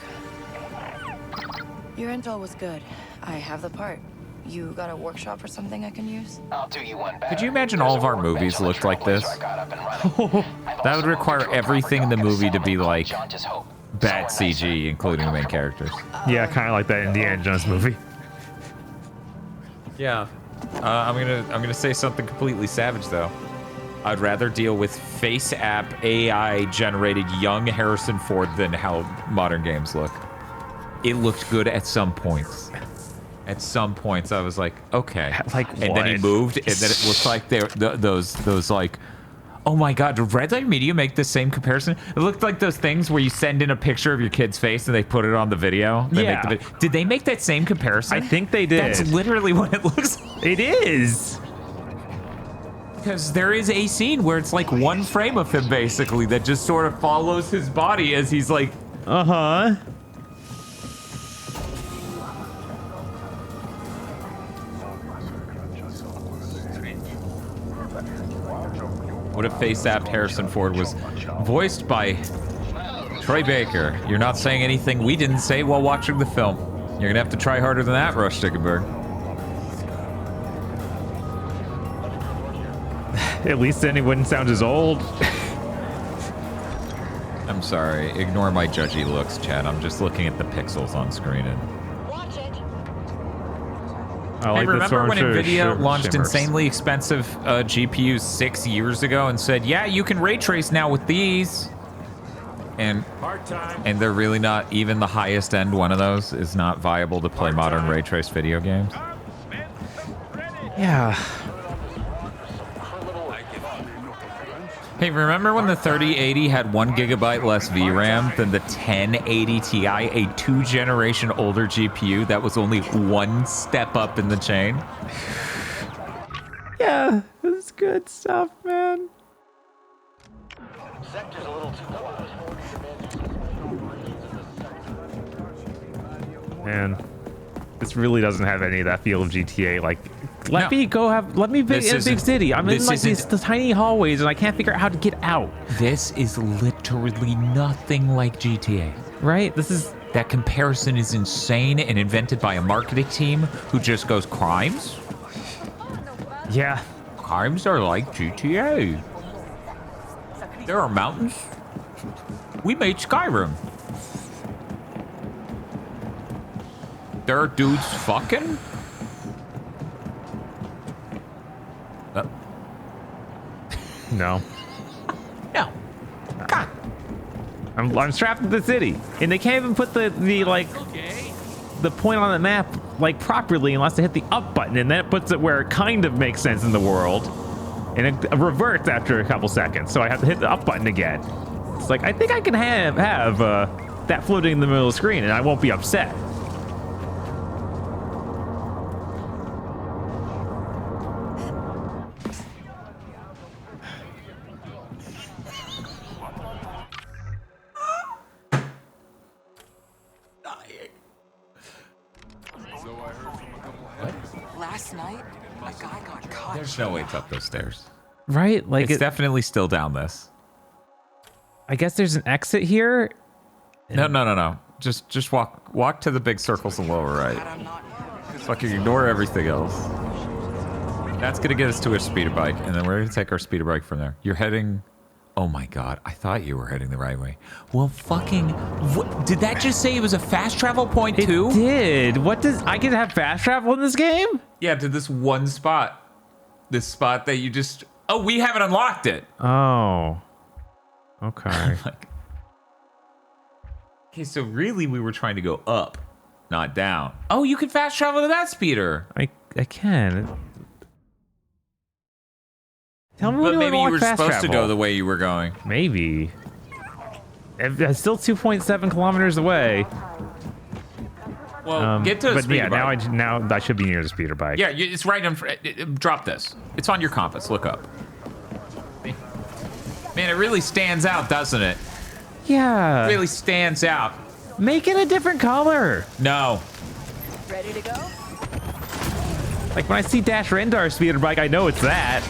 Your intel was good. I have the part. You got a workshop or something I can use? I'll do you one better. Could you imagine all of our movies looked like this? That would require everything in the movie to be like bad CG, including the main characters. Yeah, kind of like that Indiana Jones movie. Yeah. I'm gonna say something completely savage though. I'd rather deal with face app AI generated young Harrison Ford than how modern games look. it looked good at some points. At some points, I was like, okay. Like what? And then he moved, and then it looked like those like, oh my god, did Red Light Media make the same comparison? It looked like those things where you send in a picture of your kid's face and they put it on the video. Yeah. Did they make that same comparison? I think they did. That's literally what it looks like. It is. Because there is a scene where it's like one frame of him basically that just sort of follows his body as he's like, uh-huh. what if face-apt Harrison Ford was voiced by Troy Baker? You're not saying anything we didn't say while watching the film. You're gonna have to try harder than that, Rush Stickenberg. At least then he wouldn't sound as old. I'm sorry. Ignore my judgy looks, Chad. I'm just looking at the pixels on screen. And... Like hey, remember when NVIDIA launched insanely expensive GPUs 6 years ago and said, yeah, you can ray trace now with these? And they're really not, even the highest end one of those is not viable to play modern ray trace video games? Yeah. Hey, remember when the 3080 had 1 GB less VRAM than the 1080 Ti, a 2-generation older GPU that was only 1 step up in the chain? Yeah, this is good stuff, man. Sector's a little too quiet. Man, this really doesn't have any of that feel of GTA. Like, let me be in a big city. I'm in like these tiny hallways and I can't figure out how to get out. This is literally nothing like GTA. Right? That comparison is insane and invented by a marketing team who just goes, crimes? Yeah. Crimes are like GTA. There are mountains. We made Skyrim. There are dudes fucking? No. No. God. I'm strapped to the city, and they can't even put the point on the map like properly unless they hit the up button, and then it puts it where it kind of makes sense in the world, and it reverts after a couple seconds. So I have to hit the up button again. It's like I think I can have that floating in the middle of the screen, and I won't be upset. Last night, a guy got caught. There's no way it's up those stairs. Right? Like it's definitely still down this. I guess there's an exit here. No. Just walk to the big circles in the lower right. Fucking ignore everything else. That's gonna get us to a speeder bike, and then we're gonna take our speeder bike from there. You're heading. Oh my god, I thought you were heading the right way. Well, fucking, what, did that just say it was a fast travel point too? It did. What does, I can have fast travel in this game? Yeah, to this one spot. This spot that you just, oh, we haven't unlocked it. Oh. Okay. Okay, so really we were trying to go up, not down. Oh, you can fast travel to that speeder. I can. Tell me but maybe you were supposed travel. to go the way you were going. Maybe. It's still 2.7 kilometers away. Well, get to the speeder bike. Now I should be near the speeder bike. Yeah, it's right in front. Drop this. It's on your compass. Look up. Man, it really stands out, doesn't it? Yeah. It really stands out. Make it a different color. No. Ready to go? Like when I see Dash Rendar's speeder bike, I know it's that.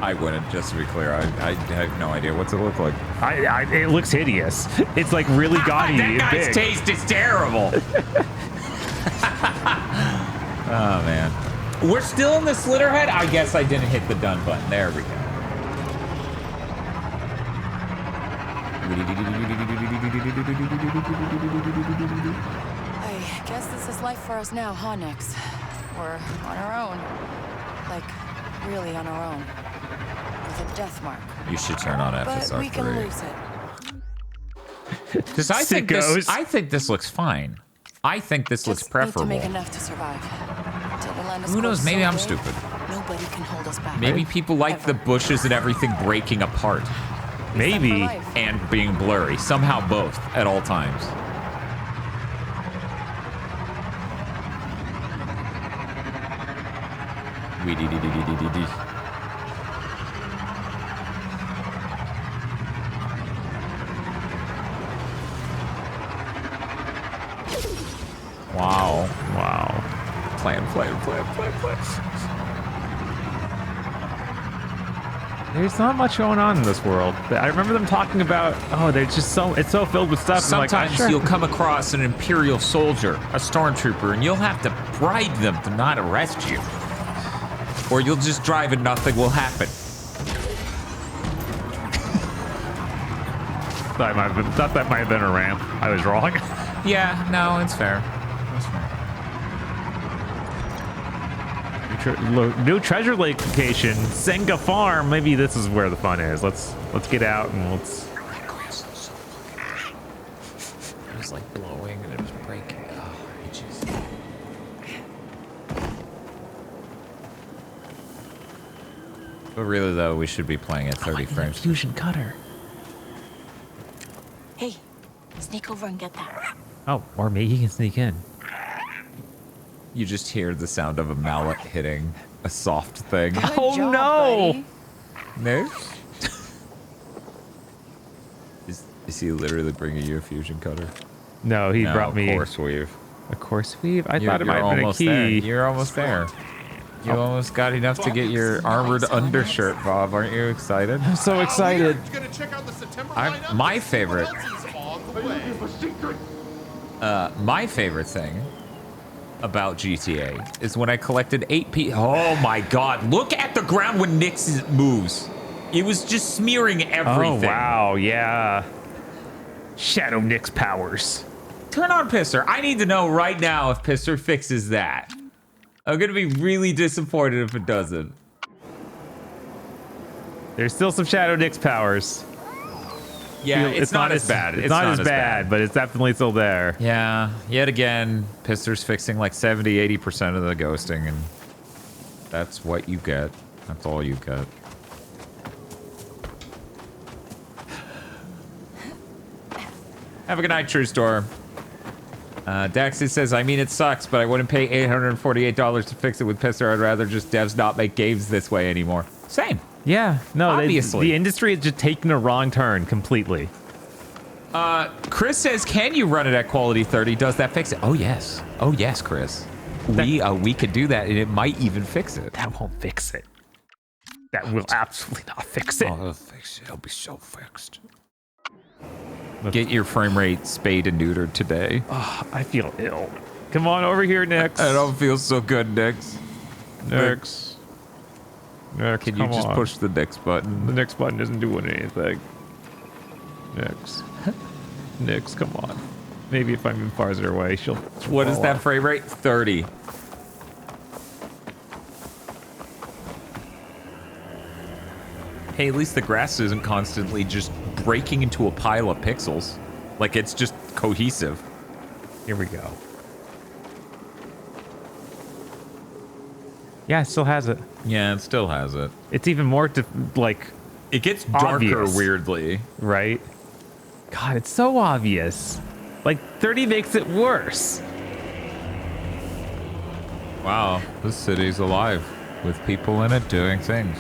I wouldn't, just to be clear. I have no idea. What's it look like? It looks hideous. It's like really gaudy that and guy's big. taste is terrible. Oh, man. We're still in the Slitterhead? I guess I didn't hit the done button. There we go. I guess this is life for us now, huh, Nix? We're on our own. Like, really on our own. With a death mark. You should turn on FSR3. But we can lose it. Because I think this looks fine. I think this looks preferable. Need to make enough to survive. Who knows? Maybe I'm stupid. Nobody can hold us back. Maybe people like the bushes and everything breaking apart. Maybe. And being blurry. Somehow both at all times. Wee-dee-dee-dee-dee-dee-dee. Wow. Wow. Plan. There's not much going on in this world. I remember them talking about, oh, there's just it's so filled with stuff. Sometimes you'll come across an Imperial soldier, a stormtrooper, and you'll have to bribe them to not arrest you. Or you'll just drive and nothing will happen. That might have been a ramp. I was wrong. Yeah, no, it's fair. New treasure lake location, Senga Farm. Maybe this is where the fun is. Let's get out and let's. It was like blowing and it was breaking. Oh, jeez. But really, though, we should be playing at 30 frames. Fusion cutter. Hey, sneak over and get that. Oh, or maybe he can sneak in. You just hear the sound of a mallet hitting a soft thing. Good oh job, no! Buddy. No? Is he literally bringing you a fusion cutter? No, he brought me a course weave. A course weave? I thought it might have been a key. There. You're almost there. You almost got enough to get your armored undershirt, Bob. Aren't you excited? I'm so excited. My favorite. My favorite thing about GTA is when I collected 8 pieces. Oh my god, look at the ground when Nix moves. It was just smearing everything. Oh wow, yeah. Shadow Nix powers. Turn on Pisser. I need to know right now if Pisser fixes that. I'm gonna be really disappointed if it doesn't. There's still some Shadow Nix powers. Yeah, it's not as bad. It's not as bad, but it's definitely still there. Yeah, yet again, Pisser's fixing like 70-80% of the ghosting, and that's what you get. That's all you get. Have a good night, True Store. Daxy says, I mean, it sucks, but I wouldn't pay $848 to fix it with Pisser. I'd rather just devs not make games this way anymore. Same. Yeah, no, obviously. The industry is just taking a wrong turn completely. Chris says, can you run it at quality 30? Does that fix it? Oh, yes. Oh, yes, Chris. We could do that, and it might even fix it. That won't fix it. That will absolutely not fix it. Oh, it'll fix it. It'll be so fixed. Get your frame rate spayed and neutered today. Oh, I feel ill. Come on over here, Nix. I don't feel so good, Nix. Nix. Nix, can you just push the Nix button? The Nix button isn't doing anything. Nix. Nix, come on. Maybe if I'm farther away, she'll What is that frame rate? 30. Hey, at least the grass isn't constantly just breaking into a pile of pixels. Like, it's just cohesive. Here we go. Yeah, it still has it. Yeah, it still has it. It's even more, like... It gets darker obvious, weirdly. Right? God, it's so obvious. Like, 30 makes it worse. Wow, this city's alive with people in it doing things.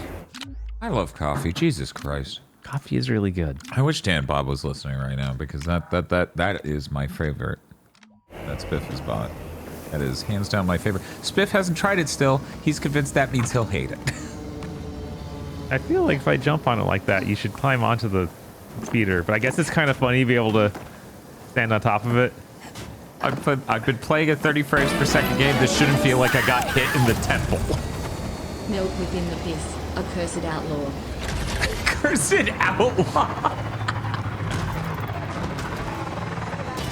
I love coffee. Jesus Christ. Coffee is really good. I wish Dan Bob was listening right now because that is my favorite. That Spiff has bought. That is hands down my favorite. Spiff hasn't tried it still. He's convinced that means he'll hate it. I feel like if I jump on it like that, you should climb onto the feeder. But I guess it's kind of funny to be able to stand on top of it. I've been playing a 30 frames per second game. This shouldn't feel like I got hit in the temple. Milk within the piss. A cursed outlaw. Cursed outlaw.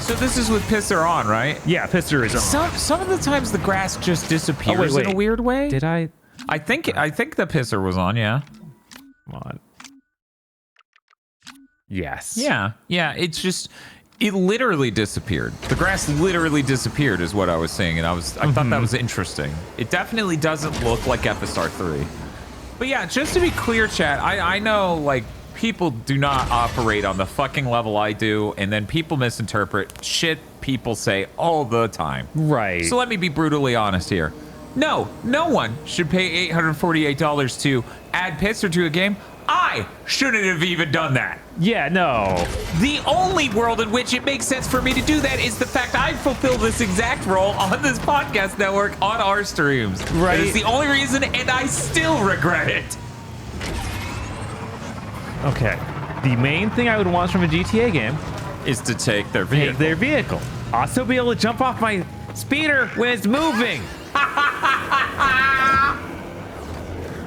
So this is with Pisser on, right? Yeah, Pisser is on. Some of the times the grass just disappears in a weird way. Did I? I think the Pisser was on, yeah. Come on. Yes. Yeah. It's just, it literally disappeared. The grass literally disappeared, is what I was saying, and I thought that was interesting. It definitely doesn't look like FSR 3. But yeah, just to be clear, chat, I know like people do not operate on the fucking level I do, and then people misinterpret shit people say all the time. Right. So let me be brutally honest here. No one should pay $848 to add Pitzer to a game. I shouldn't have even done that. Yeah, no. The only world in which it makes sense for me to do that is the fact I fulfill this exact role on this podcast network on our streams. Right. It's the only reason, and I still regret it. Okay. The main thing I would want from a GTA game is to take their vehicle. Also be able to jump off my speeder when it's moving.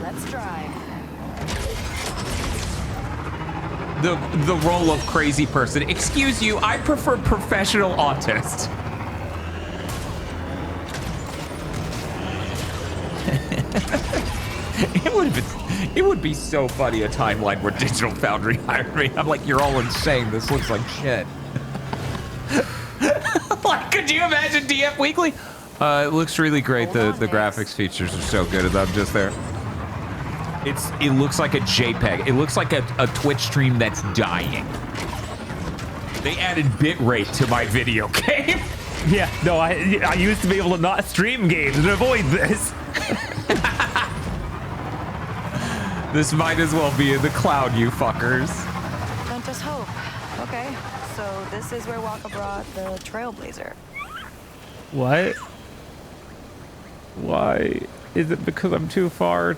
Let's drive. The role of crazy person. Excuse you, I prefer professional autist. It would be so funny, a timeline where Digital Foundry hired me. I'm like, you're all insane. This looks like shit. Like, could you imagine DF Weekly? It looks really great. The graphics features are so good. I'm just there. It looks like a JPEG. It looks like a Twitch stream that's dying. They added bitrate to my video game. Yeah, no, I used to be able to not stream games and avoid this. This might as well be in the cloud, you fuckers. Don't just hope. Okay, so this is where Waka brought the Trailblazer. What? Why? Is it because I'm too far,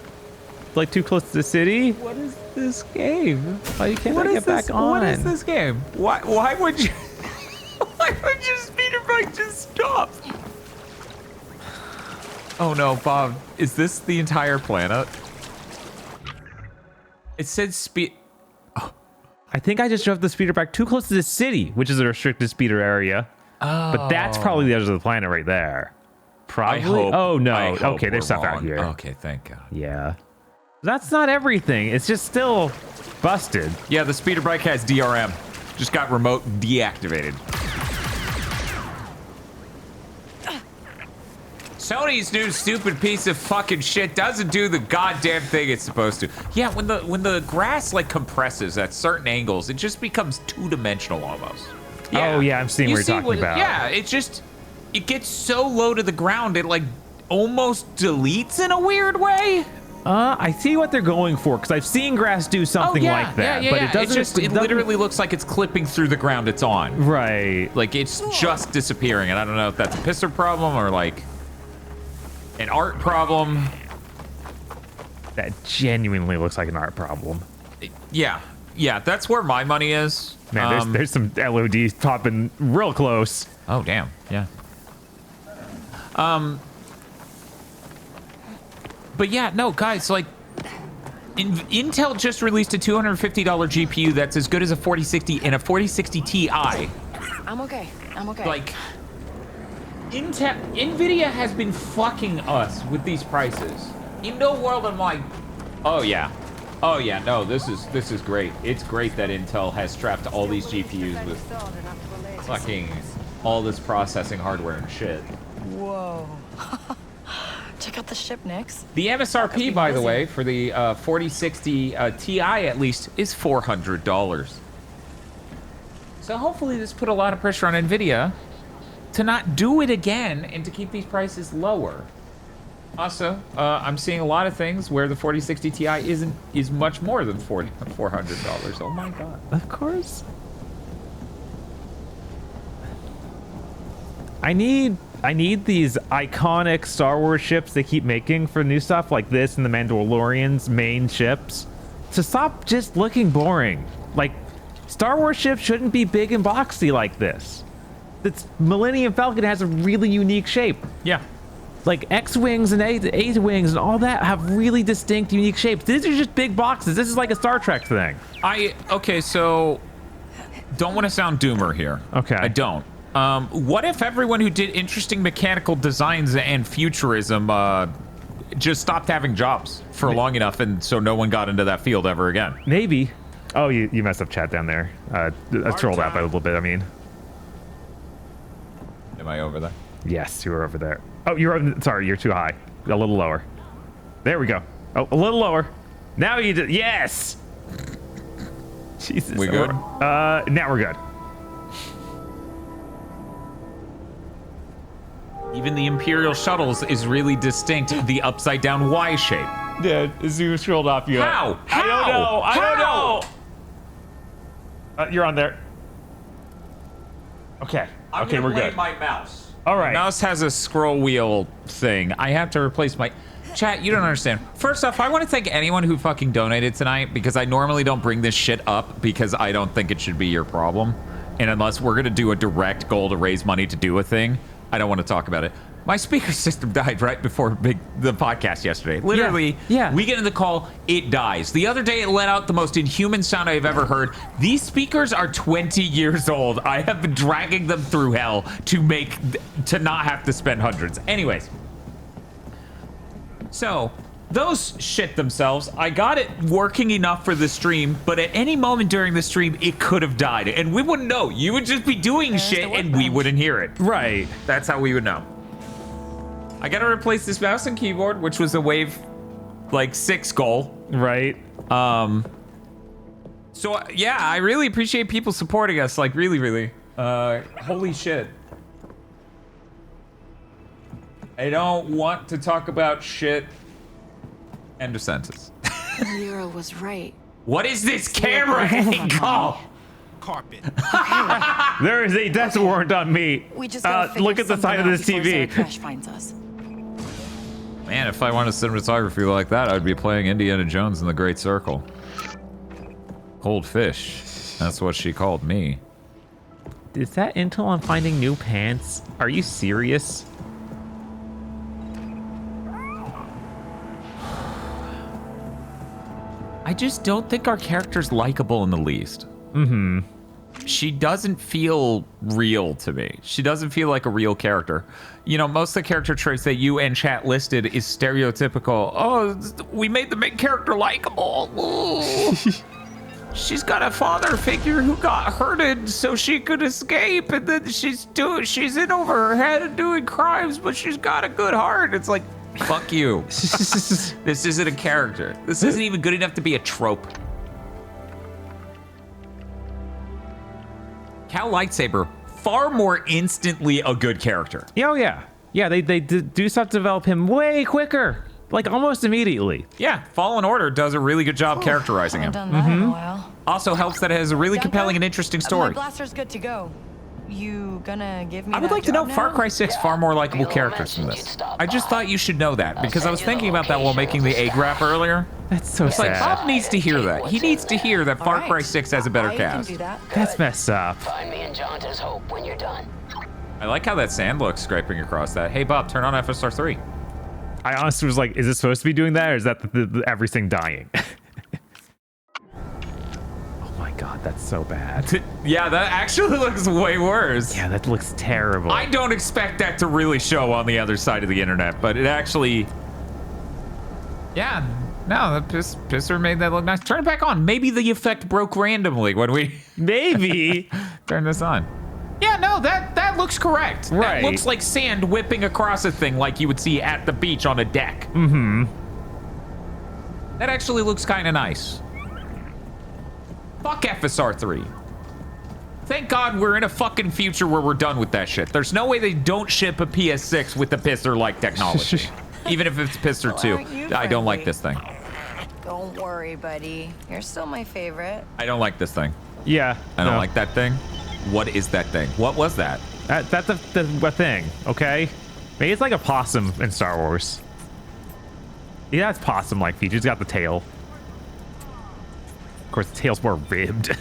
like too close to the city? What is this game? Why can't I get back on? What is this game? Why would you? Why would your speeder bike just stop? Oh no, Bob, is this the entire planet? It said speed. Oh. I think I just drove the speeder back too close to the city, which is a restricted speeder area. Oh. But that's probably the edge of the planet right there. Probably. Oh no. Okay, there's stuff out here. Okay, thank God. Yeah. That's not everything. It's just still busted. Yeah, the speeder bike has DRM. Just got remote deactivated. Sony's new stupid piece of fucking shit doesn't do the goddamn thing it's supposed to. Yeah, when the grass like compresses at certain angles, it just becomes two-dimensional almost. Yeah. Oh yeah, I'm seeing what you're talking about. Yeah, it gets so low to the ground it like almost deletes in a weird way. I see what they're going for because I've seen grass do something like that, but it doesn't. It literally looks like it's clipping through the ground it's on. Right. Like it's just disappearing, and I don't know if that's a pisser problem or like an art problem. That genuinely looks like an art problem. Yeah, that's where my money is. Man, there's some LODs popping real close. Oh damn, yeah. But yeah, no, guys, like, Intel just released a $250 GPU that's as good as a 4060 and a 4060 Ti. I'm okay. Like, NVIDIA has been fucking us with these prices. In no world am I... Oh yeah, no, this is great. It's great that Intel has strapped all these GPUs with fucking all this processing hardware and shit. Whoa. Check out the ship, Nix. The MSRP, by the way, for the 4060 Ti at least is $400. So hopefully this put a lot of pressure on NVIDIA to not do it again and to keep these prices lower. Also, I'm seeing a lot of things where the 4060 Ti is much more than $400. Oh my God. Of course. I need these iconic Star Wars ships they keep making for new stuff like this and the Mandalorian's main ships to stop just looking boring. Like, Star Wars ships shouldn't be big and boxy like this. This Millennium Falcon has a really unique shape. Yeah. Like X-Wings and A-Wings and all that have really distinct, unique shapes. These are just big boxes. This is like a Star Trek thing. Okay, so don't want to sound doomer here. Okay. I don't. What if everyone who did interesting mechanical designs and futurism just stopped having jobs for long enough, and so no one got into that field ever again? Maybe. Oh, you messed up chat down there. I trolled out by a little bit, I mean. Am I over there? Yes, you were over there. Oh, sorry, you're too high. A little lower. There we go. Oh, a little lower. Now you did. Yes! Jesus. We good? Now we're good. Even the Imperial shuttles is really distinct, the upside down Y shape. Yeah, as you scrolled off, you. How? I don't know. I don't know. You're on there. Okay. Okay, we're good. My mouse. All right. My mouse has a scroll wheel thing. I have to replace my. Chat, you don't understand. First off, I want to thank anyone who fucking donated tonight because I normally don't bring this shit up because I don't think it should be your problem. And unless we're going to do a direct goal to raise money to do a thing, I don't want to talk about it. My speaker system died right before the podcast yesterday. Literally, yeah. We get in the call, it dies. The other day, it let out the most inhuman sound I've ever heard. These speakers are 20 years old. I have been dragging them through hell to not have to spend hundreds. Anyways. So, those shit themselves, I got it working enough for the stream, but at any moment during the stream, it could have died. And we wouldn't know. You would just be doing shit and we wouldn't hear it. Right. That's how we would know. I gotta replace this mouse and keyboard, which was a wave, 6 goal. Right. So, yeah, I really appreciate people supporting us, really, really. Holy shit. I don't want to talk about shit. End of sentence. Lyra was right. What is this camera angle? Carpet. There is a death warrant on me. We just gotta look at the side of this TV. Crash finds us. Man, if I wanted cinematography like that, I'd be playing Indiana Jones in the Great Circle. Cold fish. That's what she called me. Is that intel on finding new pants? Are you serious? I just don't think our character's likable in the least. Mm-hmm. She doesn't feel real to me. She doesn't feel like a real character. You know, most of the character traits that you and chat listed is stereotypical. Oh, we made the main character likable. She's got a father figure who got hurted so she could escape, and then she's in over her head and doing crimes, but she's got a good heart. It's like, fuck you. This isn't a character. This isn't even good enough to be a trope. Cal Lightsaber, far more instantly a good character. Oh, yeah. Yeah, they do stuff to develop him way quicker. Almost immediately. Yeah, Fallen Order does a really good job characterizing him. Done that in a while. Also helps that it has a really compelling and interesting story. My blaster's good to go. You gonna give me I would like to know Far Cry 6 far more likable characters than this. I just thought you should know that because I was thinking about that while making the egg wrap earlier. That's so sad. Like, Bob needs to hear that. He needs to hear that Far Cry 6 has a better cast. That's messed up. Find me in Jonta's Hope when you're done. I like how that sand looks scraping across that. Hey, Bob, turn on FSR 3. I honestly was like, is it supposed to be doing that, or is that everything dying? Oh my god, that's so bad. Yeah, that actually looks way worse. Yeah, that looks terrible. I don't expect that to really show on the other side of the internet, but it actually... Yeah, no, the pisser made that look nice. Turn it back on. Maybe the effect broke randomly when we... Maybe. Turn this on. Yeah, no, that looks correct. Right. That looks like sand whipping across a thing like you would see at the beach on a deck. Mm-hmm. That actually looks kind of nice. Fuck FSR 3. Thank God we're in a fucking future where we're done with that shit. There's no way they don't ship a PS6 with the pisser-like technology. Even if it's Pisser 2. I don't like this thing. Don't worry, buddy. You're still my favorite. I don't like this thing. Yeah. I don't like that thing. What is that thing? What was that? That's a thing, okay? Maybe it's like a possum in Star Wars. Yeah, it's possum-like feature. It's got the tail. Of course, the tail's more ribbed.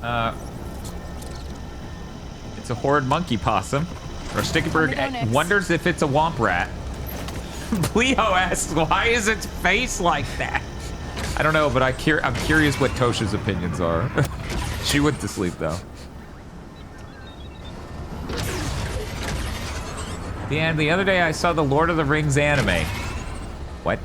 It's a horrid monkey possum. Or Stickyberg wonders if it's a womp rat. Leo asks, why is its face like that? I don't know, but I'm curious what Tosha's opinions are. She went to sleep, though. The other day I saw the Lord of the Rings anime. What?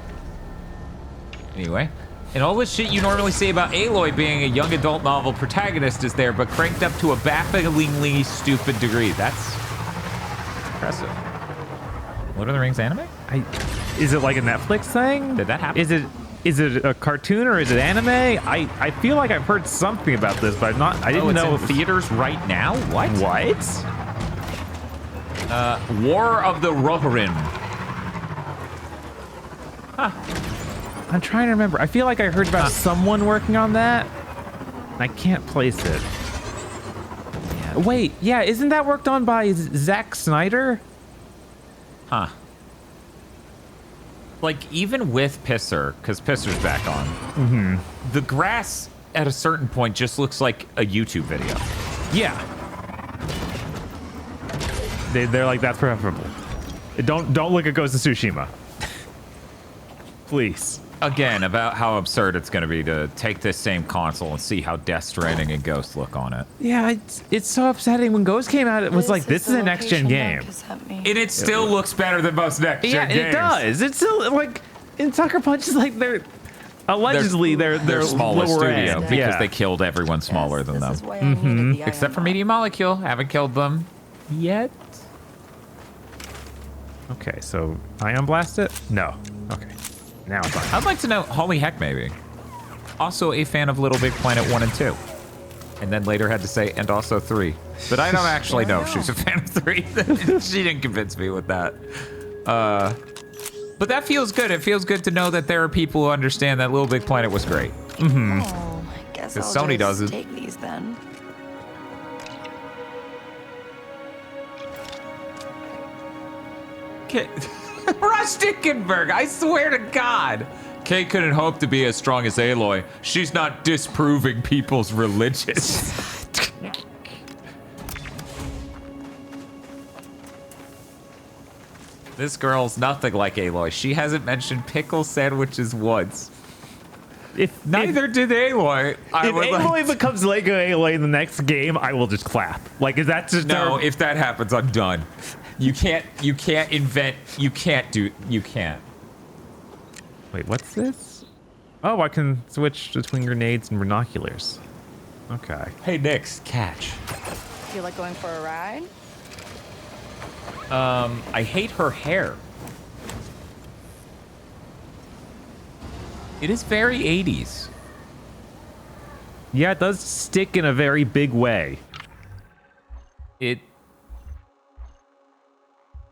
Anyway, and all the shit you normally say about Aloy being a young adult novel protagonist is there, but cranked up to a bafflingly stupid degree. That's impressive. Lord of the Rings anime? Is it like a Netflix thing? Did that happen? Is it a cartoon or is it anime? I feel like I've heard something about this, but I didn't know. It's in theaters right now? What? What? War of the Rohirrim. Huh. I'm trying to remember. I feel like I heard about someone working on that. I can't place it. Yeah. Wait, yeah, isn't that worked on by Zack Snyder? Huh. Like, even with Pisser, because Pisser's back on, the grass at a certain point just looks like a YouTube video. Yeah. They're like, that's preferable. Don't look at Ghost of Tsushima. Please. Again, about how absurd it's going to be to take this same console and see how Death Stranding and Ghost look on it. Yeah, it's so upsetting. When Ghost came out, it was like, this is a next-gen game. And it still looks better than most next-gen games. Yeah, it does. It's still, like, in Sucker Punch, is like, they're allegedly they're smaller lower studio end. because they killed everyone smaller than them. Except for Media Molecule. Haven't killed them yet. Okay, so Ion Blast it? No. Okay. Now it's on. I'd like to know, holy heck, maybe. Also a fan of Little Big Planet 1 and 2. And then later had to say, and also 3. But I don't actually know if she's a fan of 3. She didn't convince me with that. But that feels good. It feels good to know that there are people who understand that Little Big Planet was great. Oh, I guess I'll Sony just doesn't. take these then. Rush Dickenberg, I swear to God. Kay couldn't hope to be as strong as Aloy. She's not disproving people's religions. This girl's nothing like Aloy. She hasn't mentioned pickle sandwiches once. Neither did Aloy. If Aloy becomes Lego Aloy in the next game, I will just clap. Like, is that just no? If that happens, I'm done. You can't invent. You can't. Wait, what's this? Oh, I can switch between grenades and binoculars. Okay. Hey, Nix, catch. Feel like going for a ride? I hate her hair. It is very 80s. Yeah, it does stick in a very big way.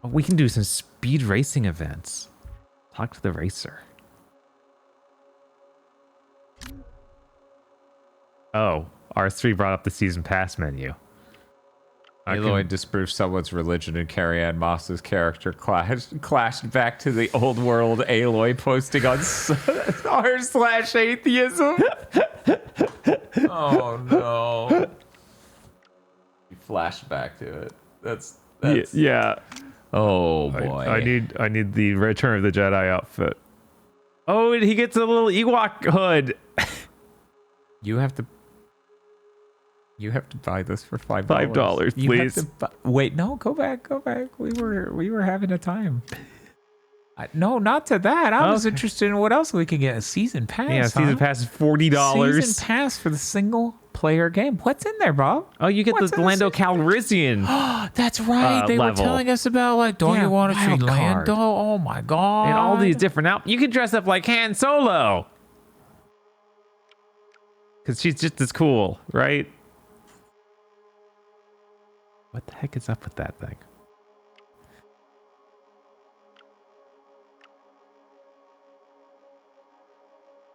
We can do some speed racing events. Talk to the racer. Oh, R3 brought up the season pass menu. Aloy disproved someone's religion and Carrie-Anne Moss's character clashed back to the old world Aloy posting on r/atheism. Oh no. You flash back to it. That's yeah. Oh boy. I need the Return of the Jedi outfit. Oh, and he gets a little Ewok hood. You have to buy this for $5. $5, please. Wait, no, go back. We were having a time. No, not to that. I was interested in what else we can get. A season pass. Yeah, season pass is $40. Season pass for the single player game. What's in there, Bob? Oh, you get the Lando Calrissian. That's right. They were telling us about, like, don't you want to see Lando? Oh my god. And all these different you can dress up like Han Solo. Because she's just as cool, right? What the heck is up with that thing?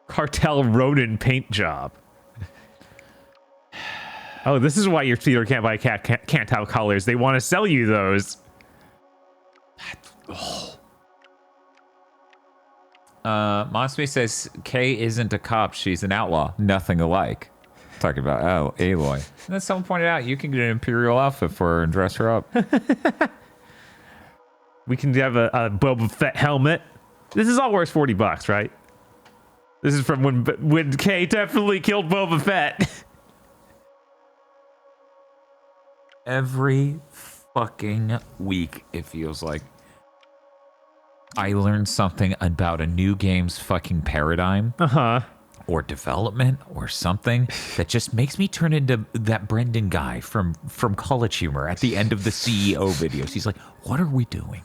Cartel rodent paint job. Oh, this is why your theater can't buy can't have colors. They want to sell you those. Mosby says Kay isn't a cop. She's an outlaw. Nothing alike. Talking about Aloy. And then someone pointed out you can get an Imperial outfit for her and dress her up. We can have a Boba Fett helmet. This is all worth $40, right? This is from when Kay definitely killed Boba Fett. Every fucking week, it feels like. I learned something about a new game's fucking paradigm. Or development or something that just makes me turn into that Brendan guy from College Humor at the end of the CEO videos. He's like, what are we doing?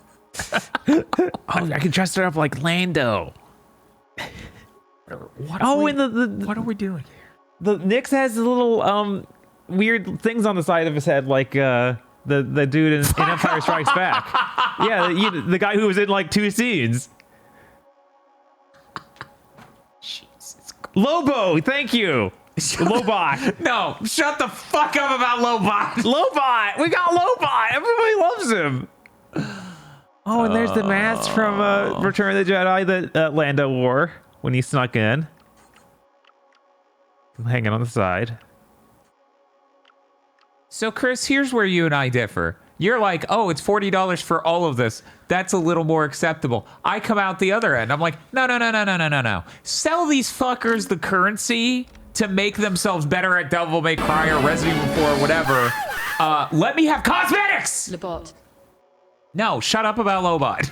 I can dress it up like Lando. What are we doing here? The Nyx has little weird things on the side of his head, like the dude in Empire Strikes Back. Yeah, the guy who was in like 2 scenes. Lobo, thank you. Lobot. No, shut the fuck up about Lobot. Lobot, we got Lobot. Everybody loves him. Oh, and there's the mask from Return of the Jedi that Lando wore when he snuck in. Hanging on the side. So, Chris, here's where you and I differ. You're like, oh, it's $40 for all of this. That's a little more acceptable. I come out the other end. I'm like, no. Sell these fuckers the currency to make themselves better at Devil May Cry or Resident Evil 4 or whatever. Let me have cosmetics! Lobot. No, shut up about Lobot.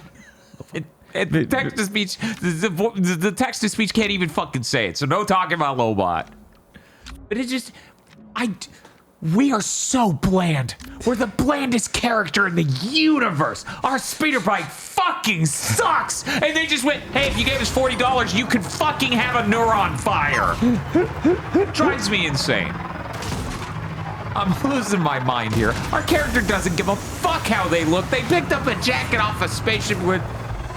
The text-to-speech, the text-to-speech can't even fucking say it, so no talking about Lobot. But it's just, we are so bland. We're the blandest character in the universe. Our speeder bike fucking sucks. And they just went, hey, if you gave us $40, you could fucking have a neuron fire. Drives me insane. I'm losing my mind here. Our character doesn't give a fuck how they look. They picked up a jacket off a spaceship with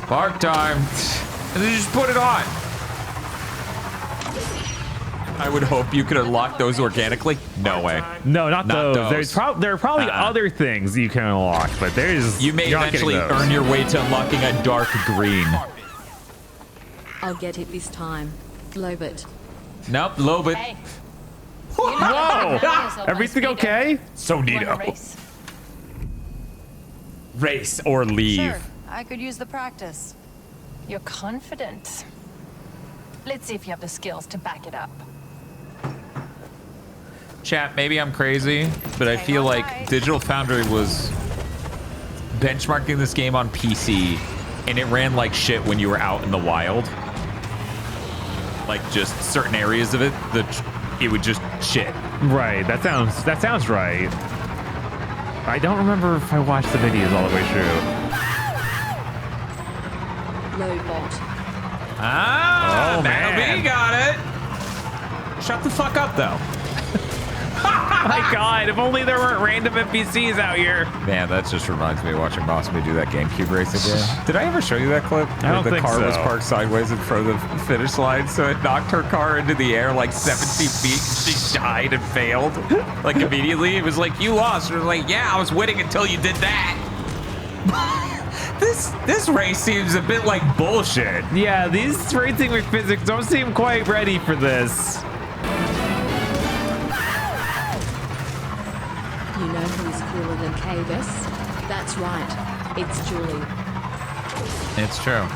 part-time, and they just put it on. I would hope you could unlock those organically. No way. No, not those. There are probably other things you can unlock, but you may eventually earn your way to unlocking a dark green. I'll get it this time. Lobot. Nope, Lobot. Hey. Whoa! Everything okay? So neato. Race or leave. Sure, I could use the practice. You're confident. Let's see if you have the skills to back it up. Chat, maybe I'm crazy, but I feel like Digital Foundry was benchmarking this game on PC, and it ran like shit when you were out in the wild. Like just certain areas of it, it would just shit. Right. That sounds right. I don't remember if I watched the videos all the way through. Lobot. Ah, man. B got it. Shut the fuck up, though. My God, if only there weren't random NPCs out here. Man, that just reminds me of watching Boss Me do that GameCube race again. Did I ever show you that clip? I don't Where think the car so. was parked sideways in front of the finish line, so it knocked her car into the air like 70 feet. She died and failed. Like immediately, it was like, you lost. It was like, yeah, I was winning until you did that. This race seems a bit like bullshit. Yeah, these racing physics don't seem quite ready for this. You know who's cooler than Kavis? That's right. It's Julie. It's true.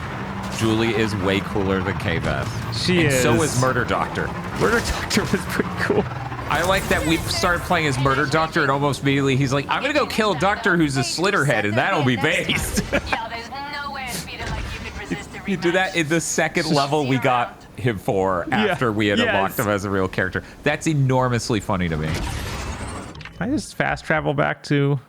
Julie is way cooler than K-Beth. She is. So is Murder Doctor. Murder Doctor was pretty cool. I like that we started playing as Murder Doctor, and almost immediately he's like, I'm gonna go kill a doctor who's a Slitterhead, and that'll be based. You do that in the second level we got him for after we had unlocked him as a real character. That's enormously funny to me. I just fast travel back to...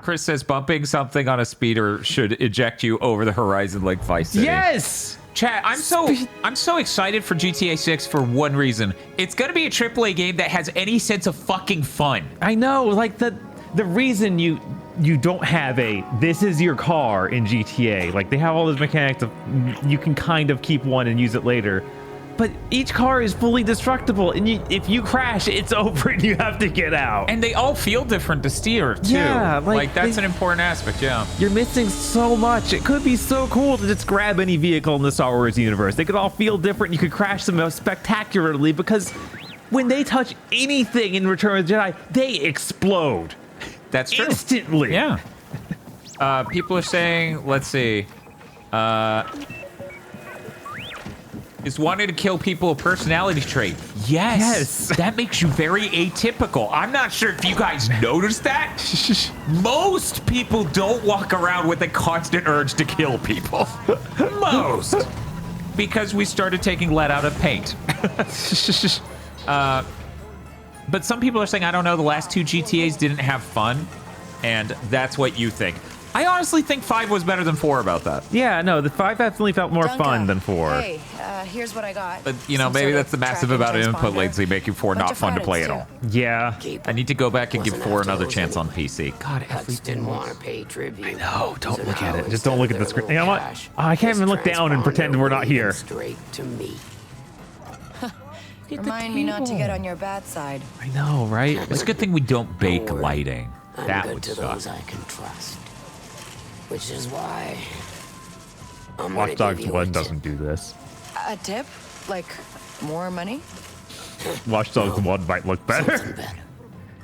Chris says bumping something on a speeder should eject you over the horizon like Vice City. Yes! Chat, I'm so excited for GTA 6 for one reason. It's gonna be a AAA game that has any sense of fucking fun. I know, like the reason you don't have this is your car in GTA. Like they have all those mechanics of you can kind of keep one and use it later. But each car is fully destructible, and if you crash, it's over and you have to get out. And they all feel different to steer, too. Yeah, like that's an important aspect, yeah. You're missing so much. It could be so cool to just grab any vehicle in the Star Wars universe. They could all feel different. You could crash them spectacularly, because when they touch anything in Return of the Jedi, they explode. That's true. Instantly. Yeah. People are saying, let's see. is wanting to kill people a personality trait. Yes. That makes you very atypical. I'm not sure if you guys noticed that. Most people don't walk around with a constant urge to kill people. Most. Because we started taking lead out of paint. But some people are saying, I don't know, the last 2 GTAs didn't have fun. And that's what you think. I honestly think 5 was better than 4 about that. Yeah, no, the 5 definitely felt more fun than 4. Hey, here's what I got. But, you know, maybe that's the massive amount of input latency making 4 not fun to play at all. Yeah. I need to go back and give 4 another chance on PC. God, didn't want to pay tribute. I know, don't look at it. Just don't look at the screen. You know what? Oh, I can't even look down and pretend we're not here. Straight to me. Remind me not to get on your bad side. I know, right? It's a good thing we don't bake lighting. I'm That good would to suck. those I can trust. Which is why I'm Watch gonna Dogs give you 1 a doesn't do this. A tip? Like, more money? Watch Dogs 1 might look better.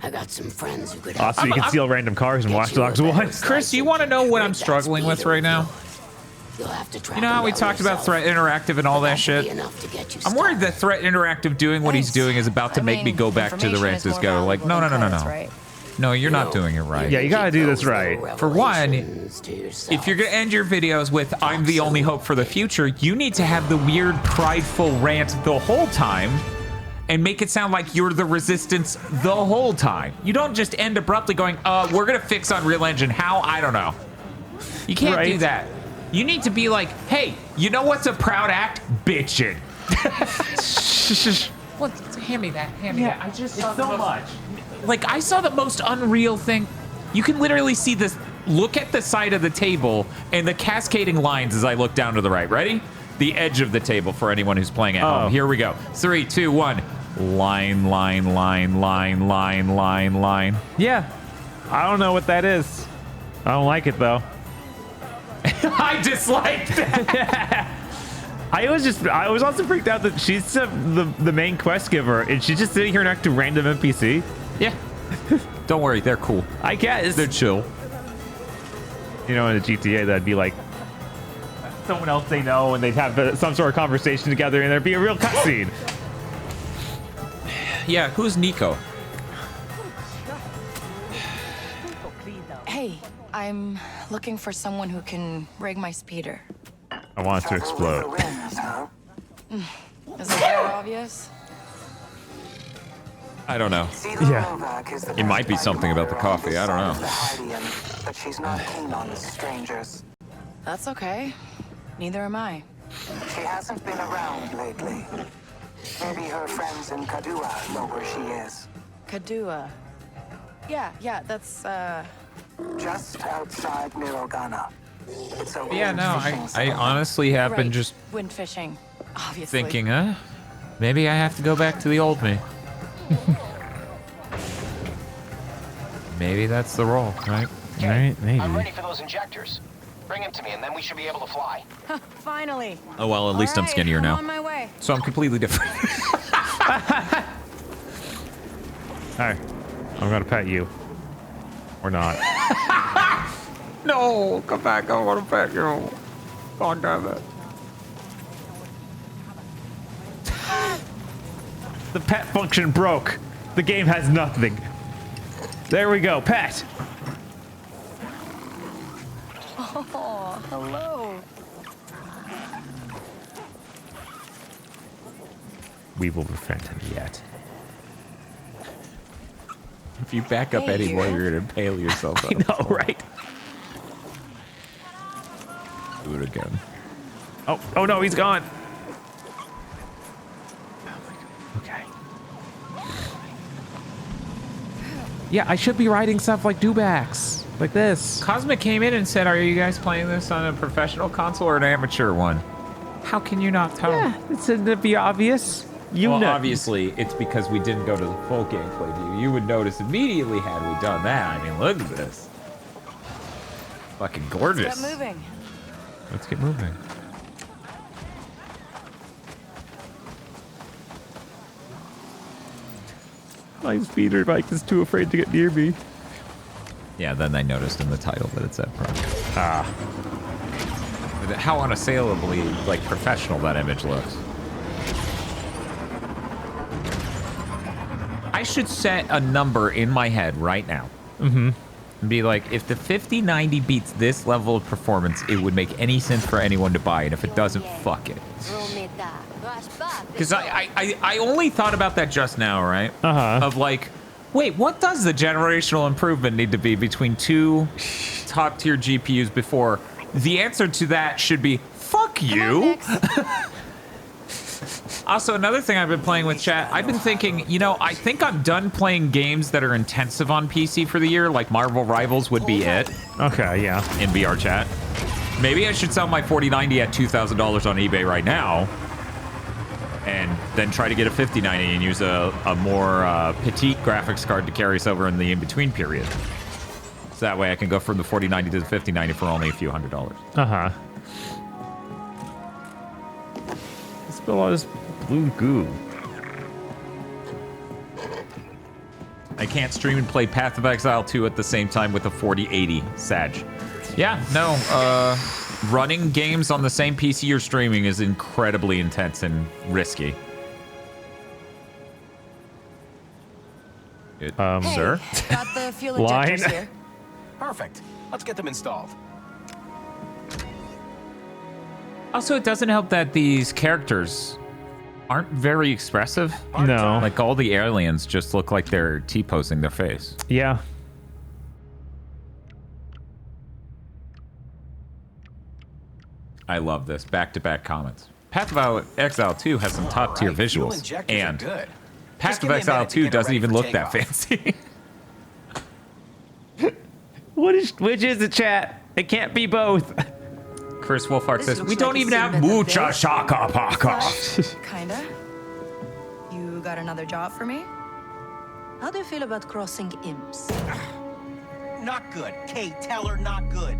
I got some friends who could Also, you can steal random cars in Watch Dogs 1. Chris, you want to know what I'm struggling with right now? You know how we talked about Threat Interactive and all that shit? I'm worried that Threat Interactive doing what he's doing is about to make me go back to the Rances Go. Like, no. No, you're not doing it right. Yeah, you gotta do this right. For one, if you're gonna end your videos with "I'm the only hope for the future," you need to have the weird, prideful rant the whole time and make it sound like you're the resistance the whole time. You don't just end abruptly going, we're gonna fix Unreal Engine. How? I don't know. You can't do that. You need to be like, hey, you know what's a proud act? Bitching. What? Hand me that. Hand me that. I just saw so much. Like, I saw the most unreal thing. You can literally see this. Look at the side of the table and the cascading lines as I look down to the right. Ready? The edge of the table for anyone who's playing at home. Here we go. 3, 2, 1. Line, line, line, line, line, line, line. Yeah. I don't know what that is. I don't like it, though. I dislike that. I was also freaked out that she's the main quest giver, and she's just sitting here next to random NPC. Yeah. Don't worry, they're cool. I guess. They're chill. You know, in a GTA, that'd be like someone else they know, and they'd have some sort of conversation together, and there'd be a real cutscene. Yeah, who's Nico? Hey, I'm looking for someone who can rig my speeder. I want it to explode. Is it that obvious? I don't know. Yeah. It might be something about the coffee. I don't know. But she's not keen on strangers. That's okay. Neither am I. She hasn't been around lately. Maybe her friends in Kadua know where she is. Kadua. Yeah, that's, Just outside Mirogana. It's a Yeah, no, I honestly have been just wind fishing, obviously. thinking, maybe I have to go back to the old me. Maybe that's the role, right? Right, maybe. I'm ready for those injectors. Bring him to me, and then we should be able to fly. Finally. Oh, well, at least I'm skinnier now. On my way. So I'm completely different. Hi. I'm gonna pet you. Or not. No, come back. I want to pet you. God damn it. The pet function broke. The game has nothing. There we go, pet. Oh, hello. We will befriend him yet. If you back up Hey, anymore, you. you're going to impale yourself. I know, right? Do it again. Oh no, he's gone. Okay. Yeah, I should be writing stuff like dewbacks, like this. Cosmic came in and said, are you guys playing this on a professional console or an amateur one? How can you not tell? Yeah, it said to be obvious. You well, know. obviously, it's because we didn't go to the full gameplay view. You would notice immediately had we done that. I mean, look at this. Fucking gorgeous. Let's get moving. Let's get moving. My speeder bike is too afraid to get near me. Yeah, then I noticed in the title that it's that pro. Ah. How unassailably, like, professional that image looks. I should set a number in my head right now. Mm-hmm. And be like, if the 5090 beats this level of performance, it would make any sense for anyone to buy it. If it doesn't, fuck it. Because I only thought about that just now, right? Uh-huh. Of like, wait, what does the generational improvement need to be between two top-tier GPUs before? The answer to that should be, fuck you. Also, another thing I've been playing with chat, I've been thinking, you know, I think I'm done playing games that are intensive on PC for the year, like Marvel Rivals would be it. Okay, yeah. In VR chat. Maybe I should sell my 4090 at $2,000 on eBay right now, and then try to get a 5090 and use a more petite graphics card to carry us over in the in-between period. So that way I can go from the 4090 to the 5090 for only a few $100s. Uh-huh. Spill all this blue goo. I can't stream and play Path of Exile 2 at the same time with a 4080 Sag. Yeah, no, running games on the same PC you're streaming is incredibly intense and risky. Hey, sir? Got the fuel injectors here. Perfect. Let's get them installed. Also, it doesn't help that these characters aren't very expressive. No. Like, all the aliens just look like they're T-posing their face. Yeah. I love this. Back-to-back comments. Path of Exile 2 has some top-tier visuals. And Path of Exile 2 doesn't even look that fancy. Which is the chat? It can't be both. Chris Wolfhard says, we don't even have mucha shaka paka. Kinda. You got another job for me? How do you feel about crossing imps? Not good. Kate, tell her not good.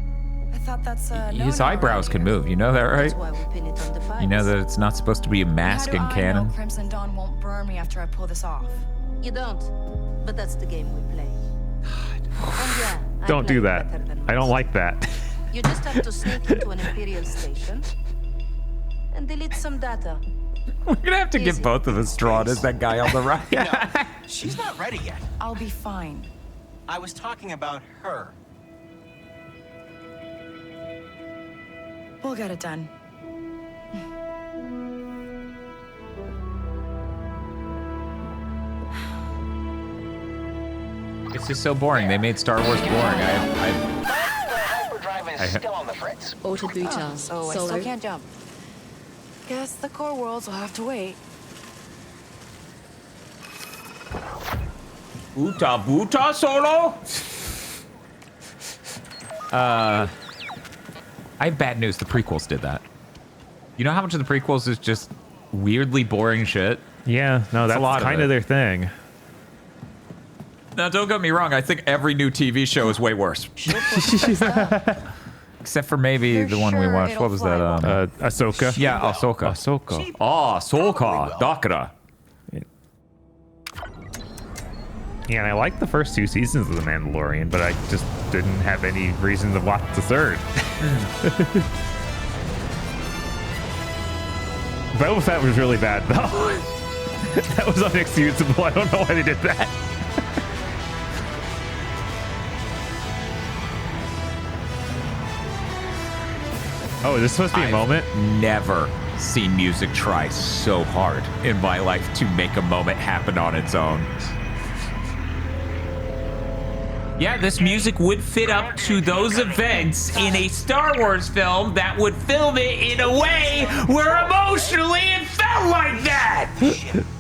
I thought that's His eyebrows can move, you know that, right? That's why we pin it on the You know that it's not supposed to be a mask in canon? I know Crimson Dawn won't burn me after I pull this off? You don't, but that's the game we play. Don't do that. I don't like that. You just have to sneak into an Imperial station and delete some data. We're gonna have to get both of us drawn as that guy on the right. No, she's not ready yet. I'll be fine. I was talking about her. We'll get it done. It's just so boring. They made Star Wars boring. Hyperdrive is still on the fritz. Autobooter. So I still can't jump. Guess the core worlds will have to wait. Uta Buta Solo? I have bad news. The prequels did that. You know how much of the prequels is just weirdly boring shit? Yeah, no, that's kind of their thing. Now, don't get me wrong. I think every new TV show is way worse. Except for maybe the one we watched. What was that? Ahsoka? Yeah, Ahsoka. Ahsoka. Ahsoka. Dakara. Yeah, and I liked the first 2 seasons of The Mandalorian, but I just didn't have any reason to watch the third. Boba Fett was really bad, though. That was unexcusable. I don't know why they did that. Oh, is this supposed to be a moment? Never seen music try so hard in my life to make a moment happen on its own. Yeah, this music would fit up to those events in a Star Wars film that would film it in a way where emotionally it felt like that.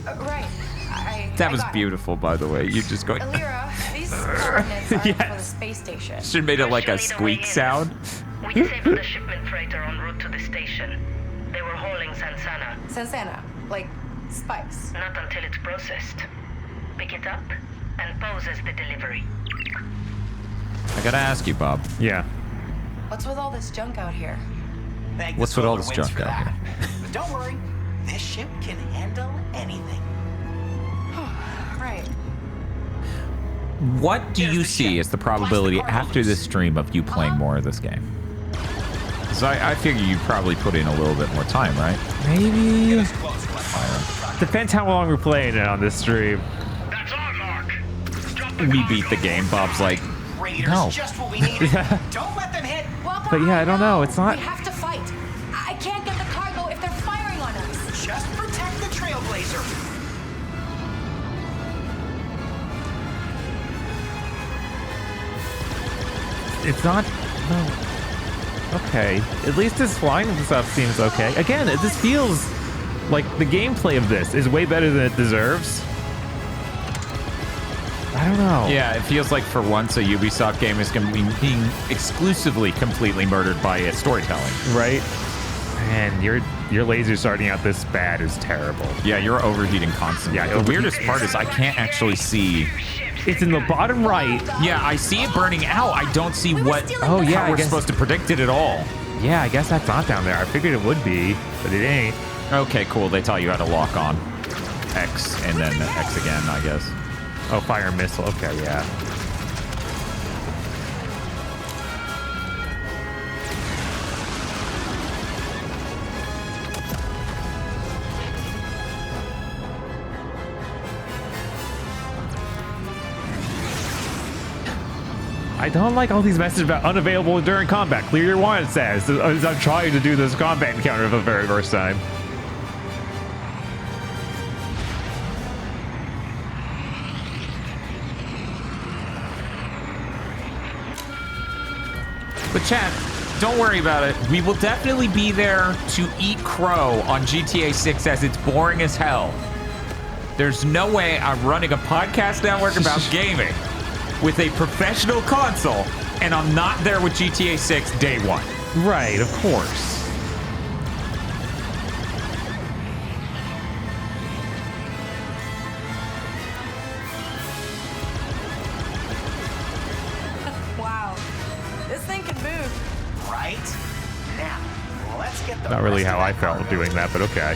Right. That was beautiful, by the way. You just going. Alira, these coordinates are for the space station. Should have made it like a squeak sound. We disabled the shipment freighter en route to the station. They were hauling Sansana. Sansana, like spikes. Not until it's processed. Pick it up and pose as the delivery. I gotta ask you, Bob. Yeah. What's with all this junk out here? What's with all this junk out here? But don't worry, this ship can handle anything. Right. What do you see as the probability after this stream of you playing more of this game? So I figure you probably put in a little bit more time, right? Maybe. Depends how long we're playing it on this stream. That's our we beat the game, Bob's like, Raiders, no. just what we needed. Don't let them hit. But yeah, I don't know. It's not. We have to fight. I can't get the cargo if they're firing on us. Just protect the Trailblazer. It's not. No. Okay. At least this flying stuff seems okay. Again, this feels like the gameplay of this is way better than it deserves. I don't know. Yeah, it feels like for once a Ubisoft game is going to be being exclusively completely murdered by storytelling. Right? And your laser starting out this bad is terrible. Yeah, you're overheating constantly. Yeah, the weirdest part is I can't actually see. It's in the bottom right. Yeah, I see it burning out. I don't see what. Oh yeah, how we're supposed to predict it at all. Yeah, I guess that's not down there. I figured it would be, but it ain't. Okay, cool. They taught you how to lock on X and then X again, I guess. Oh, fire missile. Okay, yeah. I don't like all these messages about unavailable during combat. Clear your wanted status. As I'm trying to do this combat encounter for the very first time. But chat, don't worry about it. We will definitely be there to eat crow on GTA 6 as it's boring as hell. There's no way I'm running a podcast network about gaming with a professional console and I'm not there with GTA 6 day one. Right, of course. Wow. This thing can move. Right? Now, let's get the Not really rest how of I that felt cargo. doing that, but okay.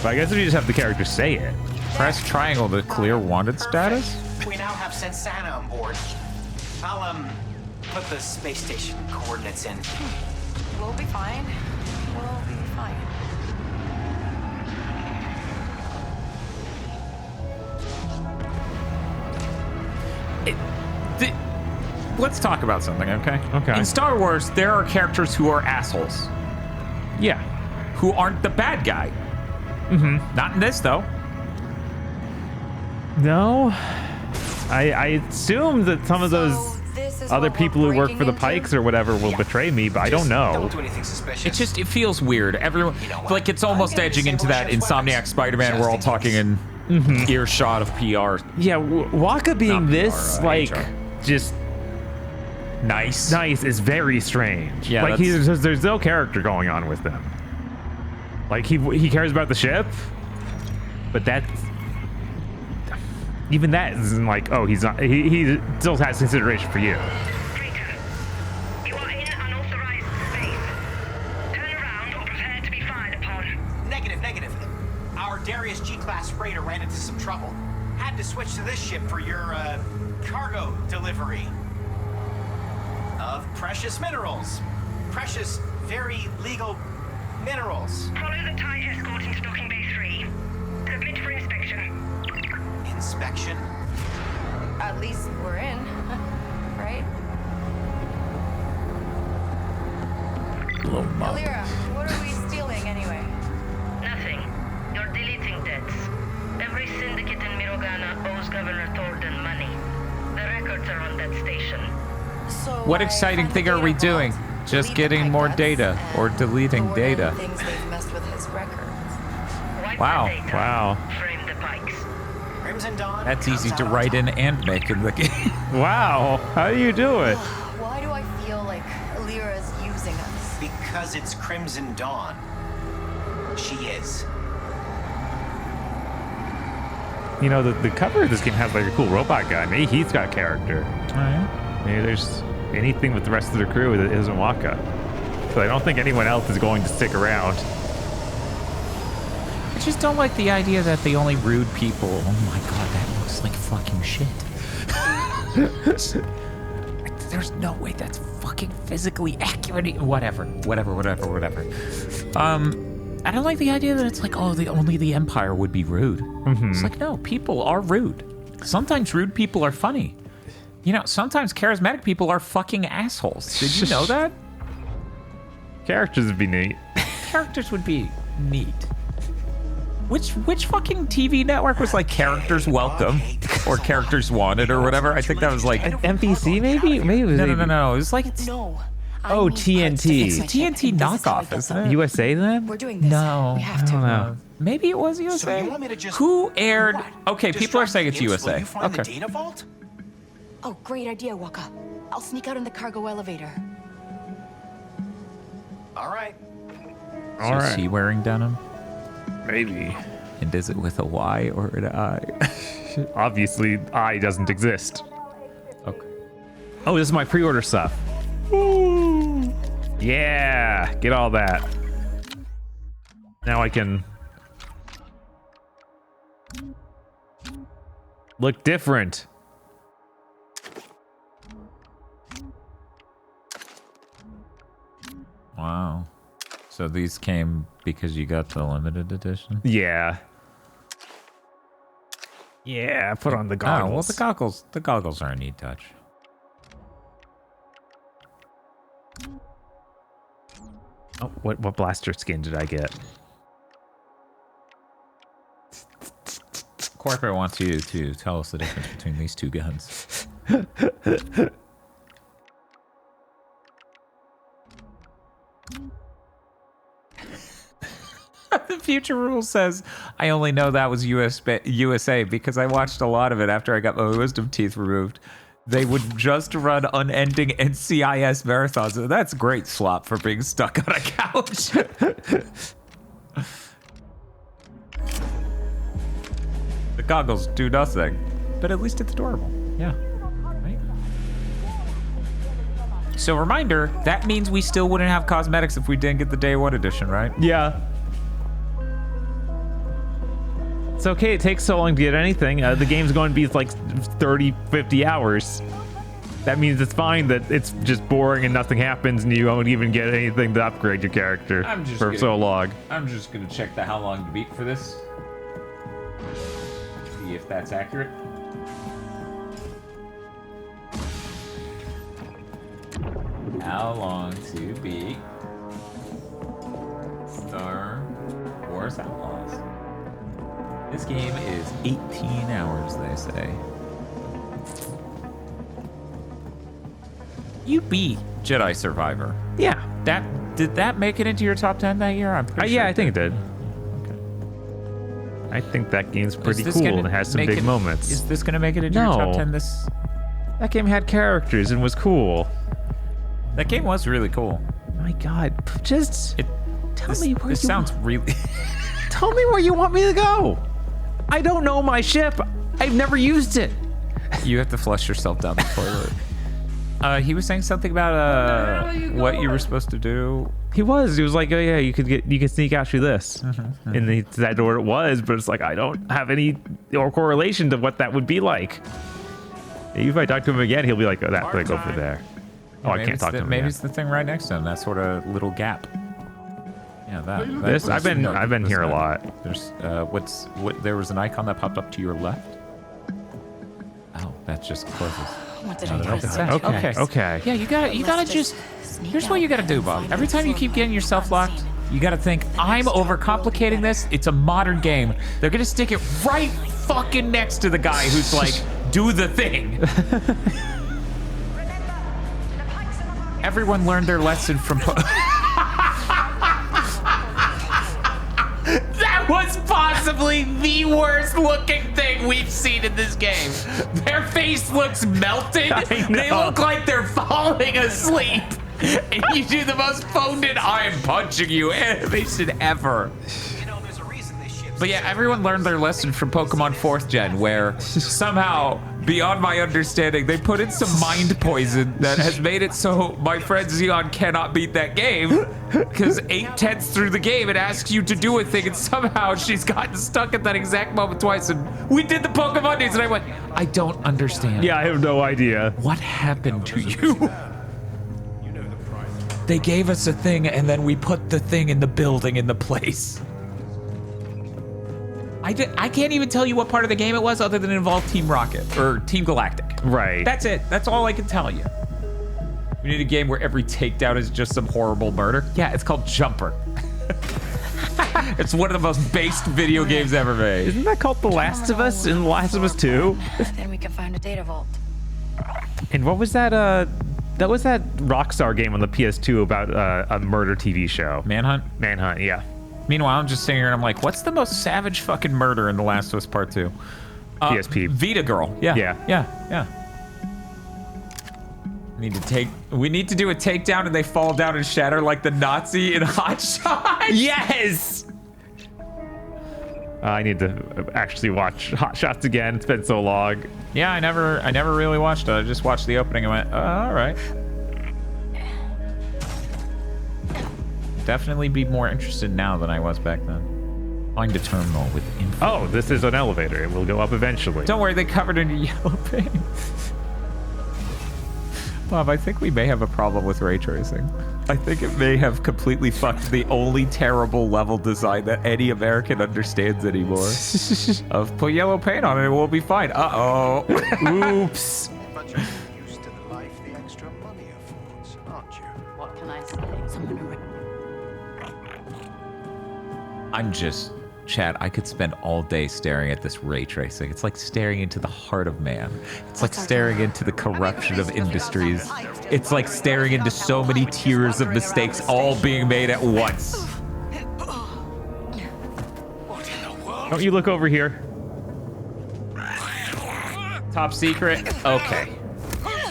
But I guess if you just have the character say it. Press triangle to clear wanted status? We now have Sensana on board. I'll, put the space station coordinates in. We'll be fine. We'll be fine. Let's talk about something, okay? Okay. In Star Wars, there are characters who are assholes. Yeah. Who aren't the bad guy. Mm-hmm. Not in this, though. No. I assume that some of those other people who work for the Pikes or whatever will betray me, but I don't know. Don't do anything suspicious. It feels weird. Everyone, like it's almost edging into that Insomniac Spider-Man. We're all talking in earshot of PR. Yeah, Waka being Not this, PR, like, HR. just nice is very strange. Yeah, like there's no character going on with them. Like he cares about the ship, but that's even that isn't like, oh, he's not. He still has consideration for you. You are in unauthorized space. Turn around or prepare to be fired upon. Negative. Our Darius G-class freighter ran into some trouble. Had to switch to this ship for your, cargo delivery of precious minerals. Precious, very legal minerals. Follow the TIE escort into docking bay 3. Submit for inspection. Inspection? At least we're in, right? Blow up. Alira, what are we stealing anyway? Nothing. You're deleting debts. Every syndicate in Mirogana owes Governor Thornton money. The records are on that station. So What exciting thing are we doing? Just getting more data or deleting data. Things they've messed with his records. Wipe Wow. the data. Wow. Frame the Pikes. Crimson Dawn. That's easy comes to out on write top. in and make in the game. Wow, how do you do it? Why do I feel like Alira's using us? Because it's Crimson Dawn. She is. You know, the cover of this game has like a cool robot guy. Maybe he's got character. Alright. Maybe there's anything with the rest of the crew that isn't Waka. So I don't think anyone else is going to stick around. I just don't like the idea that the only rude people. Oh my god, that looks like fucking shit. There's no way that's fucking physically accurate. Whatever. I don't like the idea that it's like, oh, only the Empire would be rude. It's like, no, people are rude. Sometimes rude people are funny. You know, sometimes charismatic people are fucking assholes. Did you know that? Characters would be neat. Characters would be neat. Which fucking TV network was like Characters Welcome or Characters Wanted or whatever? I think that was like NBC maybe? Maybe it was no. It was like Oh, TNT. It's a TNT knockoff, isn't it? USA then? We're doing this. No, We have I to. don't know. Maybe it was USA. So you want me to just Who aired? Okay, people are distract saying it's the imps? Will USA. you find the Okay. data vault? Oh, great idea, Waka. I'll sneak out in the cargo elevator. All right. So is he wearing denim? Maybe. And is it with a Y or an I? Obviously, I doesn't exist. Okay. Oh, this is my pre-order stuff. Ooh. Yeah, get all that. Now I can look different. Wow. So these came because you got the limited edition? Yeah. Yeah, put on the goggles. Oh, well, the goggles are a neat touch. Oh, what blaster skin did I get? Corporate wants you to tell us the difference between these two guns. The Future Rule says, I only know that was USA because I watched a lot of it after I got my wisdom teeth removed. They would just run unending NCIS marathons. That's great slop for being stuck on a couch. The goggles do nothing, but at least it's adorable. Yeah. Right? So reminder, that means we still wouldn't have cosmetics if we didn't get the day one edition, right? Yeah. It's okay, it takes so long to get anything. The game's going to be like 30, 50 hours. That means it's fine that it's just boring and nothing happens and you won't even get anything to upgrade your character for so long. I'm just gonna check the how long to beat for this. See if that's accurate. How long to beat Star Wars Outlaws? This game is 18 hours, they say. You beat Jedi Survivor. Yeah. Did that make it into your top 10 that year? I'm pretty sure. Yeah, I think it did. Okay. I think that game's pretty this cool gonna and has some make big it- moments. Is this gonna make it into your top 10 this? That game had characters and was cool. That game was really cool. My God, just tell me where this you sounds really. Tell me where you want me to go. I don't know my ship. I've never used it. You have to flush yourself down the toilet. He was saying something about what you were supposed to do. He was like, oh yeah, you could sneak out through this, and he said what it was, but it's like I don't have any or correlation to what that would be like. If I talk to him again, he'll be like, oh, that thing over there. Oh, I can't talk to him. Maybe again. it's the thing right next to him. That sort of little gap. Yeah, that. This I've been here a lot. There's there was an icon that popped up to your left. Oh, that just closes. What did No, I that do? opens. Okay. Yeah, you gotta just. Here's what you gotta do, Bob. Every time you keep getting yourself locked, you gotta think, I'm overcomplicating this. It's a modern game. They're gonna stick it right fucking next to the guy who's like, do the thing. Everyone learned their lesson from. That was possibly the worst looking thing we've seen in this game. Their face looks melted. They look like they're falling asleep. And you do the most phoned in I'm punching you animation ever. But yeah, everyone learned their lesson from Pokemon 4th Gen, where somehow, beyond my understanding, they put in some mind poison that has made it so my friend Xeon cannot beat that game. Because 8/10 through the game, it asks you to do a thing, and somehow she's gotten stuck at that exact moment twice. And we did the Pokemon days, and I went, I don't understand. Yeah, I have no idea. What happened to you? They gave us a thing, and then we put the thing in the building in the place. I can't even tell you what part of the game it was other than it involved Team Rocket or Team Galactic. Right. That's it. That's all I can tell you. We need a game where every takedown is just some horrible murder. Yeah, it's called Jumper. It's one of the most based video games ever made. Isn't that called The Last of Us in The Last of Us 2? Then we can find a data vault. And what was that? That was that Rockstar game on the PS2 about a murder TV show. Manhunt? Manhunt, yeah. Meanwhile, I'm just sitting here and I'm like, what's the most savage fucking murder in The Last of Us Part 2? PSP. Vita Girl. Yeah. We need to do a takedown and they fall down and shatter like the Nazi in Hot Shots. Yes! I need to actually watch Hot Shots again. It's been so long. Yeah, I never really watched it. I just watched the opening and went, all right. Definitely be more interested now than I was back then. Find a terminal with info. Oh, this is an elevator. It will go up eventually. Don't worry, they covered it in yellow paint. Bob, I think we may have a problem with ray tracing. I think it may have completely fucked the only terrible level design that any American understands anymore. Put yellow paint on it, it will be fine. Uh-oh. Oops. But you're used to the life the extra money affords, aren't you? What can I say? Someone Chad, I could spend all day staring at this ray tracing. It's like staring into the heart of man. It's like staring into the corruption of industries. It's like staring into so many tiers of mistakes all being made at once. Don't you look over here. Top secret? Okay.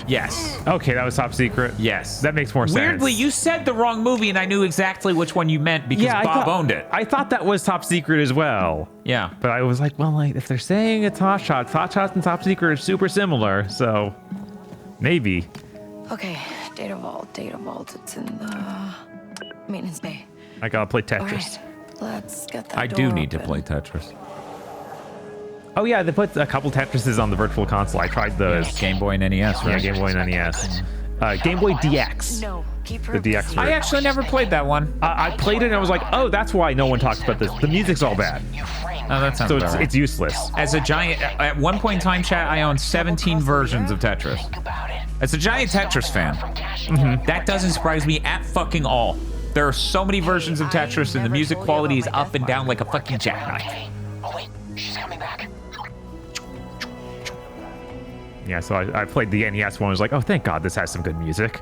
Yes. Okay, that was top secret. Yes. That makes more sense. Weirdly, you said the wrong movie and I knew exactly which one you meant because Bob owned it. I thought that was top secret as well. Yeah. But I was like, well, like, if they're saying it's Hot Shots and top secret are super similar, so maybe. Okay, data vault. It's in the maintenance bay. I gotta play Tetris. All right, let's get that I do need to play Tetris. Oh yeah, they put a couple Tetrises on the Virtual Console. I tried those. Game Boy and NES, right? Yeah, Game Boy and NES. Game Boy DX. No, keep The DX version. I actually never played that one. I played it and I was like, oh, that's why no one talks about this. The music's all bad. Oh, that sounds so about right. it's useless. As a giant, at one point in time, chat, I owned 17 versions of Tetris. As a giant Tetris fan, that doesn't surprise me at fucking all. There are so many versions of Tetris and the music quality is up and down like a fucking jackknife. Oh wait, she's coming back. Yeah, so I played the NES one. I was like, oh, thank God this has some good music.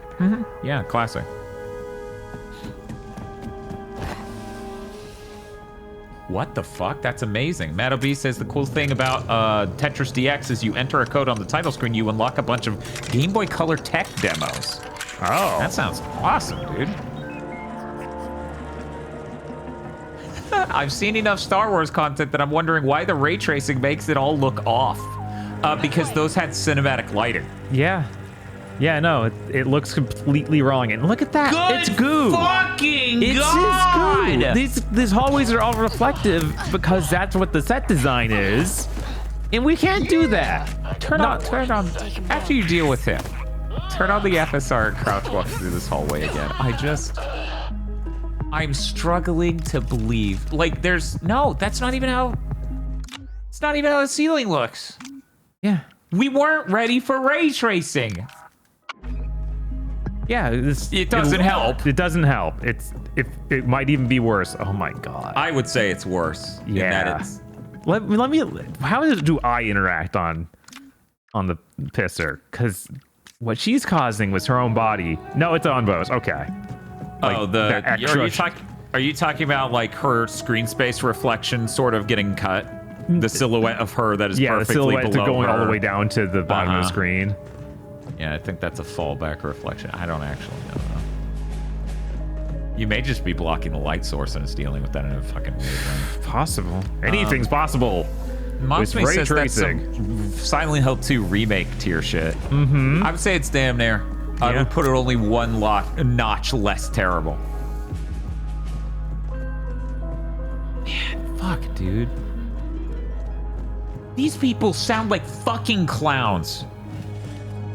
Yeah, classic. What the fuck? That's amazing. Matt OB says the cool thing about Tetris DX is you enter a code on the title screen, you unlock a bunch of Game Boy Color tech demos. Oh. That sounds awesome, dude. I've seen enough Star Wars content that I'm wondering why the ray tracing makes it all look off. Because those had cinematic lighting. Yeah. Yeah, no, it looks completely wrong. And look at that. Good it's goo. Fucking it's God! These hallways are all reflective because that's what the set design is. And we can't do that. Turn on. After you deal with him, turn on the FSR and crouch walk through this hallway again. I'm struggling to believe. Like, that's not even how the ceiling looks. Yeah. We weren't ready for ray tracing. Yeah, it doesn't help. It doesn't help. It might even be worse. Oh my God. I would say it's worse. Yeah. Let me. How do I interact on the pisser? Because what she's causing was her own body. No, it's on Bose. Okay. Like, are you talking about like her screen space reflection sort of getting cut? The silhouette of her that is perfectly the silhouette below going her. all the way down to the bottom of the screen. Yeah, I think that's a fallback reflection. I don't actually know though. You may just be blocking the light source and it's dealing with that in a fucking weird way. Possible. Anything's possible. Mostly says that's some Silent Hill 2 remake tier shit. I would say it's damn near. I would put it only one notch less terrible. Man, fuck, dude. These people sound like fucking clowns.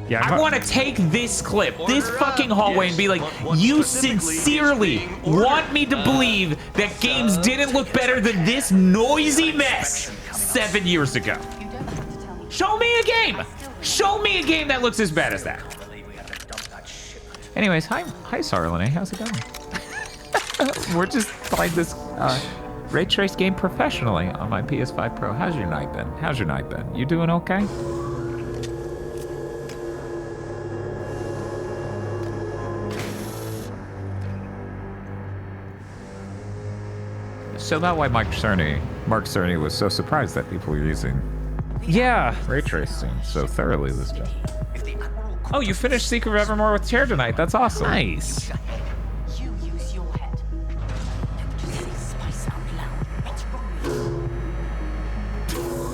Yeah, I want to take this clip, this fucking hallway, and be like, you sincerely want me to believe that games didn't look better than this noisy mess 7 years ago. Show me a game. Show me a game that looks as bad as that. Anyways, hi Sarlene, how's it going? We're just playing this ray trace game professionally on my PS5 Pro. How's your night been? How's your night been? You doing okay? So that's why Mark Cerny was so surprised that people were using ray tracing so thoroughly this time. Oh, you finished Secret of Evermore with Chair tonight. That's awesome. Nice. You use your head. Don't just say spice out loud. What's wrong?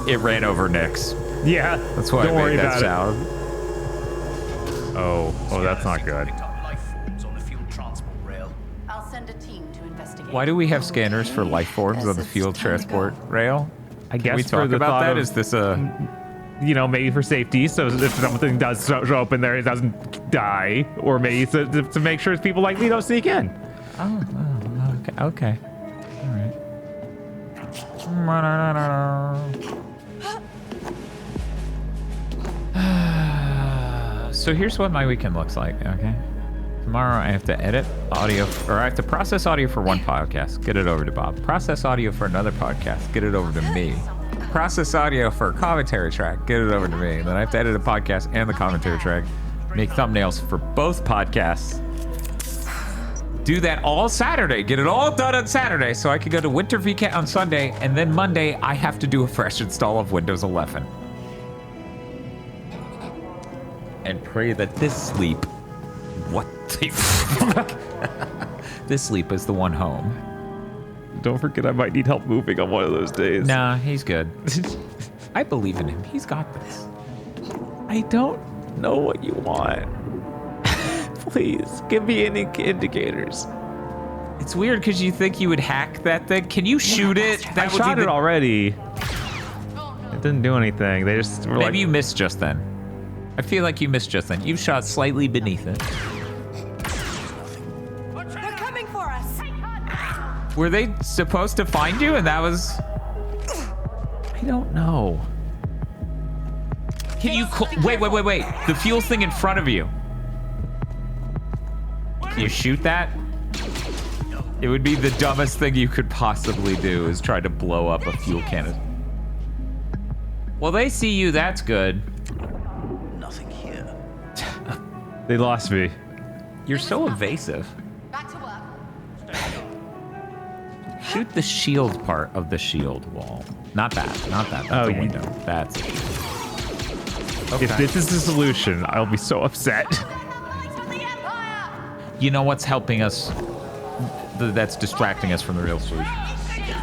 It ran over Nyx. Yeah. That's why Don't I worry made that about sound. Oh, that's not good. I'll send a team to investigate. Why do we have scanners for life forms on the fuel transport rail? I guess Can we for talk the about thought that? of- Is this a... You know, maybe for safety, so if something does show up in there, it doesn't die, or maybe to make sure people like me don't sneak in. Oh, okay. Alright. So here's what my weekend looks like, okay? Tomorrow I have to edit audio, or I have to process audio for one podcast, get it over to Bob. Process audio for another podcast, get it over to me. Process audio for a commentary track, get it over to me. Then I have to edit a podcast and the commentary track, make thumbnails for both podcasts. Do that all Saturday, get it all done on Saturday so I can go to Winter VCAT on Sunday, and then Monday I have to do a fresh install of Windows 11. And pray that this sleep, what the fuck? This sleep is the one home. Don't forget I might need help moving on one of those days. Nah, he's good. I believe in him. He's got this. I don't know what you want. Please, give me any indicators. It's weird because you think you would hack that thing. Can you shoot it? I shot it already. It didn't do anything. They just were Maybe you missed just then. I feel like you missed just then. You shot slightly beneath it. They're coming for us. Were they supposed to find you and that was... I don't know. Can you... Wait. The fuel thing in front of you. Can you shoot that? It would be the dumbest thing you could possibly do is try to blow up a fuel cannon. Well, they see you. That's good. Nothing here. They lost me. You're so evasive. Back to work. Shoot the shield part of the shield wall. Not that. That's a window. That's it. Okay. If this is the solution, I'll be so upset. You know what's helping us? That's distracting us from the real solution.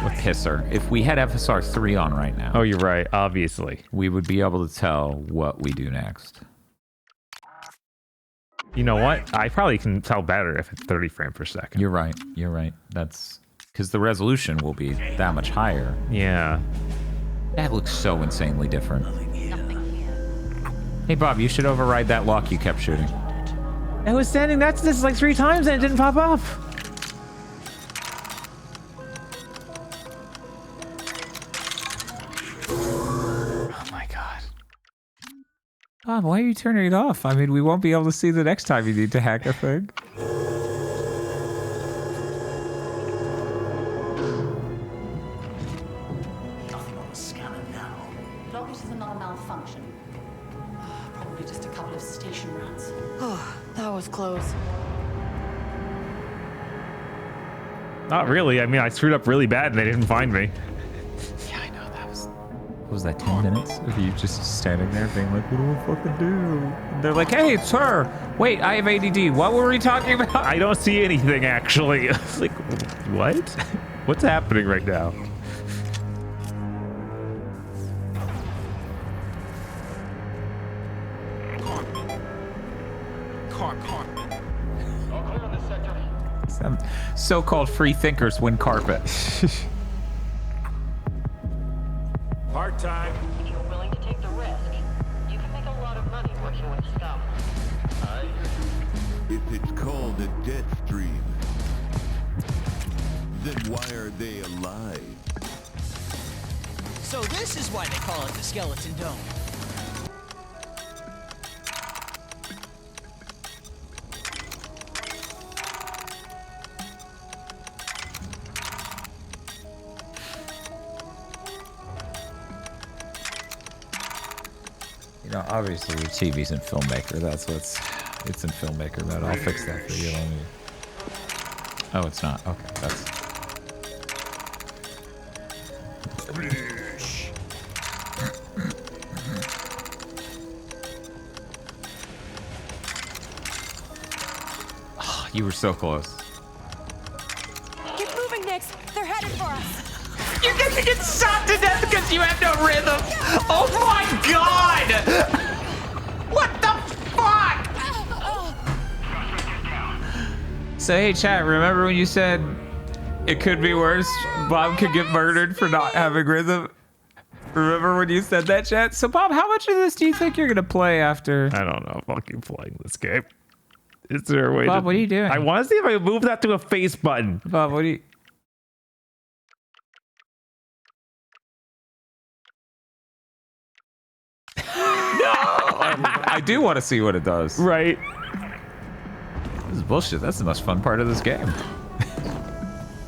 With Pisser. If we had FSR 3 on right now. Oh, you're right. Obviously. We would be able to tell what we do next. You know what? I probably can tell better if it's 30 frames per second. You're right. That's because the resolution will be that much higher. Yeah. That looks so insanely different. Hey, Bob, you should override that lock you kept shooting. I was standing next to this like 3 times and it didn't pop up. Oh my god. Bob, why are you turning it off? I mean, we won't be able to see the next time you need to hack a thing. Nothing on the scanner now. Log it as another malfunction. Probably just a couple of station runs. Oh, that was close. Not really. I mean, I screwed up really bad and they didn't find me. Yeah, I know. That was... What was that, 10 minutes of you just standing there being like, what do I fucking do? And they're like, hey, it's her. Wait, I have ADD. What were we talking about? I don't see anything, actually. Like, what? What's happening right now? Some so-called free thinkers win carpet. Part-time. If you're willing to take the risk, you can make a lot of money working with scum. It's called a death dream. Then why are they alive? So this is why they call it the Skeleton Dome. You know, obviously your TV's in Filmmaker. That's what's... It's in Filmmaker, but I'll fix that for you. Let me... Oh, it's not. Okay, that's... Oh, you were so close. Keep moving, Nix. They're headed for us. You're gonna get shot to death because you have no rhythm. Oh my god! What the fuck? So hey chat, remember when you said it could be worse? Bob could get murdered for not having rhythm. Remember when you said that, chat? So Bob, how much of this do you think you're gonna play after? I don't know if I'll keep playing this game. Is there a way Bob, what are you doing? I want to see if I can move that to a face button. Bob, what do you... I do want to see what it does. Right. This is bullshit. That's the most fun part of this game.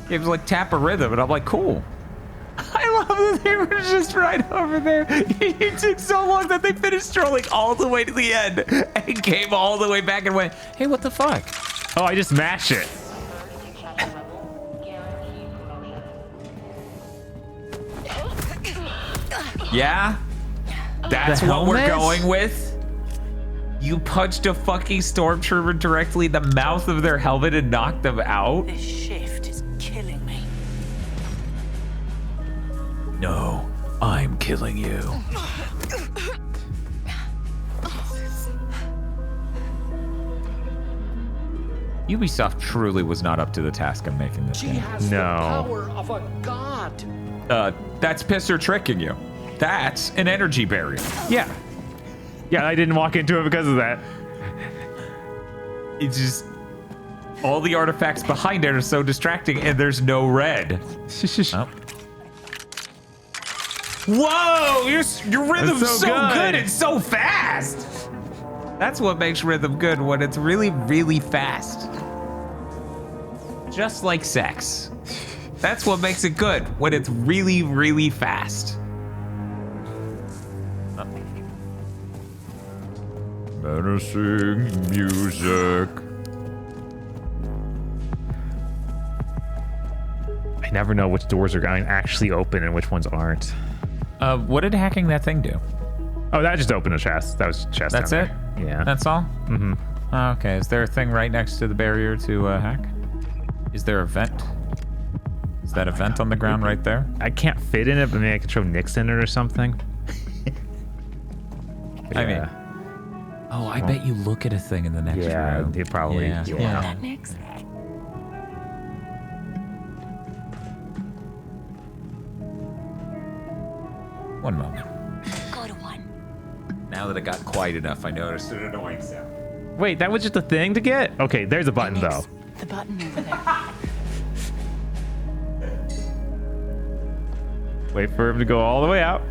Games like tap a rhythm, and I'm like, cool. I love that they were just right over there. It took so long that they finished strolling all the way to the end and came all the way back and went, hey, what the fuck? Oh, I just mashed it. Yeah? That's what we're going with? You punched a fucking stormtrooper directly in the mouth of their helmet and knocked them out? This shift is killing me. No, I'm killing you. Ubisoft truly was not up to the task of making this She game. has the power of a god. That's Pisser tricking you. That's an energy barrier. Yeah. Yeah, I didn't walk into it because of that. It's just... all the artifacts behind it are so distracting, and there's no red. Oh. Whoa! Your rhythm's so good. It's so fast! That's what makes rhythm good, when it's really, really fast. Just like sex. That's what makes it good, when it's really, really fast. Menacing music. I never know which doors are going actually open and which ones aren't. What did hacking that thing do? Oh, that just opened a chest. That was a chest. That's it? There. Yeah. That's all? Mm-hmm. Okay, is there a thing right next to the barrier to hack? Is there a vent? Is that a vent on the ground right there? I can't fit in it, but maybe I could throw Nix in it or something. I mean... Oh, I bet you look at a thing in the next room. Yeah, probably. Yeah. You want that, Nix? One moment. Go to one. Now that it got quiet enough, I noticed an annoying sound. Wait, that was just a thing to get? Okay, there's a button, though. The button over there. Wait for him to go all the way out.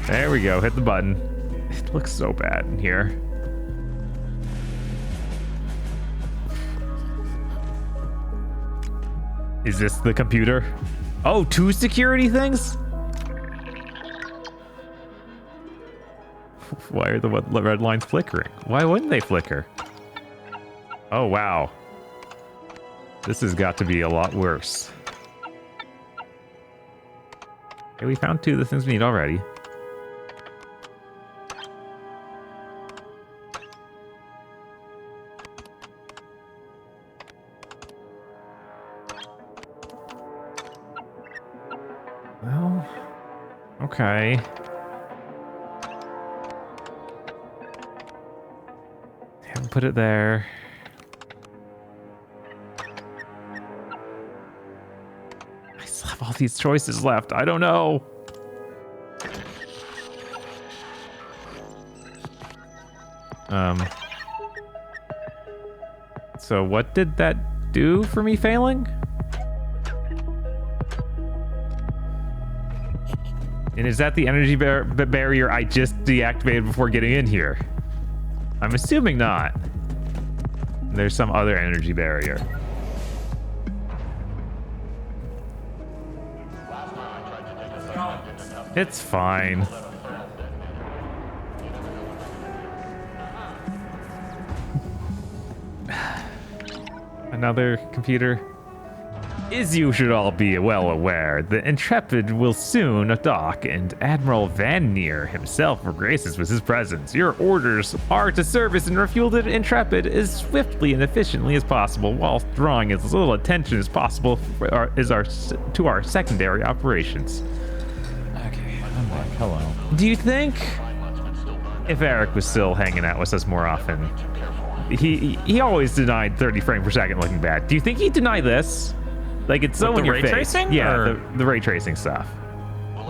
There we go. Hit the button. It looks so bad in here. Is this the computer? Oh, 2 security things? Why are the red lines flickering? Why wouldn't they flicker? Oh, wow. This has got to be a lot worse. Okay, we found 2 of the things we need already. Well, okay. Haven't put it there. I still have all these choices left. I don't know. So what did that do for me failing? And is that the energy barrier I just deactivated before getting in here? I'm assuming not. There's some other energy barrier. It's fine. Another computer. As you should all be well aware, the Intrepid will soon dock, and Admiral Van Neer himself graces with his presence. Your orders are to service and refuel the Intrepid as swiftly and efficiently as possible, whilst drawing as little attention as possible to our secondary operations. Okay, I'm back. Hello. Do you think if Eric was still hanging out with us more often, he always denied 30 frames per second looking bad. Do you think he'd deny this? Like, it's so in your face. Ray tracing? Yeah, the ray tracing stuff.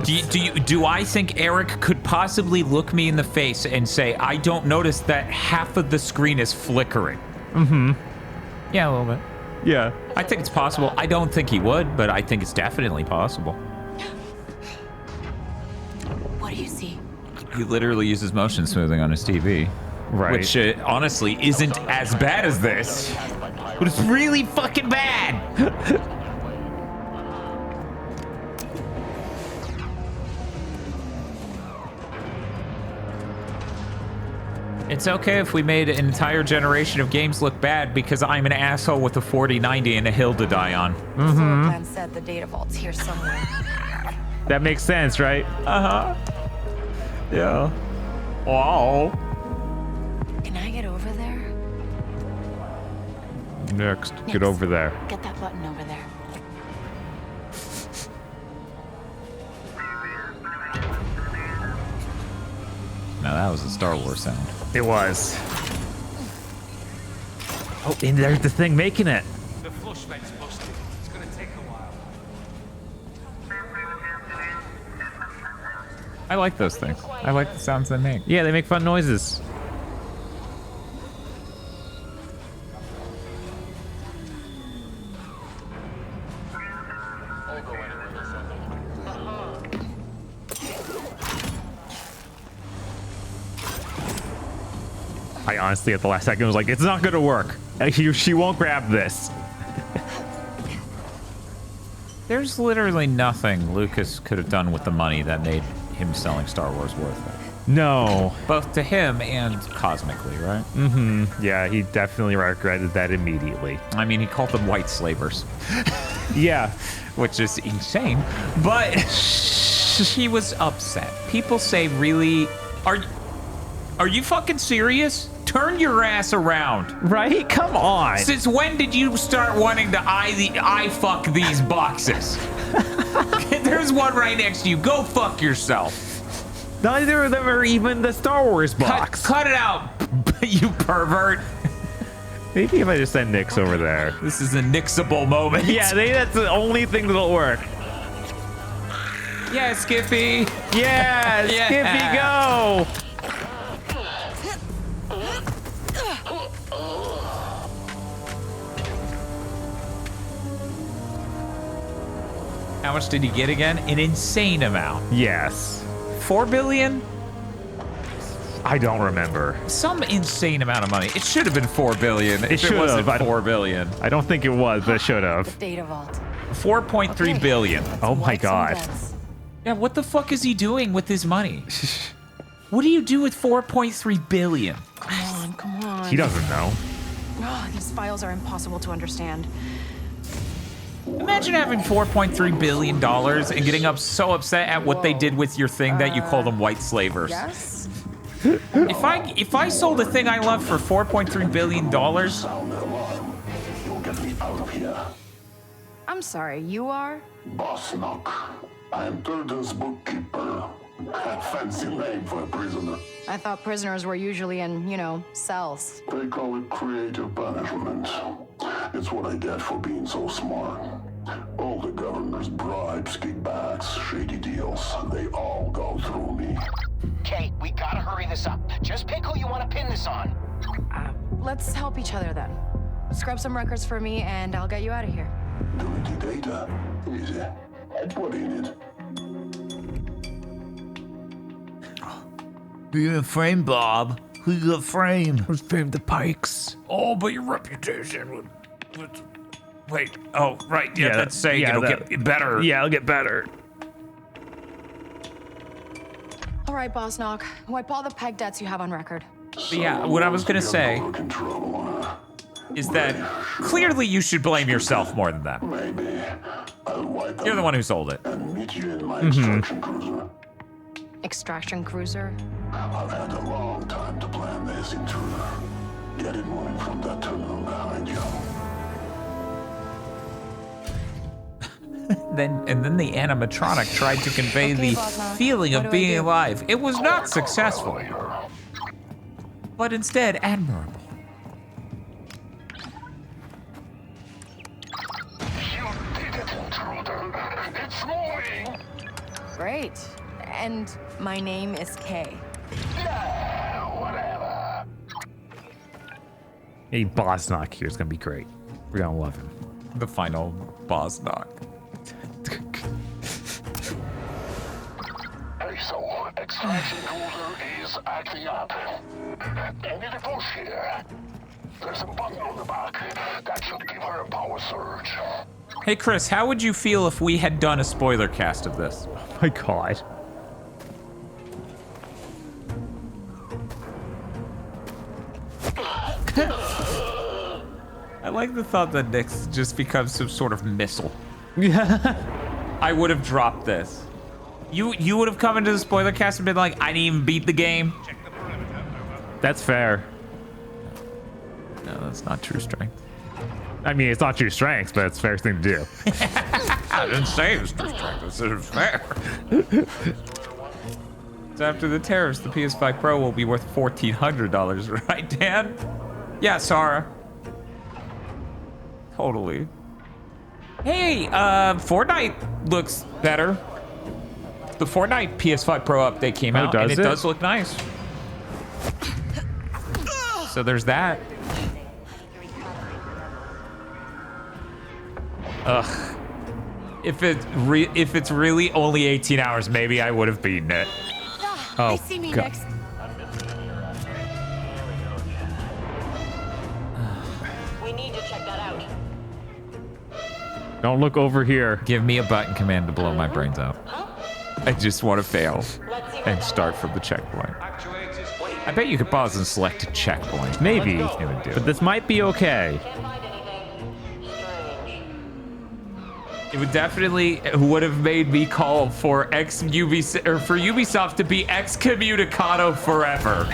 Do I think Eric could possibly look me in the face and say, I don't notice that half of the screen is flickering? Mm-hmm. Yeah, a little bit. Yeah. I think it's possible. I don't think he would, but I think it's definitely possible. What do you see? He literally uses motion smoothing on his TV. Right. Which honestly isn't as bad as this. But it's really fucking bad. It's okay if we made an entire generation of games look bad because I'm an asshole with a 4090 and a hill to die on. Floor plan said the data vault's here somewhere. That makes sense, right? Uh-huh. Yeah. Wow. Can I get over there? Next, get over there. Get that button over there. Now that was a Star Wars sound. It was. Oh, and there's the thing making it. The flush vent's busted. It's gonna take a while. I like those things. I like the sounds they make. Yeah, they make fun noises. I honestly, at the last second, was like, it's not gonna work. She won't grab this. There's literally nothing Lucas could have done with the money that made him selling Star Wars worth it. No. Both to him and cosmically, right? Mm-hmm. Yeah, he definitely regretted that immediately. I mean, he called them white slavers. Yeah. Which is insane. But he was upset. People say, really, are you fucking serious? Turn your ass around. Right? Come on. Since when did you start wanting to eye fuck these boxes? There's one right next to you. Go fuck yourself. Neither of them are even the Star Wars box. Cut it out, you pervert. Maybe if I just send Nix over there. This is a Nixable moment. Yeah, that's the only thing that'll work. Yeah, Skippy. Yeah, Skippy, go. How much did he get again? An insane amount. Yes. 4 billion? I don't remember. Some insane amount of money. It should have been 4 billion. It should have. 4 billion. I don't think it was, but it should have. Data vault. 4.3 billion. Oh my god. Yeah, what the fuck is he doing with his money? What do you do with 4.3 billion? Come on. He doesn't know. Oh, these files are impossible to understand. Imagine having $4.3 billion and getting so upset at what they did with your thing that you call them white slavers. Yes? If I sold a thing I love for $4.3 billion, You'll get me out of here. I'm sorry, you are? Boss Knock. I am Turden's bookkeeper. Fancy name for a prisoner. I thought prisoners were usually in, cells. They call it creative punishment. It's what I get for being so smart. All the governor's bribes, kickbacks, shady deals, they all go through me. Okay, we gotta hurry this up. Just pick who you want to pin this on. Let's help each other then. Scrub some records for me, and I'll get you out of here. Delete data. Easy. What do you need? Who you gonna frame, Bob? Who you gonna frame? Who's framed the Pikes? Oh, but your reputation would... Wait, oh, right, yeah, that's saying it'll get better. Yeah, it'll get better. All right, Boss Knock. Wipe all the peg debts you have on record. But yeah, what I was gonna say is that clearly you should blame yourself more than them. Maybe. I'll wipe You're the one who sold it. and meet you in my extraction cruiser. Extraction cruiser? I've had a long time to plan this, intruder. Get it moving from that tunnel behind you. Then the animatronic tried to convey the feeling of being alive. It was not successful, but instead admirable. You did it, intruder. It's moving. Great. And my name is Kay. Yeah, whatever. Hey, Boss Knock here is gonna be great. We're gonna love him. The final Boss Knock. Hey, so extraction cruiser is acting up. Any push here? There's a button on the back that should give her a power surge. Hey Chris, how would you feel if we had done a spoiler cast of this? Oh my god. I like the thought that Nyx just becomes some sort of missile. Yeah. I would have dropped this. You would have come into the spoiler cast and been like, I didn't even beat the game. That's fair. No, that's not true strength. I mean, it's not true strength, but it's a fair thing to do. I didn't say it was true strength. I said it was fair. So after the tariffs, the PS5 Pro will be worth $1,400, right, Dan? Yeah, Sarah. Totally. Hey, Fortnite looks better. The Fortnite PS5 Pro update came out, and it does look nice. So there's that. Ugh. If it's really only 18 hours, maybe I would have beaten it. Oh, they see me next. We need to check that out. Don't look over here. Give me a button command to blow my brains out. I just want to fail and start from the checkpoint. I bet you could pause and select a checkpoint. Maybe, but this might be okay. It would definitely would have made me call for Ubisoft to be excommunicado forever.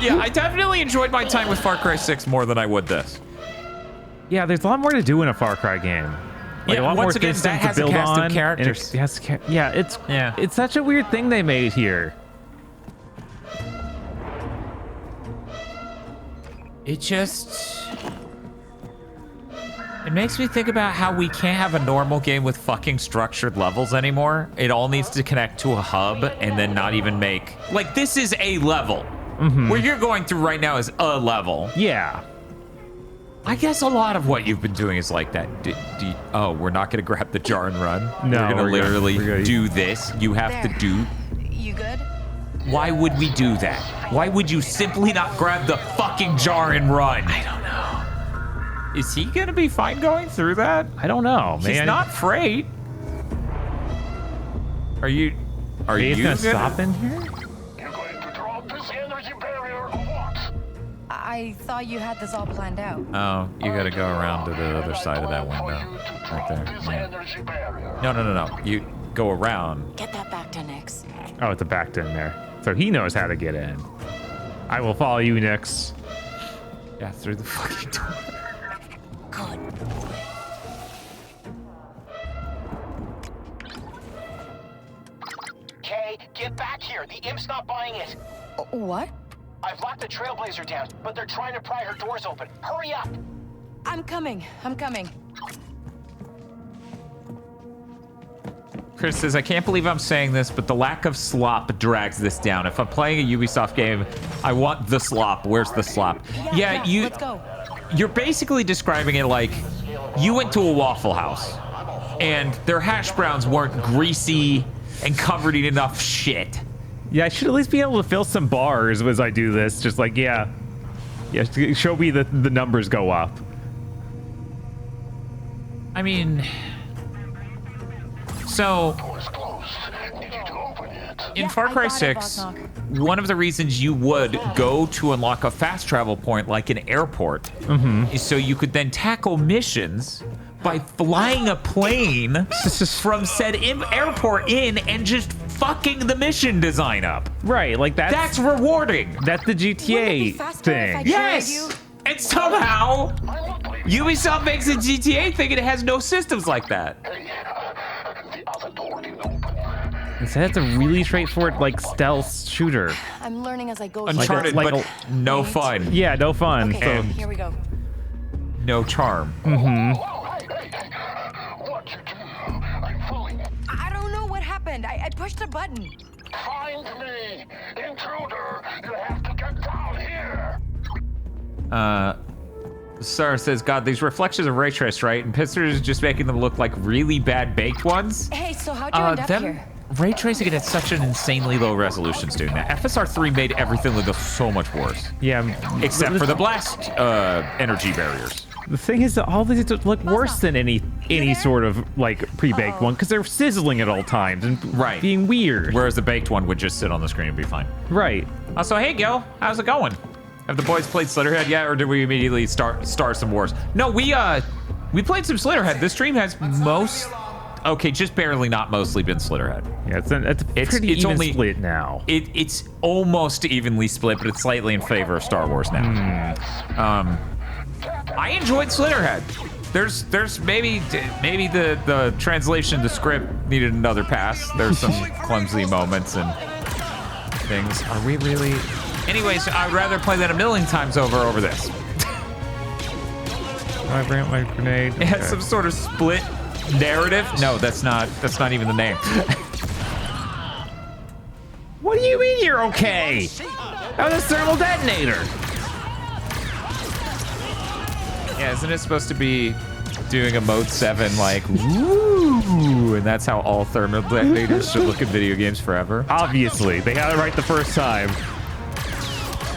Yeah, I definitely enjoyed my time with Far Cry 6 more than I would this. Yeah, there's a lot more to do in a Far Cry game. Like Yeah, a lot more once again, systems that has to a build cast of on. and characters. it has it's such a weird thing they made here. It makes me think about how we can't have a normal game with fucking structured levels anymore. It all needs to connect to a hub and then not even make... Like, this is a level. What you're going through right now is a level. Yeah. I guess a lot of what you've been doing is like that. Oh, we're not going to grab the jar and run. No, we're going to literally we're gonna do this. You have to do... You good? Why would we do that? Why would you simply not grab the fucking jar and run? I don't know. Is he gonna be fine going through that? I don't know, man. He's not afraid. Are you gonna stop in here? You're going to drop this energy barrier or what? I thought you had this all planned out. Oh, you gotta go around to the other side of that window. Right there. Yeah. No. You go around. Get that back to Nyx. Oh, it's a backed in there. So he knows how to get in. I will follow you, Nyx. Yeah, through the fucking door. Good. Kay, get back here. The imp's not buying it. What? I've locked the Trailblazer down, but they're trying to pry her doors open. Hurry up. I'm coming. Chris says, I can't believe I'm saying this, but the lack of slop drags this down. If I'm playing a Ubisoft game, I want the slop. Where's the slop? Yeah, let's go. you're basically describing it like you went to a Waffle House and their hash browns weren't greasy and covered in enough shit. Yeah, I should at least be able to fill some bars as I do this. Just like, yeah, show me the numbers go up. I mean, so in Far Cry 6, one of the reasons you would go to unlock a fast travel point like an airport is so you could then tackle missions by flying a plane from said airport in and just fucking the mission design up. Right, like that's rewarding. That's the GTA thing. Yes! And somehow, Ubisoft makes a GTA thing and it has no systems like that. So that's a really straightforward, like, stealth shooter. I'm learning as I go. Uncharted, but no fun. Yeah, no fun. Okay, So here we go. No charm. I don't know what happened. I pushed a button. Find me! Intruder! You have to get down here! Sarah says, God, these reflections are ray traced, right? And Pistol is just making them look like really bad baked ones. Hey, so how'd you end up here? Ray tracing it at such an insanely low resolution is doing that. FSR 3 made everything look so much worse. Yeah. Except for the blast energy barriers. The thing is that all these look worse than any sort of like pre-baked one because they're sizzling at all times and being weird. Whereas the baked one would just sit on the screen and be fine. Right. So hey Gil, how's it going? Have the boys played Slitterhead yet, or did we immediately start some wars? No, we played some Slitterhead. This stream has just barely, not mostly been Slitterhead. Yeah, it's pretty even split now. It's almost evenly split, but it's slightly in favor of Star Wars now. I enjoyed Slitterhead. There's maybe the translation, the script needed another pass. There's some clumsy moments and things. Are we really? Anyways, I'd rather play that a million times over this. I ran my grenade. It has some sort of split narrative. No, that's not even the name. What do you mean you're okay? That was a thermal detonator. Yeah, isn't it supposed to be doing a mode 7 like woo, and that's how all thermal detonators should look in video games forever? Obviously, they got it right the first time.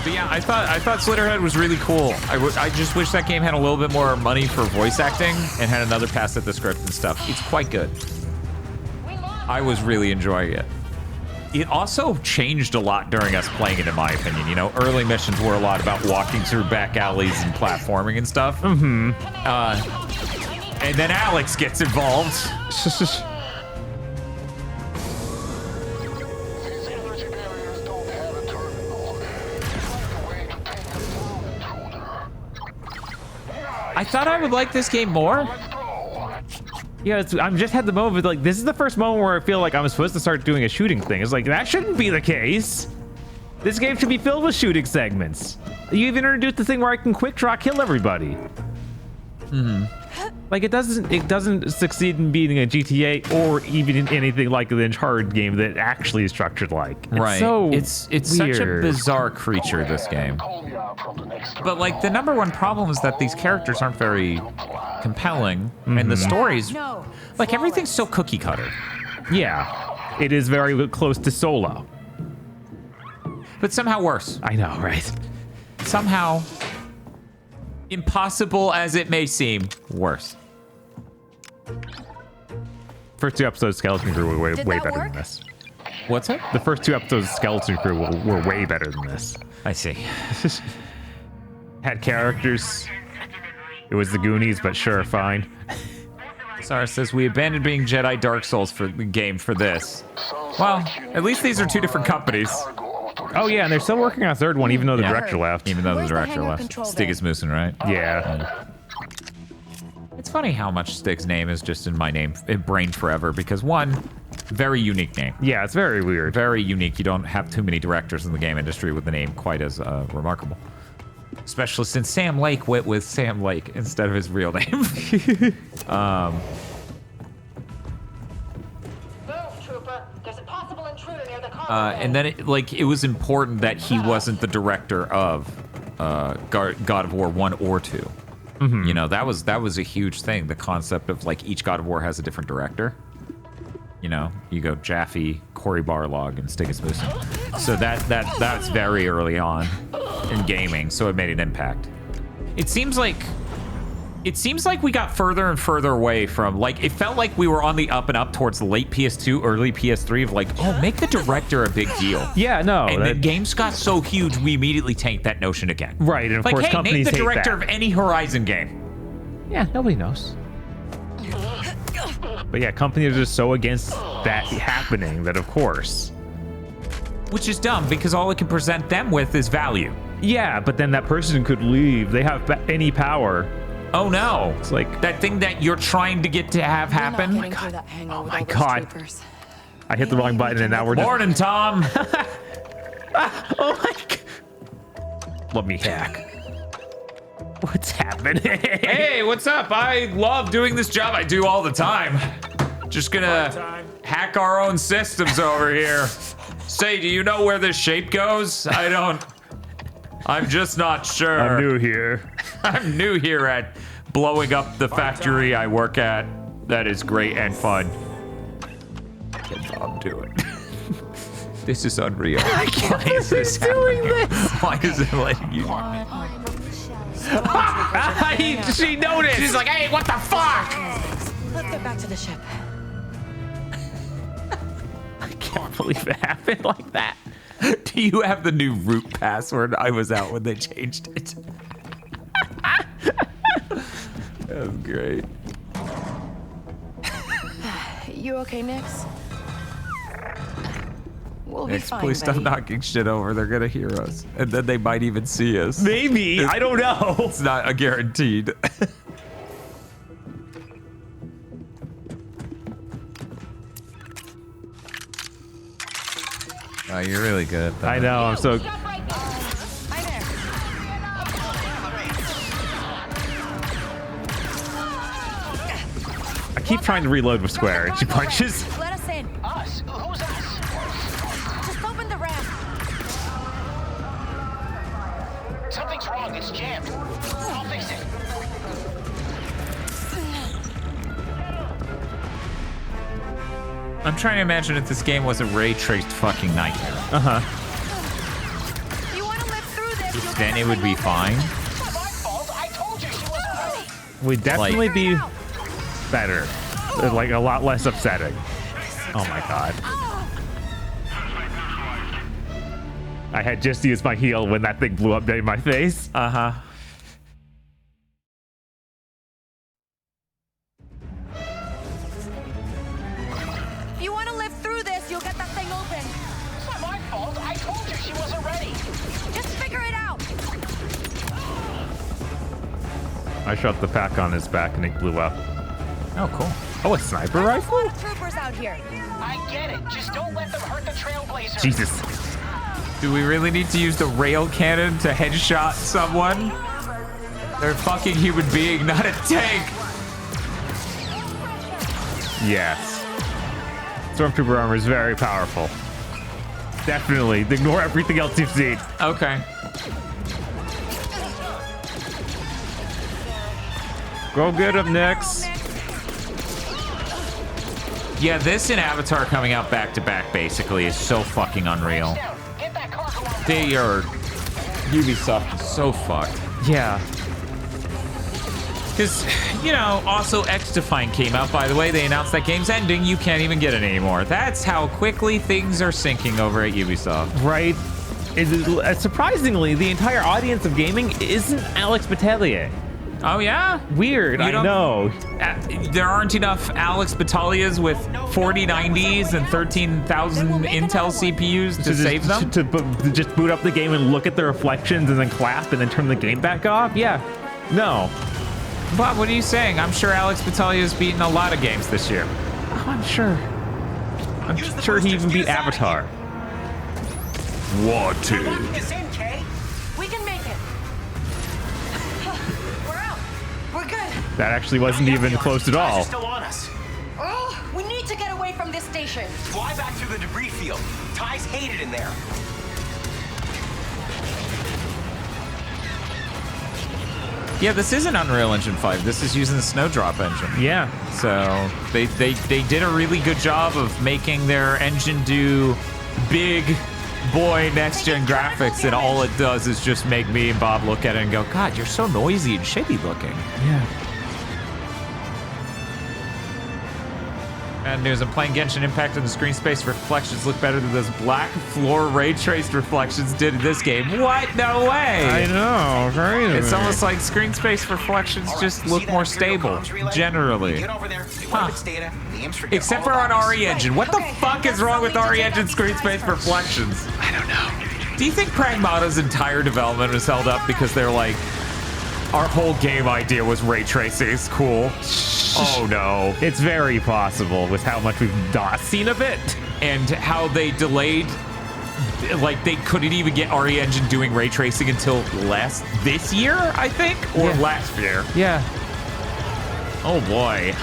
But yeah, I thought Slitterhead was really cool. I just wish that game had a little bit more money for voice acting and had another pass at the script and stuff. It's quite good. I was really enjoying it. It also changed a lot during us playing it, in my opinion. You know, early missions were a lot about walking through back alleys and platforming and stuff. And then Alex gets involved. I thought I would like this game more. Yeah, I'm just had the moment like this is the first moment where I feel like I'm supposed to start doing a shooting thing. It's like that shouldn't be the case. This game should be filled with shooting segments. You even introduced the thing where I can quick draw kill everybody. Like it doesn't succeed in beating a GTA or even in anything like the Uncharted game that actually is structured like. Right. It's such a bizarre creature, this game. But like the number one problem is that these characters aren't very compelling, and the stories, like everything's so cookie cutter. Yeah, it is very close to Solo, but somehow worse. I know, right? Somehow, impossible as it may seem, worse. First two episodes of Skeleton Crew were way better than this. What's it? The first two episodes of Skeleton Crew were way better than this. I see. Had characters. It was the Goonies, but sure, fine. Sarah says, we abandoned being Jedi Dark Souls for the game for this. Well, at least these are two different companies. Oh yeah, and they're still working on a third one, even though the director left. Even though the director left. Stig is Moosin, right? Yeah. It's funny how much Stig's name is just in my brain forever, because one, very unique name. Yeah, it's very weird. Very unique. You don't have too many directors in the game industry with the name quite as remarkable. Especially since Sam Lake went with Sam Lake instead of his real name. And then it was important that he wasn't the director of God of War 1 or 2. Mhm. You know, that was a huge thing. The concept of like each God of War has a different director. You know, you go Jaffe, Cory Barlog, and Stig Asmussen. So that's very early on in gaming. So it made an impact. It seems like we got further and further away from, like, it felt like we were on the up and up towards the late PS2, early PS3 of like, oh, make the director a big deal. Yeah, no. And then games got so huge, we immediately tanked that notion again. Right, and of like, course hey, companies name the hate director that. of any Horizon game. Yeah, nobody knows. But yeah, companies are just so against that happening that, of course. Which is dumb, because all it can present them with is value. Yeah, but then that person could leave. They have any power. Oh no. It's like that thing that you're trying to get to have happen. Oh my god. Oh my god. I hit the wrong button and now we're just... Morning, Tom. Oh my god. Let me hack. What's happening? Hey, what's up? I love doing this job. I do all the time. Just gonna hack our own systems over here. Say, do you know where this shape goes? I'm just not sure. I'm new here. I'm new here at blowing up the factory I work at. That is great and fun. I'm doing. This is unreal. I can't Why is this doing happening? this? Why is it letting you? She noticed. She's like, hey, what the fuck? Let's get back to the ship. I can't believe it happened like that. Do you have the new root password? I was out when they changed it. That was great. You okay, Nix? We'll be Nix, fine, please stop Betty. knocking shit over. They're gonna hear us, and then they might even see us. Maybe. I don't know. It's not a guaranteed. Oh, you're really good at that. I know. I'm so. I keep trying to reload with square, and she punches. Let us in. Us? Who's us? Just open the ramp. Something's wrong. It's jammed. I'll fix it. I'm trying to imagine if this game was a ray-traced fucking nightmare. Uh-huh. You want to live through this? Then it would be fine. Would definitely be better. Like a lot less upsetting. Oh my god. I had just used my heal when that thing blew up in my face. Uh-huh. If you want to live through this, you'll get that thing open. It's not my fault. I told you she wasn't ready. Just figure it out. I shoved the pack on his back and it blew up. Oh, cool. Oh, a sniper rifle? A lot of troopers out here. I get it. Just don't let them hurt the Trailblazers. Jesus. Do we really need to use the rail cannon to headshot someone? They're a fucking human being, not a tank. Yes. Stormtrooper armor is very powerful. Definitely. Ignore everything else you've seen. Okay. Go get him, Nix. Yeah, this and Avatar coming out back to back basically is so fucking unreal. They are... Ubisoft is so fucked. Yeah. Because, you know, also X-Define came out, by the way. They announced that game's ending. You can't even get it anymore. That's how quickly things are sinking over at Ubisoft. Right. Surprisingly, the entire audience of gaming isn't Alex Battaglia. Oh, yeah? Weird, I know. There aren't enough Alex Battaglias with 4090s and 13,000 Intel CPUs to save them? To just boot up the game and look at the reflections and then clap and then turn the game back off? Yeah. No. Bob, what are you saying? I'm sure Alex Battaglia's beaten a lot of games this year. Oh, I'm sure. I'm sure he even beat Avatar. Wanted. We can make it. We're out. We're good. That actually wasn't even close at all. Still on us. Oh, we need to get away from this station. Fly back through the debris field. Ty's hated in there. Yeah, this isn't Unreal Engine 5. This is using the Snowdrop engine. Yeah. So they did a really good job of making their engine do big boy next-gen graphics, and all it does is just make me and Bob look at it and go, God, you're so noisy and shitty looking. Yeah. Bad news, I'm playing Genshin Impact and the screen space reflections look better than those black floor ray traced reflections did in this game. What? No way! I know, crazy. It's almost like screen space reflections just look more stable, generally. Huh. Except for on RE Engine. What the fuck is wrong with RE Engine screen space reflections? I don't know. Do you think Pragmata's entire development was held up because they're like, our whole game idea was ray tracing, it's cool? Oh no. It's very possible with how much we've not seen of it. And how they delayed, like they couldn't even get RE Engine doing ray tracing until this year, I think? Or last year. Yeah. Oh boy.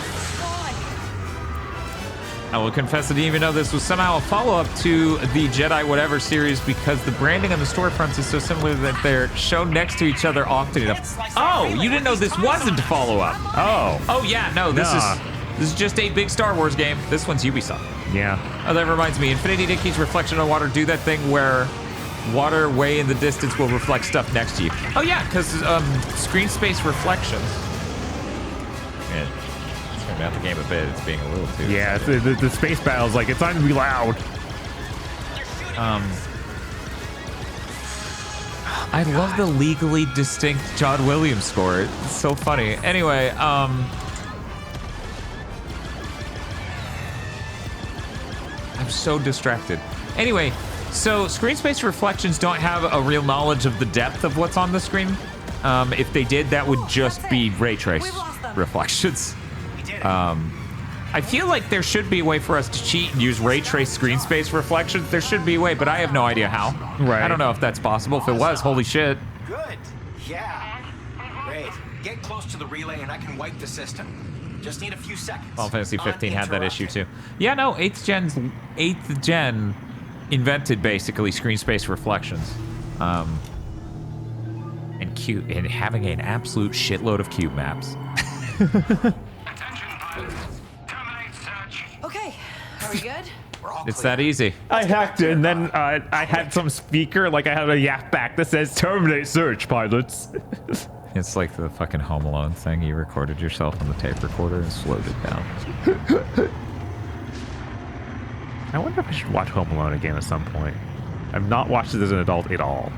I will confess I didn't even know this was somehow a follow-up to the Jedi Whatever series because the branding on the storefronts is so similar that they're shown next to each other often enough. Oh, you didn't know this wasn't a follow-up. Oh yeah, no, this is just a big Star Wars game. This one's Ubisoft. Yeah. Oh, that reminds me, Infinity Dickie's reflection on water do that thing where water way in the distance will reflect stuff next to you. Oh yeah, because screen space reflections. Yeah. Out the game a bit, it's being a little too. Yeah, the space battle's like, it's time to be loud. I love the legally distinct John Williams score. It's so funny. Anyway, I'm so distracted. Anyway, so screen space reflections don't have a real knowledge of the depth of what's on the screen. If they did, that would just be ray trace reflections. I feel like there should be a way for us to cheat and use ray trace screen space reflections. There should be a way, but I have no idea how. Right. I don't know if that's possible. If it was, holy shit. Good. Yeah. Great. Get close to the relay and I can wipe the system. Just need a few seconds. Final Fantasy 15 had that issue too. Yeah, no, 8th gen invented basically screen space reflections. And having an absolute shitload of cube maps. Okay, are we good? It's that easy. I hacked it, and then I had some speaker, like I had a yak back that says terminate search, pilots. It's like the fucking Home Alone thing. You recorded yourself on the tape recorder and slowed it down. I wonder if I should watch Home Alone again at some point. I've not watched it as an adult at all.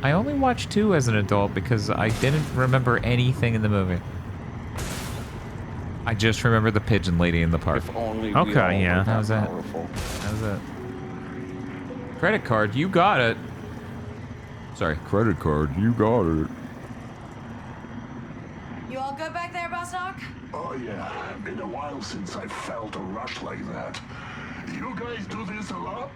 I only watched 2 as an adult because I didn't remember anything in the movie. I just remember the pigeon lady in the park. Okay, yeah. How's that? How's that? Credit card, you got it. Sorry, credit card, you got it. You all good back there, Boss Doc? Oh yeah, been a while since I felt a rush like that. You guys do this a lot?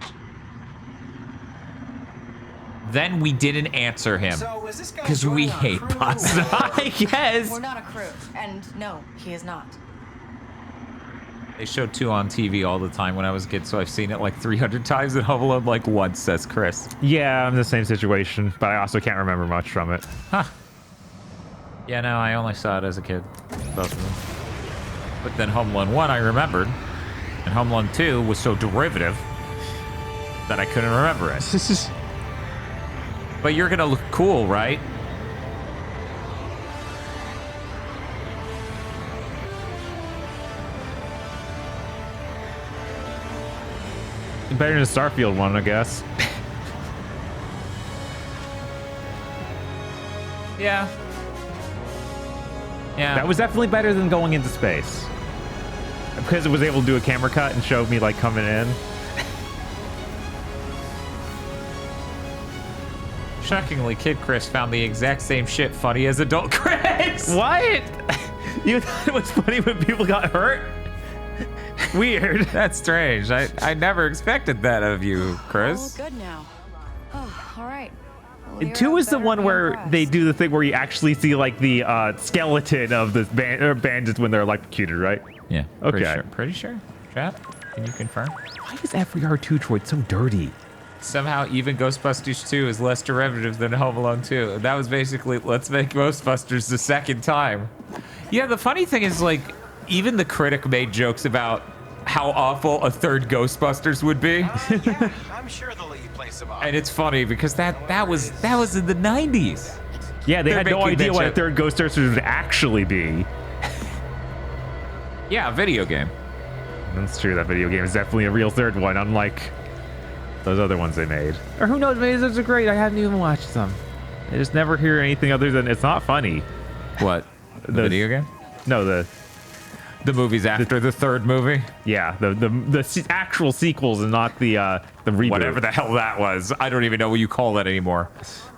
Then we didn't answer him. So is this guy because we hate Boss Doc. Yes. We're not a crew, and no, he is not. They show 2 on TV all the time when I was a kid, so I've seen it like 300 times and Home Alone like once, says Chris. Yeah, I'm in the same situation, but I also can't remember much from it. Huh. Yeah, no, I only saw it as a kid, both of them. But then Home Alone 1 I remembered, and Home Alone 2 was so derivative that I couldn't remember it. But you're gonna look cool, right? Better than the Starfield one, I guess. Yeah. Yeah. That was definitely better than going into space. Because it was able to do a camera cut and show me like coming in. Shockingly, Kid Chris found the exact same shit funny as adult Chris. What? You thought it was funny when people got hurt? Weird. That's strange. I never expected that of you, Chris. All good now. Oh, all right. And 2 is the one where they do the thing where you actually see like the skeleton of the bandits when they're electrocuted, right? Yeah. Okay. Pretty sure. Chat, can you confirm? Why is every R2 droid so dirty? somehow even Ghostbusters 2 is less derivative than Home Alone 2. That was basically, let's make Ghostbusters the second time. Yeah, the funny thing is, like, even the critic made jokes about how awful a third Ghostbusters would be. Yeah, I'm sure they'll let you play some And it's funny because that was in the 90s. Yeah, they had no making idea that what a joke. third Ghostbusters would actually be. Yeah, a video game. That's true. That video game is definitely a real third one, unlike those other ones they made. Or who knows? Maybe those are great. I haven't even watched them. I just never hear anything other than it's not funny. What? The video game? No, the movies after the third movie. Yeah, the actual sequels and not the reboot. Whatever the hell that was. I don't even know what you call that anymore.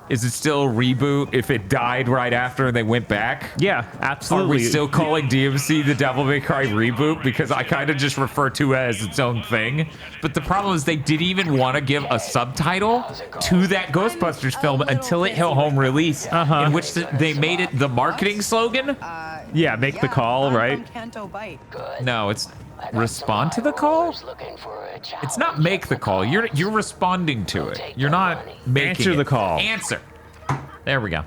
Is it still a reboot if it died right after and they went back? Yeah, absolutely. Are we still calling DMC the Devil May Cry reboot? Because I kind of just refer to it as its own thing. But the problem is they didn't even want to give a subtitle to that Ghostbusters film until it hit home release, in which they made it the marketing slogan. Yeah, make the call, right? No, it's respond to the call. It's not make the call. You're responding to it. You're not making Answer the call. Answer. There we go.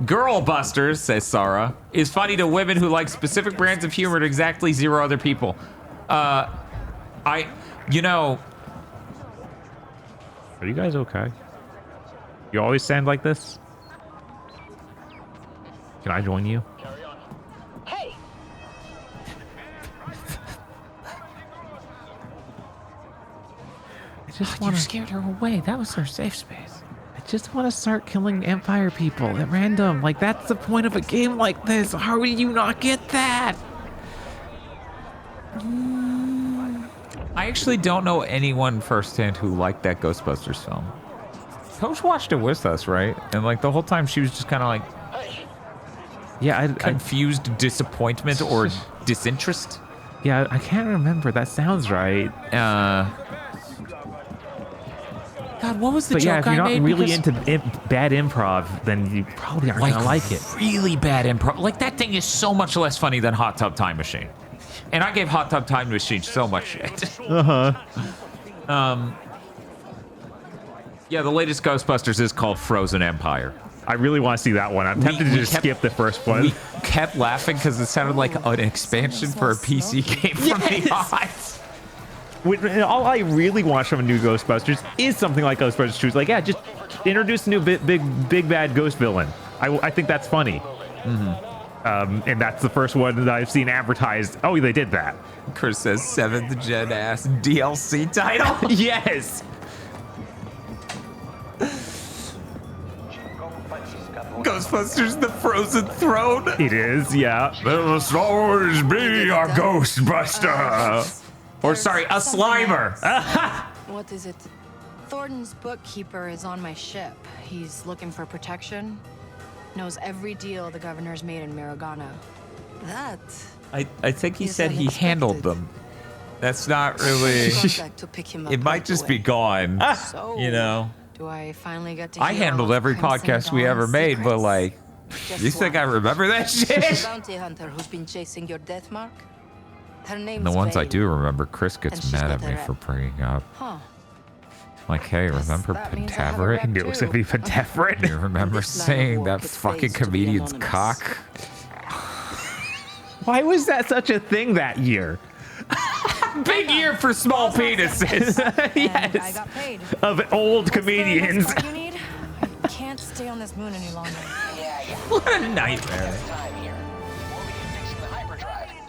Girl Busters, says Sarah, is funny to women who like specific brands of humor to exactly 0 other people. You know. Are you guys okay? You always stand like this? Can I join you? Hey! You scared her away. That was her safe space. I just want to start killing Empire people at random. Like, that's the point of a game like this. How do you not get that? I actually don't know anyone firsthand who liked that Ghostbusters film. Coach watched it with us, right? And like the whole time she was just kind of like, yeah, confused disappointment or disinterest. Yeah, I can't remember. That sounds right. God, what was the but joke yeah, if you're I not made? really into bad improv, then you probably aren't gonna like it. Really bad improv. Like that thing is so much less funny than Hot Tub Time Machine. And I gave Hot Tub Time Machine so much shit. Yeah, the latest Ghostbusters is called Frozen Empire. I really want to see that one. I'm tempted to just skip the first one. We kept laughing because it sounded like an expansion for a PC game from the odds. All I really want from a new Ghostbusters is something like Ghostbusters 2. It's like, yeah, just introduce a new big bad ghost villain. I think that's funny. And that's the first one that I've seen advertised. Oh, they did that. Chris says 7th gen ass DLC title. Yes. Ghostbusters: The Frozen Throne. It is, yeah. There must always be a Ghostbuster. Or sorry, a Slimer. What is it? Thornton's bookkeeper is on my ship. He's looking for protection. Knows every deal the governor's made in Mirogana. That. I think he said he handled them. That's not really. It might just be gone. You know. Do I finally get to? I handled every podcast we ever made, but like, you think I remember that shit? Bounty hunter who's been chasing your death mark. Her name's The ones I Faye. do remember, Chris And gets she's mad got at the me rep. for bringing up. Huh. Like, hey, remember that means I have a rep Pentaveret? I knew it was gonna be Pentaveret. You remember saying that fucking comedian's cock? Why was that such a thing that year? Big year for small penises. Yes. I got paid. Of old comedians. What you need? I can't stay on this moon any longer. What a nightmare.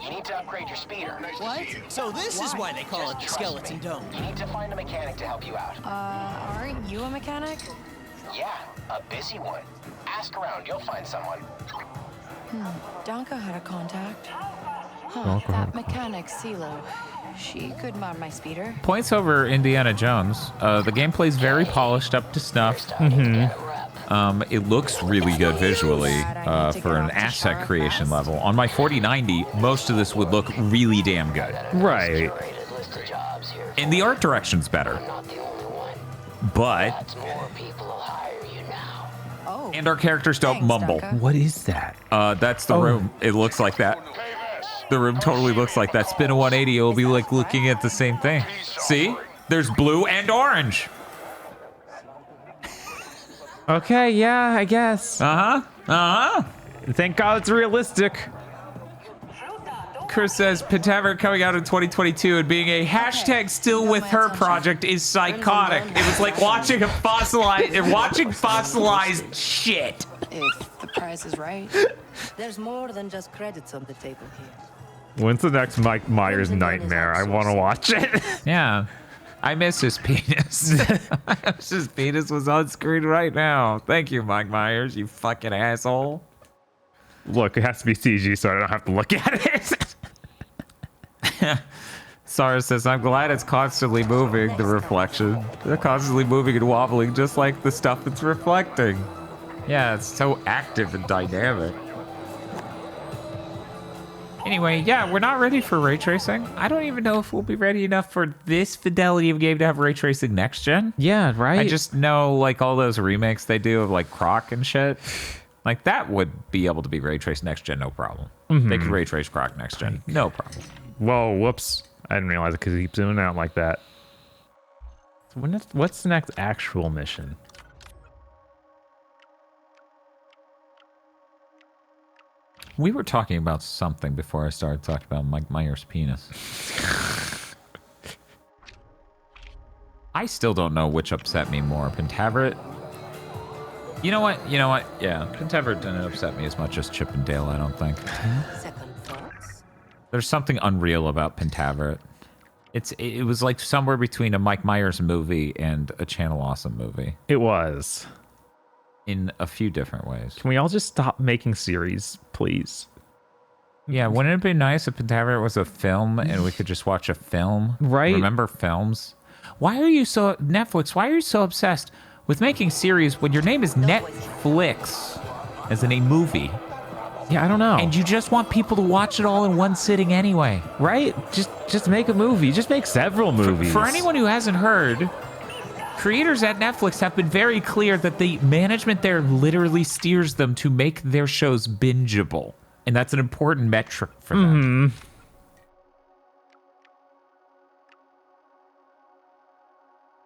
You need to upgrade your speeder. What? So this is why they call it the Skeleton Dome. You need to find a mechanic to help you out. Aren't you a mechanic? Yeah, a busy one. Ask around, you'll find someone. Donka had a contact. Huh, Donka had that mechanic, CeeLo. She could mod my speeder. Points over Indiana Jones. The gameplay's very polished, up to snuff. It looks really good visually for an asset creation level. On my 4090, most of this would look really damn good. Right. And the art direction's better. But... And our characters don't mumble. What is that? That's the room. It looks like that. The room totally looks like that. Spin a 180, it'll be like looking at the same thing. See? There's blue and orange. Okay, yeah, I guess. Thank God it's realistic. Chris says Pentaver coming out in 2022 and being a hashtag still with her project is psychotic. It was like watching fossilized shit. If the price is right. There's more than just credits on the table here. When's the next Mike Myers nightmare? I want to watch it. Yeah. I miss his penis. His penis was on screen right now. Thank you, Mike Myers, you fucking asshole. Look, it has to be CG so I don't have to look at it. Sarah says, I'm glad it's constantly moving, the reflection. They're constantly moving and wobbling just like the stuff it's reflecting. Yeah, it's so active and dynamic. Anyway, yeah, we're not ready for ray tracing. I don't even know if we'll be ready enough for this fidelity of game to have ray tracing next gen. Yeah, right? I just know, like, all those remakes they do of, like, Croc and shit. Like, that would be able to be ray traced next gen, no problem. They could ray trace Croc next gen, no problem. Whoa, whoops. I didn't realize it because he keeps zooming out like that. So what's the next actual mission? We were talking about something before I started talking about Mike Myers' penis. I still don't know which upset me more, Pentaveret. You know what? Yeah, Pentaveret didn't upset me as much as Chip and Dale, I don't think. There's something unreal about Pentaveret. It was like somewhere between a Mike Myers movie and a Channel Awesome movie. It was. In a few different ways. Can we all just stop making series, please? Yeah, wouldn't it be nice if Pentaveret was a film and we could just watch a film? Right. Remember films? Why are you so obsessed with making series when your name is Netflix as in a movie? Yeah, I don't know. And you just want people to watch it all in one sitting anyway. Right? Just make a movie. Just make several movies. For anyone who hasn't heard, creators at Netflix have been very clear that the management there literally steers them to make their shows bingeable. And that's an important metric for them.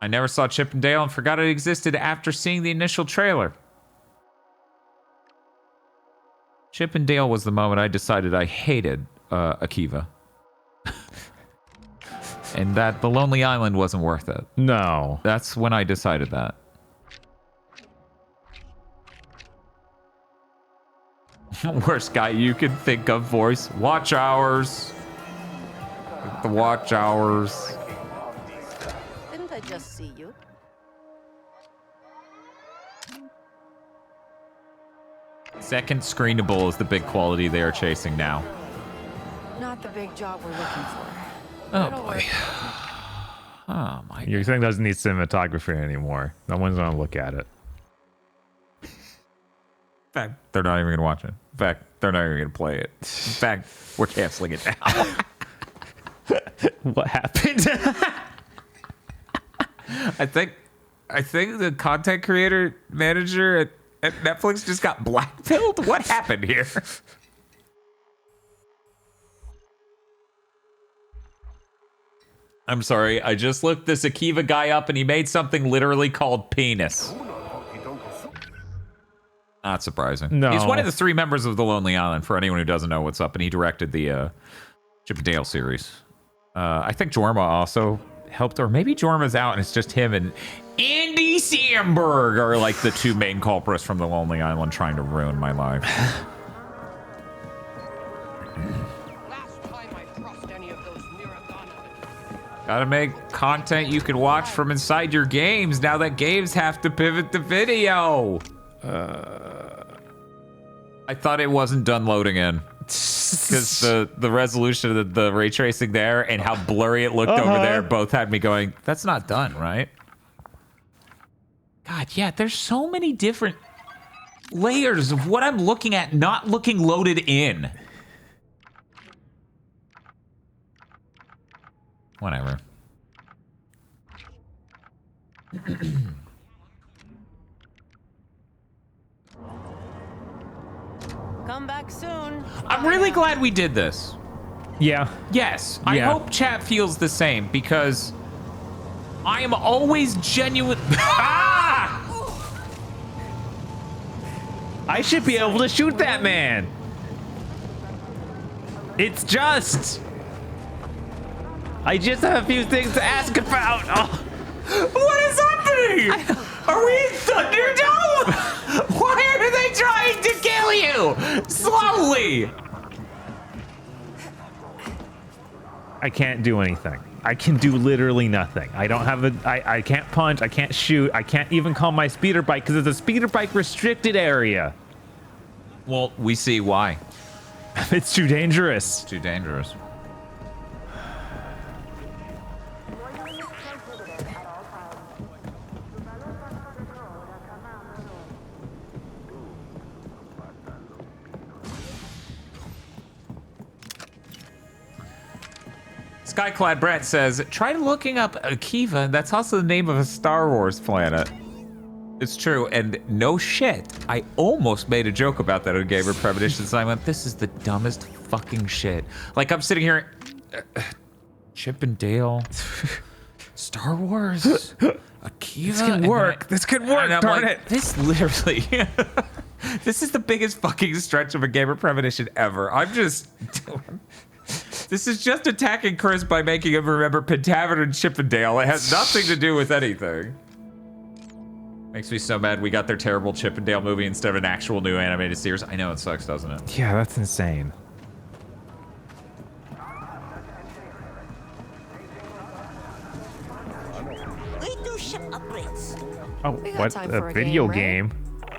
I never saw Chip and Dale and forgot it existed after seeing the initial trailer. Chip and Dale was the moment I decided I hated Akiva. And that The Lonely Island wasn't worth it. No. That's when I decided that. Worst guy you can think of voice. Watch hours. The watch hours. Didn't I just see you? Second screenable is the big quality they are chasing now. Not the big job we're looking for. Oh boy. Oh my. Your thing doesn't need cinematography anymore. No one's gonna look at it. In fact, they're not even gonna watch it. In fact, they're not even gonna play it. In fact, we're canceling it now. What happened? I think the content creator manager at Netflix just got blackpilled. What happened here? I'm sorry, I just looked this Akiva guy up and he made something literally called penis. Not surprising. No. He's one of the 3 members of The Lonely Island, for anyone who doesn't know what's up, and he directed the Chip and Dale series. I think Jorma also helped, or maybe Jorma's out and it's just him and Andy Samberg are like the 2 main culprits from The Lonely Island trying to ruin my life. Gotta make content you can watch from inside your games now that games have to pivot to video. I thought it wasn't done loading in. Because the resolution of the ray tracing there and how blurry it looked over there both had me going, that's not done, right? God, yeah, there's so many different layers of what I'm looking at not looking loaded in. Whatever. Come back soon. I'm really glad we did this. Yeah. Yes. I hope chat feels the same because I am always genuine. Ah! I should be able to shoot that man. It's just. I just have a few things to ask about. Oh. What is happening? Are we in Thunderdome? Why are they trying to kill you? Slowly. I can't do anything. I can do literally nothing. I don't have a. I can't punch. I can't shoot. I can't even call my speeder bike because it's a speeder bike restricted area. Well, we see why. It's too dangerous. It's too dangerous. Skyclad Brett says, try looking up Akiva. That's also the name of a Star Wars planet. It's true, and no shit. I almost made a joke about that on Gamer Premonitions, and I went, this is the dumbest fucking shit. Like, I'm sitting here, Chip and Dale, Star Wars, Akiva. This can work. This can work, darn it. This literally, this is the biggest fucking stretch of a Gamer Premonition ever. I'm just doing... This is just attacking Chris by making him remember Pentavern and Chippendale. It has nothing to do with anything. Makes me so mad we got their terrible Chippendale movie instead of an actual new animated series. I know it sucks, doesn't it? Yeah, that's insane. Oh, what a video game.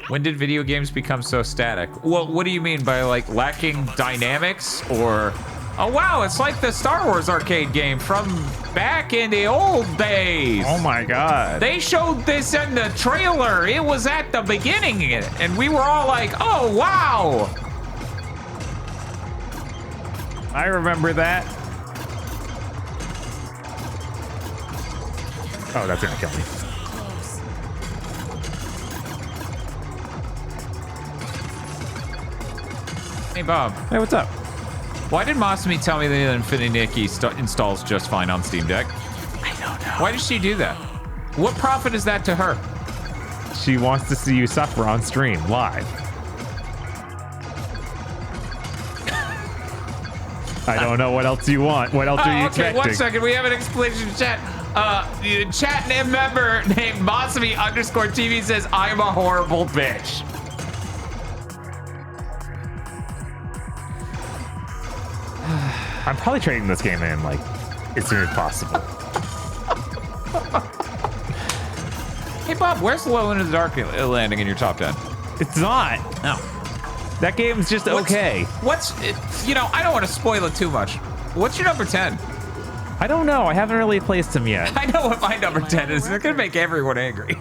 When did video games become so static? Well, what do you mean by like lacking dynamics or... Oh wow, it's like the Star Wars arcade game from back in the old days. Oh my god. They showed this in the trailer. It was at the beginning and we were all like, oh wow. I remember that. Oh, that's gonna kill me. Hey Bob. Hey, what's up? Why did Masumi tell me that Infinity Nikki installs just fine on Steam Deck? I don't know. Why did she do that? What profit is that to her? She wants to see you suffer on stream, live. I don't know what else you want. What else are you expecting? Okay, 1 second. We have an explanation in chat. Chat name member named Masumi_TV says, I'm a horrible bitch. I'm probably trading this game in, like, as soon as possible. Hey, Bob, where's Low into the Dark landing in your top 10? It's not. No. That game's just okay. You know, I don't want to spoil it too much. What's your number 10? I don't know. I haven't really placed them yet. I know what my number 10 is. It's going to make everyone angry.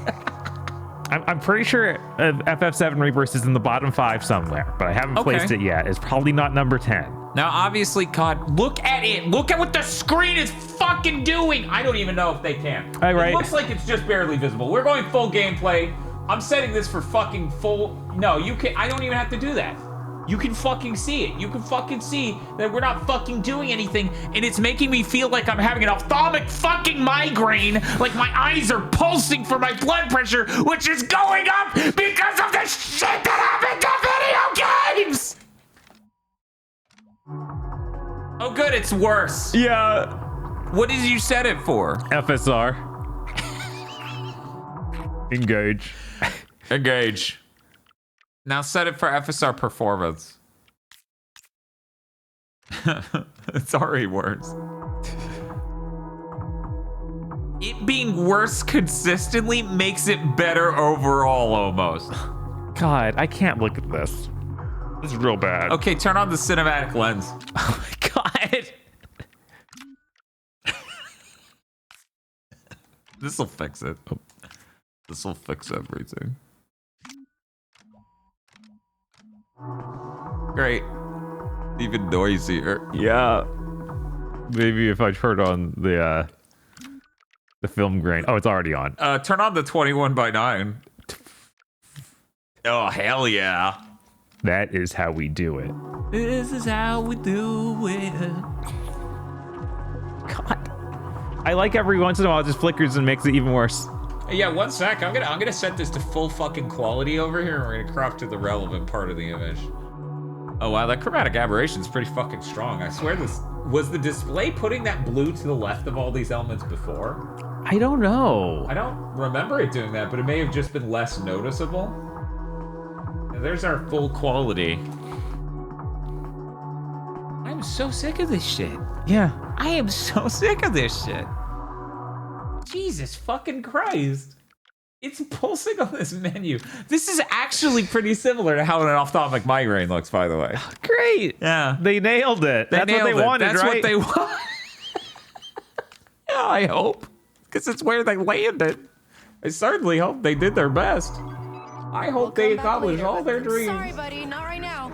I'm pretty sure FF7 Rebirth is in the bottom 5 somewhere, but I haven't placed it yet. It's probably not number 10. Now, obviously, COD, look at it. Look at what the screen is fucking doing. I don't even know if they can. Right. It looks like it's just barely visible. We're going full gameplay. I'm setting this for fucking full. No, you can. I don't even have to do that. You can fucking see it. You can fucking see that we're not fucking doing anything, and it's making me feel like I'm having an ophthalmic fucking migraine, like my eyes are pulsing for my blood pressure, which is going up because of the shit that happened to video games! Oh good, it's worse. Yeah. What did you set it for? FSR. Engage. Engage. Now set it for FSR performance. It's already worse. It being worse consistently makes it better overall almost. God, I can't look at this. This is real bad. Okay, turn on the cinematic lens. Oh my god. This'll fix it. This'll fix everything. Great. Even noisier. Yeah. Maybe if I turn on the film grain. Oh, it's already on. Turn on the 21:9. Oh, hell yeah. That is how we do it. This is how we do it. God. I like every once in a while it just flickers and makes it even worse. Yeah, 1 sec. I'm gonna set this to full fucking quality over here, and we're gonna crop to the relevant part of the image. Oh wow, that chromatic aberration is pretty fucking strong. I swear this was the display putting that blue to the left of all these elements before. I don't know. I don't remember it doing that, but it may have just been less noticeable. And there's our full quality. I'm so sick of this shit. Yeah. I am so sick of this shit. Jesus fucking Christ. It's pulsing on this menu. This is actually pretty similar to how an ophthalmic migraine looks, by the way. Great. Yeah. They nailed it. That's what they wanted, That's right? what they want. Yeah, I hope. Because it's where they landed. I certainly hope they did their best. I hope they accomplished all their dreams. Sorry, buddy, not right now.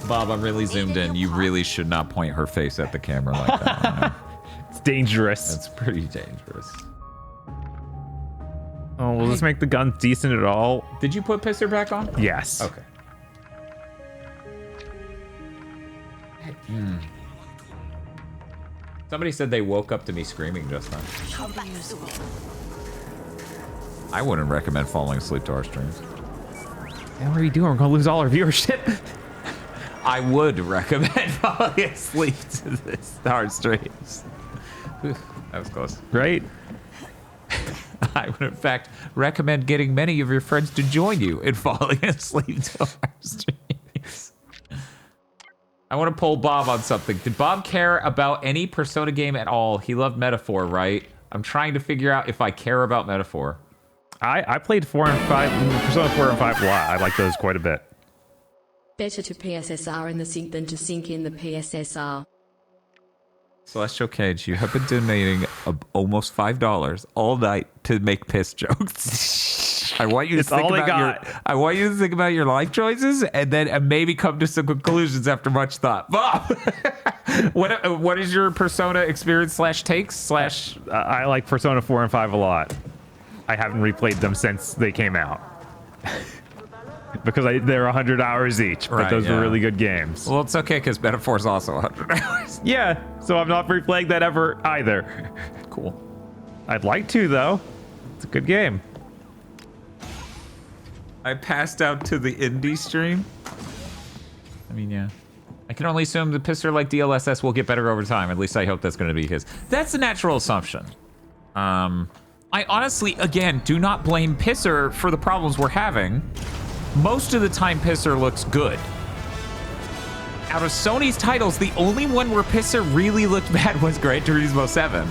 Bob, I'm really zoomed in. You really should not point her face at the camera like that. It's dangerous. That's pretty dangerous. Oh, will this make the guns decent at all? Did you put Pisser back on? Yes. Okay. Somebody said they woke up to me screaming just then. I wouldn't recommend falling asleep to our streams. Man, what are we doing? We're gonna lose all our viewership. I would recommend falling asleep to this hard streams. Whew, that was close. Right? I would, in fact, recommend getting many of your friends to join you in falling asleep to our streams. I want to poll Bob on something. Did Bob care about any Persona game at all? He loved Metaphor, right? I'm trying to figure out if I care about Metaphor. I played 4 and 5, Persona 4 and 5 a lot. I like those quite a bit. Better to PSSR in the sink than to sink in the PSSR. Celestial Cage, you have been donating almost $5 all night to make piss jokes. I want you to think about your life choices and then maybe come to some conclusions after much thought. Bob, what is your Persona experience /takes / I like Persona 4 and 5 a lot. I haven't replayed them since they came out. Because they're 100 hours each, but those were really good games. Well, it's okay because Metaphor's also 100 hours. Yeah, so I'm not replaying that ever either. Cool. I'd like to, though. It's a good game. I passed out to the indie stream. I mean, yeah. I can only assume the Pisser like DLSS will get better over time. At least I hope that's going to be his. That's a natural assumption. I honestly, again, do not blame Pisser for the problems we're having. Most of the time, Pisser looks good. Out of Sony's titles, the only one where Pisser really looked bad was Gran Turismo 7.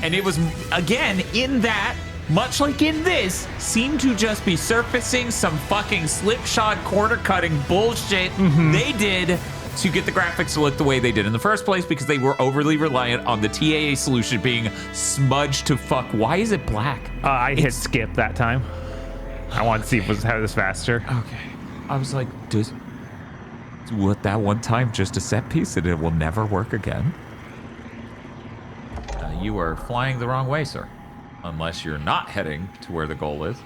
And it was, again, in that, much like in this, seemed to just be surfacing some fucking slipshod corner-cutting bullshit they did to get the graphics to look the way they did in the first place because they were overly reliant on the TAA solution being smudged to fuck. Why is it black? I hit skip that time. I want to see if it was how this faster. Okay. I was like, what, that one time just a set piece and it will never work again? You are flying the wrong way, sir. Unless you're not heading to where the goal is.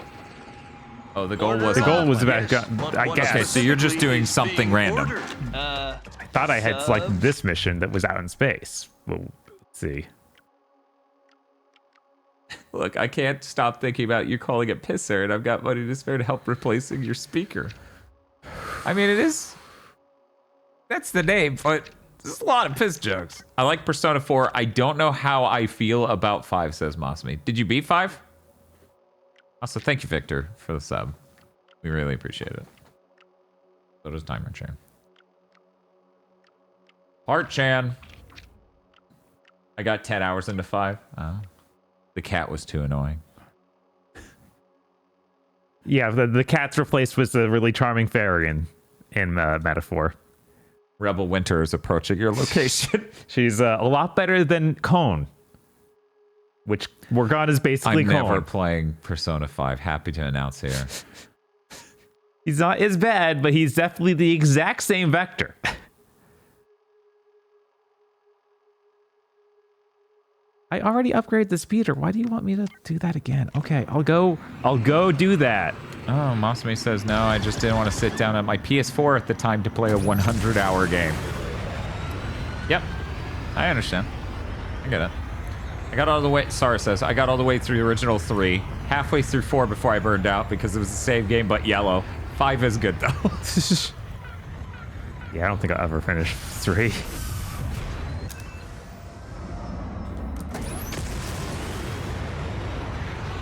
Oh, the goal was... The goal was about... I guess. Okay, so you're just doing something random. I thought I had selected this mission that was out in space. Well, let's see. Look, I can't stop thinking about you calling it Pisser, and I've got money to spare to help replacing your speaker. I mean, it is... That's the name, but there's a lot of piss jokes. I like Persona 4. I don't know how I feel about 5, says Mosme. Did you beat 5? Also, thank you, Victor, for the sub. We really appreciate it. So does Timer Chan. Heart Chan. I got 10 hours into 5. The cat was too annoying. Yeah, the cat's replaced with a really charming fairy in Metaphor. Rebel Winter is approaching your location. She's a lot better than Cone. Which Morgan is basically Cone. I'm never playing Persona 5. Happy to announce here. He's not as bad, but he's definitely the exact same vector. I already upgraded the speeder. Why do you want me to do that again? Okay, I'll go do that. Oh, Masumi says no. I just didn't want to sit down at my PS4 at the time to play a 100-hour game. Yep. I understand. I get it. I got all the way, Sara says, I got all the way through the original 3. Halfway through 4 before I burned out because it was a save game, but yellow. 5 is good, though. Yeah, I don't think I'll ever finish 3.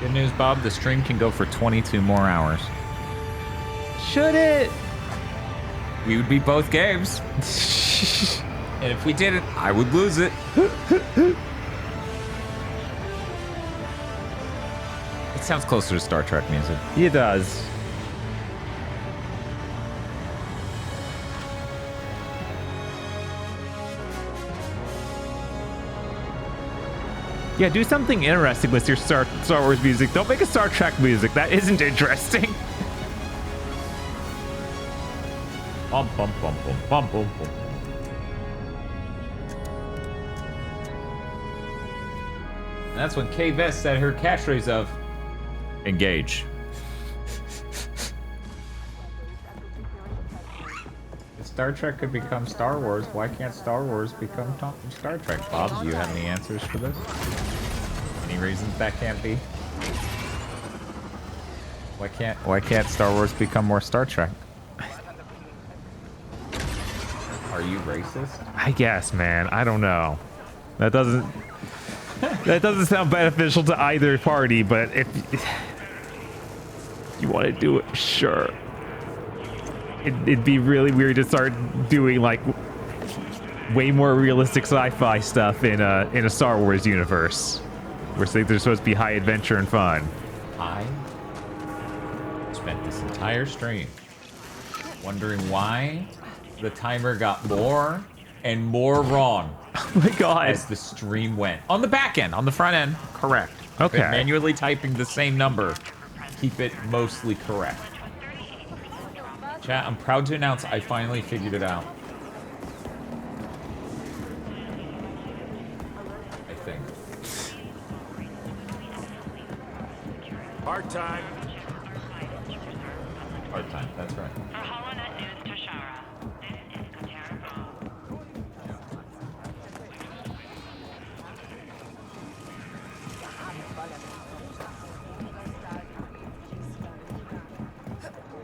Good news, Bob. The stream can go for 22 more hours. Should it? We would beat both games. And if we didn't, I would lose it. It sounds closer to Star Trek music. It does. Yeah, do something interesting with your Star Wars music. Don't make a Star Trek music. That isn't interesting. Bum, bum, bum, bum, bum, bum, bum. And that's when Kay Vest said her catchphrase of engage. If Star Trek could become Star Wars, why can't Star Wars become Star Trek? Bob, do you have any answers for this? Any reasons that can't be? Why can't Star Wars become more Star Trek? Are you racist? I guess, man. I don't know. That doesn't sound beneficial to either party, but if you want to do it, sure. It'd be really weird to start doing like way more realistic sci-fi stuff in a Star Wars universe, where there's supposed to be high adventure and fun. I spent this entire stream wondering why the timer got more and more wrong. Oh my god. As the stream went. On the back end, on the front end, correct. Okay. But manually typing the same number, keep it mostly correct. Chat, I'm proud to announce I finally figured it out. I think. Part-time. Part-time, that's right.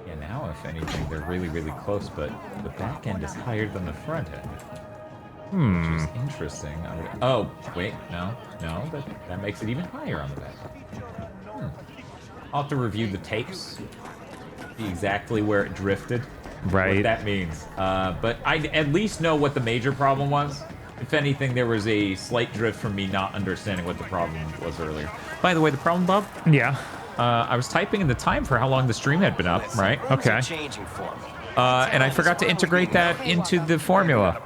Yeah, now if anything, they're really, really close, but the back end is higher than the front end. Which is interesting. Oh, wait, no, that makes it even higher on the back end. I'll have to review the tapes, see exactly where it drifted, right? What that means. But I at least know what the major problem was. If anything, there was a slight drift from me not understanding what the problem was earlier. By the way, the problem, Bob? Yeah. I was typing in the time for how long the stream had been up, right? Okay. And I forgot to integrate that into the formula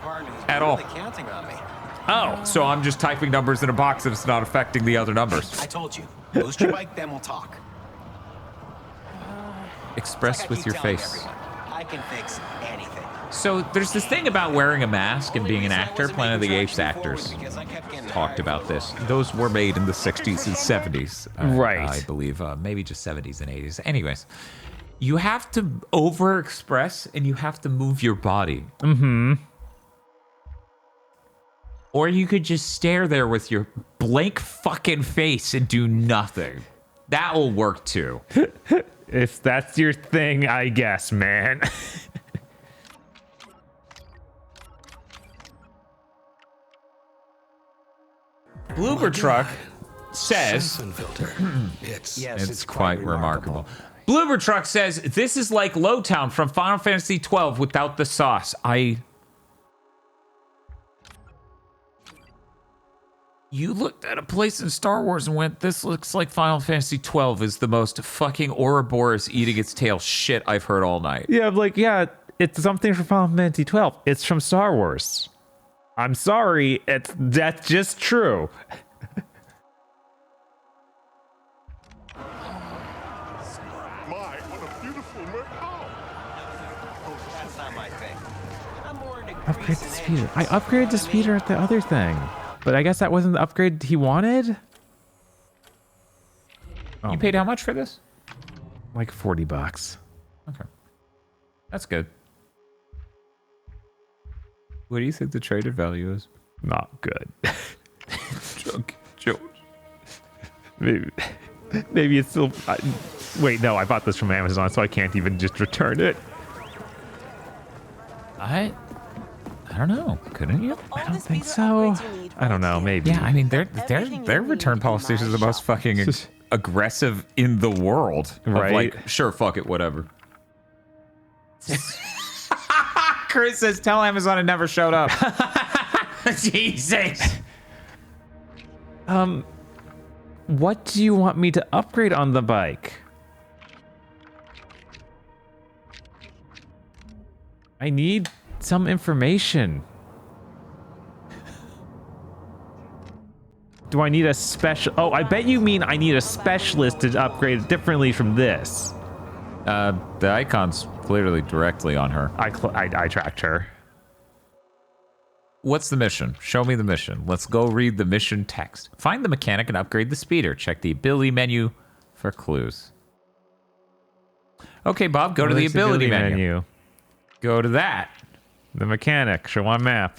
at all. Oh, so I'm just typing numbers in a box and it's not affecting the other numbers. I told you. Boost your bike, then we'll talk. Express with your face. I can fix anything. So there's this thing about wearing a mask and being an actor. Planet of the Apes actors talked about this. Those were made in the 60s and 70s. Right. I believe. Maybe just 70s and 80s. Anyways, you have to overexpress and you have to move your body. Mm-hmm. Or you could just stare there with your blank fucking face and do nothing. That will work too. If that's your thing, I guess, man. Bloober Truck says... it's quite remarkable. Bloober Truck says, this is like Lowtown from Final Fantasy XII without the sauce. You looked at a place in Star Wars and went, this looks like Final Fantasy XII is the most fucking Ouroboros eating its tail shit I've heard all night. Yeah, I'm like, yeah, it's something from Final Fantasy XII. It's from Star Wars. I'm sorry, that's just true. Upgrade the speeder. I upgraded the speeder at the other thing, but I guess that wasn't the upgrade he wanted. You paid how much for this? Like $40. Okay. That's good. What do you think the traded value is? Not good. Drunk George. Maybe it's still... wait, no, I bought this from Amazon, so I can't even just return it. I don't know. Couldn't you? I don't think so. I don't know. Maybe. Yeah, I mean, their return policies are the most fucking aggressive in the world. Right. Like, sure, fuck it, whatever. Chris says, tell Amazon it never showed up. Jesus. What do you want me to upgrade on the bike? I need some information. Do I need a special... Oh, I bet you mean I need a specialist to upgrade it differently from this. The icon's clearly directly on her. I tracked her. What's the mission? Show me the mission. Let's go read the mission text. Find the mechanic and upgrade the speeder. Check the ability menu for clues. Okay, Bob, go to the ability menu. Go to that. The mechanic. Show on map.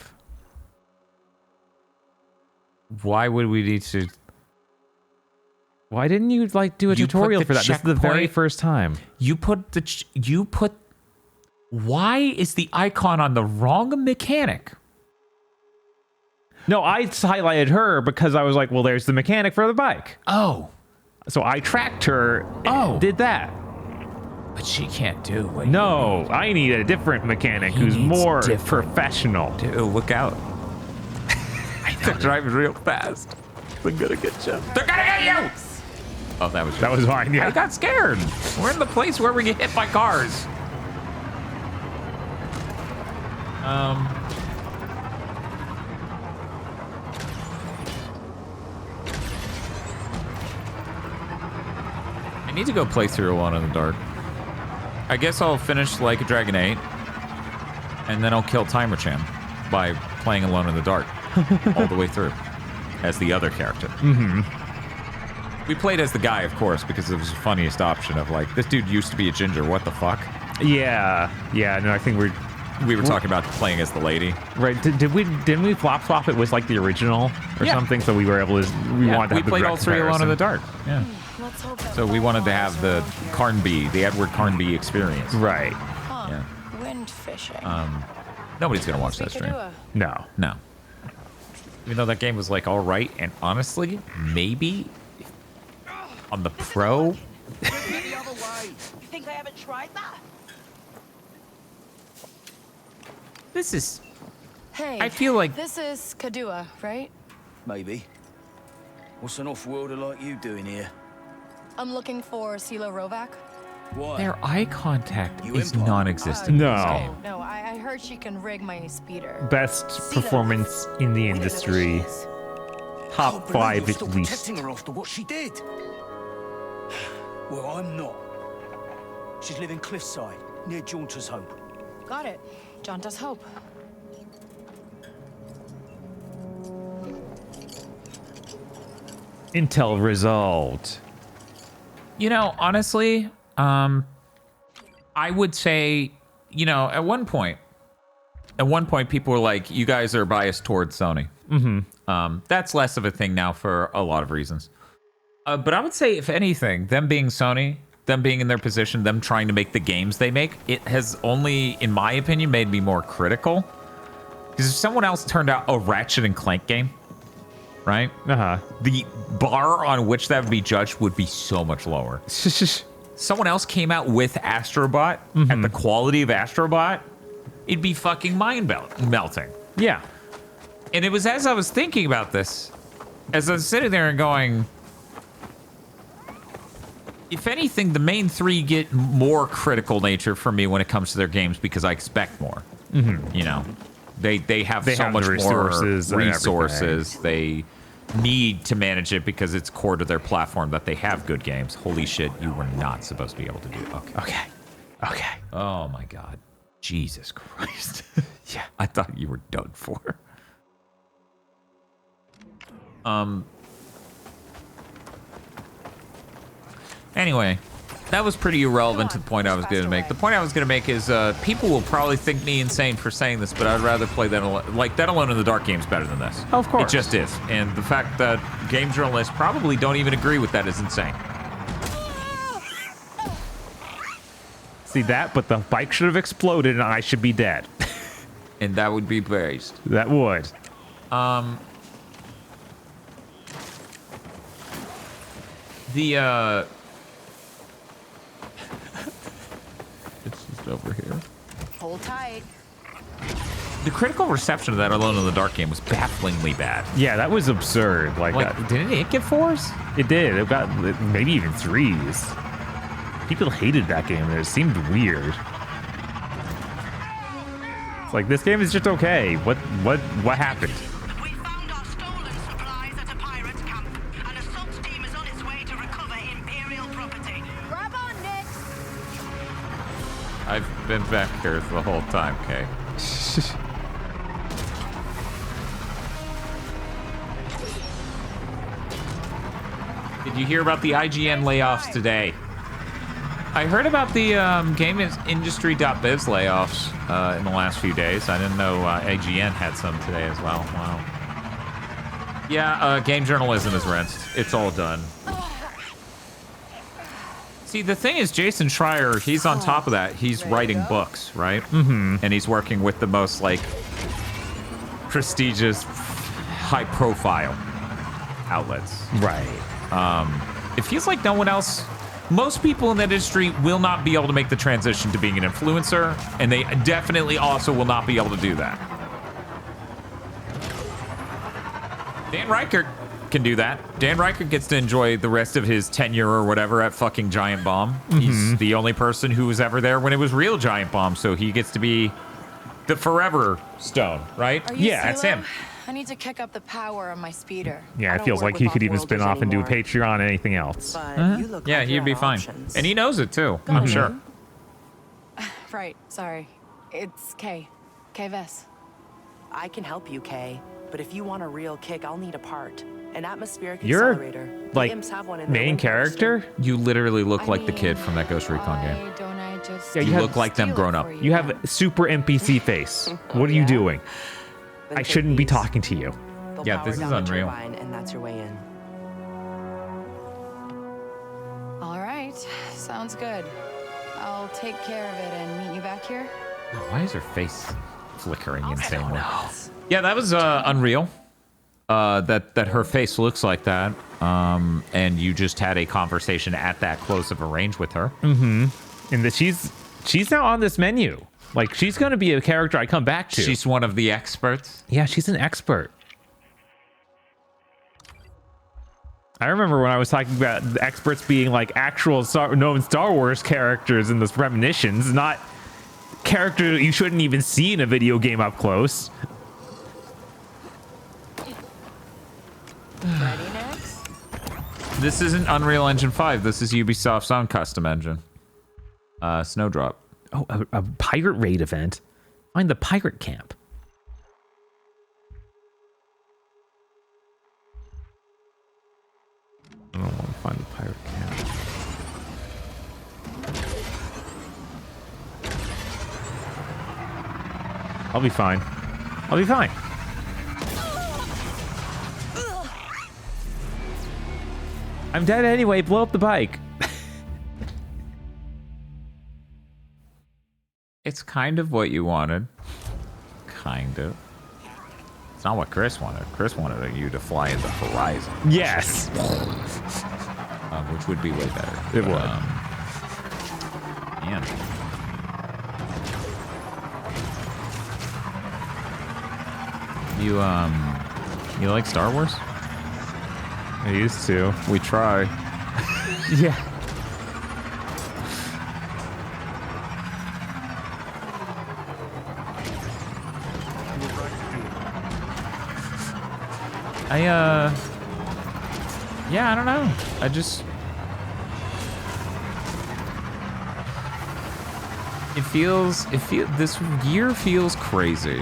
Why would we need to... Why didn't you like do a tutorial for that? This is the very first time. You put Why is the icon on the wrong mechanic? No, I highlighted her because I was like, well, there's the mechanic for the bike. Oh. So I tracked her and did that. But she can't do what No, I need a different mechanic who's more professional. Dude, look out. They're driving real fast. They're gonna get you. They're gonna get you! Oh, that was fine, yeah. I got scared. We're in the place where we get hit by cars. I need to go play through Alone in the Dark. I guess I'll finish Like a Dragon 8, and then I'll kill Timer Chan by playing Alone in the Dark all the way through as the other character. We played as the guy, of course, because it was the funniest option of like, this dude used to be a ginger, what the fuck? Yeah, no, I think we were talking about playing as the lady. Right, didn't we flop swap it with like the original or something, so we were able to, wanted to have we played all three Alone in the Dark. Yeah. So we wanted to have the Carnby, the Edward Carnby experience. Right. Yeah. Wind fishing. Nobody's gonna watch that stream. No. Even though that game was like all right, and honestly, maybe on the pro. You think I haven't tried that? This is. Hey, I feel like this is Kadua, right? Maybe. What's an off-worlder like you doing here? I'm looking for Silo Rovac. Why? their eye contact is non-existent in this game. No, I heard she can rig my speeder. Best performance in the industry. Top 5 at least. Protecting her after what she did. Well, I'm not. She's living cliffside near Jaunter's Hope. Got it. John does hope. Intel resolved. You know, honestly, I would say, you know, at one point, people were like, you guys are biased towards Sony. Mm-hmm. That's less of a thing now for a lot of reasons. But I would say, if anything, them being Sony, them being in their position, them trying to make the games they make, it has only, in my opinion, made me more critical. Because if someone else turned out a Ratchet and Clank game, right? The bar on which that would be judged would be so much lower. Someone else came out with Astrobot at the quality of Astrobot, it'd be fucking mind-melting. Yeah. And it was as I was thinking about this, as I was sitting there and going, if anything, the main three get more critical nature for me when it comes to their games because I expect more. You know, they have so much more resources. They need to manage it because it's core to their platform that they have good games. Holy shit, you were not supposed to be able to do it. Okay. Oh my God. Jesus Christ. Yeah. I thought you were done for. Anyway, That was pretty irrelevant to the point I was going to make. The point I was going to make is people will probably think me insane for saying this, but I'd rather play that Alone in the Dark game's better than this. Of course. It just is. And the fact that game journalists probably don't even agree with that is insane. See that? But the bike should have exploded and I should be dead. And that would be based. That would. It's just over here. Hold tight. The critical reception of that Alone in the Dark game was bafflingly bad. Yeah, that was absurd. Like didn't it get 4s? It did. It got maybe even 3s. People hated that game and it seemed weird. It's like, this game is just okay. What happened? We found our stolen supplies at a pirate camp, and assault team is on its way to recover Imperial property. Grab on, Nick. I've been back here the whole time, Kay. Did you hear about the IGN layoffs today? I heard about the GameIndustry.biz layoffs in the last few days. I didn't know IGN had some today as well. Wow. Yeah, game journalism is rinsed. It's all done. See, the thing is, Jason Schreier, he's on top of that. He's writing books, right? Mm-hmm. And he's working with the most, like, prestigious, high-profile outlets. Right. It feels like no one else... Most people in that industry will not be able to make the transition to being an influencer, and they definitely also will not be able to do that. Dan Reichert can do that. Dan Reichert gets to enjoy the rest of his tenure or whatever at fucking Giant Bomb. Mm-hmm. He's the only person who was ever there when it was real Giant Bomb, so he gets to be the forever stone, right? Yeah, that's him. I need to kick up the power on my speeder. Yeah, it feels like he could even spin off and do a Patreon and anything else. Yeah, he'd be fine. And he knows it too, I'm sure. Right, sorry. It's Kay. Kay Vess. I can help you, Kay. But if you want a real kick, I'll need a part. An atmospheric You're, accelerator. like, The imps have one in their main windows. character? You literally look like the kid from that Ghost Recon game. Don't I just... Yeah, you look like them grown up. You have super NPC face. What are you doing? I shouldn't be talking to you. They'll Yeah, power this is down the unreal. turbine, and that's your way in. All right, sounds good. I'll take care of it and meet you back here. Why is her face flickering insanely? Yeah, that was unreal. That her face looks like that. And you just had a conversation at that close of a range with her. Mm-hmm. And that she's now on this menu. Like, she's going to be a character I come back to. She's one of the experts. Yeah, she's an expert. I remember when I was talking about the experts being like actual known Star Wars characters in those premonitions, not characters you shouldn't even see in a video game up close. Ready next? This isn't Unreal Engine 5. This is Ubisoft's own custom engine. Snowdrop. Oh, a pirate raid event. Find the pirate camp. I don't want to find the pirate camp. I'll be fine. I'll be fine. I'm dead anyway. Blow up the bike. It's kind of what you wanted. Kind of. It's not what Chris wanted. Chris wanted you to fly in the horizon. Yes. Which would be way better. It would. Man. You like Star Wars? I used to. We try. Yeah. Yeah, I don't know. This year feels crazy.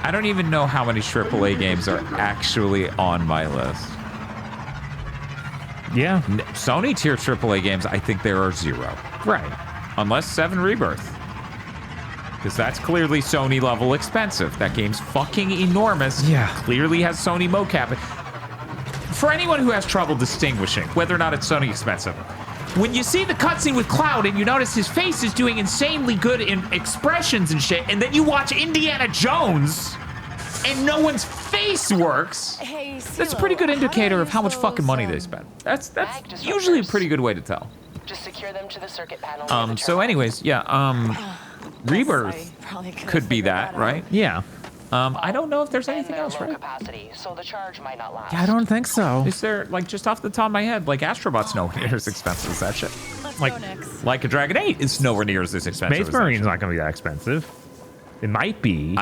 I don't even know how many AAA games are actually on my list. Yeah. Sony tier AAA games, I think there are 0. Right. Unless 7 Rebirth. Because that's clearly Sony level expensive. That game's fucking enormous. Yeah. Clearly has Sony mocap. For anyone who has trouble distinguishing whether or not it's Sony expensive, when you see the cutscene with Cloud and you notice his face is doing insanely good in expressions and shit, and then you watch Indiana Jones and no one's face works, that's a pretty good indicator of how much fucking money they spent. That's usually a pretty good way to tell. Just secure them to the circuit panel. So anyways, yeah, Rebirth could be that, right? Yeah. I don't know if there's anything else, right? Capacity, so the charge might not last. I don't think so. Is there, like, just off the top of my head, like, Astrobot's nowhere near as expensive as that shit. Like a Dragon 8 is nowhere near as expensive. Space Marine's not going to be that expensive. It might be.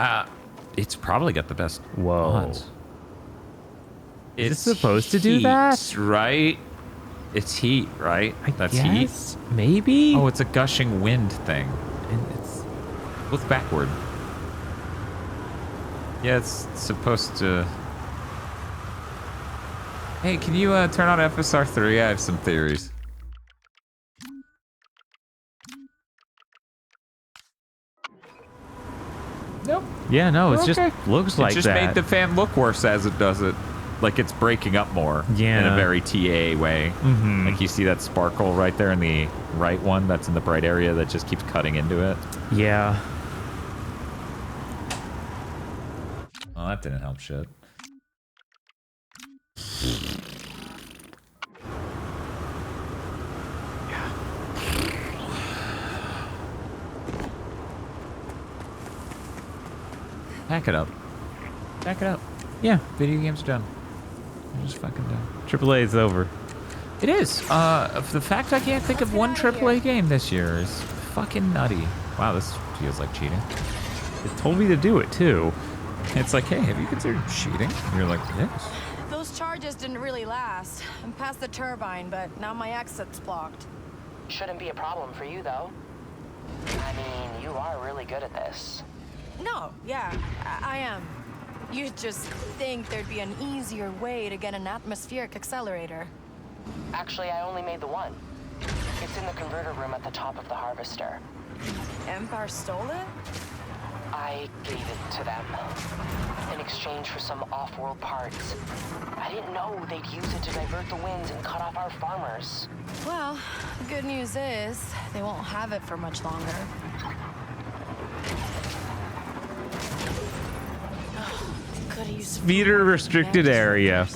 It's probably got the best odds. Is it supposed to do that? Right? It's heat, right? That's heat? Maybe? Oh, it's a gushing wind thing. And it's... Look backward. Yeah, it's supposed to... Hey, can you turn on FSR 3? I have some theories. Nope. Yeah, no, it just looks like that. It just made the fan look worse as it does it. Like it's breaking up more in a very TA way. Mm-hmm. Like you see that sparkle right there in the right one that's in the bright area that just keeps cutting into it. Yeah. Well, that didn't help shit. Pack it up. Pack it up. Yeah. Video games are done. They're just fucking done. AAA is over. It is. The fact I can't think of one AAA game this year is fucking nutty. Wow, this feels like cheating. It told me to do it, too. It's like, hey, have you considered cheating? And you're like, yes. Those charges didn't really last. I'm past the turbine, but now my exit's blocked. Shouldn't be a problem for you, though. I mean, you are really good at this. No, yeah, I am. You just think there'd be an easier way to get an atmospheric accelerator. Actually, I only made the one. It's in the converter room at the top of the harvester. Empire stole it? I gave it to them in exchange for some off-world parts. I didn't know they'd use it to divert the winds and cut off our farmers. Well, the good news is they won't have it for much longer. Speeder restricted area.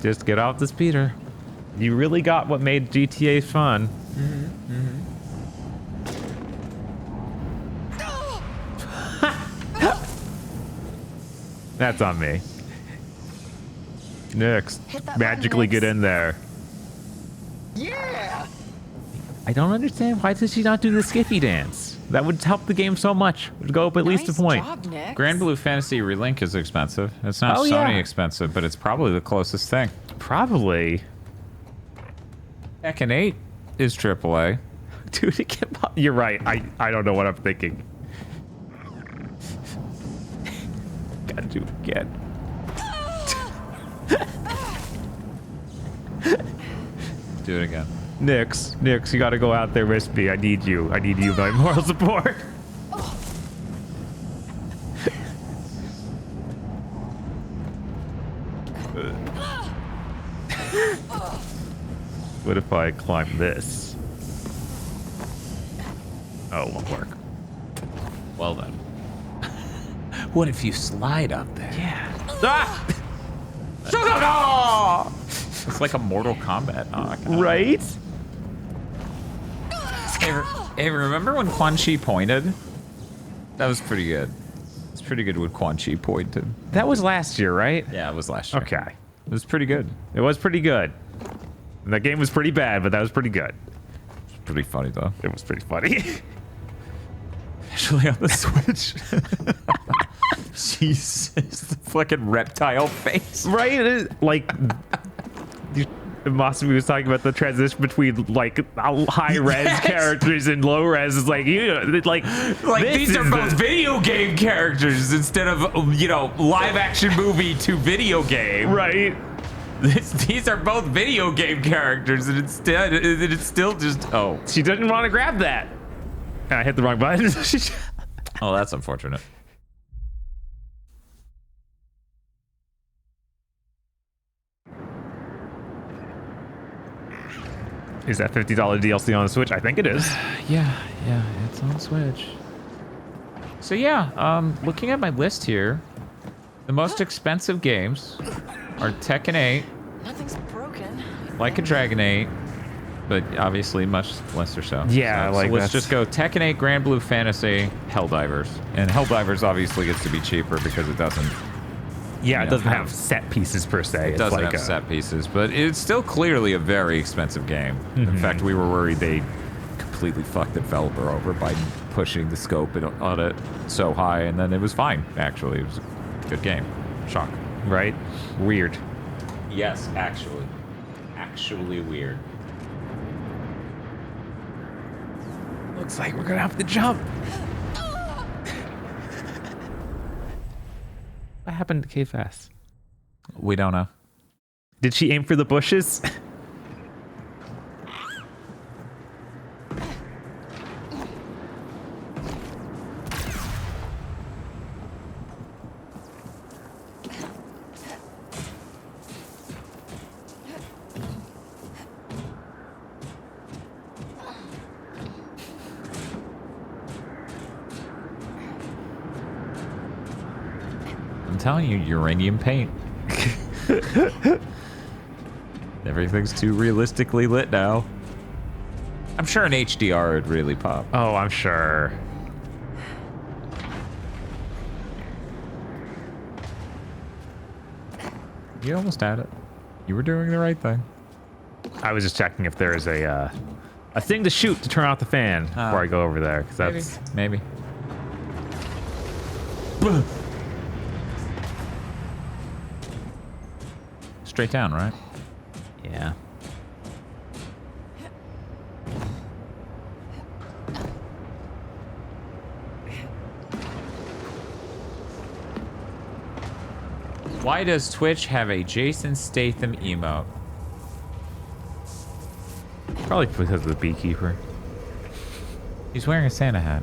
Just get off the speeder. You really got what made GTA fun. That's on me. Next, magically get in there. Yeah. I don't understand. Why does she not do the Skiffy dance? That would help the game so much. It would go up at least a point. Grand Blue Fantasy Relink is expensive. It's not Sony expensive, but it's probably the closest thing. Probably. Tekken 8 is AAA. Dude, you're right. I don't know what I'm thinking. Gotta do it again. Do it again. Nix, you gotta go out there with me. I need you. I need you, my moral support. What if I climb this? Oh, it won't work. Well then. What if you slide up there? Yeah. Ah! No! It's like a Mortal Kombat. Oh, right? Hey, remember when Quan Chi pointed? That was pretty good. It's pretty good when Quan Chi pointed. That was last year, right? Yeah, it was last year. Okay. It was pretty good. It was pretty good. And that game was pretty bad, but that was pretty good. It's pretty funny, though. It was pretty funny. Especially on the Switch. Jesus, the fucking reptile face. Right? Like... Mossby was talking about the transition between like high-res characters and low-res. It's like like these are both video game characters instead of live-action movie to video game. Right. These are both video game characters, and it's still just She didn't want to grab that. And I hit the wrong button. Oh, that's unfortunate. Is that $50 DLC on the Switch? I think it is. Yeah, it's on Switch. So yeah, looking at my list here, the most expensive games are Tekken 8, Nothing's broken. Like a Dragon 8, but obviously much lesser so. Yeah, so let's just go Tekken 8, Grand Blue Fantasy, Helldivers. And Helldivers obviously gets to be cheaper because it doesn't... Yeah, it doesn't have set pieces per se. It doesn't have set pieces, but it's still clearly a very expensive game. In fact, we were worried they completely fucked the developer over by pushing the scope on it so high, and then it was fine, actually. It was a good game. Shock. Right? Weird. Yes, actually. Actually weird. Looks like we're gonna have to jump. What happened to K-Fast? We don't know. Did she aim for the bushes? I'm telling you, uranium paint. Everything's too realistically lit now. I'm sure an HDR would really pop. Oh, I'm sure. You almost had it. You were doing the right thing. I was just checking if there is a thing to shoot to turn off the fan before I go over there, because that's maybe. Straight down, right? Yeah. Why does Twitch have a Jason Statham emote? Probably because of the beekeeper. He's wearing a Santa hat.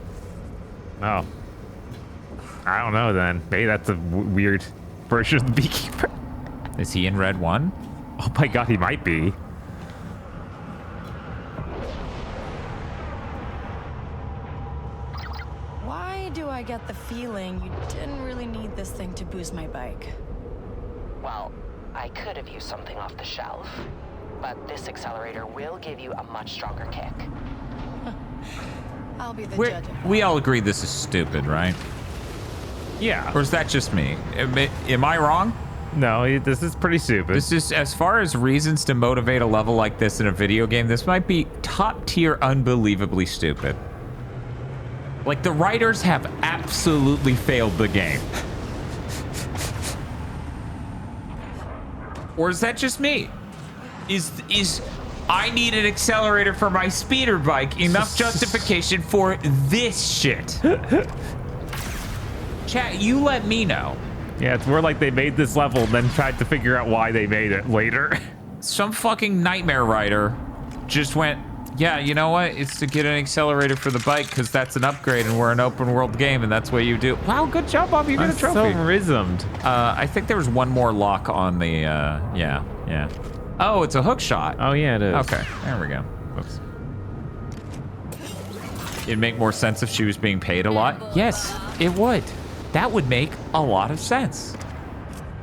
Oh. I don't know then. Maybe that's a weird version of the beekeeper. Is he in Red 1? Oh my god, he might be. Why do I get the feeling you didn't really need this thing to boost my bike? Well, I could have used something off the shelf, but this accelerator will give you a much stronger kick. I'll be the judge. We all agree this is stupid, right? Yeah. Or is that just me? Am I wrong? No, this is pretty stupid. This is, as far as reasons to motivate a level like this in a video game, this might be top tier unbelievably stupid. Like, the writers have absolutely failed the game. Or is that just me? Is I need an accelerator for my speeder bike enough justification for this shit? Chat, you let me know. Yeah, it's more like they made this level and then tried to figure out why they made it later. Some fucking nightmare writer just went, yeah, you know what? It's to get an accelerator for the bike because that's an upgrade and we're an open world game and that's what you do. Wow, good job, Bob. You got a trophy. So rhythmed. I think there was one more lock on the, yeah. Oh, it's a hook shot. Oh, yeah, it is. Okay, there we go. Oops. It'd make more sense if she was being paid a lot. Yes, it would. That would make a lot of sense.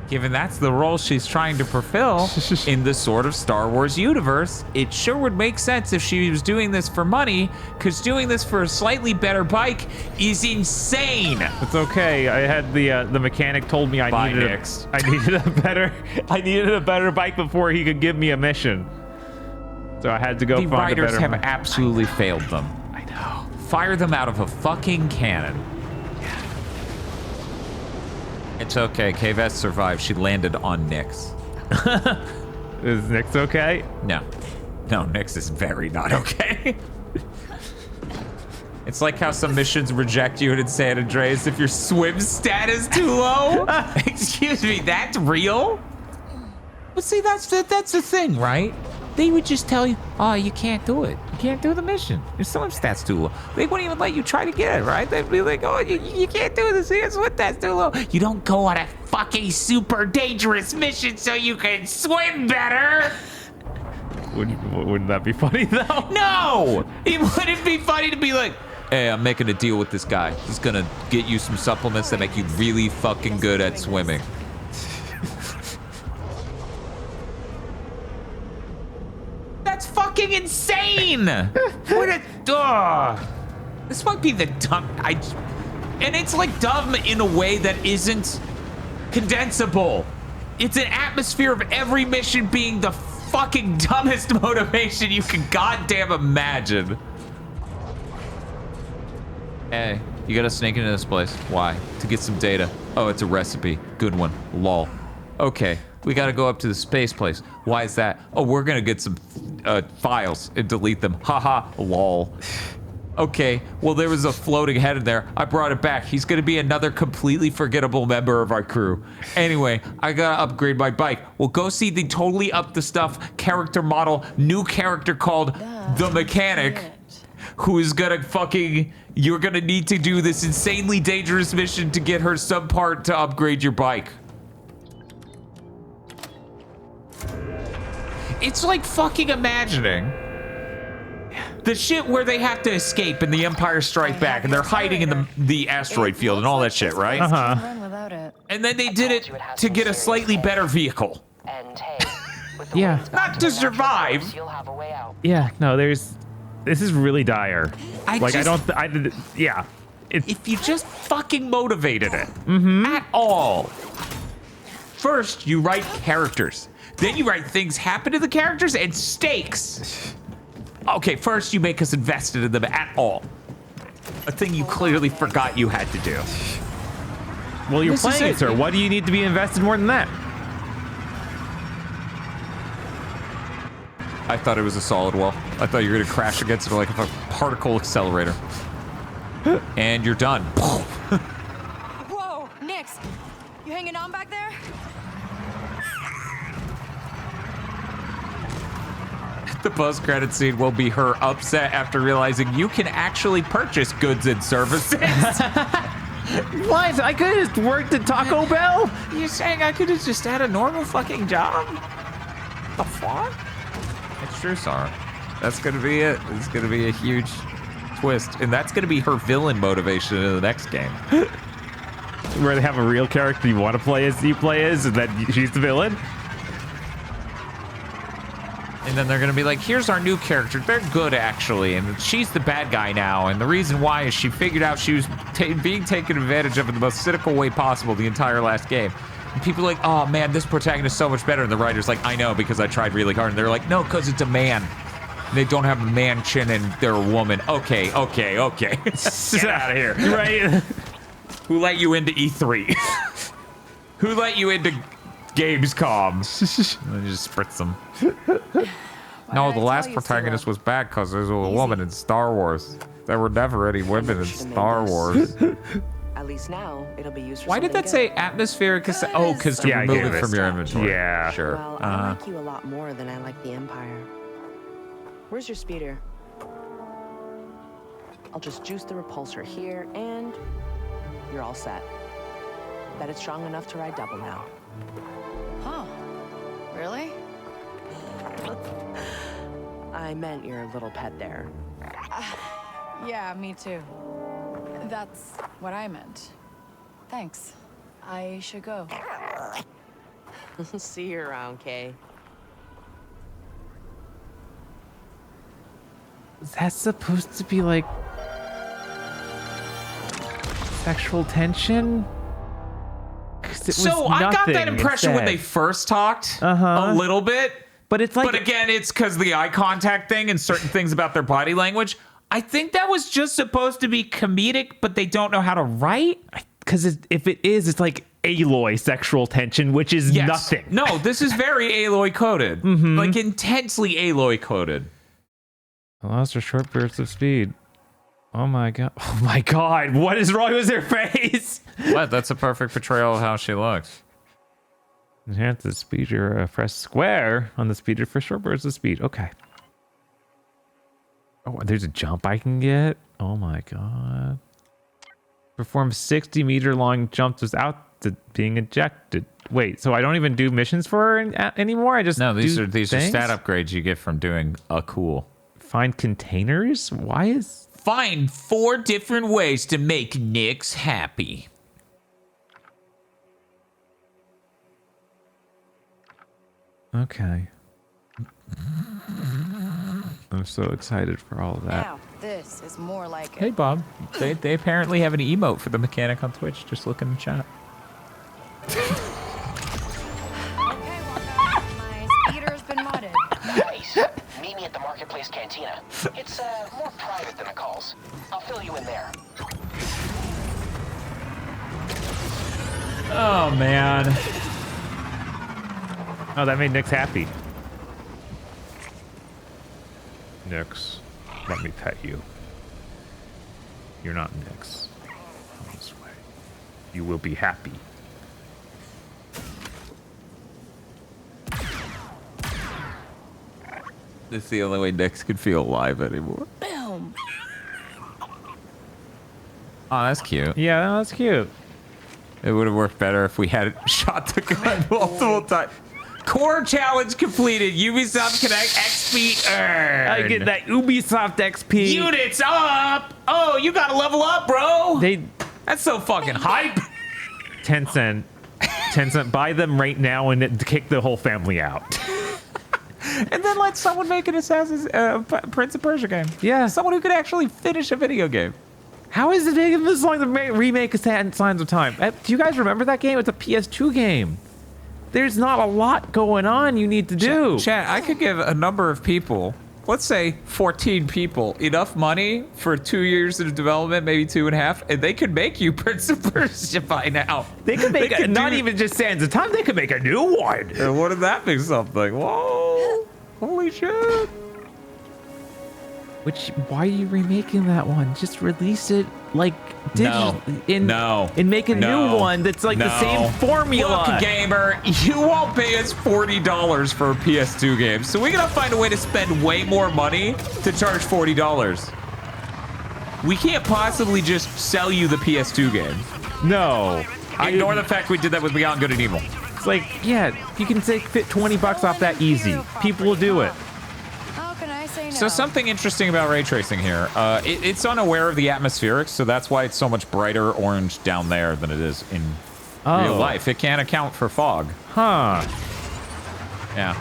Given that's the role she's trying to fulfill in the sort of Star Wars universe, it sure would make sense if she was doing this for money, because doing this for a slightly better bike is insane. It's okay. I had the mechanic told me I needed a better bike before he could give me a mission. So I had to go find a better. The writers have absolutely failed them. I know. Fire them out of a fucking cannon. It's okay. K-Vest survived. She landed on Nyx. Is Nyx okay? No. No, Nyx is very not okay. It's like how some missions reject you in San Andreas if your swim stat is too low. Excuse me, that's real? But see, that's the thing, right? They would just tell you, oh, you can't do it. You can't do the mission. Your swim stat's too low. They wouldn't even let you try to get it, right? They'd be like, oh, you can't do this. Your swim stat's too low. You don't go on a fucking super dangerous mission so you can swim better. Wouldn't that be funny, though? No! It wouldn't be funny to be like, hey, I'm making a deal with this guy. He's gonna get you some supplements that make you really fucking good at swimming. That's fucking insane! What a this might be the dumb. And it's like dumb in a way that isn't condensable. It's an atmosphere of every mission being the fucking dumbest motivation you can goddamn imagine. Hey, you gotta sneak into this place. Why? To get some data. Oh, it's a recipe. Good one. Lol. Okay, we gotta go up to the space place. Why is that? Oh, we're gonna get some files and delete them. Haha, lol. Okay, well, there was a floating head in there. I brought it back. He's gonna be another completely forgettable member of our crew. Anyway, I gotta upgrade my bike. We'll go see the totally up the stuff character model, new character called the Mechanic, who is gonna fucking, you're gonna need to do this insanely dangerous mission to get her some part to upgrade your bike. It's like fucking imagining the shit where they have to escape and the Empire Strike Back and they're hiding in the asteroid field and all that shit, right? And then they did it to get a slightly better vehicle. Yeah. Not to survive. Yeah, no, this is really dire. Yeah. If you just fucking motivated it at all. First, you write characters. Then you write things happen to the characters and stakes. Okay, first you make us invested in them at all. A thing you clearly forgot you had to do. Well, you're playing it, sir. What do you need to be invested more than that? I thought it was a solid wall. I thought you were gonna crash against it like a particle accelerator. And you're done. Whoa, Nix, you hanging on back there? The post-credit scene will be her upset after realizing you can actually purchase goods and services. What? I could have just worked at Taco Bell? You're saying I could have just had a normal fucking job? The fuck? It's true, Sarah. That's gonna be it. It's gonna be a huge twist. And that's gonna be her villain motivation in the next game. Where they have a real character you want to play as, and then she's the villain? And then they're gonna be like, here's our new character. They're good, actually, and she's the bad guy now. And the reason why is she figured out she was being taken advantage of in the most cynical way possible the entire last game. And people are like, oh man, this protagonist is so much better. And the writer's like, I know, because I tried really hard. And they're like, no, because it's a man. They don't have a man chin and they're a woman. Okay. Get out of here. Right? Who let you into E3? Who let you into Gamescom? And then you just spritz them. No, the last protagonist was bad because there's a woman in Star Wars. There were never any women in Star Wars. At least now it'll be used for Why did that say atmospheric? Oh, because to remove it from your inventory. Yeah, sure. Well, I like you a lot more than I like the Empire. Where's your speeder? I'll just juice the repulsor here, and you're all set. Bet it's strong enough to ride double now. Huh. Really? I meant your little pet there. Yeah, me too. That's what I meant. Thanks. I should go. See you around, Kay. Is that supposed to be like sexual tension? So I got that impression when they first talked a little bit. But it's like, but again, it's because the eye contact thing and certain things about their body language. I think that was just supposed to be comedic, but they don't know how to write. Because if it is, it's like Aloy sexual tension, which is nothing. No, this is very Aloy coded. Like intensely Aloy coded. I lost her short bursts of speed. Oh my god. Oh my god. What is wrong with her face? What? That's a perfect portrayal of how she looks. Enhance the speeder. Press square on the speeder for short bursts of speed. Okay. Oh, there's a jump I can get. Oh my god. Perform 60-meter long jumps without being ejected. Wait, so I don't even do missions for her anymore? I just no. These do are things? stat upgrades you get from doing a cool. Find containers? Why is... Find 4 different ways to make Nyx happy. Okay. I'm so excited for all of that. Now, this is more like Hey, Bob. They apparently have an emote for the mechanic on Twitch. Just look in the chat. my speeder's been modded. Nice. Meet me at the Marketplace Cantina. It's more private than the calls. I'll fill you in there. Oh, man. Oh, that made Nyx happy. Nyx, let me pet you. You're not Nyx. Come this way. You will be happy. This is the only way Nyx could feel alive anymore. Boom. Oh, that's cute. Yeah, that's cute. It would have worked better if we had shot the gun multiple times. Core challenge completed. Ubisoft Connect XP earned. I get that Ubisoft XP. Units up. Oh, you gotta level up, bro. That's so fucking hype. Tencent, buy them right now and kick the whole family out. And then let someone make an Assassin's Prince of Persia game. Yeah. Someone who could actually finish a video game. How is it taking this long to remake Signs of Time? Do you guys remember that game? It's a PS2 game. There's not a lot going on you need to do. Chat, I could give a number of people, let's say 14 people, enough money for 2 years of development, maybe 2.5, and they could make you Prince of Persia by now. They could make not even just Sands of Time, they could make a new one. And what if that be something? Whoa, holy shit. Why are you remaking that one? Just release it like digitally and make a new one that's like the same formula. Look, gamer, you won't pay us $40 for a PS2 game, so we gotta find a way to spend way more money to charge $40. We can't possibly just sell you the PS2 game. No. Ignore the fact we did that with Beyond Good and Evil. It's like, yeah, you can fit $20 off that easy. People will do it. So something interesting about ray tracing here. It's unaware of the atmospherics, so that's why it's so much brighter orange down there than it is in real life. It can't account for fog. Huh. Yeah.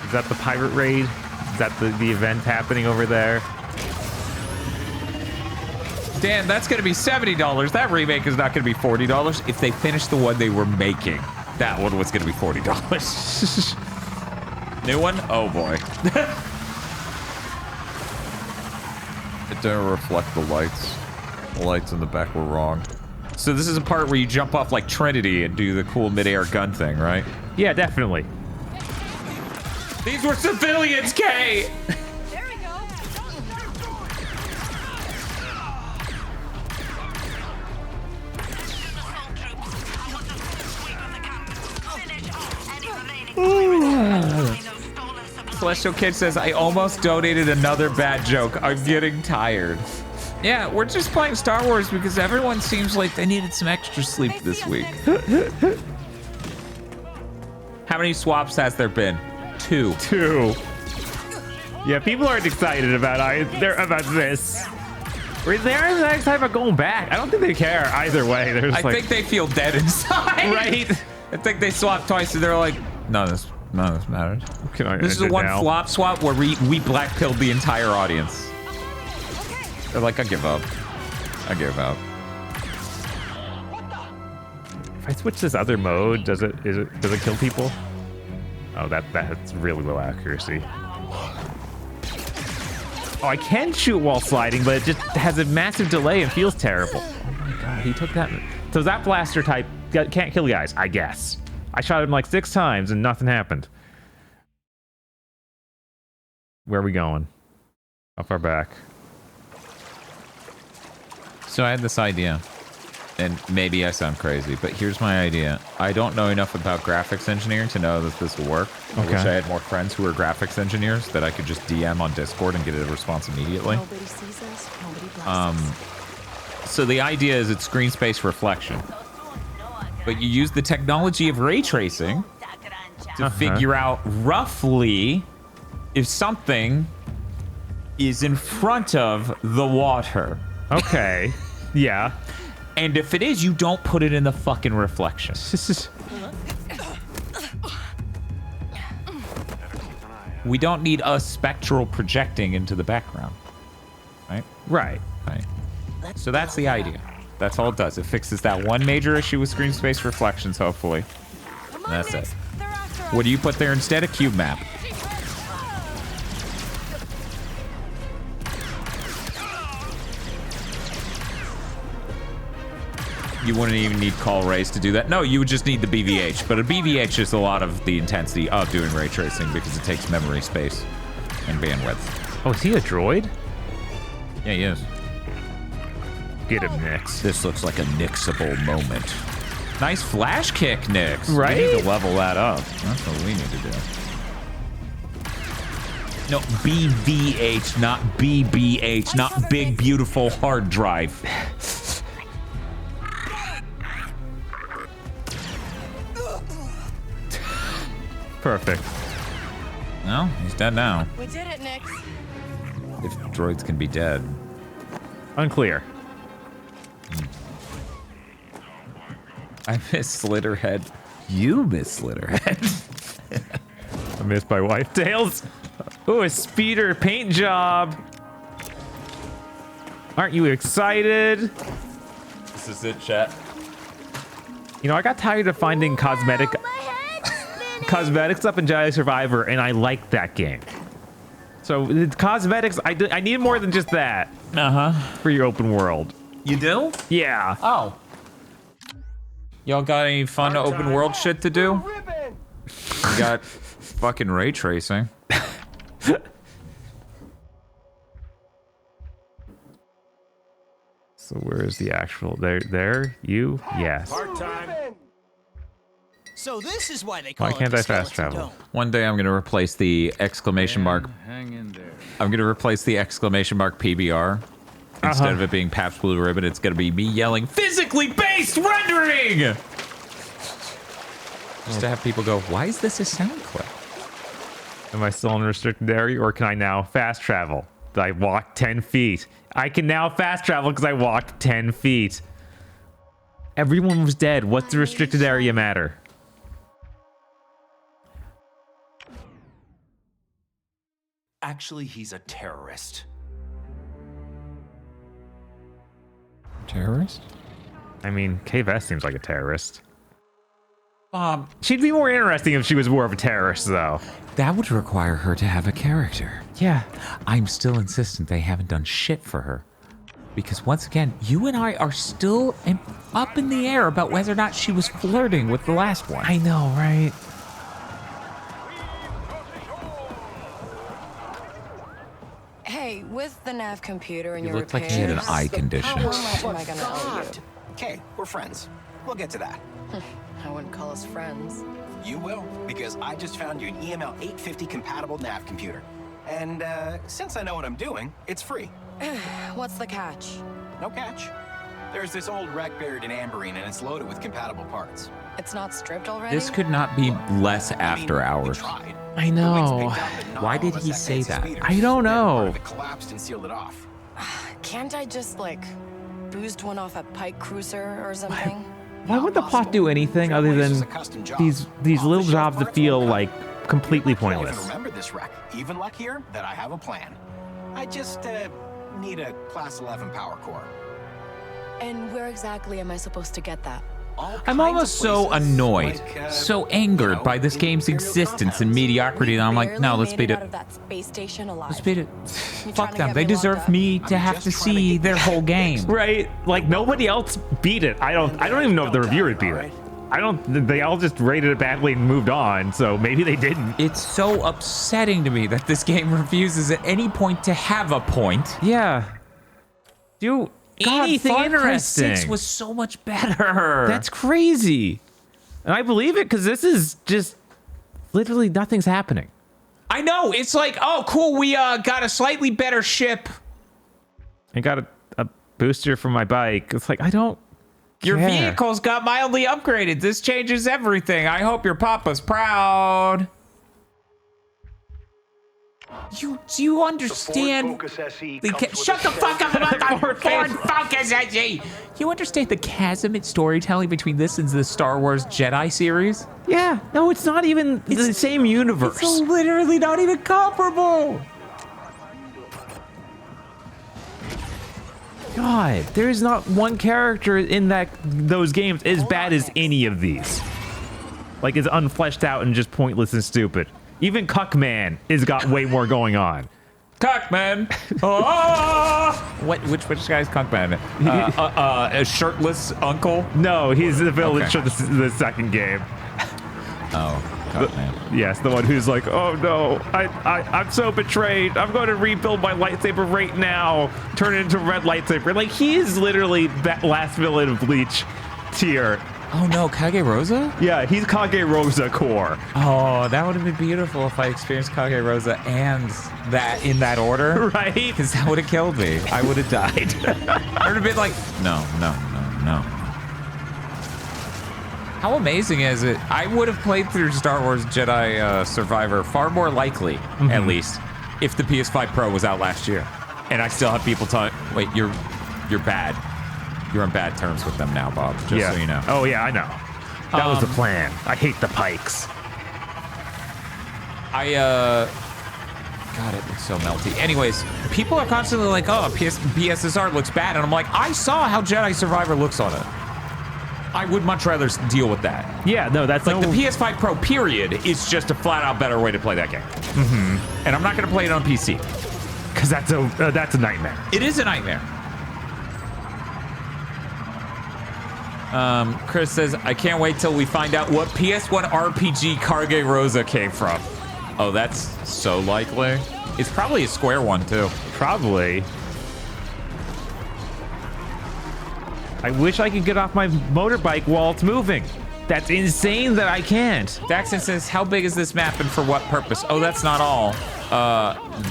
Is that the pirate raid? Is that the event happening over there? Dan, that's going to be $70. That remake is not going to be $40. If they finish the one they were making, that one was going to be $40. New one? Oh boy. It didn't reflect the lights. The lights in the back were wrong. So this is a part where you jump off like Trinity and do the cool mid-air gun thing, right? Yeah, definitely. These were civilians, Kay! Celestial Kid says, I almost donated another bad joke. I'm getting tired. Yeah, we're just playing Star Wars because everyone seems like they needed some extra sleep this week. How many swaps has there been? 2. 2. Yeah, people aren't excited about this. They aren't that excited about going back. I don't think they care either way. I think they feel dead inside. Right? I think they swapped twice and they're like, none of this matters. This is a one flop swap where we black-pilled the entire audience. They're like, I give up. I give up. If I switch this other mode, does it kill people? Oh, that's really low accuracy. Oh, I can shoot while sliding, but it just has a massive delay and feels terrible. Oh my god, he took that. So that blaster type can't kill guys, I guess. I shot him like 6 times and nothing happened. Where are we going? How far back? So I had this idea. and maybe I sound crazy, but here's my idea. I don't know enough about graphics engineering to know that this will work. I wish I had more friends who are graphics engineers that I could just DM on Discord and get a response immediately. Nobody sees us, nobody blasts us. So the idea is it's screen space reflection. But you use the technology of ray tracing to figure out roughly if something is in front of the water. Okay. Yeah. And if it is, you don't put it in the fucking reflection. We don't need us spectral projecting into the background. Right? Right. Right. So that's the idea. That's all it does. It fixes that one major issue with screen space reflections, hopefully. And that's it. What do you put there instead? A cube map. You wouldn't even need call rays to do that. No, you would just need the BVH. But a BVH is a lot of the intensity of doing ray tracing because it takes memory space and bandwidth. Oh, is he a droid? Yeah, he is. Get him, Nix. This looks like a Nixable moment. Nice flash kick, Nix. Right? We need to level that up. That's what we need to do. No, BVH, not BBH, not big, beautiful hard drive. Perfect. No, he's dead now. We did it, Nix. If droids can be dead. Unclear. I miss Slitterhead. You miss Slitterhead. I miss my wife. Tails. Oh, a speeder paint job. Aren't you excited? This is it, chat. You know, I got tired of finding cosmetics up in Jedi Survivor, and I like that game. So the cosmetics, I need more than just that. For your open world. You do? Yeah. Oh. Y'all got any fun open world shit to do? You got fucking ray tracing. So where is the actual? There, you? Yes. So this is why they call Why can't it I fast travel? One day I'm gonna replace the exclamation mark. Hang in there. I'm gonna replace the exclamation mark PBR. Instead of it being Pabst Blue Ribbon, it's gonna be me yelling physically based rendering! Just to have people go, why is this a sound clip? Am I still in a restricted area, or can I now fast travel? I walked 10 feet. I can now fast travel because I walked 10 feet. Everyone was dead. What's the restricted area matter? Actually, he's a terrorist. Terrorist? I mean, Kay Vess seems like a terrorist. She'd be more interesting if she was more of a terrorist, though. That would require her to have a character. Yeah. I'm still insistent they haven't done shit for her. Because once again, you and I are still up in the air about whether or not she was flirting with the last one. I know, right? Hey, with the nav computer and You your looked like repairs, you had an eye condition. how much am I gonna owe you? Okay, we're friends. We'll get to that. I wouldn't call us friends. You will, because I just found you an EML 850 compatible nav computer. And since I know what I'm doing, it's free. What's the catch? No catch. There's this old wreck buried in Amberine, and it's loaded with compatible parts. It's not stripped already? This could not be less after hours. I know. Why did he say that? I don't know. It collapsed and sealed it off. Can't I just, like, boost one off a Pike Cruiser or something? Why would the plot do anything other than these little jobs that feel like completely I don't even pointless? remember this wreck. Even luckier that I have a plan. I just need a Class 11 power core. And where exactly am I supposed to get that? I'm almost so annoyed, so angered by this game's existence and mediocrity that I'm like, no, let's beat it. Out of that space station alive. Let's beat it. You Fuck trying to them. get They me locked deserve up? me to have to see their whole game. Right? Like nobody else beat it. I don't even know if the reviewers beat it. They all just rated it badly and moved on, so maybe they didn't. It's so upsetting to me that this game refuses at any point to have a point. Yeah. anything Far Cry interesting. 6 was so much better. That's crazy. And I believe it because this is just literally nothing's happening. I know. It's like, oh, cool. We got a slightly better ship. I got a booster for my bike. It's like, I don't Your care. vehicles got mildly upgraded. This changes everything. I hope your papa's proud. Do you understand? Shut the fuck up about the Ford Focus SE. You understand the chasm in storytelling between this and the Star Wars Jedi series? Yeah, no, it's not even the same universe. It's literally not even comparable. God, there is not one character in those games as bad as any of these. Like, it's unfleshed out and just pointless and stupid. Even Cuckman has got way more going on. Cuckman! Which guy's Cuckman? A shirtless uncle? No, he's the village of the second game. Oh, Cuckman. Yes, the one who's like, oh no, I'm so betrayed. I'm going to rebuild my lightsaber right now. Turn it into a red lightsaber. Like, he is literally that last villain of Bleach tier. Oh no, Kage Rosa? Yeah, he's Kage Rosa core. Oh, that would have been beautiful if I experienced Kage Rosa and that in that order. Right? Because that would have killed me. I would have died. I would have been like, no. How amazing is it? I would have played through Star Wars Jedi Survivor far more likely, at least, if the PS5 Pro was out last year. And I still have people telling, wait, you're bad. You're on bad terms with them now, Bob, just so you know. Oh, yeah, I know. That was the plan. I hate the pikes. God, it looks so melty. Anyways, people are constantly like, oh, BSSR looks bad. And I'm like, I saw how Jedi Survivor looks on it. I would much rather deal with that. Yeah, no, that's like the PS5 Pro, period, is just a flat-out better way to play that game. And I'm not going to play it on PC. Because that's a nightmare. It is a nightmare. Chris says, I can't wait till we find out what PS1 RPG Kage Rosa came from. Oh, that's so likely. It's probably a Square one, too. Probably. I wish I could get off my motorbike while it's moving. That's insane that I can't. Daxon says, how big is this map and for what purpose? Oh, that's not all.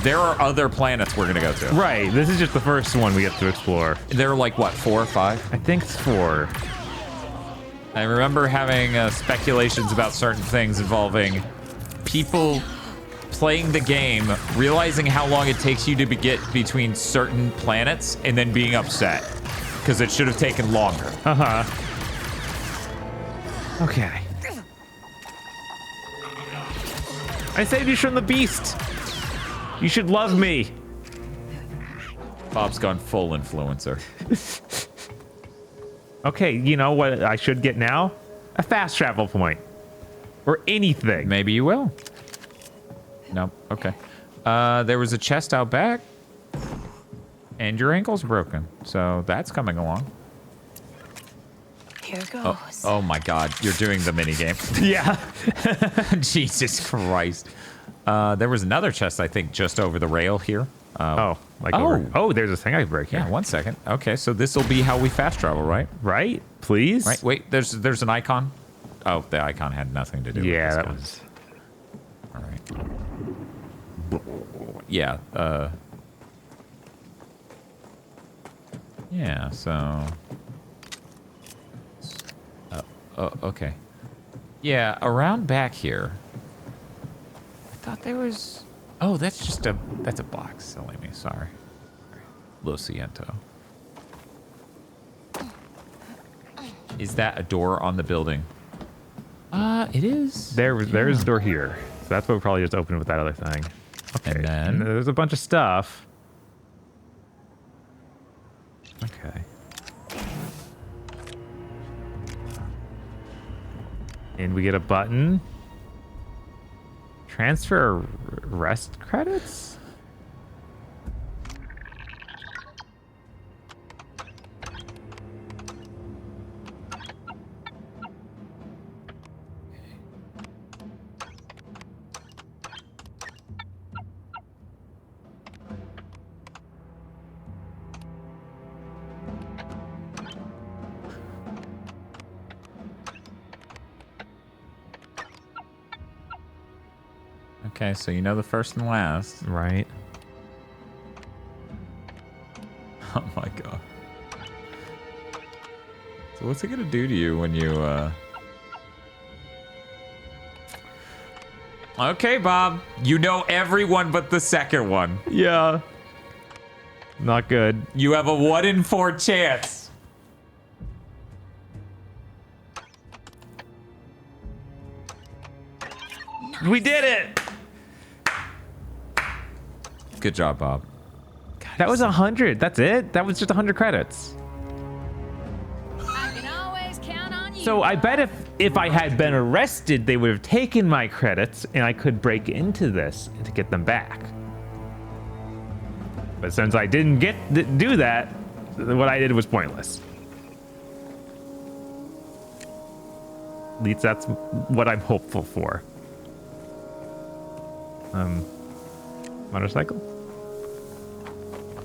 There are other planets we're gonna go to. Right, this is just the first one we get to explore. There are like, what, 4 or 5? I think it's 4. I remember having speculations about certain things involving people playing the game, realizing how long it takes you to get between certain planets, and then being upset. Because it should have taken longer. Okay. I saved you from the beast. You should love me. Bob's gone full influencer. Okay, you know what I should get now? A fast travel point. Or anything. Maybe you will. Nope. Okay. There was a chest out back. And your ankle's broken. So that's coming along. Here goes. Oh my god, you're doing the minigame. Yeah. Jesus Christ. There was another chest, I think, just over the rail here. Oh, there's a thing I break here. Yeah, 1 second. Okay, so this will be how we fast travel, right? Right? Please? Right, wait, there's an icon. Oh, the icon had nothing to do with this. Yeah, that was... All right. Yeah, yeah, so... okay. Yeah, around back here. I thought there was... Oh, that's just that's a box. Silly me, sorry. Lo siento. Is that a door on the building? It is. There's a door here. So that's what we'll probably just open with that other thing. Okay, and then... there's a bunch of stuff. Okay. And we get a button. Transfer rest credits? Okay, so you know the first and last. Right. Oh my god. So what's it gonna do to you when you, Okay, Bob. You know everyone but the second one. Yeah. Not good. You have a 1 in 4 chance. We did it! Good job, Bob. That was 100. That's it? That was just 100 credits. I can always count on you. So I bet if I had been arrested, they would have taken my credits and I could break into this to get them back. But since I didn't do that, what I did was pointless. At least that's what I'm hopeful for. Motorcycle?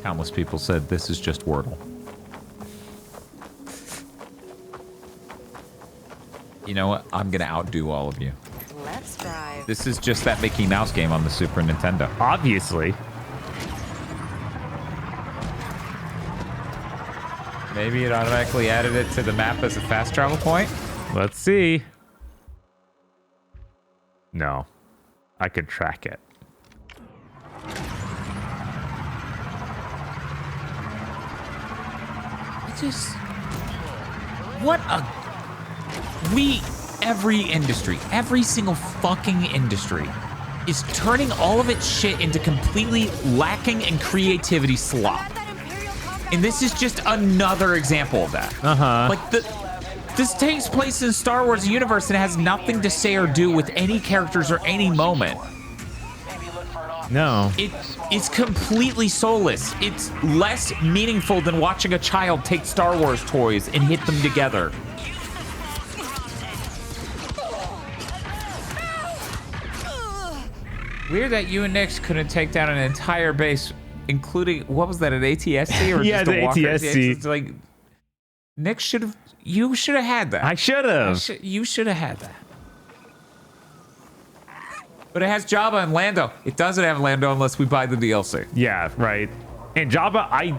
Countless people said this is just Wordle. You know what? I'm gonna outdo all of you. Let's drive. This is just that Mickey Mouse game on the Super Nintendo. Obviously. Maybe it automatically added it to the map as a fast travel point? Let's see. No. I could track it. What a... every industry, every single fucking industry is turning all of its shit into completely lacking in creativity slop. And this is just another example of that. Like, this takes place in Star Wars universe and has nothing to say or do with any characters or any moment. No. It's completely soulless. It's less meaningful than watching a child take Star Wars toys and hit them together. Weird that you and Nyx couldn't take down an entire base, including, what was that, an ATSC? Or yeah, just a the walker? ATSC. It's like, Nyx should have, you should have had that. I should have. You should have had that. But it has Jabba and Lando. It doesn't have Lando unless we buy the DLC. Yeah, right. And Jabba, I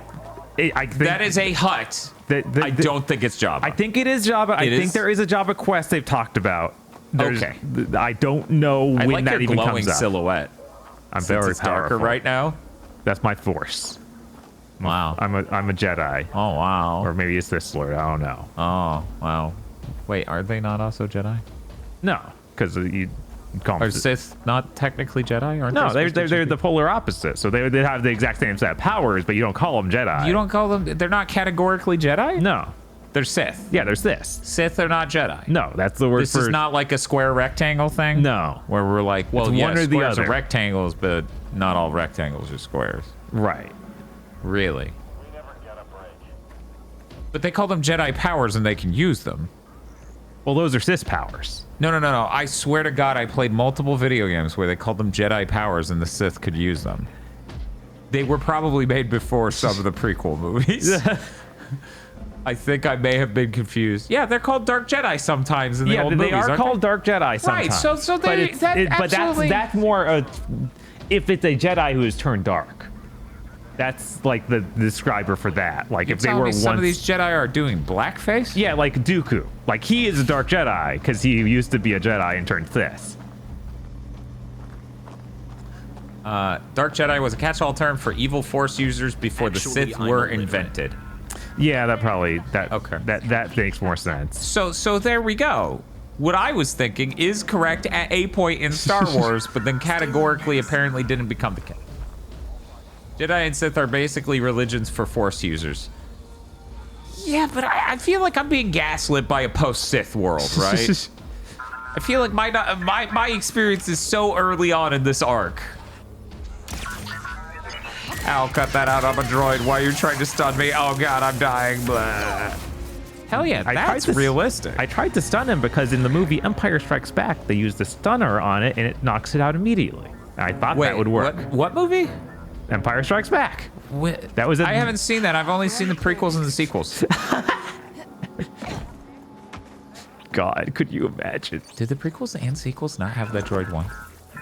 think that is a hut. I don't think it's Jabba. I think it is Jabba. I think there is a Jabba quest they've talked about. Okay. I don't know when like that your even glowing comes up. silhouette. I'm Since very it's darker powerful right now. That's my force. Wow. I'm a Jedi. Oh wow. Or maybe it's this Lord. I don't know. Oh wow. Wait, are they not also Jedi? No, because you call them Are Sith not technically Jedi? Aren't no, they they're the polar opposite. So they have the exact same set of powers, but you don't call them Jedi. You don't call them. They're not categorically Jedi. No. They're Sith. Yeah, they're Sith. Sith are not Jedi. No, that's the word this for... is not like a square rectangle thing? No. Where we're like, well, it's yeah, one or the squares other. are rectangles, but not all rectangles are squares. Right. Really? But they call them Jedi powers and they can use them. Well, those are Sith powers. No. I swear to God, I played multiple video games where they called them Jedi powers and the Sith could use them. They were probably made before some of the prequel movies. I think I may have been confused. Yeah, they're called Dark Jedi sometimes in the old movies. Yeah, they are called Dark Jedi sometimes. Right, so they, but that's more if it's a Jedi who has turned dark. That's like the describer for that. Like if they were once some of these Jedi are doing blackface? Yeah, like Dooku. Like he is a Dark Jedi because he used to be a Jedi and turned Sith. Dark Jedi was a catch-all term for evil Force users before the Sith were invented. Yeah, that makes more sense. So there we go. What I was thinking is correct at a point in Star Wars, but then categorically apparently didn't become the case. Jedi and Sith are basically religions for Force users. Yeah, but I feel like I'm being gaslit by a post-Sith world, right? I feel like my experience is so early on in this arc. I'll cut that out. I'm a droid. Why are you trying to stun me? Oh god, I'm dying. Blah. Hell yeah, that's realistic. I tried to stun him because in the movie Empire Strikes Back, they used the stunner on it and it knocks it out immediately. I thought that would work. What movie? Empire Strikes Back. That was. I haven't seen that. I've only seen the prequels and the sequels. God, could you imagine? Did the prequels and sequels not have that droid one?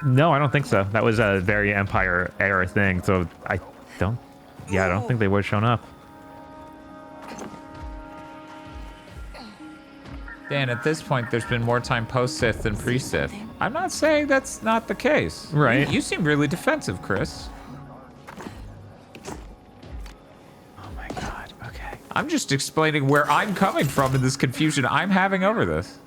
No, I don't think so. That was a very Empire era thing, so I don't think they would have shown up. Dan, at this point, there's been more time post-Sith than pre-Sith. I'm not saying that's not the case. Right. You seem really defensive, Chris. Oh my god, okay. I'm just explaining where I'm coming from in this confusion I'm having over this.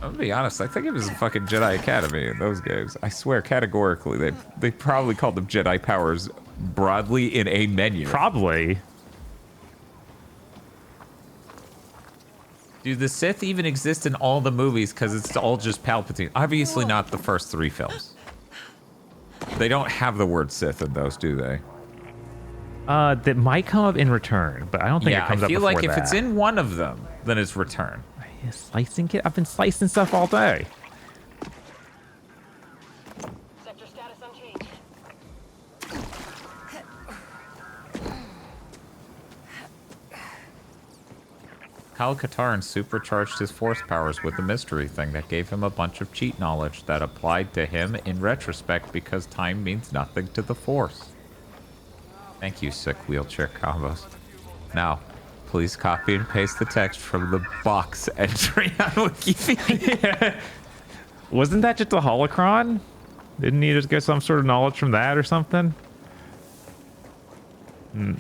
I'm gonna be honest, I think it was a fucking Jedi Academy in those games. I swear, categorically, they probably called them Jedi powers broadly in a menu. Probably. Do the Sith even exist in all the movies? Because it's all just Palpatine. Obviously not the first 3 films. They don't have the word Sith in those, do they? That might come up in Return, but I don't think it comes up before that. I feel like if it's in one of them, then it's Return. Slicing it? I've been slicing stuff all day. Sector status unchanged. Kyle Katarn supercharged his force powers with the mystery thing that gave him a bunch of cheat knowledge that applied to him in retrospect because time means nothing to the force. Thank you, sick wheelchair combos. Now, please copy and paste the text from the box entry on Wikipedia. Wasn't that just a holocron? Didn't he just get some sort of knowledge from that or something?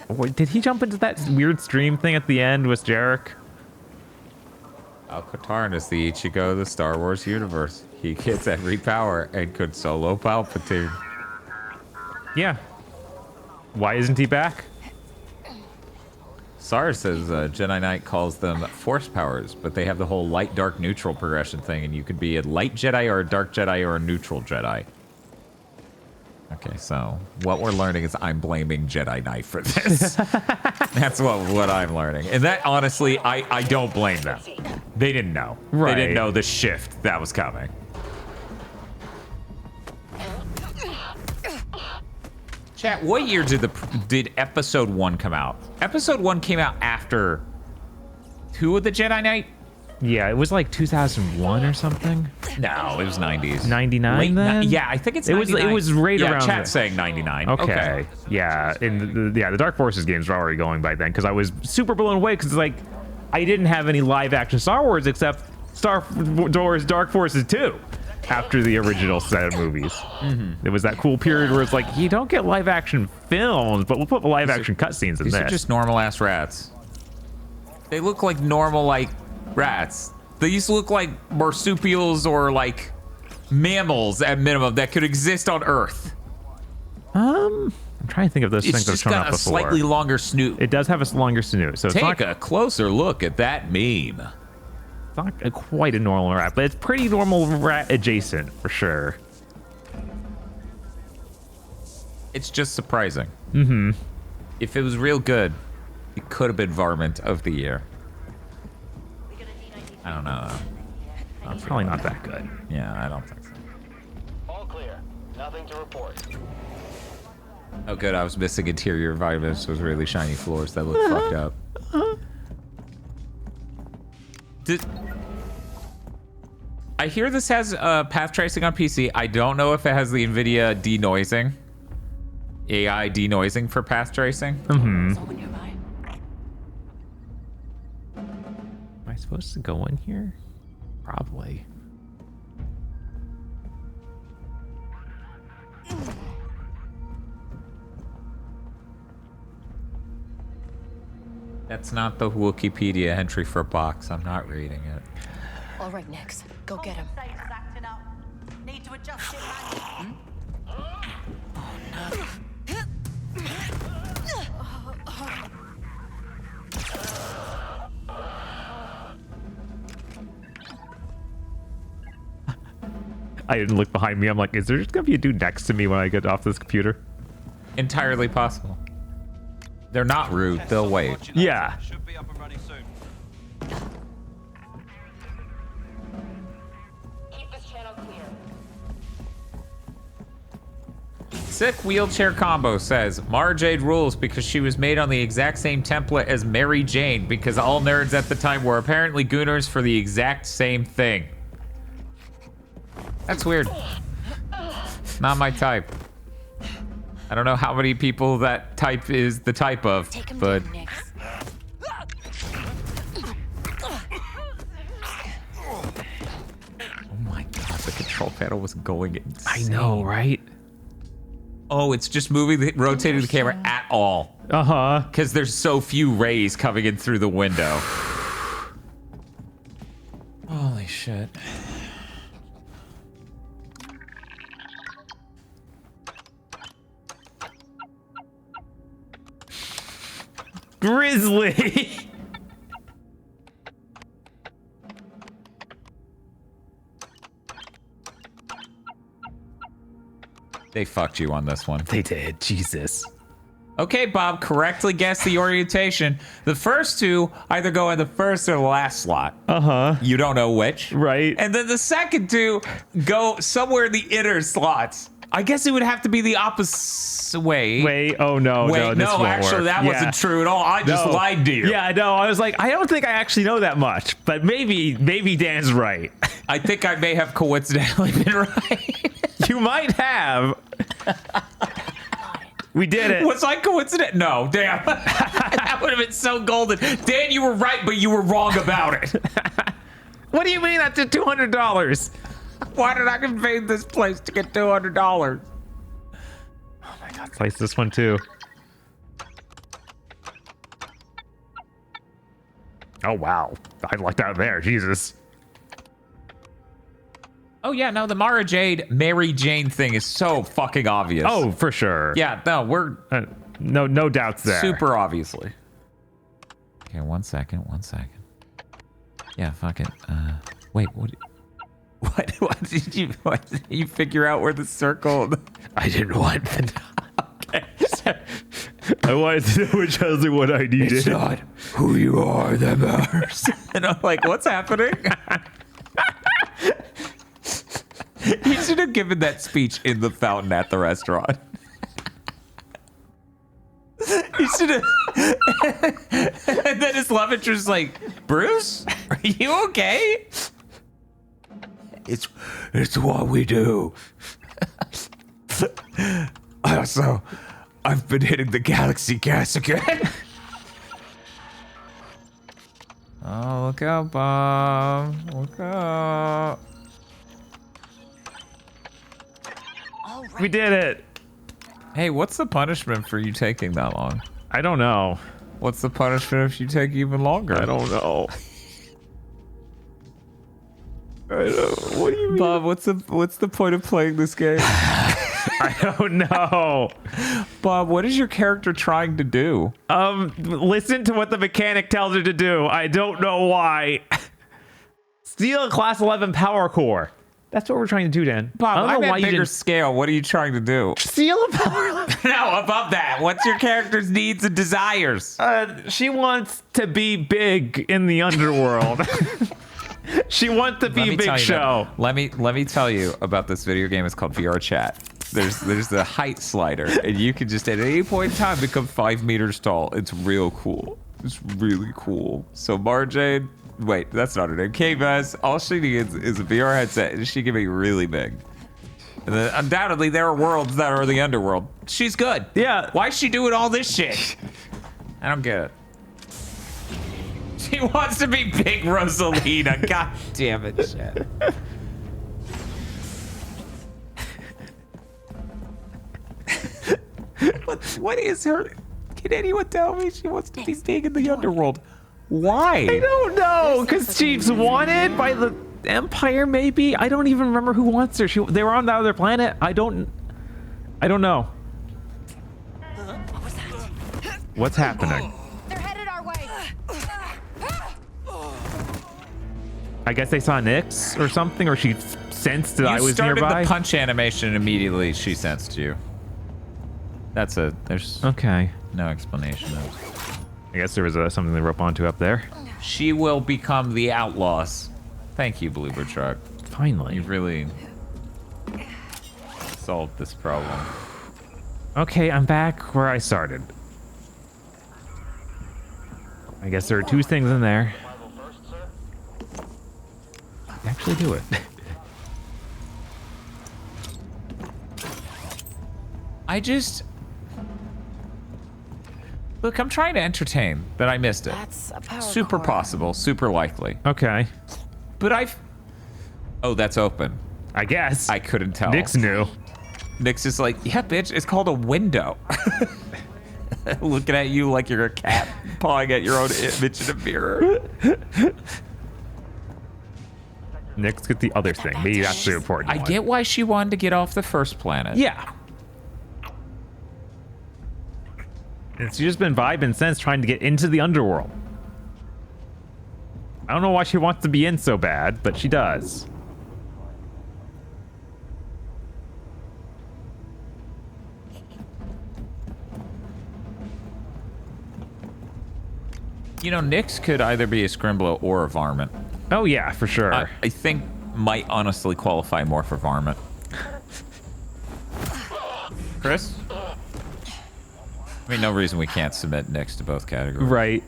Wait, did he jump into that weird stream thing at the end with Jarek? Al-Katarn is the Ichigo of the Star Wars universe. He gets every power and could solo Palpatine. Yeah. Why isn't he back? Sar says Jedi Knight calls them force powers, but they have the whole light, dark, neutral progression thing, and you could be a light Jedi or a dark Jedi or a neutral Jedi. Okay, so what we're learning is I'm blaming Jedi Knight for this. That's what I'm learning. And that, honestly, I don't blame them. They didn't know. Right. They didn't know the shift that was coming. Chat, what year did Episode 1 come out? Episode 1 came out after 2 of the Jedi Knight? Yeah, it was like 2001 or something. No, it was 90s. 99 then? Yeah, I think it's 99. It was right around chat's there. saying 99. Okay. Yeah, and the Dark Forces games were already going by then because I was super blown away because like I didn't have any live action Star Wars except Star Wars Dark Forces 2 after the original set of movies. It was that cool period where it's like you don't get live action films, but we'll put live action cutscenes in These this. are just normal ass rats. They look like normal like rats. They used to look like marsupials or like mammals at minimum that could exist on Earth. I'm trying to think of those things I've shown up before. It's just got a slightly longer snoot. It does have a longer snoot, so it's Take a closer look at that meme. It's not quite a normal rat, but it's pretty normal rat adjacent for sure. It's just surprising. Mm-hmm. If it was real good, it could have been Varmint of the Year. I don't know. It's probably not that good. Yeah, I don't think so. All clear. Nothing to report. Oh, good. I was missing interior environments with really shiny floors that look fucked up. I hear this has path tracing on PC. I don't know if it has the NVIDIA denoising. AI denoising for path tracing. Am I supposed to go in here? Probably. That's not the Wikipedia entry for box. I'm not reading it. All right, Nix, go get him. Need to adjust it, I didn't look behind me. I'm like, is there just gonna be a dude next to me when I get off this computer? Entirely possible. They're not rude. They'll wait. Yeah. Should be up and running soon. Keep this channel clear. Sick Wheelchair Combo says, Mara Jade rules because she was made on the exact same template as Mary Jane because all nerds at the time were apparently gooners for the exact same thing. That's weird. Not my type. I don't know how many people that type is the type of, but... Oh my god, the control panel was going insane. I know, right? Oh, it's just rotating the camera at all. Uh-huh. Because there's so few rays coming in through the window. Holy shit. Grizzly! They fucked you on this one. They did. Jesus. Okay, Bob, correctly guessed the orientation. The first two either go in the first or the last slot. Uh-huh. You don't know which. Right. And then the second two go somewhere in the inner slots. I guess it would have to be the opposite way. Wait, oh no, Wait, no, this no, won't actually, work. that wasn't true at all. I just lied to you. Yeah, no, I was like, I don't think I actually know that much, but maybe Dan's right. I think I may have coincidentally been right. You might have. We did it. Was I coincident? No, damn. That would have been so golden. Dan, you were right, but you were wrong about it. What do you mean that's $200? Why did I invade this place to get $200? Oh my god, slice this one too. Oh wow, I lucked out there, Jesus. Oh yeah, no, the Mara Jade, Mary Jane thing is so fucking obvious. Oh, for sure. Yeah, no, we're no doubts there. Super obviously. Okay, one second. Yeah, fucking. Wait, what did you figure out where the circle? I didn't want to know. Okay. I wanted to know which was what I needed. It's not who you are that matters. And I'm like, what's happening? He should have given that speech in the fountain at the restaurant. He should have. And then his love interest is like, Bruce, are you okay? It's what we do. I've been hitting the galaxy gas again. Oh, look out, Bob. Look out. We did it. Hey, what's the punishment for you taking that long? I don't know. What's the punishment if you take even longer? I don't know. What do you mean? Bob, what's the point of playing this game? I don't know. Bob, what is your character trying to do? Listen to what the mechanic tells her to do. I don't know why. Steal a class 11 power core. That's what we're trying to do, Dan. Bob, I'm at bigger didn't... scale. What are you trying to do? Steal a power 11. No, above that. What's your character's needs and desires? She wants to be big in the underworld. She wants to be Big Show. Let me tell you about this video game. It's called VR Chat. There's the height slider, and you can just at any point in time become 5 meters tall. It's real cool. It's really cool. So Marjane, wait, that's not her name. K-Buzz, all she needs is a VR headset, and she can be really big. And then undoubtedly, there are worlds that are the underworld. She's good. Yeah. Why is she doing all this shit? I don't get it. She wants to be big Rosalina. God damn it, shit. What is her? Can anyone tell me she wants to be big in the underworld? Why? I don't know, because she's wanted by the Empire, maybe? I don't even remember who wants her. They were on the other planet. I don't know. What was that? What's happening? They're headed our way. I guess they saw Nyx or something, or she sensed that I was nearby. You started the punch animation immediately. She sensed you. There's okay. No explanation. I guess there was something they rope onto up there. She will become the Outlaws. Thank you, Bluebird Shark. Finally. You've really solved this problem. Okay, I'm back where I started. I guess there are 2 things in there. Actually do it. Look, I'm trying to entertain that I missed it. That's a power Super core. possible, super likely. Okay. But oh, that's open. I guess. I couldn't tell. Nick's new. Nick's just like, yeah, bitch, it's called a window. Looking at you like you're a cat pawing at your own image in a mirror. Nick's got the other thing. Maybe that's the important I one. get why she wanted to get off the first planet. Yeah. And she's just been vibing since trying to get into the underworld. I don't know why she wants to be in so bad, but she does. You know, Nyx could either be a Scrimblow or a varmint. Oh, yeah, for sure. I think might honestly qualify more for varmint. Chris? I mean, no reason we can't submit Nyx to both categories. Right.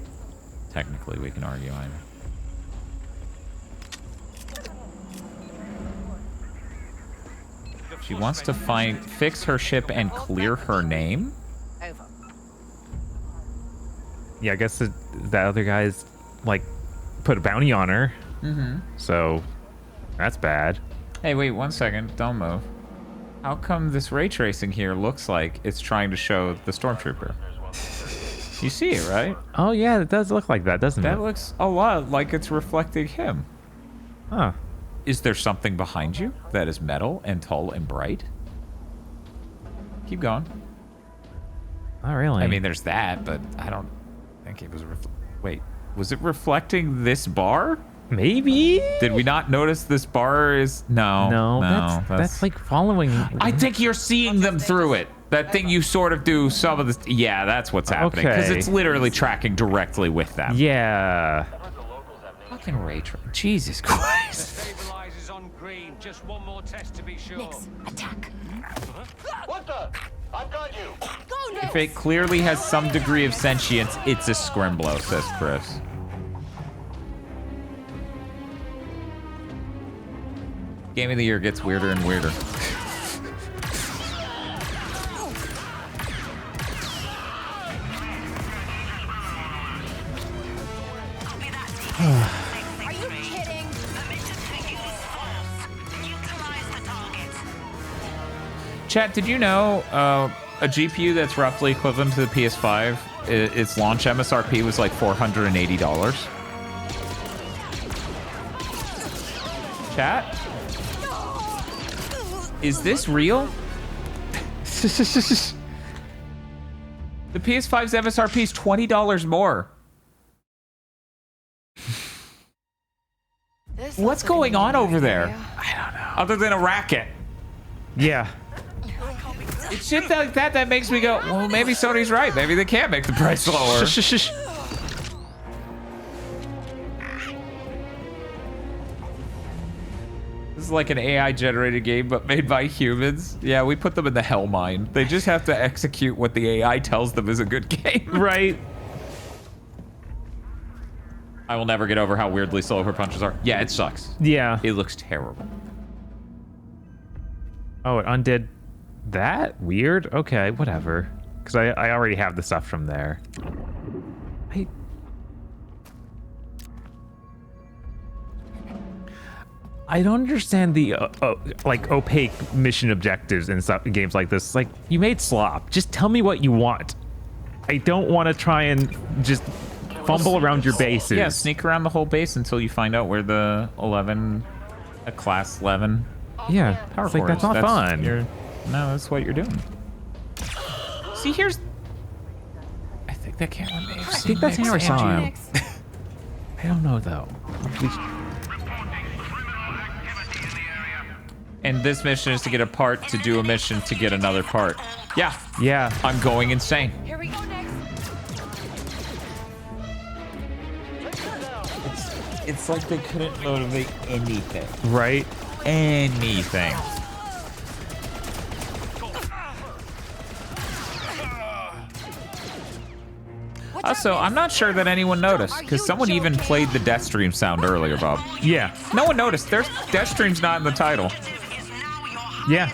Technically, we can argue either. She wants to fix her ship and clear her name? Yeah, I guess that other guy's, like, put a bounty on her. Mm-hmm. So, that's bad. Hey, wait, 1 second. Don't move. How come this ray tracing here looks like it's trying to show the stormtrooper? You see it, right? Oh, yeah, it does look like that, doesn't it? That looks a lot like it's reflecting him. Huh. Is there something behind you that is metal and tall and bright? Keep going. Not really. I mean, there's that, but I don't think it was... Wait, was it reflecting this bar? Maybe? Did we not notice this bar is... No, that's like following... I think you're seeing them through it. That thing you sort of do some of this... Yeah, that's what's happening. Because Okay. it's literally tracking directly with them. Yeah. Fucking ray tracing. Jesus Christ. Stabilizers on green. Just one more test to be sure. Nyx, attack. What the? I've got you. Go, Nyx! If it clearly has some degree of sentience, it's a Scrimblow, says Chris. Game of the year gets weirder and weirder. Are you kidding? Chat, did you know a GPU that's roughly equivalent to the PS5, its launch MSRP was like $480? Chat? Is this real? The PS5's MSRP is $20 more. What's going on over there? I don't know. Other than a racket. Yeah. It's shit like that that makes me go, well, maybe Sony's right. Maybe they can't make the price lower. This is like an AI-generated game, but made by humans. Yeah, we put them in the hell mine. They just have to execute what the AI tells them is a good game. Right. I will never get over how weirdly slow her punches are. Yeah, it sucks. Yeah. It looks terrible. Oh, it undid that? Weird? Okay, whatever. Because I already have the stuff from there. I don't understand the like opaque mission objectives in games like this. Like, you made slop. Just tell me what you want. I don't want to try and just fumble around your bases. Yeah, sneak around the whole base until you find out where the class 11 Yeah, power it's like, core that's is. not fun. No, that's what you're doing. See, here's... I think that camera may have I seen think that's Nyx how I saw and him. you. I don't know, though. And this mission is to get a part to do a mission to get another part. Yeah. Yeah. I'm going insane. Here we go, Nyx. It's like they couldn't motivate anything. Right? Anything. Also, I'm not sure that anyone noticed, because someone even played the Death Stream sound earlier, Bob. Yeah. No one noticed. There's Death Stream's not in the title. Yeah.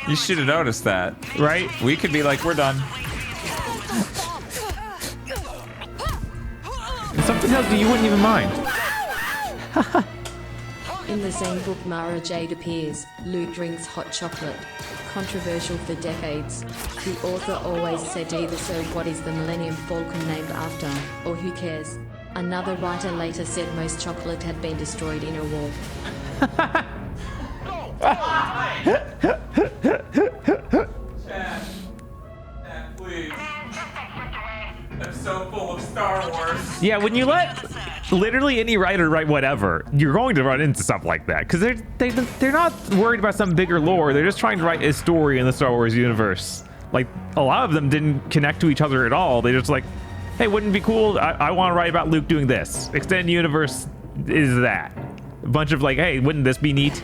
You should have noticed that. Right? We could be like, we're done. And something tells me you wouldn't even mind. In the same book, Mara Jade appears. Luke drinks hot chocolate. Controversial for decades. The author always said either so what is the Millennium Falcon named after, or who cares. Another writer later said most chocolate had been destroyed in a war. Chad, please. I'm so full of Star Wars. Yeah, when you let literally any writer write whatever, you're going to run into stuff like that because they're not worried about some bigger lore. They're just trying to write a story in the Star Wars universe. Like, a lot of them didn't connect to each other at all. They just like, hey, wouldn't it be cool? I want to write about Luke doing this. Extended universe is that. A bunch of like, hey, wouldn't this be neat?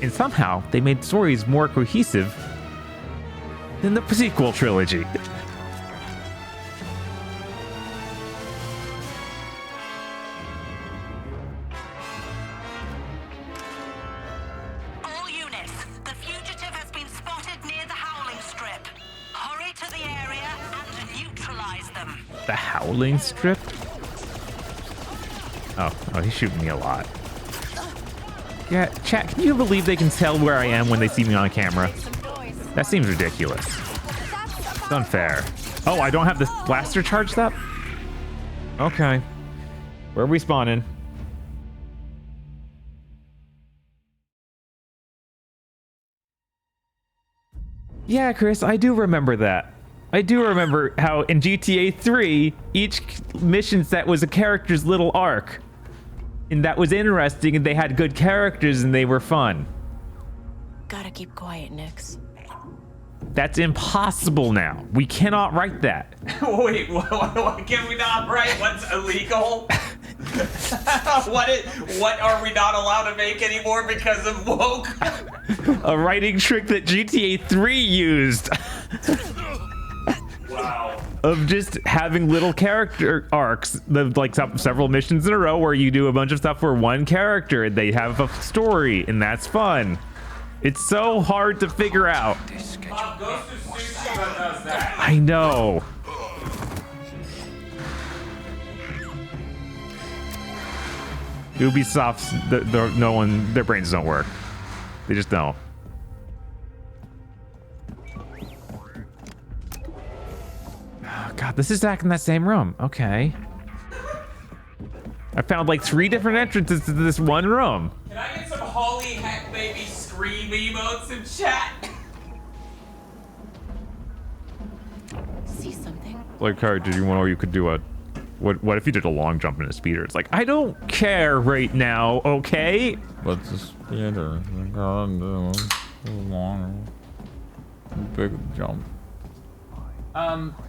And somehow they made stories more cohesive than the sequel trilogy. All units, the fugitive has been spotted near the Howling Strip. Hurry to the area and neutralize them. The Howling Strip? Oh, he's shooting me a lot. Yeah, chat, can you believe they can tell where I am when they see me on camera? That seems ridiculous. It's unfair. Oh, I don't have the blaster charged up? Okay. Where are we spawning? Yeah, Chris, I do remember that. I do remember how in GTA 3, each mission set was a character's little arc. And that was interesting, and they had good characters, and they were fun. Gotta keep quiet, Nix. That's impossible now. We cannot write that. Wait, what can we not write? What's illegal? What are we not allowed to make anymore because of woke? A writing trick that GTA 3 used. Wow. Of just having little character arcs, like several missions in a row where you do a bunch of stuff for one character and they have a story, and that's fun. It's so hard to figure out. I know. Ubisoft's, their brains don't work. They just don't. Oh, God, this is back in that same room. Okay. I found like 3 different entrances to this one room. Can I get some Holly Heck Baby scream emotes in chat? See something? Like, hey, did you know you could do a... What if you did a long jump in a speeder? It's like, I don't care right now, okay? What's a speeder? Long, big jump.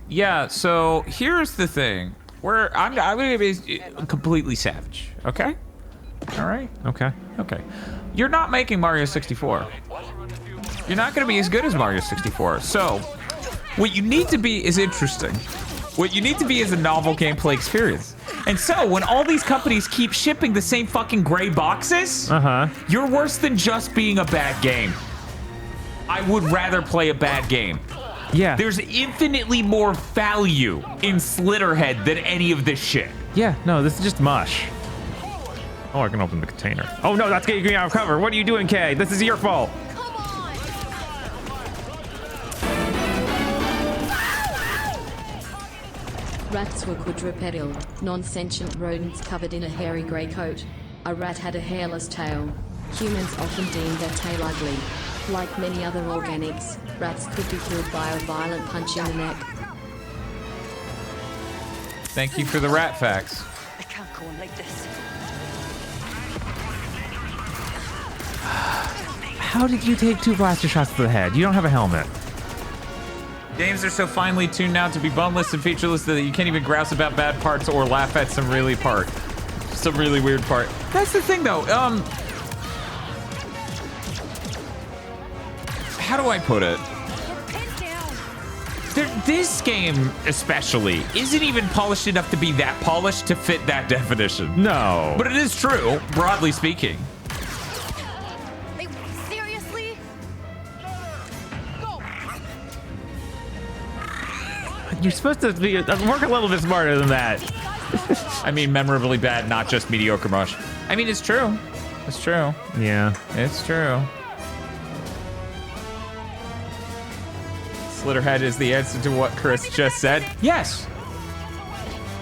Yeah, so here's the thing. I'm gonna be completely savage, okay? All right? Okay. Okay. You're not making Mario 64. You're not gonna be as good as Mario 64. So, what you need to be is interesting. What you need to be is a novel gameplay experience. And so, when all these companies keep shipping the same fucking gray boxes, you're worse than just being a bad game. I would rather play a bad game. Yeah. There's infinitely more value in Slitterhead than any of this shit. Yeah, no, this is just mush. Oh, I can open the container. Oh no, that's getting me out of cover. What are you doing, Kay? This is your fault. Rats were quadrupedal, non-sentient rodents covered in a hairy grey coat. A rat had a hairless tail. Humans often deemed their tail ugly. Like many other organics, rats could be killed by a violent punch in the neck. Thank you for the rat facts. I can't go on like this. How did you take 2 blaster shots to the head? You don't have a helmet. Games are so finely tuned now to be boneless and featureless that you can't even grouse about bad parts or laugh at some really weird part. That's the thing though. How do I put it? This game, especially, isn't even polished enough to be that polished to fit that definition. No. But it is true, broadly speaking. Seriously? Go. You're supposed to be work a little bit smarter than that. I mean, memorably bad, not just mediocre mush. I mean, it's true. It's true. Yeah. It's true. Slitterhead is the answer to what Chris just said. Yes.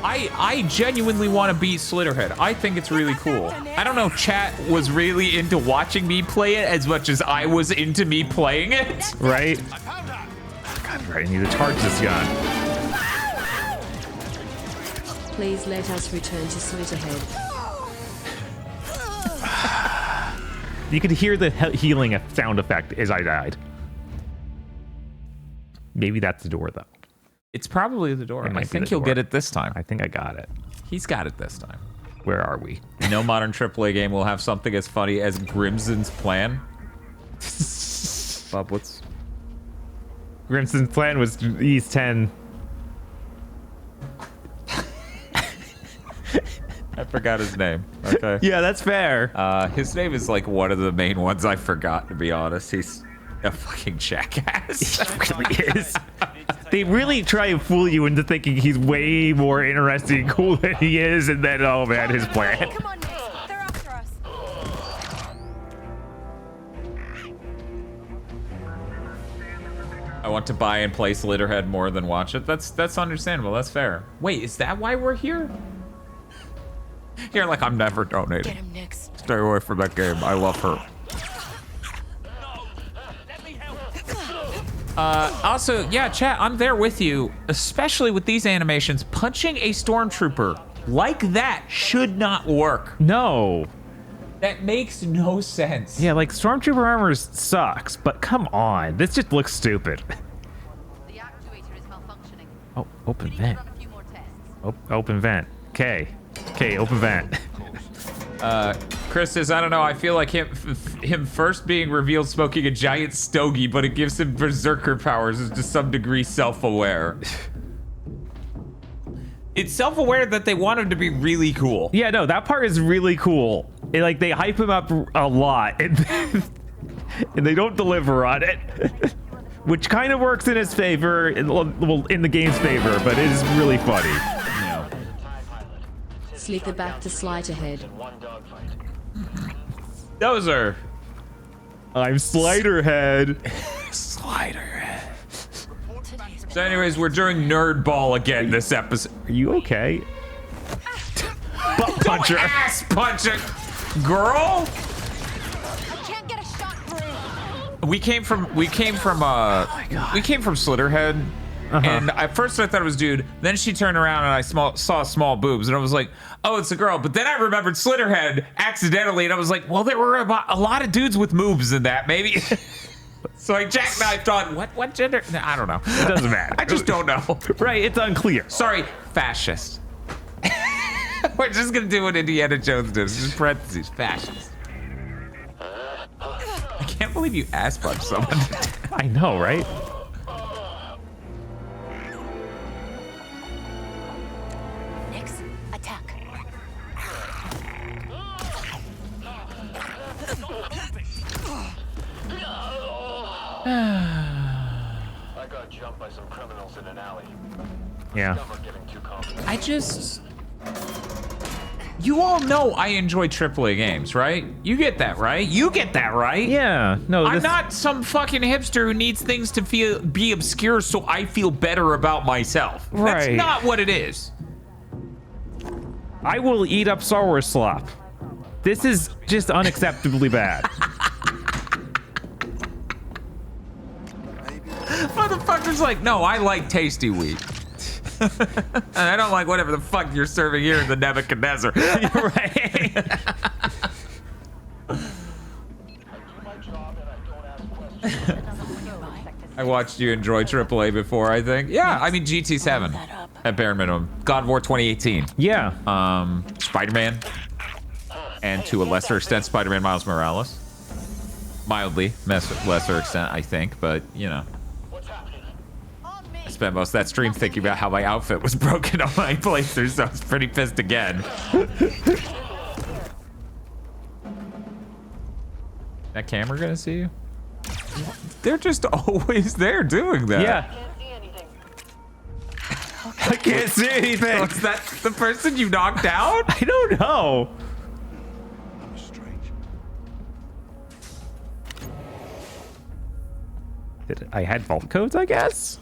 I genuinely want to beat Slitterhead. I think it's really cool. I don't know if chat was really into watching me play it as much as I was into me playing it. Right? God, right, I need to charge this gun. Please let us return to Slitterhead. You could hear the healing sound effect as I died. Maybe that's the door, though. It's probably the door. I think he'll get it this time. I think I got it. He's got it this time. Where are we? No modern AAA game will have something as funny as Grimson's plan. Bob, what's... Grimson's plan was East 10. I forgot his name. Okay. Yeah, that's fair. His name is like one of the main ones I forgot, to be honest. He's a fucking jackass. He really is. They really try and fool you into thinking he's way more interesting and cool than he is, and then, oh man, his plan. Come on, Nick. They're after us. I want to buy and play Slitterhead more than watch it. That's understandable. That's fair. Wait, is that why we're here? You're like, I'm never donating. Get him, Nix. Stay away from that game. I love her. Also, yeah, chat, I'm there with you, especially with these animations. Punching a stormtrooper like that should not work. No. That makes no sense. Yeah, like, stormtrooper armor sucks, but come on. This just looks stupid. The actuator is malfunctioning. Oh, open vent. Open vent. Okay, open vent. Chris says, I don't know, I feel like him first being revealed smoking a giant stogie, but it gives him berserker powers is to some degree self-aware. It's self-aware that they want him to be really cool. Yeah, no, that part is really cool. Like, they hype him up a lot, and they don't deliver on it. Which kind of works in his favor, well, in the game's favor, but it is really funny. Yeah. Slither back to Slitterhead. Those are... I'm Slitterhead. Slitterhead. So anyways, we're doing Nerd Ball again this episode. Are you okay? Butt puncher. Don't ass puncher, girl. I can't get a shot through. We came from Slitterhead. And at first I thought it was dude. Then she turned around and I saw small boobs, and I was like, "Oh, it's a girl." But then I remembered Slitterhead accidentally, and I was like, "Well, there were a lot of dudes with moobs in that, maybe." So I jackknifed on what gender? I don't know. It doesn't matter. I just don't know. Right? It's unclear. Sorry, fascist. We're just gonna do what Indiana Jones did. Just parentheses, fascist. I can't believe you ass punched someone. I know, right? I got jumped by some criminals in an alley. Yeah. I just... You all know I enjoy AAA games, right? You get that, right? You get that, right? Yeah. No, I'm not some fucking hipster who needs things to be obscure so I feel better about myself. Right. That's not what it is. I will eat up Star Wars slop. This is just unacceptably bad. Motherfucker's like, no, I like tasty wheat. And I don't like whatever the fuck you're serving here in the Nebuchadnezzar. Right. I watched you enjoy AAA before, I think. Yeah, I mean GT7 at bare minimum. God of War 2018. Yeah. Spider-Man. And to a lesser extent, Spider-Man Miles Morales. Mildly lesser extent, I think, but you know. spent most of that stream thinking about how my outfit was broken on my playthrough, so I was pretty pissed again. That camera gonna see you? They're just always there doing that. Yeah. I can't see anything. Was that the person you knocked out? I don't know. I had vault codes, I guess.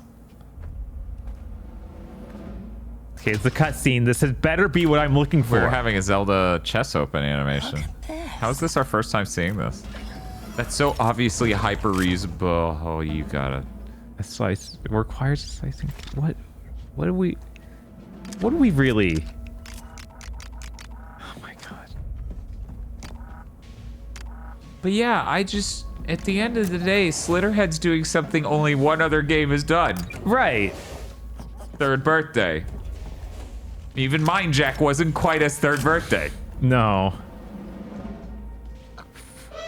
Okay, it's the cutscene. This had better be what I'm looking for. We're having a Zelda chest open animation. How is this our first time seeing this? That's so obviously hyper reusable. Oh, you gotta. A slice. It requires slicing. What? What do we really? Oh my god. But yeah, at the end of the day, Slitterhead's doing something only one other game has done. Right. Third birthday. Even Mind Jack wasn't quite as third birthday. No.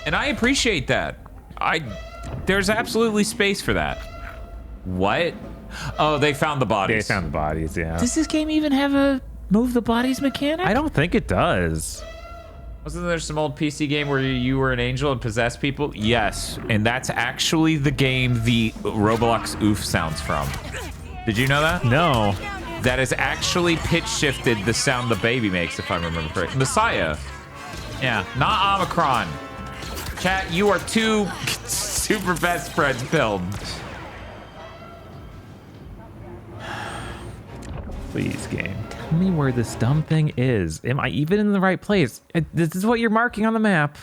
And I appreciate that. There's absolutely space for that. What? Oh, they found the bodies. They found the bodies, yeah. Does this game even have a move the bodies mechanic? I don't think it does. Wasn't there some old PC game where you were an angel and possessed people? Yes, and that's actually the game the Roblox oof sounds from. Did you know that? No. That is actually pitch shifted the sound the baby makes, if I remember correctly. Messiah. Yeah, not Omicron. Chat, you are two super best friends build. Please, game. Tell me where this dumb thing is. Am I even in the right place? This is what you're marking on the map.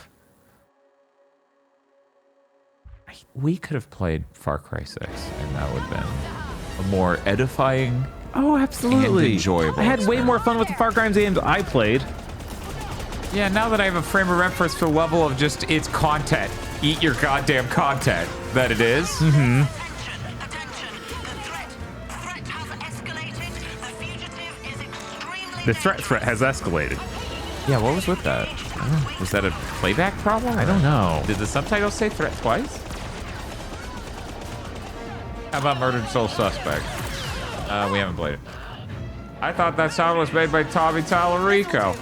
We could have played Far Cry 6, and that would have been a more edifying, oh, absolutely, and enjoyable. I had way more fun with the Far Cry games I played. Yeah, now that I have a frame of reference for the level of just its content, eat your goddamn content, that it is. Mm-hmm. The threat has escalated. Yeah, what was with that? Was that a playback problem? I don't know. Did the subtitles say threat twice? How about Murdered Soul Suspect? We haven't played it. I thought that sound was made by Tommy Tallarico.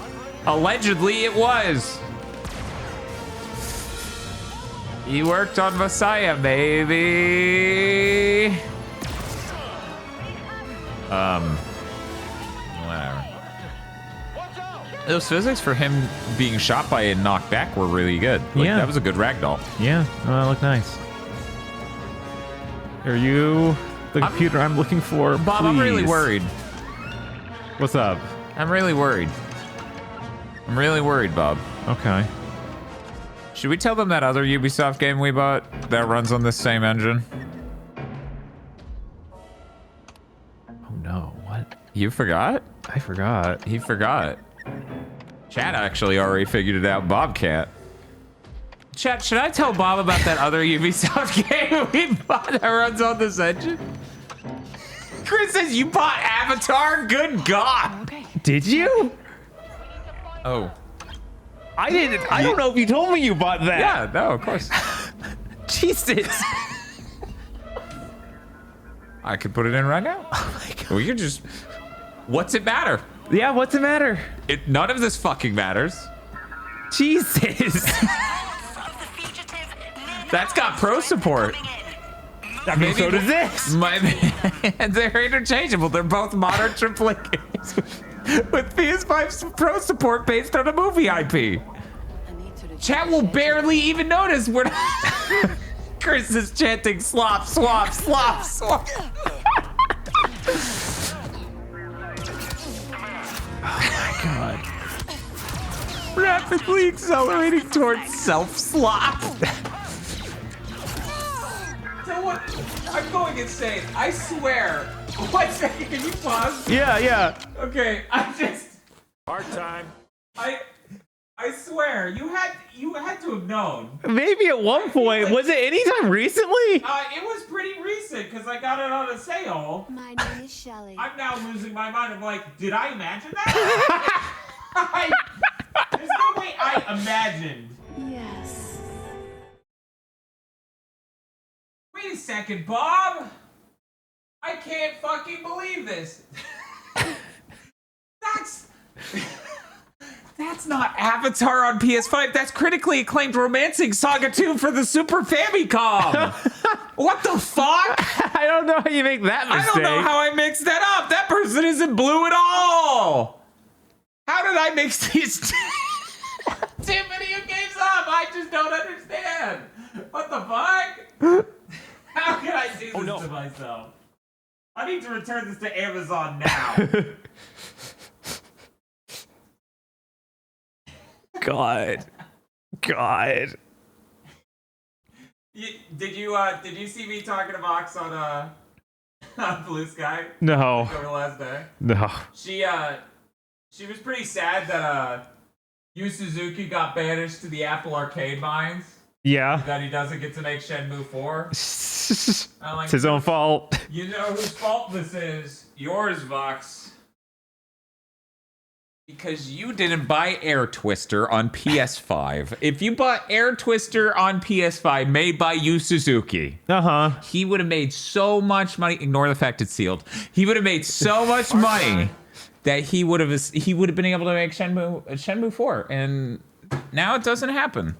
Allegedly, it was. He worked on Messiah, baby. Whatever. Those physics for him being shot by and knocked back were really good. Like, yeah. That was a good ragdoll. Yeah, that looked nice. Are you the computer I'm looking for? Bob, please? I'm really worried. What's up? I'm really worried. I'm really worried, Bob. Okay. Should we tell them that other Ubisoft game we bought that runs on this same engine? Oh no, what? You forgot? I forgot. He forgot. Chat actually already figured it out. Bob can't. Chat, should I tell Bob about that other Ubisoft game we bought that runs on this engine? Chris says you bought Avatar? Good God. Okay. Did you? Oh. I didn't. I don't know if you told me you bought that. Yeah, no, of course. Jesus. I could put it in right now. Oh my God. We could just... What's it matter? Yeah, what's the matter? None of this fucking matters. Jesus. That's got pro support. I mean, so does this. They're interchangeable. They're both modern AAA games with PS5 pro support based on a movie IP. Chat will barely even notice we're not... Chris is chanting slop, swap, slop, swap. Oh my God. Rapidly accelerating towards self-slop. So what? I'm going insane. I swear. 1 second, can you pause? Yeah. Okay, Hard time. I swear, you had to have known. Maybe at one point. Was it anytime recently? It was pretty recent because I got it on a sale. My name is Shelly. I'm now losing my mind. I'm like, did I imagine that? There's no way I imagined. Yes. Wait a second, Bob. I can't fucking believe this. That's not Avatar on PS5. That's critically acclaimed Romancing Saga 2 for the Super Famicom. What the fuck? I don't know how you make that mistake. I don't know how I mixed that up. That person isn't blue at all. How did I mix these two video games up? I just don't understand. What the fuck? How can I do this to myself? I need to return this to Amazon now. God. Did you see me talking to Vox on Blue Sky? No. Over the last day? No. She was pretty sad that Yu Suzuki got banished to the Apple Arcade mines. Yeah. That he doesn't get to make Shenmue 4. It's his own fault. You know whose fault this is? Yours, Vox. Because you didn't buy Air Twister on PS5. If you bought Air Twister on PS5 made by Yu Suzuki, he would have made so much money. Ignore the fact it's sealed. He would have made so much money that he would have been able to make Shenmue 4. And now it doesn't happen.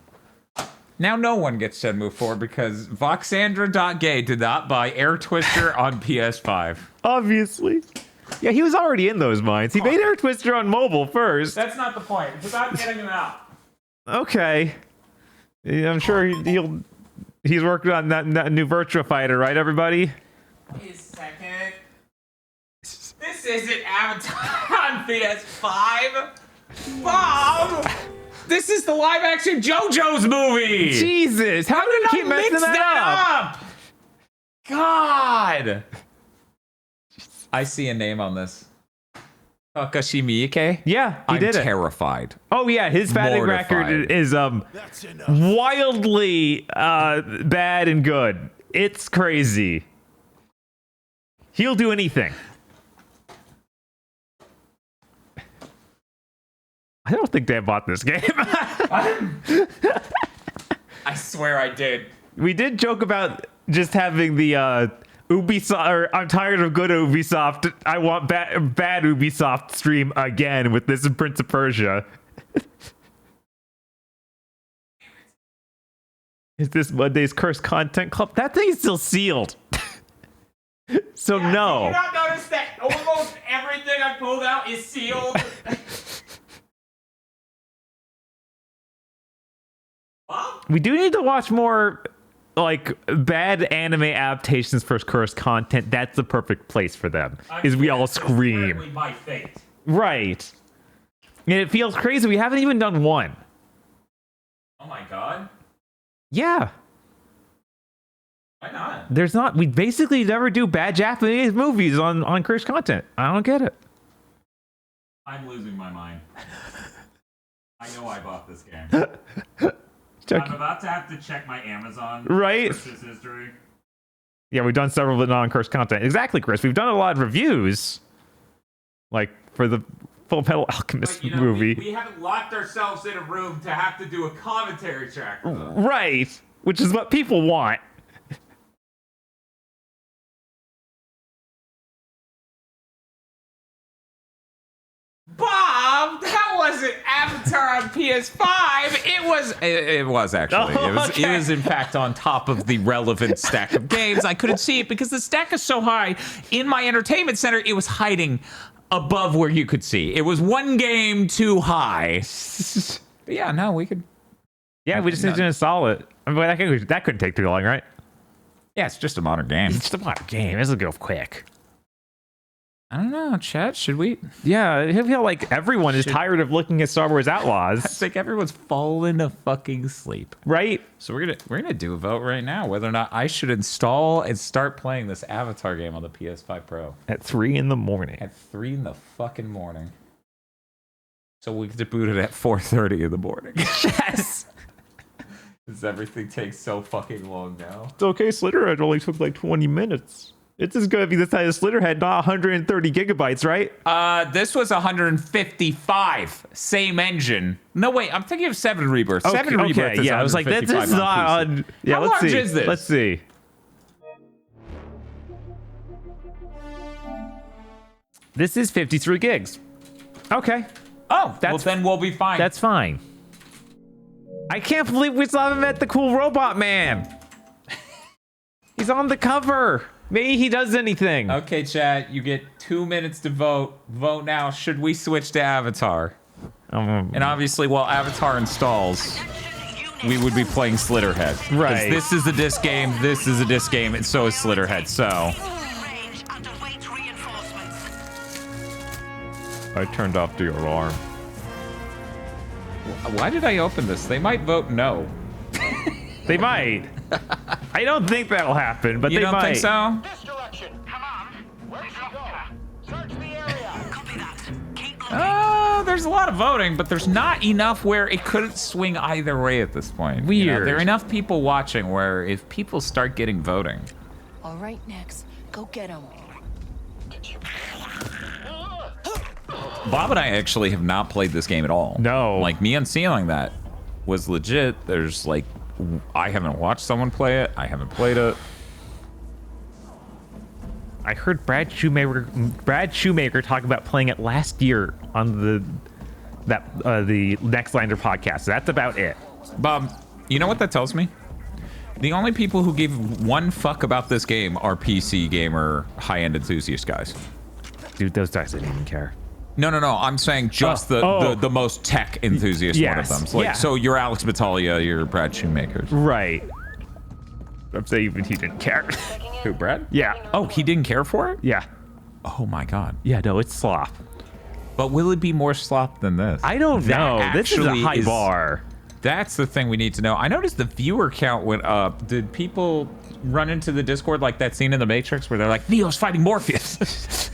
Now no one gets Shenmue 4 because Voxandra.gay did not buy Air Twister on PS5. Obviously. Yeah, he was already in those mines. He made Air Twister on mobile first. That's not the point. It's about getting him out. Okay. Yeah, I'm sure he's working on that new Virtua Fighter, right, everybody? Wait a second. This isn't Avatar on PS5. Bob! This is the live-action JoJo's movie! Jesus! How did you keep messing that up? God! I see a name on this. Takashi Miike? Yeah, he did it. I'm terrified. Oh yeah, his batting record is wildly bad and good. It's crazy. He'll do anything. I don't think Dan bought this game. I swear I did. We did joke about just having the Ubisoft, or I'm tired of good Ubisoft, I want bad Ubisoft stream again with this Prince of Persia. Is this Monday's Cursed Content Club? That thing's still sealed. So yeah, no. Did you not notice that almost everything I pulled out is sealed? We do need to watch more like bad anime adaptations for Cursed Content. That's the perfect place for them. Is we all scream. My fate. Right. And it feels crazy. We haven't even done one. Oh my god. Yeah. Why not? There's not. We basically never do bad Japanese movies on Cursed Content. I don't get it. I'm losing my mind. I know I bought this game. I'm about to have to check my Amazon purchase history. Yeah, we've done several of the non-Cursed Content. Exactly, Chris. We've done a lot of reviews. Like, for the Full Metal Alchemist movie. We haven't locked ourselves in a room to have to do a commentary track for them. Right. Which is what people want. Bob, that wasn't Avatar on PS5. It was actually. It was in fact on top of the relevant stack of games. I couldn't see it because the stack is so high. In my entertainment center, it was hiding above where you could see. It was one game too high. But yeah, no, we could. Yeah, we just need to install it. I mean, that couldn't take too long, right? Yeah, it's just a modern game. It's just a modern game. This will go quick. I don't know, chat. Should we? Yeah, I feel like everyone is tired of looking at Star Wars Outlaws. It's like everyone's falling to fucking sleep. Right? So we're gonna do a vote right now whether or not I should install and start playing this Avatar game on the PS5 Pro. At 3 in the morning. At 3 in the fucking morning. So we get to boot it at 4:30 in the morning. Yes! Because everything takes so fucking long now. It's okay, Slitterhead only took like 20 minutes. It's as good as the Slitterhead, not 130 gigabytes, right? This was 155. Same engine. No, wait, I'm thinking of 7 Rebirth. 7 Rebirth is yeah, I was like, this is not on... Yeah, How let's large see. is this? Let's see. This is 53 gigs. Okay. Oh, well then we'll be fine. That's fine. I can't believe we still haven't met the cool robot man. He's on the cover. Maybe he does anything. Okay, chat, you get 2 minutes to vote. Vote now. Should we switch to Avatar? And obviously, while Avatar installs, we would be playing Slitterhead. Right. This is a disc game, this is a disc game, and so is Slitterhead, so... I turned off the alarm. Why did I open this? They might vote no. They might. I don't think that'll happen, but you they don't might. think so? This direction. Come on. Where'd she go? Search the area. Copy that. Keep looking. There's a lot of voting, but there's not enough where it couldn't swing either way at this point. Weird. You know, there are enough people watching where if people start getting voting. All right, Nix. Go get him. Bob and I actually have not played this game at all. No. Like, me unsealing that was legit. There's like, I haven't watched someone play it. I haven't played it. I heard Brad Shoemaker talk about playing it last year on the Next Lander podcast. That's about it. Bob, you know what that tells me? The only people who give one fuck about this game are PC gamer high-end enthusiast guys. Dude, those guys didn't even care. No. I'm saying just the most tech enthusiast one of them. So, like, so you're Alex Battaglia, you're Brad Shoemaker. Right. I'm saying even he didn't care. Who, Brad? Yeah. Oh, he didn't care for it? Yeah. Oh my god. Yeah, no, it's slop. But will it be more slop than this? I don't know. This is a high bar. That's the thing we need to know. I noticed the viewer count went up. Did people run into the Discord like that scene in The Matrix where they're like, Neo's fighting Morpheus?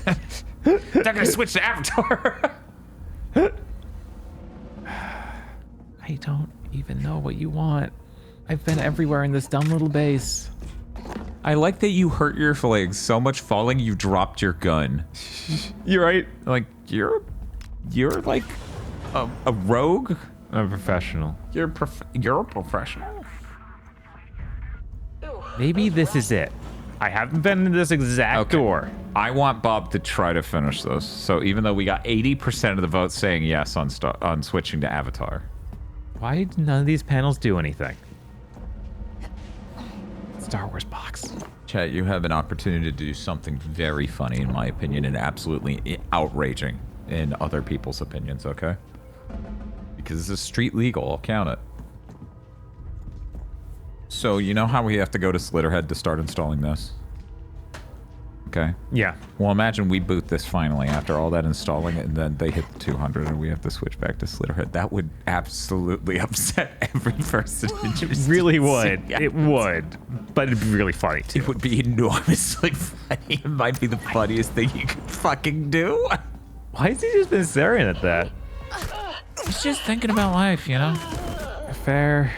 They're gonna switch to Avatar. I don't even know what you want. I've been everywhere in this dumb little base. I like that you hurt your legs so much falling you dropped your gun. You're right. Like, you're like a rogue? I'm a professional. You're a professional. Maybe this is it. I haven't been in this exact door. I want Bob to try to finish this. So even though we got 80% of the votes saying yes on switching to Avatar. Why did none of these panels do anything? Star Wars box. Chat, you have an opportunity to do something very funny, in my opinion, and absolutely outraging in other people's opinions, okay? Because this is street legal, I'll count it. So, you know how we have to go to Slitterhead to start installing this? Okay? Yeah. Well, imagine we boot this finally after all that installing it, and then they hit the 200 and we have to switch back to Slitterhead. That would absolutely upset every person. It really would. It would. But it'd be really funny, too. It would be enormously funny. It might be the funniest thing you could fucking do. Why has he just been staring at that? He's just thinking about life, you know? Fair.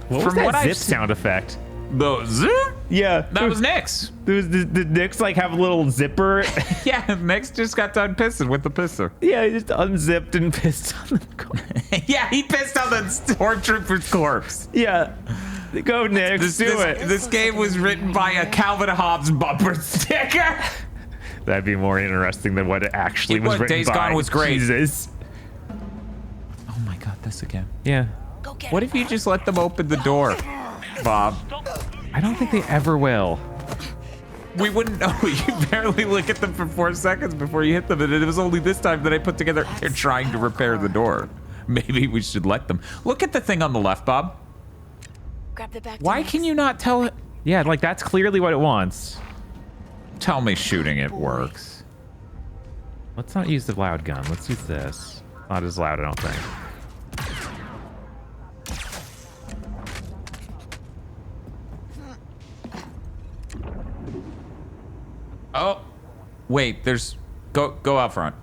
What was that zip sound effect? The zip? Yeah. That was Nyx. Did Nyx like have a little zipper? Yeah, Nyx just got done pissing with the pisser. Yeah, he just unzipped and pissed on the corpse. Yeah, he pissed on the stormtrooper's corpse. Yeah. Go, Nyx, do it. This game was written by a Calvin Hobbes bumper sticker. That'd be more interesting than what it actually was written Days by. Gone was great. Jesus. Oh my god, this again. Yeah. What if you just let them open the door, Bob? I don't think they ever will. We wouldn't know. You barely look at them for 4 seconds before you hit them, and it was only this time that I put together they're trying to repair the door. Maybe we should let them. Look at the thing on the left, Bob. Grab the back. Why can you not tell it? Yeah, like that's clearly what it wants. Tell me shooting it works. Let's not use the loud gun. Let's use this. Not as loud, I don't think. Oh, wait, there's... Go out front.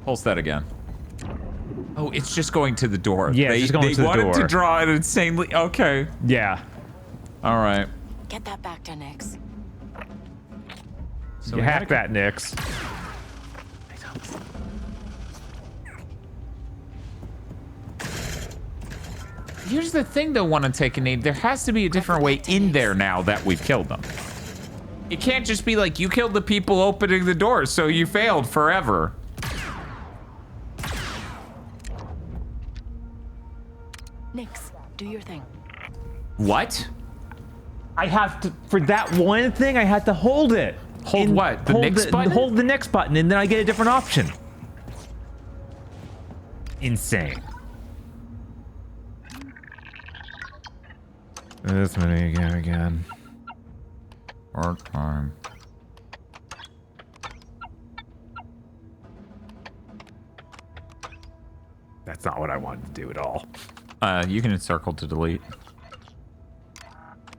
Pulse that again. Oh, it's just going to the door. Yeah, it's just going to the door. They wanted to draw it insanely... Okay. Yeah. All right. Get that back to Nyx. So you hack that, Nyx. Here's the thing, though, one and take a name. There has to be a different way in there now that we've killed them. It can't just be like, you killed the people opening the doors, so you failed forever. Nix, do your thing. What? I have to, for that one thing, I had to hold it. Hold what? The Nix button? Hold the Nix button, and then I get a different option. Insane. This many again. Part time. That's not what I wanted to do at all. You can circle to delete.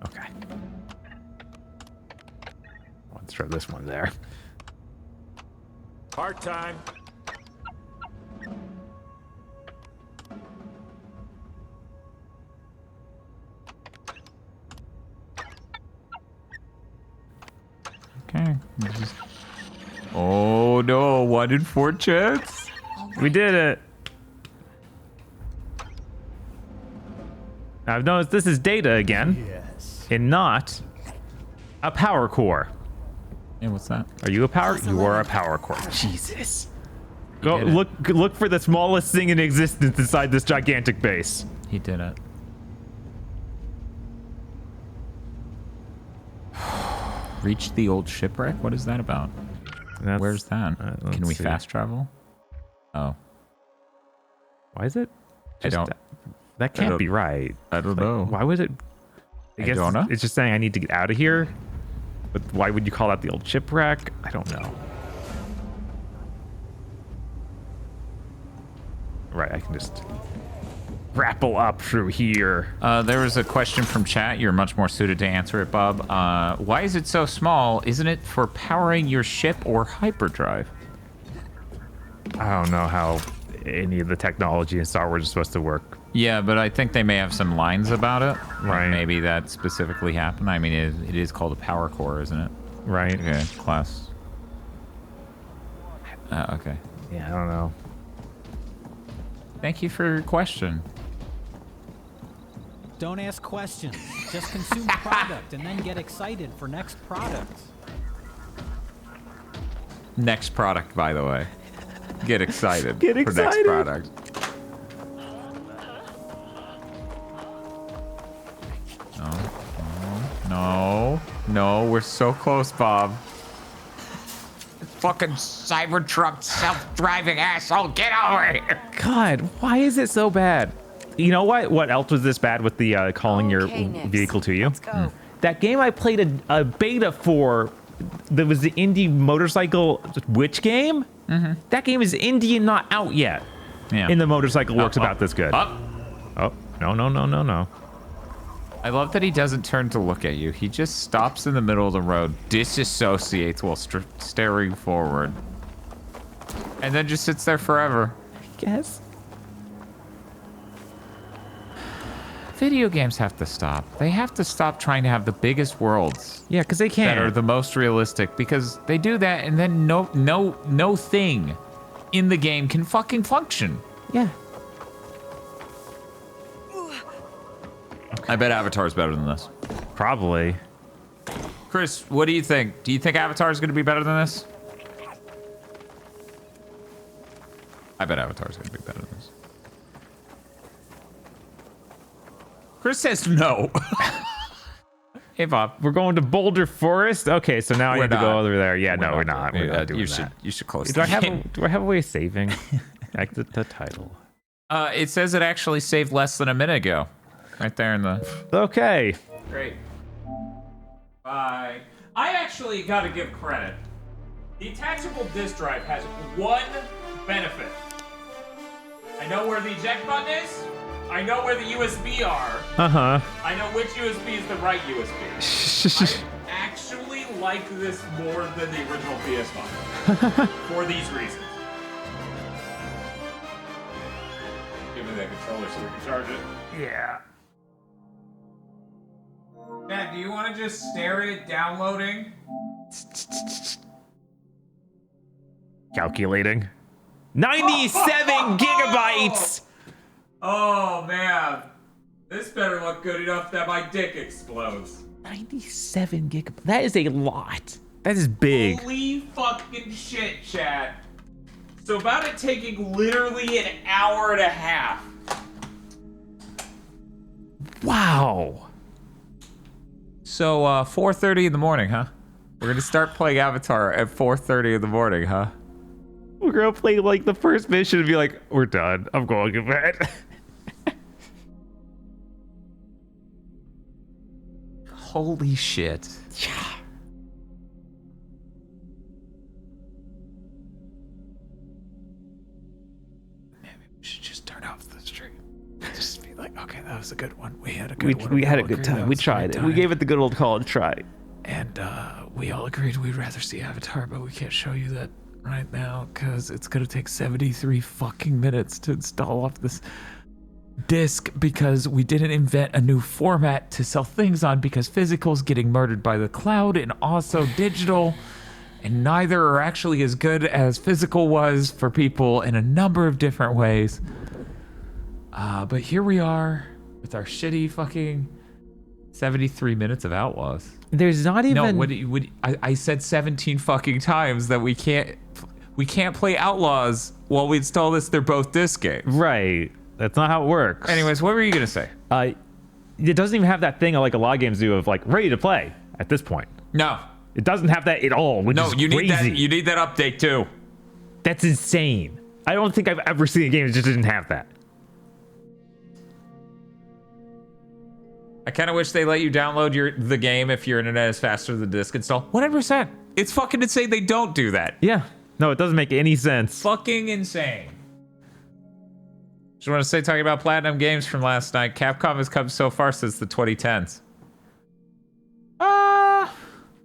Okay. Let's throw this one there. Part time. Okay. Oh no, 1 in 4 chance. We did it. I've noticed this is data again. Yes. And not a power core. Yeah, what's that? Are you a power? You are a power core. Jesus. Go look for the smallest thing in existence inside this gigantic base. He did it. Reach the old shipwreck? What is that about? Where's that? Can we fast travel? Oh. Why is it? I don't. That can't be right. I don't know. Why was it? I guess don't know. It's just saying I need to get out of here. But why would you call that the old shipwreck? I don't know. Right, I can just grapple up through here. There was a question from chat. You're much more suited to answer it, Bob. Why is it so small? Isn't it for powering your ship or hyperdrive? I don't know how any of the technology in Star Wars is supposed to work. Yeah, but I think they may have some lines about it. Right. Maybe that specifically happened. I mean, it is called a power core, isn't it? Right. Okay, class. Okay. Yeah, I don't know. Thank you for your question. Don't ask questions. Just consume the product and then get excited for next product. Next product, by the way. Get excited. Get for excited. Next product. No, we're so close, Bob. Fucking Cybertruck self-driving asshole, get over here! God, why is it so bad? You know what? What else was this bad with the calling your Nix. vehicle to you? Let's go. That game I played a beta for, that was the indie motorcycle witch game. That game is indie and not out yet. Yeah. And the motorcycle works about this good. Oh, no. I love that he doesn't turn to look at you. He just stops in the middle of the road, disassociates while staring forward, and then just sits there forever. I guess. Video games have to stop. They have to stop trying to have the biggest worlds. Yeah, because they can't. That are the most realistic, because they do that and then no thing in the game can fucking function. Yeah. I bet Avatar's better than this. Probably. Chris, what do you think? Do you think Avatar's going to be better than this? I bet Avatar's going to be better than this. Chris says no. Hey, Bob. We're going to Boulder Forest? Okay, so now I need to go over there. Yeah, no, we're not. We're not doing that. You should close Do I have a way of saving? Like the title. It says it actually saved less than a minute ago. Right there in the... Okay. Great. Bye. I actually got to give credit. The attachable disk drive has one benefit. I know where the eject button is. I know where the USB are. I know which USB is the right USB. I actually like this more than the original PS5. For these reasons. Give me that controller so we can charge it. Yeah. Dad, do you want to just stare at it downloading? Calculating. 97 gigabytes! Oh, man. This better look good enough that my dick explodes. 97 gigabytes. That is a lot. That is big. Holy fucking shit, chat. So about it taking literally an hour and a half. Wow. So 4:30 in the morning, huh? We're gonna start playing Avatar at 4:30 in the morning, huh? We're gonna play like the first mission and be like, we're done. I'm going to bed. Holy shit. Yeah. Maybe we should just turn off the stream. Just be like, okay, that was a good one. We had a good one. We had a good time. We tried it. We gave it the good old college try. And we all agreed we'd rather see Avatar, but we can't show you that right now because it's gonna take 73 fucking minutes to install off this disc because we didn't invent a new format to sell things on because physical's getting murdered by the cloud and also digital, and neither are actually as good as physical was for people in a number of different ways. But here we are with our shitty fucking 73 minutes of Outlaws. There's not even... No, I said 17 fucking times that we can't play Outlaws while we install this. They're both disc games. Right. That's not how it works. Anyways, what were you gonna say? It doesn't even have that thing like a lot of games do of like ready to play at this point. No. It doesn't have that at all, which is you crazy. need that. You need that update too. That's insane. I don't think I've ever seen a game that just didn't have that. I kind of wish they let you download the game if your internet is faster than the disc install. 100%. It's fucking insane they don't do that. Yeah. No, it doesn't make any sense. Fucking insane. Just want to say, talking about Platinum games from last night, Capcom has come so far since the 2010s.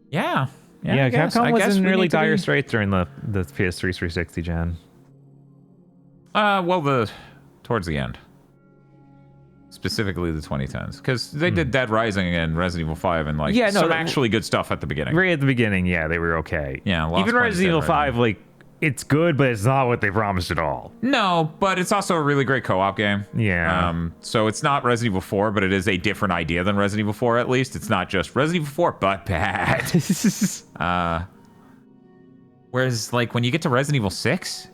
Yeah. Yeah, Capcom was in really dire straits during the PS3 360 gen. Well, towards the end. Specifically the 2010s. Because they did Dead Rising and Resident Evil 5 and like some actually good stuff at the beginning. Right at the beginning, yeah, they were okay. Yeah, even Resident Evil 5, like, it's good, but it's not what they promised at all. No, but it's also a really great co-op game. Yeah. So it's not Resident Evil 4, but it is a different idea than Resident Evil 4, at least. It's not just Resident Evil 4, but bad. Whereas, like, when you get to Resident Evil 6,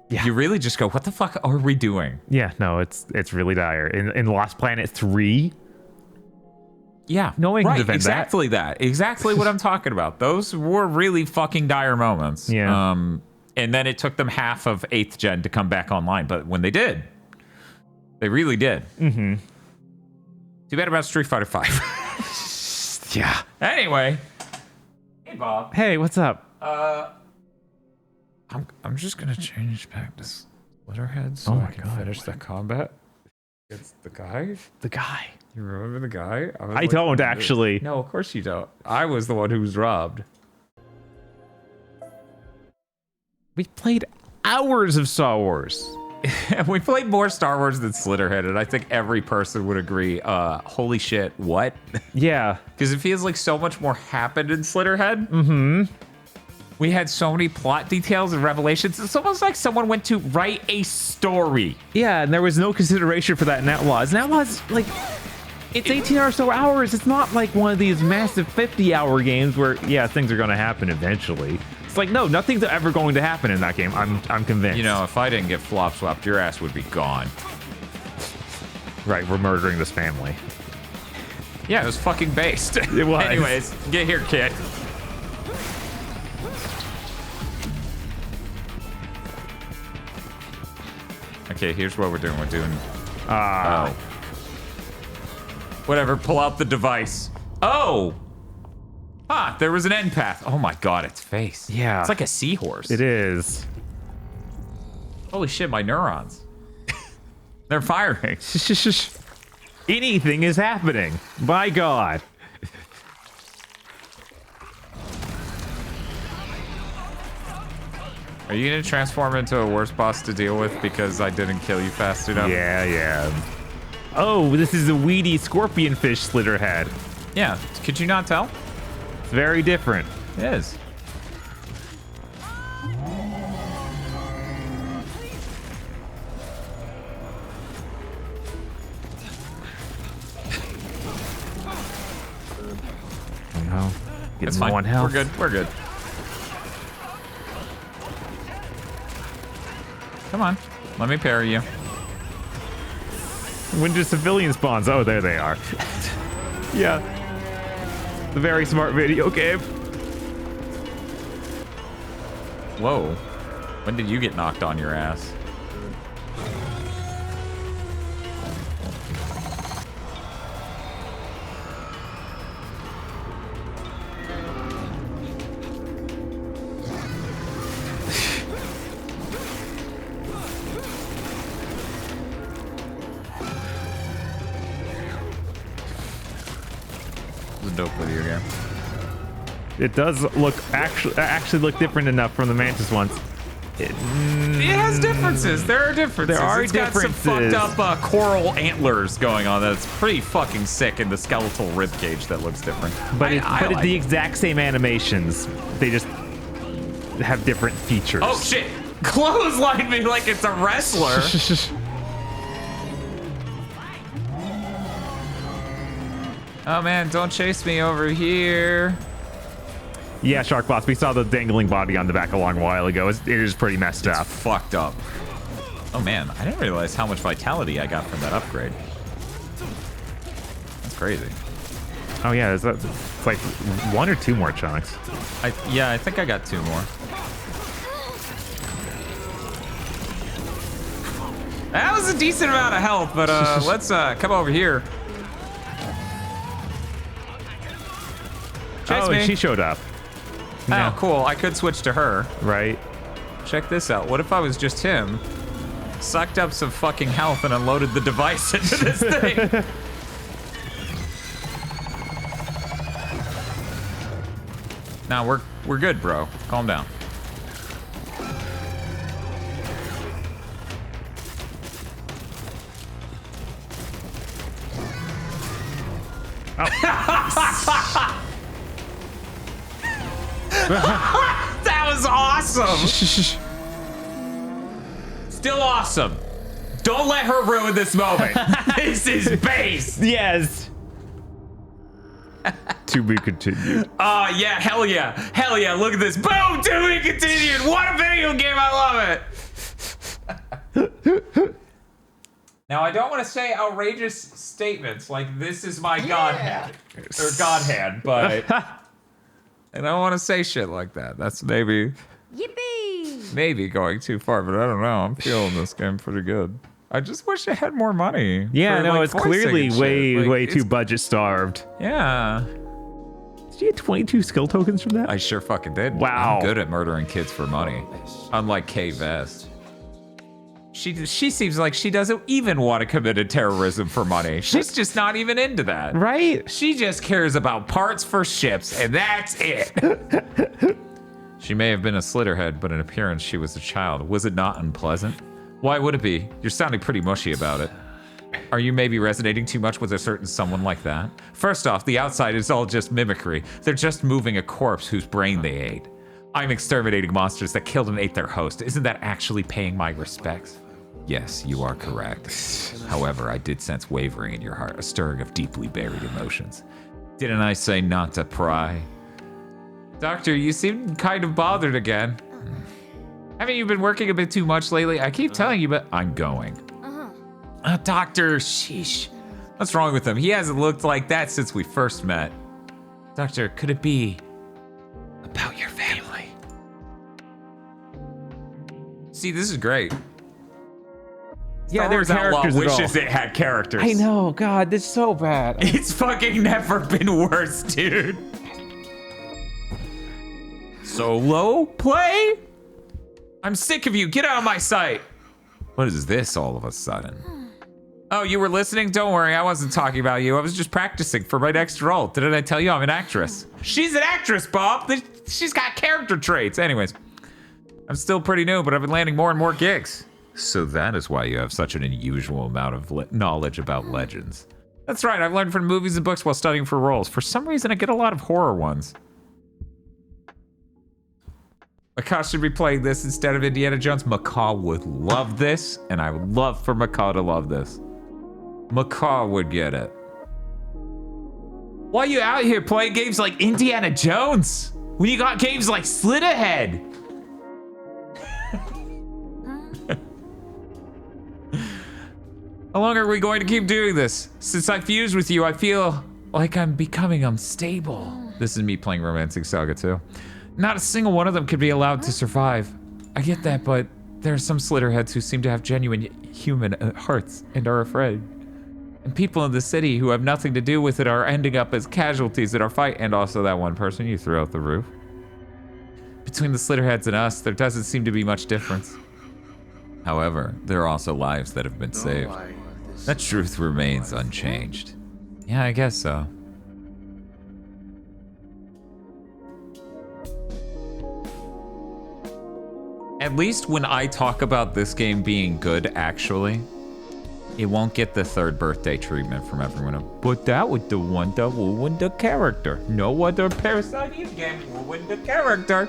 you really just go, what the fuck are we doing? Yeah, no, it's really dire. In Lost Planet 3... Yeah, no one can defend exactly that. Exactly what I'm talking about. Those were really fucking dire moments. Yeah. And then it took them half of 8th gen to come back online. But when they did, they really did. Mm-hmm. Too bad about Street Fighter 5. Yeah. Anyway. Hey, Bob. Hey, what's up? I'm just going to change back to Slitterhead so I can finish the combat. It's the guy? The guy. You remember the guy? I don't, actually. No, of course you don't. I was the one who was robbed. We played hours of Star Wars. We played more Star Wars than Slitterhead, and I think every person would agree. Holy shit, what? Yeah. Because it feels like so much more happened in Slitterhead. Mm-hmm. We had so many plot details and revelations. It's almost like someone went to write a story. Yeah, and there was no consideration for that in Outlaws. And Outlaws, like, it's 18 or so hours. It's not like one of these massive 50-hour games where, yeah, things are going to happen eventually. It's like, no, nothing's ever going to happen in that game. I'm convinced. You know, if I didn't get flop swapped, your ass would be gone. Right, we're murdering this family. Yeah, it was fucking based. It was. Anyways, get here, kid. Okay, here's what we're doing. We're doing... Whatever, pull out the device. Oh! Ah, there was an end path. Oh my god, its face. Yeah. It's like a seahorse. It is. Holy shit, my neurons. They're firing. Anything is happening. My god. Are you gonna transform into a worse boss to deal with because I didn't kill you fast enough? Yeah. Oh, this is a weedy scorpion fish Slitterhead. Yeah, could you not tell? It's very different. It is. Get It's low fine. on health. We're good. We're good. Come on. Let me parry you. When do civilian spawns? Oh, there they are. Yeah. The very smart video game. Whoa. When did you get knocked on your ass? It's a dope video game. It does look actually look different enough from the Mantis ones. It has differences. There are differences. There are It's got some fucked up coral antlers going on that's pretty fucking sick, and the skeletal rib cage that looks different. But I it's like the it. exact same animations. They just have different features. Oh shit! Clothesline me like it's a wrestler. Oh man, don't chase me over here. Yeah, Shark Boss, we saw the dangling body on the back a long while ago. It is pretty messed up. Fucked up. Oh man, I didn't realize how much vitality I got from that upgrade. That's crazy. Oh yeah, it's like 1 or 2 more chunks. Yeah, I think I got 2 more. That was a decent amount of health, but let's come over here. Chase oh, me. and she showed up. Oh, cool. I could switch to her. Right. Check this out. What if I was just him? Sucked up some fucking health and unloaded the device into this thing. Now we're good, bro. Calm down. That was awesome. Still awesome. Don't let her ruin this moment. This is base. Yes. To be continued. Yeah, hell yeah. Hell yeah, look at this. Boom, to be continued. What a video game, I love it. Now, I don't want to say outrageous statements like this is my godhead, or godhead, but I don't want to say shit like that. That's maybe going too far, but I don't know. I'm feeling this game pretty good. I just wish I had more money. Yeah, for, no, like, it's voicing clearly and shit. way Like, too budget starved. Yeah. Did you get 22 skill tokens from that? I sure fucking did. Wow. I'm good at murdering kids for money. Unlike Kay Vest. She seems like she doesn't even want to commit a terrorism for money. She's just not even into that. Right? She just cares about parts for ships, and that's it. She may have been a Slitterhead, but in appearance she was a child. Was it not unpleasant? Why would it be? You're sounding pretty mushy about it. Are you maybe resonating too much with a certain someone like that? First off, the outside is all just mimicry. They're just moving a corpse whose brain they ate. I'm exterminating monsters that killed and ate their host. Isn't that actually paying my respects? Yes, you are correct. However, I did sense wavering in your heart, a stirring of deeply buried emotions. Didn't I say not to pry? Doctor, you seem kind of bothered again. Haven't you been working a bit too much lately? I keep telling you, but I'm going. Doctor, sheesh. What's wrong with him? He hasn't looked like that since we first met. Doctor, could it be about your family? See, this is great. Yeah, Star there are Wars Outlaw characters at wishes all. it had characters. I know, God, this is so bad. It's fucking never been worse, dude. Solo play? I'm sick of you. Get out of my sight. What is this all of a sudden? Oh, you were listening? Don't worry, I wasn't talking about you. I was just practicing for my next role. Didn't I tell you I'm an actress? She's an actress, Bob. She's got character traits. Anyways, I'm still pretty new, but I've been landing more and more gigs. So that is why you have such an unusual amount of knowledge about legends. That's right, I've learned from movies and books while studying for roles. For some reason, I get a lot of horror ones. Macaw should be playing this instead of Indiana Jones. Macaw would love this, and I would love for Macaw to love this. Macaw would get it. Why are you out here playing games like Indiana Jones when you got games like Slitterhead? How long are we going to keep doing this? Since I fused with you, I feel like I'm becoming unstable. This is me playing Romancing Saga 2. Not a single one of them could be allowed to survive. I get that, but there are some Slitterheads who seem to have genuine human hearts and are afraid. And people in the city who have nothing to do with it are ending up as casualties in our fight. And also that one person you threw out the roof. Between the Slitterheads and us, there doesn't seem to be much difference. However, there are also lives that have been saved. That truth remains unchanged. Yeah, I guess so. At least when I talk about this game being good, actually, it won't get the third birthday treatment from everyone. But that was the one that ruined the character. No other Parasite Eve game ruined the character.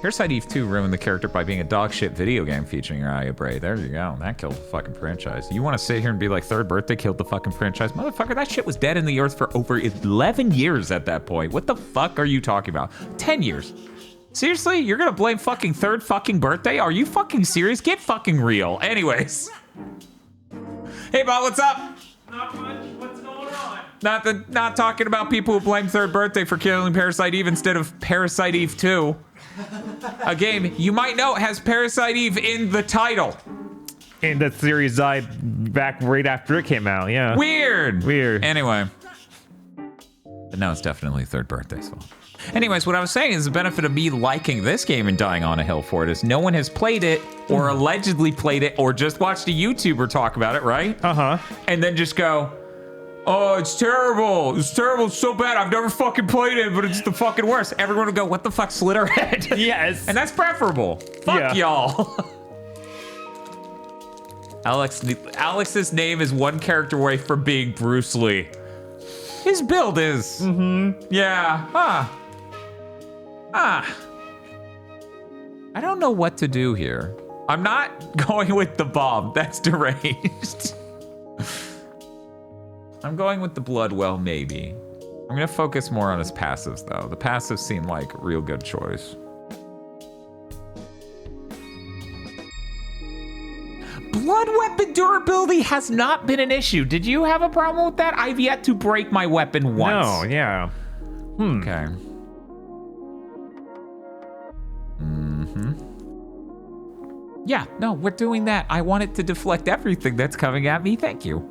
Parasite Eve 2 ruined the character by being a dog shit video game featuring Raya Bray. There you go. That killed the fucking franchise. You want to sit here and be like, third birthday killed the fucking franchise? Motherfucker, that shit was dead in the earth for over 11 years at that point. What the fuck are you talking about? 10 years. Seriously? You're gonna blame fucking third fucking birthday? Are you fucking serious? Get fucking real. Anyways. Hey, Bob, what's up? Not much. What's going on? Not talking about people who blame third birthday for killing Parasite Eve instead of Parasite Eve 2. A game you might know has Parasite Eve in the title. And that series died back right after it came out, yeah. Weird. Anyway. But no, it's definitely third birthday's fault. Anyways, what I was saying is the benefit of me liking this game and dying on a hill for it is no one has played it or allegedly played it or just watched a YouTuber talk about it, right? Uh-huh. And then just go, oh, it's terrible. It's terrible. It's so bad. I've never fucking played it, but it's the fucking worst. Everyone would go, what the fuck, Slitterhead? Yes. And that's preferable. Fuck y'all. Alex's name is one character away from being Bruce Lee. His build is. Mm-hmm. Yeah. I don't know what to do here. I'm not going with the bomb. That's deranged. I'm going with the Bloodwell, maybe. I'm gonna focus more on his passives, though. The passives seem like a real good choice. Blood weapon durability has not been an issue. Did you have a problem with that? I've yet to break my weapon once. No, yeah. Okay. Yeah, no, we're doing that. I want it to deflect everything that's coming at me. Thank you.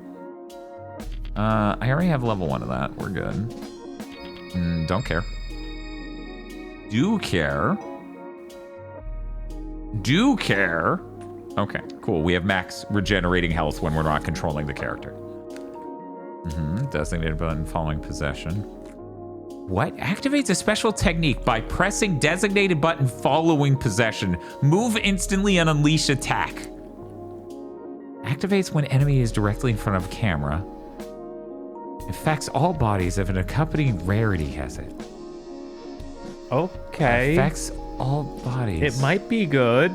I already have level 1 of that. We're good. Don't care. Do care. Do care. Okay, cool. We have max regenerating health when we're not controlling the character. Designated button following possession. What? Activates a special technique by pressing designated button following possession. Move instantly and unleash attack. Activates when enemy is directly in front of camera. Affects all bodies if an accompanying rarity has it. Okay. Affects all bodies. It might be good.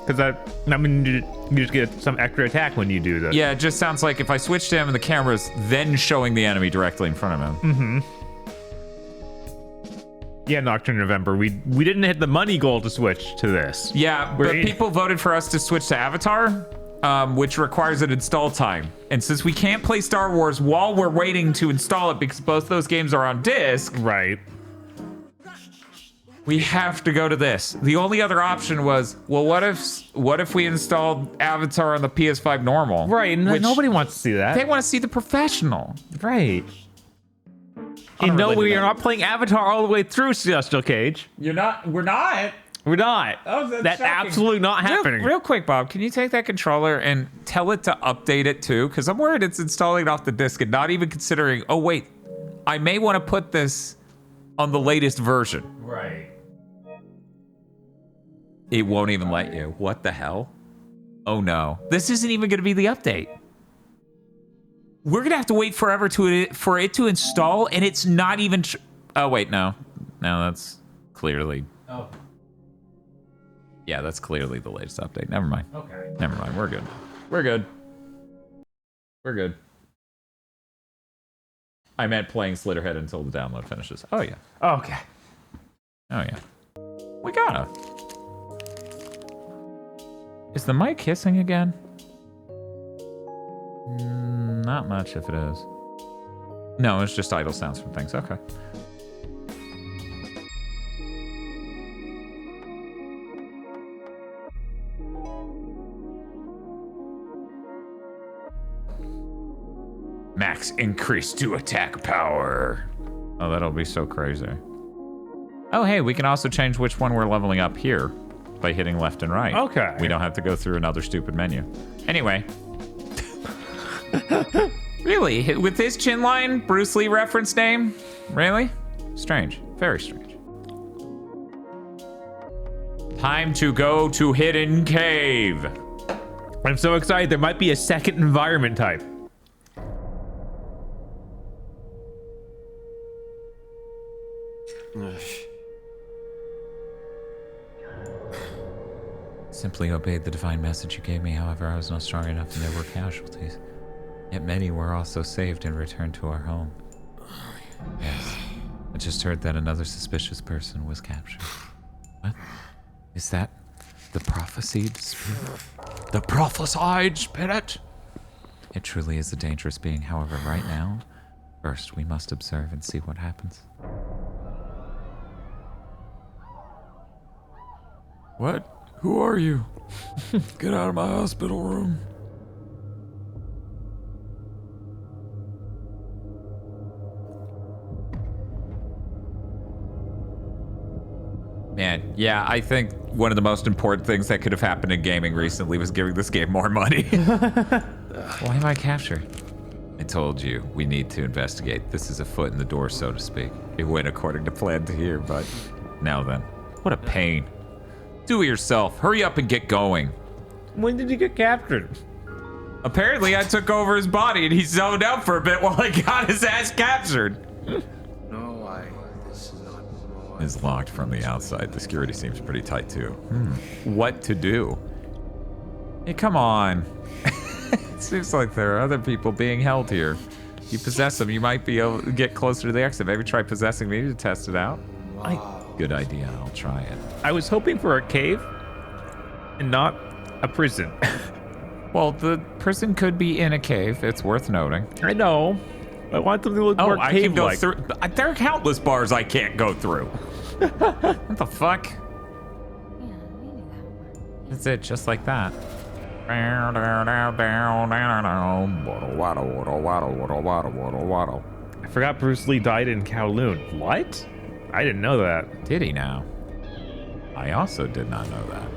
Because I mean, you just get some extra attack when you do this. Yeah, it just sounds like if I switch to him and the camera's then showing the enemy directly in front of him. Yeah, Nocturne November. We didn't hit the money goal to switch to this. Yeah, but people voted for us to switch to Avatar, which requires an install time. And since we can't play Star Wars while we're waiting to install it because both those games are on disc, right? We have to go to this. The only other option was, well, what if we installed Avatar on the PS5 normal? Right, and nobody wants to see that. They want to see the professional. Right. And no, we are not playing Avatar all the way through, Celestial Cage. You're not? We're not? We're not. Oh, that's shocking. absolutely not happening. Real quick, Bob, can you take that controller and tell it to update it too? Because I'm worried it's installing off the disc and not even considering, oh wait, I may want to put this on the latest version. Right. It won't even let you. What the hell? Oh no. This isn't even gonna be the update. We're gonna have to wait forever for it to install, and it's not even. Oh wait, no, that's clearly. Oh. Yeah, that's clearly the latest update. Never mind. Okay. Never mind. We're good. We're good. We're good. I meant playing Slitterhead until the download finishes. Oh, yeah. Okay. Oh, yeah. We gotta. Is the mic hissing again? Not much if it is. No, it's just idle sounds from things. Okay. Max increase to attack power. Oh, that'll be so crazy. Oh, hey, we can also change which one we're leveling up here by hitting left and right. Okay. We don't have to go through another stupid menu. Anyway. Really? With his chin line, Bruce Lee reference name? Really? Strange. Very strange. Time to go to Hidden Cave. I'm so excited. There might be a second environment type. Simply obeyed the divine message you gave me. However, I was not strong enough and there were casualties. Yet many were also saved and returned to our home. Yes. I just heard that another suspicious person was captured. What? Is that the prophesied spirit? The prophesied spirit? It truly is a dangerous being. However, right now, first we must observe and see what happens. What? Who are you? Get out of my hospital room. Man, yeah, I think one of the most important things that could have happened in gaming recently was giving this game more money. Why am I captured? I told you, we need to investigate. This is a foot in the door, so to speak. It went according to plan to here, but now then. What a pain. Do it yourself. Hurry up and get going. When did you get captured? Apparently, I took over his body and he zoned out for a bit while I got his ass captured. This is not. Is locked from the outside. The security seems pretty tight too. What to do? Hey, come on. It seems like there are other people being held here. You possess them, you might be able to get closer to the exit. Maybe try possessing me to test it out. Good idea. I'll try it. I was hoping for a cave and not a prison. Well, the prison could be in a cave. It's worth noting. I know. I want something to look more I can go cave-like. through. There are countless bars I can't go through. What the fuck? That's it, just like that. I forgot Bruce Lee died in Kowloon. What? I didn't know that. Did he now? I also did not know that.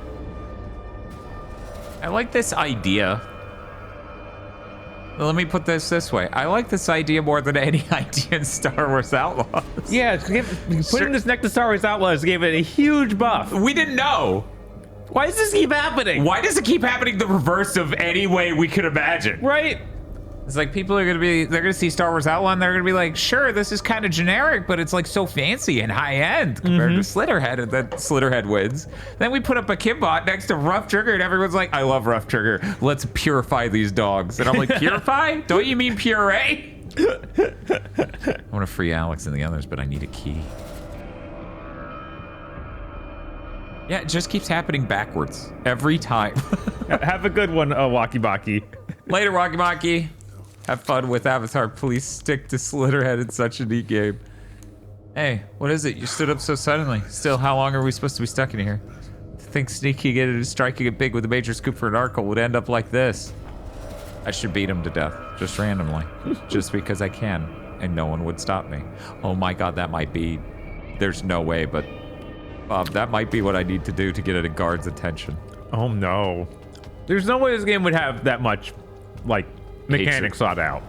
I like this idea. Let me put this way. I like this idea more than any idea in Star Wars Outlaws. Yeah, putting this next to Star Wars Outlaws gave it a huge buff. We didn't know. Why does this keep happening? Why does it keep happening the reverse of any way we could imagine? Right? It's like people are they're gonna see Star Wars Outlaw and they're gonna be like, sure, this is kind of generic, but it's like so fancy and high end compared to Slitterhead, and then Slitterhead wins. Then we put up a Kimbot next to Rough Trigger and everyone's like, I love Rough Trigger. Let's purify these dogs. And I'm like, purify? Don't you mean puree? I want to free Alex and the others, but I need a key. Yeah, it just keeps happening backwards every time. Have a good one, Walkie Baki. Later, Walkie Baki. Have fun with Avatar. Please stick to Slitterhead. It's such a neat game. Hey, what is it? You stood up so suddenly. Still, how long are we supposed to be stuck in here? To think sneaking in and striking it big with a major scoop for an article would end up like this. I should beat him to death, just randomly. Just because I can, and no one would stop me. Oh my god, that might be... There's no way, but... Bob, that might be what I need to do to get a guard's attention. Oh no. There's no way this game would have that much, like, mechanics thought out.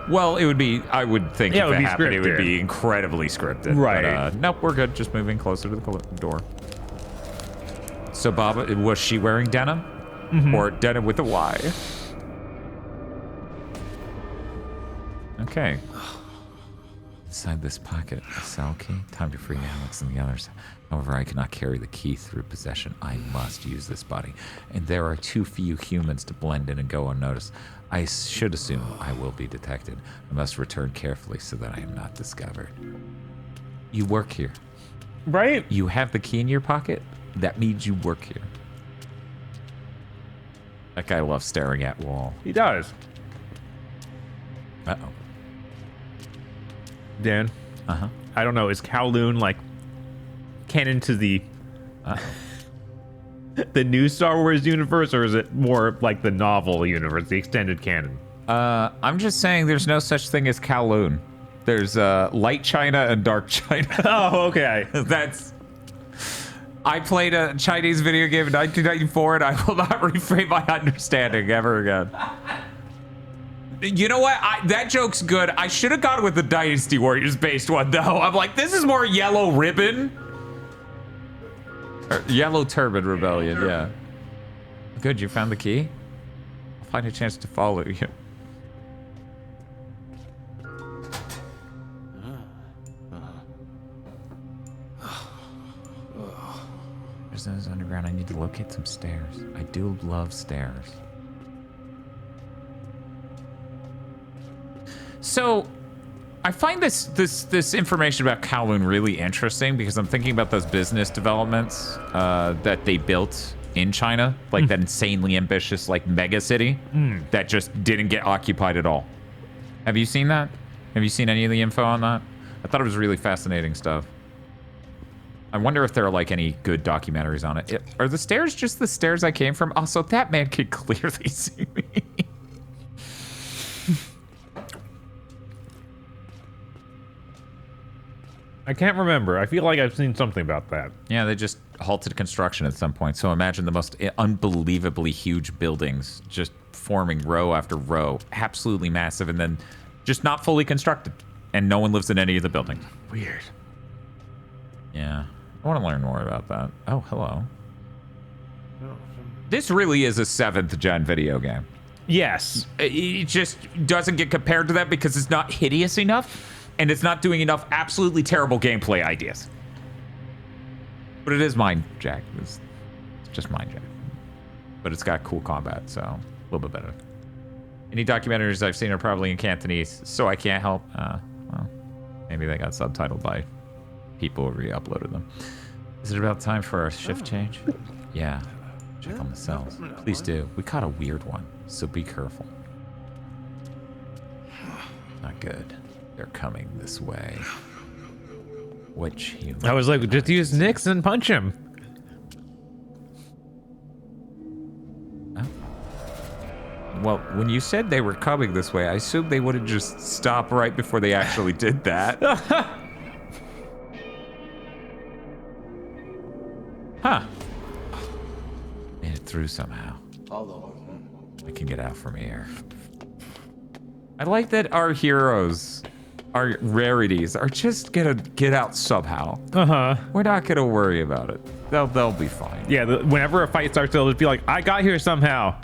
Well, it would be, I would think yeah, if it happened, it would be incredibly scripted. Right. But, nope, we're good. Just moving closer to the door. So, Bob, was she wearing denim? Or denim with a Y? Inside this pocket, a cell key. Time to free Alex and the others. However, I cannot carry the key through possession. I must use this body. And there are too few humans to blend in and go unnoticed. I should assume I will be detected. I must return carefully so that I am not discovered. You work here. Right? You have the key in your pocket? That means you work here. That guy loves staring at wall. He does. Uh-oh. Dan? Uh-huh. I don't know. Is Kowloon, like, canon to the the new Star Wars universe, or is it more like the novel universe, the extended canon? I'm just saying there's no such thing as Kowloon. There's Light China and Dark China. Oh, okay. I played a Chinese video game in 1994, and I will not reframe my understanding ever again. You know what? That joke's good. I should have gone with the Dynasty Warriors based one, though. I'm like, this is more Yellow Ribbon. Or Yellow Turban Rebellion, yeah. Good, you found the key? I'll find a chance to follow you. There's those underground. I need to locate some stairs. I do love stairs. So, I find this information about Kowloon really interesting because I'm thinking about those business developments that they built in China, like that insanely ambitious, like mega city that just didn't get occupied at all. Have you seen that? Have you seen any of the info on that? I thought it was really fascinating stuff. I wonder if there are like any good documentaries on it. Are the stairs just the stairs I came from? Also, that man could clearly see me. I can't remember. I feel like I've seen something about that. Yeah, they just halted construction at some point. So imagine the most unbelievably huge buildings just forming row after row, absolutely massive, and then just not fully constructed. And no one lives in any of the buildings. Weird. Yeah. I want to learn more about that. Oh, hello. This really is a 7th gen video game. Yes. It just doesn't get compared to that because it's not hideous enough. And it's not doing enough absolutely terrible gameplay ideas. But it is Mind Jack. It's just Mind Jack. But it's got cool combat, so a little bit better. Any documentaries I've seen are probably in Cantonese, so I can't help. Well, maybe they got subtitled by people who re-uploaded them. Is it about time for a shift change? Yeah. Check on the cells. Please do. We caught a weird one, so be careful. Not good. They're coming this way. Which human? I was like, just use Nyx and punch him. Oh. Well, when you said they were coming this way, I assumed they would have just stopped right before they actually did that. Huh. Made it through somehow. I can get out from here. I like that our heroes, our rarities, are just gonna get out somehow. We're not gonna worry about it. They'll be fine. Yeah, whenever a fight starts, they'll just be like, I got here somehow.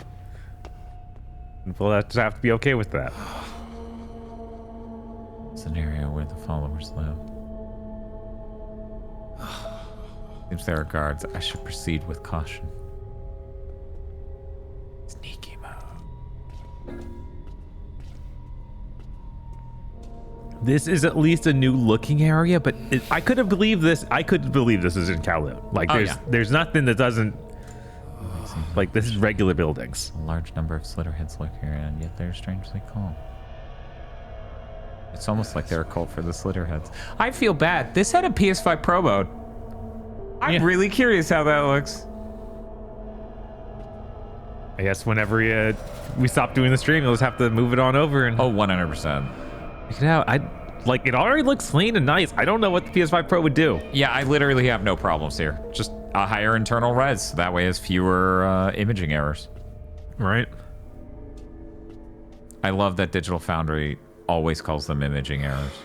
And we'll just have to be okay with that. It's an area where the followers live. Seems there are guards. I should proceed with caution. Sneaky mode. This is at least a new looking area, but I could believe this. I could believe this is in Kowloon. Like, there's nothing that doesn't. Like, this is regular buildings. A large number of Slitterheads live here, and yet they're strangely calm. It's almost like they're a cult for the Slitterheads. I feel bad. This had a PS5 Pro mode. I'm really curious how that looks. I guess whenever we stop doing the stream, we'll just have to move it on over and. Oh, 100%. Check it out. Like, it already looks clean and nice. I don't know what the PS5 Pro would do. Yeah, I literally have no problems here. Just a higher internal res. That way, has fewer imaging errors. Right. I love that Digital Foundry always calls them imaging errors.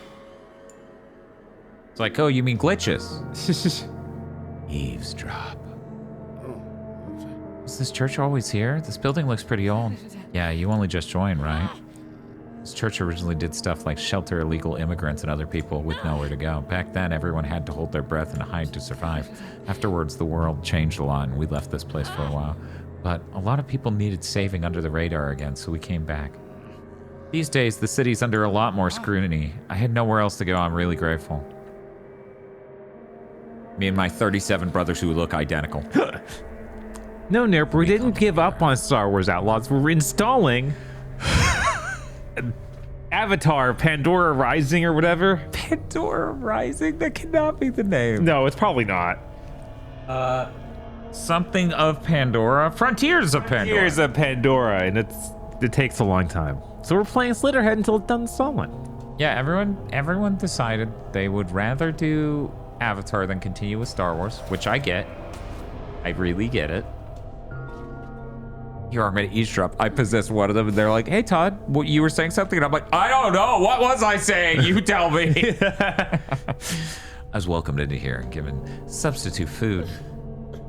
It's like, oh, you mean glitches? Eavesdrop. Is this church always here? This building looks pretty old. Yeah, you only just joined, right? This church originally did stuff like shelter illegal immigrants and other people with nowhere to go. Back then, everyone had to hold their breath and hide to survive. Afterwards, the world changed a lot, and we left this place for a while. But a lot of people needed saving under the radar again, so we came back. These days, the city's under a lot more scrutiny. I had nowhere else to go. I'm really grateful. Me and my 37 brothers who look identical. No, Nerp, we didn't give up on Star Wars Outlaws. We're installing Avatar Pandora Rising or whatever. Pandora Rising? That cannot be the name. No, it's probably not. Something of Pandora? Frontiers of Pandora. Frontiers of Pandora, and it takes a long time. So we're playing Slitterhead until it's done installing. Yeah, everyone decided they would rather do Avatar than continue with Star Wars, which I get. I really get it. Here, I'm gonna eavesdrop. I possess one of them, and they're like, "Hey, Todd, you were saying something," and I'm like, "I don't know. What was I saying? You tell me." I was welcomed into here and given substitute food.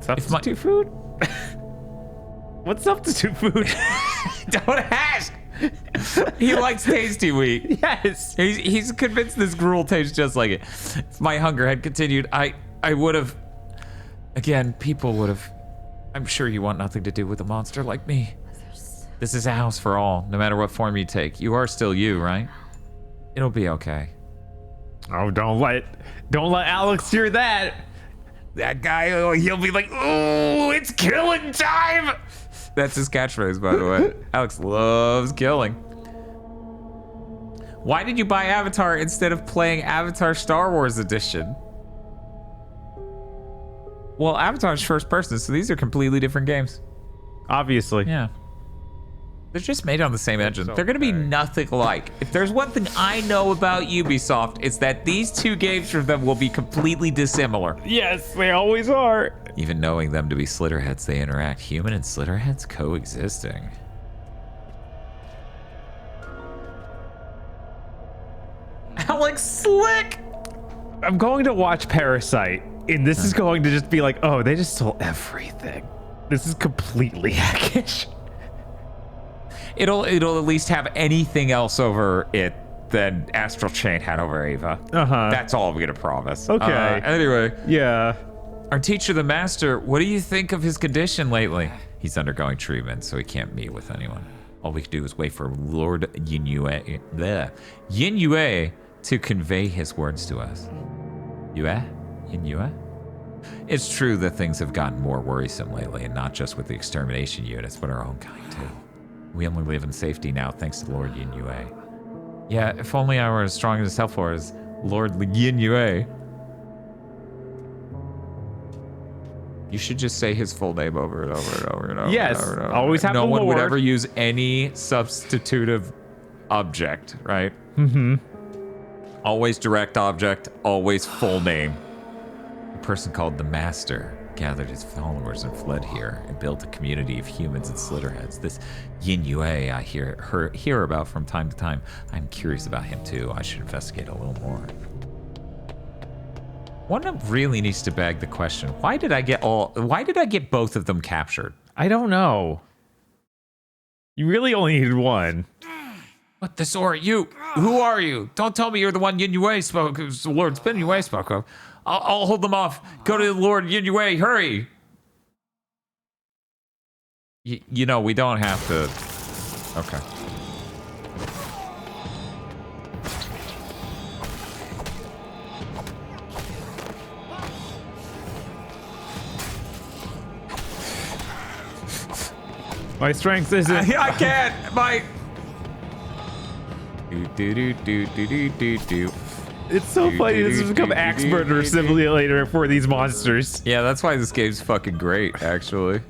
Substitute food? What's substitute food? Don't ask. He likes tasty wheat. Yes. He's convinced this gruel tastes just like it. If my hunger had continued, I would have. Again, people would have. I'm sure you want nothing to do with a monster like me. This is a house for all, no matter what form you take. You are still you, right? It'll be okay. Oh, don't let Alex hear that. That guy, he'll be like, "Ooh, it's killing time." That's his catchphrase, by the way. Alex loves killing. Why did you buy Avatar instead of playing Avatar Star Wars Edition? Well, Avatar's first person, so these are completely different games. Obviously. Yeah. They're just made on the same engine. They're going to be nothing alike. If there's one thing I know about Ubisoft, it's that these two games from them will be completely dissimilar. Yes, they always are. Even knowing them to be Slitterheads, they interact. Human and Slitterheads coexisting. Alex Slick! I'm going to watch Parasite, and this is going to just be like, oh, they just stole everything. This is completely hackish. It'll at least have anything else over it than Astral Chain had over Ava. That's all I'm gonna promise. Okay. Anyway. Yeah. Our teacher, the master, what do you think of his condition lately? He's undergoing treatment, so he can't meet with anyone. All we can do is wait for Lord Yin-Yue to convey his words to us. Yin-Yue? It's true that things have gotten more worrisome lately, and not just with the extermination units, but our own kind too. We only live in safety now thanks to Lord Yin-Yue. Yeah, if only I were as strong as helpful as Lord Yin-Yue. You should just say his full name over and over and over and over. Yes, and over and over. always have no the one would Lord. ever use any substitutive object, right? Mm-hmm. Always direct object, always full name. A person called the Master gathered his followers and fled here and built a community of humans and Slitterheads. This Yin-Yue I hear about from time to time. I'm curious about him too. I should investigate a little more. One really needs to beg the question, why did I get both of them captured? I don't know. You really only needed one. What the sort? You? Who are you? Don't tell me you're the one Yin-Yue spoke, Lord Yin-Yue spoke of. I'll hold them off. Go to Lord Yin-Yue, hurry. You know, we don't have to. Okay. My strength isn't. I can't. My. Do. It's so funny. This has become Axe Murder Simulator for these monsters. Yeah, that's why this game's fucking great, actually.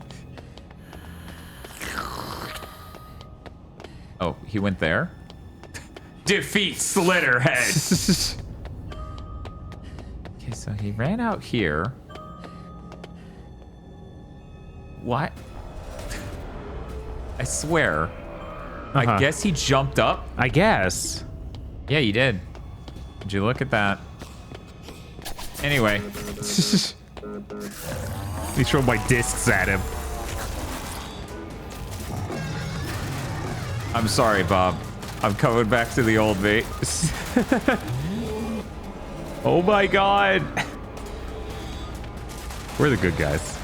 Oh, he went there? Defeat Slitterhead! Okay, so he ran out here. What? I swear. I guess he jumped up? I guess. Yeah, he did. Did you look at that? Anyway. He threw my discs at him. I'm sorry, Bob. I'm coming back to the old me. Oh my god. We're the good guys.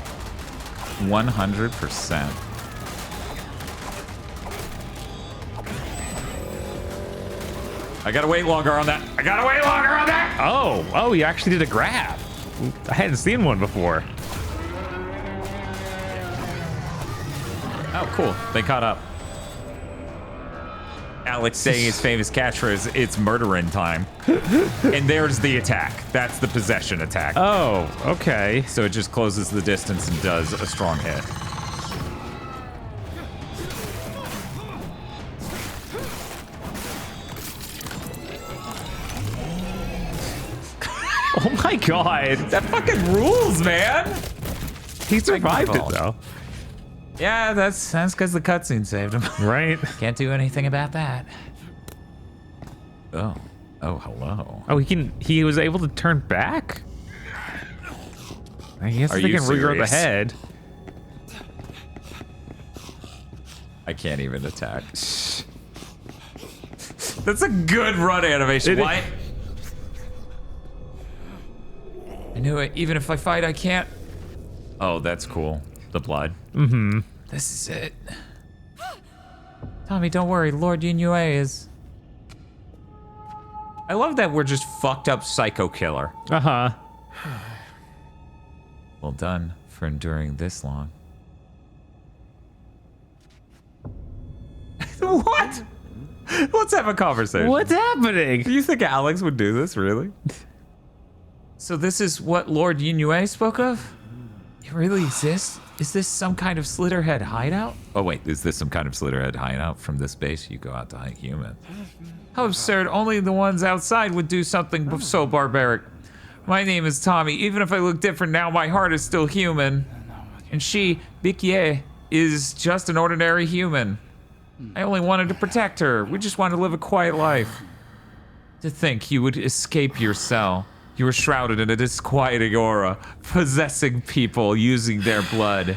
100%. I gotta wait longer on that. I gotta wait longer on that. Oh, you actually did a grab. I hadn't seen one before. Oh, cool. They caught up. Alex saying his famous catchphrase, it's murdering time. And there's the attack. That's the possession attack. Oh, okay. So it just closes the distance and does a strong hit. Oh my god. That fucking rules, man. He survived it though. Yeah, that's because the cutscene saved him. Right. Can't do anything about that. Oh, hello. Oh, he was able to turn back? I guess Are they you can regrow the serious? head. I can't even attack. That's a good run animation. Why? I knew it. Even if I fight, I can't. Oh, that's cool. The blood. Mm-hmm. This is it. Tommy, don't worry. Lord Yinue is... I love that we're just fucked up psycho killer. Uh-huh. Well done for enduring this long. What? Let's have a conversation. What's happening? Do you think Alex would do this, really? So this is what Lord Yinue spoke of? It really exists? Is this some kind of Slitterhead hideout? Oh wait, is this some kind of Slitterhead hideout? From this base, you go out to hunt humans. How absurd, only the ones outside would do something so barbaric. My name is Tommy. Even if I look different now, my heart is still human. And she, Bikie, is just an ordinary human. I only wanted to protect her. We just wanted to live a quiet life. To think you would escape your cell. You were shrouded in a disquieting aura, possessing people, using their blood.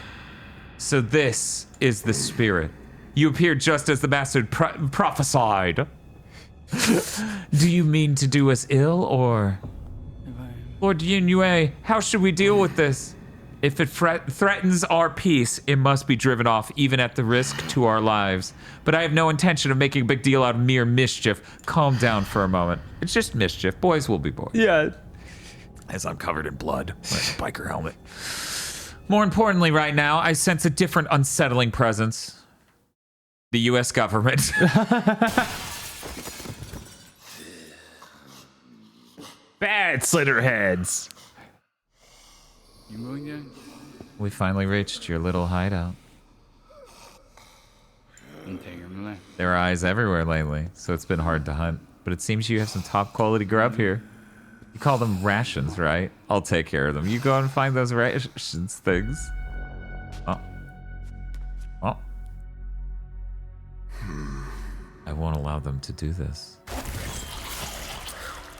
So this is the spirit. You appeared just as the master prophesied. Do you mean to do us ill, or... Lord Yinue, how should we deal with this? If it threatens our peace, it must be driven off, even at the risk to our lives. But I have no intention of making a big deal out of mere mischief. Calm down for a moment. It's just mischief. Boys will be boys. Yeah. As I'm covered in blood, wearing a biker helmet. More importantly, right now, I sense a different unsettling presence. The U.S. government. Bad Slitterheads. We finally reached your little hideout. There are eyes everywhere lately, so it's been hard to hunt. But it seems you have some top quality grub here. You call them rations, right? I'll take care of them. You go and find those rations things. Oh. Oh. I won't allow them to do this.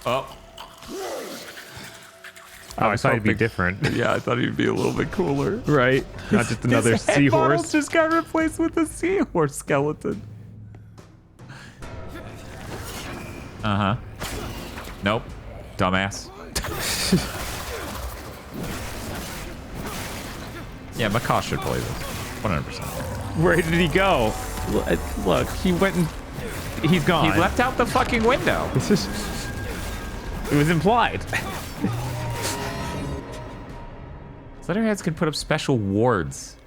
Oh. Oh, I thought he'd be different. Yeah, I thought he'd be a little bit cooler. Right. Not just another His head seahorse. model just got replaced with a seahorse skeleton. Uh-huh. Nope. Dumbass. Yeah, Macaw should play this. 100%. Where did he go? Look, he went and... He's gone. He left out the fucking window. It was implied. Slitterheads can put up special wards.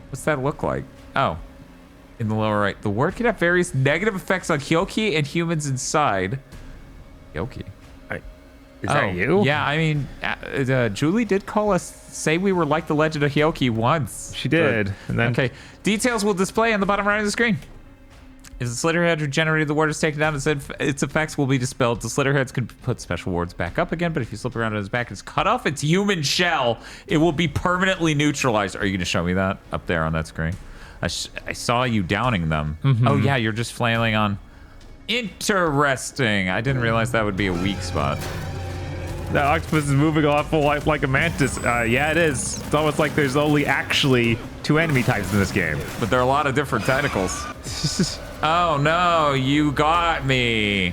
What's that look like? Oh. In the lower right. The ward can have various negative effects on Hyoki and humans inside. Hyoki? Is that you? Yeah, I mean, Julie did call us, say we were like the Legend of Hyoki once. She did. And then... Okay. Details will display on the bottom right of the screen. If the Slitterhead who generated the ward is taken down, its effects will be dispelled. The Slitterheads can put special wards back up again, but if you slip around on his back, it's cut off its human shell. It will be permanently neutralized. Are you going to show me that up there on that screen? I saw you downing them. Mm-hmm. Oh, yeah, you're just flailing on. Interesting. I didn't realize that would be a weak spot. The octopus is moving awful like a mantis. Yeah, it is. It's almost like there's only actually 2 enemy types in this game. But there are a lot of different tentacles. Oh no, you got me.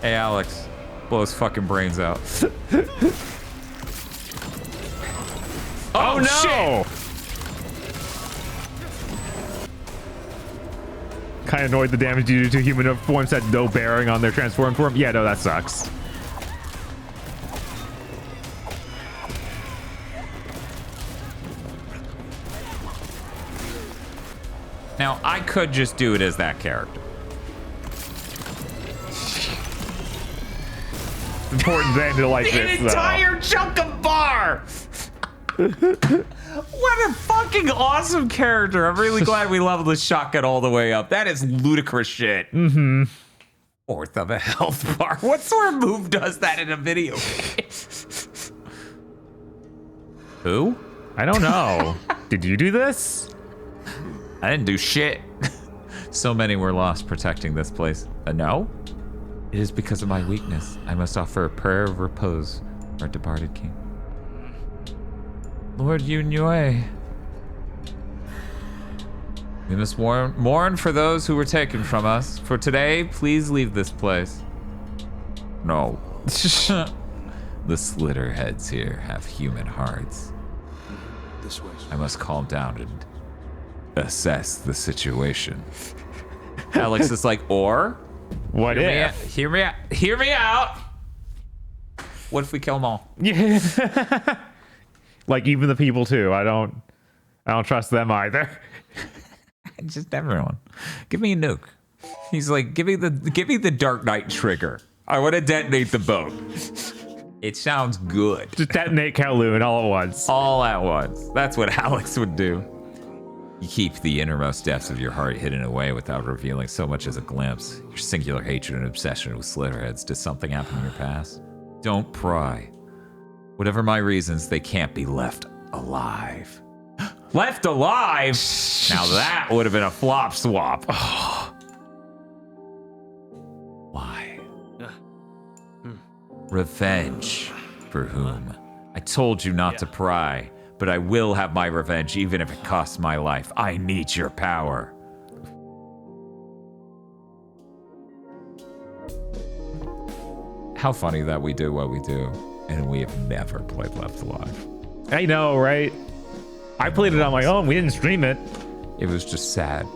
Hey, Alex. Blow his fucking brains out. Oh no! Shit. Kind of annoyed the damage due to human forms had no bearing on their transform form. Yeah, no, that sucks. Now, I could just do it as that character. Important thing to like this, An entire chunk of bar! What a fucking awesome character. I'm really glad we leveled the shotgun all the way up. That is ludicrous shit. Mm-hmm. Fourth of a health bar. What sort of move does that in a video game? Who? I don't know. Did you do this? I didn't do shit. So many were lost protecting this place. No? It is because of my weakness. I must offer a prayer of repose for our departed king. Lord Yunhui. We must mourn for those who were taken from us. For today, please leave this place. No. The Slitterheads here have human hearts. This way. I must calm down and assess the situation. Alex is like, or? What if? Hear me out. What if we kill them all? Yeah. Like even the people too. I don't trust them either. Just everyone. Give me a nuke. He's like, give me the Dark Knight trigger. I want to detonate the boat. It sounds good. Just detonate Kowloon all at once. All at once. That's what Alex would do. You keep the innermost depths of your heart hidden away without revealing so much as a glimpse. Your singular hatred and obsession with Slitterheads. Did something happen in your past? Don't pry. Whatever my reasons, they can't be left alive. Left alive? Now that would have been a flop swap. Why? Revenge. For whom? I told you not to pry, but I will have my revenge even if it costs my life. I need your power. How funny that we do what we do, and we have never played Left Alive. I know, right? I played it on my own. We didn't stream it. It was just sad.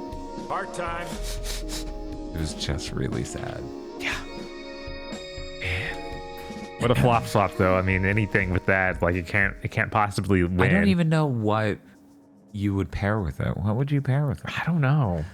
Part time. It was just really sad. Yeah. What a flop swap, though. I mean, anything with that, like it can't possibly win. I don't even know what you would pair with it. What would you pair with it? I don't know.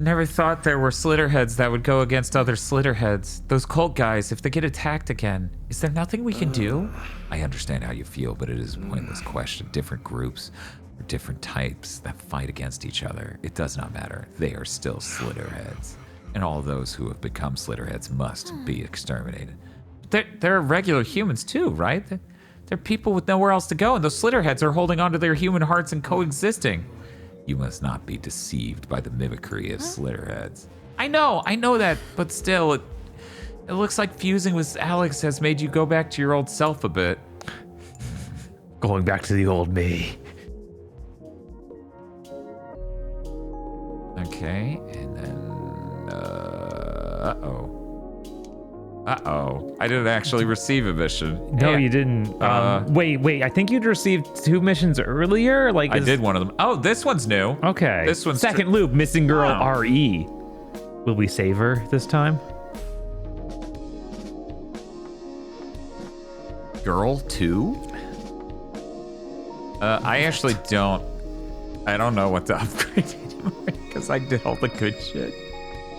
Never thought there were Slitterheads that would go against other Slitterheads. Those cult guys, if they get attacked again, is there nothing we can do? I understand how you feel, but it is a pointless question. Different groups or different types that fight against each other. It does not matter. They are still Slitterheads. And all those who have become Slitterheads must be exterminated. They're regular humans too, right? They're people with nowhere else to go, and those Slitterheads are holding onto their human hearts and coexisting. You must not be deceived by the mimicry of Slitterheads. I know that, but still, it looks like fusing with Alex has made you go back to your old self a bit. Going back to the old me. Okay, and then, uh-oh. I didn't actually receive a mission. No, you didn't. Wait. I think you'd received 2 missions earlier. Like I did one of them. Oh, this one's new. Okay. This one's second loop. Missing girl RE. Will we save her this time? Girl 2? I actually don't. I don't know what to upgrade anymore because I did all the good shit.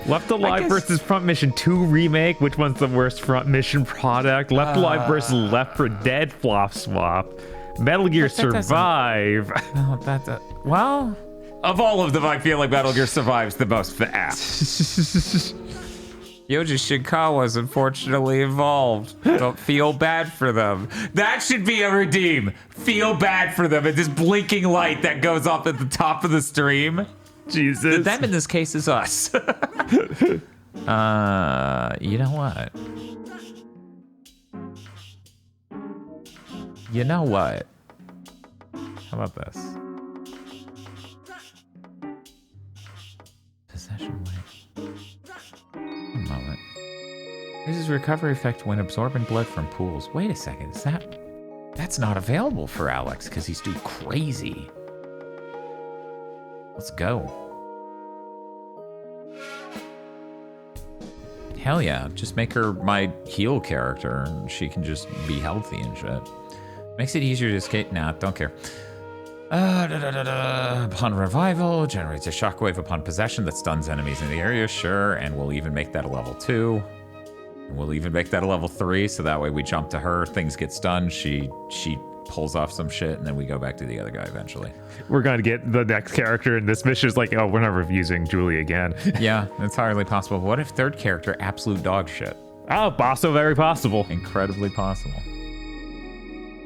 Left Alive versus Front Mission 2 remake. Which one's the worst Front Mission product? Left Alive versus Left 4 Dead flop swap. Metal Gear Survive. No, well, of all of them, I feel like Metal Gear Survive's the most apt. Yoji Shinkawa's unfortunately involved. Don't feel bad for them. That should be a redeem. Feel bad for them. And this blinking light that goes off at the top of the stream. Jesus. Them in this case is us. You know what? How about this? Raises recovery effect when absorbing blood from pools. Wait a second, is that... That's not available for Alex because he's too crazy. Let's go. Hell yeah, just make her my heal character and she can just be healthy and shit. Makes it easier to escape. Nah, don't care. Upon revival, generates a shockwave upon possession that stuns enemies in the area. Sure, and we'll even make that a level 2. And we'll even make that a level 3, so that way we jump to her, things get stunned, she pulls off some shit, and then we go back to the other guy eventually. We're going to get the next character in this mission is like, oh, we're never using Julie again. Yeah, it's entirely possible. What if third character, absolute dog shit? Oh, also very possible. Incredibly possible.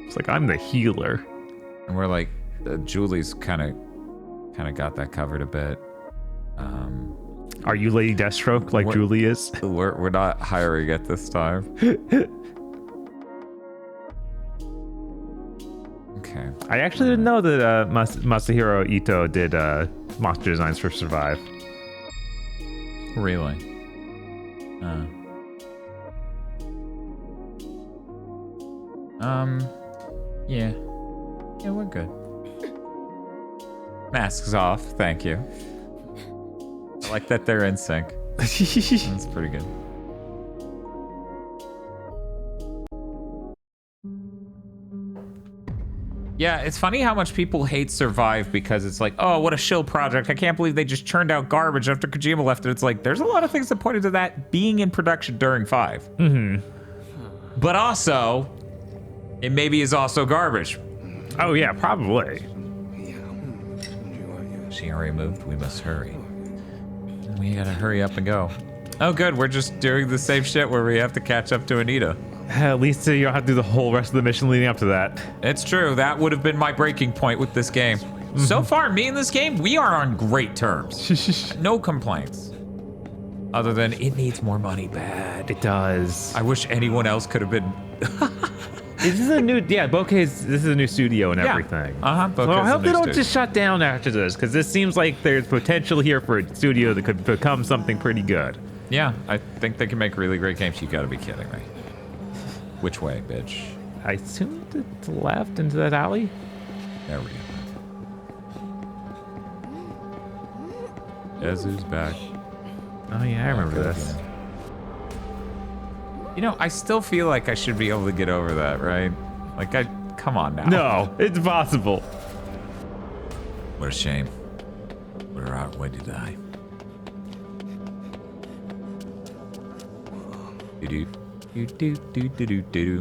It's like, I'm the healer. And we're like, Julie's kind of got that covered a bit. Are you Lady Deathstroke like Julie is? We're not hiring at this time. Okay. I actually didn't know that Masahiro Ito did monster designs for Survive. Really? Yeah. Yeah, we're good. Masks off, thank you. I like that they're in sync. That's pretty good. Yeah, it's funny how much people hate Survive because it's like, oh, what a shill project. I can't believe they just churned out garbage after Kojima left it. It's like, there's a lot of things that pointed to that being in production during 5. Mm-hmm. But also, it maybe is also garbage. Oh, yeah, probably. She already moved. We must hurry. We gotta hurry up and go. Oh, good. We're just doing the same shit where we have to catch up to Anita. At least you don't have to do the whole rest of the mission leading up to that. It's true. That would have been my breaking point with this game. Mm-hmm. So far, me and this game, we are on great terms. No complaints. Other than it needs more money bad. It does. I wish anyone else could have been... This is a new, this is a new studio and everything. So I hope they don't just shut down after this, because this seems like there's potential here for a studio that could become something pretty good. Yeah, I think they can make really great games. You gotta be kidding me. Which way, bitch? I assume to the left into that alley? There we go. Ezu's back. Oh yeah, I remember this. You know, I still feel like I should be able to get over that, right? Like, come on now. No, it's possible. What a shame. What a right way to die. Do-do.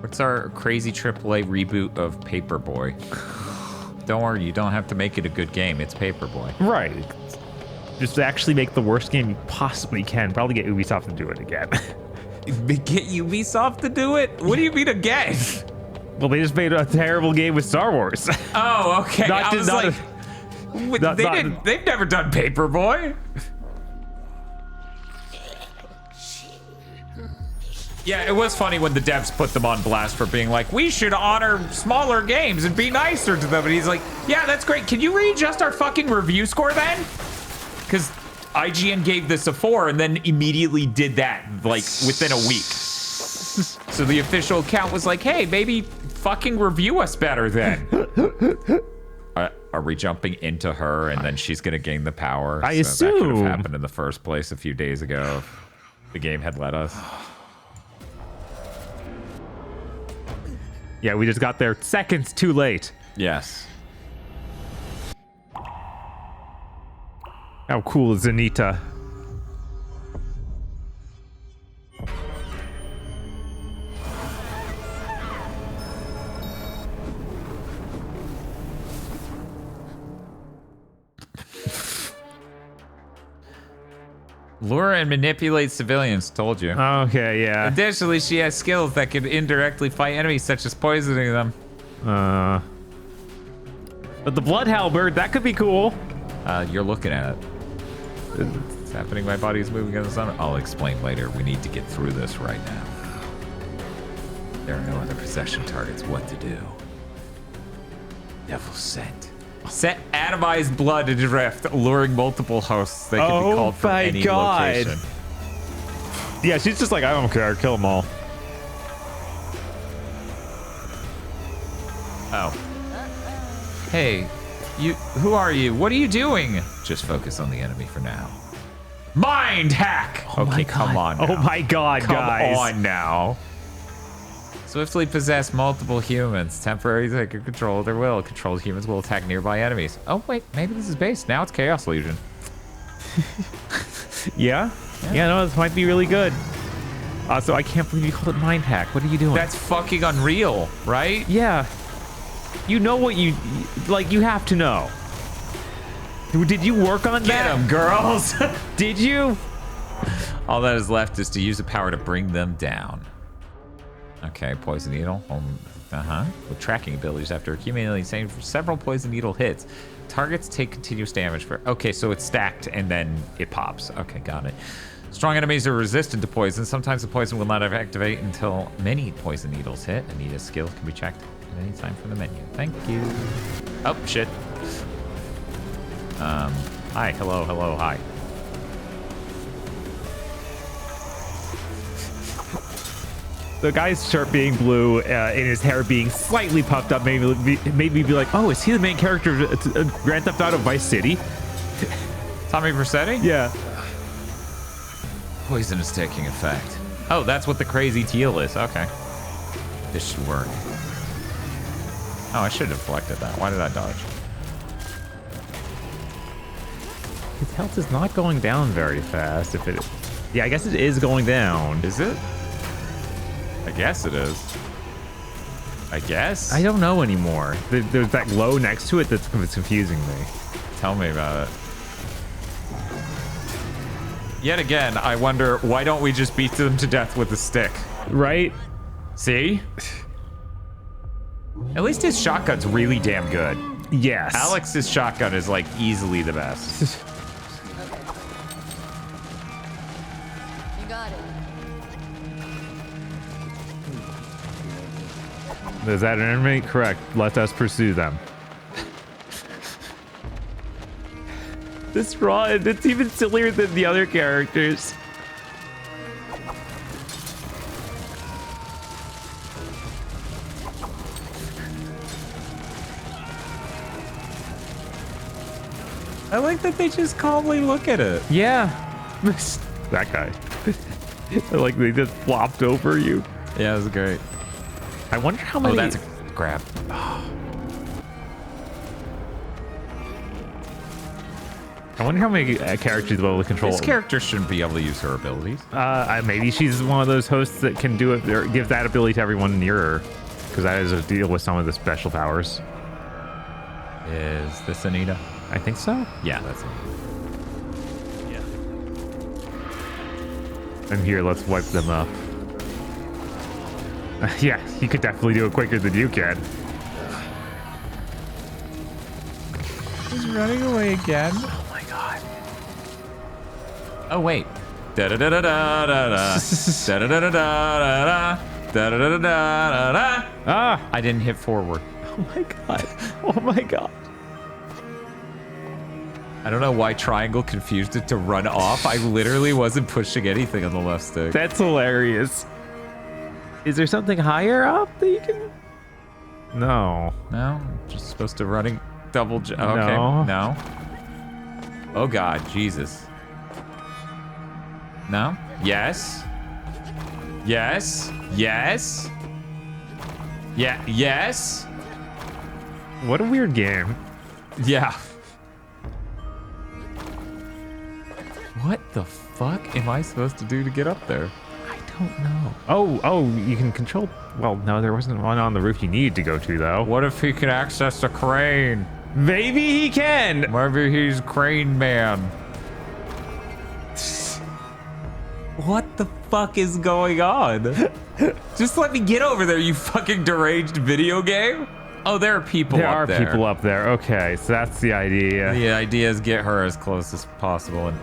What's our crazy AAA reboot of Paperboy? Don't worry, you don't have to make it a good game. It's Paperboy. Right. Just actually make the worst game you possibly can. Probably get Ubisoft to do it again. Get Ubisoft to do it? What do you mean again? Well, they just made a terrible game with Star Wars. Oh, okay. They've never done Paperboy. Yeah, it was funny when the devs put them on blast for being like, we should honor smaller games and be nicer to them. And he's like, yeah, that's great. Can you readjust our fucking review score then? Because IGN gave this a 4 and then immediately did that, like, within a week. So the official account was like, hey, maybe fucking review us better then. Are we jumping into her and then she's going to gain the power? I assume. That could have happened in the first place a few days ago if the game had let us. Yeah, we just got there seconds too late. Yes. How cool is Anita? Lure and manipulate civilians, told you. Okay, yeah. Additionally, she has skills that can indirectly fight enemies, such as poisoning them. But the Blood Halberd, that could be cool. You're looking at it. It's happening. My body's moving on the sun. I'll explain later. We need to get through this right now. There are no other possession targets. What to do? Devil scent. Set atomized blood adrift, luring multiple hosts. They can be called from any location. Yeah, she's just like, I don't care, kill them all. Oh. Hey, who are you? What are you doing? Just focus on the enemy for now. Mind hack! Oh okay, come on now. Oh my god, guys. Come on now. Swiftly possess multiple humans. Temporarily take control of their will. Controlled humans will attack nearby enemies. Oh, wait. Maybe this is base. Now it's Chaos Legion. Yeah? Yeah, no, this might be really good. Also, I can't believe you called it mind hack. What are you doing? That's fucking unreal, right? Yeah. You know what you... Like, you have to know. Did you work on that? Get them, girls! Did you? All that is left is to use the power to bring them down. Okay, poison needle. With tracking abilities, after accumulating several poison needle hits, targets take continuous damage for... Okay, so it's stacked and then it pops. Okay, got it. Strong enemies are resistant to poison. Sometimes the poison will not activate until many poison needles hit. Anita's skill can be checked at any time from the menu. Thank you. Oh, shit. Hi, hello, hi. The guy's shirt being blue and his hair being slightly puffed up made me be like, oh, is he the main character of Grand Theft Auto Vice City? Tommy Vercetti? Yeah. Poison is taking effect. Oh, that's what the crazy teal is. Okay. This should work. Oh, I should have deflected that. Why did I dodge? His health is not going down very fast. If it, yeah, I guess it is going down. Is it? I guess it is. I guess? I don't know anymore. There's that glow next to it that's confusing me. Tell me about it. Yet again, I wonder, why don't we just beat them to death with a stick? Right? See? At least his shotgun's really damn good. Yes. Alex's shotgun is like easily the best. You got it. Is that an enemy? Correct. Let us pursue them. This run, it's even sillier than the other characters. I like that they just calmly look at it. Yeah. That guy. Like they just flopped over you. Yeah, it was great. I wonder how many... Oh, that's a grab. I wonder how many characters will control. This character shouldn't be able to use her abilities. Maybe she's one of those hosts that can do it, or give that ability to everyone near her, because that is a deal with some of the special powers. Is this Anita? I think so. Yeah, that's it. Yeah. And here, let's wipe them up. Yeah, he could definitely do it quicker than you can. He's running away again. Oh my god. Oh wait. Da da da da da da da da da da da da da da da. Ah! I didn't hit forward. Oh my god. Oh my god. I don't know why triangle confused it to run off. I literally wasn't pushing anything on the left stick. That's hilarious. Is there something higher up that you can... No. No? Just supposed to running double jump. Okay. No. No. Oh god, Jesus. No? Yes. Yes. Yes. Yeah. Yes. What a weird game. Yeah. What the fuck am I supposed to do to get up there? I don't know. Oh, you can control... Well, no, there wasn't one on the roof you needed to go to, though. What if he can access the crane? Maybe he can! Maybe he's crane man. What the fuck is going on? Just let me get over there, you fucking deranged video game. Oh, there are people there up there. There are people up there. Okay, so that's the idea. The idea is get her as close as possible. And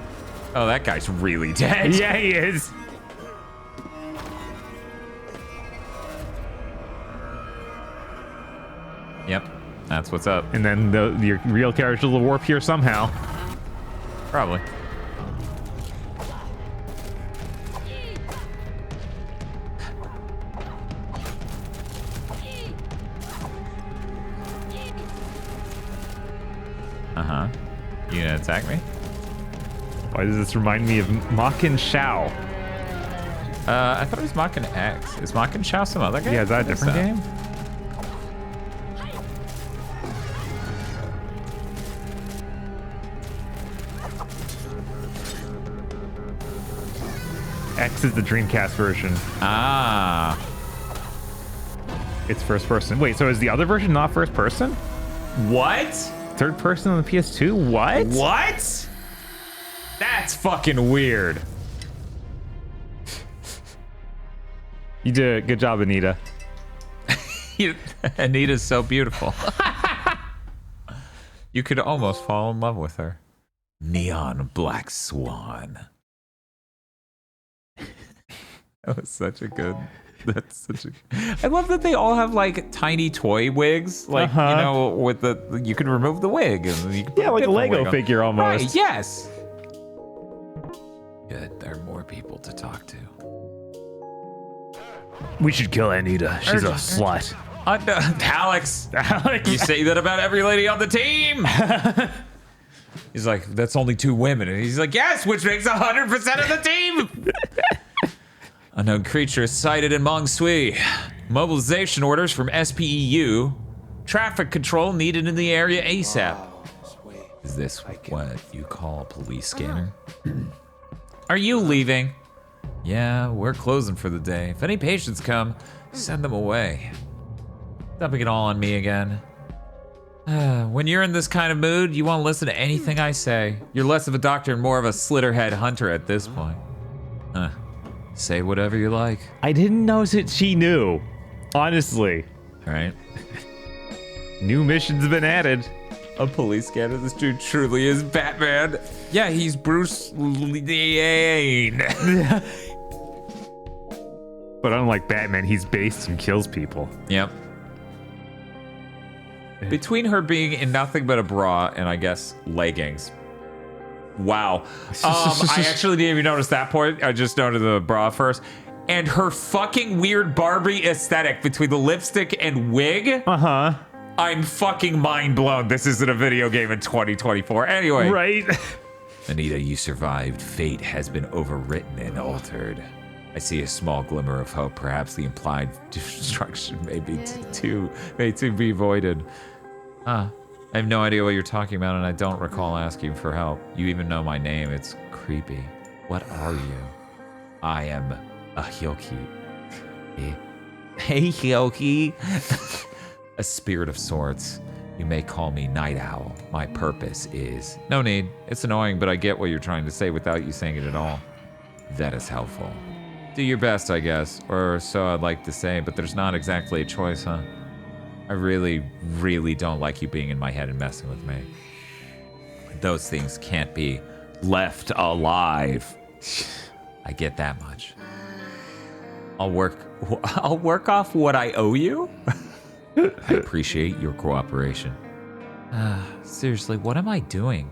oh, that guy's really dead. Yeah, he is. Yep, that's what's up. And then your real character will warp here somehow. Probably. Uh-huh. You gonna attack me? Why does this remind me of Makin Shao? I thought it was Makin X. Is Makin Shao some other game? Yeah, is that a different game? X is the Dreamcast version. Ah. It's first person. Wait, so is the other version not first person? What? Third person on the PS2? What? What? That's fucking weird. You did a good job, Anita. Anita's so beautiful. You could almost fall in love with her. Neon Black Swan. That was such a good. That's such a. I love that they all have like tiny toy wigs, like you know, with the you can remove the wig and you can put like a Lego wig on. figure almost. Right, yes. Good. There are more people to talk to. We should kill Anita. She's a slut. Alex. You say that about every lady on the team. He's like, that's only 2 women, and he's like, yes, which makes 100% of the team. Unknown creature sighted in Mong Sui. Mobilization orders from SPEU. Traffic control needed in the area ASAP. Is this what you call a police scanner? Are you leaving? Yeah, we're closing for the day. If any patients come, send them away. Dumping it all on me again. When you're in this kind of mood, you won't listen to anything I say. You're less of a doctor and more of a Slitterhead hunter at this point. Say whatever you like. I didn't know that she knew. Honestly. Right. New missions have been added. A police scanner. This dude truly is Batman. Yeah, he's Bruce Wayne. But unlike Batman, he's based and kills people. Yep. Between her being in nothing but a bra and I guess leggings. Wow. I actually didn't even notice that point. I just noted the bra first. And her fucking weird Barbie aesthetic between the lipstick and wig. Uh-huh. I'm fucking mind blown. This isn't a video game in 2024. Anyway. Right. Anita, you survived. Fate has been overwritten and altered. I see a small glimmer of hope. Perhaps the implied destruction may be avoided. I have no idea what you're talking about, and I don't recall asking for help. You even know my name. It's creepy. What are you? I am a Hyoki. Hey, Hyoki. A spirit of sorts. You may call me Night Owl. My purpose is... No need. It's annoying, but I get what you're trying to say without you saying it at all. That is helpful. Do your best, I guess. Or so I'd like to say, but there's not exactly a choice, huh? I really, really don't like you being in my head and messing with me. Those things can't be left alive. I get that much. I'll work off what I owe you? I appreciate your cooperation. Seriously, what am I doing?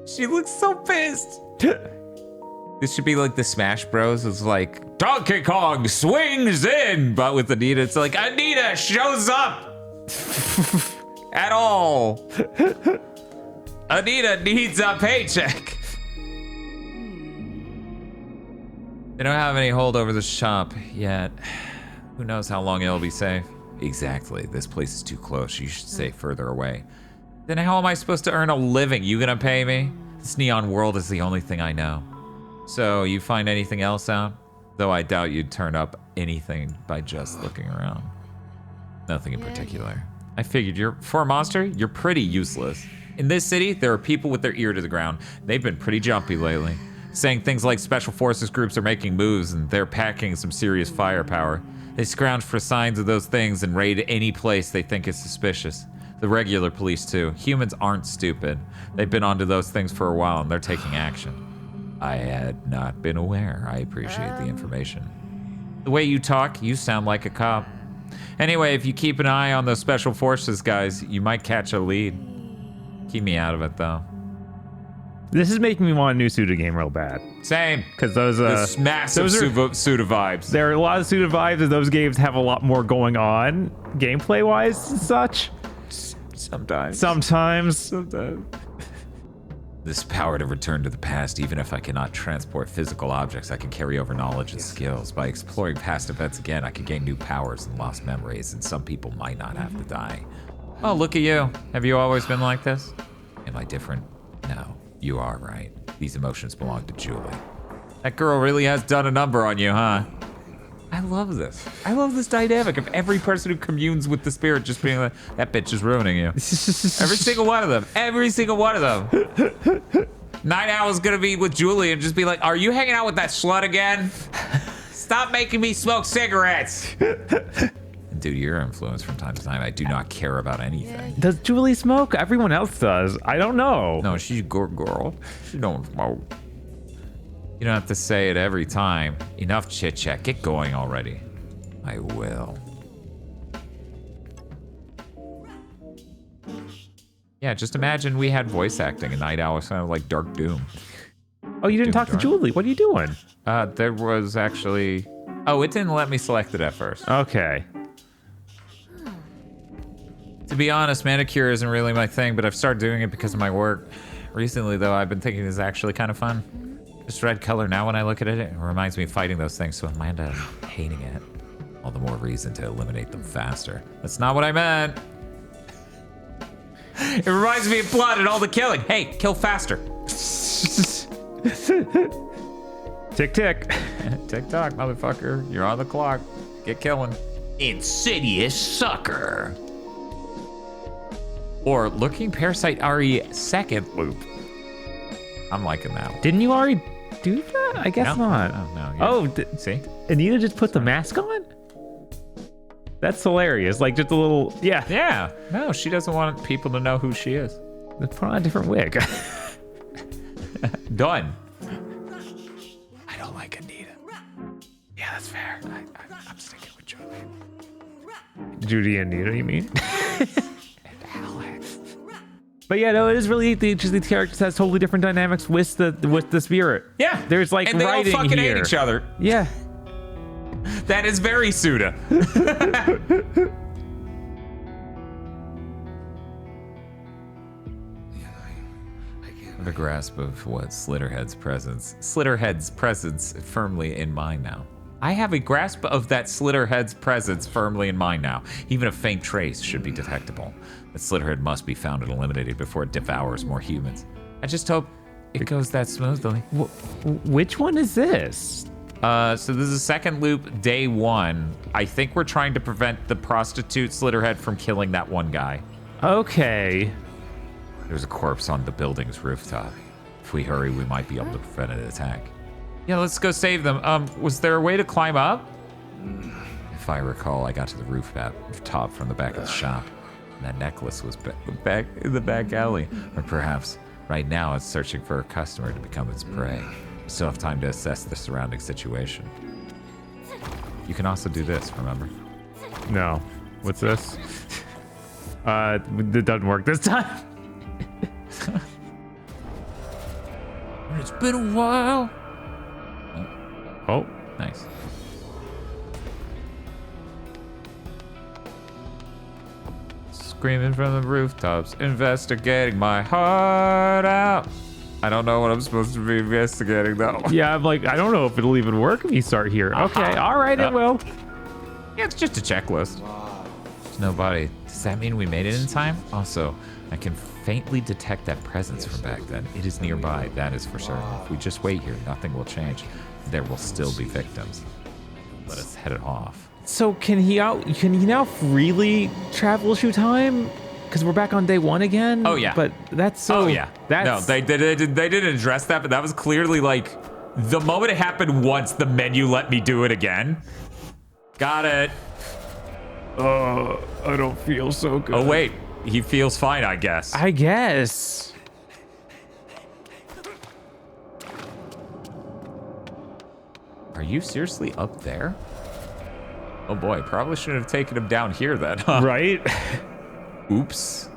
She looks so pissed. This should be like the Smash Bros. It's like, Donkey Kong swings in! But with Anita, it's like, Anita shows up! At all. Anita needs a paycheck. They don't have any hold over the shop yet. Who knows how long it'll be safe? Exactly. This place is too close. You should stay further away. Then how am I supposed to earn a living? You gonna pay me? This neon world is the only thing I know. So, you find anything else out? Though I doubt you'd turn up anything by just looking around. Nothing in particular. I figured for a monster, you're pretty useless. In this city, there are people with their ear to the ground. They've been pretty jumpy lately. Saying things like special forces groups are making moves and they're packing some serious firepower. They scrounge for signs of those things and raid any place they think is suspicious. The regular police too. Humans aren't stupid. They've been onto those things for a while and they're taking action. I had not been aware. I appreciate the information. The way you talk, you sound like a cop. Anyway, if you keep an eye on those special forces guys, you might catch a lead. Keep me out of it though. This is making me want a new Suda game real bad. Same. Because those this massive Suda vibes. There are a lot of Suda vibes, and those games have a lot more going on, gameplay-wise and such. Sometimes. This power to return to the past, even if I cannot transport physical objects, I can carry over knowledge and skills. By exploring past events again, I can gain new powers and lost memories, and some people might not have to die. Oh, look at you. Have you always been like this? Am I different? No, you are right. These emotions belong to Julie. That girl really has done a number on you, huh? I love this. I love this dynamic of every person who communes with the spirit just being like, that bitch is ruining you. Every single one of them. Every single one of them. Night Owl's gonna be with Julie and just be like, are you hanging out with that slut again? Stop making me smoke cigarettes. Dude, your influence from time to time. I do not care about anything. Does Julie smoke? Everyone else does. I don't know. No, she's a good girl. She don't smoke. You don't have to say it every time. Enough chit chat. Get going already. I will. Yeah, just imagine we had voice acting and Night Owl sounded like Dark Doom. Oh, you didn't talk to Julie. What are you doing? There was actually... Oh, it didn't let me select it at first. Okay. To be honest, manicure isn't really my thing, but I've started doing it because of my work. Recently, though, I've been thinking it's actually kind of fun. This red color now when I look at it, it reminds me of fighting those things, so Amanda hating it. All the more reason to eliminate them faster. That's not what I meant. It reminds me of blood and all the killing. Hey, kill faster. Tick, tick. Tick tock, motherfucker. You're on the clock. Get killing. Insidious sucker. Or Looking Parasite RE second loop. I'm liking that one. Didn't you already do that? I guess not. Oh, no. Yeah. Oh, see? Anita just put the mask on? That's hilarious. Like, just a little, yeah. Yeah. No, she doesn't want people to know who she is. Let's put on a different wig. Done. I don't like Anita. Yeah, that's fair. I'm sticking with Julie. Judy and Anita, you mean? But yeah, no, it is really just these characters has totally different dynamics with the spirit. Yeah, there's like and they writing all fucking here. hate each other. Yeah, that is very Suda. The grasp of what Slitterhead's presence firmly in mind now. I have a grasp of that Slitterhead's presence firmly in mind now. Even a faint trace should be detectable. That Slitterhead must be found and eliminated before it devours more humans. I just hope it goes that smoothly. Which one is this? So this is the second loop, day 1. I think we're trying to prevent the prostitute Slitterhead from killing that one guy. Okay. There's a corpse on the building's rooftop. If we hurry, we might be able to prevent an attack. Yeah, let's go save them. Was there a way to climb up? If I recall, I got to the rooftop from the back of the shop. And that necklace was back in the back alley. Or perhaps, right now, it's searching for a customer to become its prey. We still have time to assess the surrounding situation. You can also do this, remember? No. What's this? It doesn't work this time. It's been a while. Oh, nice. Screaming from the rooftops, investigating my heart out. I don't know what I'm supposed to be investigating though. Yeah, I'm like, I don't know if it'll even work if you start here. Okay, all right, it will. Yeah, it's just a checklist. There's nobody. Does that mean we made it in time? Also, I can faintly detect that presence from back then. It is nearby, that is for certain. If we just wait here, nothing will change. There will still be victims. Let us head it off. So can he now freely travel through time? Because we're back on day 1 again. Oh yeah. But that's so. Oh yeah. No, they didn't address that, but that was clearly like the moment it happened once. The menu let me do it again. Got it. I don't feel so good. Oh wait, he feels fine, I guess. I guess. Are you seriously up there? Oh boy, probably shouldn't have taken him down here then, huh? Right? Oops.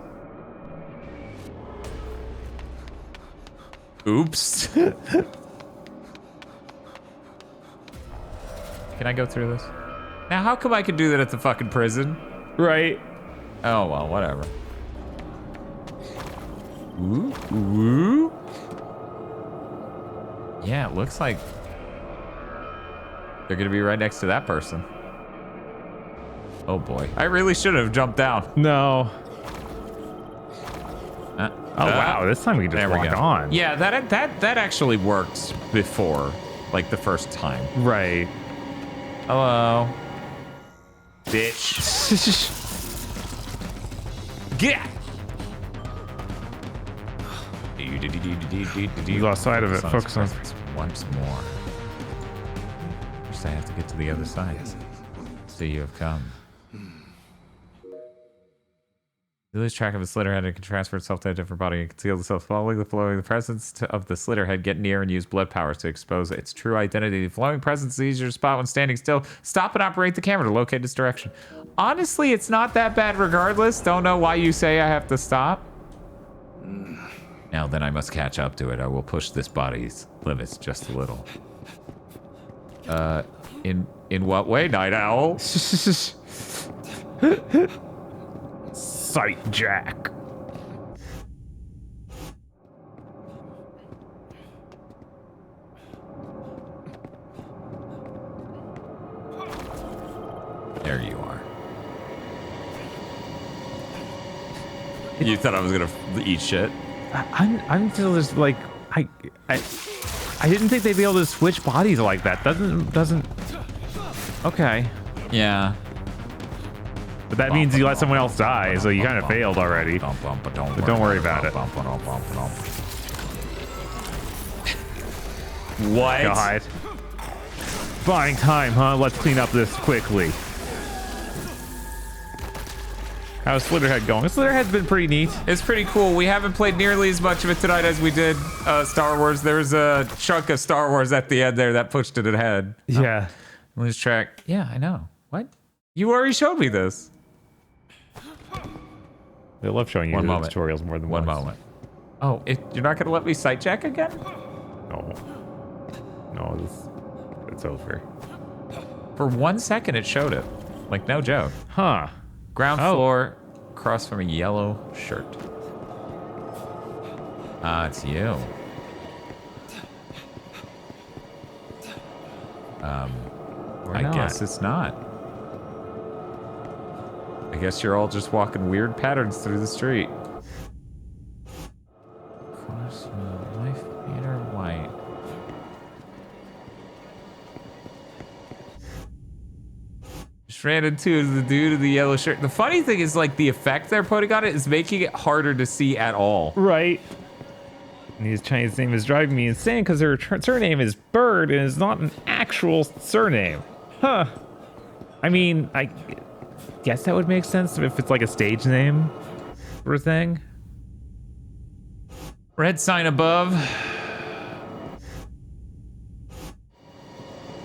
Oops. Can I go through this? Now, how come I can do that at the fucking prison? Right. Oh, well, whatever. Ooh, ooh. Yeah, it looks like they're gonna be right next to that person. Oh boy. I really should have jumped down. No. Wow, this time we can just walk on. Yeah, that actually worked before, like the first time. Right. Hello. Bitch. Get out. You lost sight of it. Focus on once more. First I have to get to the other side. So you have come. You lose track of the Slitterhead and can transfer itself to a different body and conceal itself. Following the flowing presence of the Slitterhead, get near and use blood powers to expose its true identity. The flowing presence is easier to spot when standing still. Stop and operate the camera to locate its direction. Honestly, it's not that bad regardless. Don't know why you say I have to stop. Now then I must catch up to it. I will push this body's limits just a little. In what way, Night Owl? Sight Jack. There you are. You thought I was gonna eat shit? I'm still just like I didn't think they'd be able to switch bodies like that. Doesn't. Okay. Yeah. But that means you let someone else die, so you kind of failed already. But don't worry about it. What? God. Buying time, huh? Let's clean up this quickly. How's Slitterhead going? Slitterhead's been pretty neat. It's pretty cool. We haven't played nearly as much of it tonight as we did Star Wars. There was a chunk of Star Wars at the end there that pushed it ahead. Yeah. Lose track. Yeah, I know. What? You already showed me this. They love showing you tutorials more than one once. moment. Oh, you're not gonna let me sight check again? No, it's over. For 1 second, it showed it. Like, no joke. Huh. Ground floor, across from a yellow shirt. It's you. I guess it's not. I guess you're all just walking weird patterns through the street. Cross life Peter White. Just ran into the dude in the yellow shirt. The funny thing is, like, the effect they're putting on it is making it harder to see at all. Right. And his Chinese name is driving me insane because her surname is Bird and is not an actual surname. Huh. I mean, I guess that would make sense if it's like a stage name or thing. Red sign above.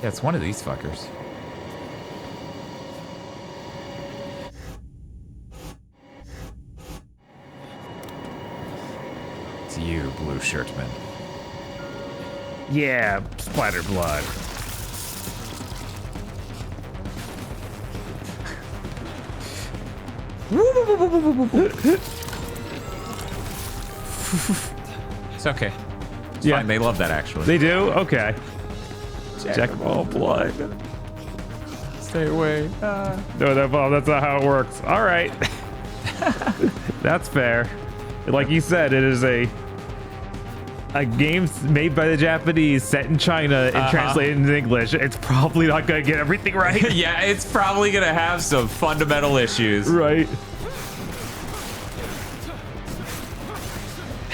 Yeah, it's one of these fuckers. It's you, blue shirtman. Yeah, splatter blood. It's okay. It's fine. They love that, actually. They do? Okay. Jack of all blood. Stay away. No, that's not how it works. All right. That's fair. Like you said, it is a game made by the Japanese, set in China, and translated into English. It's probably not going to get everything right. Yeah, it's probably going to have some fundamental issues. Right.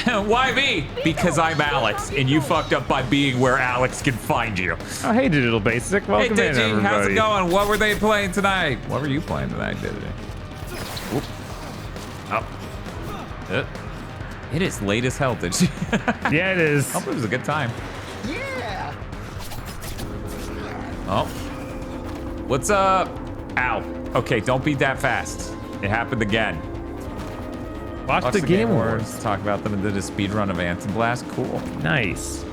Why me? Because I'm Alex, and you fucked up by being where Alex can find you. Oh, hey, Digital Basic. Welcome in, everybody. How's it going? What were they playing tonight? What were you playing tonight, Digi? Oh. It is late as hell, Digi. Yeah, it is. I hope it was a good time. Yeah. Oh. What's up? Ow. Okay, don't beat that fast. It happened again. Watch the Game Awards. Talk about them and did a speed run of Anton Blast. Cool. Nice.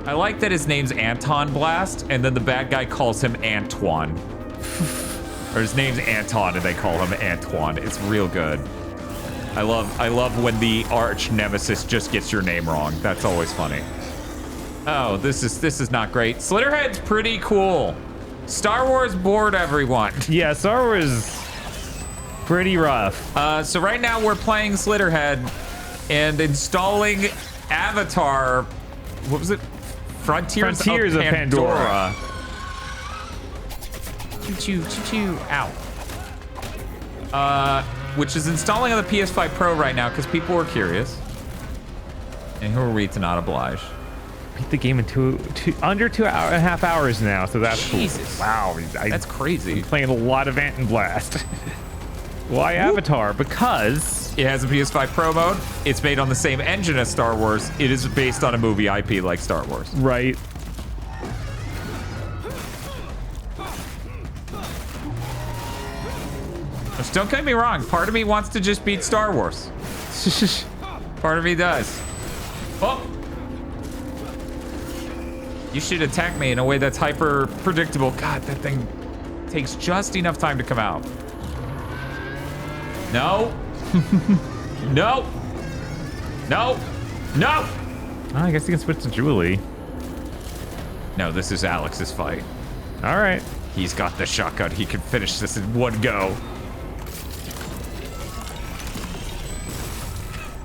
I like that his name's Anton Blast, and then the bad guy calls him Antoine. Or his name's Anton, and they call him Antoine. It's real good. I love when the arch nemesis just gets your name wrong. That's always funny. Oh, this is not great. Slitterhead's pretty cool. Star Wars bored everyone. Yeah, Star Wars pretty rough. So right now we're playing Slitterhead and installing Avatar. What was it? Frontiers of Pandora. Choo-choo, choo-choo. Ow. Which is installing on the PS5 Pro right now because people were curious. And who are we to not oblige? Beat the game in under 2.5 hours now, so that's Jesus. Cool. Wow. That's crazy. I'm playing a lot of Ant and Blast. Why Avatar? Because it has a PS5 Pro mode. It's made on the same engine as Star Wars. It is based on a movie IP like Star Wars. Right. Which, don't get me wrong, part of me wants to just beat Star Wars. Part of me does. Oh! You should attack me in a way that's hyper predictable. God, that thing takes just enough time to come out. No. No. No. No. Oh, I guess you can switch to Julie. No, this is Alex's fight. All right. He's got the shotgun. He can finish this in one go.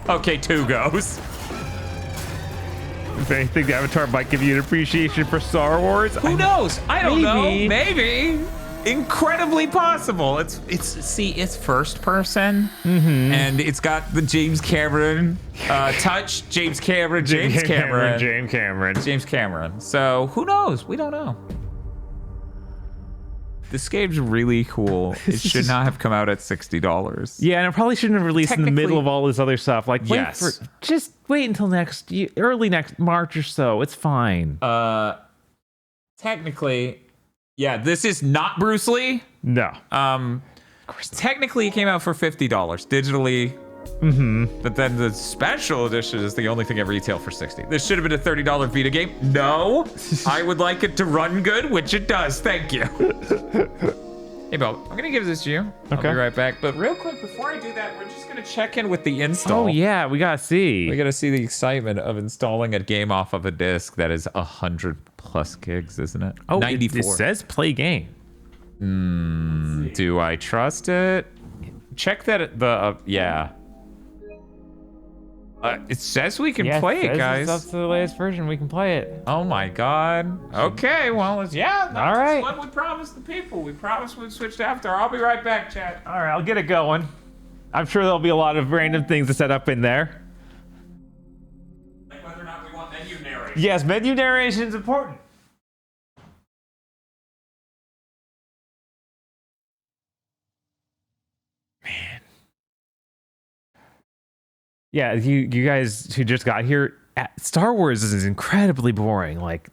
Okay, 2 goes. If anything, the Avatar might give you an appreciation for Star Wars. Who knows? I don't know. Maybe. Incredibly possible. It's first person, and it's got the James Cameron touch. James Cameron. So who knows? We don't know. This game's really cool. It should not have come out at $60. Yeah, and it probably shouldn't have released in the middle of all this other stuff. Like, just wait until next year, early next March or so. It's fine. Technically, yeah, this is not Bruce Lee. No. Technically, it came out for $50 digitally. But then the special edition is the only thing at retail for $60. This should have been a $30 Vita game. No, I would like it to run good, which it does. Thank you. Hey, Bo, I'm gonna give this to you. I'll be right back. But real quick, before I do that, we're just gonna check in with the install. Oh yeah, we gotta see. We gotta see the excitement of installing a game off of a disc that is 100+ gigs, isn't it? Oh, 94. It says play game. Do I trust it? Check that. Yeah. It says we can play it, guys. That's the latest version. We can play it. Oh my god. Okay, well, all right. What we promised the people. We promised we'd switch to Avatar. I'll be right back, chat. All right, I'll get it going. I'm sure there'll be a lot of random things to set up in there. Like whether or not we want menu narration. Yes, menu narration is important. Yeah, you guys who just got here, Star Wars is incredibly boring. Like,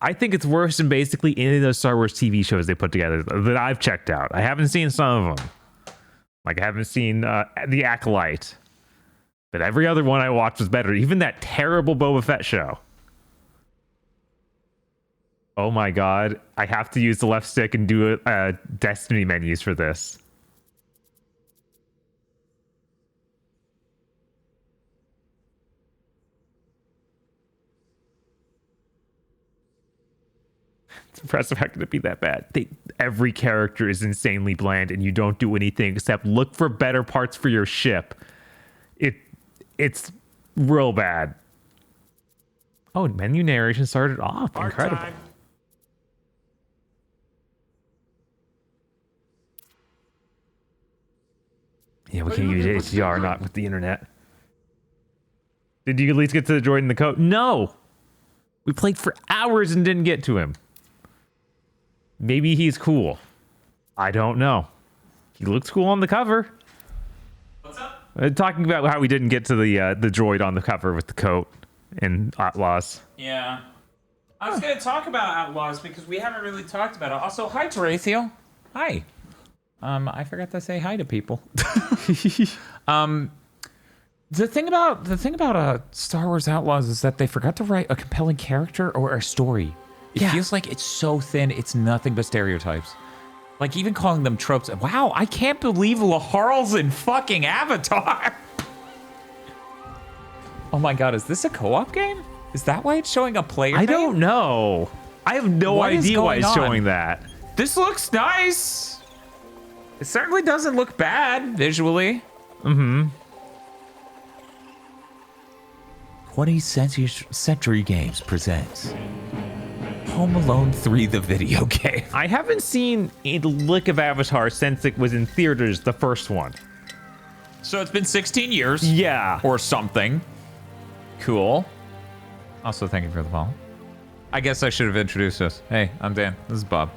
I think it's worse than basically any of those Star Wars TV shows they put together that I've checked out. I haven't seen some of them. Like, I haven't seen The Acolyte. But every other one I watched was better. Even that terrible Boba Fett show. Oh my god. I have to use the left stick and do Destiny menus for this. It's impressive. How can it be that bad? Every character is insanely bland, and you don't do anything except look for better parts for your ship. It's real bad. Oh, menu narration started off. Incredible. Time. Yeah, we can use HDR, not with the internet. Did you at least get to the droid in the coat? No! We played for hours and didn't get to him. Maybe he's cool. I don't know. He looks cool on the cover. What's up? Talking about how we didn't get to the droid on the cover with the coat in Outlaws. Yeah. I was going to talk about Outlaws because we haven't really talked about it. Also, hi, Terathiel. Hi. I forgot to say hi to people. The thing about Star Wars Outlaws is that they forgot to write a compelling character or a story. It feels like it's so thin, it's nothing but stereotypes. Like, even calling them tropes. Wow, I can't believe Laharl's in fucking Avatar. Oh my god, is this a co-op game? Is that why it's showing a player I name? don't know. I have no idea why it's showing that. This looks nice. It certainly doesn't look bad visually. Mm-hmm. 20th Century Games presents Home Alone 3, the video game. I haven't seen a lick of Avatar since it was in theaters, the first one. So it's been 16 years. Yeah. Or something. Cool. Also, thank you for the follow. I guess I should have introduced us. Hey, I'm Dan. This is Bob.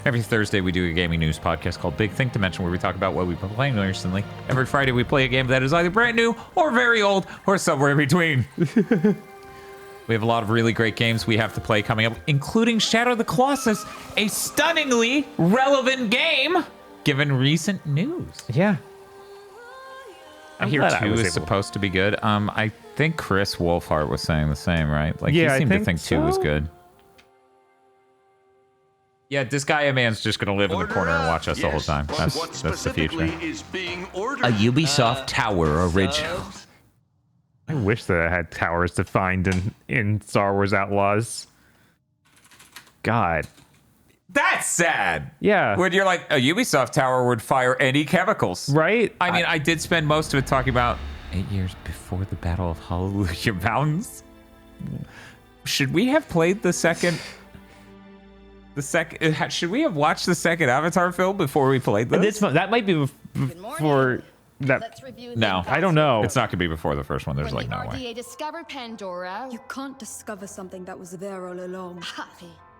Every Thursday, we do a gaming news podcast called Big Think Dimension, where we talk about what we've been playing recently. Every Friday, we play a game that is either brand new or very old or somewhere in between. We have a lot of really great games we have to play coming up, including Shadow the Colossus, a stunningly relevant game, given recent news. Yeah. I hear 2 is supposed to be good. I think Chris Wolfhart was saying the same, right? Like, he seemed to think 2 was good. Yeah, this guy man's just gonna live in the corner and watch us the whole time. That's the future. A Ubisoft Tower original. I wish that I had towers to find in Star Wars Outlaws. God. That's sad. Yeah. When you're like, a Ubisoft tower would fire any chemicals. Right? I mean, I did spend most of it talking about 8 years before the Battle of Hallelujah Mountains. Should we have played the second... Should we have watched the second Avatar film before we played this? That might be before that. No, I don't know. It's not gonna be before the first one. There's like no way. Discovered Pandora. You can't discover something that was there all along.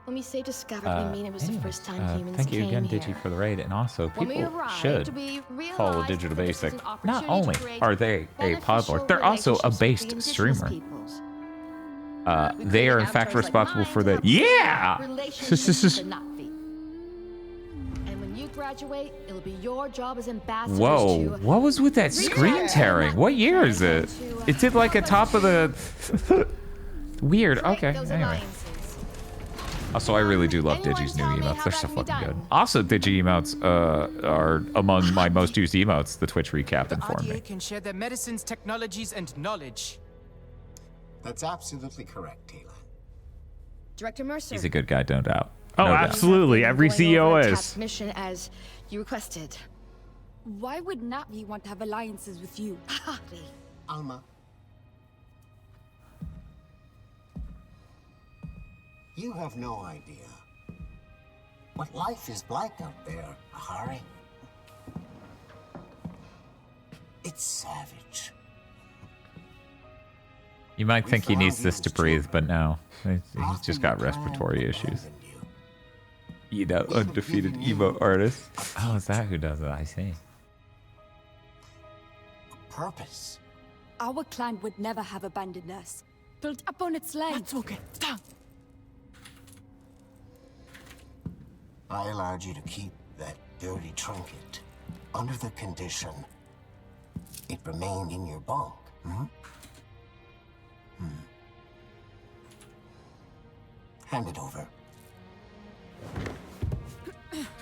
When we say discovered, we mean it was the first time humans thank you came again, here. Digi, for the raid, and also When we people arrived, should we follow realized Digital that this was Basic. an Not opportunity only to create are they a beneficial podlord, they're also a relationships based between streamer. indigenous peoples. They are in fact avatars like responsible mine for to the have relationships to not be. And when you graduate, it'll be your job as ambassadors Whoa, to what was with that screen tearing? What year is it? It did like a top of the... Weird, okay, anyway. Also, I really do love Digi's new emotes. They're so fucking good. Also, Digi emotes are among my most used emotes, the Twitch recap informed me. can share their medicines, technologies, and knowledge. That's absolutely correct, Taylor. Director Mercer. He's a good guy, no doubt. Oh, No doubt. absolutely. Every CEO is. Task mission as you requested. Why would Navi want to have alliances with you? Alma. You have no idea what life is like out there, Ahari. It's savage. You might think he needs this to breathe, but no. He's just got respiratory issues. You know, undefeated emo artist. Oh, is that who does it? I see. Purpose. Our clan would never have abandoned us. Built up on its land. That's okay. Stop. I allowed you to keep that dirty trinket under the condition it remained in your bunk. Hand it over.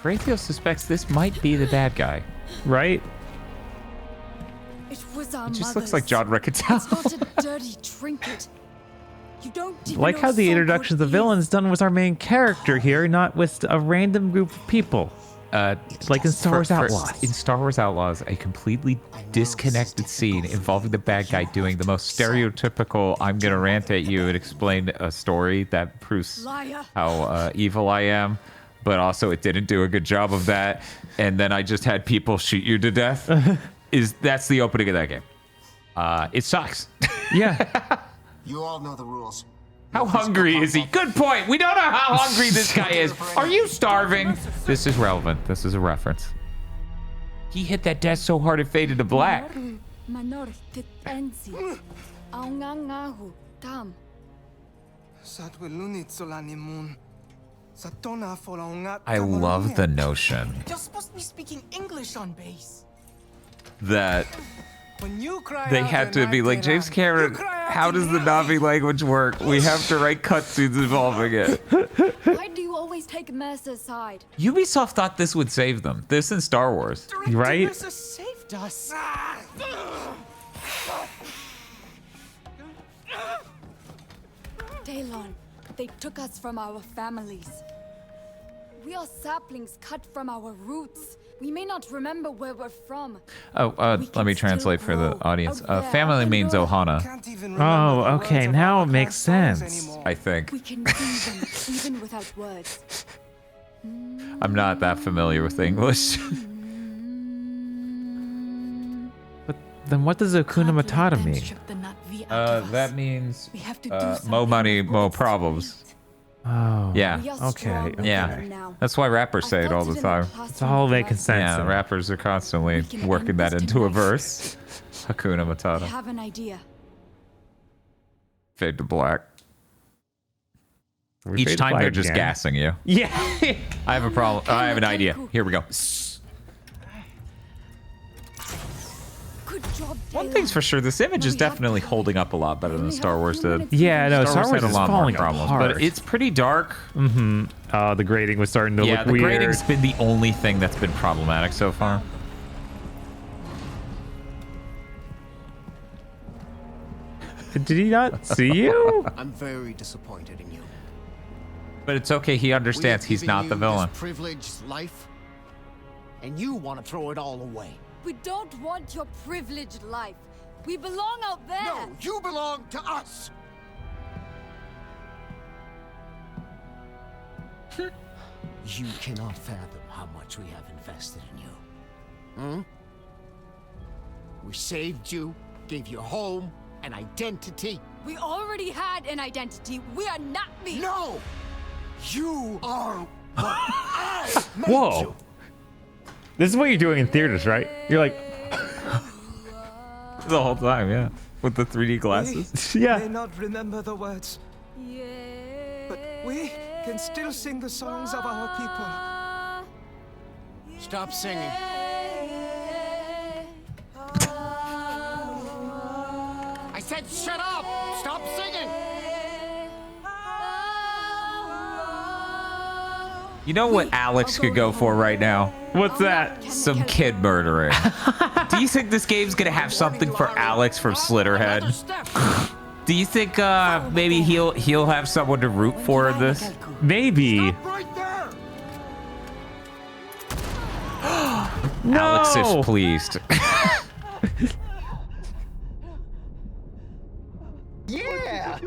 Raytheon suspects this might be the bad guy. Right? It was our It just mother's. looks like John Riccatello. It's not a dirty trinket. You don't even Like know how the so introduction of the villain's done with our main character here, not with a random group of people. Like in Star Wars Outlaws. In Star Wars Outlaws, a completely disconnected scene involving the bad guy doing the most stereotypical "I'm gonna rant at you" and explain a story that proves how evil I am, but also it didn't do a good job of that. And then I just had people shoot you to death. That's the opening of that game. It sucks. Yeah. You all know the rules. How hungry is he? Good point. We don't know how hungry this guy is. Are you starving? This is relevant. This is a reference. He hit that desk so hard it faded to black. I love the notion You're supposed to be speaking English on base. that When you cry they out had in to be like, James Cameron, how does the Navi language work? We have to write cutscenes involving it. Why do you always take Mercer's side? Ubisoft thought this would save them. This and Star Wars. Right? Mercer saved us. Daylon, they took us from our families. We are saplings cut from our roots. We may not remember where we're from. Oh, let me translate for the audience. Family means Ohana, Oh, okay. Now it makes sense. I think. We can see them even without words. I'm not that familiar with English. But then what does Hakuna Matata mean? That means mo money, mo problems. Oh. Yeah. Okay. Yeah. That's why rappers say it all the time. It's all making sense. Yeah, rappers are constantly working that into a verse. Hakuna I Matata. have an idea. Fade to black. We Each fade to time black they're just again. gassing you. Yeah. I have a problem. I have an idea. Here we go. Good job, One thing's for sure, this image is definitely holding up a lot better than Star Wars did. Yeah, no, Star Wars had a is lot more falling problems, apart. but it's pretty dark. Mm-hmm. The grading was starting to Yeah, look the weird. grading's been the only thing that's been problematic so far. Did he not see you? I'm very disappointed in you. But it's okay, he understands he's not the villain. Privileged life, and you want to throw it all away. We don't want your privileged life. We belong out there. No, you belong to us. You cannot fathom how much we have invested in you. Hmm? We saved you, gave you a home, an identity. We already had an identity. We are not me. No! You are what I made Whoa. you. This is what you're doing in theaters, right? You're like... The whole time, yeah. With the 3D glasses. Yeah. May not remember the words, but we can still sing the songs of our people. Stop singing. I said shut up! Stop singing! You know what Alex could go for right now? What's that? Some kid murdering. Do you think this game's gonna have something for Alex from Slitterhead? Do you think maybe he'll have someone to root for in this? Maybe. Right there! No! Alex is pleased. Yeah!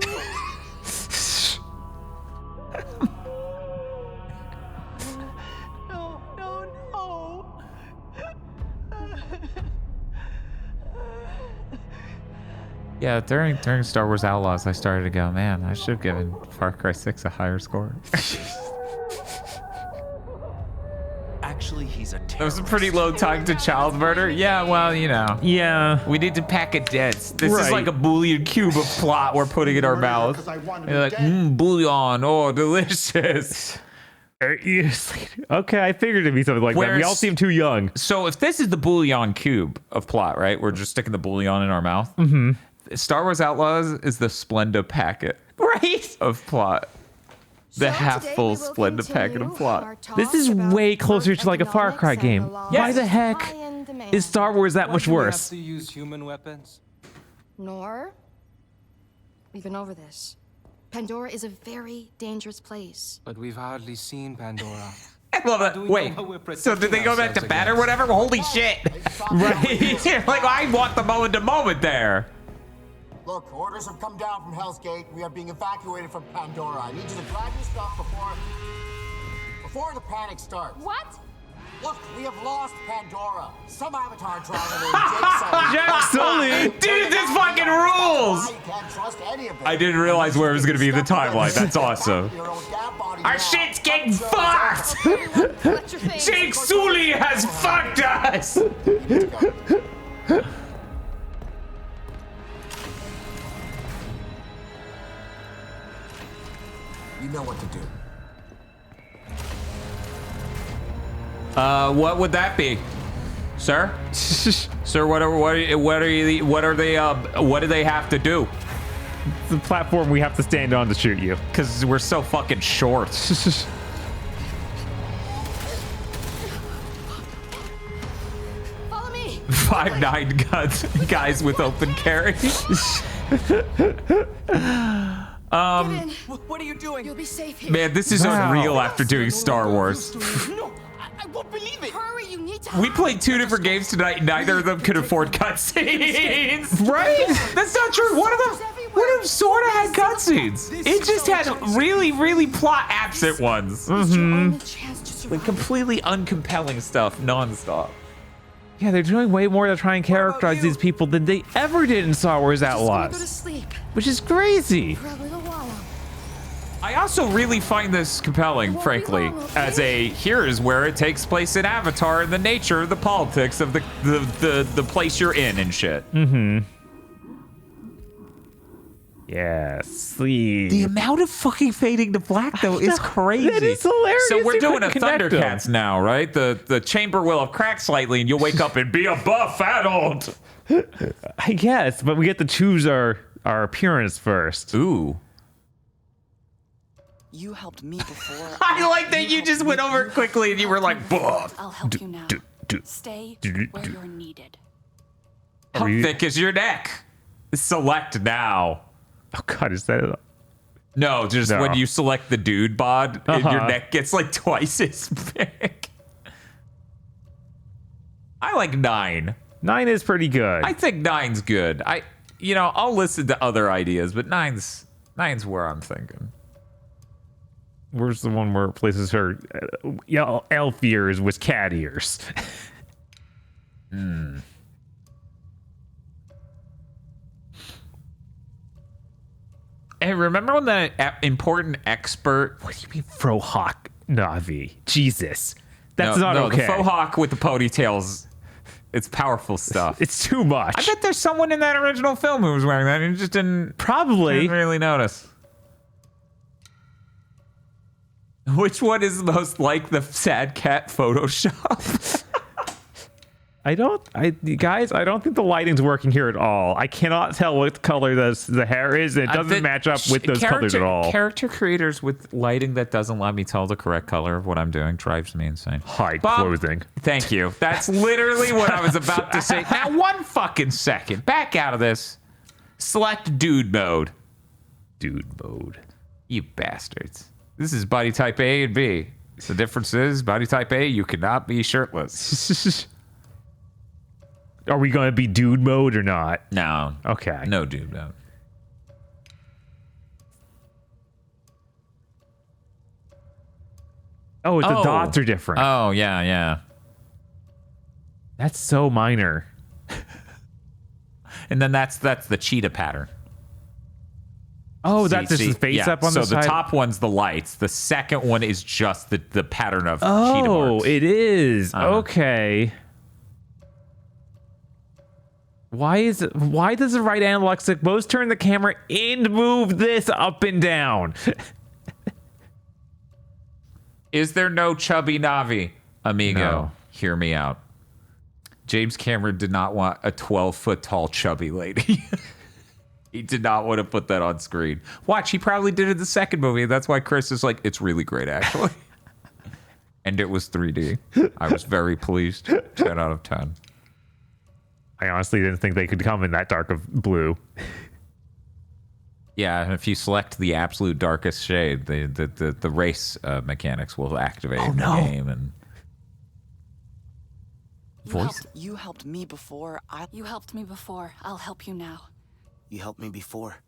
Yeah, during Star Wars Outlaws, I started to go, man, I should have given Far Cry 6 a higher score. Actually, he's a terrorist. That was a pretty low time to child murder. Yeah, well, you know. Yeah. We need to pack it dense. This is Right. like a Boolean cube of plot we're putting in our mouth. You're like, bouillon, oh, delicious. Okay, I figured it'd be something like that. We all seem too young. So if this is the bouillon cube of plot, right? We're just sticking the bouillon in our mouth. Mm-hmm. Star Wars Outlaws is the Splenda packet, right, of plot. The half-full Splenda packet of plot. This is way closer to like a Far Cry game. Why the heck is Star Wars that much worse? We have to use human weapons. Nor, we've been over this. Pandora is a very dangerous place. But we've hardly seen Pandora. I love that. Wait, so did they go back to bed or whatever? Holy shit! Right? Like, I want the moment there. Look, orders have come down from Hell's Gate. We are being evacuated from Pandora. I need you to grab your stuff before the panic starts. What? Look, we have lost Pandora. Some avatar driver named Jake Jack Sully! Dude, this fucking rules! You can't trust any of them. I didn't realize where it was gonna be in the timeline. That's awesome. Our shit's getting fucked! Jake Sully has fucked us! You know what to do. What would that be, sir? Sir, what do they have to do? It's a platform we have to stand on to shoot you. Because we're so fucking short. Follow me. 5'9" guys with open carry. What are you doing? You'll be safe here. Man, this is unreal after doing Star Wars. No, I won't believe it. Hurry, you need to. We played 2 different games tonight. Neither of them could afford cutscenes. Right? That's not true. One of them sort of had cutscenes. It just had really, really plot absent ones. Like completely uncompelling stuff, nonstop. Yeah, they're doing way more to try and characterize these people than they ever did in Star Wars Outlaws. Which is crazy. I also really find this compelling, frankly, as here is where it takes place in Avatar and the nature of the politics of the place you're in and shit. Yeah, sleep. The amount of fucking fading to black though is crazy. That is hilarious. So we're You doing a couldn't connect them. Thundercats now, right? The chamber will have cracked slightly, and you'll wake up and be a buff adult. I guess, but we get to choose our appearance first. Ooh. You helped me before. I like that you just went over it quickly and you were like, buff. I'll help you now. Stay where you're needed. How thick is your neck? Select now. Oh God, is that? No, just when you select the dude bod, your neck gets like twice as big. I like 9. 9 is pretty good. I think 9's good. I'll listen to other ideas, but 9's where I'm thinking. Where's the one where it places her elf ears with cat ears? Hey, remember when the important expert... What do you mean Frohawk Navi? Jesus. That's not okay. The faux hawk with the ponytails. It's powerful stuff. It's too much. I bet there's someone in that original film who was wearing that and you just didn't really notice. Which one is most like the sad cat Photoshop? Guys, I don't think the lighting's working here at all. I cannot tell what color the hair is, and it doesn't match up with those colors at all. Character creators with lighting that doesn't let me tell the correct color of what I'm doing drives me insane. Hide clothing. Thank you. That's literally what I was about to say. Now, 1 fucking second. Back out of this. Select dude mode. Dude mode. You bastards. This is body type A and B. The difference is body type A, you cannot be shirtless. Are we going to be dude mode or not? No. Okay. No dude mode. Oh, the dots are different. Oh, yeah. That's so minor. And then that's the cheetah pattern. Oh, that's just the face up on the side? So the top one's the lights. The second one is just the pattern of cheetah marks. Oh, it is. Okay. Why does the right analog stick both turn the camera and move this up and down? Is there no chubby Navi? Amigo, No. Hear me out. James Cameron did not want a 12-foot tall chubby lady. He did not want to put that on screen. Watch, he probably did it in the second movie. That's why Chris is like, it's really great, actually. And it was 3D. I was very pleased. 10 out of 10. I honestly didn't think they could come in that dark of blue. Yeah, and if you select the absolute darkest shade, the race mechanics will activate in the game. And You helped me before. You helped me before. I'll help you now. You helped me before.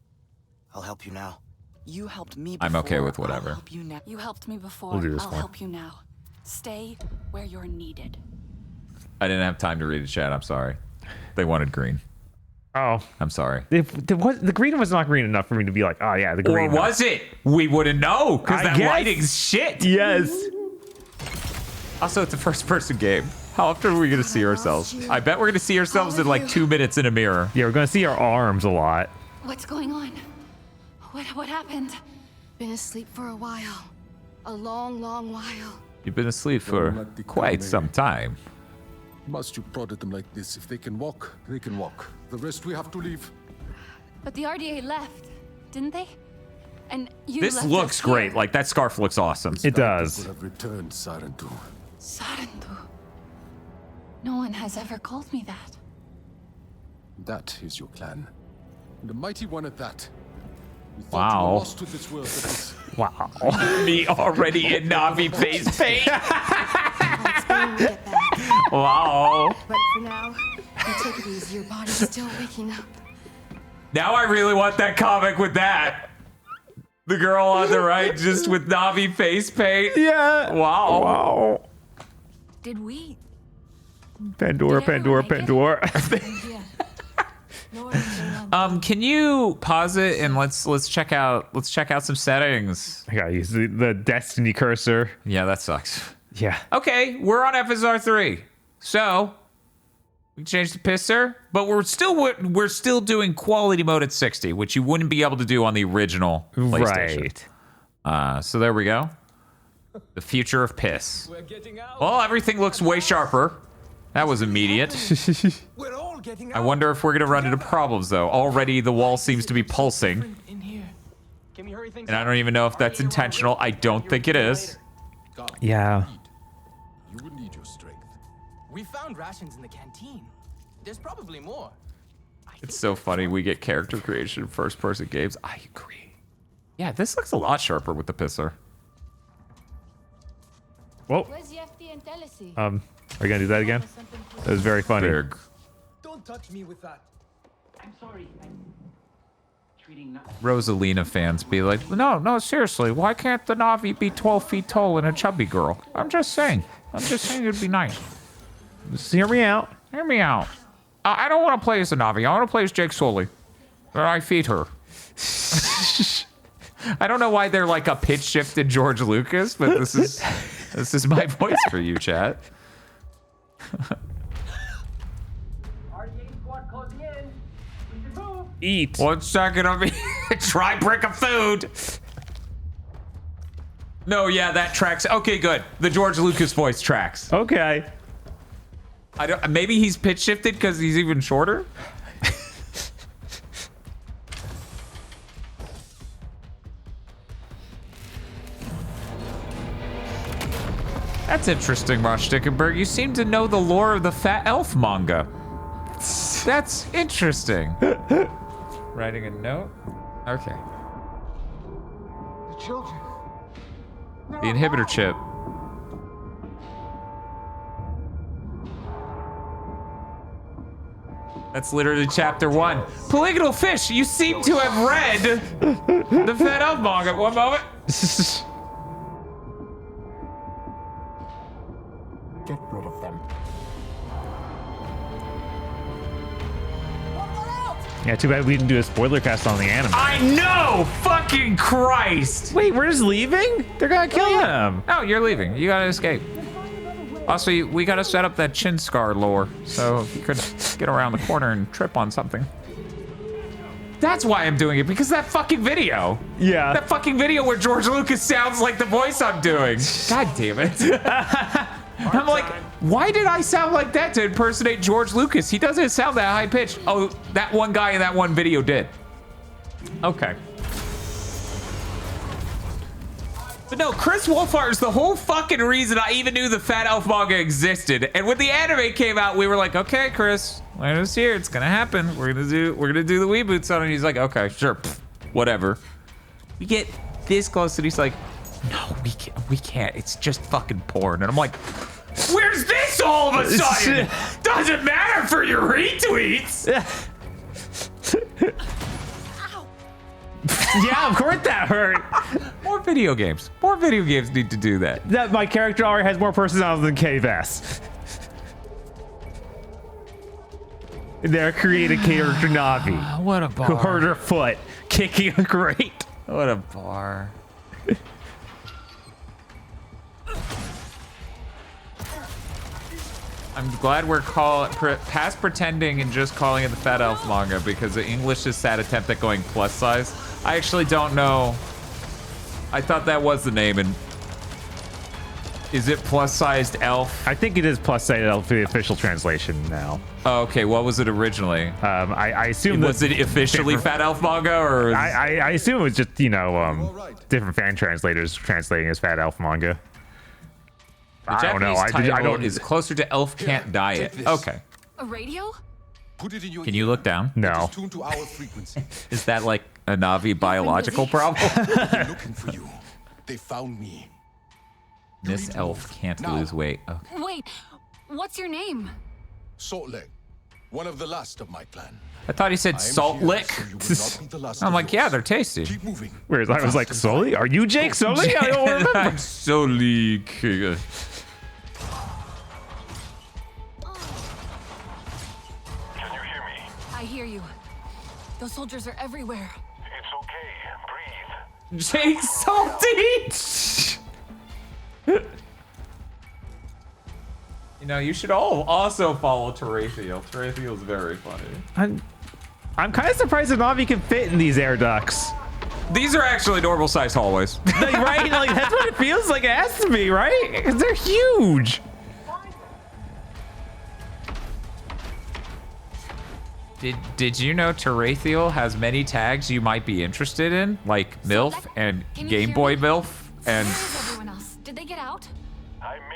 I'll help you now. You helped me before. I'm okay with whatever. I'll help you now. You helped me before. We'll do this I'll one. help you now. Stay where you're needed. I didn't have time to read the chat. I'm sorry. They wanted green. Oh. I'm sorry. The green was not green enough for me to be like, oh yeah, the green. Or was it? We wouldn't know because that guess. lighting's shit. Yes. Also, it's a first-person game. How often are we going to see ourselves? I bet we're going to see ourselves in like 2 minutes in a mirror. Yeah, we're going to see our arms a lot. What's going on? What happened? Been asleep for a while. A long, long while. You've been asleep for quite some time. Must you prodded them like this? If they can walk, they can walk. The rest we have to leave. But the RDA left, didn't they? And you This left looks us here. great. Like, that scarf looks awesome. It does. Will have returned, Sarentu. Sarentu. No one has ever called me that. That is your clan. And a mighty one at that. We thought Wow. you were lost to this world, but this... Wow. Me already in Navi face paint. Wow. But for now, you take it easy. Your body's still waking up. Now I really want that comic with that. The girl on the right just with Navi face paint. Yeah. Wow. Wow. Did we? Pandora. Can you pause it and let's check out some settings. I gotta use the Destiny cursor. Yeah, that sucks. Yeah. Okay, we're on FSR 3. So we changed the pisser, but we're still doing quality mode at 60, which you wouldn't be able to do on the original PlayStation. Right. So there we go. The future of piss. Well, everything looks way sharper. That was immediate. I wonder if we're gonna run into problems though. Already the wall seems to be pulsing. And I don't even know if that's intentional. I don't think it is. Yeah. You would need your strength. We found rations in the canteen. There's probably more. It's so funny we get character creation in first-person games. I agree. Yeah, this looks a lot sharper with the pisser. Whoa. Are we gonna do that again? That was very funny. Big. Don't touch me with that. I'm sorry. Rosalina fans be like, no, seriously, why can't the Navi be 12 feet tall and a chubby girl? I'm just saying it'd be nice. Just hear me out. Hear me out. I don't want to play as the Navi. I want to play as Jake Sully. Or I feed her. I don't know why they're like a pitch shifted George Lucas, but this is my voice for you, chat. Eat. 1 second of me. Try brick of food. No, yeah, that tracks. Okay, good. The George Lucas voice tracks. Okay. Maybe he's pitch shifted because he's even shorter. That's interesting, Rosh Dickenberg. You seem to know the lore of the Fat Elf manga. That's interesting. Writing a note? Okay. The children. The inhibitor chip. That's literally chapter 1. Polygonal fish, you seem to have read the Fat Elf manga. One moment. Get rid of them. Yeah, too bad we didn't do a spoiler cast on the anime. I know! Fucking Christ! Wait, we're just leaving? They're gonna kill them. No, you're leaving. You gotta escape. Also, we gotta set up that chin scar lore, so you could get around the corner and trip on something. That's why I'm doing it, because that fucking video. Yeah. That fucking video where George Lucas sounds like the voice I'm doing. God damn it. I'm like, why did I sound like that to impersonate George Lucas? He doesn't sound that high pitched. Oh, that one guy in that one video did. Okay. But no, Chris Wolfhard is the whole fucking reason I even knew the Fat Elf manga existed. And when the anime came out, we were like, okay, Chris, let us here. It's gonna happen. We're gonna do the Weeboots on it. And he's like, okay, sure, whatever. We get this close, and he's like, no, we can't. It's just fucking porn. And I'm like, where's this all of a sudden? Doesn't matter for your retweets. Yeah, of course that hurt. More video games. More video games need to do that. That my character already has more personality than K-Vess. Their created character Navi. What a bar. Who hurt her foot, kicking a grate. What a bar. I'm glad we're past pretending and just calling it the Fat Elf manga, because the English is sad attempt at going plus size. I actually don't know. I thought that was the name, and Is it plus-sized elf? I think it is plus-sized elf for the official translation now. Oh, okay, what was it originally? I assume was it officially Fat Elf manga, or? I assume it was just different fan translators translating as Fat Elf manga. The Japanese title is closer to Elf Can't Diet. Okay. A radio? Put it in your Can you look down? No. Tuned to our frequency. Is that like a Navi biological problem? They're looking for you. They found me. This elf can't lose weight. Okay. Wait, what's your name? Saltleg, one of the last of my clan. I thought he said salt lick. I'm like, yeah, they're tasty. Keep moving. Whereas I was like, Sully? Are you Jake Sully? I don't remember. I'm Sully. Can you hear me? I hear you. Those soldiers are everywhere. It's okay. Breathe. Jake Salty. You know, you should all also follow Tarathiel. Tarathiel's very funny. I'm kind of surprised that Navi can fit in these air ducts. These are actually normal size hallways. Right? Like, that's what it feels like it has to be, right? Because they're huge. Did you know Tarathiel has many tags you might be interested in? Like MILF and Game Boy MILF and... Everyone else. Did they get out?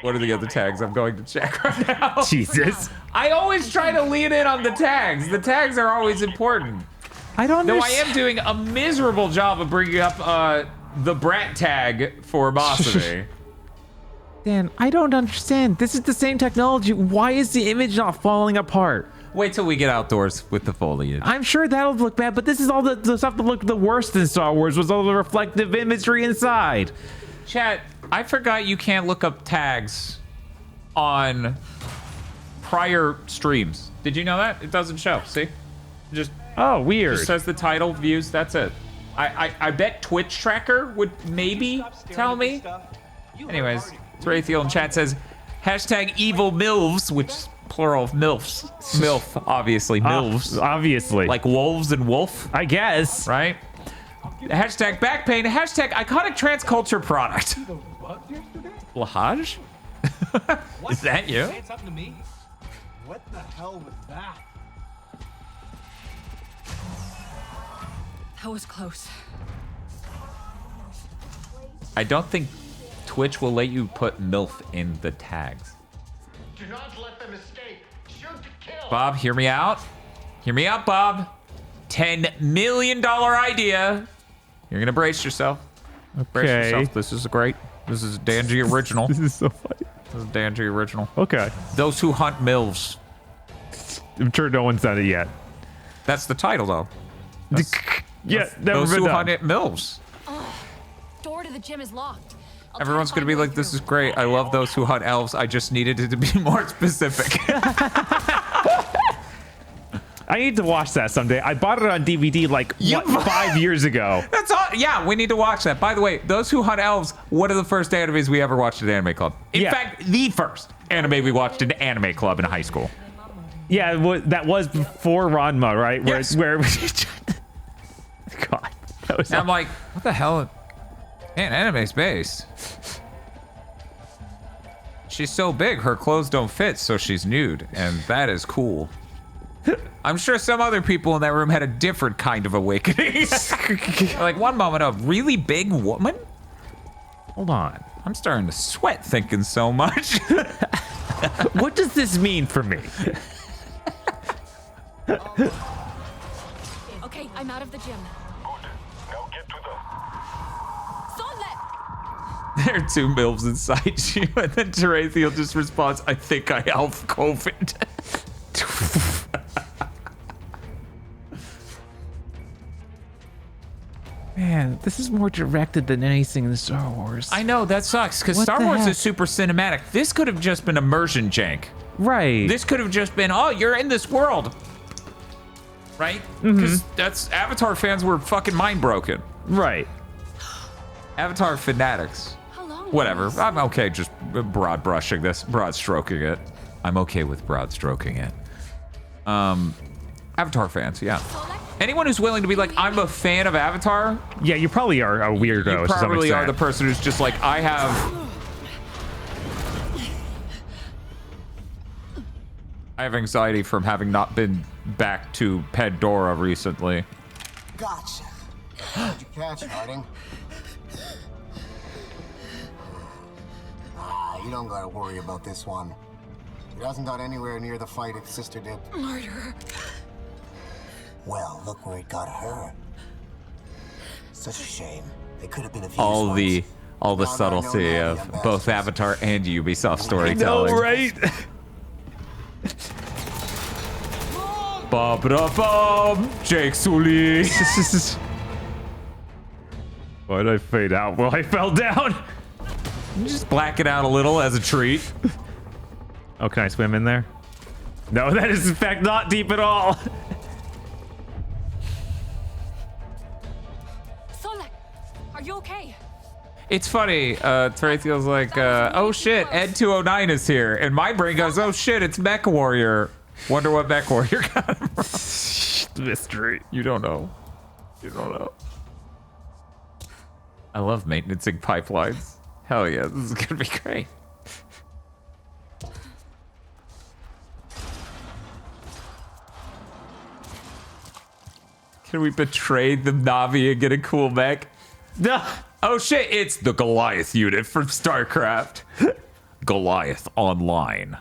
What are the other tags? I'm going to check right now. Jesus. I always try to lean in on the tags. The tags are always important. I don't know. Though I am doing a miserable job of bringing up the Brat tag for Bossity. Dan, I don't understand. This is the same technology. Why is the image not falling apart? Wait till we get outdoors with the foliage. I'm sure that'll look bad, but this is all the stuff that looked the worst in Star Wars was all the reflective imagery inside. Chat, I forgot you can't look up tags on prior streams. Did you know that? It doesn't show. See? Just weird. Just says the title, views, that's it. I bet Twitch tracker would maybe tell me. Anyways, Tarathiel in chat says hashtag evil milfs, which is plural of milfs. Milf, obviously. Milfs. Obviously. Like wolves and wolf. I guess. Right? Hashtag back pain. Hashtag iconic transculture product. Lahaj? Is that you? Say something to me. What the hell was that? That was close. I don't think Twitch will let you put MILF in the tags. Do not let them escape. Shoot to kill. Bob, hear me out. Hear me out, Bob. $10 million idea. You're gonna brace yourself. Brace yourself. This is great. This is a Danji original. This is so funny. This is a Danji original. Okay. Those who hunt MILFs. I'm sure no one's done it yet. That's the title, though. Those who hunt MILFs. Door to the gym is locked. Everyone's gonna be like, "This is great. I love those who hunt elves. I just needed it to be more specific." I need to watch that someday. I bought it on DVD like 5 years ago. That's all. Yeah, we need to watch that. By the way, those who hunt elves, one of the first animes we ever watched at Anime Club. In fact, the first anime we watched at Anime Club in high school. Yeah, that was before Ranma, right? Yes. Where God, that was. And I'm like, what the hell? Man, anime space. She's so big, her clothes don't fit, so she's nude, and that is cool. I'm sure some other people in that room had a different kind of awakening. Like one moment, a really big woman? Hold on. I'm starting to sweat thinking so much. What does this mean for me? Okay, I'm out of the gym. Good. Now get to the... Sollet! There are two MILFs inside you, and then Tarathiel just responds, I think I have COVID. Man, this is more directed than anything in Star Wars. I know, that sucks, because What Star the Wars heck? is super cinematic. This could have just been immersion jank. Right. This could have just been, oh, you're in this world. Right? Because that's Avatar fans were fucking mind broken. Right. Avatar fanatics. Whatever. I'm okay just broad brushing this, broad stroking it. I'm okay with broad stroking it. Avatar fans, yeah. Anyone who's willing to be like, I'm a fan of Avatar. Yeah, you probably are a weirdo. You probably are the person who's just like, I have I have anxiety from having not been back to Pandora recently. Gotcha. How'd you catch, Harding? You don't gotta worry about this one. It hasn't got anywhere near the fight its sister did. Murder. Well, look where it got her. Such a shame. They could have been a few All the subtlety of both Avatar and Ubisoft storytelling. I know, right? Ba-ba-da-bum, Jake Sully. Why did I fade out? Well, I fell down. Just black it out a little as a treat. Oh, can I swim in there? No, that is in fact not deep at all. Sola, are you okay? It's funny, Trey feels like, oh shit, Ed 209 is here. And my brain goes, oh shit, it's Mech Warrior. Wonder what Mech Warrior got him from. Mystery. You don't know. You don't know. I love maintaining pipelines. Hell yeah, this is gonna be great. Can we betray the Na'vi and get a cool mech? No. Oh shit, it's the Goliath unit from StarCraft. Goliath Online.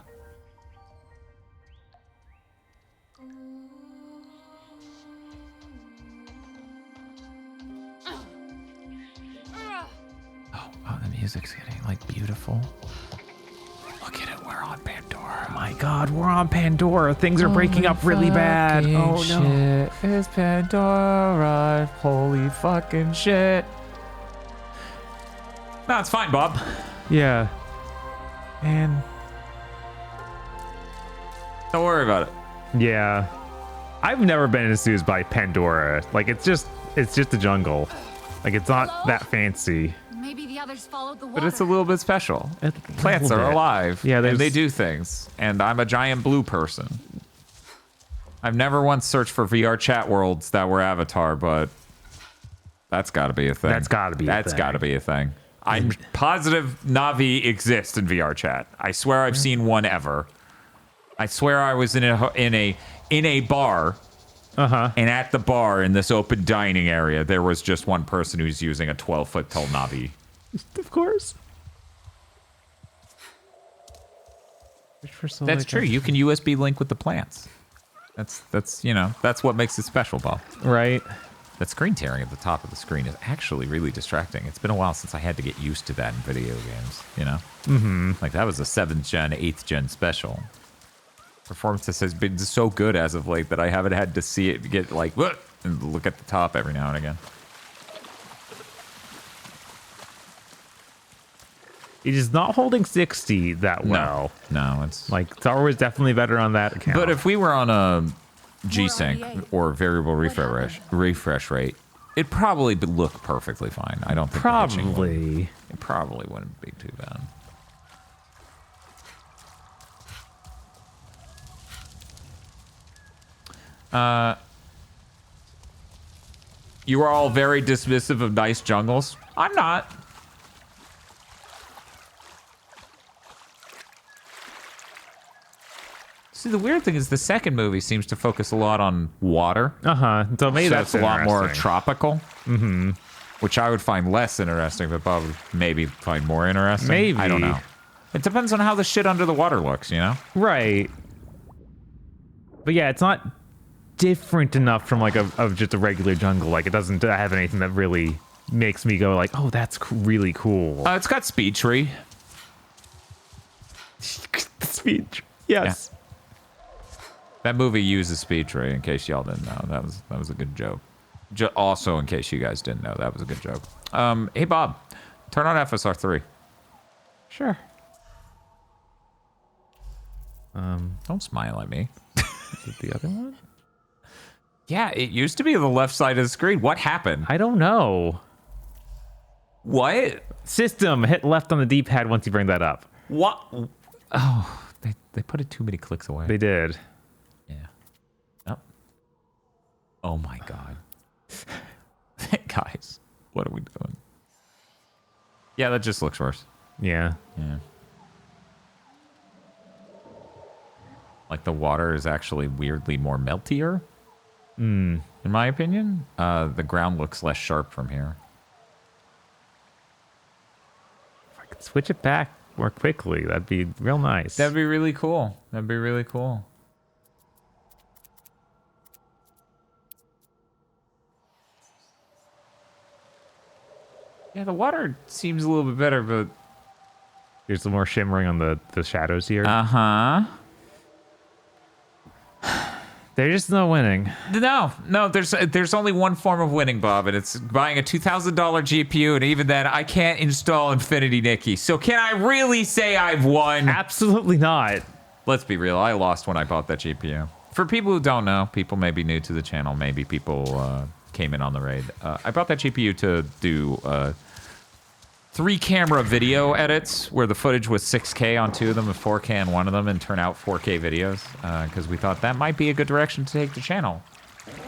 Oh, the music's getting like beautiful. Look at it, we're on Pandora. Oh my god, we're on Pandora. Things are breaking up really bad. Oh no. Shit, it's Pandora. Holy fucking shit. No, it's fine, Bob. Yeah. Man. Don't worry about it. Yeah. I've never been enthused by Pandora. Like, it's just a jungle. Like, it's not that fancy. Maybe the others followed the water. But it's a little bit special. Plants are alive. Yeah, and they do things. And I'm a giant blue person. I've never once searched for VR chat worlds that were Avatar, but that's got to be a thing. That's got to be a thing. That's got to be a thing. I'm positive Na'vi exists in VR chat. I swear I've seen one ever. I swear I was in a bar. And at the bar in this open dining area, there was just one person who's using a 12-foot tall Na'vi. Of course. That's true. You can USB link with the plants. That's you know, that's what makes it special, Bob. Right. That screen tearing at the top of the screen is actually really distracting. It's been a while since I had to get used to that in video games, you know? Mm-hmm. Like, that was a 7th gen, 8th gen special. Performance has been so good as of late that I haven't had to see it get like, what? And look at the top every now and again. It is not holding 60 that well. No, it's... Like, Star Wars definitely better on that account. But if we were on a G-Sync or variable refresh rate, it'd probably look perfectly fine. I don't think it probably wouldn't be too bad. You are all very dismissive of nice jungles. I'm not. See, the weird thing is the second movie seems to focus a lot on water. So maybe that's a lot more tropical. Mm-hmm. Which I would find less interesting, but Bob would maybe find more interesting. Maybe. I don't know. It depends on how the shit under the water looks, you know? Right. But yeah, it's not different enough from like of just a regular jungle. Like, it doesn't have anything that really makes me go like, oh, that's really cool. It's got speed tree. Speed tree. Yes. Yeah. That movie uses speed tree, in case y'all didn't know. That was a good joke. Also, in case you guys didn't know, that was a good joke. Hey, Bob, turn on FSR 3. Sure. Don't smile at me. Is it the other one? Yeah, it used to be the left side of the screen. What happened? I don't know. What? System, hit left on the D-pad once you bring that up. What? Oh, they put it too many clicks away. They did. Yeah. Oh my God. Guys, what are we doing? Yeah, that just looks worse. Yeah. Yeah. Like the water is actually weirdly more meltier. In my opinion, the ground looks less sharp from here. If I could switch it back more quickly, that'd be real nice. That'd be really cool. That'd be really cool. Yeah, the water seems a little bit better, but there's some more shimmering on the shadows here. Uh-huh. There's just no winning. No, there's only one form of winning, Bob, and it's buying a $2,000 GPU, and even then, I can't install Infinity Nikki. So can I really say I've won? Absolutely not. Let's be real. I lost when I bought that GPU. For people who don't know, people may be new to the channel, maybe people came in on the raid. I bought that GPU to do 3-camera video edits where the footage was 6K on 2 of them and 4K on 1 of them and turn out 4K videos because we thought that might be a good direction to take the channel.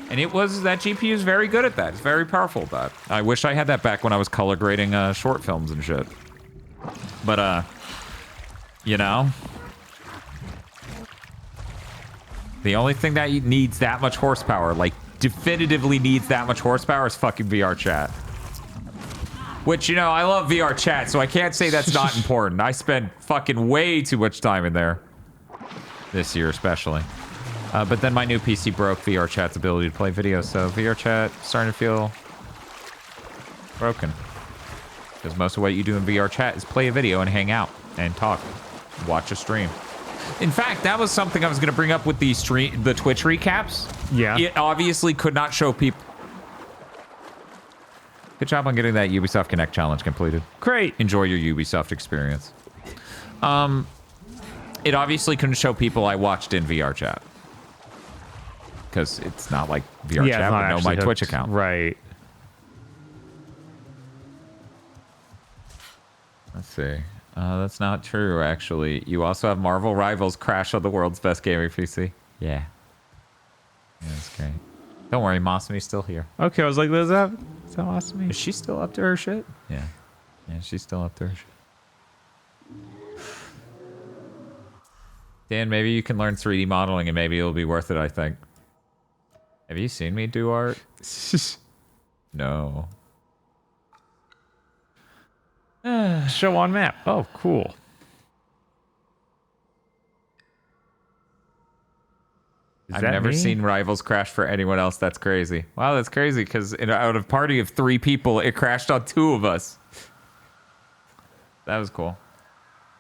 And that GPU is very good at that. It's very powerful at that. I wish I had that back when I was color grading short films and shit. But, you know, the only thing that needs that much horsepower, like definitively needs that much horsepower, is fucking VR chat. Which, you know, I love VR chat, so I can't say that's not important. I spend fucking way too much time in there. This year, especially. But then my new PC broke VR chat's ability to play video, so VR chat starting to feel broken. Because most of what you do in VR chat is play a video and hang out and talk. Watch a stream. In fact, that was something I was going to bring up with the Twitch recaps. Yeah. It obviously could not show people. Good job on getting that Ubisoft Connect challenge completed. Great. Enjoy your Ubisoft experience. It obviously couldn't show people I watched in VR chat. Because it's not like VR chat would know my Twitch account. Right. Let's see. That's not true, actually. You also have Marvel Rivals crash on the world's best gaming PC. Yeah. Yeah, that's great. Don't worry, Masumi's still here. Okay, I was like, is that Masumi? Is she still up to her shit? Yeah. Yeah, she's still up to her shit. Dan, maybe you can learn 3D modeling and maybe it'll be worth it, I think. Have you seen me do art? No. Show on map. Oh, cool. I've never seen Rivals crash for anyone else. That's crazy. Wow, that's crazy because out of a party of 3 people, it crashed on 2 of us. That was cool.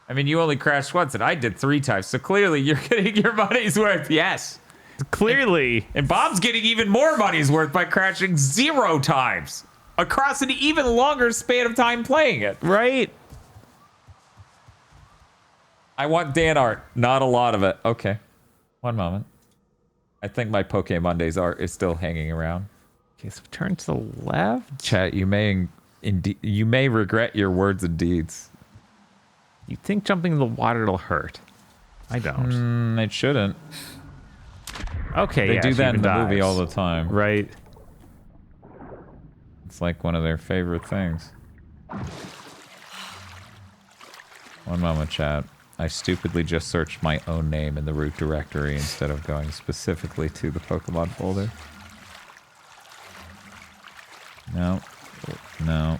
I mean, you only crashed once and I did 3 times. So clearly you're getting your money's worth. Yes. Clearly. And Bob's getting even more money's worth by crashing 0 times across an even longer span of time playing it. Right? I want Dan art. Not a lot of it. Okay. One moment. I think my Mondays art is still hanging around. Okay, so turn to the left. Chat, you may regret your words and deeds. You think jumping in the water will hurt? I don't. It shouldn't. Okay, they do that in the movie all the time. Right. It's like one of their favorite things. One moment, chat. I stupidly just searched my own name in the root directory instead of going specifically to the Pokemon folder. No. No.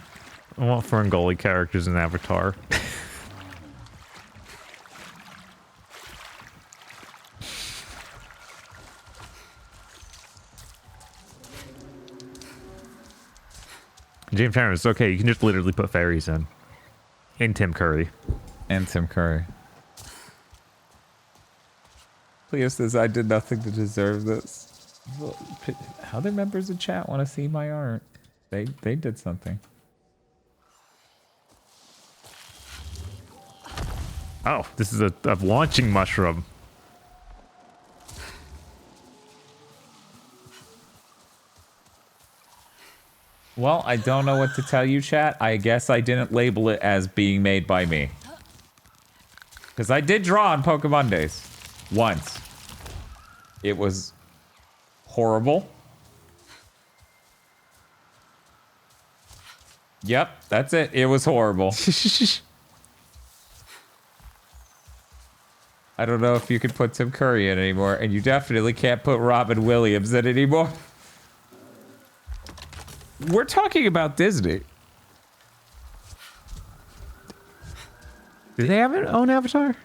I want Ferngully characters in Avatar. James Cameron, it's okay. You can just literally put fairies in. And Tim Curry. And Tim Curry. Cleo says, I did nothing to deserve this. Other members of chat want to see my art. They did something. Oh, this is a launching mushroom. Well, I don't know what to tell you, chat. I guess I didn't label it as being made by me. Because I did draw on Pokemon Days. Once. It was horrible. Yep, that's it. It was horrible. I don't know if you could put Tim Curry in anymore, and you definitely can't put Robin Williams in anymore. We're talking about Disney. Do they have an own Avatar?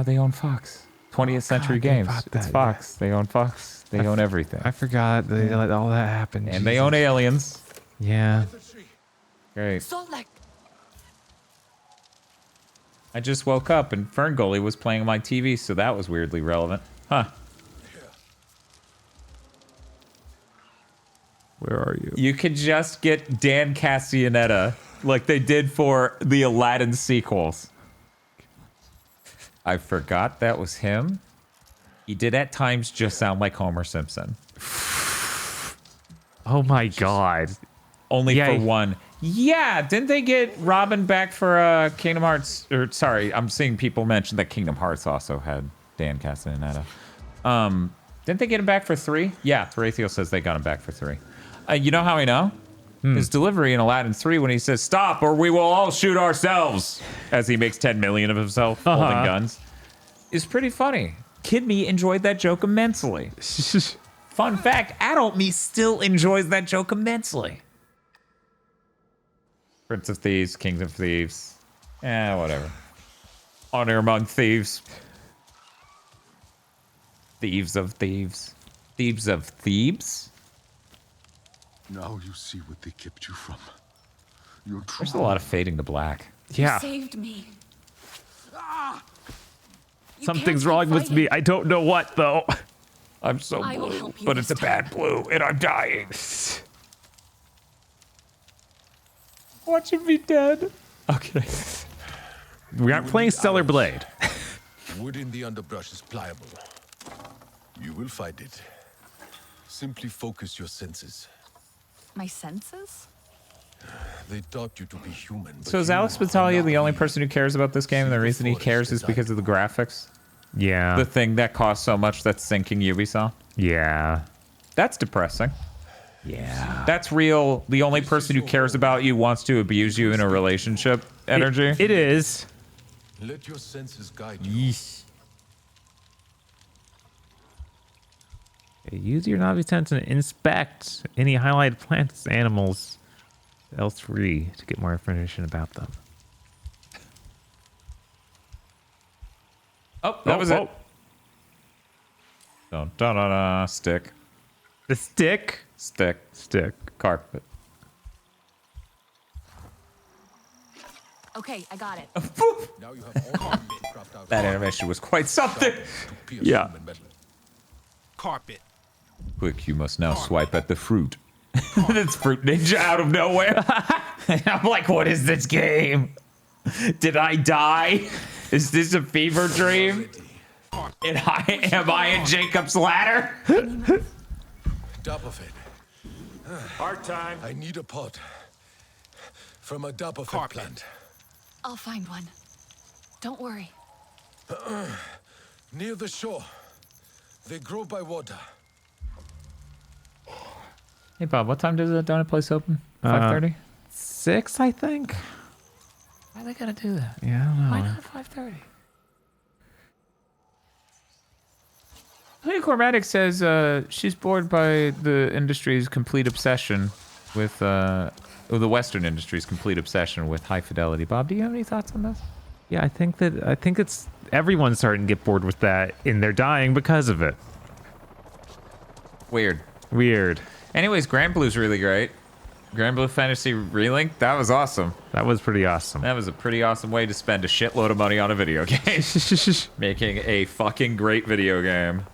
They own Fox. 20th Century Games. It's Fox. They own Fox. They own everything. I forgot they let all that happen. And they own Aliens. Yeah. Great. I just woke up and Ferngully was playing on my TV, so that was weirdly relevant. Huh. Where are you? You could just get Dan Castellaneta like they did for the Aladdin sequels. I forgot that was him. He did at times just sound like Homer Simpson. Oh my god. Only for one. Yeah, didn't they get Robin back for Kingdom Hearts? Or sorry, I'm seeing people mention that Kingdom Hearts also had Dan Castellaneta. Didn't they get him back for 3? Yeah, Therathio says they got him back for 3. You know how I know? His delivery in Aladdin 3 when he says, "Stop or we will all shoot ourselves," as he makes 10 million of himself holding guns, is pretty funny. Kid me enjoyed that joke immensely. Fun fact, adult me still enjoys that joke immensely. Prince of Thieves, Kings of Thieves. Whatever. Honor among thieves. Thieves of thieves. Thieves of thieves? Now you see what they kept you from. There's a lot of fading to black. You saved me. Something's wrong with me. I don't know what, though. I'm so blue, but it's a bad blue, and I'm dying. Watching me dead. Okay. We aren't playing Stellar Blade. Wood in the underbrush is pliable. You will find it. Simply focus your senses. My senses? They taught you to be human. So is Alex Battaglia the only person who cares about this game, and the reason he cares is because of the graphics? Yeah. The thing that costs so much that's sinking Ubisoft? Yeah. That's depressing. Yeah. That's real. The only person who cares about you wants to abuse you in a relationship energy. It is. Let your senses guide you. Use your Navi sense and inspect any highlighted plants, animals, L3 to get more information about them. Oh, that was it. Dun, dun, dun, dun. Stick. The stick? Stick. Stick. Carpet. Okay, I got it. Now you have all That animation was quite something. Yeah. Carpet. Quick, you must now swipe at the fruit. It's Fruit Ninja out of nowhere. I'm like, what is this game? Did I die? Is this a fever dream? And am I in Jacob's ladder? Top of it. Hard time. I need a pot from a top of it plant. I'll find one. Don't worry. Near the shore. They grow by water. Hey, Bob, what time does the donut place open? 5:30? 6, I think. Why they gotta do that? Yeah, I don't know. Why not 5:30? Leah Cormatic says she's bored by the industry's complete obsession with the Western industry's complete obsession with high fidelity. Bob, do you have any thoughts on this? Yeah, I think it's everyone's starting to get bored with that, and they're dying because of it. Weird. Anyways, Grand Blue's really great. Grand Blue Fantasy Relink, that was awesome. That was pretty awesome. That was a pretty awesome way to spend a shitload of money on a video game. Making a fucking great video game.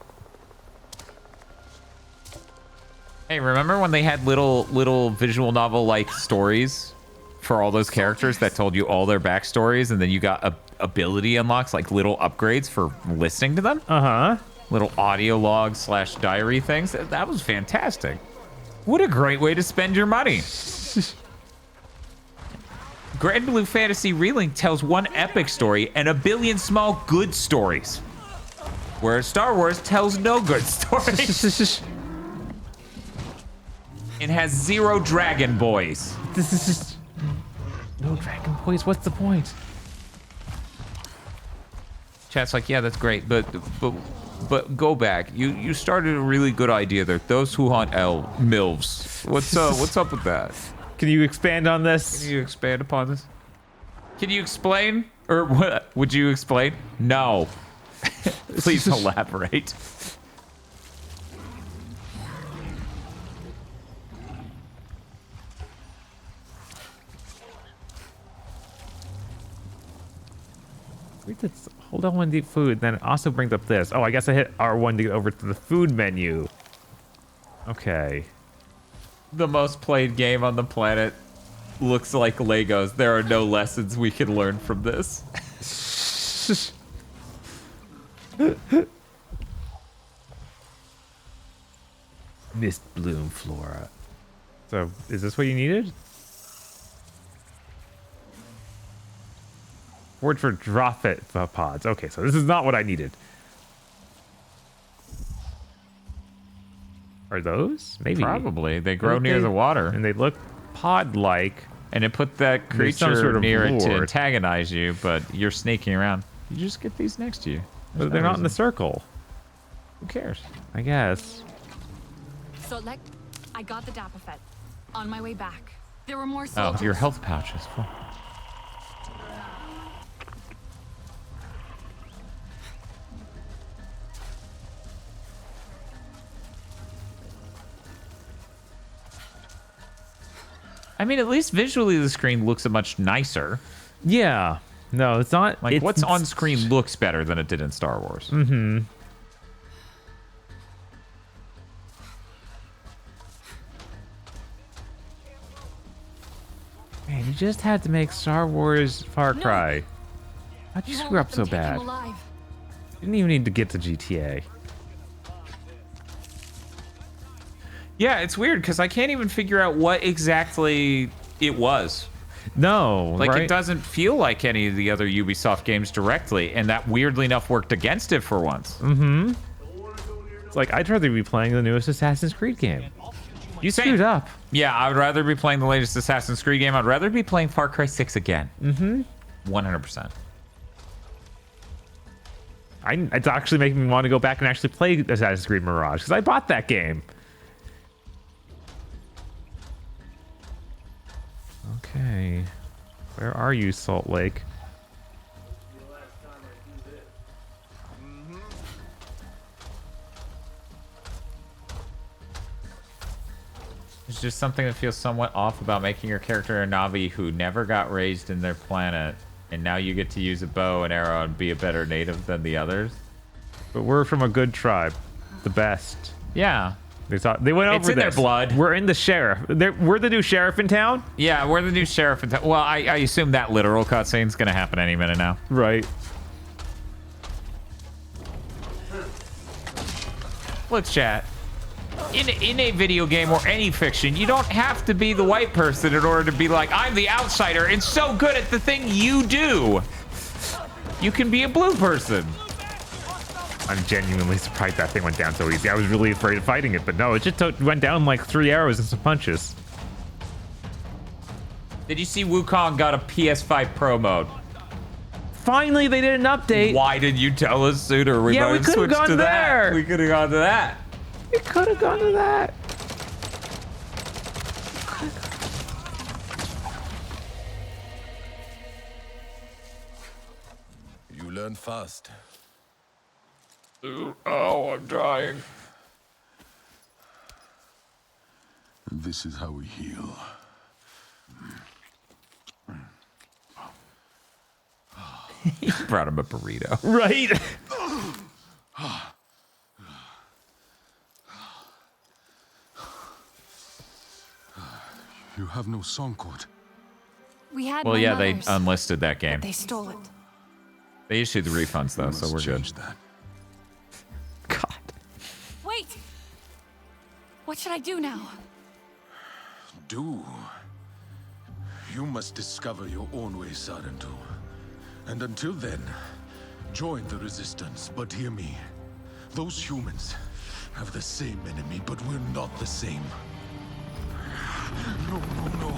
Hey, remember when they had little visual novel-like stories for all those characters that told you all their backstories, and then you got ability unlocks, like little upgrades for listening to them? Uh-huh. Little audio logs / diary things. That was fantastic. What a great way to spend your money. Grand Blue Fantasy Relink tells one epic story and a billion small good stories. Whereas Star Wars tells no good stories. It has 0 Dragon Boys. This is just... No Dragon Boys, what's the point? Chat's like, yeah, that's great, but go back. You started a really good idea there. Those who hunt MILFs. What's up with that? Can you expand on this? Can you expand upon this? Can you explain? Or what? Would you explain? No. Please elaborate. Hold on, one to eat food. Then it also brings up this. Oh, I guess I hit R1 to get over to the food menu. Okay. The most played game on the planet looks like Legos. There are no lessons we can learn from this. Mist bloom flora. So, is this what you needed? Word for drop it pods. Okay, so this is not what I needed. Are those? Maybe. Probably. They grow near the water. And they look pod-like. And it put that creature sort of near it to antagonize you, but you're sneaking around. You just get these next to you. But they're not in the circle. Who cares? I guess. So, I got the Dapafet. On my way back, there were more soldiers. Oh, your health pouch is full. I mean, at least visually the screen looks much nicer. Yeah. No, it's not. Like, what's on screen looks better than it did in Star Wars. Mm-hmm. Man, you just had to make Star Wars Far Cry. How'd you screw up so bad? You didn't even need to get to GTA. Yeah, it's weird because I can't even figure out what exactly it was. No, like right? It doesn't feel like any of the other Ubisoft games directly, and that weirdly enough worked against it for once. Mm-hmm. It's like I'd rather be playing the newest Assassin's Creed game. You screwed up. Yeah, I would rather be playing the latest Assassin's Creed game. I'd rather be playing Far Cry 6 again. Mm-hmm. 100%. It's actually making me want to go back and actually play Assassin's Creed Mirage because I bought that game. Okay, where are you, Salt Lake? There's just something that feels somewhat off about making your character a Navi who never got raised in their planet, and now you get to use a bow and arrow and be a better native than the others. But we're from a good tribe, the best. Yeah. They went over It's in their blood. We're in the sheriff. We're the new sheriff in town? Yeah, we're the new sheriff in town. Well, I assume that literal cutscene's going to happen any minute now. Right. Look, chat. In a video game or any fiction, you don't have to be the white person in order to be like, I'm the outsider and so good at the thing you do. You can be a blue person. I'm genuinely surprised that thing went down so easy. I was really afraid of fighting it, but no, it just went down like 3 arrows and some punches. Did you see Wukong got a PS5 Pro mode? Finally, they did an update. Why didn't you tell us sooner? We might have switched to that. We could have gone to that. We could have gone to that. You learn fast. Oh, I'm dying. This is how we heal. You brought him a burrito. Right. You have no song code. We had well, yeah, they unlisted that game. They stole it. They issued the refunds, though, so we're good. That. God. Wait! What should I do now? Do? You must discover your own way, Sarentu. And until then, join the resistance. But hear me. Those humans have the same enemy, but we're not the same. No.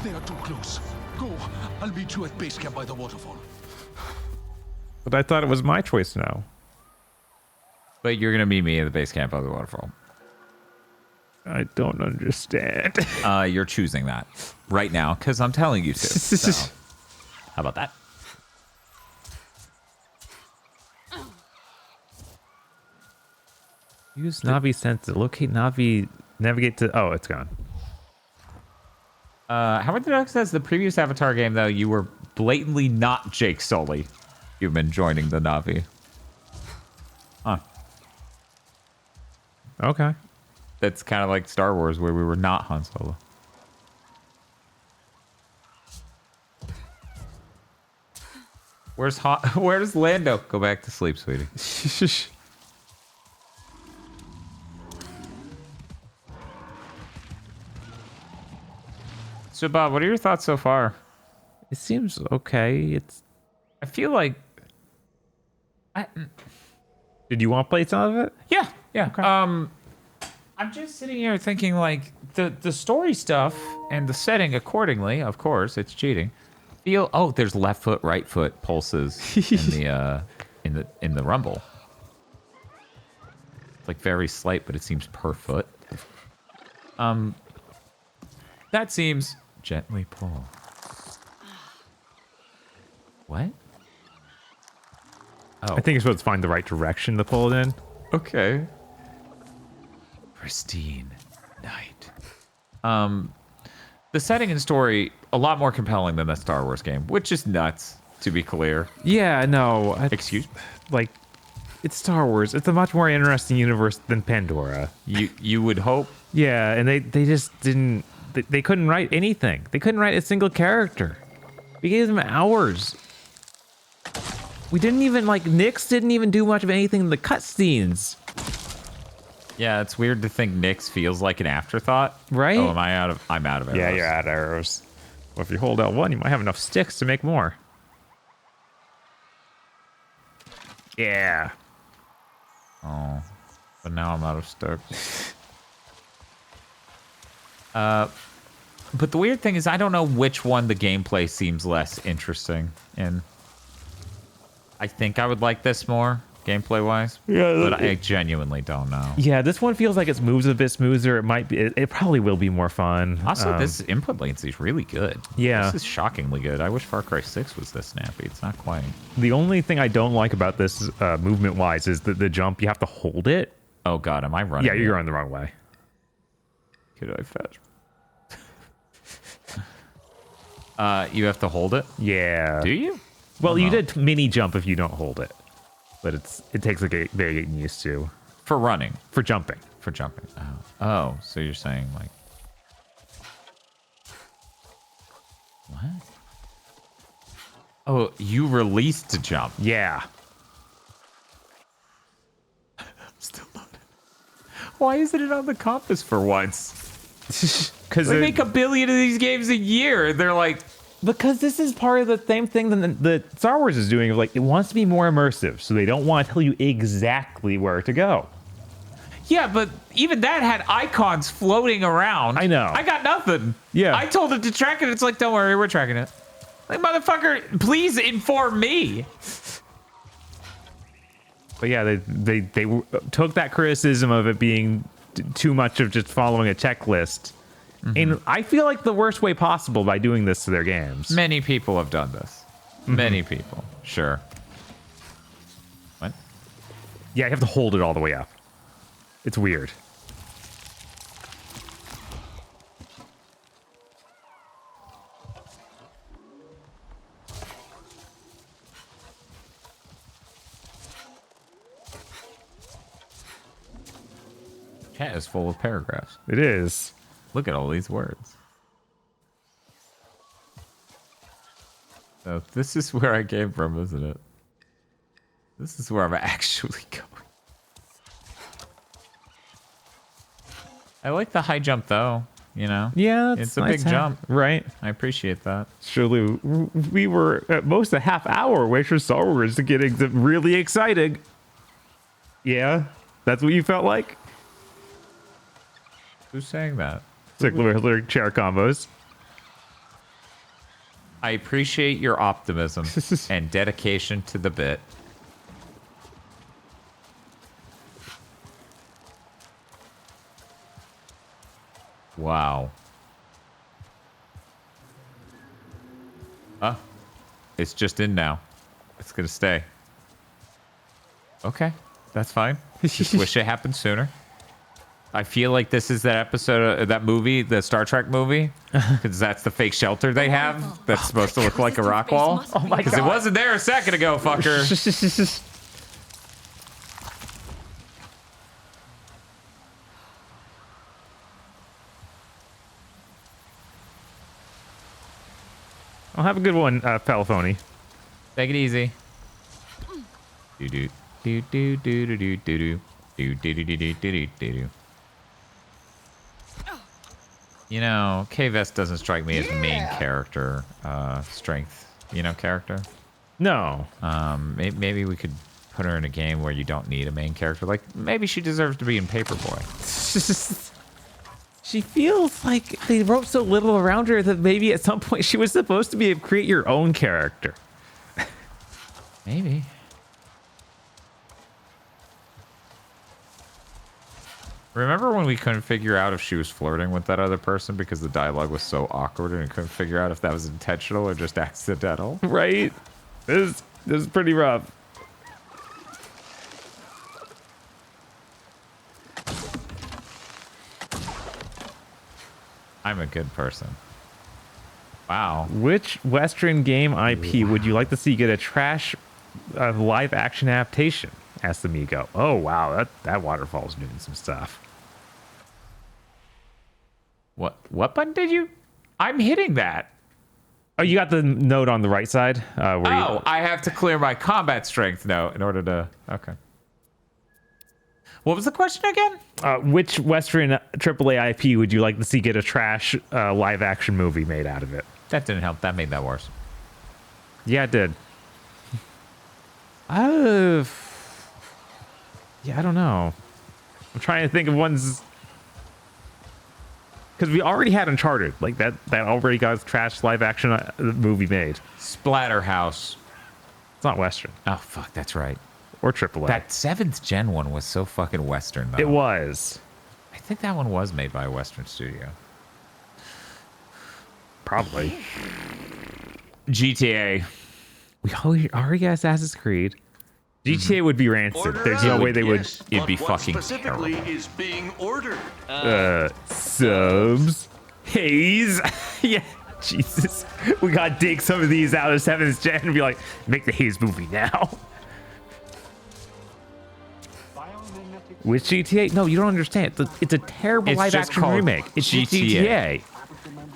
They are too close. Go. I'll meet you at base camp by the waterfall. But I thought it was my choice now. But you're gonna meet me at the base camp of the waterfall. I don't understand. You're choosing that right now because I'm telling you to. So. How about that? Use Navi sensor. Locate Navi. Navigate to. Oh, it's gone. Howard the Duck says the previous Avatar game, though, you were blatantly not Jake Sully. You've been joining the Navi. Huh. Okay. That's kind of like Star Wars, where we were not Han Solo. Where's Lando? Go back to sleep, sweetie. So, Bob, what are your thoughts so far? It seems okay. I feel like... Did you want to play some of it? Yeah. Okay. I'm just sitting here thinking, like, the story stuff and the setting accordingly, of course, it's cheating. There's left foot, right foot pulses in the rumble. It's like very slight, but it seems per foot. That seems gently pull. What? Oh. I think it's supposed to find the right direction to pull it in. Okay. Pristine night. The setting and story a lot more compelling than the Star Wars game, which is nuts, to be clear. Yeah, no. Excuse me? Like, it's Star Wars. It's a much more interesting universe than Pandora. You would hope. Yeah, and they just didn't... They couldn't write anything. They couldn't write a single character. We gave them hours. We didn't even, like, Nyx didn't even do much of anything in the cutscenes. Yeah, it's weird to think Nyx feels like an afterthought. Right? Oh, I'm out of arrows. Yeah, you're out of arrows. Well, if you hold L1, you might have enough sticks to make more. Yeah. Oh, but now I'm out of sticks. But the weird thing is I don't know which one the gameplay seems less interesting in. I think I would like this more, gameplay-wise. Yeah, but I genuinely don't know. Yeah, this one feels like its moves a bit smoother. It might be. It probably will be more fun. Also, this input latency is really good. Yeah. This is shockingly good. I wish Far Cry 6 was this snappy. It's not quite. The only thing I don't like about this movement-wise is that the jump, you have to hold it. Oh, God, am I running? Yeah, you're going the wrong way. Could I fetch? You have to hold it? Yeah. Do you? Well, you did mini jump if you don't hold it. But it takes like very getting used to. For running? For jumping. For jumping. Oh, so you're saying like... What? Oh, you released to jump. Yeah. Still not. Why isn't it on the compass for once? Because they make 1 billion of these games a year. They're like... Because this is part of the same thing that Star Wars is doing. Like, it wants to be more immersive, so they don't want to tell you exactly where to go. Yeah, but even that had icons floating around. I know. I got nothing. Yeah. I told it to track it. It's like, don't worry, we're tracking it. Like, motherfucker, please inform me. But yeah, they took that criticism of it being too much of just following a checklist. And I feel like the worst way possible by doing this to their games. Many people have done this. Many people. Sure. What? Yeah, you have to hold it all the way up. It's weird. Chat is full of paragraphs. It is. Look at all these words. So this is where I came from, isn't it? This is where I'm actually going. I like the high jump, though. You know? Yeah, it's a nice big jump. Right. I appreciate that. Surely, we were at most a half hour away from Star Wars to getting really excited. Yeah? That's what you felt like? Who's saying that? It's like little chair combos. I appreciate your optimism and dedication to the bit. Wow. It's just in now. It's gonna stay. Okay, that's fine. Just wish it happened sooner. I feel like this is that episode of that movie, the Star Trek movie, because that's the fake shelter they have that's supposed to look like a rock wall. Oh my god! Because it wasn't there a second ago, fucker. I'll have a good one, Palaphony. Take it easy. Do do do do do do do do do do do do do do do. You know, K-Vest doesn't strike me as main character strength. You know, character. No. Maybe we could put her in a game where you don't need a main character. Like maybe she deserves to be in Paperboy. She feels like they wrote so little around her that maybe at some point she was supposed to be able to create your own character. Maybe. Remember when we couldn't figure out if she was flirting with that other person because the dialogue was so awkward and we couldn't figure out if that was intentional or just accidental? Right? This is pretty rough. I'm a good person. Wow. Which Western game IP would you like to see get a trash live action adaptation? Asked Amigo. Oh wow, that waterfall's doing some stuff. What button did you? I'm hitting that. Oh, you got the note on the right side. I have to clear my combat strength note in order to. Okay. What was the question again? Which Western AAA IP would you like to see get a trash live action movie made out of it? That didn't help. That made that worse. Yeah, it did. Yeah, I don't know. I'm trying to think of ones because we already had Uncharted, like that already got a trash live action movie made. Splatterhouse. It's not Western. Oh fuck, that's right. Or AAA. That 7th gen one was so fucking Western though. It was. I think that one was made by a Western studio. Probably. GTA. We already got Assassin's Creed. GTA would be rancid. There's no way they would. It'd be fucking specifically terrible. is being ordered? Subs. Haze. Yeah. Jesus. We gotta dig some of these out of 7th gen and be like, make the Haze movie now. With GTA? No, you don't understand. It's a terrible It's live just action called remake. It's GTA. GTA.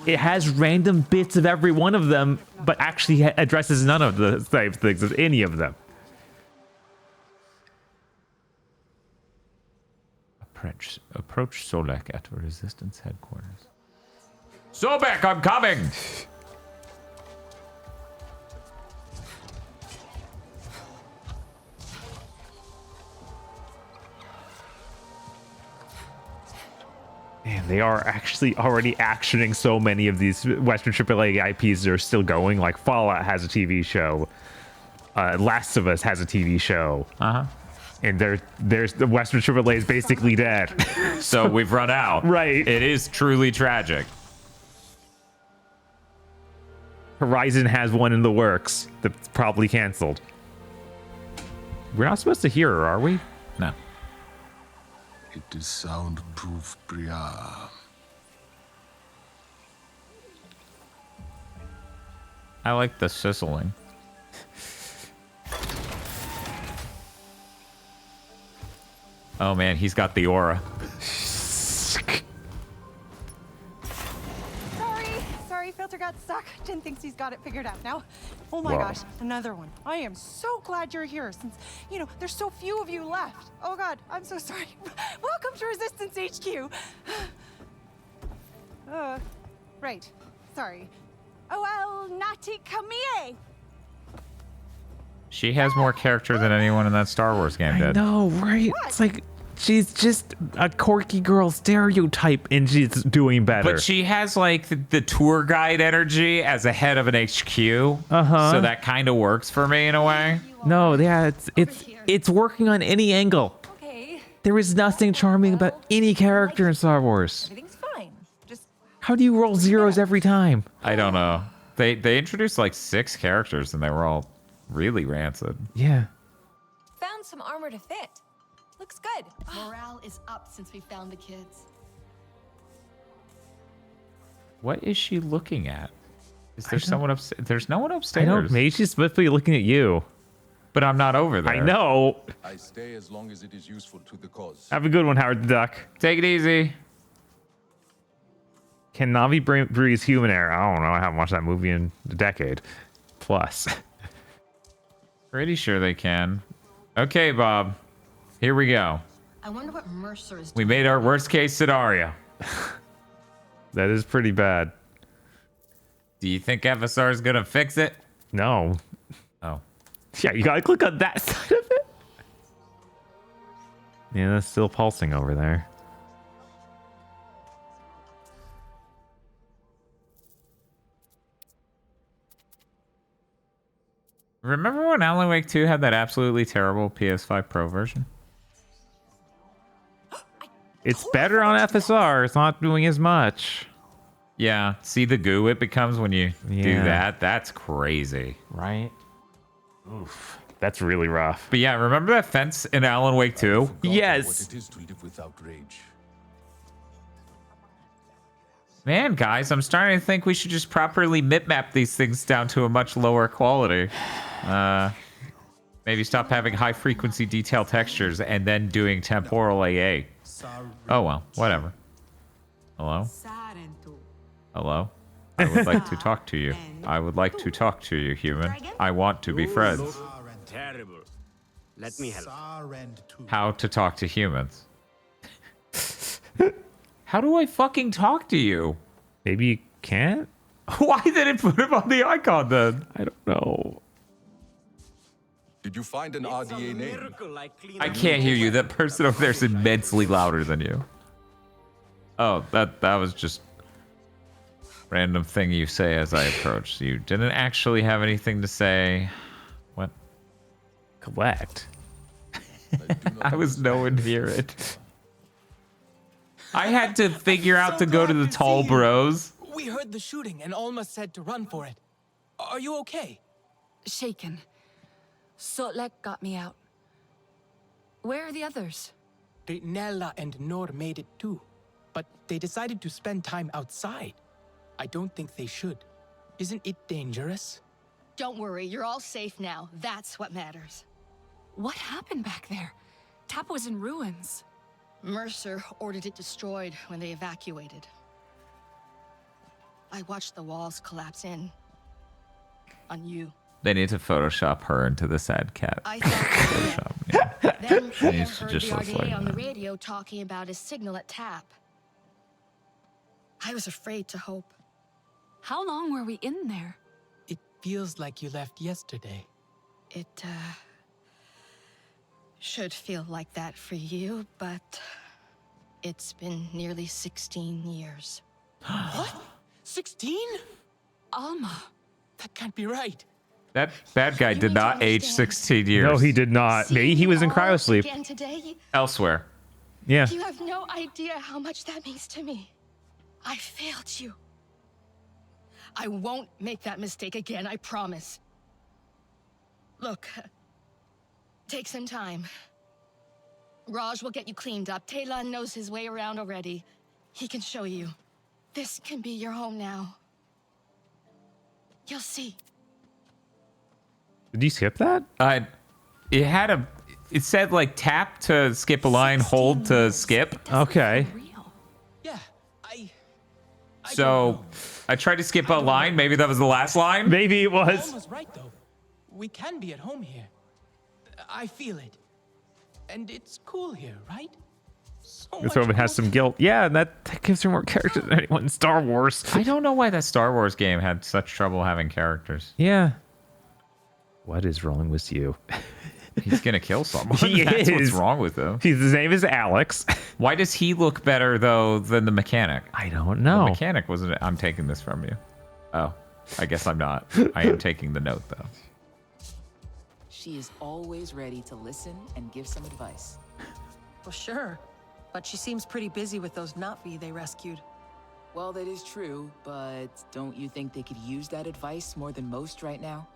It has random bits of every one of them, but actually addresses none of the same things as any of them. Approach Solek at Resistance headquarters. Sobek, I'm coming! Man, they are actually already actioning so many of these Western AAA IPs that are still going. Like Fallout has a TV show. Last of Us has a TV show. And there's the Western AAA is basically dead. So we've run out. Right. It is truly tragic. Horizon has one in the works that's probably canceled. We're not supposed to hear her, are we? No. It is soundproof, Bria. I like the sizzling. Oh man, he's got the aura. Sorry, filter got stuck. Jin thinks he's got it figured out now. Oh my Whoa. gosh, another one. I am so glad you're here since, there's so few of you left. Oh god, I'm so sorry. Welcome to Resistance HQ. Right. Sorry. Oh, well, Nati Kamie. She has more character than anyone in that Star Wars game did. I know, right? It's like She's just a quirky girl stereotype, and she's doing better. But she has like the tour guide energy as a head of an HQ. So that kind of works for me in a way. No, yeah, it's working on any angle. Okay. There is nothing charming about any character in Star Wars. Everything's fine. Just How do you roll zeros every time? I don't know. They introduced like 6 characters and they were all really rancid. Yeah. found some armor to fit. Looks good. Morale is up since we found the kids. What is she looking at? Is there someone upstairs? There's no one upstairs. I don't. Maybe she's supposed to be looking at you. But I'm not over there. I know. I stay as long as it is useful to the cause. Have a good one, Howard the Duck. Take it easy. Can Navi breathe human air? I don't know. I haven't watched that movie in a decade plus. Pretty sure they can. Okay, Bob. Here we go. I wonder what Mercer is We doing. made our worst case scenario. That is pretty bad. Do you think FSR is gonna fix it? No. Oh. Yeah, you gotta click on that side of it. Yeah, that's still pulsing over there. Remember when Alan Wake 2 had that absolutely terrible PS5 Pro version? It's better on FSR. It's not doing as much. Yeah. See the goo it becomes when you do Yeah. that? That's crazy. Right? Oof. That's really rough. But yeah, remember that fence in Alan Wake 2? Yes. What it is to live without rage. Man, guys, I'm starting to think we should just properly map these things down to a much lower quality. Maybe stop having high frequency detail textures and then doing temporal AA. Oh well, whatever. Hello? Hello? I would like to talk to you. I would like to talk to you, human. I want to be friends. Terrible. Let me help. How to talk to humans. How do I fucking talk to you? Maybe you can't? Why did it put him on the icon then? I don't know. Did you find an RDA name? I can't hear you. That person over there is immensely louder than you. Oh, that was just random thing you say as I approach. You didn't actually have anything to say. What? Collect. I was nowhere near it. I had to figure out to go to the tall bros. We heard the shooting and Alma said to run for it. Are you okay? Shaken. Sotlek got me out. Where are the others? Nella and Nor made it too, but they decided to spend time outside. I don't think they should. Isn't it dangerous? Don't worry, you're all safe now. That's what matters. What happened back there? Tap was in ruins. Mercer ordered it destroyed when they evacuated. I watched the walls collapse in on you. They need to Photoshop her into the sad cat. I thought Photoshop. then She I needs to heard just the look RDA like on the that. radio talking about his signal at Tap. I was afraid to hope. How long were we in there? It feels like you left yesterday. It should feel like that for you, but it's been nearly 16 years. What? 16? Alma. That can't be right. That bad guy did not age 16 years. No, he did not. Maybe he was in cryosleep. Again today, Elsewhere. Yeah. you have no idea how much that means to me. I failed you. I won't make that mistake again, I promise. Look, take some time. Raj will get you cleaned up. Talon knows his way around already. He can show you. This can be your home now. You'll see. Did you skip that? It said like tap to skip a line, hold to skip. Okay. Yeah, So I tried to skip a line. Maybe that was the last line. Maybe it was. Alma's right though. We can be at home here. I feel it. And it's cool here, right? This woman has some guilt. Yeah, that gives her more characters than anyone in Star Wars. I don't know why that Star Wars game had such trouble having characters. Yeah. What is wrong with you? He's gonna kill someone. He That's is. what's wrong with him. His name is Alex. Why does he look better though than the mechanic? I don't know. The mechanic wasn't. I'm taking this from you. Oh, I guess I'm not. I am taking the note though. She is always ready to listen and give some advice. Well, sure. But she seems pretty busy with those Na'vi they rescued. Well, that is true, but don't you think they could use that advice more than most right now?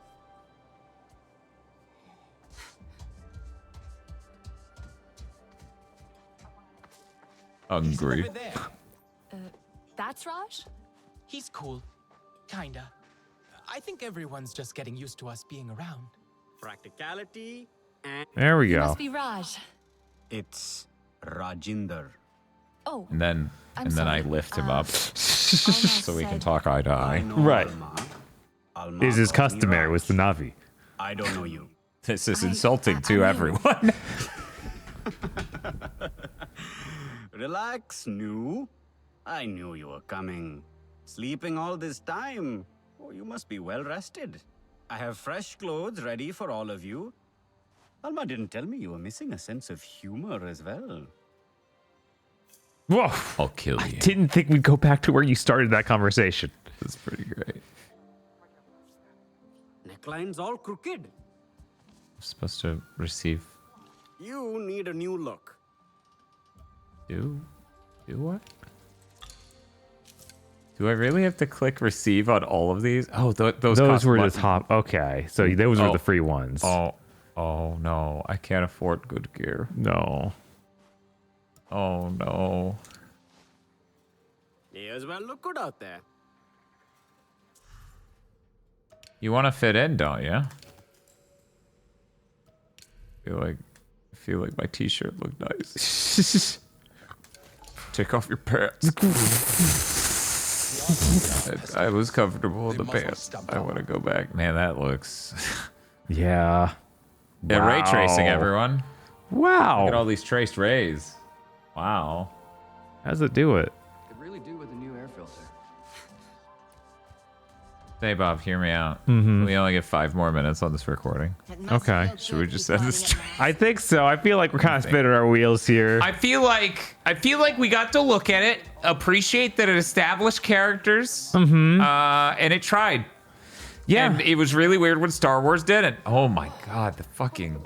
Hungry. Over there. That's Raj? He's cool. Kinda. I think everyone's just getting used to us being around. Practicality and... There we You go. must be Raj. It's Rajinder. Oh. And then I'm then I sorry. lift him up so we can talk eye to eye. Right. Alma Is his called me customary with the Raj. Navi. I don't know you. This is insulting to everyone. Relax, New. I knew you were coming. Sleeping all this time. Oh, you must be well rested. I have fresh clothes ready for all of you. Alma didn't tell me you were missing a sense of humor as well. Whoa. I'll kill you. I didn't think we'd go back to where you started that conversation. That's pretty great. Neckline's all crooked. I'm supposed to receive. You need a new look. Do what? Do I really have to click receive on all of these? Oh, those cost were money. the top. Okay, so those were the free ones. Oh no, I can't afford good gear. No. Oh no. May as well look good out there. You want to fit in, don't you? I feel like my t-shirt looked nice. Take off your pants. I was comfortable in the pants. I want to go back. Man, that looks... Yeah. Yeah, ray tracing, everyone. Wow. Look at all these traced rays. Wow. How does it do it? Could really do with a new air filter. Hey, Bob, hear me out. Mhm. We only get 5 more minutes on this recording. Okay. Should we just end this? I think so. I feel like we're kind of spinning our wheels here. I feel like we got to look at it, appreciate that it established characters, and it tried. Yeah. And it was really weird when Star Wars didn't. Oh my God, the fucking...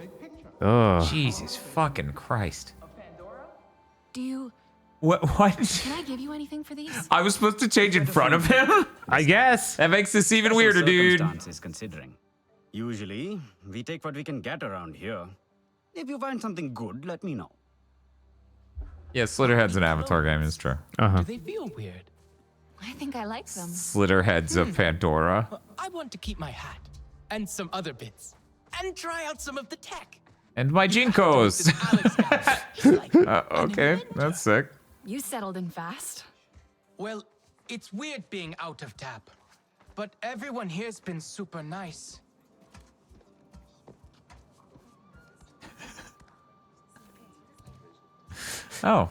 Jesus fucking Christ. Do you... What? Can I give you anything for these? I was supposed to change in front of him? I guess. That makes this even weirder, dude. Circumstances considering. Usually, we take what we can get around here. If you find something good, let me know. Yeah, Slitterhead's an Avatar game, it's true. Do they feel weird? I think I like them. Slitterheads of Pandora. I want to keep my hat and some other bits and try out some of the tech. And my Jinkos. Okay, that's sick. You settled in fast. Well, it's weird being out of tap, but everyone here's been super nice. Oh,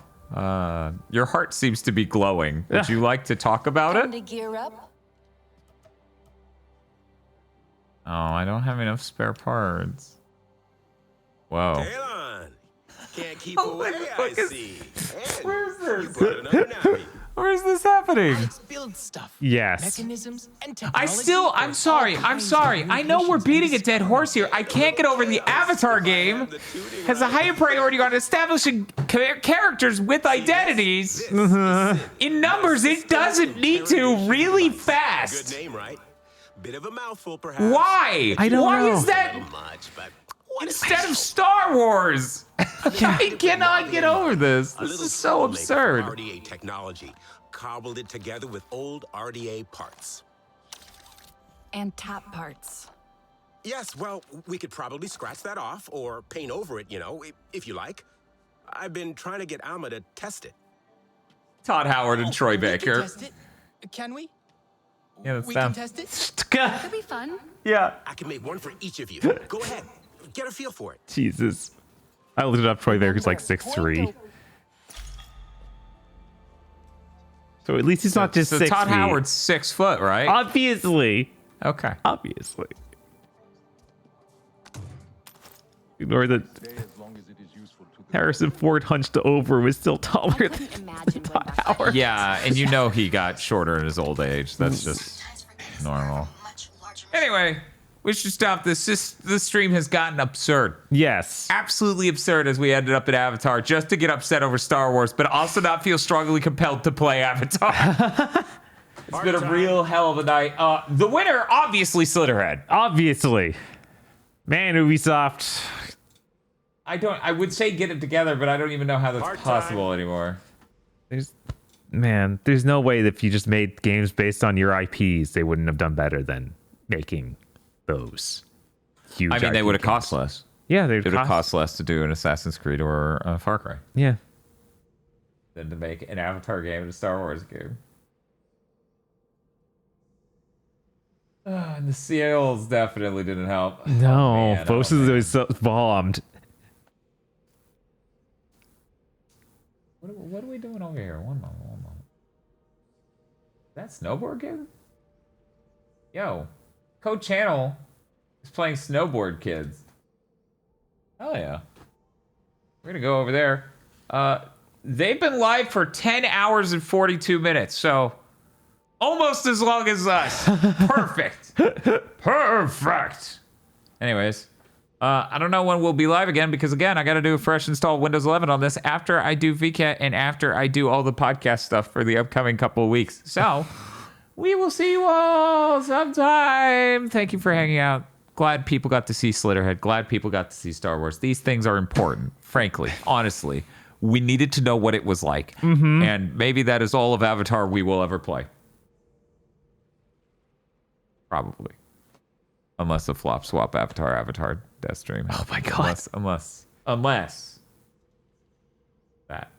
your heart seems to be glowing. Would you like to talk about Time it? to gear up. Oh, I don't have enough spare parts. Whoa. Talon, can't keep away, I see. Where's this? You brought another Navi. Where's this happening? Build stuff. Yes. Mechanisms and I'm sorry. I know we're beating a dead horse here. I can't get over the Avatar game has a higher priority on establishing characters with identities. In numbers, it doesn't need to really fast. Good name, right? Bit of a mouthful, perhaps. Why? I don't Why know. is that Much, but instead of Star Wars? I cannot get over this. A This little is so troublemaker absurd. from RDA technology cobbled it together with old RDA parts. And tap parts. Yes, well, we could probably scratch that off or paint over it, you know, if you like. I've been trying to get Alma to test it. Todd Howard and Troy We can Baker. test it. Can we? Yeah, that's We them. can test it. That could be fun. Yeah. I can make one for each of you. Go ahead, get a feel for it. Jesus. I looked it up. Troy Baker's like 6'3". So at least he's not just So 6 Todd feet. Howard's 6 foot, right? Obviously. Okay. Obviously. Ignore the Harrison Ford hunched over was still taller than Howard. Yeah, and you know he got shorter in his old age. That's just normal. Anyway, we should stop this. This stream has gotten absurd. Yes. Absolutely absurd as we ended up in Avatar just to get upset over Star Wars, but also not feel strongly compelled to play Avatar. It's been a real hell of a night. The winner, obviously, Slitterhead. Obviously. Man, Ubisoft. I would say get it together, but I don't even know how that's possible anymore. There's no way that if you just made games based on your IPs, they wouldn't have done better than making those huge. I mean, they would have cost less. Yeah, they would have cost less to do an Assassin's Creed or a Far Cry. Yeah. Than to make an Avatar game and a Star Wars game. And the sales definitely didn't help. No, both of those bombed. What are we doing over here? One moment. That snowboard game? Yo, Code Channel is playing Snowboard Kids. Oh yeah. We're gonna go over there. They've been live for 10 hours and 42 minutes, so almost as long as us. Perfect. Perfect. Anyways, I don't know when we'll be live again because, again, I got to do a fresh install Windows 11 on this after I do VCAT and after I do all the podcast stuff for the upcoming couple of weeks. So we will see you all sometime. Thank you for hanging out. Glad people got to see Slitterhead. Glad people got to see Star Wars. These things are important, frankly, honestly. We needed to know what it was like. Mm-hmm. And maybe that is all of Avatar we will ever play. Probably. Unless the flop swap Avatar Death Stream. Oh my god. Unless that.